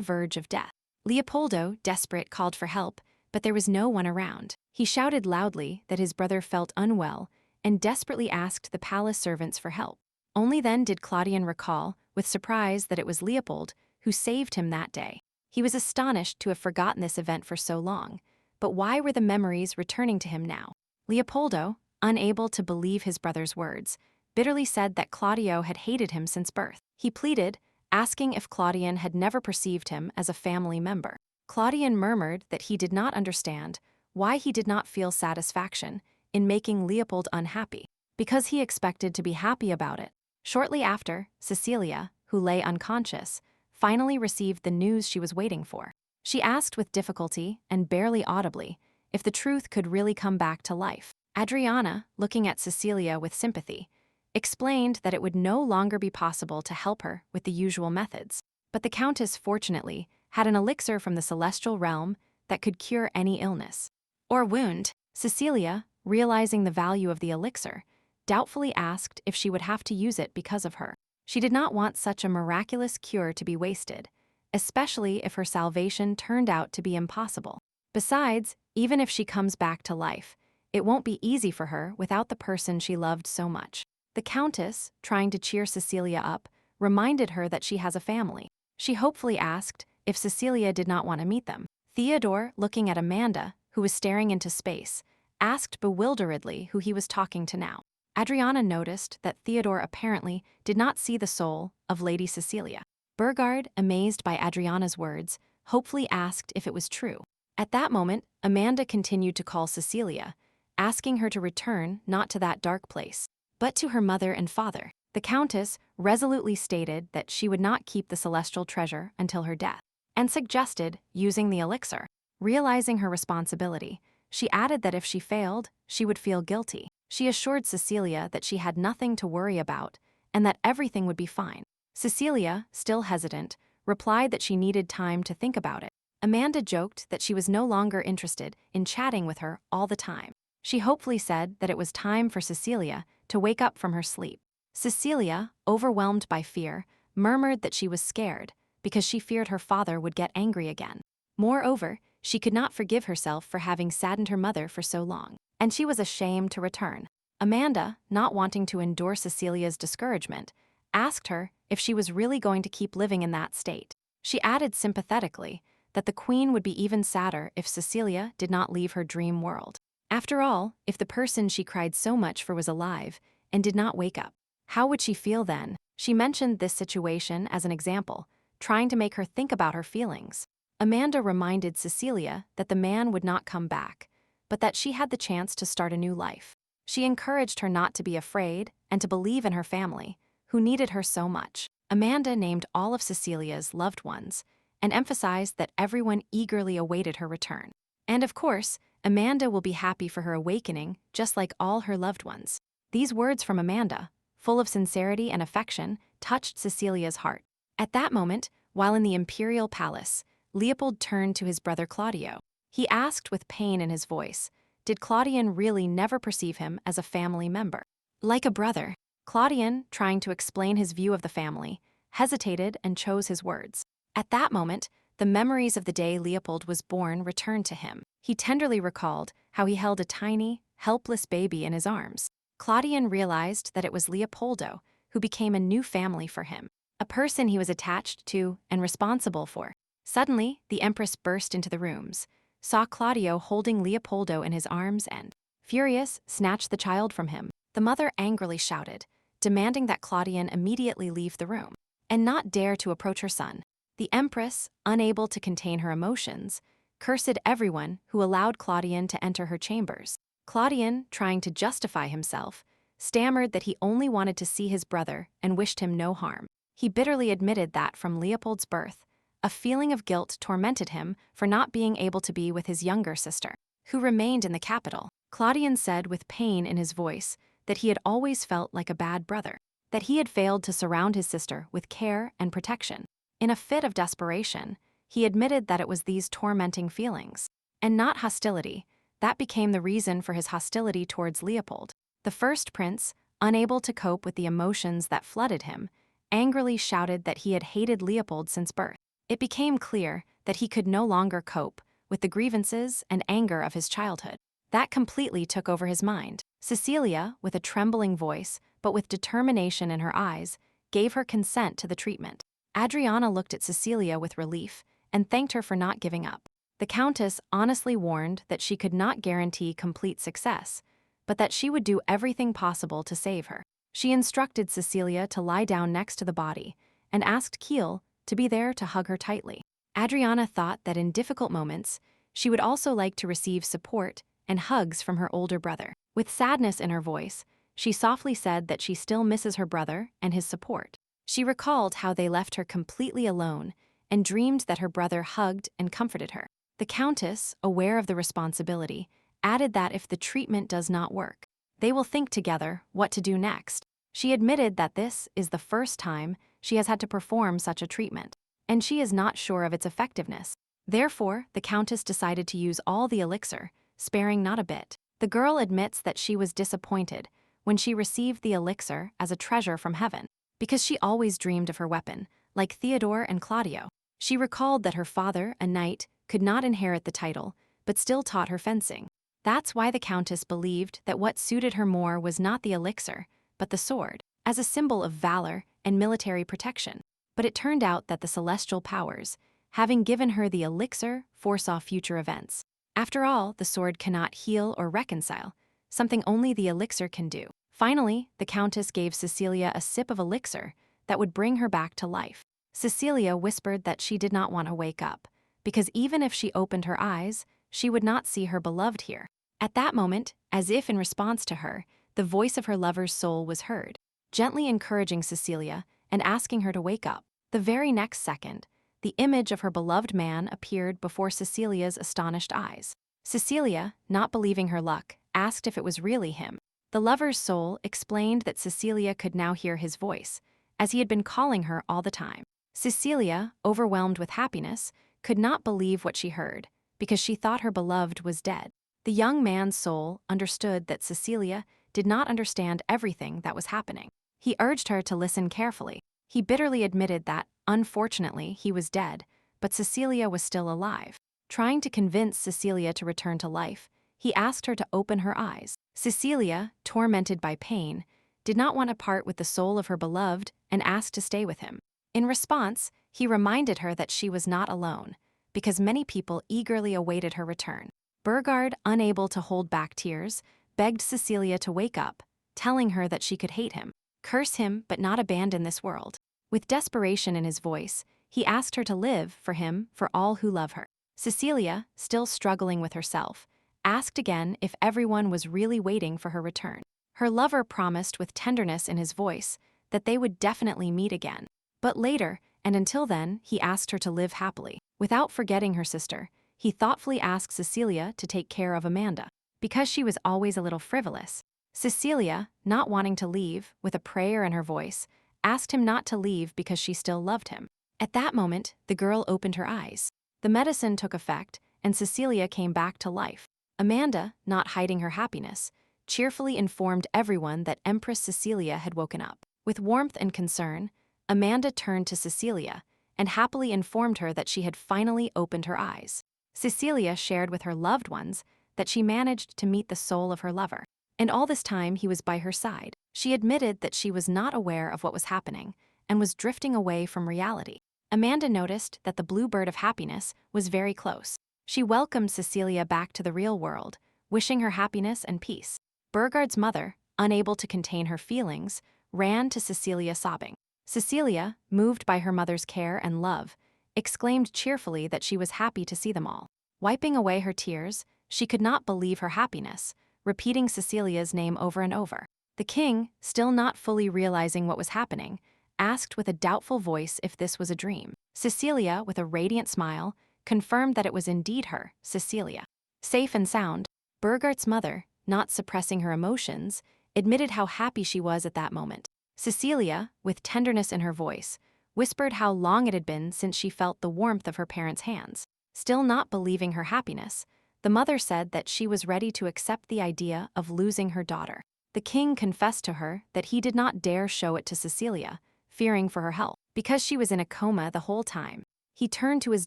verge of death. Leopoldo, desperate, called for help, but there was no one around. He shouted loudly that his brother felt unwell and desperately asked the palace servants for help. Only then did Claudian recall, with surprise, that it was Leopold who saved him that day. He was astonished to have forgotten this event for so long, but why were the memories returning to him now? Leopoldo, unable to believe his brother's words, bitterly said that Claudio had hated him since birth. He pleaded, asking if Claudian had never perceived him as a family member. Claudian murmured that he did not understand why he did not feel satisfaction in making Leopold unhappy, because he expected to be happy about it. Shortly after, Cecilia, who lay unconscious, finally received the news she was waiting for. She asked with difficulty and barely audibly if the truth could really come back to life. Adriana, looking at Cecilia with sympathy, explained that it would no longer be possible to help her with the usual methods. But the Countess, fortunately, had an elixir from the celestial realm that could cure any illness or wound. Cecilia, realizing the value of the elixir, doubtfully asked if she would have to use it because of her. She did not want such a miraculous cure to be wasted, especially if her salvation turned out to be impossible. Besides, even if she comes back to life, it won't be easy for her without the person she loved so much. The Countess, trying to cheer Cecilia up, reminded her that she has a family. She hopefully asked if Cecilia did not want to meet them. Theodore, looking at Amanda, who was staring into space, asked bewilderedly who he was talking to now. Adriana noticed that Theodore apparently did not see the soul of Lady Cecilia. Burgard, amazed by Adriana's words, hopefully asked if it was true. At that moment, Amanda continued to call Cecilia, asking her to return not to that dark place, but to her mother and father. The Countess resolutely stated that she would not keep the celestial treasure until her death, and suggested using the elixir. Realizing her responsibility, she added that if she failed, she would feel guilty. She assured Cecilia that she had nothing to worry about and that everything would be fine. Cecilia, still hesitant, replied that she needed time to think about it. Amanda joked that she was no longer interested in chatting with her all the time. She hopefully said that it was time for Cecilia to wake up from her sleep. Cecilia, overwhelmed by fear, murmured that she was scared because she feared her father would get angry again. Moreover, she could not forgive herself for having saddened her mother for so long, and she was ashamed to return. Amanda, not wanting to endure Cecilia's discouragement, asked her if she was really going to keep living in that state. She added sympathetically that the Queen would be even sadder if Cecilia did not leave her dream world. After all, if the person she cried so much for was alive and did not wake up, how would she feel then? She mentioned this situation as an example, trying to make her think about her feelings. Amanda reminded Cecilia that the man would not come back, but that she had the chance to start a new life. She encouraged her not to be afraid and to believe in her family, who needed her so much. Amanda named all of Cecilia's loved ones and emphasized that everyone eagerly awaited her return. And of course, Amanda will be happy for her awakening just like all her loved ones. These words from Amanda, full of sincerity and affection, touched Cecilia's heart. At that moment, while in the imperial palace, Leopold turned to his brother Claudio. He asked with pain in his voice, did Claudian really never perceive him as a family member? Like a brother, Claudian, trying to explain his view of the family, hesitated and chose his words. At that moment, the memories of the day Leopold was born returned to him. He tenderly recalled how he held a tiny, helpless baby in his arms. Claudian realized that it was Leopoldo who became a new family for him, a person he was attached to and responsible for. Suddenly, the Empress burst into the rooms, saw Claudio holding Leopoldo in his arms and, furious, snatched the child from him. The mother angrily shouted, demanding that Claudian immediately leave the room and not dare to approach her son. The Empress, unable to contain her emotions, cursed everyone who allowed Claudian to enter her chambers. Claudian, trying to justify himself, stammered that he only wanted to see his brother and wished him no harm. He bitterly admitted that from Leopold's birth, a feeling of guilt tormented him for not being able to be with his younger sister, who remained in the capital. Claudian said with pain in his voice that he had always felt like a bad brother, that he had failed to surround his sister with care and protection. In a fit of desperation, he admitted that it was these tormenting feelings, and not hostility, that became the reason for his hostility towards Leopold. The first prince, unable to cope with the emotions that flooded him, angrily shouted that he had hated Leopold since birth. It became clear that he could no longer cope with the grievances and anger of his childhood. That completely took over his mind. Cecilia, with a trembling voice, but with determination in her eyes, gave her consent to the treatment. Adriana looked at Cecilia with relief and thanked her for not giving up. The Countess honestly warned that she could not guarantee complete success, but that she would do everything possible to save her. She instructed Cecilia to lie down next to the body and asked Keel to be there to hug her tightly. Adriana thought that in difficult moments, she would also like to receive support and hugs from her older brother. With sadness in her voice, she softly said that she still misses her brother and his support. She recalled how they left her completely alone and dreamed that her brother hugged and comforted her. The Countess, aware of the responsibility, added that if the treatment does not work, they will think together what to do next. She admitted that this is the first time she has had to perform such a treatment, and she is not sure of its effectiveness. Therefore, the Countess decided to use all the elixir, sparing not a bit. The girl admits that she was disappointed when she received the elixir as a treasure from heaven, because she always dreamed of her weapon, like Theodore and Claudio. She recalled that her father, a knight, could not inherit the title, but still taught her fencing. That's why the Countess believed that what suited her more was not the elixir, but the sword, as a symbol of valor and military protection. But it turned out that the celestial powers, having given her the elixir, foresaw future events. After all, the sword cannot heal or reconcile, something only the elixir can do. Finally, the Countess gave Cecilia a sip of elixir that would bring her back to life. Cecilia whispered that she did not want to wake up, because even if she opened her eyes, she would not see her beloved here. At that moment, as if in response to her, the voice of her lover's soul was heard, gently encouraging Cecilia and asking her to wake up. The very next second, the image of her beloved man appeared before Cecilia's astonished eyes. Cecilia, not believing her luck, asked if it was really him. The lover's soul explained that Cecilia could now hear his voice, as he had been calling her all the time. Cecilia, overwhelmed with happiness, could not believe what she heard, because she thought her beloved was dead. The young man's soul understood that Cecilia did not understand everything that was happening. He urged her to listen carefully. He bitterly admitted that, unfortunately, he was dead, but Cecilia was still alive. Trying to convince Cecilia to return to life, he asked her to open her eyes. Cecilia, tormented by pain, did not want to part with the soul of her beloved and asked to stay with him. In response, he reminded her that she was not alone, because many people eagerly awaited her return. Burgard, unable to hold back tears, begged Cecilia to wake up, telling her that she could hate him, curse him, but not abandon this world. With desperation in his voice, he asked her to live for him for all who love her. Cecilia, still struggling with herself, asked again if everyone was really waiting for her return. Her lover promised with tenderness in his voice that they would definitely meet again. But later, and until then, he asked her to live happily. Without forgetting her sister, he thoughtfully asked Cecilia to take care of Amanda, because she was always a little frivolous. Cecilia, not wanting to leave, with a prayer in her voice, asked him not to leave because she still loved him. At that moment, the girl opened her eyes. The medicine took effect, and Cecilia came back to life. Amanda, not hiding her happiness, cheerfully informed everyone that Empress Cecilia had woken up. With warmth and concern, Amanda turned to Cecilia and happily informed her that she had finally opened her eyes. Cecilia shared with her loved ones that she managed to meet the soul of her lover, and all this time he was by her side. She admitted that she was not aware of what was happening and was drifting away from reality. Amanda noticed that the blue bird of happiness was very close. She welcomed Cecilia back to the real world, wishing her happiness and peace. Burgard's mother, unable to contain her feelings, ran to Cecilia sobbing. Cecilia, moved by her mother's care and love, exclaimed cheerfully that she was happy to see them all. Wiping away her tears, she could not believe her happiness, repeating Cecilia's name over and over. The king, still not fully realizing what was happening, asked with a doubtful voice if this was a dream. Cecilia, with a radiant smile, confirmed that it was indeed her, Cecilia. Safe and sound, Burgard's mother, not suppressing her emotions, admitted how happy she was at that moment. Cecilia, with tenderness in her voice, whispered how long it had been since she felt the warmth of her parents' hands. Still not believing her happiness, the mother said that she was ready to accept the idea of losing her daughter. The king confessed to her that he did not dare show it to Cecilia, fearing for her health, because she was in a coma the whole time. He turned to his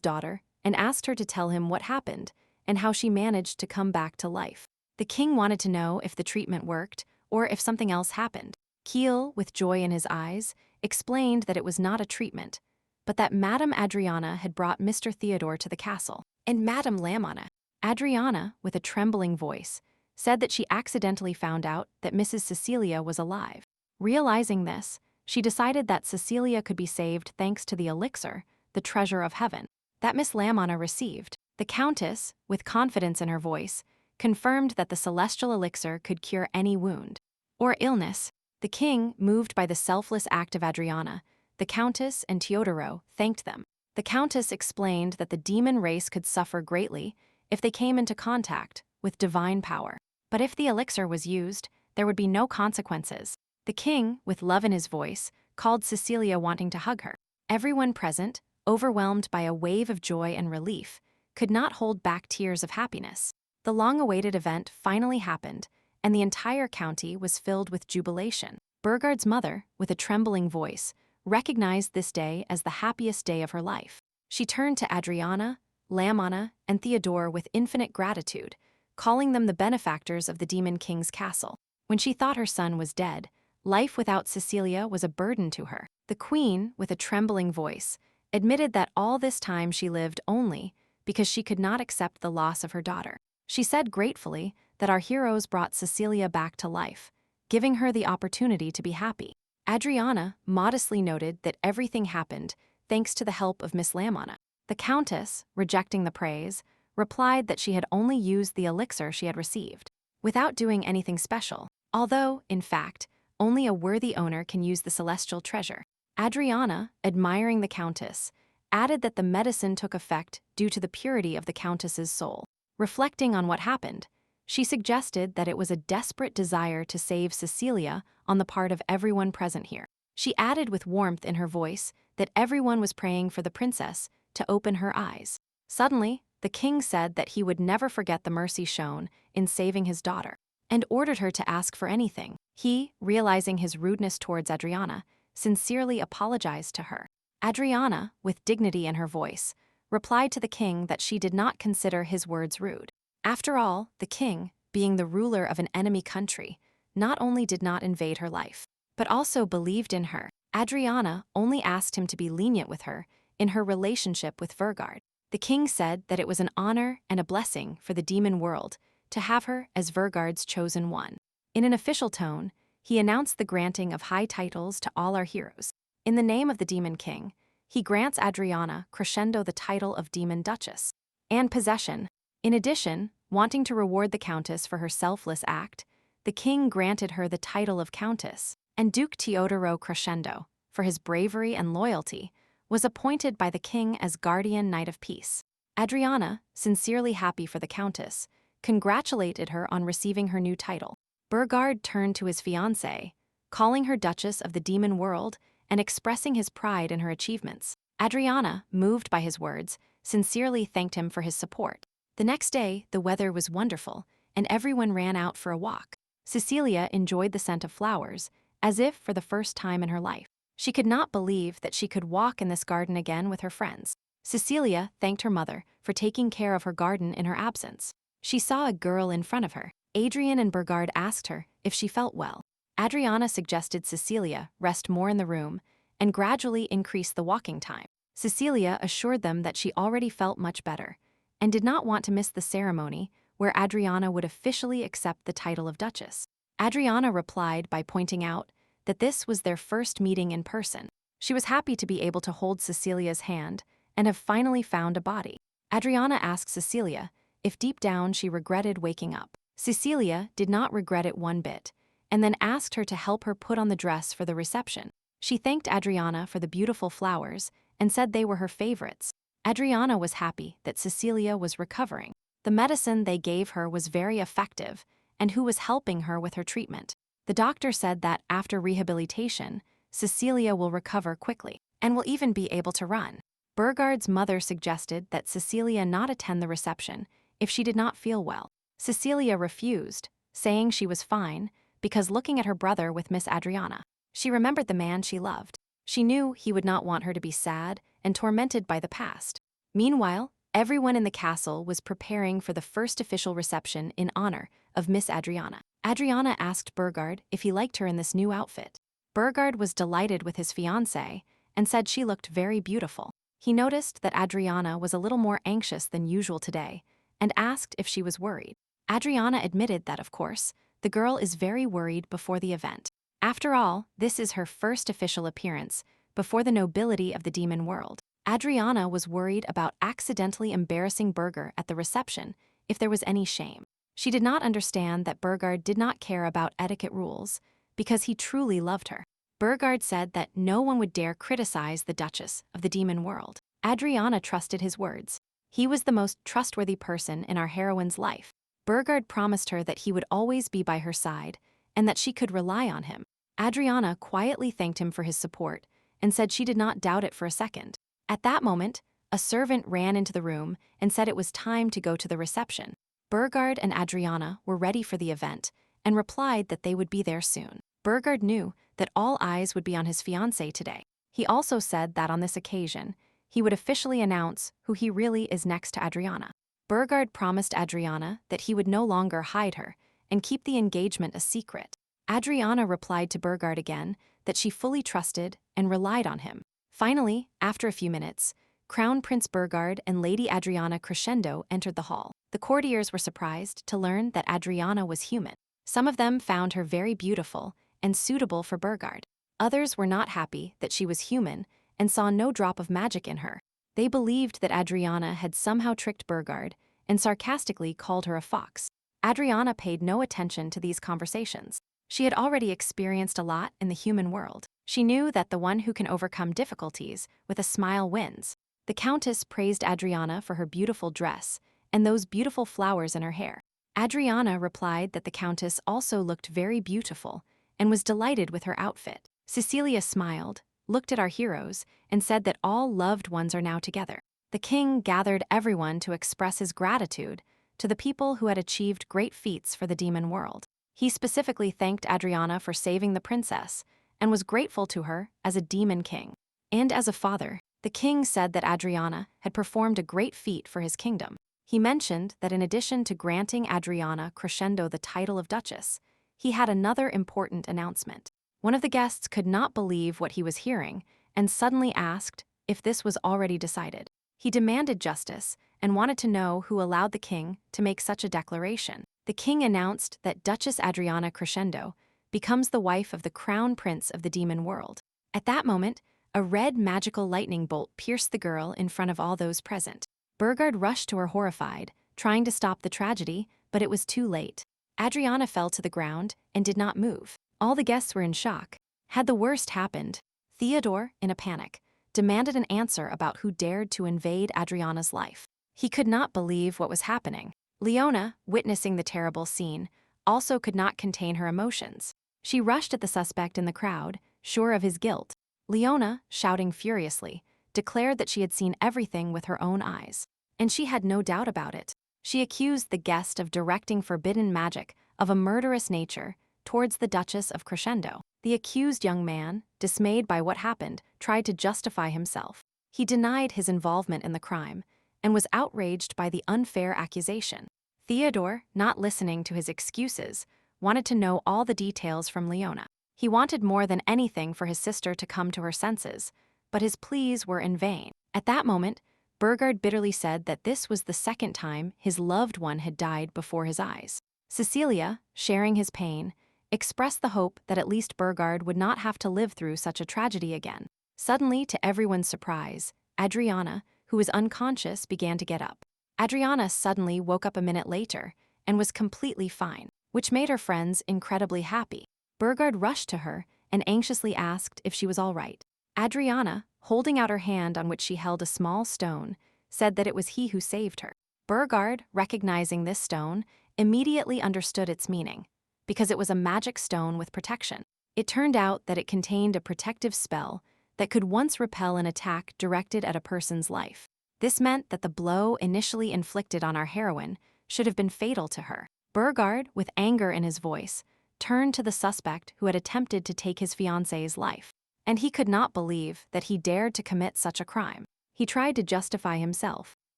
daughter and asked her to tell him what happened and how she managed to come back to life. The king wanted to know if the treatment worked or if something else happened. Keel, with joy in his eyes, explained that it was not a treatment, but that Madame Adriana had brought Mr. Theodore to the castle. And Madame Lamana, Adriana, with a trembling voice, said that she accidentally found out that Mrs. Cecilia was alive. Realizing this, she decided that Cecilia could be saved thanks to the elixir, the treasure of heaven, that Miss Lamana received. The Countess, with confidence in her voice, confirmed that the celestial elixir could cure any wound or illness. The king, moved by the selfless act of Adriana, the Countess and Teodoro thanked them. The Countess explained that the demon race could suffer greatly if they came into contact with divine power. But if the elixir was used, there would be no consequences. The king, with love in his voice, called Cecilia, wanting to hug her. Everyone present, overwhelmed by a wave of joy and relief, could not hold back tears of happiness. The long-awaited event finally happened, and the entire county was filled with jubilation. Burgard's mother, with a trembling voice, recognized this day as the happiest day of her life. She turned to Adriana, Lamana, and Theodore with infinite gratitude, calling them the benefactors of the Demon King's castle. When she thought her son was dead, life without Cecilia was a burden to her. The queen, with a trembling voice, admitted that all this time she lived only because she could not accept the loss of her daughter. She said gratefully that our heroes brought Cecilia back to life, giving her the opportunity to be happy. Adriana modestly noted that everything happened thanks to the help of Miss Lamana. The Countess, rejecting the praise, replied that she had only used the elixir she had received, without doing anything special, although, in fact, only a worthy owner can use the celestial treasure. Adriana, admiring the Countess, added that the medicine took effect due to the purity of the Countess's soul. Reflecting on what happened, she suggested that it was a desperate desire to save Cecilia on the part of everyone present here. She added with warmth in her voice that everyone was praying for the princess to open her eyes. Suddenly, the king said that he would never forget the mercy shown in saving his daughter, and ordered her to ask for anything. He, realizing his rudeness towards Adriana, sincerely apologized to her. Adriana, with dignity in her voice, replied to the king that she did not consider his words rude. After all, the king, being the ruler of an enemy country, not only did not invade her life, but also believed in her. Adriana only asked him to be lenient with her in her relationship with Vergard. The king said that it was an honor and a blessing for the demon world to have her as Vergard's chosen one. In an official tone, he announced the granting of high titles to all our heroes. In the name of the Demon King, he grants Adriana crescendo the title of Demon Duchess and possession. In addition, wanting to reward the Countess for her selfless act, the king granted her the title of Countess, and Duke Teodoro Crescendo, for his bravery and loyalty, was appointed by the king as Guardian Knight of Peace. Adriana, sincerely happy for the Countess, congratulated her on receiving her new title. Burgard turned to his fiancée, calling her Duchess of the Demon World and expressing his pride in her achievements. Adriana, moved by his words, sincerely thanked him for his support. The next day, the weather was wonderful, and everyone ran out for a walk. Cecilia enjoyed the scent of flowers, as if for the first time in her life. She could not believe that she could walk in this garden again with her friends. Cecilia thanked her mother for taking care of her garden in her absence. She saw a girl in front of her. Adrian and Burgard asked her if she felt well. Adriana suggested Cecilia rest more in the room and gradually increase the walking time. Cecilia assured them that she already felt much better and did not want to miss the ceremony where Adriana would officially accept the title of Duchess. Adriana replied by pointing out that this was their first meeting in person. She was happy to be able to hold Cecilia's hand and have finally found a body. Adriana asked Cecilia if deep down she regretted waking up. Cecilia did not regret it one bit, and then asked her to help her put on the dress for the reception. She thanked Adriana for the beautiful flowers and said they were her favorites. Adriana was happy that Cecilia was recovering. The medicine they gave her was very effective, and who was helping her with her treatment. The doctor said that after rehabilitation, Cecilia will recover quickly and will even be able to run. Burgard's mother suggested that Cecilia not attend the reception if she did not feel well. Cecilia refused, saying she was fine, because looking at her brother with Miss Adriana, she remembered the man she loved. She knew he would not want her to be sad and tormented by the past. Meanwhile, Everyone in the castle was preparing for the first official reception in honor of Miss Adriana. Adriana asked Burgard if he liked her in this new outfit. Burgard was delighted with his fiancée and said she looked very beautiful. He noticed that Adriana was a little more anxious than usual today and asked if she was worried. Adriana admitted that, of course, the girl is very worried before the event. After all, this is her first official appearance before the nobility of the demon world. Adriana was worried about accidentally embarrassing Burgard at the reception if there was any shame. She did not understand that Burgard did not care about etiquette rules because he truly loved her. Burgard said that no one would dare criticize the Duchess of the demon world. Adriana trusted his words. He was the most trustworthy person in our heroine's life. Burgard promised her that he would always be by her side and that she could rely on him. Adriana quietly thanked him for his support and said she did not doubt it for a second. At that moment, a servant ran into the room and said it was time to go to the reception. Burgard and Adriana were ready for the event and replied that they would be there soon. Burgard knew that all eyes would be on his fiancée today. He also said that on this occasion, he would officially announce who he really is next to Adriana. Burgard promised Adriana that he would no longer hide her and keep the engagement a secret. Adriana replied to Burgard again that she fully trusted and relied on him. Finally, after a few minutes, Crown Prince Burgard and Lady Adriana Crescendo entered the hall. The courtiers were surprised to learn that Adriana was human. Some of them found her very beautiful and suitable for Burgard. Others were not happy that she was human and saw no drop of magic in her. They believed that Adriana had somehow tricked Burgard and sarcastically called her a fox. Adriana paid no attention to these conversations. She had already experienced a lot in the human world. She knew that the one who can overcome difficulties with a smile wins. The Countess praised Adriana for her beautiful dress and those beautiful flowers in her hair. Adriana replied that the Countess also looked very beautiful and was delighted with her outfit. Cecilia smiled, looked at our heroes, and said that all loved ones are now together. The king gathered everyone to express his gratitude to the people who had achieved great feats for the demon world. He specifically thanked Adriana for saving the princess and was grateful to her as a demon king. And as a father, the king said that Adriana had performed a great feat for his kingdom. He mentioned that in addition to granting Adriana Crescendo the title of Duchess, he had another important announcement. One of the guests could not believe what he was hearing and suddenly asked if this was already decided. He demanded justice and wanted to know who allowed the king to make such a declaration. The king announced that Duchess Adriana Crescendo becomes the wife of the crown prince of the demon world. At that moment, a red magical lightning bolt pierced the girl in front of all those present. Burgard rushed to her horrified, trying to stop the tragedy, but it was too late. Adriana fell to the ground and did not move. All the guests were in shock. Had the worst happened? Theodore, in a panic, demanded an answer about who dared to invade Adriana's life. He could not believe what was happening. Leona, witnessing the terrible scene, also could not contain her emotions. She rushed at the suspect in the crowd, sure of his guilt. Leona, shouting furiously, declared that she had seen everything with her own eyes. And she had no doubt about it. She accused the guest of directing forbidden magic of a murderous nature towards the Duchess of Crescendo. The accused young man, dismayed by what happened, tried to justify himself. He denied his involvement in the crime and was outraged by the unfair accusation. Theodore, not listening to his excuses, wanted to know all the details from Leona. He wanted more than anything for his sister to come to her senses, but his pleas were in vain. At that moment, Burgard bitterly said that this was the second time his loved one had died before his eyes. Cecilia, sharing his pain, expressed the hope that at least Burgard would not have to live through such a tragedy again. Suddenly, to everyone's surprise, Adriana, who was unconscious, began to get up. Adriana suddenly woke up a minute later and was completely fine, which made her friends incredibly happy. Burgard rushed to her and anxiously asked if she was all right. Adriana, holding out her hand on which she held a small stone, said that it was he who saved her. Burgard, recognizing this stone, immediately understood its meaning, because it was a magic stone with protection. It turned out that it contained a protective spell that could once repel an attack directed at a person's life. This meant that the blow initially inflicted on our heroine should have been fatal to her. Burgard, with anger in his voice, turned to the suspect who had attempted to take his fiancée's life. And he could not believe that he dared to commit such a crime. He tried to justify himself.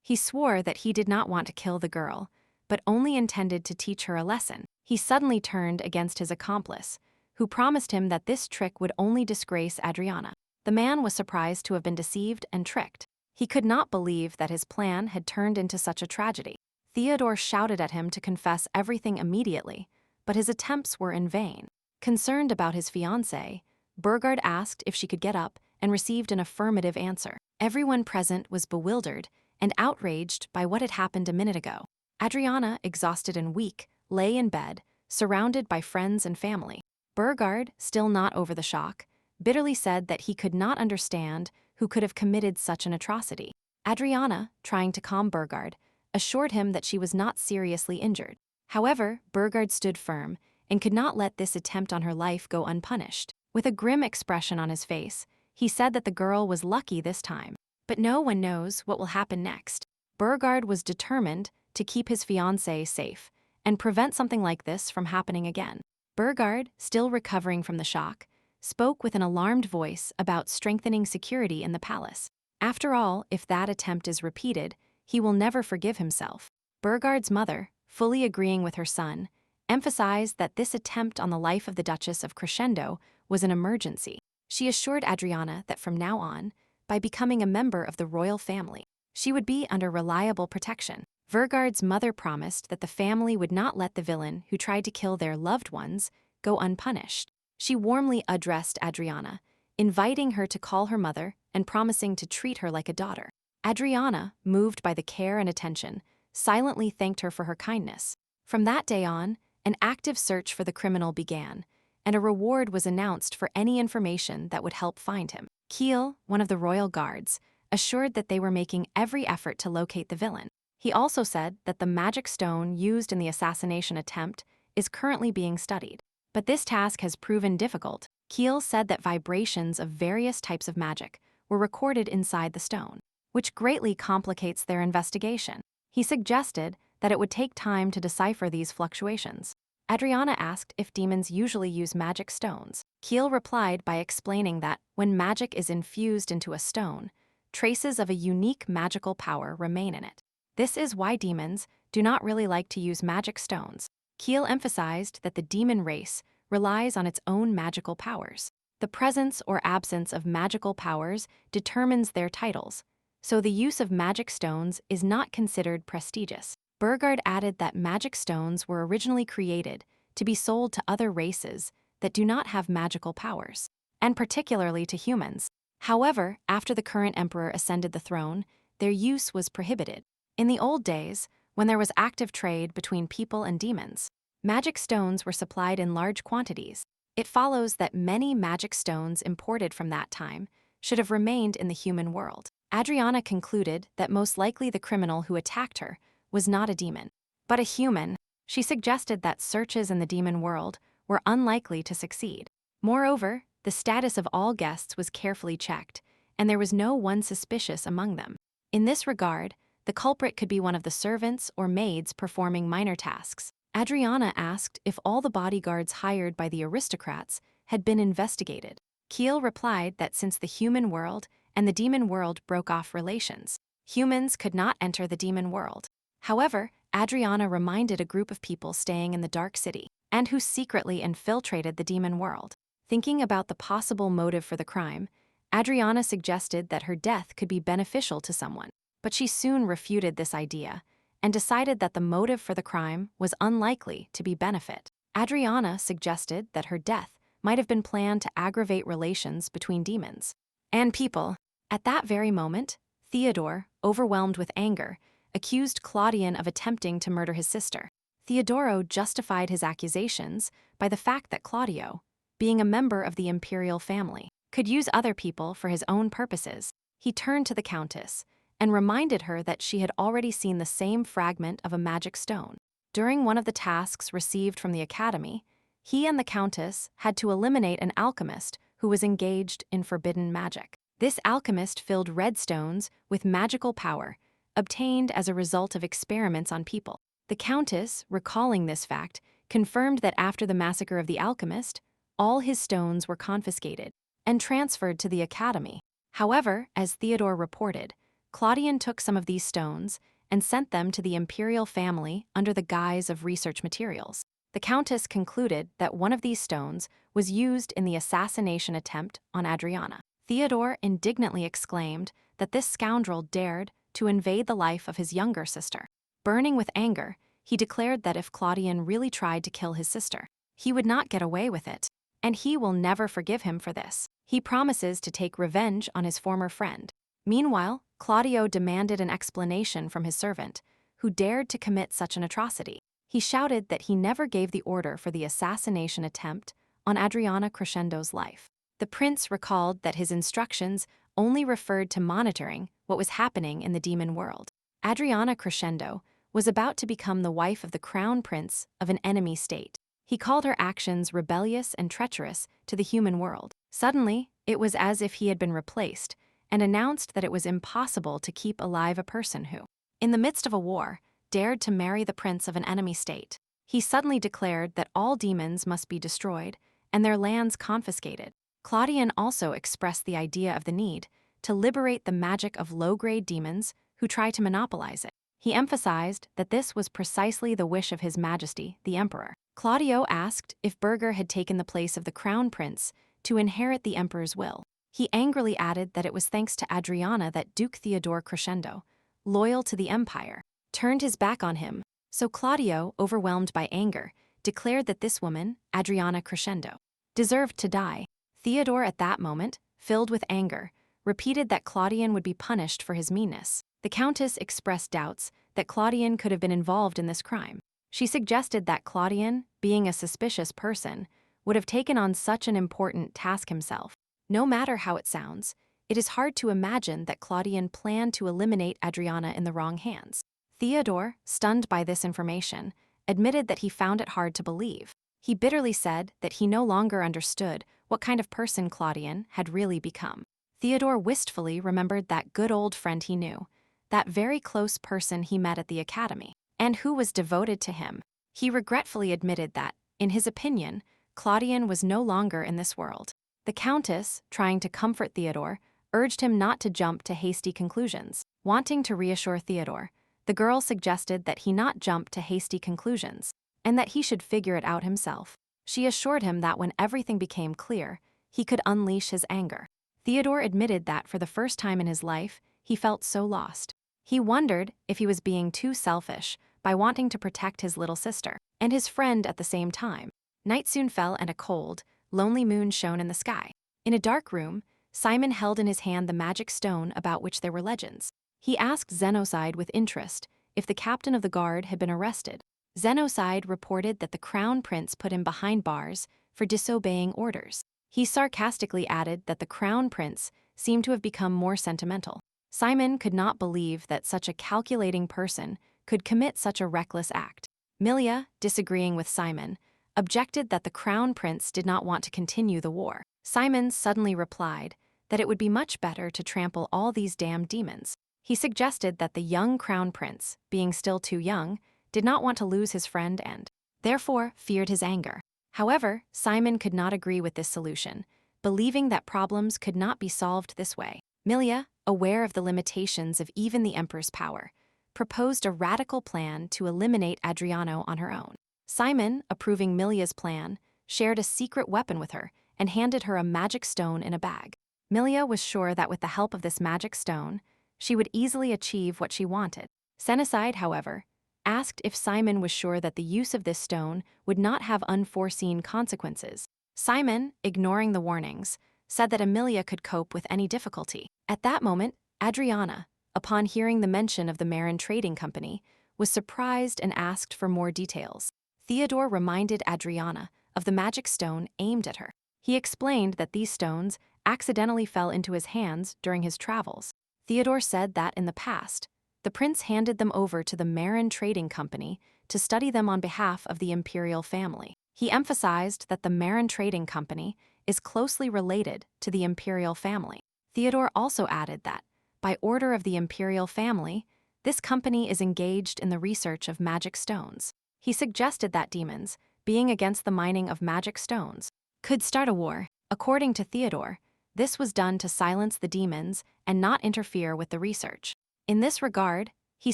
He swore that he did not want to kill the girl, but only intended to teach her a lesson. He suddenly turned against his accomplice, who promised him that this trick would only disgrace Adriana. The man was surprised to have been deceived and tricked. He could not believe that his plan had turned into such a tragedy. Theodore shouted at him to confess everything immediately, but his attempts were in vain. Concerned about his fiancée, Burgard asked if she could get up and received an affirmative answer. Everyone present was bewildered and outraged by what had happened a minute ago. Adriana, exhausted and weak, lay in bed, surrounded by friends and family. Burgard, still not over the shock, bitterly said that he could not understand who could have committed such an atrocity. Adriana, trying to calm Burgard, assured him that she was not seriously injured. However, Burgard stood firm and could not let this attempt on her life go unpunished. With a grim expression on his face, he said that the girl was lucky this time. But no one knows what will happen next. Burgard was determined to keep his fiancée safe and prevent something like this from happening again. Burgard, still recovering from the shock, spoke with an alarmed voice about strengthening security in the palace. After all, if that attempt is repeated, he will never forgive himself. Burgard's mother, fully agreeing with her son, emphasized that this attempt on the life of the Duchess of Crescendo was an emergency. She assured Adriana that from now on, by becoming a member of the royal family, she would be under reliable protection. Burgard's mother promised that the family would not let the villain who tried to kill their loved ones go unpunished. She warmly addressed Adriana, inviting her to call her mother and promising to treat her like a daughter. Adriana, moved by the care and attention, silently thanked her for her kindness. From that day on, an active search for the criminal began, and a reward was announced for any information that would help find him. Kiel, one of the royal guards, assured that they were making every effort to locate the villain. He also said that the magic stone used in the assassination attempt is currently being studied. But this task has proven difficult. Kiel said that vibrations of various types of magic were recorded inside the stone, which greatly complicates their investigation. He suggested that it would take time to decipher these fluctuations. Adriana asked if demons usually use magic stones. Kiel replied by explaining that when magic is infused into a stone, traces of a unique magical power remain in it. This is why demons do not really like to use magic stones. Kiel emphasized that the demon race relies on its own magical powers. The presence or absence of magical powers determines their titles, so the use of magic stones is not considered prestigious. Burgard added that magic stones were originally created to be sold to other races that do not have magical powers, and particularly to humans. However, after the current emperor ascended the throne, their use was prohibited. In the old days, when there was active trade between people and demons, magic stones were supplied in large quantities. It follows that many magic stones imported from that time should have remained in the human world. Adriana concluded that most likely the criminal who attacked her was not a demon, but a human. She suggested that searches in the demon world were unlikely to succeed. Moreover, the status of all guests was carefully checked, and there was no one suspicious among them. In this regard, the culprit could be one of the servants or maids performing minor tasks. Adriana asked if all the bodyguards hired by the aristocrats had been investigated. Kiel replied that since the human world and the demon world broke off relations, humans could not enter the demon world. However, Adriana reminded a group of people staying in the Dark City and who secretly infiltrated the demon world. Thinking about the possible motive for the crime, Adriana suggested that her death could be beneficial to someone. But she soon refuted this idea and decided that the motive for the crime was unlikely to be benefit. Adriana suggested that her death might have been planned to aggravate relations between demons and people. At that very moment, Theodore, overwhelmed with anger, accused Claudian of attempting to murder his sister. Theodoro justified his accusations by the fact that Claudio, being a member of the imperial family, could use other people for his own purposes. He turned to the countess and reminded her that she had already seen the same fragment of a magic stone. During one of the tasks received from the academy, he and the countess had to eliminate an alchemist who was engaged in forbidden magic. This alchemist filled red stones with magical power, obtained as a result of experiments on people. The countess, recalling this fact, confirmed that after the massacre of the alchemist, all his stones were confiscated and transferred to the academy. However, as Theodore reported, Claudian took some of these stones and sent them to the imperial family under the guise of research materials. The Countess concluded that one of these stones was used in the assassination attempt on Adriana. Theodore indignantly exclaimed that this scoundrel dared to invade the life of his younger sister. Burning with anger, he declared that if Claudian really tried to kill his sister, he would not get away with it, and he will never forgive him for this. He promises to take revenge on his former friend. Meanwhile, Claudio demanded an explanation from his servant, who dared to commit such an atrocity. He shouted that he never gave the order for the assassination attempt on Adriana Crescendo's life. The prince recalled that his instructions only referred to monitoring what was happening in the demon world. Adriana Crescendo was about to become the wife of the crown prince of an enemy state. He called her actions rebellious and treacherous to the human world. Suddenly, it was as if he had been replaced, and announced that it was impossible to keep alive a person who, in the midst of a war, dared to marry the prince of an enemy state. He suddenly declared that all demons must be destroyed and their lands confiscated. Claudian also expressed the idea of the need to liberate the magic of low-grade demons who try to monopolize it. He emphasized that this was precisely the wish of His Majesty, the Emperor. Claudio asked if Berger had taken the place of the crown prince to inherit the emperor's will. He angrily added that it was thanks to Adriana that Duke Theodore Crescendo, loyal to the empire, turned his back on him. So Claudio, overwhelmed by anger, declared that this woman, Adriana Crescendo, deserved to die. Theodore, at that moment, filled with anger, repeated that Claudian would be punished for his meanness. The Countess expressed doubts that Claudian could have been involved in this crime. She suggested that Claudian, being a suspicious person, would have taken on such an important task himself. No matter how it sounds, it is hard to imagine that Claudian planned to eliminate Adriana in the wrong hands. Theodore, stunned by this information, admitted that he found it hard to believe. He bitterly said that he no longer understood what kind of person Claudian had really become. Theodore wistfully remembered that good old friend he knew, that very close person he met at the academy, and who was devoted to him. He regretfully admitted that, in his opinion, Claudian was no longer in this world. The Countess, trying to comfort Theodore, urged him not to jump to hasty conclusions. Wanting to reassure Theodore, the girl suggested that he not jump to hasty conclusions, and that he should figure it out himself. She assured him that when everything became clear, he could unleash his anger. Theodore admitted that for the first time in his life, he felt so lost. He wondered if he was being too selfish by wanting to protect his little sister and his friend at the same time. Night soon fell and a cold, lonely moon shone in the sky. In a dark room, Simon held in his hand the magic stone about which there were legends. He asked Xenocide with interest if the captain of the guard had been arrested. Xenocide reported that the crown prince put him behind bars for disobeying orders. He sarcastically added that the crown prince seemed to have become more sentimental. Simon could not believe that such a calculating person could commit such a reckless act. Milia, disagreeing with Simon, objected that the crown prince did not want to continue the war. Simon suddenly replied that it would be much better to trample all these damned demons. He suggested that the young crown prince, being still too young, did not want to lose his friend and, therefore, feared his anger. However, Simon could not agree with this solution, believing that problems could not be solved this way. Milia, aware of the limitations of even the emperor's power, proposed a radical plan to eliminate Adriano on her own. Simon, approving Milia's plan, shared a secret weapon with her and handed her a magic stone in a bag. Milia was sure that with the help of this magic stone, she would easily achieve what she wanted. Xenocide, however, asked if Simon was sure that the use of this stone would not have unforeseen consequences. Simon, ignoring the warnings, said that Emilia could cope with any difficulty. At that moment, Adriana, upon hearing the mention of the Marin Trading Company, was surprised and asked for more details. Theodore reminded Adriana of the magic stone aimed at her. He explained that these stones accidentally fell into his hands during his travels. Theodore said that in the past, the prince handed them over to the Marin Trading Company to study them on behalf of the imperial family. He emphasized that the Marin Trading Company is closely related to the imperial family. Theodore also added that, by order of the imperial family, this company is engaged in the research of magic stones. He suggested that demons, being against the mining of magic stones, could start a war. According to Theodore, This was done to silence the demons and not interfere with the research. In this regard, he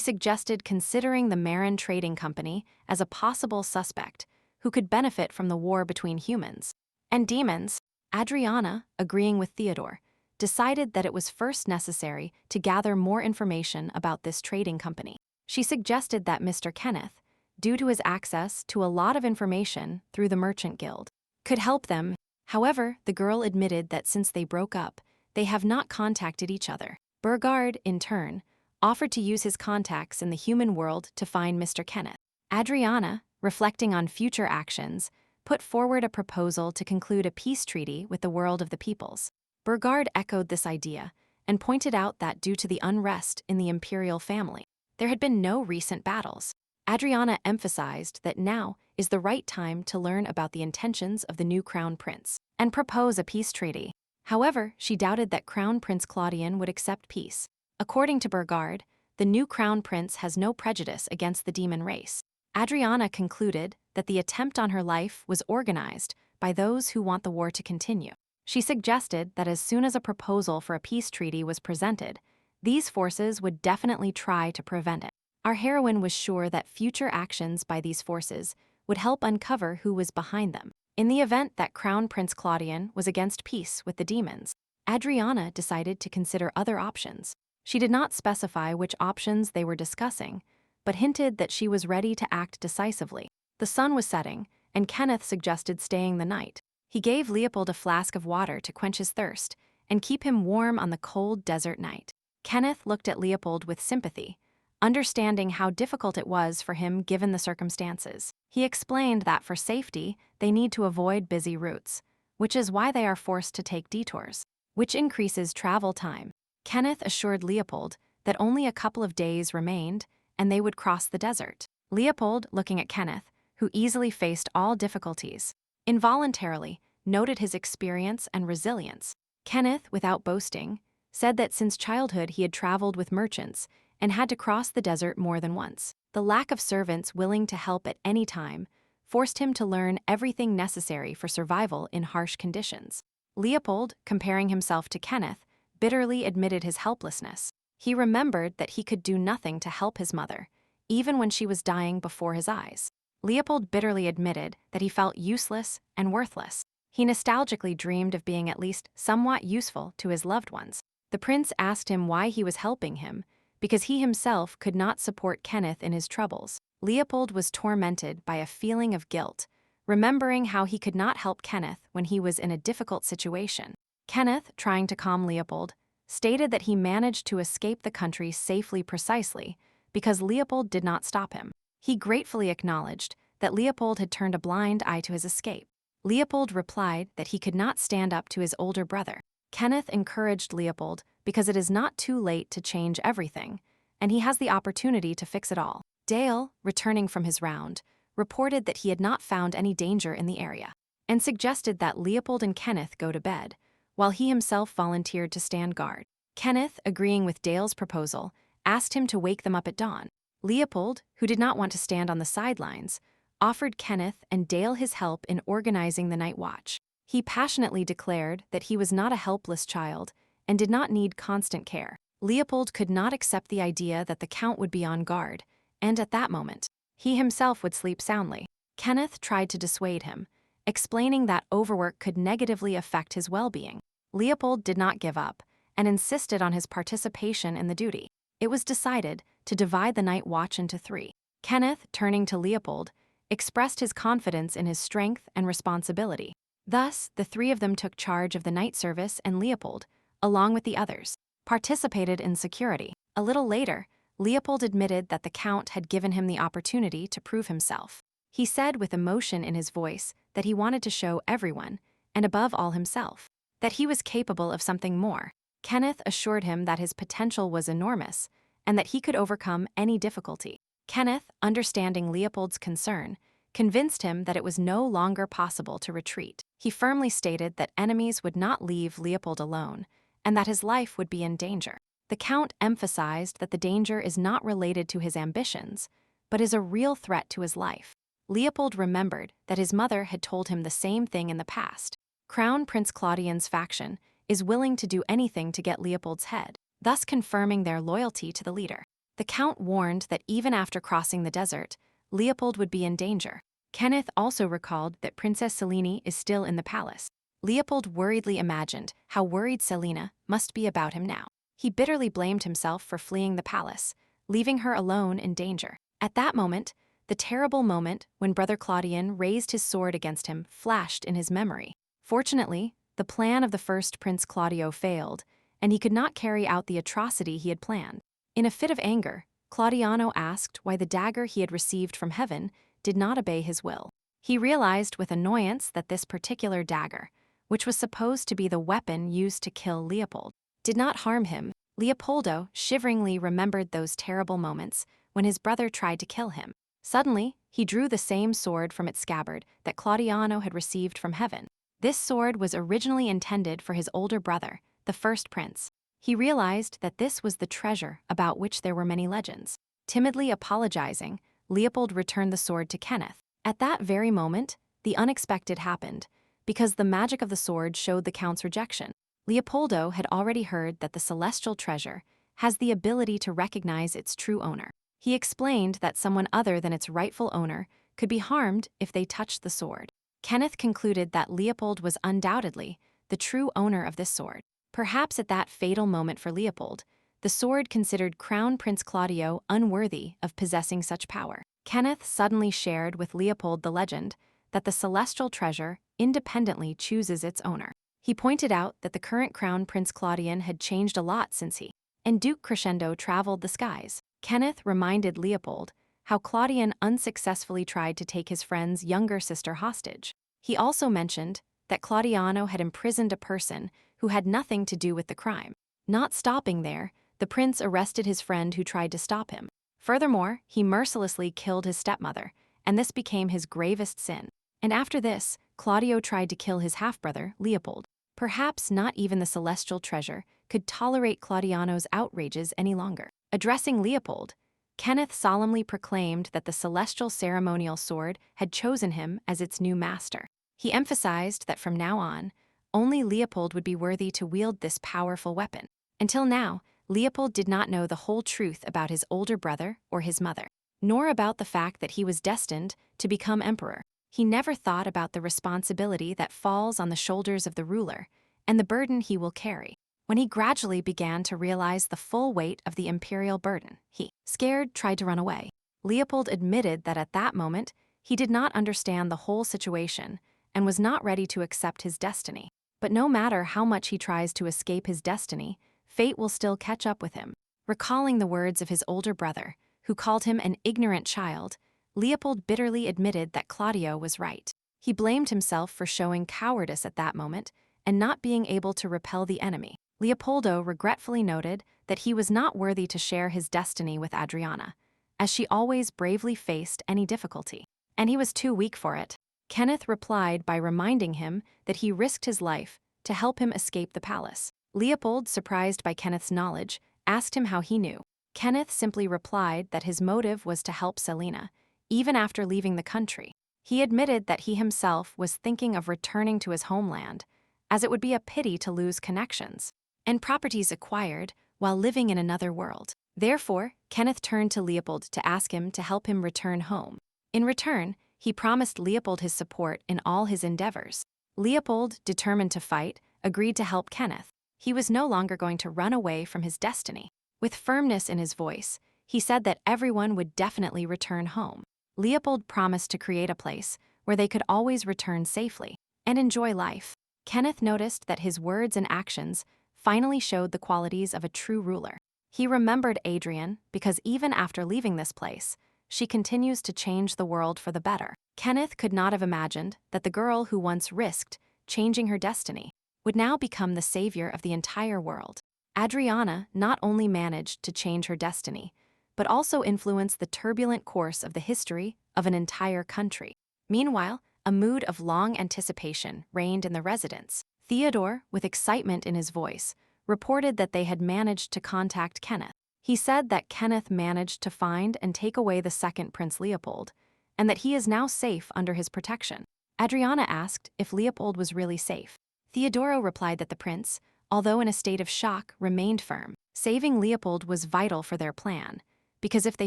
suggested considering the Marin Trading Company as a possible suspect who could benefit from the war between humans and demons. Adriana, agreeing with Theodore, decided that it was first necessary to gather more information about this trading company. She suggested that Mr. Kenneth, due to his access to a lot of information through the Merchant Guild, could help them. However, the girl admitted that since they broke up, they have not contacted each other. Burgard, in turn, offered to use his contacts in the human world to find Mr. Kenneth. Adriana, reflecting on future actions, put forward a proposal to conclude a peace treaty with the world of the peoples. Burgard echoed this idea and pointed out that due to the unrest in the imperial family, there had been no recent battles. Adriana emphasized that now is the right time to learn about the intentions of the new crown prince and propose a peace treaty. However, she doubted that Crown Prince Claudian would accept peace. According to Burgard, the new crown prince has no prejudice against the demon race. Adriana concluded that the attempt on her life was organized by those who want the war to continue. She suggested that as soon as a proposal for a peace treaty was presented, these forces would definitely try to prevent it. Our heroine was sure that future actions by these forces would help uncover who was behind them. In the event that Crown Prince Claudian was against peace with the demons, Adriana decided to consider other options. She did not specify which options they were discussing, but hinted that she was ready to act decisively. The sun was setting, and Kenneth suggested staying the night. He gave Leopold a flask of water to quench his thirst and keep him warm on the cold desert night. Kenneth looked at Leopold with sympathy, understanding how difficult it was for him given the circumstances. He explained that for safety, they need to avoid busy routes, which is why they are forced to take detours, which increases travel time. Kenneth assured Leopold that only a couple of days remained and they would cross the desert. Leopold, looking at Kenneth, who easily faced all difficulties, involuntarily noted his experience and resilience. Kenneth, without boasting, said that since childhood he had traveled with merchants and had to cross the desert more than once. The lack of servants willing to help at any time forced him to learn everything necessary for survival in harsh conditions. Leopold, comparing himself to Kenneth, bitterly admitted his helplessness. He remembered that he could do nothing to help his mother, even when she was dying before his eyes. Leopold bitterly admitted that he felt useless and worthless. He nostalgically dreamed of being at least somewhat useful to his loved ones. The prince asked him why he was helping him, because he himself could not support Kenneth in his troubles. Leopold was tormented by a feeling of guilt, remembering how he could not help Kenneth when he was in a difficult situation. Kenneth, trying to calm Leopold, stated that he managed to escape the country safely precisely because Leopold did not stop him. He gratefully acknowledged that Leopold had turned a blind eye to his escape. Leopold replied that he could not stand up to his older brother. Kenneth encouraged Leopold because it is not too late to change everything, and he has the opportunity to fix it all. Dale, returning from his round, reported that he had not found any danger in the area, and suggested that Leopold and Kenneth go to bed, while he himself volunteered to stand guard. Kenneth, agreeing with Dale's proposal, asked him to wake them up at dawn. Leopold, who did not want to stand on the sidelines, offered Kenneth and Dale his help in organizing the night watch. He passionately declared that he was not a helpless child and did not need constant care. Leopold could not accept the idea that the Count would be on guard, and at that moment, he himself would sleep soundly. Kenneth tried to dissuade him, explaining that overwork could negatively affect his well-being. Leopold did not give up and insisted on his participation in the duty. It was decided to divide the night watch into 3. Kenneth, turning to Leopold, expressed his confidence in his strength and responsibility. Thus, the 3 of them took charge of the night service, and Leopold, along with the others, participated in security. A little later, Leopold admitted that the Count had given him the opportunity to prove himself. He said with emotion in his voice that he wanted to show everyone, and above all himself, that he was capable of something more. Kenneth assured him that his potential was enormous and that he could overcome any difficulty. Kenneth, understanding Leopold's concern, convinced him that it was no longer possible to retreat. He firmly stated that enemies would not leave Leopold alone and that his life would be in danger. The Count emphasized that the danger is not related to his ambitions, but is a real threat to his life. Leopold remembered that his mother had told him the same thing in the past. Crown Prince Claudian's faction is willing to do anything to get Leopold's head, thus confirming their loyalty to the leader. The Count warned that even after crossing the desert, Leopold would be in danger. Kenneth also recalled that Princess Selene is still in the palace. Leopold worriedly imagined how worried Selena must be about him now. He bitterly blamed himself for fleeing the palace, leaving her alone in danger. At that moment, the terrible moment when Brother Claudian raised his sword against him flashed in his memory. Fortunately, the plan of the first Prince Claudio failed, and he could not carry out the atrocity he had planned. In a fit of anger, Claudiano asked why the dagger he had received from heaven did not obey his will. He realized with annoyance that this particular dagger, which was supposed to be the weapon used to kill Leopold, did not harm him. Leopoldo shiveringly remembered those terrible moments when his brother tried to kill him. Suddenly, he drew the same sword from its scabbard that Claudiano had received from heaven. This sword was originally intended for his older brother, the first prince. He realized that this was the treasure about which there were many legends. Timidly apologizing, Leopold returned the sword to Kenneth. At that very moment, the unexpected happened, because the magic of the sword showed the Count's rejection. Leopoldo had already heard that the celestial treasure has the ability to recognize its true owner. He explained that someone other than its rightful owner could be harmed if they touched the sword. Kenneth concluded that Leopold was undoubtedly the true owner of this sword. Perhaps at that fatal moment for Leopold, the sword considered Crown Prince Claudio unworthy of possessing such power. Kenneth suddenly shared with Leopold the legend that the celestial treasure independently chooses its owner. He pointed out that the current Crown Prince Claudian had changed a lot since he and Duke Crescendo traveled the skies. Kenneth reminded Leopold how Claudian unsuccessfully tried to take his friend's younger sister hostage. He also mentioned that Claudiano had imprisoned a person who had nothing to do with the crime. Not stopping there, the prince arrested his friend who tried to stop him. Furthermore, he mercilessly killed his stepmother, and this became his gravest sin. And after this, Claudio tried to kill his half-brother, Leopold. Perhaps not even the celestial treasure could tolerate Claudiano's outrages any longer. Addressing Leopold, Kenneth solemnly proclaimed that the celestial ceremonial sword had chosen him as its new master. He emphasized that from now on, only Leopold would be worthy to wield this powerful weapon. Until now, Leopold did not know the whole truth about his older brother or his mother, nor about the fact that he was destined to become emperor. He never thought about the responsibility that falls on the shoulders of the ruler and the burden he will carry. When he gradually began to realize the full weight of the imperial burden, he, scared, tried to run away. Leopold admitted that at that moment, he did not understand the whole situation and was not ready to accept his destiny. But no matter how much he tries to escape his destiny, fate will still catch up with him. Recalling the words of his older brother, who called him an ignorant child, Leopold bitterly admitted that Claudio was right. He blamed himself for showing cowardice at that moment and not being able to repel the enemy. Leopoldo regretfully noted that he was not worthy to share his destiny with Adriana, as she always bravely faced any difficulty, and he was too weak for it. Kenneth replied by reminding him that he risked his life to help him escape the palace. Leopold, surprised by Kenneth's knowledge, asked him how he knew. Kenneth simply replied that his motive was to help Selena, even after leaving the country. He admitted that he himself was thinking of returning to his homeland, as it would be a pity to lose connections and properties acquired while living in another world. Therefore, Kenneth turned to Leopold to ask him to help him return home. In return, he promised Leopold his support in all his endeavors. Leopold, determined to fight, agreed to help Kenneth. He was no longer going to run away from his destiny. With firmness in his voice, he said that everyone would definitely return home. Leopold promised to create a place where they could always return safely and enjoy life. Kenneth noticed that his words and actions finally showed the qualities of a true ruler. He remembered Adrian because even after leaving this place, she continues to change the world for the better. Kenneth could not have imagined that the girl who once risked changing her destiny would now become the savior of the entire world. Adriana not only managed to change her destiny, but also influenced the turbulent course of the history of an entire country. Meanwhile, a mood of long anticipation reigned in the residence. Theodore, with excitement in his voice, reported that they had managed to contact Kenneth. He said that Kenneth managed to find and take away the second Prince Leopold, and that he is now safe under his protection. Adriana asked if Leopold was really safe. Theodoro replied that the prince, although in a state of shock, remained firm. Saving Leopold was vital for their plan, because if they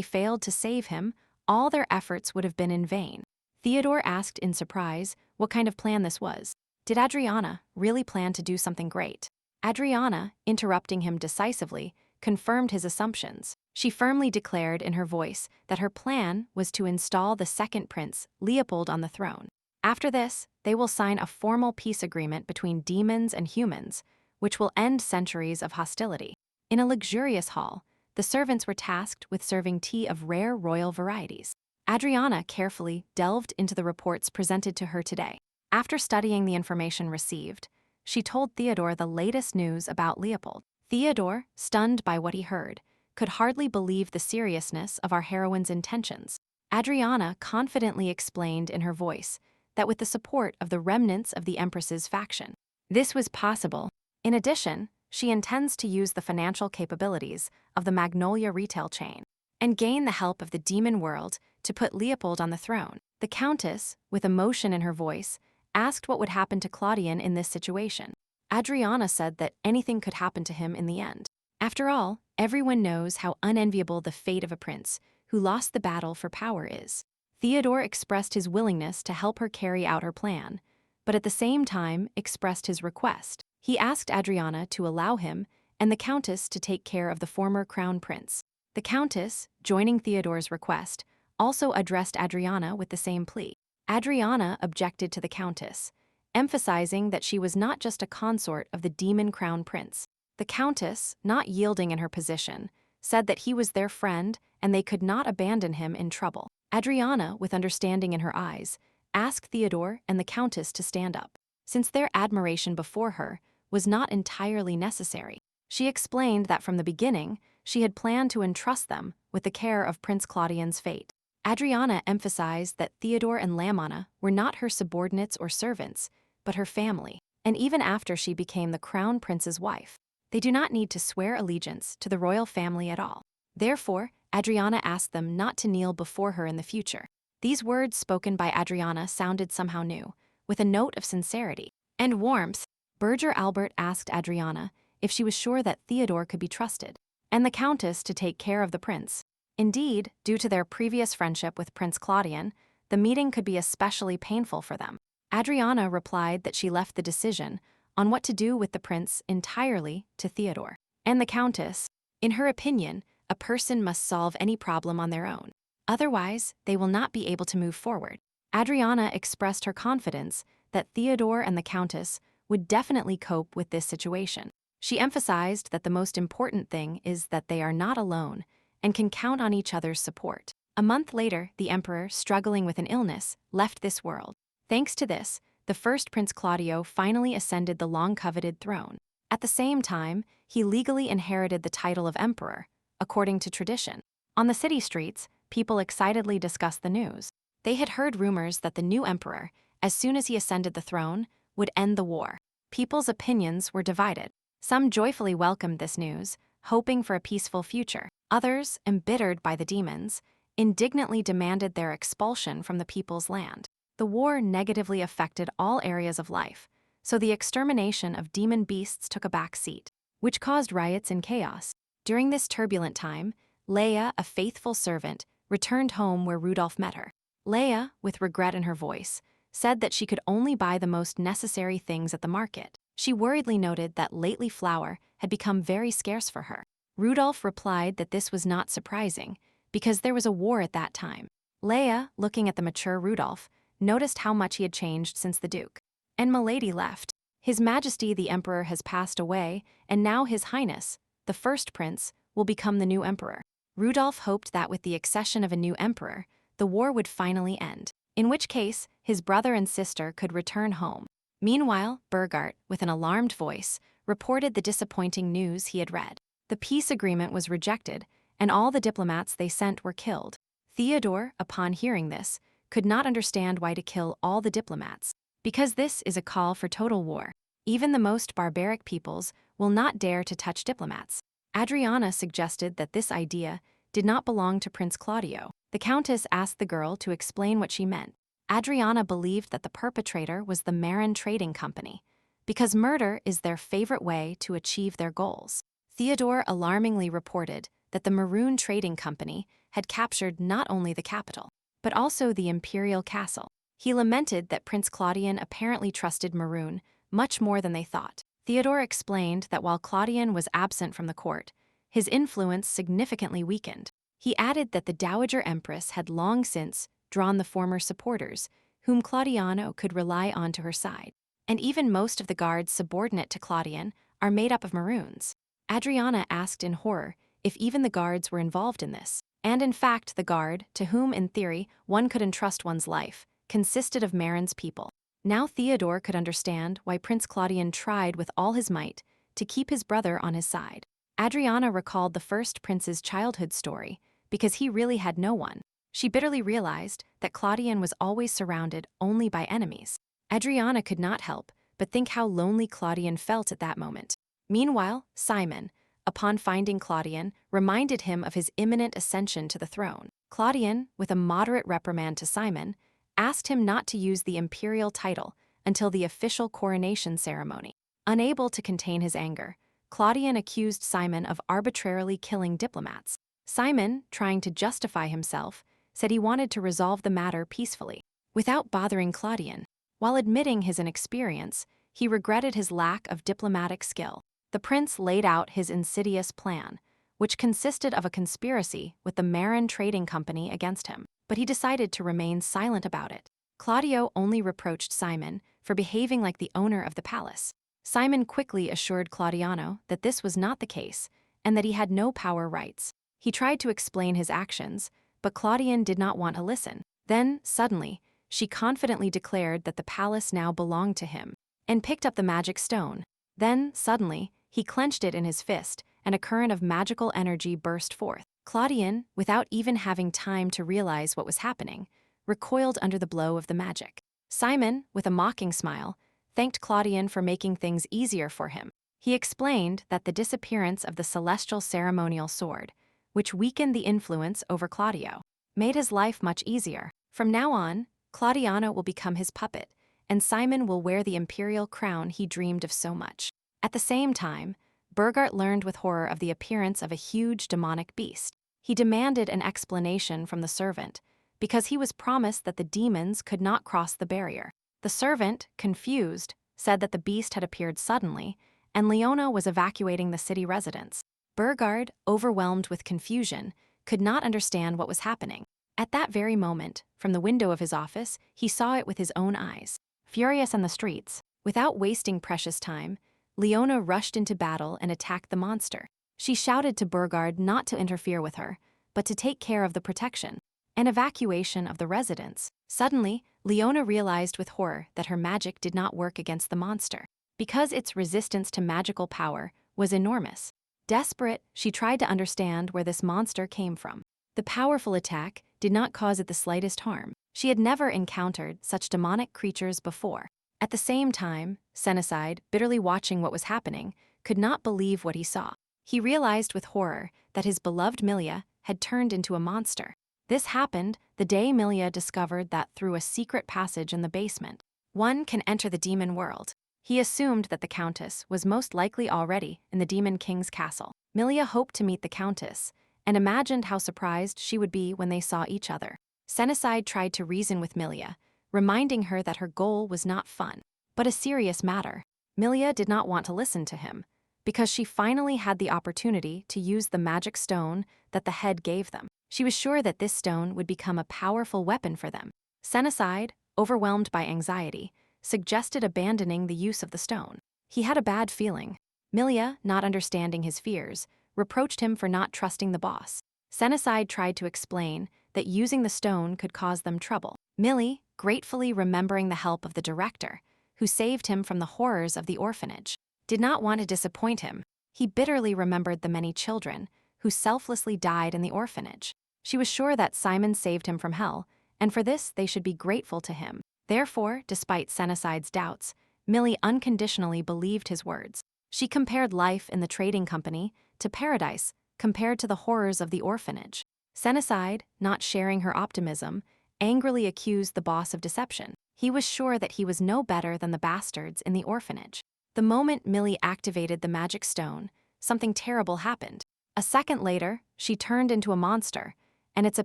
failed to save him, all their efforts would have been in vain. Theodore asked in surprise what kind of plan this was. Did Adriana really plan to do something great? Adriana, interrupting him decisively, confirmed his assumptions. She firmly declared in her voice that her plan was to install the second prince, Leopold, on the throne. After this, they will sign a formal peace agreement between demons and humans, which will end centuries of hostility. In a luxurious hall, the servants were tasked with serving tea of rare royal varieties. Adriana carefully delved into the reports presented to her today. After studying the information received, she told Theodore the latest news about Leopold. Theodore, stunned by what he heard, could hardly believe the seriousness of our heroine's intentions. Adriana confidently explained in her voice that with the support of the remnants of the Empress's faction, this was possible. In addition, she intends to use the financial capabilities of the Magnolia retail chain and gain the help of the demon world to put Leopold on the throne. The Countess, with emotion in her voice, asked what would happen to Claudian in this situation. Adriana said that anything could happen to him in the end. After all, everyone knows how unenviable the fate of a prince who lost the battle for power is. Theodore expressed his willingness to help her carry out her plan, but at the same time expressed his request. He asked Adriana to allow him and the Countess to take care of the former crown prince. The Countess, joining Theodore's request, also addressed Adriana with the same plea. Adriana objected to the Countess, emphasizing that she was not just a consort of the demon crown prince. The Countess, not yielding in her position, said that he was their friend and they could not abandon him in trouble. Adriana, with understanding in her eyes, asked Theodore and the Countess to stand up, since their admiration before her was not entirely necessary. She explained that from the beginning, she had planned to entrust them with the care of Prince Claudian's fate. Adriana emphasized that Theodore and Lamanna were not her subordinates or servants, but her family, and even after she became the crown prince's wife, they do not need to swear allegiance to the royal family at all. Therefore, Adriana asked them not to kneel before her in the future. These words spoken by Adriana sounded somehow new, with a note of sincerity and warmth. Berger Albert asked Adriana if she was sure that Theodore could be trusted, and the Countess to take care of the prince. Indeed, due to their previous friendship with Prince Claudian, the meeting could be especially painful for them. Adriana replied that she left the decision on what to do with the prince entirely to Theodore and the Countess. In her opinion, a person must solve any problem on their own. Otherwise, they will not be able to move forward. Adriana expressed her confidence that Theodore and the Countess would definitely cope with this situation. She emphasized that the most important thing is that they are not alone and can count on each other's support. A month later, the emperor, struggling with an illness, left this world. Thanks to this, the first Prince Claudio finally ascended the long-coveted throne. At the same time, he legally inherited the title of emperor, according to tradition. On the city streets, people excitedly discussed the news. They had heard rumors that the new emperor, as soon as he ascended the throne, would end the war. People's opinions were divided. Some joyfully welcomed this news, hoping for a peaceful future. Others, embittered by the demons, indignantly demanded their expulsion from the people's land. The war negatively affected all areas of life, so the extermination of demon beasts took a back seat, which caused riots and chaos. During this turbulent time, Leia, a faithful servant, returned home where Rudolph met her. Leia, with regret in her voice, said that she could only buy the most necessary things at the market. She worriedly noted that lately flour had become very scarce for her. Rudolph replied that this was not surprising, because there was a war at that time. Leia, looking at the mature Rudolph, noticed how much he had changed since the Duke and Milady left. His Majesty the Emperor has passed away, and now His Highness, the first prince, will become the new emperor. Rudolph hoped that with the accession of a new emperor, the war would finally end, in which case his brother and sister could return home. Meanwhile, Burgart, with an alarmed voice, reported the disappointing news he had read. The peace agreement was rejected, and all the diplomats they sent were killed. Theodore, upon hearing this, could not understand why to kill all the diplomats, because this is a call for total war. Even the most barbaric peoples will not dare to touch diplomats. Adriana suggested that this idea did not belong to Prince Claudio. The Countess asked the girl to explain what she meant. Adriana believed that the perpetrator was the Marin Trading Company, because murder is their favorite way to achieve their goals. Theodore alarmingly reported that the Maroon Trading Company had captured not only the capital, but also the imperial castle. He lamented that Prince Claudian apparently trusted Maroon much more than they thought. Theodore explained that while Claudian was absent from the court, his influence significantly weakened. He added that the Dowager Empress had long since drawn the former supporters, whom Claudiano could rely on to her side. And even most of the guards subordinate to Claudian are made up of Maroons. Adriana asked in horror if even the guards were involved in this. And in fact, the guard, to whom in theory one could entrust one's life, consisted of Maron's people. Now Theodore could understand why Prince Claudian tried with all his might to keep his brother on his side. Adriana recalled the first prince's childhood story because he really had no one. She bitterly realized that Claudian was always surrounded only by enemies. Adriana could not help but think how lonely Claudian felt at that moment. Meanwhile, Simon, upon finding Claudian, reminded him of his imminent ascension to the throne. Claudian, with a moderate reprimand to Simon, asked him not to use the imperial title until the official coronation ceremony. Unable to contain his anger, Claudian accused Simon of arbitrarily killing diplomats. Simon, trying to justify himself, said he wanted to resolve the matter peacefully, without bothering Claudian. While admitting his inexperience, he regretted his lack of diplomatic skill. The prince laid out his insidious plan, which consisted of a conspiracy with the Maron Trading Company against him, but he decided to remain silent about it. Claudio only reproached Simon for behaving like the owner of the palace. Simon quickly assured Claudiano that this was not the case and that he had no power rights. He tried to explain his actions, but Claudian did not want to listen. Then, suddenly, she confidently declared that the palace now belonged to him, and picked up the magic stone. Then, suddenly, he clenched it in his fist, and a current of magical energy burst forth. Claudian, without even having time to realize what was happening, recoiled under the blow of the magic. Simon, with a mocking smile, thanked Claudian for making things easier for him. He explained that the disappearance of the celestial ceremonial sword, which weakened the influence over Claudio, made his life much easier. From now on, Claudiano will become his puppet, and Simon will wear the imperial crown he dreamed of so much. At the same time, Burgart learned with horror of the appearance of a huge demonic beast. He demanded an explanation from the servant, because he was promised that the demons could not cross the barrier. The servant, confused, said that the beast had appeared suddenly, and Leona was evacuating the city residents. Burgard, overwhelmed with confusion, could not understand what was happening. At that very moment, from the window of his office, he saw it with his own eyes. Furious on the streets, without wasting precious time, Leona rushed into battle and attacked the monster. She shouted to Burgard not to interfere with her, but to take care of the protection and evacuation of the residents. Suddenly, Leona realized with horror that her magic did not work against the monster, because its resistance to magical power was enormous. Desperate, she tried to understand where this monster came from. The powerful attack did not cause it the slightest harm. She had never encountered such demonic creatures before. At the same time, Senecide, bitterly watching what was happening, could not believe what he saw. He realized with horror that his beloved Milia had turned into a monster. This happened the day Milia discovered that through a secret passage in the basement, one can enter the demon world. He assumed that the Countess was most likely already in the Demon King's castle. Milia hoped to meet the Countess, and imagined how surprised she would be when they saw each other. Senecide tried to reason with Milia, reminding her that her goal was not fun, but a serious matter. Milia did not want to listen to him, because she finally had the opportunity to use the magic stone that the head gave them. She was sure that this stone would become a powerful weapon for them. Senecide, overwhelmed by anxiety, suggested abandoning the use of the stone. He had a bad feeling. Milia, not understanding his fears, reproached him for not trusting the boss. Senecide tried to explain that using the stone could cause them trouble. Millie, gratefully remembering the help of the director, who saved him from the horrors of the orphanage, did not want to disappoint him. He bitterly remembered the many children who selflessly died in the orphanage. She was sure that Simon saved him from hell, and for this they should be grateful to him. Therefore, despite Senecide's doubts, Millie unconditionally believed his words. She compared life in the trading company to paradise compared to the horrors of the orphanage. Senecide, not sharing her optimism, angrily accused the boss of deception. He was sure that he was no better than the bastards in the orphanage. The moment Millie activated the magic stone, something terrible happened. A second later, she turned into a monster, and it's a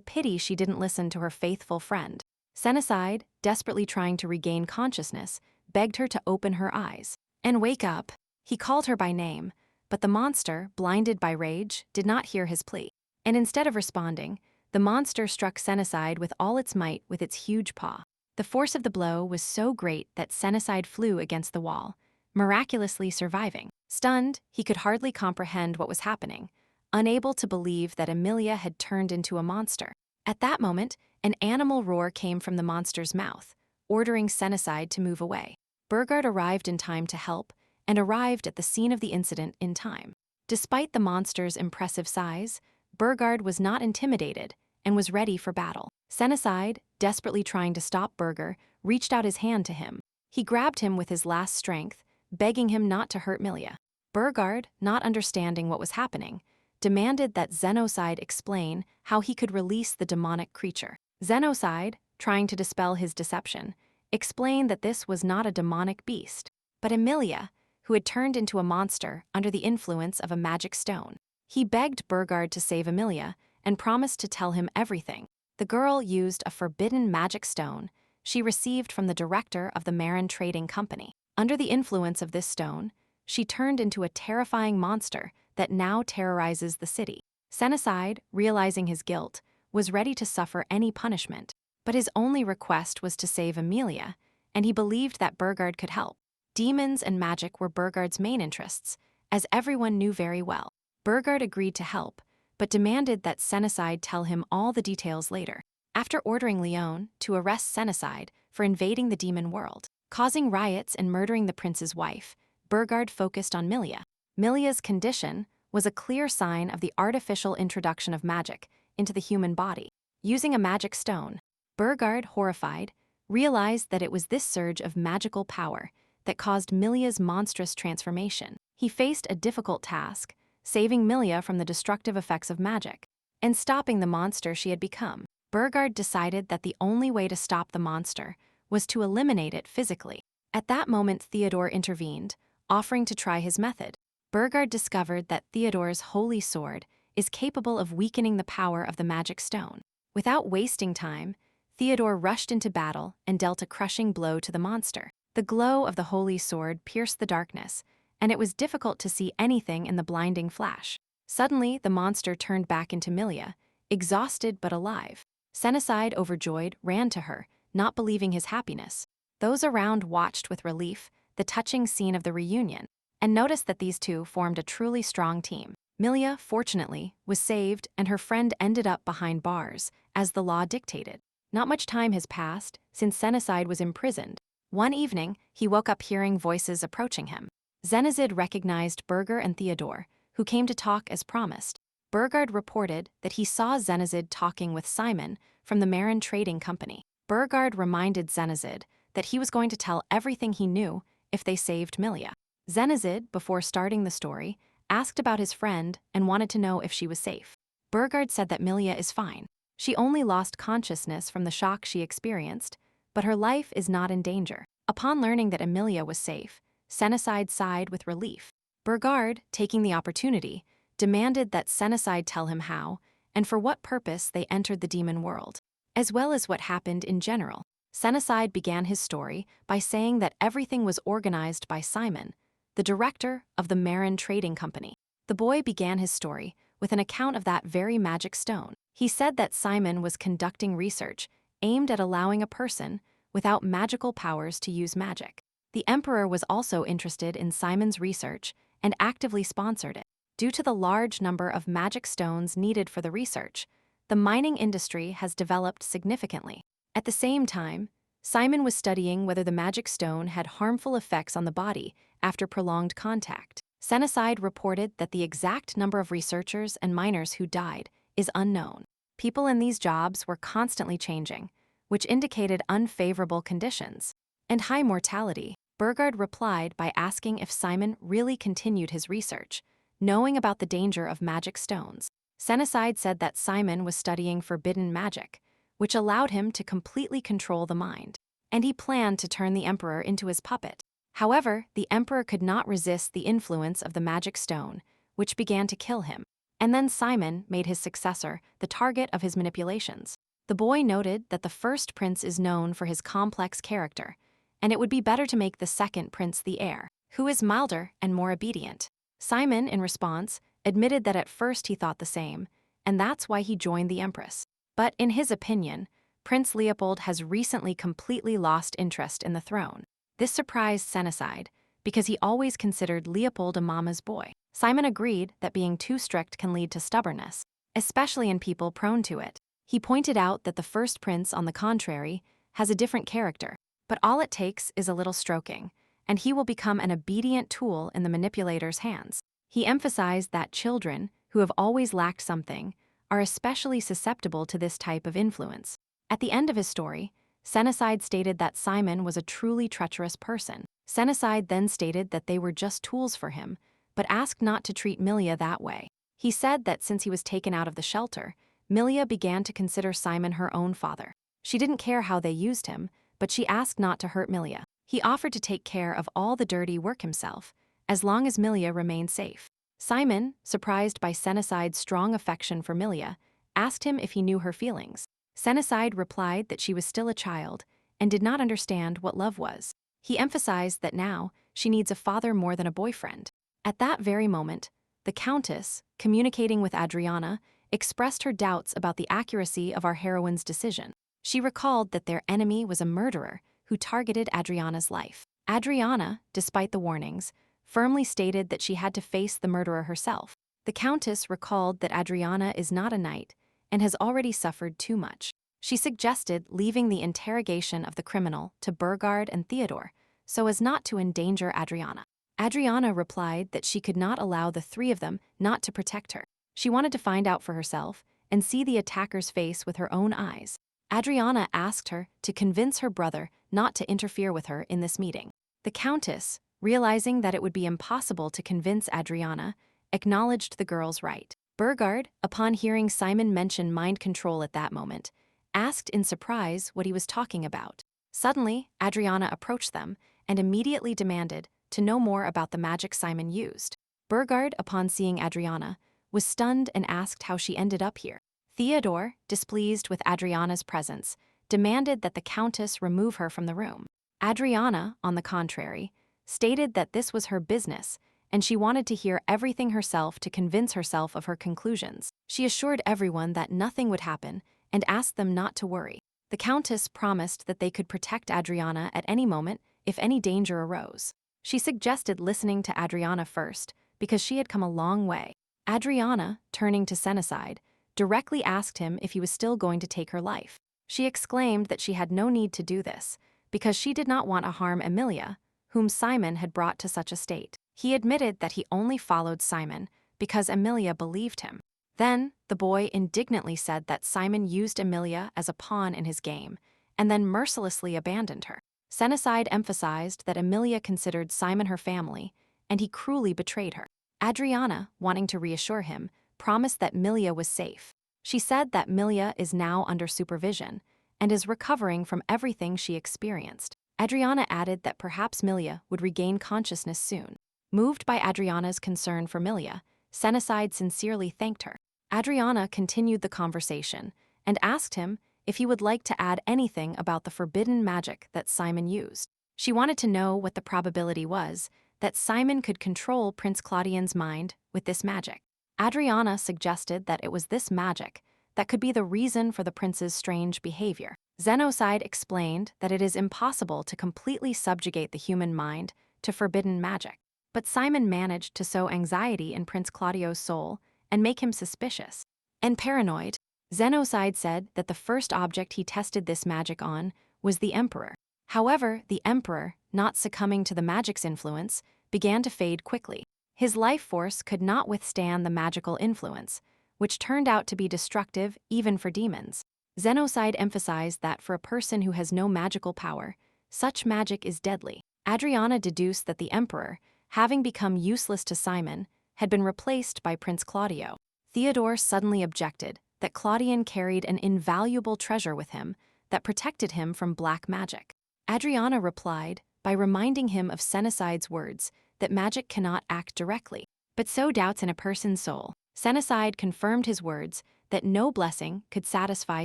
pity she didn't listen to her faithful friend. Senocide, desperately trying to regain consciousness, begged her to open her eyes and wake up. He called her by name, but the monster, blinded by rage, did not hear his plea. And instead of responding, the monster struck Senocide with all its might with its huge paw. The force of the blow was so great that Senocide flew against the wall, miraculously surviving. Stunned, he could hardly comprehend what was happening, unable to believe that Emilia had turned into a monster. At that moment, an animal roar came from the monster's mouth, ordering Senocide to move away. Burgard arrived in time to help, and arrived at the scene of the incident in time. Despite the monster's impressive size, Burgard was not intimidated and was ready for battle. Senocide, desperately trying to stop Burger, reached out his hand to him. He grabbed him with his last strength, begging him not to hurt Milia. Burgard, not understanding what was happening, demanded that Senocide explain how he could release the demonic creature. Senocide, trying to dispel his deception, explained that this was not a demonic beast, but Emilia, who had turned into a monster under the influence of a magic stone. He begged Burgard to save Emilia and promised to tell him everything. The girl used a forbidden magic stone she received from the director of the Marin Trading Company. Under the influence of this stone, she turned into a terrifying monster that now terrorizes the city. Senocide, realizing his guilt, was ready to suffer any punishment, but his only request was to save Emilia, and he believed that Burgard could help. Demons and magic were Burgard's main interests, as everyone knew very well. Burgard agreed to help, but demanded that Senocide tell him all the details later. After ordering Leon to arrest Senocide for invading the demon world, causing riots and murdering the prince's wife, Burgard focused on Milia. Milia's condition was a clear sign of the artificial introduction of magic into the human body. Using a magic stone, Burgard, horrified, realized that it was this surge of magical power that caused Milia's monstrous transformation. He faced a difficult task, saving Milia from the destructive effects of magic, and stopping the monster she had become. Burgard decided that the only way to stop the monster was to eliminate it physically. At that moment, Theodore intervened, offering to try his method. Burgard discovered that Theodore's holy sword is capable of weakening the power of the magic stone. Without wasting time, Theodore rushed into battle and dealt a crushing blow to the monster. The glow of the holy sword pierced the darkness, and it was difficult to see anything in the blinding flash. Suddenly, the monster turned back into Milia, exhausted but alive. Senocide, overjoyed, ran to her, not believing his happiness. Those around watched with relief the touching scene of the reunion, and noticed that these two formed a truly strong team. Milia, fortunately, was saved, and her friend ended up behind bars, as the law dictated. Not much time has passed since Senocide was imprisoned. One evening, he woke up hearing voices approaching him. Senocide recognized Burger and Theodore, who came to talk as promised. Burgard reported that he saw Senocide talking with Simon from the Marin Trading Company. Burgard reminded Senocide that he was going to tell everything he knew if they saved Milia. Senocide, before starting the story, asked about his friend and wanted to know if she was safe. Burgard said that Milia is fine. She only lost consciousness from the shock she experienced, but her life is not in danger. Upon learning that Emilia was safe, Senocide sighed with relief. Burgard, taking the opportunity, demanded that Senocide tell him how and for what purpose they entered the demon world, as well as what happened in general. Senocide began his story by saying that everything was organized by Simon, the director of the Marin Trading Company. The boy began his story with an account of that very magic stone. He said that Simon was conducting research aimed at allowing a person without magical powers to use magic. The emperor was also interested in Simon's research and actively sponsored it. Due to the large number of magic stones needed for the research, the mining industry has developed significantly. At the same time, Simon was studying whether the magic stone had harmful effects on the body after prolonged contact. Senocide reported that the exact number of researchers and miners who died is unknown. People in these jobs were constantly changing, which indicated unfavorable conditions and high mortality. Burgard replied by asking if Simon really continued his research, knowing about the danger of magic stones. Senocide said that Simon was studying forbidden magic, which allowed him to completely control the mind, and he planned to turn the emperor into his puppet. However, the emperor could not resist the influence of the magic stone, which began to kill him. And then Simon made his successor the target of his manipulations. The boy noted that the first prince is known for his complex character, and it would be better to make the second prince the heir, who is milder and more obedient. Simon, in response, admitted that at first he thought the same, and that's why he joined the empress. But in his opinion, Prince Leopold has recently completely lost interest in the throne. This surprised Senecide, because he always considered Leopold a mama's boy. Simon agreed that being too strict can lead to stubbornness, especially in people prone to it. He pointed out that the first prince, on the contrary, has a different character, but all it takes is a little stroking, and he will become an obedient tool in the manipulator's hands. He emphasized that children, who have always lacked something, are especially susceptible to this type of influence. At the end of his story, Senecide stated that Simon was a truly treacherous person. Senecide then stated that they were just tools for him, but asked not to treat Milia that way. He said that since he was taken out of the shelter, Milia began to consider Simon her own father. She didn't care how they used him, but she asked not to hurt Milia. He offered to take care of all the dirty work himself, as long as Milia remained safe. Simon, surprised by Senecide's strong affection for Milia, asked him if he knew her feelings. Senecide replied that she was still a child and did not understand what love was. He emphasized that now she needs a father more than a boyfriend. At that very moment, the Countess, communicating with Adriana, expressed her doubts about the accuracy of our heroine's decision. She recalled that their enemy was a murderer who targeted Adriana's life. Adriana, despite the warnings, firmly stated that she had to face the murderer herself. The Countess recalled that Adriana is not a knight and has already suffered too much. She suggested leaving the interrogation of the criminal to Burgard and Theodore so as not to endanger Adriana. Adriana replied that she could not allow the three of them not to protect her. She wanted to find out for herself and see the attacker's face with her own eyes. Adriana asked her to convince her brother not to interfere with her in this meeting. The Countess, realizing that it would be impossible to convince Adriana, acknowledged the girl's right. Burgard, upon hearing Simon mention mind control at that moment, asked in surprise what he was talking about. Suddenly, Adriana approached them and immediately demanded to know more about the magic Simon used. Burgard, upon seeing Adriana, was stunned and asked how she ended up here. Theodore, displeased with Adriana's presence, demanded that the Countess remove her from the room. Adriana, on the contrary, stated that this was her business and she wanted to hear everything herself to convince herself of her conclusions. She assured everyone that nothing would happen and asked them not to worry. The Countess promised that they could protect Adriana at any moment if any danger arose. She suggested listening to Adriana first because she had come a long way. Adriana, turning to Senecide, directly asked him if he was still going to take her life. She exclaimed that she had no need to do this because she did not want to harm Emilia, whom Simon had brought to such a state. He admitted that he only followed Simon because Emilia believed him. Then, the boy indignantly said that Simon used Emilia as a pawn in his game and then mercilessly abandoned her. Senecide emphasized that Emilia considered Simon her family and he cruelly betrayed her. Adriana, wanting to reassure him, promised that Milia was safe. She said that Milia is now under supervision and is recovering from everything she experienced. Adriana added that perhaps Milia would regain consciousness soon. Moved by Adriana's concern for Milia, Senecide sincerely thanked her. Adriana continued the conversation and asked him if he would like to add anything about the forbidden magic that Simon used. She wanted to know what the probability was that Simon could control Prince Claudian's mind with this magic. Adriana suggested that it was this magic that could be the reason for the prince's strange behavior. Senecide explained that it is impossible to completely subjugate the human mind to forbidden magic. But Simon managed to sow anxiety in Prince Claudio's soul and make him suspicious and paranoid. Senecide said that the first object he tested this magic on was the emperor. However, the emperor, not succumbing to the magic's influence, began to fade quickly. His life force could not withstand the magical influence, which turned out to be destructive even for demons. Senecide emphasized that for a person who has no magical power, such magic is deadly. Adriana deduced that the emperor, having become useless to Simon, had been replaced by Prince Claudio. Theodore suddenly objected that Claudian carried an invaluable treasure with him that protected him from black magic. Adriana replied by reminding him of Senocide's words that magic cannot act directly, but sow doubts in a person's soul. Senocide confirmed his words that no blessing could satisfy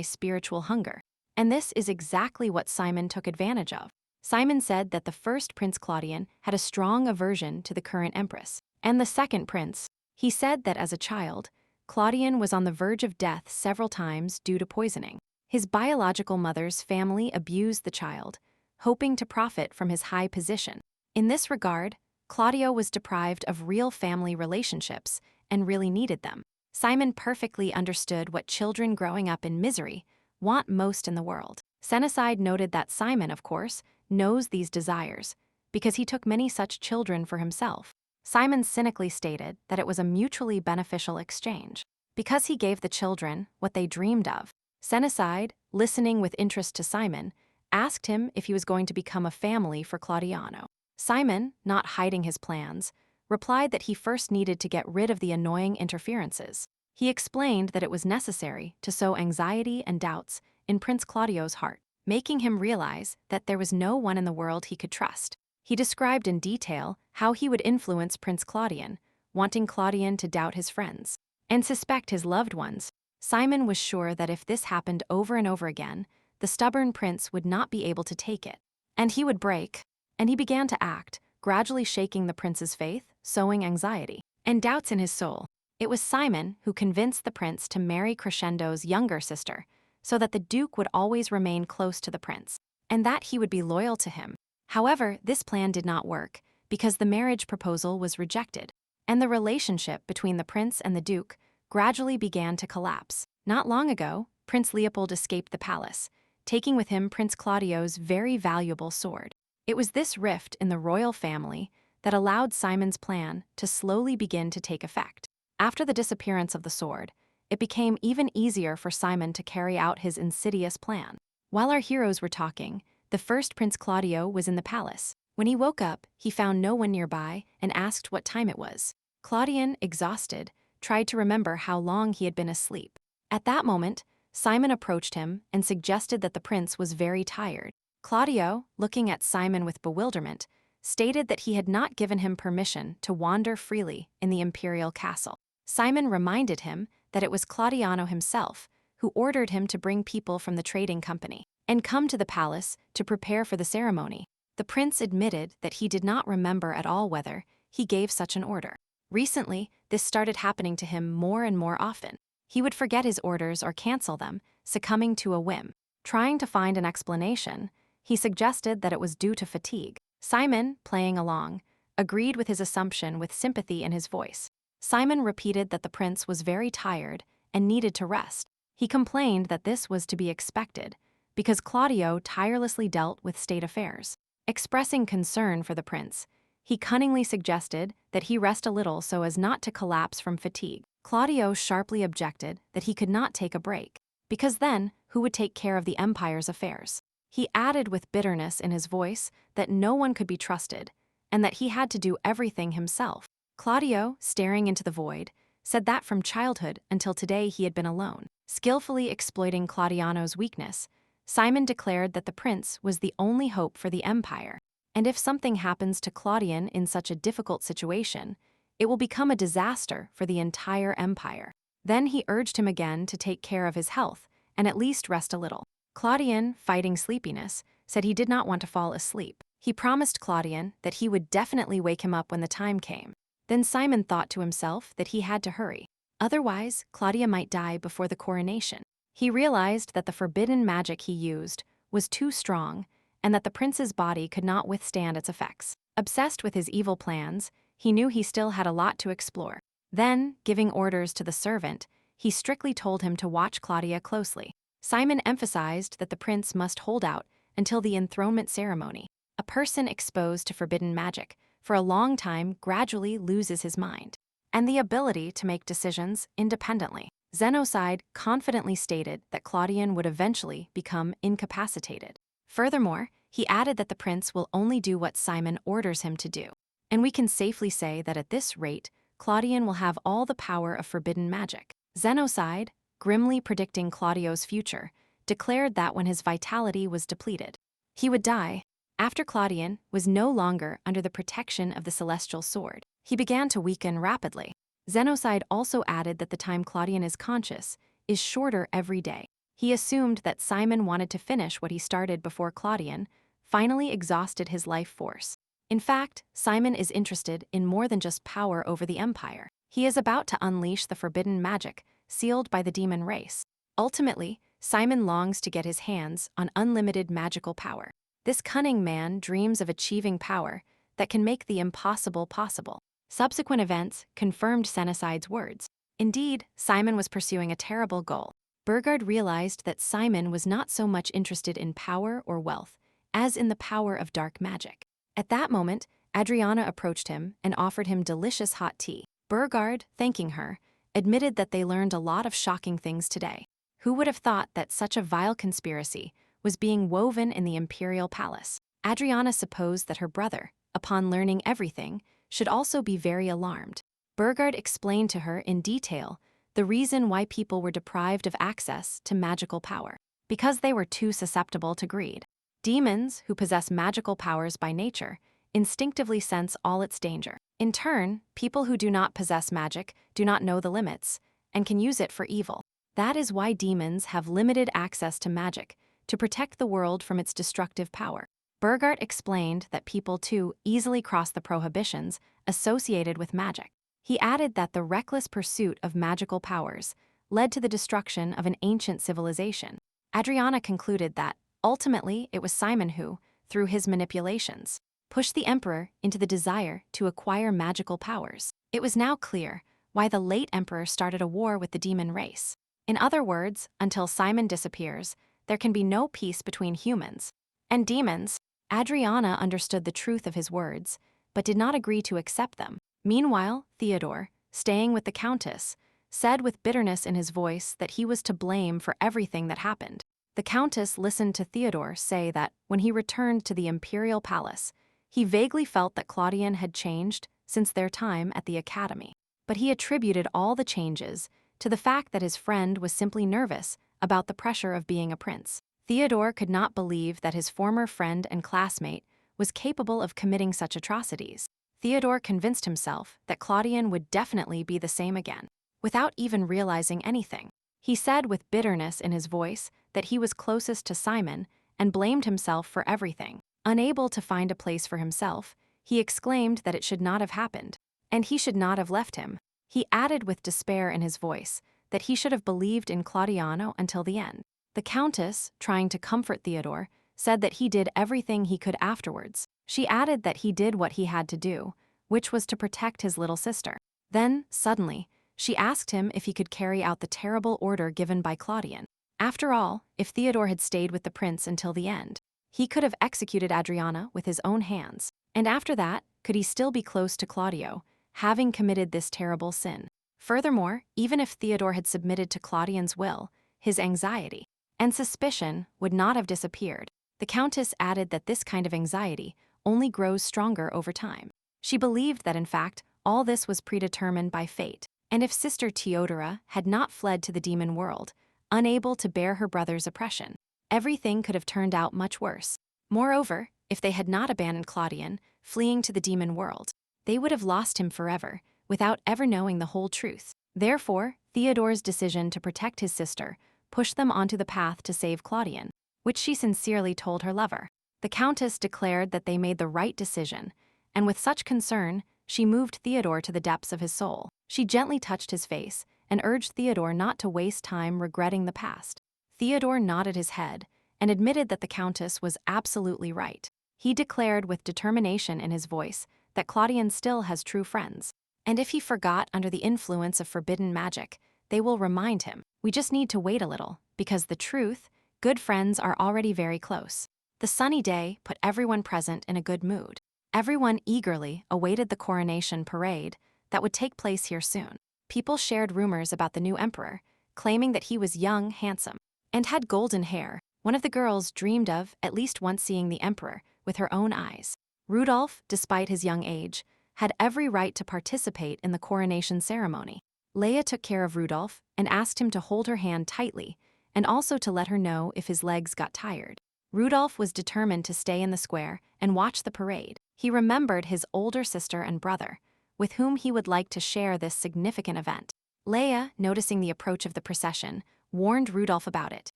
spiritual hunger. And this is exactly what Simon took advantage of. Simon said that the first Prince Claudian had a strong aversion to the current empress. And the second prince, he said that as a child, Claudian was on the verge of death several times due to poisoning. His biological mother's family abused the child, hoping to profit from his high position. In this regard, Claudio was deprived of real family relationships and really needed them. Simon perfectly understood what children growing up in misery want most in the world. Senocide noted that Simon, of course, knows these desires because he took many such children for himself. Simon cynically stated that it was a mutually beneficial exchange because he gave the children what they dreamed of. Senocide, listening with interest to Simon, asked him if he was going to become a family for Claudiano. Simon, not hiding his plans, replied that he first needed to get rid of the annoying interferences. He explained that it was necessary to sow anxiety and doubts in Prince Claudio's heart, making him realize that there was no one in the world he could trust. He described in detail how he would influence Prince Claudian, wanting Claudian to doubt his friends and suspect his loved ones. Simon was sure that if this happened over and over again, the stubborn prince would not be able to take it, and he would break. And he began to act, gradually shaking the prince's faith, sowing anxiety and doubts in his soul. It was Simon who convinced the prince to marry Crescendo's younger sister, so that the duke would always remain close to the prince, and that he would be loyal to him. However, this plan did not work, because the marriage proposal was rejected, and the relationship between the prince and the duke gradually began to collapse. Not long ago, Prince Leopold escaped the palace, taking with him Prince Claudio's very valuable sword. It was this rift in the royal family that allowed Simon's plan to slowly begin to take effect. After the disappearance of the sword, it became even easier for Simon to carry out his insidious plan. While our heroes were talking, the first Prince Claudio was in the palace. When he woke up, he found no one nearby and asked what time it was. Claudian, exhausted, tried to remember how long he had been asleep. At that moment, Simon approached him and suggested that the prince was very tired. Claudio, looking at Simon with bewilderment, stated that he had not given him permission to wander freely in the imperial castle. Simon reminded him that it was Claudiano himself who ordered him to bring people from the trading company and come to the palace to prepare for the ceremony. The prince admitted that he did not remember at all whether he gave such an order. Recently, this started happening to him more and more often. He would forget his orders or cancel them, succumbing to a whim. Trying to find an explanation, he suggested that it was due to fatigue. Simon, playing along, agreed with his assumption with sympathy in his voice. Simon repeated that the prince was very tired and needed to rest. He complained that this was to be expected, because Claudio tirelessly dealt with state affairs. Expressing concern for the prince, he cunningly suggested that he rest a little so as not to collapse from fatigue. Claudio sharply objected that he could not take a break, because then who would take care of the empire's affairs? He added with bitterness in his voice that no one could be trusted, and that he had to do everything himself. Claudio, staring into the void, said that from childhood until today he had been alone. Skillfully exploiting Claudiano's weakness, Simon declared that the prince was the only hope for the empire, and if something happens to Claudian in such a difficult situation, it will become a disaster for the entire empire. Then he urged him again to take care of his health and at least rest a little. Claudian, fighting sleepiness, said he did not want to fall asleep. He promised Claudian that he would definitely wake him up when the time came. Then Simon thought to himself that he had to hurry. Otherwise, Claudia might die before the coronation. He realized that the forbidden magic he used was too strong and that the prince's body could not withstand its effects. Obsessed with his evil plans, he knew he still had a lot to explore. Then, giving orders to the servant, he strictly told him to watch Claudia closely. Simon emphasized that the prince must hold out until the enthronement ceremony. A person exposed to forbidden magic for a long time gradually loses his mind and the ability to make decisions independently. Senocide confidently stated that Claudian would eventually become incapacitated. Furthermore, he added that the prince will only do what Simon orders him to do. And we can safely say that at this rate, Claudian will have all the power of forbidden magic. Senocide, grimly predicting Claudio's future, declared that when his vitality was depleted, he would die. After Claudian was no longer under the protection of the celestial sword, he began to weaken rapidly. Xenocide also added that the time Claudian is conscious is shorter every day. He assumed that Simon wanted to finish what he started before Claudian finally exhausted his life force. In fact, Simon is interested in more than just power over the Empire. He is about to unleash the forbidden magic sealed by the demon race. Ultimately, Simon longs to get his hands on unlimited magical power. This cunning man dreams of achieving power that can make the impossible possible. Subsequent events confirmed Xenocide's words. Indeed, Simon was pursuing a terrible goal. Burgard realized that Simon was not so much interested in power or wealth as in the power of dark magic. At that moment, Adriana approached him and offered him delicious hot tea. Burgard, thanking her, admitted that they learned a lot of shocking things today. Who would have thought that such a vile conspiracy was being woven in the imperial palace? Adriana supposed that her brother, upon learning everything, should also be very alarmed. Burgard explained to her in detail the reason why people were deprived of access to magical power. Because they were too susceptible to greed. Demons, who possess magical powers by nature, instinctively sense all its danger. In turn, people who do not possess magic do not know the limits and can use it for evil. That is why demons have limited access to magic to protect the world from its destructive power. Burgard explained that people too easily cross the prohibitions associated with magic. He added that the reckless pursuit of magical powers led to the destruction of an ancient civilization. Adriana concluded that, ultimately, it was Simon who, through his manipulations, pushed the emperor into the desire to acquire magical powers. It was now clear why the late emperor started a war with the demon race. In other words, until Simon disappears, there can be no peace between humans and demons. Adriana understood the truth of his words, but did not agree to accept them. Meanwhile, Theodore, staying with the Countess, said with bitterness in his voice that he was to blame for everything that happened. The Countess listened to Theodore say that when he returned to the imperial palace, he vaguely felt that Claudian had changed since their time at the academy. But he attributed all the changes to the fact that his friend was simply nervous about the pressure of being a prince. Theodore could not believe that his former friend and classmate was capable of committing such atrocities. Theodore convinced himself that Claudian would definitely be the same again, without even realizing anything. He said with bitterness in his voice that he was closest to Simon and blamed himself for everything. Unable to find a place for himself, he exclaimed that it should not have happened, and he should not have left him. He added with despair in his voice that he should have believed in Claudiano until the end. The Countess, trying to comfort Theodore, said that he did everything he could afterwards. She added that he did what he had to do, which was to protect his little sister. Then, suddenly, she asked him if he could carry out the terrible order given by Claudian. After all, if Theodore had stayed with the prince until the end, he could have executed Adriana with his own hands. And after that, could he still be close to Claudio, having committed this terrible sin? Furthermore, even if Theodore had submitted to Claudian's will, his anxiety and suspicion would not have disappeared. The Countess added that this kind of anxiety only grows stronger over time. She believed that, in fact, all this was predetermined by fate. And if Sister Teodora had not fled to the demon world, unable to bear her brother's oppression, everything could have turned out much worse. Moreover, if they had not abandoned Claudian, fleeing to the demon world, they would have lost him forever, without ever knowing the whole truth. Therefore, Theodore's decision to protect his sister pushed them onto the path to save Claudian, which she sincerely told her lover. The Countess declared that they made the right decision, and with such concern, she moved Theodore to the depths of his soul. She gently touched his face and urged Theodore not to waste time regretting the past. Theodore nodded his head and admitted that the Countess was absolutely right. He declared with determination in his voice that Claudian still has true friends. And if he forgot under the influence of forbidden magic, they will remind him. We just need to wait a little, because the truth, good friends are already very close. The sunny day put everyone present in a good mood. Everyone eagerly awaited the coronation parade that would take place here soon. People shared rumors about the new emperor, claiming that he was young, handsome, and had golden hair. One of the girls dreamed of at least once seeing the emperor with her own eyes. Rudolph, despite his young age, had every right to participate in the coronation ceremony. Leia took care of Rudolph and asked him to hold her hand tightly and also to let her know if his legs got tired. Rudolph was determined to stay in the square and watch the parade. He remembered his older sister and brother, with whom he would like to share this significant event. Leia, noticing the approach of the procession, warned Rudolph about it.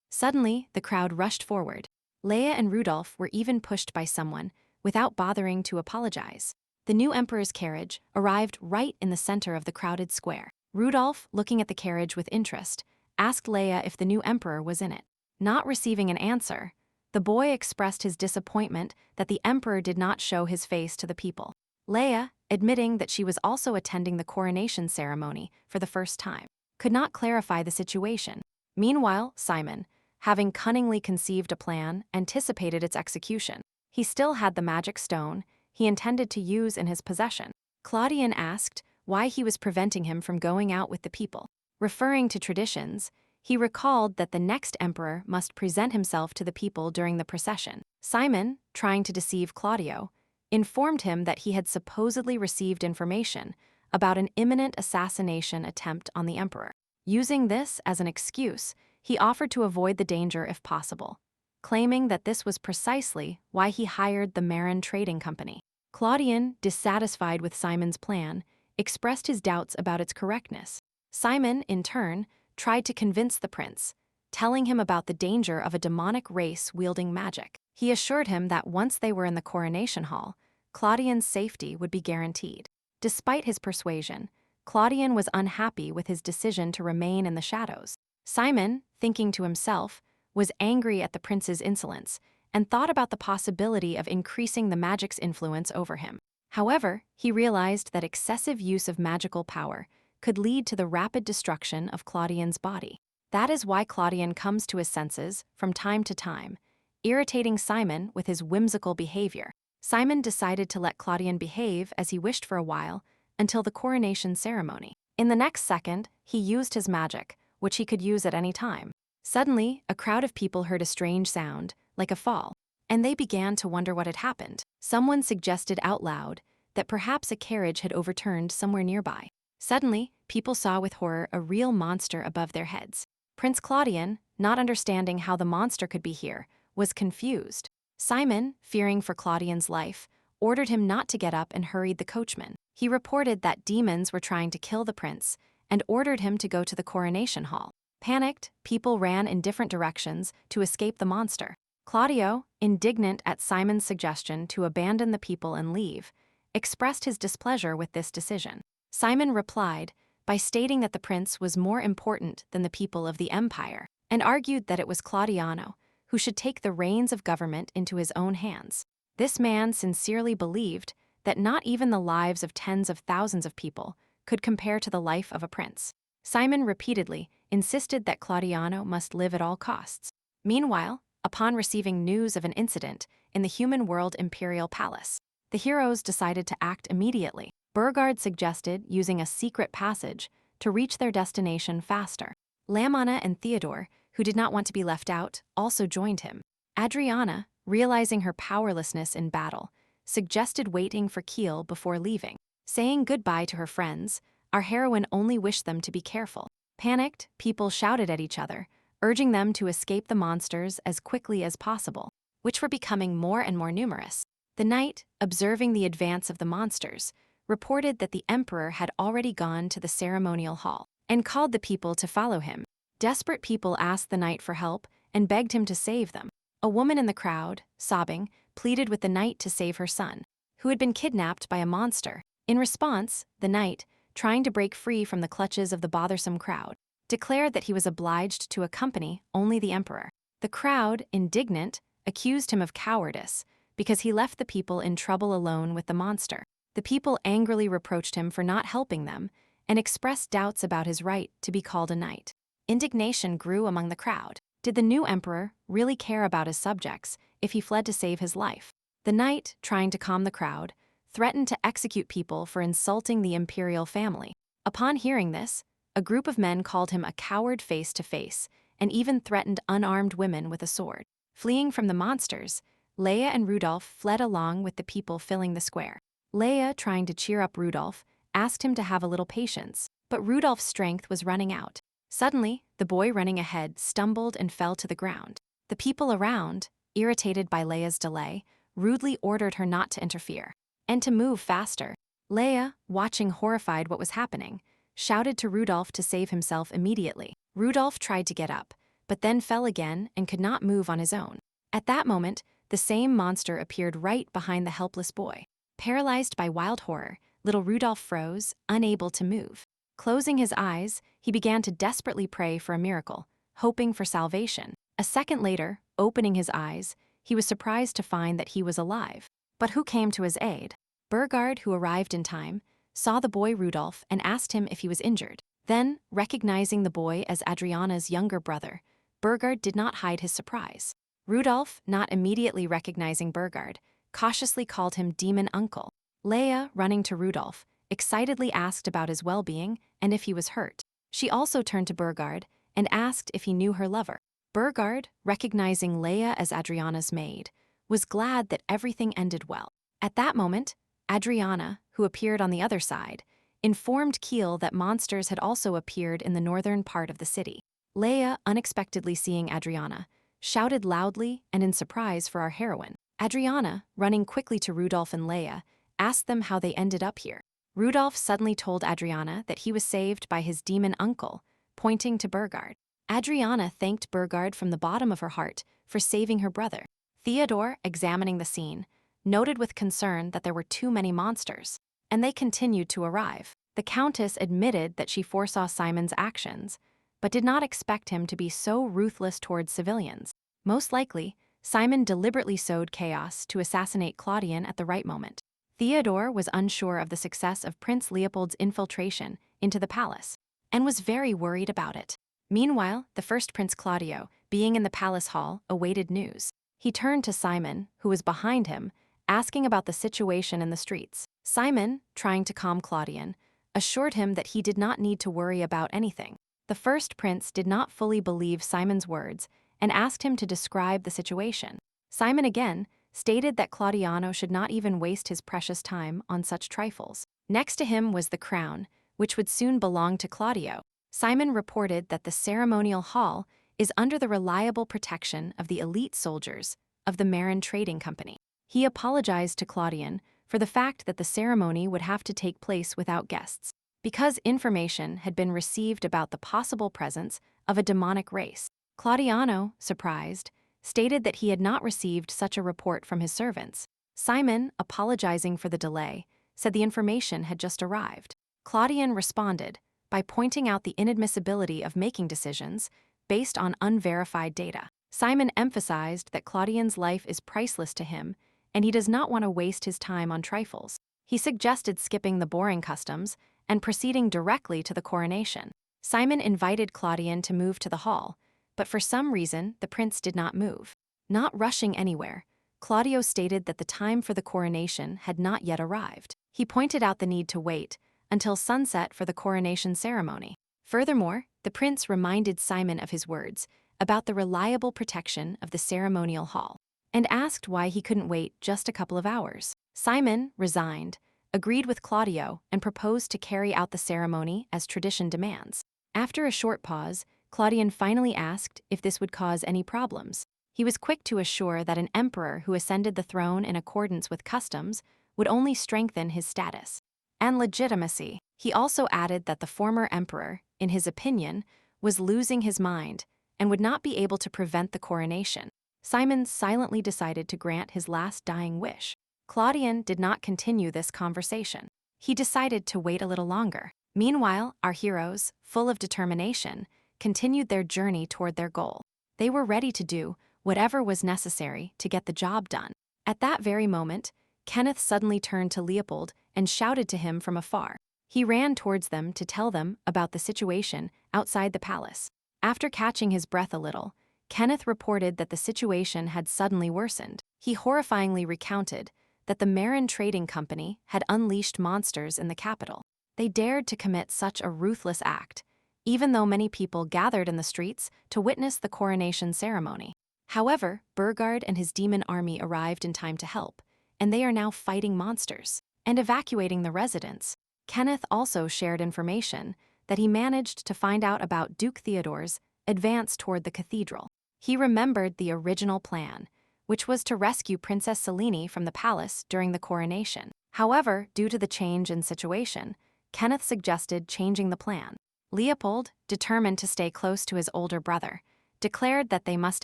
Suddenly, the crowd rushed forward. Leia and Rudolph were even pushed by someone, without bothering to apologize. The new emperor's carriage arrived right in the center of the crowded square. Rudolph, looking at the carriage with interest, asked Leia if the new emperor was in it. Not receiving an answer, the boy expressed his disappointment that the emperor did not show his face to the people. Leia, admitting that she was also attending the coronation ceremony for the first time, could not clarify the situation. Meanwhile, Simon, having cunningly conceived a plan, anticipated its execution. He still had the magic stone he intended to use in his possession. Claudian asked why he was preventing him from going out with the people. Referring to traditions, he recalled that the next emperor must present himself to the people during the procession. Simon, trying to deceive Claudio, informed him that he had supposedly received information about an imminent assassination attempt on the emperor. Using this as an excuse, he offered to avoid the danger if possible, claiming that this was precisely why he hired the Marin Trading Company. Claudian, dissatisfied with Simon's plan, expressed his doubts about its correctness. Simon, in turn, tried to convince the prince, telling him about the danger of a demonic race wielding magic. He assured him that once they were in the coronation hall, Claudian's safety would be guaranteed. Despite his persuasion, Claudian was unhappy with his decision to remain in the shadows. Simon, thinking to himself, was angry at the prince's insolence and thought about the possibility of increasing the magic's influence over him. However, he realized that excessive use of magical power could lead to the rapid destruction of Claudian's body. That is why Claudian comes to his senses from time to time, irritating Simon with his whimsical behavior. Simon decided to let Claudian behave as he wished for a while until the coronation ceremony. In the next second, he used his magic, which he could use at any time. Suddenly, a crowd of people heard a strange sound, like a fall, and they began to wonder what had happened. Someone suggested out loud that perhaps a carriage had overturned somewhere nearby. Suddenly, people saw with horror a real monster above their heads. Prince Claudian, not understanding how the monster could be here, was confused. Simon, fearing for Claudian's life, ordered him not to get up and hurried the coachman. He reported that demons were trying to kill the prince and ordered him to go to the coronation hall. Panicked, people ran in different directions to escape the monster. Claudio, indignant at Simon's suggestion to abandon the people and leave, expressed his displeasure with this decision. Simon replied by stating that the prince was more important than the people of the empire, and argued that it was Claudiano who should take the reins of government into his own hands. This man sincerely believed that not even the lives of tens of thousands of people could compare to the life of a prince. Simon repeatedly insisted that Claudiano must live at all costs. Meanwhile, upon receiving news of an incident in the human world imperial palace, the heroes decided to act immediately. Burgard suggested using a secret passage to reach their destination faster. Lamanna and Theodore, who did not want to be left out, also joined him. Adriana, realizing her powerlessness in battle, suggested waiting for Kiel before leaving. Saying goodbye to her friends, our heroine only wished them to be careful. Panicked, people shouted at each other, urging them to escape the monsters as quickly as possible, which were becoming more and more numerous. The knight, observing the advance of the monsters, reported that the emperor had already gone to the ceremonial hall and called the people to follow him. Desperate people asked the knight for help and begged him to save them. A woman in the crowd, sobbing, pleaded with the knight to save her son, who had been kidnapped by a monster. In response, the knight, trying to break free from the clutches of the bothersome crowd, declared that he was obliged to accompany only the emperor. The crowd, indignant, accused him of cowardice because he left the people in trouble alone with the monster. The people angrily reproached him for not helping them and expressed doubts about his right to be called a knight. Indignation grew among the crowd. Did the new emperor really care about his subjects if he fled to save his life? The knight, trying to calm the crowd, threatened to execute people for insulting the imperial family. Upon hearing this, a group of men called him a coward face to face and even threatened unarmed women with a sword. Fleeing from the monsters, Leia and Rudolph fled along with the people filling the square. Leia, trying to cheer up Rudolph, asked him to have a little patience, but Rudolph's strength was running out. Suddenly, the boy running ahead stumbled and fell to the ground. The people around, irritated by Leia's delay, rudely ordered her not to interfere and to move faster. Leia, watching horrified what was happening, shouted to Rudolph to save himself immediately. Rudolph tried to get up, but then fell again and could not move on his own. At that moment, the same monster appeared right behind the helpless boy. Paralyzed by wild horror, little Rudolph froze, unable to move. Closing his eyes, he began to desperately pray for a miracle, hoping for salvation. A second later, opening his eyes, he was surprised to find that he was alive. But who came to his aid? Burgard, who arrived in time, saw the boy Rudolph and asked him if he was injured. Then, recognizing the boy as Adriana's younger brother, Burgard did not hide his surprise. Rudolph, not immediately recognizing Burgard, cautiously called him Demon Uncle. Leia, running to Rudolph, excitedly asked about his well-being and if he was hurt. She also turned to Burgard and asked if he knew her lover. Burgard, recognizing Leia as Adriana's maid, was glad that everything ended well. At that moment, Adriana, who appeared on the other side, informed Keel that monsters had also appeared in the northern part of the city. Leia, unexpectedly seeing Adriana, shouted loudly and in surprise for our heroine. Adriana, running quickly to Rudolph and Leia, asked them how they ended up here. Rudolph suddenly told Adriana that he was saved by his demon uncle, pointing to Burgard. Adriana thanked Burgard from the bottom of her heart for saving her brother. Theodore, examining the scene, noted with concern that there were too many monsters, and they continued to arrive. The Countess admitted that she foresaw Simon's actions, but did not expect him to be so ruthless towards civilians. Most likely, Simon deliberately sowed chaos to assassinate Claudian at the right moment. Theodore was unsure of the success of Prince Leopold's infiltration into the palace, and was very worried about it. Meanwhile, the first Prince Claudio, being in the palace hall, awaited news. He turned to Simon, who was behind him, asking about the situation in the streets. Simon, trying to calm Claudian, assured him that he did not need to worry about anything. The first prince did not fully believe Simon's words and asked him to describe the situation. Simon again stated that Claudiano should not even waste his precious time on such trifles. Next to him was the crown, which would soon belong to Claudio. Simon reported that the ceremonial hall is under the reliable protection of the elite soldiers of the Marin Trading Company. He apologized to Claudian for the fact that the ceremony would have to take place without guests, because information had been received about the possible presence of a demonic race. Claudiano, surprised, stated that he had not received such a report from his servants. Simon, apologizing for the delay, said the information had just arrived. Claudian responded by pointing out the inadmissibility of making decisions based on unverified data. Simon emphasized that Claudian's life is priceless to him, and he does not want to waste his time on trifles. He suggested skipping the boring customs and proceeding directly to the coronation. Simon invited Claudian to move to the hall, but for some reason the prince did not move. Not rushing anywhere, Claudio stated that the time for the coronation had not yet arrived. He pointed out the need to wait until sunset for the coronation ceremony. Furthermore, the prince reminded Simon of his words about the reliable protection of the ceremonial hall, and asked why he couldn't wait just a couple of hours. Simon, resigned, agreed with Claudio and proposed to carry out the ceremony as tradition demands. After a short pause, Claudian finally asked if this would cause any problems. He was quick to assure that an emperor who ascended the throne in accordance with customs would only strengthen his status and legitimacy. He also added that the former emperor, in his opinion, was losing his mind and would not be able to prevent the coronation. Simon silently decided to grant his last dying wish. Claudian did not continue this conversation. He decided to wait a little longer. Meanwhile, our heroes, full of determination, continued their journey toward their goal. They were ready to do whatever was necessary to get the job done. At that very moment, Kenneth suddenly turned to Leopold and shouted to him from afar. He ran towards them to tell them about the situation outside the palace. After catching his breath a little, Kenneth reported that the situation had suddenly worsened. He horrifyingly recounted that the Marin Trading Company had unleashed monsters in the capital. They dared to commit such a ruthless act, even though many people gathered in the streets to witness the coronation ceremony. However, Burgard and his demon army arrived in time to help, and they are now fighting monsters and evacuating the residents. Kenneth also shared information that he managed to find out about Duke Theodore's advance toward the cathedral. He remembered the original plan, which was to rescue Princess Selene from the palace during the coronation. However, due to the change in situation, Kenneth suggested changing the plan. Leopold, determined to stay close to his older brother, declared that they must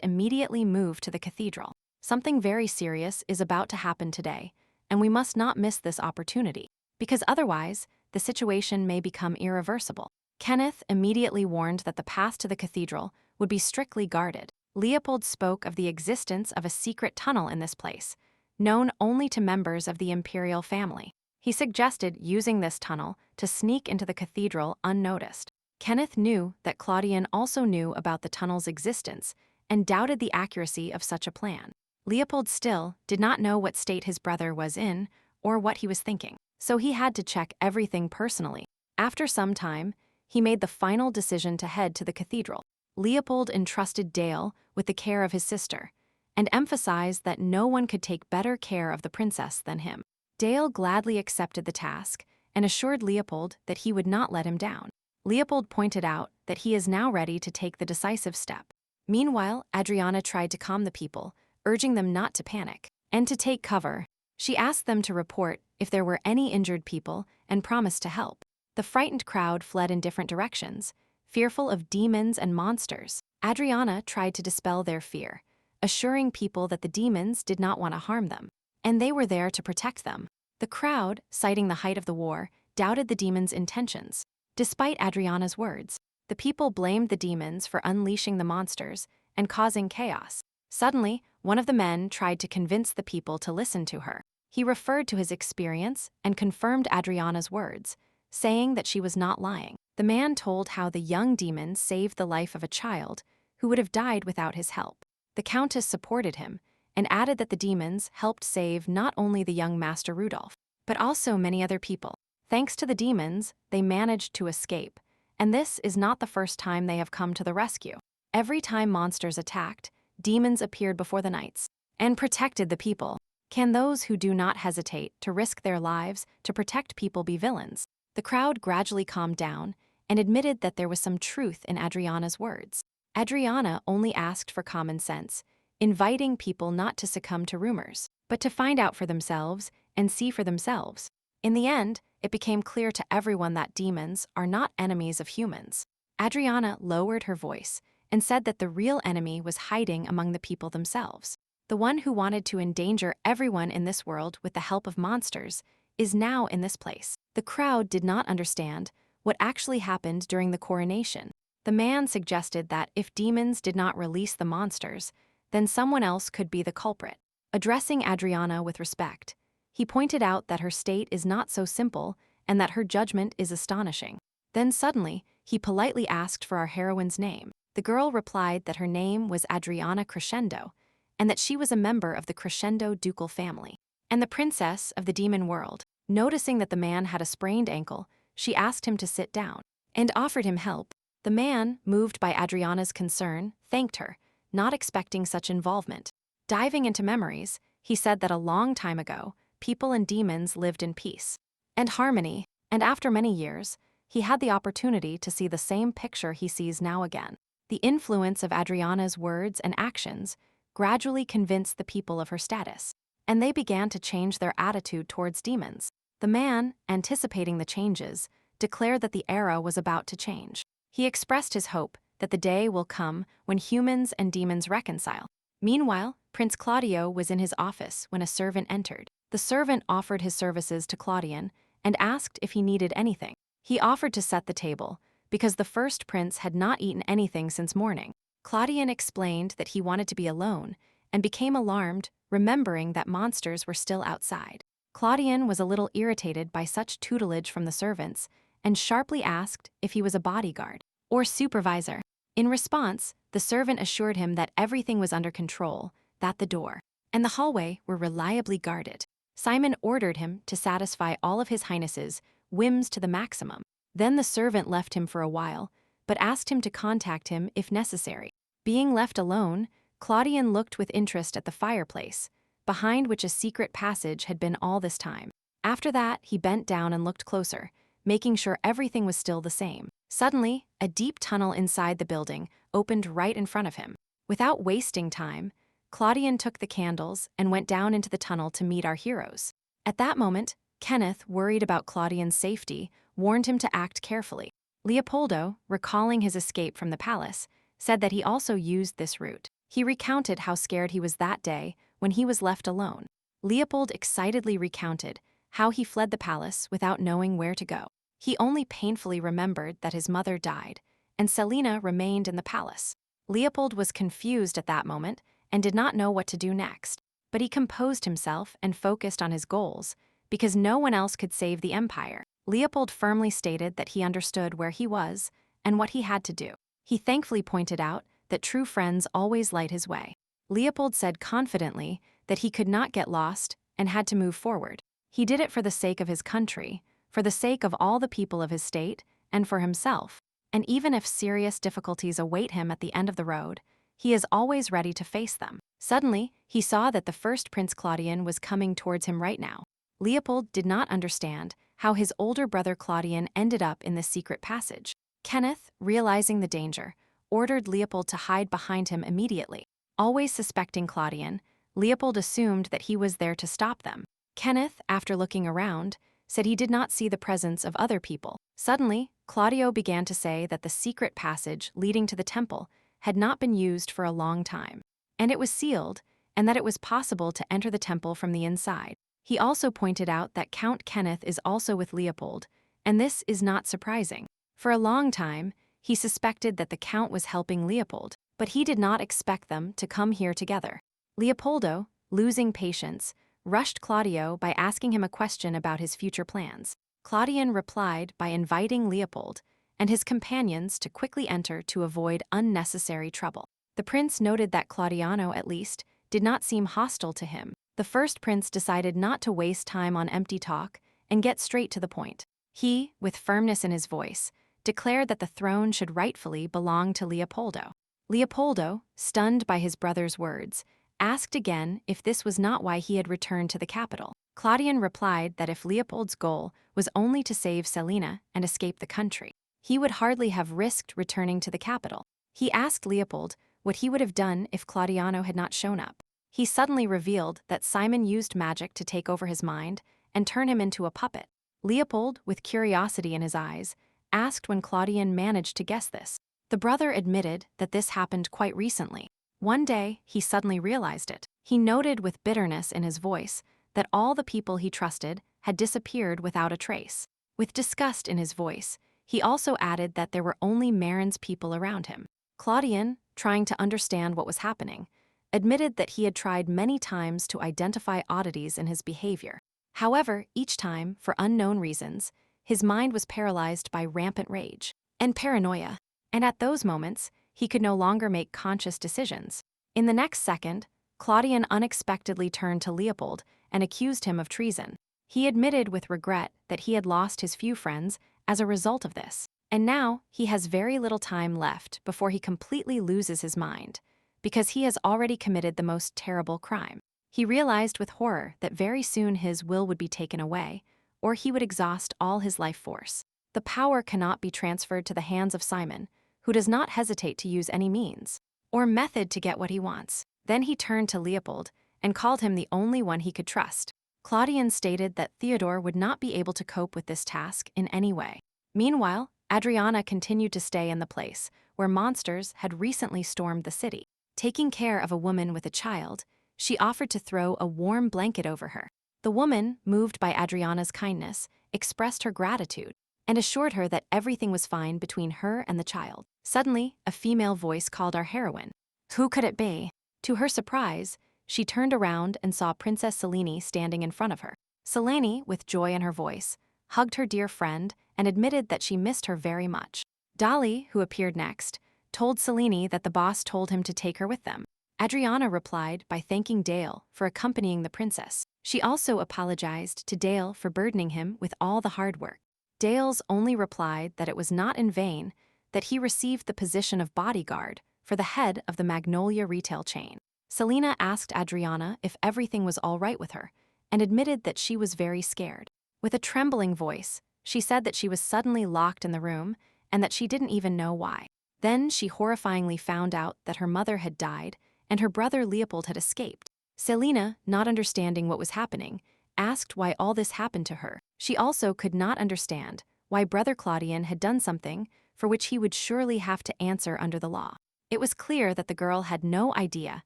immediately move to the cathedral. Something very serious is about to happen today, and we must not miss this opportunity, because otherwise, the situation may become irreversible. Kenneth immediately warned that the path to the cathedral would be strictly guarded. Leopold spoke of the existence of a secret tunnel in this place, known only to members of the imperial family. He suggested using this tunnel to sneak into the cathedral unnoticed. Kenneth knew that Claudian also knew about the tunnel's existence and doubted the accuracy of such a plan. Leopold still did not know what state his brother was in or what he was thinking, so he had to check everything personally. After some time, he made the final decision to head to the cathedral. Leopold entrusted Dale with the care of his sister and emphasized that no one could take better care of the princess than him. Dale gladly accepted the task and assured Leopold that he would not let him down. Leopold pointed out that he is now ready to take the decisive step. Meanwhile, Adriana tried to calm the people, urging them not to panic and to take cover. She asked them to report if there were any injured people and promised to help. The frightened crowd fled in different directions, fearful of demons and monsters. Adriana tried to dispel their fear, assuring people that the demons did not want to harm them, and they were there to protect them. The crowd, citing the height of the war, doubted the demons' intentions. Despite Adriana's words, the people blamed the demons for unleashing the monsters and causing chaos. Suddenly, one of the men tried to convince the people to listen to her. He referred to his experience and confirmed Adriana's words, saying that she was not lying. The man told how the young demon saved the life of a child who would have died without his help. The countess supported him and added that the demons helped save not only the young Master Rudolph, but also many other people. Thanks to the demons, they managed to escape, and this is not the first time they have come to the rescue. Every time monsters attacked, demons appeared before the knights and protected the people. Can those who do not hesitate to risk their lives to protect people be villains? The crowd gradually calmed down and admitted that there was some truth in Adriana's words. Adriana only asked for common sense, inviting people not to succumb to rumors, but to find out for themselves and see for themselves. In the end, it became clear to everyone that demons are not enemies of humans. Adriana lowered her voice and said that the real enemy was hiding among the people themselves. The one who wanted to endanger everyone in this world with the help of monsters is now in this place. The crowd did not understand what actually happened during the coronation. The man suggested that if demons did not release the monsters, then someone else could be the culprit. Addressing Adriana with respect, he pointed out that her state is not so simple and that her judgment is astonishing. Then suddenly, he politely asked for our heroine's name. The girl replied that her name was Adriana Crescendo, and that she was a member of the Crescendo ducal family, and the princess of the demon world. Noticing that the man had a sprained ankle, she asked him to sit down and offered him help. The man, moved by Adriana's concern, thanked her, not expecting such involvement. Diving into memories, he said that a long time ago, people and demons lived in peace and harmony, and after many years, he had the opportunity to see the same picture he sees now again. The influence of Adriana's words and actions gradually convinced the people of her status, and they began to change their attitude towards demons. The man, anticipating the changes, declared that the era was about to change. He expressed his hope that the day will come when humans and demons reconcile. Meanwhile, Prince Claudio was in his office when a servant entered. The servant offered his services to Claudian and asked if he needed anything. He offered to set the table, because the first prince had not eaten anything since morning. Claudian explained that he wanted to be alone and became alarmed, remembering that monsters were still outside. Claudian was a little irritated by such tutelage from the servants and sharply asked if he was a bodyguard or supervisor. In response, the servant assured him that everything was under control, that the door and the hallway were reliably guarded. Simon ordered him to satisfy all of His Highness's whims to the maximum. Then the servant left him for a while, but asked him to contact him if necessary. Being left alone, Claudian looked with interest at the fireplace, behind which a secret passage had been all this time. After that, he bent down and looked closer, making sure everything was still the same. Suddenly, a deep tunnel inside the building opened right in front of him. Without wasting time, Claudian took the candles and went down into the tunnel to meet our heroes. At that moment, Kenneth, worried about Claudian's safety, warned him to act carefully. Leopoldo, recalling his escape from the palace, said that he also used this route. He recounted how scared he was that day when he was left alone. Leopold excitedly recounted how he fled the palace without knowing where to go. He only painfully remembered that his mother died, and Selina remained in the palace. Leopold was confused at that moment and did not know what to do next, but he composed himself and focused on his goals, because no one else could save the empire. Leopold firmly stated that he understood where he was and what he had to do. He thankfully pointed out that true friends always light his way. Leopold said confidently that he could not get lost and had to move forward. He did it for the sake of his country, for the sake of all the people of his state, and for himself. And even if serious difficulties await him at the end of the road, he is always ready to face them. Suddenly, he saw that the first Prince Claudian was coming towards him right now. Leopold did not understand how his older brother Claudian ended up in this secret passage. Kenneth, realizing the danger, ordered Leopold to hide behind him immediately. Always suspecting Claudian, Leopold assumed that he was there to stop them. Kenneth, after looking around, said he did not see the presence of other people. Suddenly, Claudio began to say that the secret passage leading to the temple had not been used for a long time, and it was sealed, and that it was possible to enter the temple from the inside. He also pointed out that Count Kenneth is also with Leopold, and this is not surprising. For a long time, he suspected that the Count was helping Leopold, but he did not expect them to come here together. Leopoldo, losing patience, rushed Claudio by asking him a question about his future plans. Claudian replied by inviting Leopold and his companions to quickly enter to avoid unnecessary trouble. The prince noted that Claudiano, at least, did not seem hostile to him. The first prince decided not to waste time on empty talk and get straight to the point. He, with firmness in his voice, declared that the throne should rightfully belong to Leopoldo. Leopoldo, stunned by his brother's words, asked again if this was not why he had returned to the capital. Claudian replied that if Leopold's goal was only to save Selina and escape the country, he would hardly have risked returning to the capital. He asked Leopold what he would have done if Claudiano had not shown up. He suddenly revealed that Simon used magic to take over his mind and turn him into a puppet. Leopold, with curiosity in his eyes, asked when Claudian managed to guess this. The brother admitted that this happened quite recently. One day, he suddenly realized it. He noted with bitterness in his voice that all the people he trusted had disappeared without a trace. With disgust in his voice, he also added that there were only Marin's people around him. Claudian, trying to understand what was happening, admitted that he had tried many times to identify oddities in his behavior. However, each time, for unknown reasons, his mind was paralyzed by rampant rage and paranoia, and at those moments, he could no longer make conscious decisions. In the next second, Claudian unexpectedly turned to Leopold and accused him of treason. He admitted with regret that he had lost his few friends as a result of this, and now he has very little time left before he completely loses his mind, because he has already committed the most terrible crime. He realized with horror that very soon his will would be taken away, or he would exhaust all his life force. The power cannot be transferred to the hands of Simon, who does not hesitate to use any means or method to get what he wants. Then he turned to Leopold and called him the only one he could trust. Claudian stated that Theodore would not be able to cope with this task in any way. Meanwhile, Adriana continued to stay in the place where monsters had recently stormed the city. Taking care of a woman with a child, she offered to throw a warm blanket over her. The woman, moved by Adriana's kindness, expressed her gratitude and assured her that everything was fine between her and the child. Suddenly, a female voice called our heroine. Who could it be? To her surprise, she turned around and saw Princess Selene standing in front of her. Selene, with joy in her voice, hugged her dear friend and admitted that she missed her very much. Dolly, who appeared next, told Selene that the boss told him to take her with them. Adriana replied by thanking Dale for accompanying the princess. She also apologized to Dale for burdening him with all the hard work. Dale's only replied that it was not in vain that he received the position of bodyguard for the head of the Magnolia retail chain. Selena asked Adriana if everything was all right with her and admitted that she was very scared. With a trembling voice, she said that she was suddenly locked in the room and that she didn't even know why. Then she horrifyingly found out that her mother had died and her brother Leopold had escaped. Selina, not understanding what was happening, asked why all this happened to her. She also could not understand why Brother Claudian had done something for which he would surely have to answer under the law. It was clear that the girl had no idea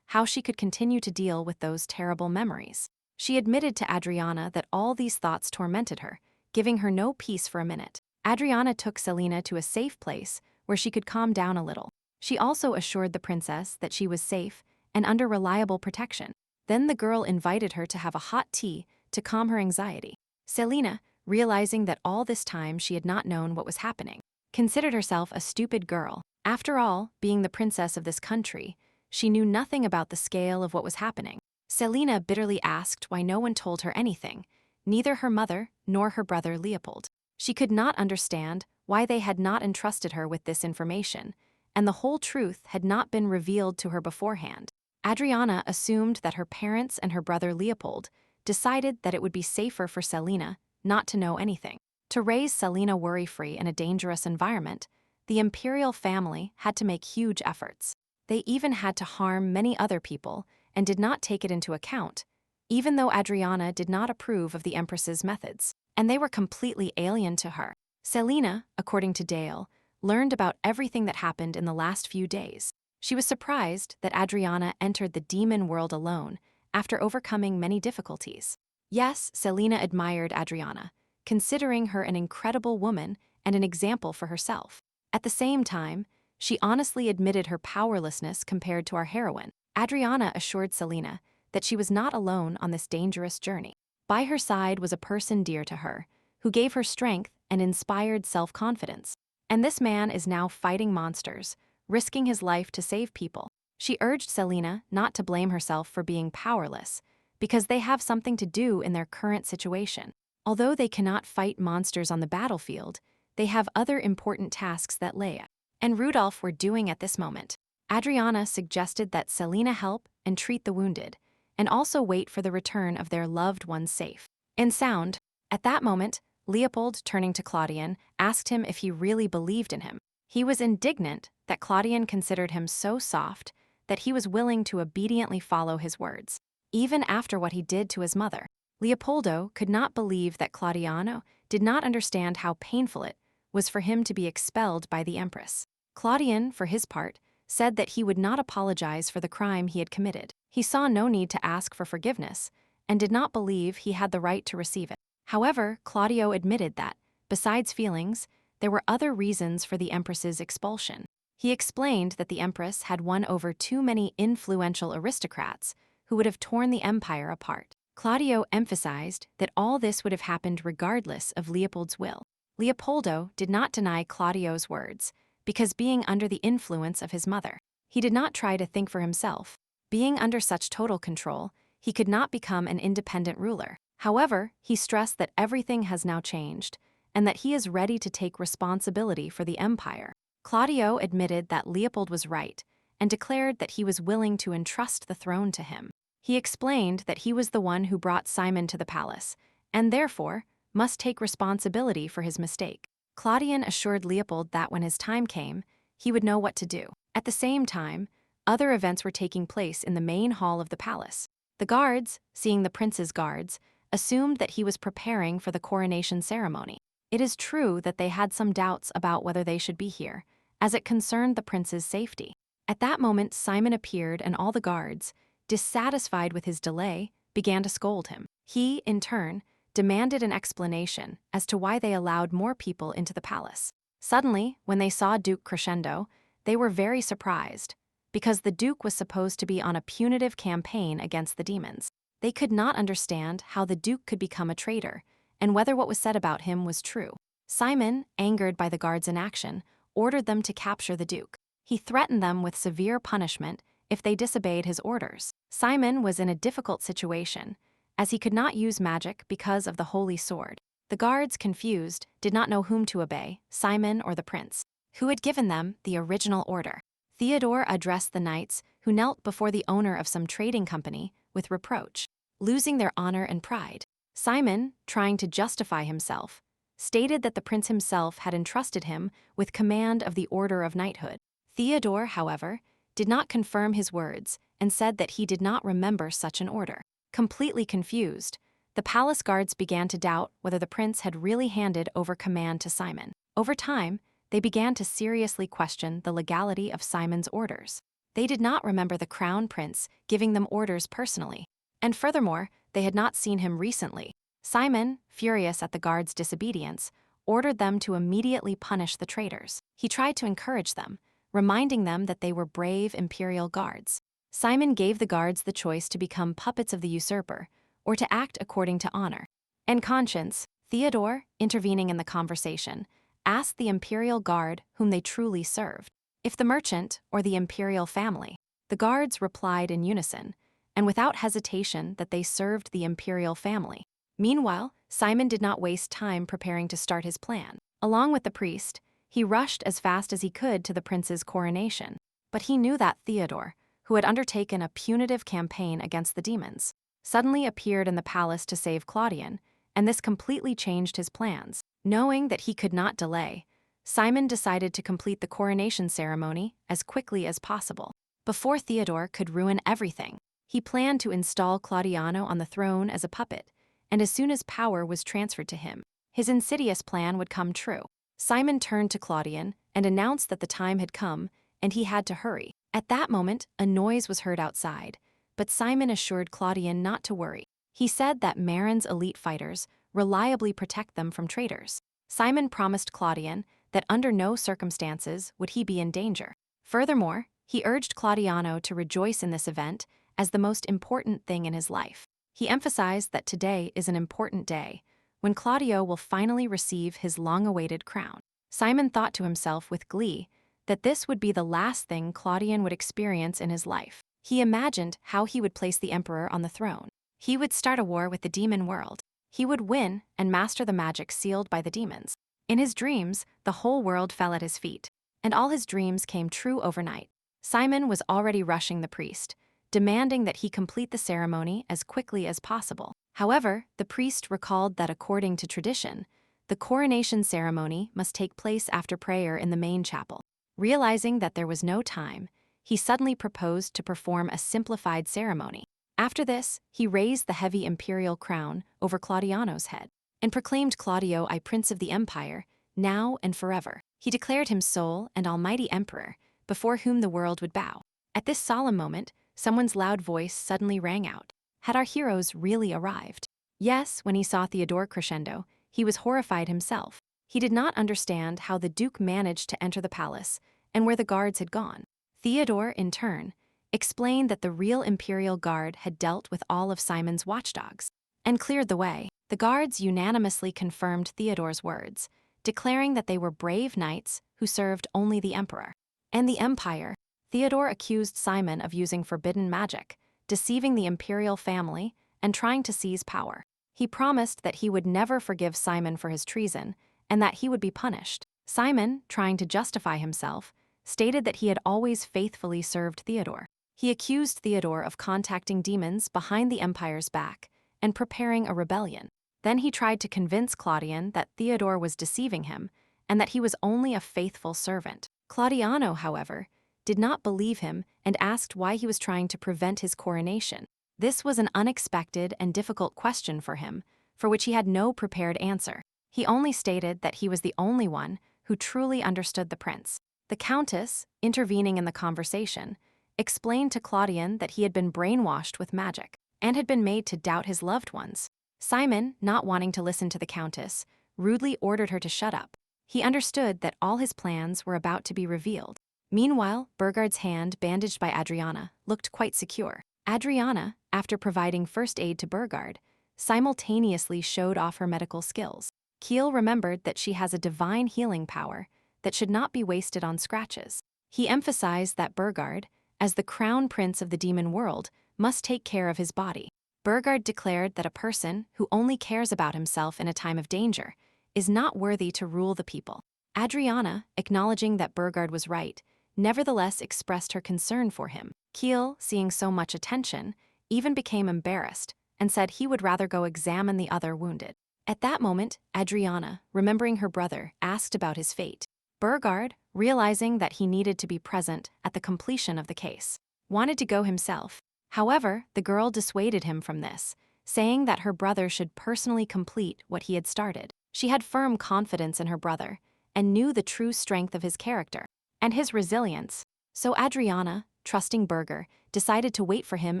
how she could continue to deal with those terrible memories. She admitted to Adriana that all these thoughts tormented her, giving her no peace for a minute. Adriana took Selina to a safe place where she could calm down a little. She also assured the princess that she was safe and under reliable protection. Then the girl invited her to have a hot tea to calm her anxiety. Selina, realizing that all this time she had not known what was happening, considered herself a stupid girl. After all, being the princess of this country, she knew nothing about the scale of what was happening. Selina bitterly asked why no one told her anything, neither her mother nor her brother Leopold. She could not understand why they had not entrusted her with this information, and the whole truth had not been revealed to her beforehand. Adriana assumed that her parents and her brother Leopold decided that it would be safer for Selina not to know anything. To raise Selina worry-free in a dangerous environment, the imperial family had to make huge efforts. They even had to harm many other people and did not take it into account, even though Adriana did not approve of the Empress's methods, and they were completely alien to her. Selina, according to Dale, learned about everything that happened in the last few days. She was surprised that Adriana entered the demon world alone after overcoming many difficulties. Yes, Selina admired Adriana, considering her an incredible woman and an example for herself. At the same time, she honestly admitted her powerlessness compared to our heroine. Adriana assured Selina that she was not alone on this dangerous journey. By her side was a person dear to her, who gave her strength and inspired self-confidence. And this man is now fighting monsters, risking his life to save people. She urged Selina not to blame herself for being powerless, because they have something to do in their current situation. Although they cannot fight monsters on the battlefield, they have other important tasks that Leia and Rudolph were doing at this moment. Adriana suggested that Selina help and treat the wounded, and also wait for the return of their loved ones safe and sound. At that moment, Leopold, turning to Claudian, asked him if he really believed in him. He was indignant that Claudian considered him so soft that he was willing to obediently follow his words, even after what he did to his mother. Leopoldo could not believe that Claudiano did not understand how painful it was for him to be expelled by the Empress. Claudian, for his part, said that he would not apologize for the crime he had committed. He saw no need to ask for forgiveness and did not believe he had the right to receive it. However, Claudio admitted that, besides feelings, there were other reasons for the Empress's expulsion. He explained that the Empress had won over too many influential aristocrats who would have torn the empire apart. Claudio emphasized that all this would have happened regardless of Leopold's will. Leopoldo did not deny Claudio's words, because being under the influence of his mother, he did not try to think for himself. Being under such total control, he could not become an independent ruler. However, he stressed that everything has now changed, and that he is ready to take responsibility for the empire. Claudio admitted that Leopold was right, and declared that he was willing to entrust the throne to him. He explained that he was the one who brought Simon to the palace, and therefore must take responsibility for his mistake. Claudian assured Leopold that when his time came, he would know what to do. At the same time, other events were taking place in the main hall of the palace. The guards, seeing the prince's guards, assumed that he was preparing for the coronation ceremony. It is true that they had some doubts about whether they should be here, as it concerned the prince's safety. At that moment, Simon appeared, and all the guards, dissatisfied with his delay, began to scold him. He, in turn, demanded an explanation as to why they allowed more people into the palace. Suddenly, when they saw Duke Crescendo, they were very surprised, because the Duke was supposed to be on a punitive campaign against the demons. They could not understand how the Duke could become a traitor, and whether what was said about him was true. Simon, angered by the guards' inaction, ordered them to capture the Duke. He threatened them with severe punishment if they disobeyed his orders. Simon was in a difficult situation, as he could not use magic because of the holy sword. The guards, confused, did not know whom to obey, Simon or the prince, who had given them the original order. Theodore addressed the knights who knelt before the owner of some trading company with reproach, losing their honor and pride. Simon, trying to justify himself, stated that the prince himself had entrusted him with command of the order of knighthood. Theodore, however, did not confirm his words and said that he did not remember such an order. Completely confused, the palace guards began to doubt whether the prince had really handed over command to Simon. Over time, they began to seriously question the legality of Simon's orders. They did not remember the crown prince giving them orders personally. And furthermore, they had not seen him recently. Simon, furious at the guards' disobedience, ordered them to immediately punish the traitors. He tried to encourage them, reminding them that they were brave imperial guards. Simon gave the guards the choice to become puppets of the usurper or to act according to honor and conscience. Theodore, intervening in the conversation, asked the imperial guard whom they truly served, if the merchant or the imperial family. The guards replied in unison, and without hesitation, that they served the imperial family. Meanwhile, Simon did not waste time preparing to start his plan. Along with the priest, he rushed as fast as he could to the prince's coronation. But he knew that Theodore, who had undertaken a punitive campaign against the demons, suddenly appeared in the palace to save Claudian, and this completely changed his plans. Knowing that he could not delay, Simon decided to complete the coronation ceremony as quickly as possible. Before Theodore could ruin everything, he planned to install Claudiano on the throne as a puppet, and as soon as power was transferred to him, his insidious plan would come true. Simon turned to Claudian and announced that the time had come and he had to hurry. At that moment, a noise was heard outside, but Simon assured Claudian not to worry. He said that Marin's elite fighters reliably protect them from traitors. Simon promised Claudian that under no circumstances would he be in danger. Furthermore, he urged Claudiano to rejoice in this event as the most important thing in his life. He emphasized that today is an important day, when Claudio will finally receive his long-awaited crown. Simon thought to himself with glee that this would be the last thing Claudian would experience in his life. He imagined how he would place the emperor on the throne. He would start a war with the demon world. He would win and master the magic sealed by the demons. In his dreams, the whole world fell at his feet, and all his dreams came true overnight. Simon was already rushing the priest, demanding that he complete the ceremony as quickly as possible. However, the priest recalled that according to tradition, the coronation ceremony must take place after prayer in the main chapel. Realizing that there was no time, he suddenly proposed to perform a simplified ceremony. After this, he raised the heavy imperial crown over Claudiano's head and proclaimed Claudio I Prince of the Empire, now and forever. He declared him sole and almighty emperor, before whom the world would bow. At this solemn moment, someone's loud voice suddenly rang out. Had our heroes really arrived? Yes, when he saw Theodore crescendo, he was horrified himself. He did not understand how the Duke managed to enter the palace and where the guards had gone. Theodore, in turn, explained that the real imperial guard had dealt with all of Simon's watchdogs and cleared the way. The guards unanimously confirmed Theodore's words, declaring that they were brave knights who served only the emperor and the empire. Theodore accused Simon of using forbidden magic, deceiving the imperial family, and trying to seize power. He promised that he would never forgive Simon for his treason and that he would be punished. Simon, trying to justify himself, stated that he had always faithfully served Theodore. He accused Theodore of contacting demons behind the empire's back and preparing a rebellion. Then he tried to convince Claudian that Theodore was deceiving him and that he was only a faithful servant. Claudiano, however, did not believe him and asked why he was trying to prevent his coronation. This was an unexpected and difficult question for him, for which he had no prepared answer. He only stated that he was the only one who truly understood the prince. The countess, intervening in the conversation, explained to Claudian that he had been brainwashed with magic and had been made to doubt his loved ones. Simon, not wanting to listen to the countess, rudely ordered her to shut up. He understood that all his plans were about to be revealed. Meanwhile, Burgard's hand, bandaged by Adriana, looked quite secure. Adriana, after providing first aid to Burgard, simultaneously showed off her medical skills. Kiel remembered that she has a divine healing power that should not be wasted on scratches. He emphasized that Burgard, as the crown prince of the demon world, must take care of his body. Burgard declared that a person who only cares about himself in a time of danger is not worthy to rule the people. Adriana, acknowledging that Burgard was right, nevertheless expressed her concern for him. Kiel, seeing so much attention, even became embarrassed and said he would rather go examine the other wounded. At that moment, Adriana, remembering her brother, asked about his fate. Burgard, realizing that he needed to be present at the completion of the case, wanted to go himself. However, the girl dissuaded him from this, saying that her brother should personally complete what he had started. She had firm confidence in her brother and knew the true strength of his character and his resilience. So Adriana, trusting Burger, decided to wait for him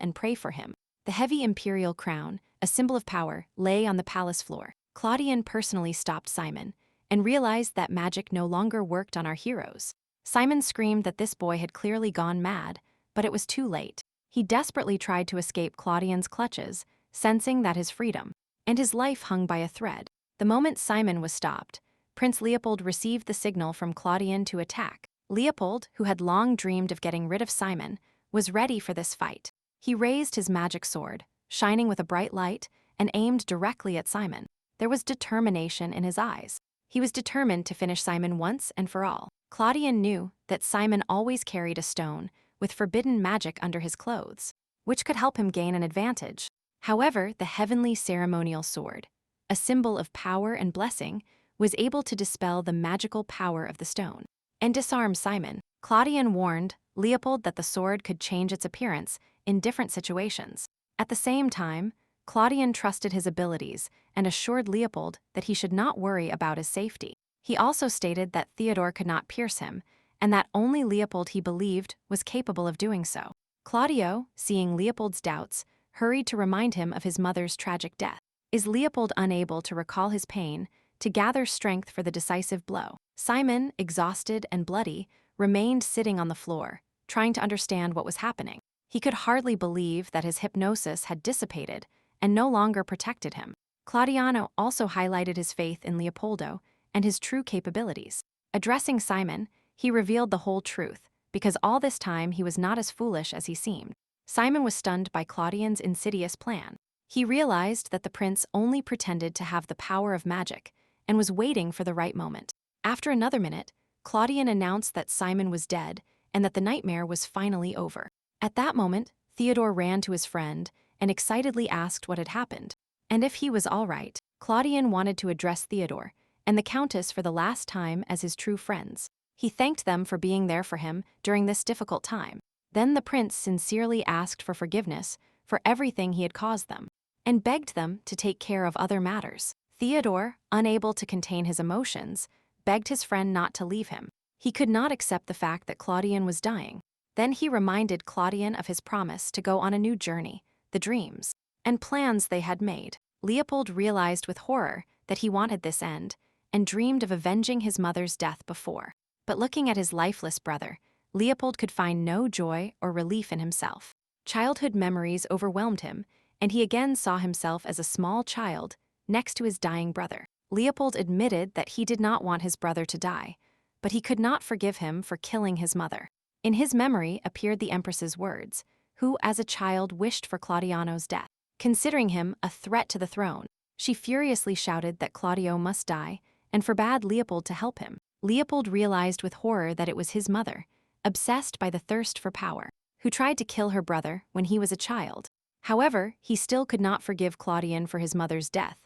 and pray for him. The heavy imperial crown, a symbol of power, lay on the palace floor. Claudian personally stopped Simon and realized that magic no longer worked on our heroes. Simon screamed that this boy had clearly gone mad, but it was too late. He desperately tried to escape Claudian's clutches, sensing that his freedom and his life hung by a thread. The moment Simon was stopped, Prince Leopold received the signal from Claudian to attack. Leopold, who had long dreamed of getting rid of Simon, was ready for this fight. He raised his magic sword, shining with a bright light, and aimed directly at Simon. There was determination in his eyes. He was determined to finish Simon once and for all. Claudian knew that Simon always carried a stone with forbidden magic under his clothes, which could help him gain an advantage. However, the heavenly ceremonial sword, a symbol of power and blessing, was able to dispel the magical power of the stone and disarm Simon. Claudian warned Leopold that the sword could change its appearance in different situations. At the same time, Claudian trusted his abilities and assured Leopold that he should not worry about his safety. He also stated that Theodore could not pierce him, and that only Leopold he believed was capable of doing so. Claudio, seeing Leopold's doubts, hurried to remind him of his mother's tragic death. Is Leopold unable to recall his pain, to gather strength for the decisive blow? Simon, exhausted and bloody, remained sitting on the floor, trying to understand what was happening. He could hardly believe that his hypnosis had dissipated and no longer protected him. Claudiano also highlighted his faith in Leopoldo and his true capabilities. Addressing Simon, he revealed the whole truth, because all this time he was not as foolish as he seemed. Simon was stunned by Claudian's insidious plan. He realized that the prince only pretended to have the power of magic and was waiting for the right moment. After another minute, Claudian announced that Simon was dead and that the nightmare was finally over. At that moment, Theodore ran to his friend and excitedly asked what had happened, and if he was all right. Claudian wanted to address Theodore and the Countess for the last time as his true friends. He thanked them for being there for him during this difficult time. Then the prince sincerely asked for forgiveness for everything he had caused them, and begged them to take care of other matters. Theodore, unable to contain his emotions, begged his friend not to leave him. He could not accept the fact that Claudian was dying. Then he reminded Claudian of his promise to go on a new journey, the dreams and plans they had made. Leopold realized with horror that he wanted this end, and dreamed of avenging his mother's death before. But looking at his lifeless brother, Leopold could find no joy or relief in himself. Childhood memories overwhelmed him, and he again saw himself as a small child next to his dying brother. Leopold admitted that he did not want his brother to die, but he could not forgive him for killing his mother. In his memory appeared the Empress's words, who as a child wished for Claudiano's death. Considering him a threat to the throne, she furiously shouted that Claudio must die and forbade Leopold to help him. Leopold realized with horror that it was his mother, obsessed by the thirst for power, who tried to kill her brother when he was a child. However, he still could not forgive Claudian for his mother's death,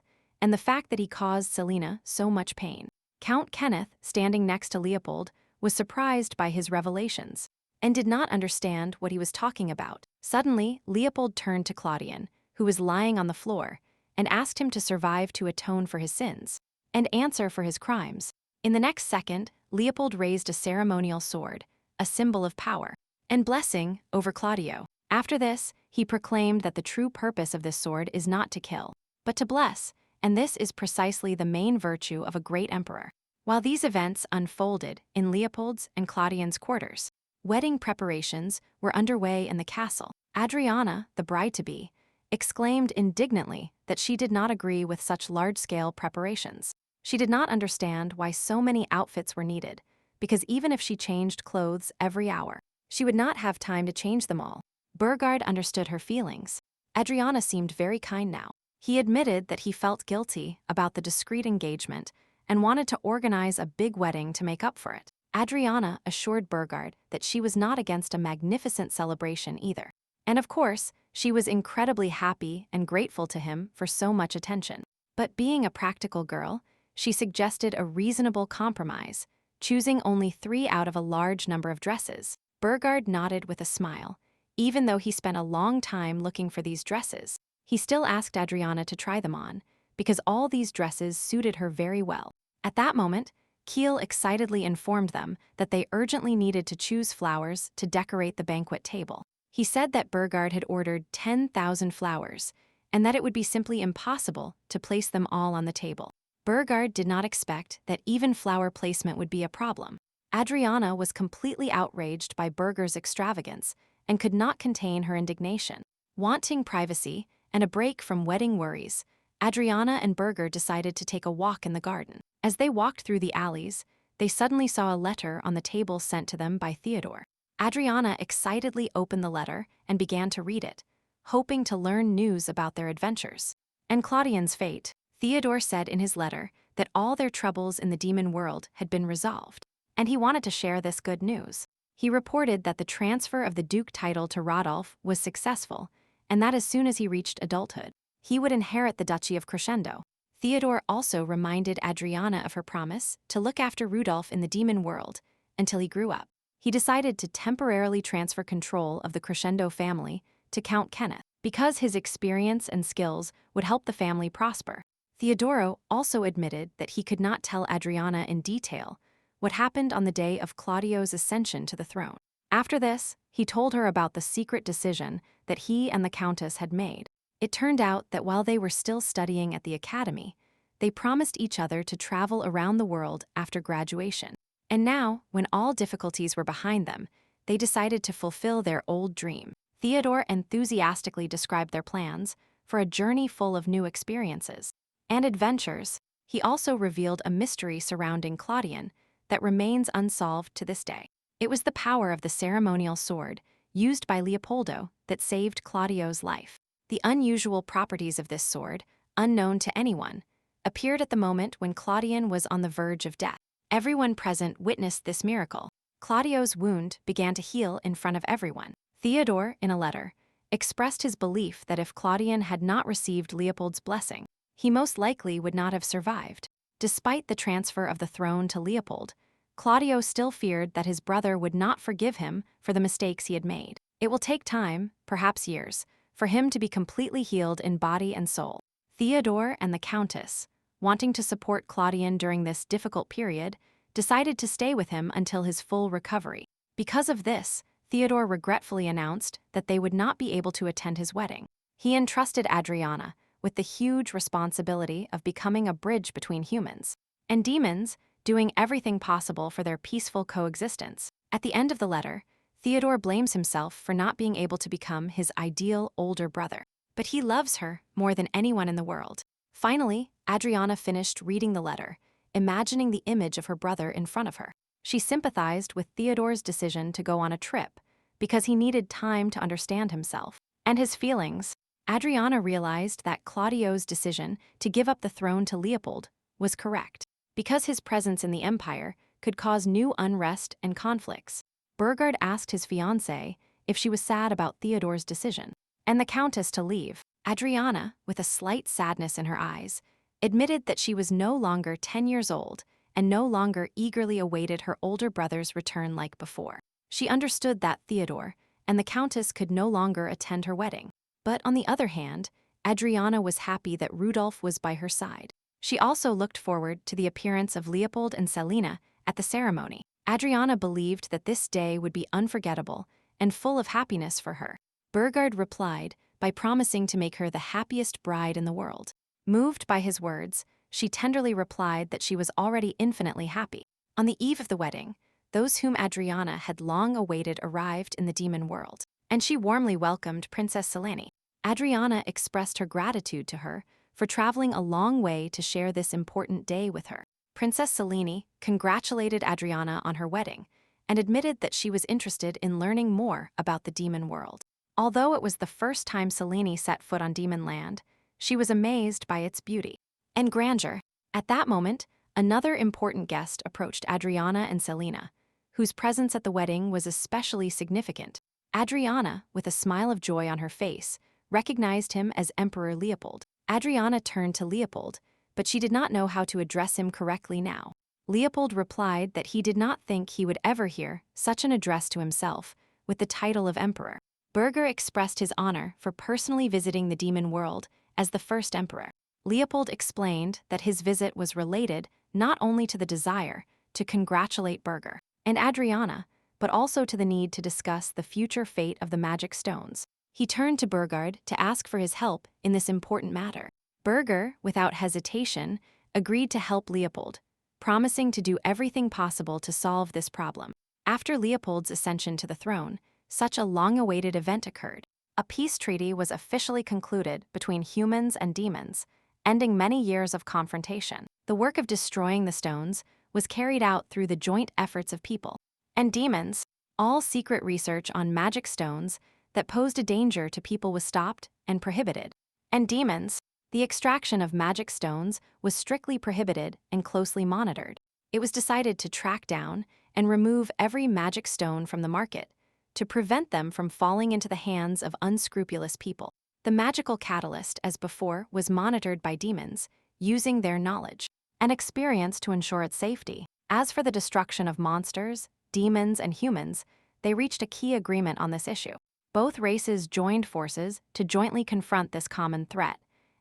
and the fact that he caused Selina so much pain. Count Kenneth, standing next to Leopold, was surprised by his revelations, and did not understand what he was talking about. Suddenly, Leopold turned to Claudian, who was lying on the floor, and asked him to survive to atone for his sins, and answer for his crimes. In the next second, Leopold raised a ceremonial sword, a symbol of power and blessing, over Claudio. After this, he proclaimed that the true purpose of this sword is not to kill, but to bless, and this is precisely the main virtue of a great emperor. While these events unfolded in Leopold's and Claudian's quarters, wedding preparations were underway in the castle. Adriana, the bride-to-be, exclaimed indignantly that she did not agree with such large-scale preparations. She did not understand why so many outfits were needed, because even if she changed clothes every hour, she would not have time to change them all. Burgard understood her feelings. Adriana seemed very kind now. He admitted that he felt guilty about the discreet engagement and wanted to organize a big wedding to make up for it. Adriana assured Burgard that she was not against a magnificent celebration either. And of course, she was incredibly happy and grateful to him for so much attention. But being a practical girl, she suggested a reasonable compromise, choosing only 3 out of a large number of dresses. Burgard nodded with a smile. Even though he spent a long time looking for these dresses, he still asked Adriana to try them on, because all these dresses suited her very well. At that moment, Keel excitedly informed them that they urgently needed to choose flowers to decorate the banquet table. He said that Burgard had ordered 10,000 flowers, and that it would be simply impossible to place them all on the table. Burgard did not expect that even flower placement would be a problem. Adriana was completely outraged by Burger's extravagance and could not contain her indignation. Wanting privacy and a break from wedding worries, Adriana and Burger decided to take a walk in the garden. As they walked through the alleys, they suddenly saw a letter on the table sent to them by Theodore. Adriana excitedly opened the letter and began to read it, hoping to learn news about their adventures. And Claudian's fate. Theodore said in his letter that all their troubles in the demon world had been resolved, and he wanted to share this good news. He reported that the transfer of the Duke title to Rodolph was successful, and that as soon as he reached adulthood, he would inherit the Duchy of Crescendo. Theodore also reminded Adriana of her promise to look after Rudolph in the demon world until he grew up. He decided to temporarily transfer control of the Crescendo family to Count Kenneth, because his experience and skills would help the family prosper. Theodoro also admitted that he could not tell Adriana in detail what happened on the day of Claudio's ascension to the throne. After this, he told her about the secret decision that he and the Countess had made. It turned out that while they were still studying at the academy, they promised each other to travel around the world after graduation. And now, when all difficulties were behind them, they decided to fulfill their old dream. Theodore enthusiastically described their plans for a journey full of new experiences and adventures. He also revealed a mystery surrounding Claudian that remains unsolved to this day. It was the power of the ceremonial sword used by Leopoldo that saved Claudio's life. The unusual properties of this sword, unknown to anyone, appeared at the moment when Claudian was on the verge of death. Everyone present witnessed this miracle. Claudio's wound began to heal in front of everyone. Theodore, in a letter, expressed his belief that if Claudian had not received Leopold's blessing, he most likely would not have survived. Despite the transfer of the throne to Leopold, Claudio still feared that his brother would not forgive him for the mistakes he had made. It will take time, perhaps years, for him to be completely healed in body and soul. Theodore and the Countess, wanting to support Claudian during this difficult period, decided to stay with him until his full recovery. Because of this, Theodore regretfully announced that they would not be able to attend his wedding. He entrusted Adriana with the huge responsibility of becoming a bridge between humans and demons, doing everything possible for their peaceful coexistence. At the end of the letter, Theodore blames himself for not being able to become his ideal older brother. But he loves her more than anyone in the world. Finally, Adriana finished reading the letter, imagining the image of her brother in front of her. She sympathized with Theodore's decision to go on a trip because he needed time to understand himself and his feelings. Adriana realized that Claudio's decision to give up the throne to Leopold was correct, because his presence in the empire could cause new unrest and conflicts. Burgard asked his fiancée if she was sad about Theodore's decision, and the Countess to leave. Adriana, with a slight sadness in her eyes, admitted that she was no longer 10 years old and no longer eagerly awaited her older brother's return like before. She understood that Theodore and the Countess could no longer attend her wedding. But on the other hand, Adriana was happy that Rudolph was by her side. She also looked forward to the appearance of Leopold and Selina at the ceremony. Adriana believed that this day would be unforgettable and full of happiness for her. Burgard replied by promising to make her the happiest bride in the world. Moved by his words, she tenderly replied that she was already infinitely happy. On the eve of the wedding, those whom Adriana had long awaited arrived in the demon world, and she warmly welcomed Princess Selene. Adriana expressed her gratitude to her for traveling a long way to share this important day with her. Princess Selene congratulated Adriana on her wedding and admitted that she was interested in learning more about the demon world. Although it was the first time Selene set foot on demon land, she was amazed by its beauty and grandeur. At that moment, another important guest approached Adriana and Selena, whose presence at the wedding was especially significant. Adriana, with a smile of joy on her face, recognized him as Emperor Leopold. Adriana turned to Leopold, but she did not know how to address him correctly now. Leopold replied that he did not think he would ever hear such an address to himself, with the title of emperor. Birger expressed his honor for personally visiting the demon world as the first emperor. Leopold explained that his visit was related not only to the desire to congratulate Birger and Adriana, but also to the need to discuss the future fate of the magic stones. He turned to Burgard to ask for his help in this important matter. Birger, without hesitation, agreed to help Leopold, promising to do everything possible to solve this problem. After Leopold's ascension to the throne, such a long-awaited event occurred. A peace treaty was officially concluded between humans and demons, ending many years of confrontation. The work of destroying the stones was carried out through the joint efforts of people and demons. All secret research on magic stones that posed a danger to people was stopped and prohibited. And demons, the extraction of magic stones was strictly prohibited and closely monitored. It was decided to track down and remove every magic stone from the market to prevent them from falling into the hands of unscrupulous people. The magical catalyst, as before, was monitored by demons, using their knowledge and experience to ensure its safety. As for the destruction of monsters, demons, and humans, they reached a key agreement on this issue. Both races joined forces to jointly confront this common threat,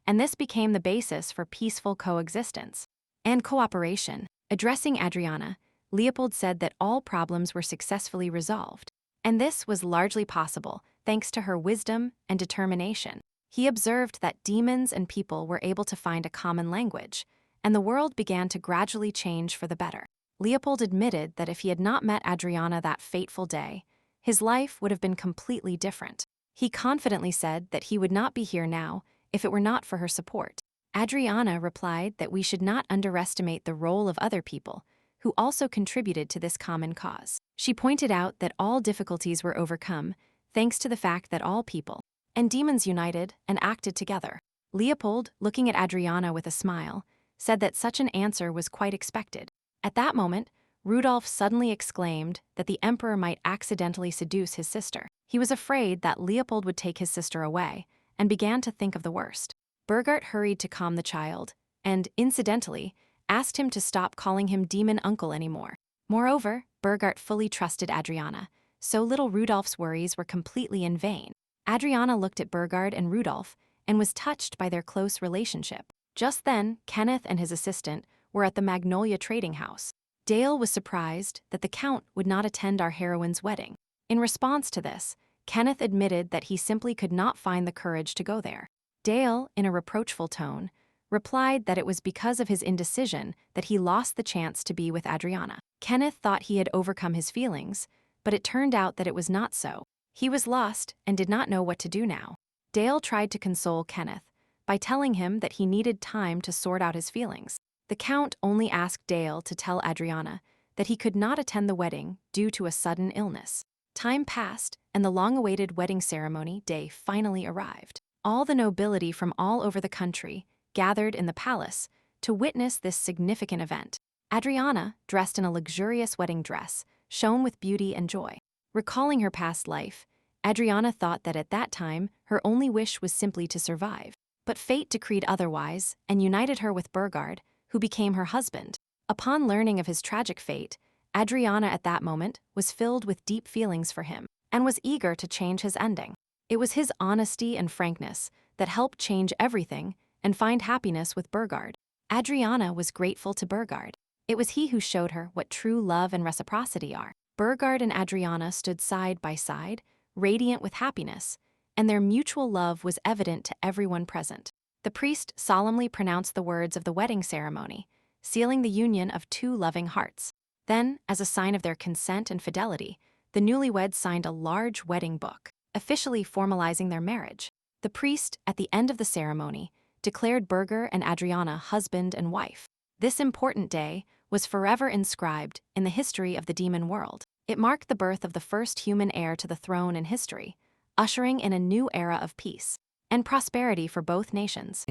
and this became the basis for peaceful coexistence and cooperation. Addressing Adriana, Leopold said that all problems were successfully resolved, and this was largely possible thanks to her wisdom and determination. He observed that demons and people were able to find a common language, and the world began to gradually change for the better. Leopold admitted that if he had not met Adriana that fateful day, his life would have been completely different. He confidently said that he would not be here now if it were not for her support. Adriana replied that we should not underestimate the role of other people who also contributed to this common cause. She pointed out that all difficulties were overcome thanks to the fact that all people and demons united and acted together. Leopold, looking at Adriana with a smile, said that such an answer was quite expected. At that moment, Rudolph suddenly exclaimed that the emperor might accidentally seduce his sister. He was afraid that Leopold would take his sister away and began to think of the worst. Burgart hurried to calm the child and, incidentally, asked him to stop calling him demon uncle anymore. Moreover, Burgart fully trusted Adriana, so little Rudolph's worries were completely in vain. Adriana looked at Burgard and Rudolph and was touched by their close relationship. Just then, Kenneth and his assistant were at the Magnolia Trading House. Dale was surprised that the Count would not attend our heroine's wedding. In response to this, Kenneth admitted that he simply could not find the courage to go there. Dale, in a reproachful tone, replied that it was because of his indecision that he lost the chance to be with Adriana. Kenneth thought he had overcome his feelings, but it turned out that it was not so. He was lost and did not know what to do now. Dale tried to console Kenneth by telling him that he needed time to sort out his feelings. The Count only asked Dale to tell Adriana that he could not attend the wedding due to a sudden illness. Time passed, and the long-awaited wedding ceremony day finally arrived. All the nobility from all over the country gathered in the palace to witness this significant event. Adriana, dressed in a luxurious wedding dress, shone with beauty and joy. Recalling her past life, Adriana thought that at that time her only wish was simply to survive. But fate decreed otherwise and united her with Burgard, who became her husband. Upon learning of his tragic fate, Adriana at that moment was filled with deep feelings for him and was eager to change his ending. It was his honesty and frankness that helped change everything and find happiness with Burgard. Adriana was grateful to Burgard. It was he who showed her what true love and reciprocity are. Burgard and Adriana stood side by side, radiant with happiness, and their mutual love was evident to everyone present. The priest solemnly pronounced the words of the wedding ceremony, sealing the union of two loving hearts. Then, as a sign of their consent and fidelity, the newlyweds signed a large wedding book, officially formalizing their marriage. The priest, at the end of the ceremony, declared Burger and Adriana husband and wife. This important day was forever inscribed in the history of the demon world. It marked the birth of the first human heir to the throne in history, ushering in a new era of peace and prosperity for both nations.